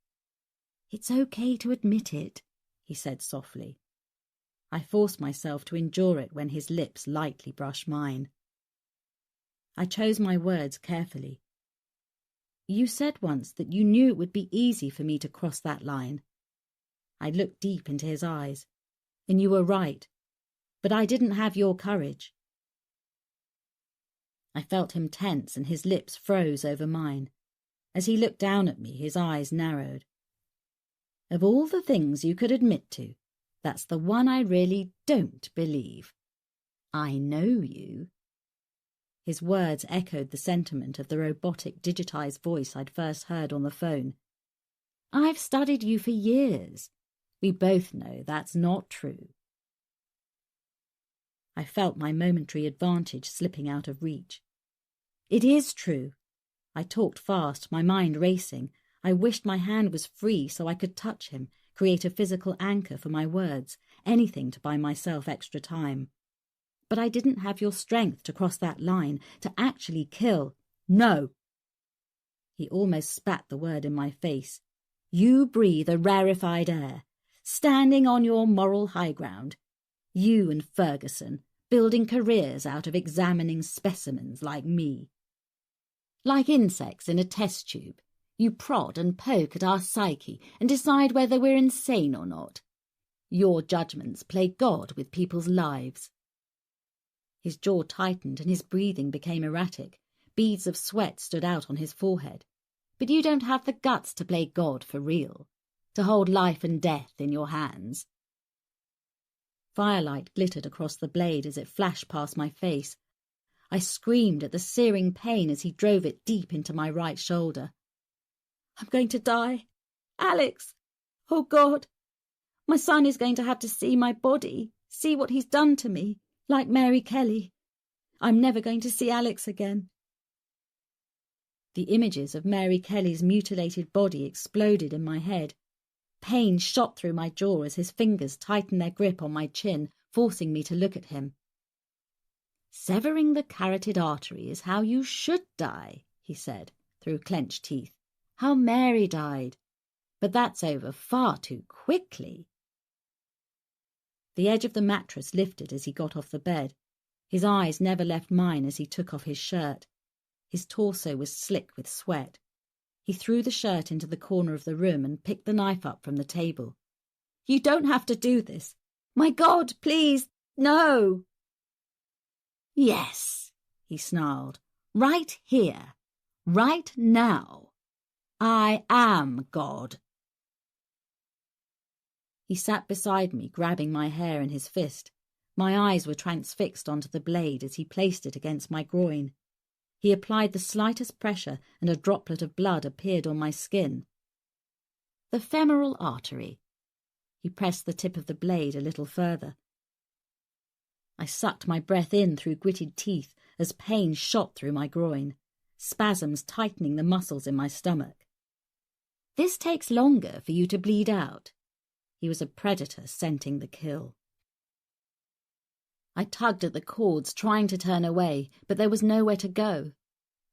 It's okay to admit it, he said softly. I forced myself to endure it when his lips lightly brushed mine. I chose my words carefully. You said once that you knew it would be easy for me to cross that line. I looked deep into his eyes, and you were right, but I didn't have your courage. I felt him tense and his lips froze over mine. As he looked down at me, his eyes narrowed. Of all the things you could admit to, that's the one I really don't believe. I know you. His words echoed the sentiment of the robotic, digitized voice I'd first heard on the phone. I've studied you for years. We both know that's not true. I felt my momentary advantage slipping out of reach. It is true. I talked fast, my mind racing. I wished my hand was free so I could touch him, create a physical anchor for my words, anything to buy myself extra time. But I didn't have your strength to cross that line, to actually kill. No. He almost spat the word in my face. You breathe a rarefied air, standing on your moral high ground. You and Ferguson, building careers out of examining specimens like me. Like insects in a test tube, you prod and poke at our psyche and decide whether we're insane or not. Your judgments play God with people's lives. His jaw tightened and his breathing became erratic. Beads of sweat stood out on his forehead. But you don't have the guts to play God for real, to hold life and death in your hands. Firelight glittered across the blade as it flashed past my face. I screamed at the searing pain as he drove it deep into my right shoulder. I'm going to die. Alex! Oh, God! My son is going to have to see my body, see what he's done to me, like Mary Kelly. I'm never going to see Alex again. The images of Mary Kelly's mutilated body exploded in my head. Pain shot through my jaw as his fingers tightened their grip on my chin, forcing me to look at him. Severing the carotid artery is how you should die, he said, through clenched teeth. How Mary died. But that's over far too quickly. The edge of the mattress lifted as he got off the bed. His eyes never left mine as he took off his shirt. His torso was slick with sweat. He threw the shirt into the corner of the room and picked the knife up from the table. You don't have to do this. My God, please, no. Yes, he snarled. Right here. Right now. I am God. He sat beside me, grabbing my hair in his fist. My eyes were transfixed onto the blade as he placed it against my groin. He applied the slightest pressure and a droplet of blood appeared on my skin. The femoral artery. He pressed the tip of the blade a little further. I sucked my breath in through gritted teeth as pain shot through my groin, spasms tightening the muscles in my stomach. This takes longer for you to bleed out. He was a predator scenting the kill. I tugged at the cords, trying to turn away, but there was nowhere to go.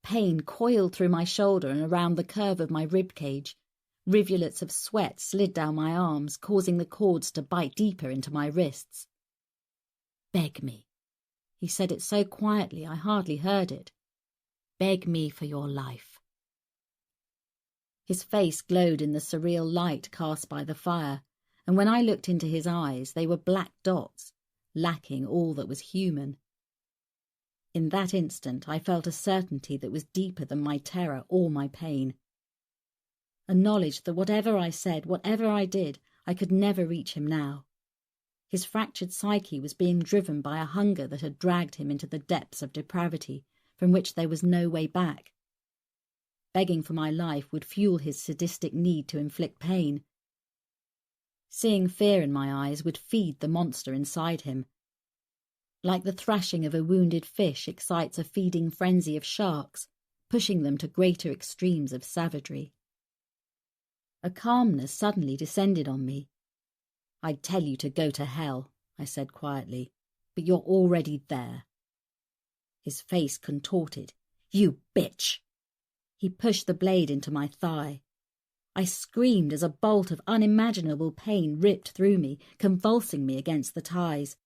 Pain coiled through my shoulder and around the curve of my rib cage. Rivulets of sweat slid down my arms, causing the cords to bite deeper into my wrists. "Beg me." He said it so quietly I hardly heard it. "Beg me for your life." His face glowed in the surreal light cast by the fire, and when I looked into his eyes, they were black dots, lacking all that was human. In that instant, I felt a certainty that was deeper than my terror or my pain. A knowledge that whatever I said, whatever I did, I could never reach him now. His fractured psyche was being driven by a hunger that had dragged him into the depths of depravity, from which there was no way back. Begging for my life would fuel his sadistic need to inflict pain. Seeing fear in my eyes would feed the monster inside him. Like the thrashing of a wounded fish excites a feeding frenzy of sharks, pushing them to greater extremes of savagery. A calmness suddenly descended on me. "I'd tell you to go to hell," I said quietly, "but you're already there." His face contorted. "You bitch!" He pushed the blade into my thigh. I screamed as a bolt of unimaginable pain ripped through me, convulsing me against the ties,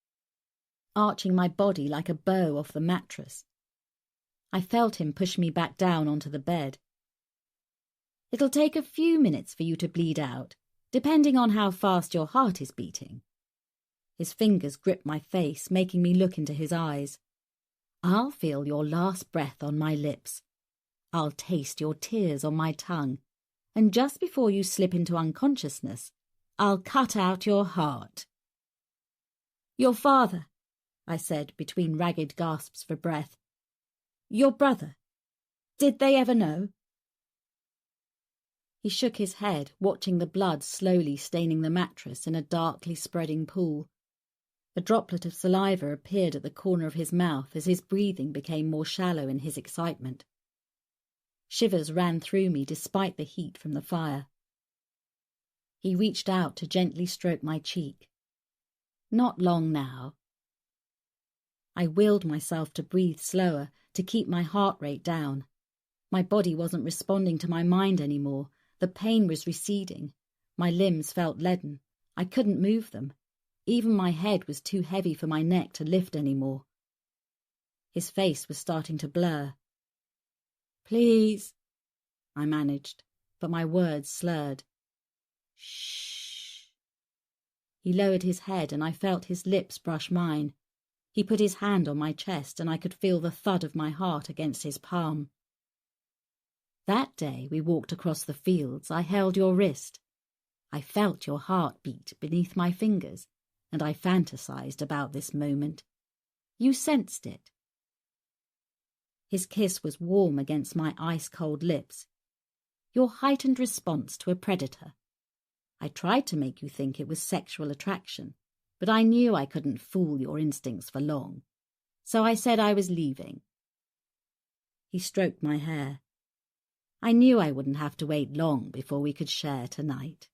arching my body like a bow off the mattress. I felt him push me back down onto the bed. "It'll take a few minutes for you to bleed out, depending on how fast your heart is beating." His fingers gripped my face, making me look into his eyes. "I'll feel your last breath on my lips. I'll taste your tears on my tongue. And just before you slip into unconsciousness, I'll cut out your heart." "Your father," I said between ragged gasps for breath. "Your brother. Did they ever know?" He shook his head, watching the blood slowly staining the mattress in a darkly spreading pool. A droplet of saliva appeared at the corner of his mouth as his breathing became more shallow in his excitement. Shivers ran through me despite the heat from the fire. He reached out to gently stroke my cheek. "Not long now." I willed myself to breathe slower, to keep my heart rate down. My body wasn't responding to my mind anymore. The pain was receding. My limbs felt leaden. I couldn't move them. Even my head was too heavy for my neck to lift anymore. His face was starting to blur. "Please," I managed, but my words slurred. "Shh." He lowered his head and I felt his lips brush mine. He put his hand on my chest and I could feel the thud of my heart against his palm. "That day we walked across the fields, I held your wrist. I felt your heart beat beneath my fingers, and I fantasized about this moment. You sensed it." His kiss was warm against my ice-cold lips. "Your heightened response to a predator. I tried to make you think it was sexual attraction, but I knew I couldn't fool your instincts for long. So I said I was leaving." He stroked my hair. "I knew I wouldn't have to wait long before we could share tonight."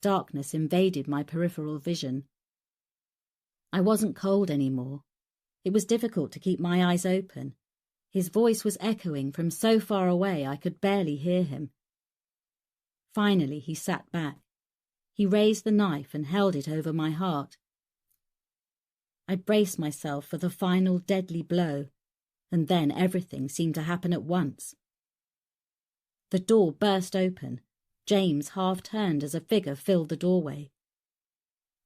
Darkness invaded my peripheral vision. I wasn't cold anymore. It was difficult to keep my eyes open. His voice was echoing from so far away I could barely hear him. Finally he sat back. He raised the knife and held it over my heart. I braced myself for the final deadly blow, and then everything seemed to happen at once. The door burst open. James half turned as a figure filled the doorway.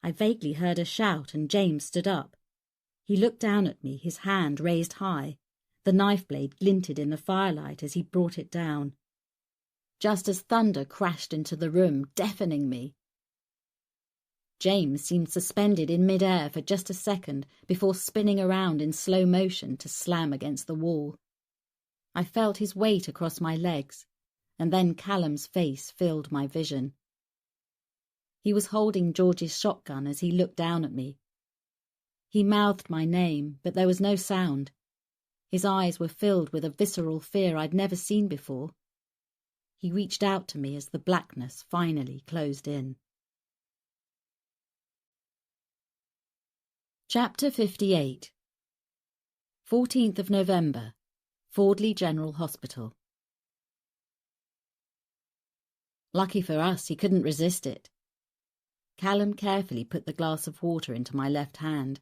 I vaguely heard a shout and James stood up. He looked down at me, his hand raised high. The knife blade glinted in the firelight as he brought it down. Just as thunder crashed into the room, deafening me. James seemed suspended in mid-air for just a second before spinning around in slow motion to slam against the wall. I felt his weight across my legs, and then Callum's face filled my vision. He was holding George's shotgun as he looked down at me. He mouthed my name, but there was no sound. His eyes were filled with a visceral fear I'd never seen before. He reached out to me as the blackness finally closed in. Chapter 58. 14th of November, Fordley General Hospital. Lucky for us, he couldn't resist it. Callum carefully put the glass of water into my left hand.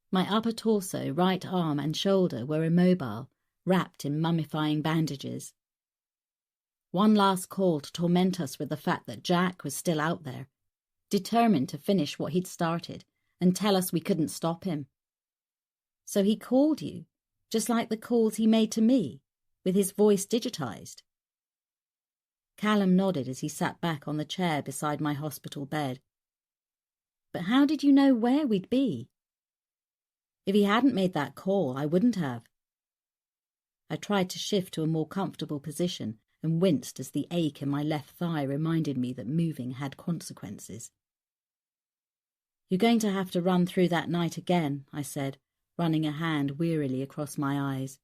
My upper torso, right arm and shoulder were immobile, wrapped in mummifying bandages. One last call to torment us with the fact that Jack was still out there, determined to finish what he'd started and tell us we couldn't stop him. So he called you, just like the calls he made to me, with his voice digitized. Callum nodded as he sat back on the chair beside my hospital bed. But how did you know where we'd be? If he hadn't made that call, I wouldn't have. I tried to shift to a more comfortable position and winced as the ache in my left thigh reminded me that moving had consequences. You're going to have to run through that night again, I said, running a hand wearily across my eyes.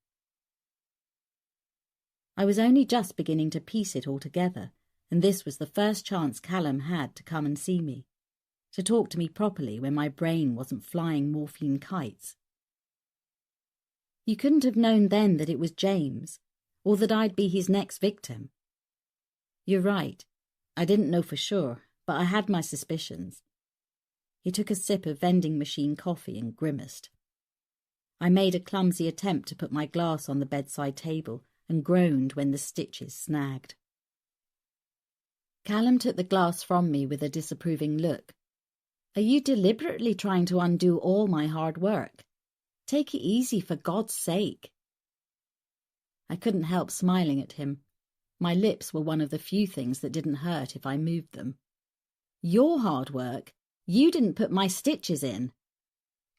I was only just beginning to piece it all together, and this was the first chance Callum had to come and see me, to talk to me properly when my brain wasn't flying morphine kites. You couldn't have known then that it was James, or that I'd be his next victim. You're right, I didn't know for sure, but I had my suspicions. He took a sip of vending machine coffee and grimaced. I made a clumsy attempt to put my glass on the bedside table and groaned when the stitches snagged. Callum took the glass from me with a disapproving look. Are you deliberately trying to undo all my hard work? Take it easy, for God's sake. I couldn't help smiling at him. My lips were one of the few things that didn't hurt if I moved them. Your hard work? You didn't put my stitches in.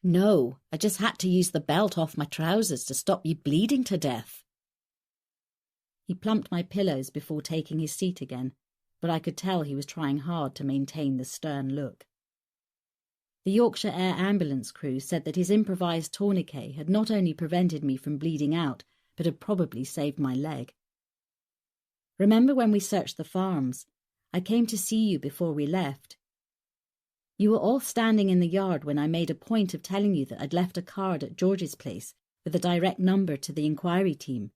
No, I just had to use the belt off my trousers to stop you bleeding to death. He plumped my pillows before taking his seat again, but I could tell he was trying hard to maintain the stern look. The Yorkshire Air Ambulance crew said that his improvised tourniquet had not only prevented me from bleeding out, but had probably saved my leg. Remember when we searched the farms? I came to see you before we left. You were all standing in the yard when I made a point of telling you that I'd left a card at George's place with a direct number to the inquiry team.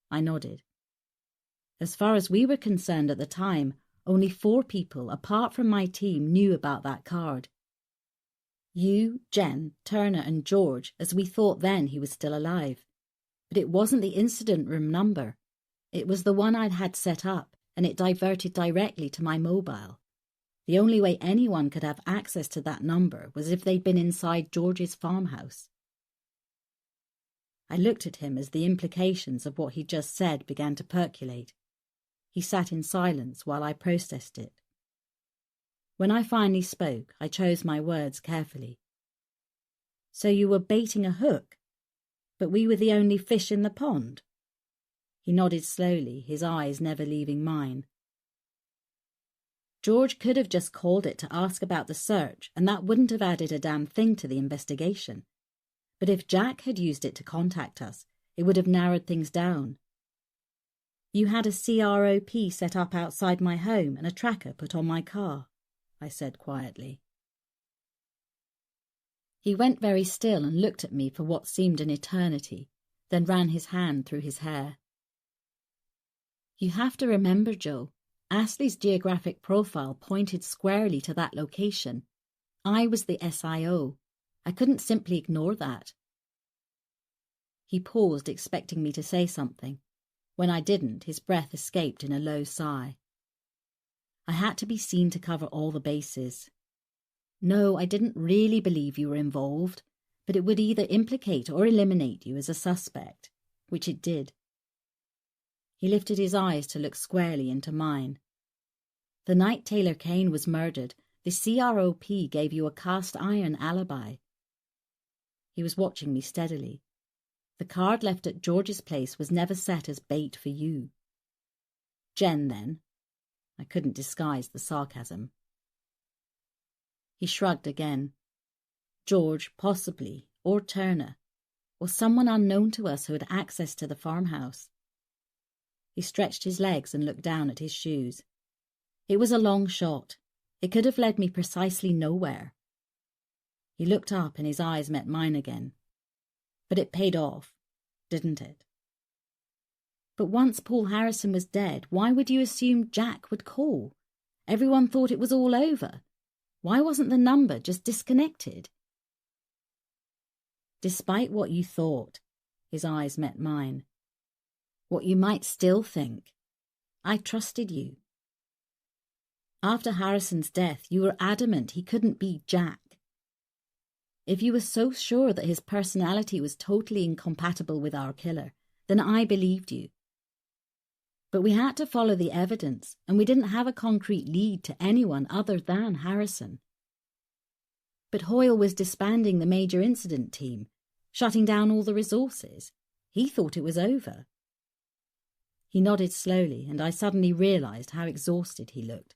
I nodded. As far as we were concerned at the time, only 4 people, apart from my team, knew about that card. You, Jen, Turner and George, as we thought then he was still alive. But it wasn't the incident room number. It was the one I'd had set up, and it diverted directly to my mobile. The only way anyone could have access to that number was if they'd been inside George's farmhouse. I looked at him as the implications of what he'd just said began to percolate. He sat in silence while I processed it. When I finally spoke, I chose my words carefully. So you were baiting a hook, but we were the only fish in the pond? He nodded slowly, his eyes never leaving mine. George could have just called it to ask about the search, and that wouldn't have added a damn thing to the investigation. But if Jack had used it to contact us, it would have narrowed things down. You had a CROP set up outside my home and a tracker put on my car, I said quietly. He went very still and looked at me for what seemed an eternity, then ran his hand through his hair. You have to remember, Joe, Astley's geographic profile pointed squarely to that location. I was the SIO. I couldn't simply ignore that. He paused, expecting me to say something. When I didn't, his breath escaped in a low sigh. I had to be seen to cover all the bases. No, I didn't really believe you were involved, but it would either implicate or eliminate you as a suspect, which it did. He lifted his eyes to look squarely into mine. The night Taylor Kane was murdered, the CROP gave you a cast-iron alibi. He was watching me steadily. The card left at George's place was never set as bait for you. Jen, then. I couldn't disguise the sarcasm. He shrugged again. George, possibly, or Turner, or someone unknown to us who had access to the farmhouse. He stretched his legs and looked down at his shoes. It was a long shot. It could have led me precisely nowhere. He looked up and his eyes met mine again. But it paid off, didn't it? But once Paul Harrison was dead, why would you assume Jack would call? Everyone thought it was all over. Why wasn't the number just disconnected? Despite what you thought, his eyes met mine. What you might still think, I trusted you. After Harrison's death, you were adamant he couldn't be Jack. If you were so sure that his personality was totally incompatible with our killer, then I believed you. But we had to follow the evidence, and we didn't have a concrete lead to anyone other than Harrison. But Hoyle was disbanding the major incident team, shutting down all the resources. He thought it was over. He nodded slowly, and I suddenly realized how exhausted he looked.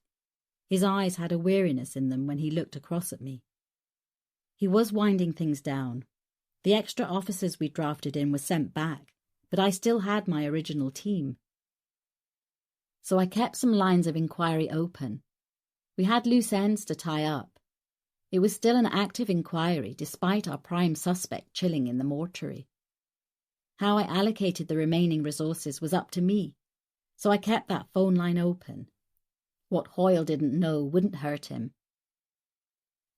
His eyes had a weariness in them when he looked across at me. He was winding things down. The extra officers we drafted in were sent back, but I still had my original team. So I kept some lines of inquiry open. We had loose ends to tie up. It was still an active inquiry, despite our prime suspect chilling in the mortuary. How I allocated the remaining resources was up to me, so I kept that phone line open. What Hoyle didn't know wouldn't hurt him.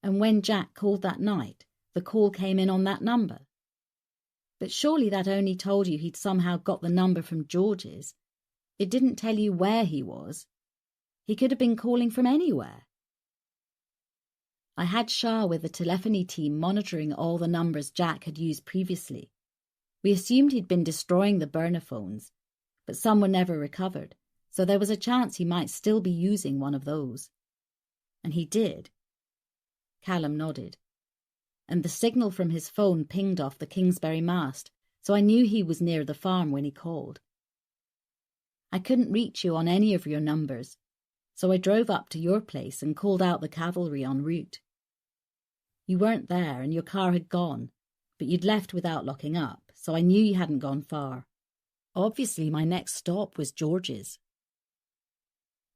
And when Jack called that night, the call came in on that number. But surely that only told you he'd somehow got the number from George's. It didn't tell you where he was. He could have been calling from anywhere. I had Shah with the telephony team monitoring all the numbers Jack had used previously. We assumed he'd been destroying the burner phones, but some were never recovered, so there was a chance he might still be using one of those. And he did. Callum nodded. And the signal from his phone pinged off the Kingsbury mast, so I knew he was near the farm when he called. I couldn't reach you on any of your numbers, so I drove up to your place and called out the cavalry en route. You weren't there and your car had gone, but you'd left without locking up, so I knew you hadn't gone far. Obviously, my next stop was George's.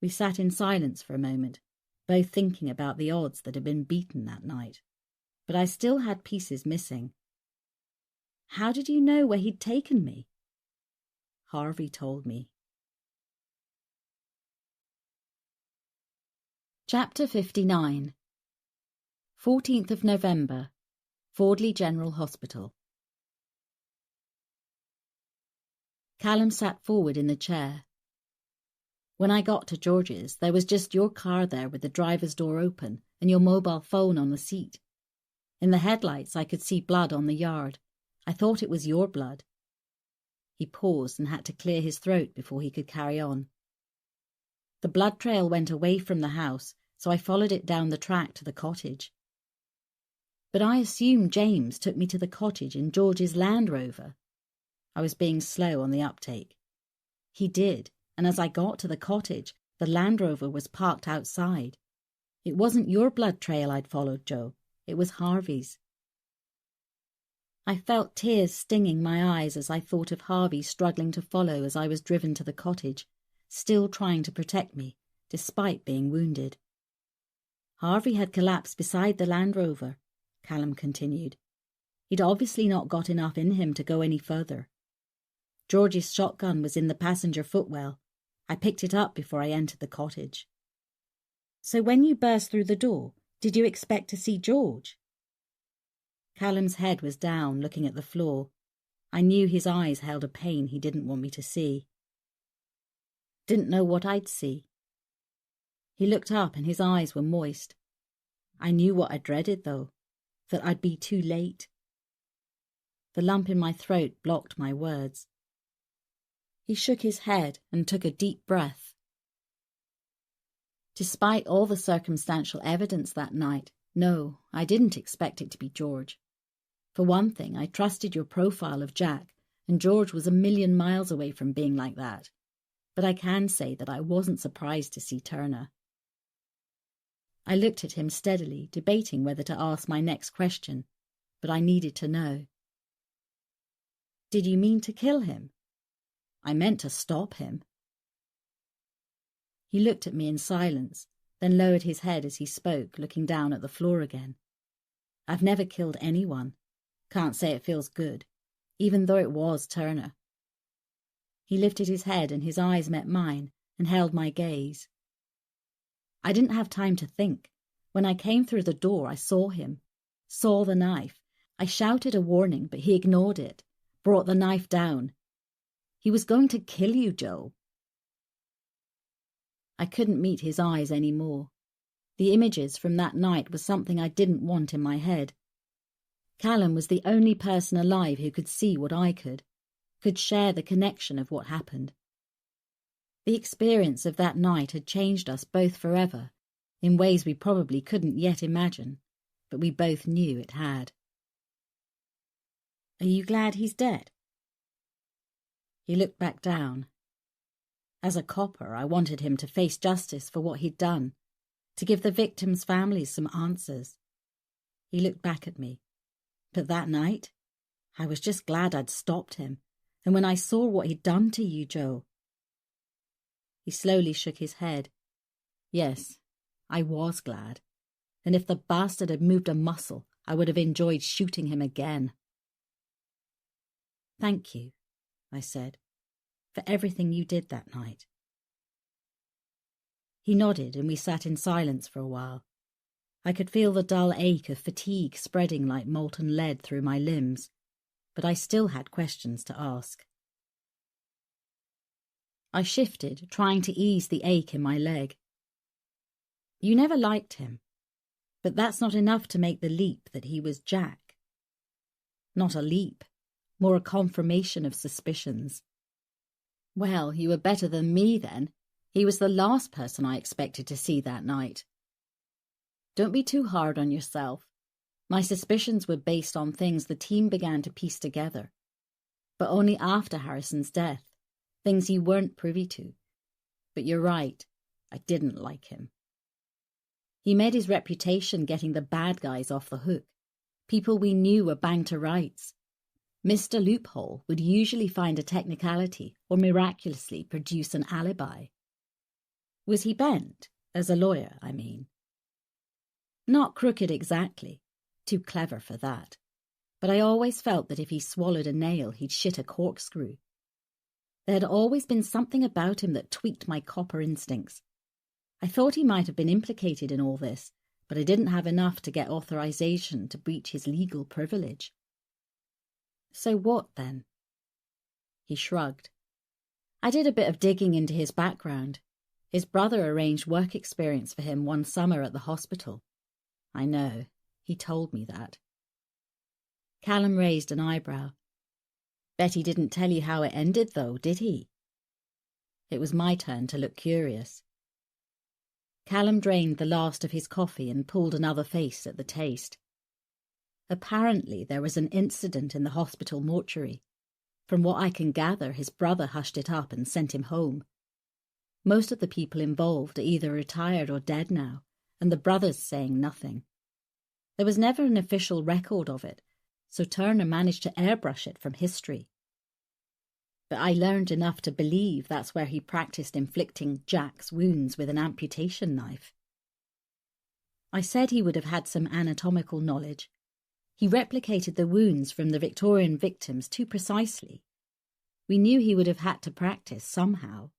We sat in silence for a moment, both thinking about the odds that had been beaten that night. But I still had pieces missing. How did you know where he'd taken me? Harvey told me. Chapter 59. 14th of November, Fordley General Hospital. Callum sat forward in the chair. When I got to George's, there was just your car there with the driver's door open and your mobile phone on the seat. In the headlights, I could see blood on the yard. I thought it was your blood. He paused and had to clear his throat before he could carry on. The blood trail went away from the house, so I followed it down the track to the cottage. But I assumed James took me to the cottage in George's Land Rover. I was being slow on the uptake. He did, and as I got to the cottage, the Land Rover was parked outside. It wasn't your blood trail I'd followed, Joe. It was Harvey's. I felt tears stinging my eyes as I thought of Harvey struggling to follow as I was driven to the cottage, still trying to protect me, despite being wounded. Harvey had collapsed beside the Land Rover, Callum continued. He'd obviously not got enough in him to go any further. George's shotgun was in the passenger footwell. I picked it up before I entered the cottage. So when you burst through the door, did you expect to see George? Callum's head was down, looking at the floor. I knew his eyes held a pain he didn't want me to see. Didn't know what I'd see. He looked up and his eyes were moist. I knew what I dreaded, though, that I'd be too late. The lump in my throat blocked my words. He shook his head and took a deep breath. Despite all the circumstantial evidence that night, no, I didn't expect it to be George. For one thing, I trusted your profile of Jack, and George was a million miles away from being like that. But I can say that I wasn't surprised to see Turner. I looked at him steadily, debating whether to ask my next question, but I needed to know. Did you mean to kill him? I meant to stop him. He looked at me in silence, then lowered his head as he spoke, looking down at the floor again. I've never killed anyone. Can't say it feels good, even though it was Turner. He lifted his head and his eyes met mine and held my gaze. I didn't have time to think. When I came through the door, I saw him, saw the knife. I shouted a warning, but he ignored it, brought the knife down. He was going to kill you, Joe. I couldn't meet his eyes any more. The images from that night were something I didn't want in my head. Callum was the only person alive who could see what I could share the connection of what happened. The experience of that night had changed us both forever, in ways we probably couldn't yet imagine, but we both knew it had. Are you glad he's dead? He looked back down. As a copper, I wanted him to face justice for what he'd done, to give the victims' families some answers. He looked back at me. But that night, I was just glad I'd stopped him, and when I saw what he'd done to you, Joe. He slowly shook his head. Yes, I was glad, and if the bastard had moved a muscle, I would have enjoyed shooting him again. Thank you, I said, for everything you did that night. He nodded and we sat in silence for a while. I could feel the dull ache of fatigue spreading like molten lead through my limbs, but I still had questions to ask. I shifted, trying to ease the ache in my leg. You never liked him, but that's not enough to make the leap that he was Jack. Not a leap, more a confirmation of suspicions. Well, you were better than me then. He was the last person I expected to see that night. Don't be too hard on yourself. My suspicions were based on things the team began to piece together, but only after Harrison's death, things you weren't privy to. But you're right, I didn't like him. He made his reputation getting the bad guys off the hook, people we knew were banged to rights. Mr. Loophole would usually find a technicality or miraculously produce an alibi. Was he bent? As a lawyer, I mean. Not crooked exactly, too clever for that, but I always felt that if he swallowed a nail, he'd shit a corkscrew. There had always been something about him that tweaked my copper instincts. I thought he might have been implicated in all this, but I didn't have enough to get authorization to breach his legal privilege. So what, then? He shrugged. I did a bit of digging into his background. His brother arranged work experience for him one summer at the hospital. I know, he told me that. Callum raised an eyebrow. Bet he didn't tell you how it ended, though, did he? It was my turn to look curious. Callum drained the last of his coffee and pulled another face at the taste. Apparently there was an incident in the hospital mortuary. From what I can gather, his brother hushed it up and sent him home. Most of the people involved are either retired or dead now, and the brother's saying nothing. There was never an official record of it, so Turner managed to airbrush it from history. But I learned enough to believe that's where he practiced inflicting Jack's wounds with an amputation knife. I said he would have had some anatomical knowledge. He replicated the wounds from the Victorian victims too precisely. We knew he would have had to practice somehow.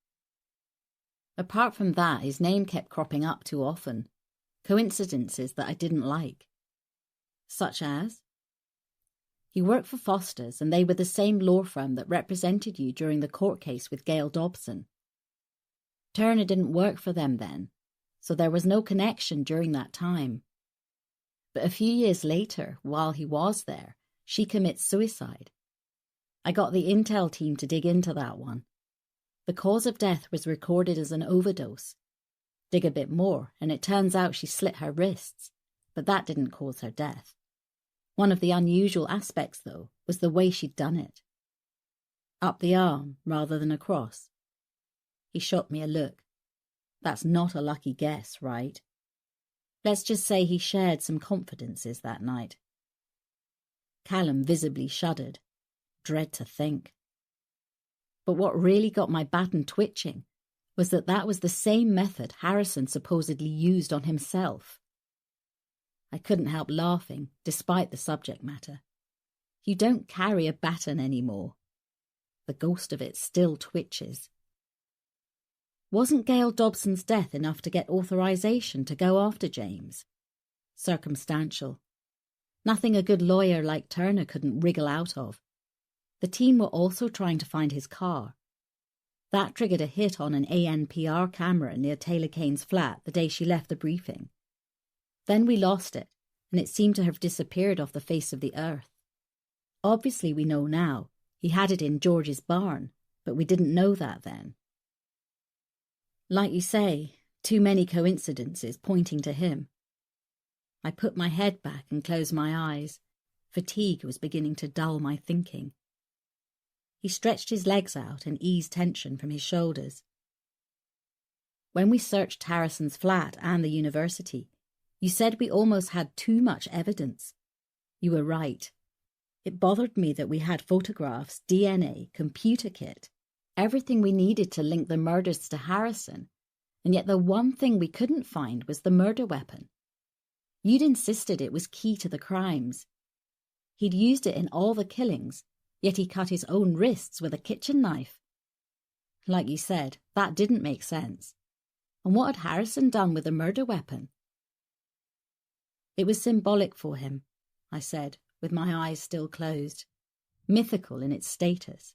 Apart from that, his name kept cropping up too often. Coincidences that I didn't like. Such as? He worked for Foster's and they were the same law firm that represented you during the court case with Gail Dobson. Turner didn't work for them then, so there was no connection during that time. But a few years later, while he was there, she commits suicide. I got the intel team to dig into that one. The cause of death was recorded as an overdose. Dig a bit more, and it turns out she slit her wrists, but that didn't cause her death. One of the unusual aspects, though, was the way she'd done it. Up the arm, rather than across. He shot me a look. That's not a lucky guess, right? Let's just say he shared some confidences that night. Callum visibly shuddered. Dread to think. But what really got my baton twitching was that that was the same method Harrison supposedly used on himself. I couldn't help laughing, despite the subject matter. You don't carry a baton anymore. The ghost of it still twitches. Wasn't Gail Dobson's death enough to get authorization to go after James? Circumstantial. Nothing a good lawyer like Turner couldn't wriggle out of. The team were also trying to find his car. That triggered a hit on an ANPR camera near Taylor Kane's flat the day she left the briefing. Then we lost it, and it seemed to have disappeared off the face of the earth. Obviously we know now. He had it in George's barn, but we didn't know that then. Like you say, too many coincidences pointing to him. I put my head back and closed my eyes. Fatigue was beginning to dull my thinking. He stretched his legs out and eased tension from his shoulders. When we searched Harrison's flat and the university, you said we almost had too much evidence. You were right. It bothered me that we had photographs, DNA, computer kit, everything we needed to link the murders to Harrison, and yet the one thing we couldn't find was the murder weapon. You'd insisted it was key to the crimes. He'd used it in all the killings, yet he cut his own wrists with a kitchen knife. Like you said, that didn't make sense. And what had Harrison done with the murder weapon? It was symbolic for him, I said, with my eyes still closed, mythical in its status.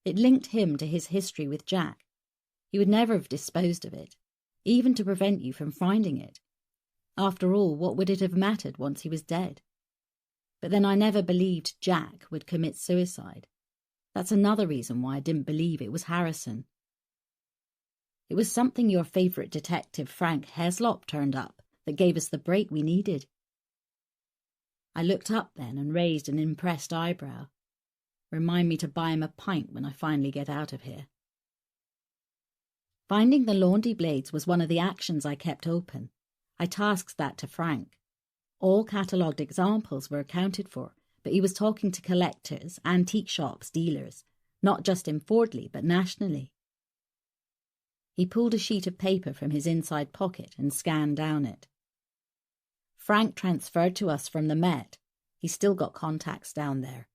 It linked him to his history with Jack. He would never have disposed of it, even to prevent you from finding it. After all, what would it have mattered once he was dead? But then I never believed Jack would commit suicide. That's another reason why I didn't believe it was Harrison. It was something your favourite detective Frank Heslop turned up that gave us the break we needed. I looked up then and raised an impressed eyebrow. Remind me to buy him a pint when I finally get out of here. Finding the laundry blades was one of the actions I kept open. I tasked that to Frank. All catalogued examples were accounted for, but he was talking to collectors, antique shops, dealers, not just in Fordley, but nationally. He pulled a sheet of paper from his inside pocket and scanned down it. Frank transferred to us from the Met. He's still got contacts down there.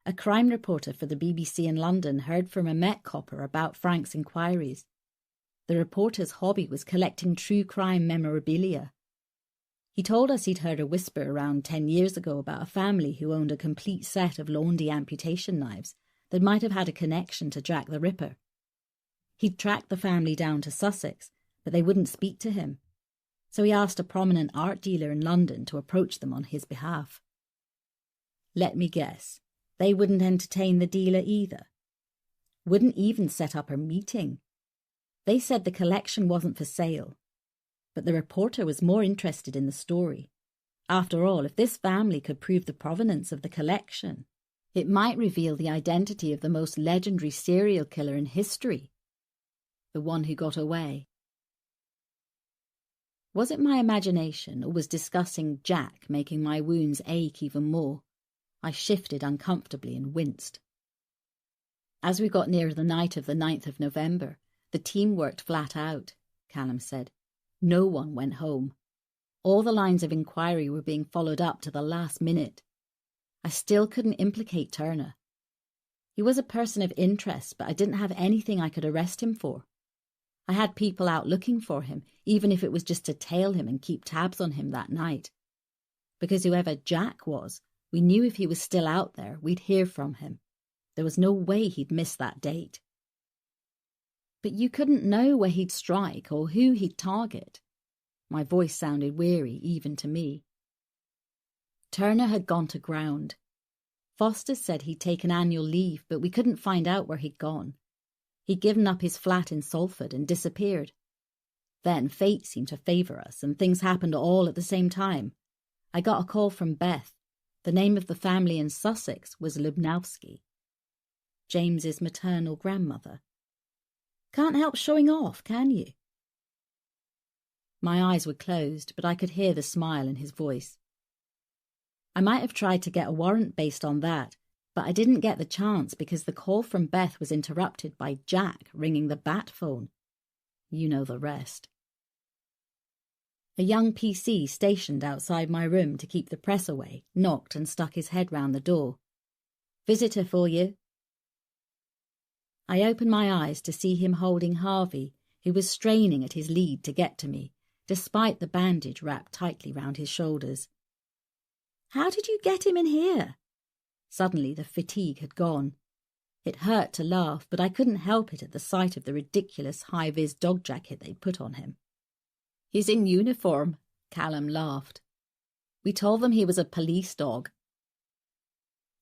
A crime reporter for the BBC in London heard from a Met copper about Frank's inquiries. The reporter's hobby was collecting true crime memorabilia. He told us he'd heard a whisper around 10 years ago about a family who owned a complete set of Laundy amputation knives that might have had a connection to Jack the Ripper. He'd tracked the family down to Sussex, but they wouldn't speak to him. So he asked a prominent art dealer in London to approach them on his behalf. Let me guess, they wouldn't entertain the dealer either. Wouldn't even set up a meeting. They said the collection wasn't for sale. But the reporter was more interested in the story. After all, if this family could prove the provenance of the collection, it might reveal the identity of the most legendary serial killer in history. The one who got away. Was it my imagination, or was discussing Jack making my wounds ache even more? I shifted uncomfortably and winced. As we got nearer the night of the 9th of November, the team worked flat out, Callum said. No one went home. All the lines of inquiry were being followed up to the last minute. I still couldn't implicate Turner. He was a person of interest, but I didn't have anything I could arrest him for. I had people out looking for him, even if it was just to tail him and keep tabs on him that night. Because whoever Jack was, we knew if he was still out there, we'd hear from him. There was no way he'd miss that date. But you couldn't know where he'd strike or who he'd target. My voice sounded weary even to me. Turner had gone to ground. Foster said he'd taken annual leave, but we couldn't find out where he'd gone. He'd given up his flat in Salford and disappeared. Then fate seemed to favour us, and things happened all at the same time. I got a call from Beth. The name of the family in Sussex was Lubnowski, James's maternal grandmother. Can't help showing off, can you? My eyes were closed, but I could hear the smile in his voice. I might have tried to get a warrant based on that, but I didn't get the chance because the call from Beth was interrupted by Jack ringing the bat phone, You know the rest. A young PC stationed outside my room to keep the press away knocked and stuck his head round the door. "Visitor for you." I opened my eyes to see him holding Harvey, who was straining at his lead to get to me, despite the bandage wrapped tightly round his shoulders. "How did you get him in here?" Suddenly the fatigue had gone. It hurt to laugh, but I couldn't help it at the sight of the ridiculous high-vis dog jacket they'd put on him. "He's in uniform," Callum laughed. "We told them he was a police dog."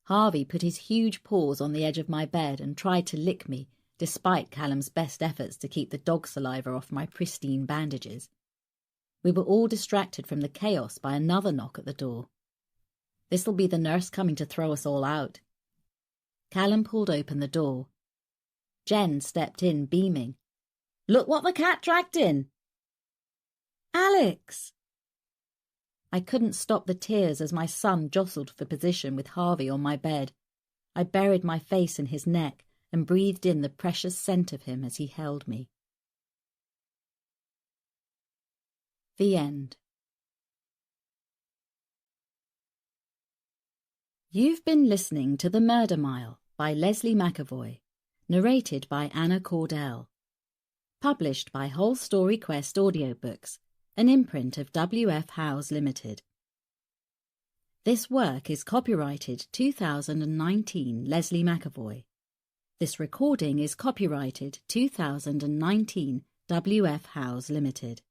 Harvey put his huge paws on the edge of my bed and tried to lick me, despite Callum's best efforts to keep the dog saliva off my pristine bandages. We were all distracted from the chaos by another knock at the door. "This'll be the nurse coming to throw us all out." Callum pulled open the door. Jen stepped in, beaming. "Look what the cat dragged in!" "Alex!" I couldn't stop the tears as my son jostled for position with Harvey on my bed. I buried my face in his neck and breathed in the precious scent of him as he held me. The end. You've been listening to The Murder Mile by Lesley McEvoy, narrated by Anna Cordell. Published by Whole Story Quest Audiobooks, an imprint of W.F. Howes Limited. This work is copyrighted 2019 Lesley McEvoy. This recording is copyrighted 2019 W.F. Howes Limited.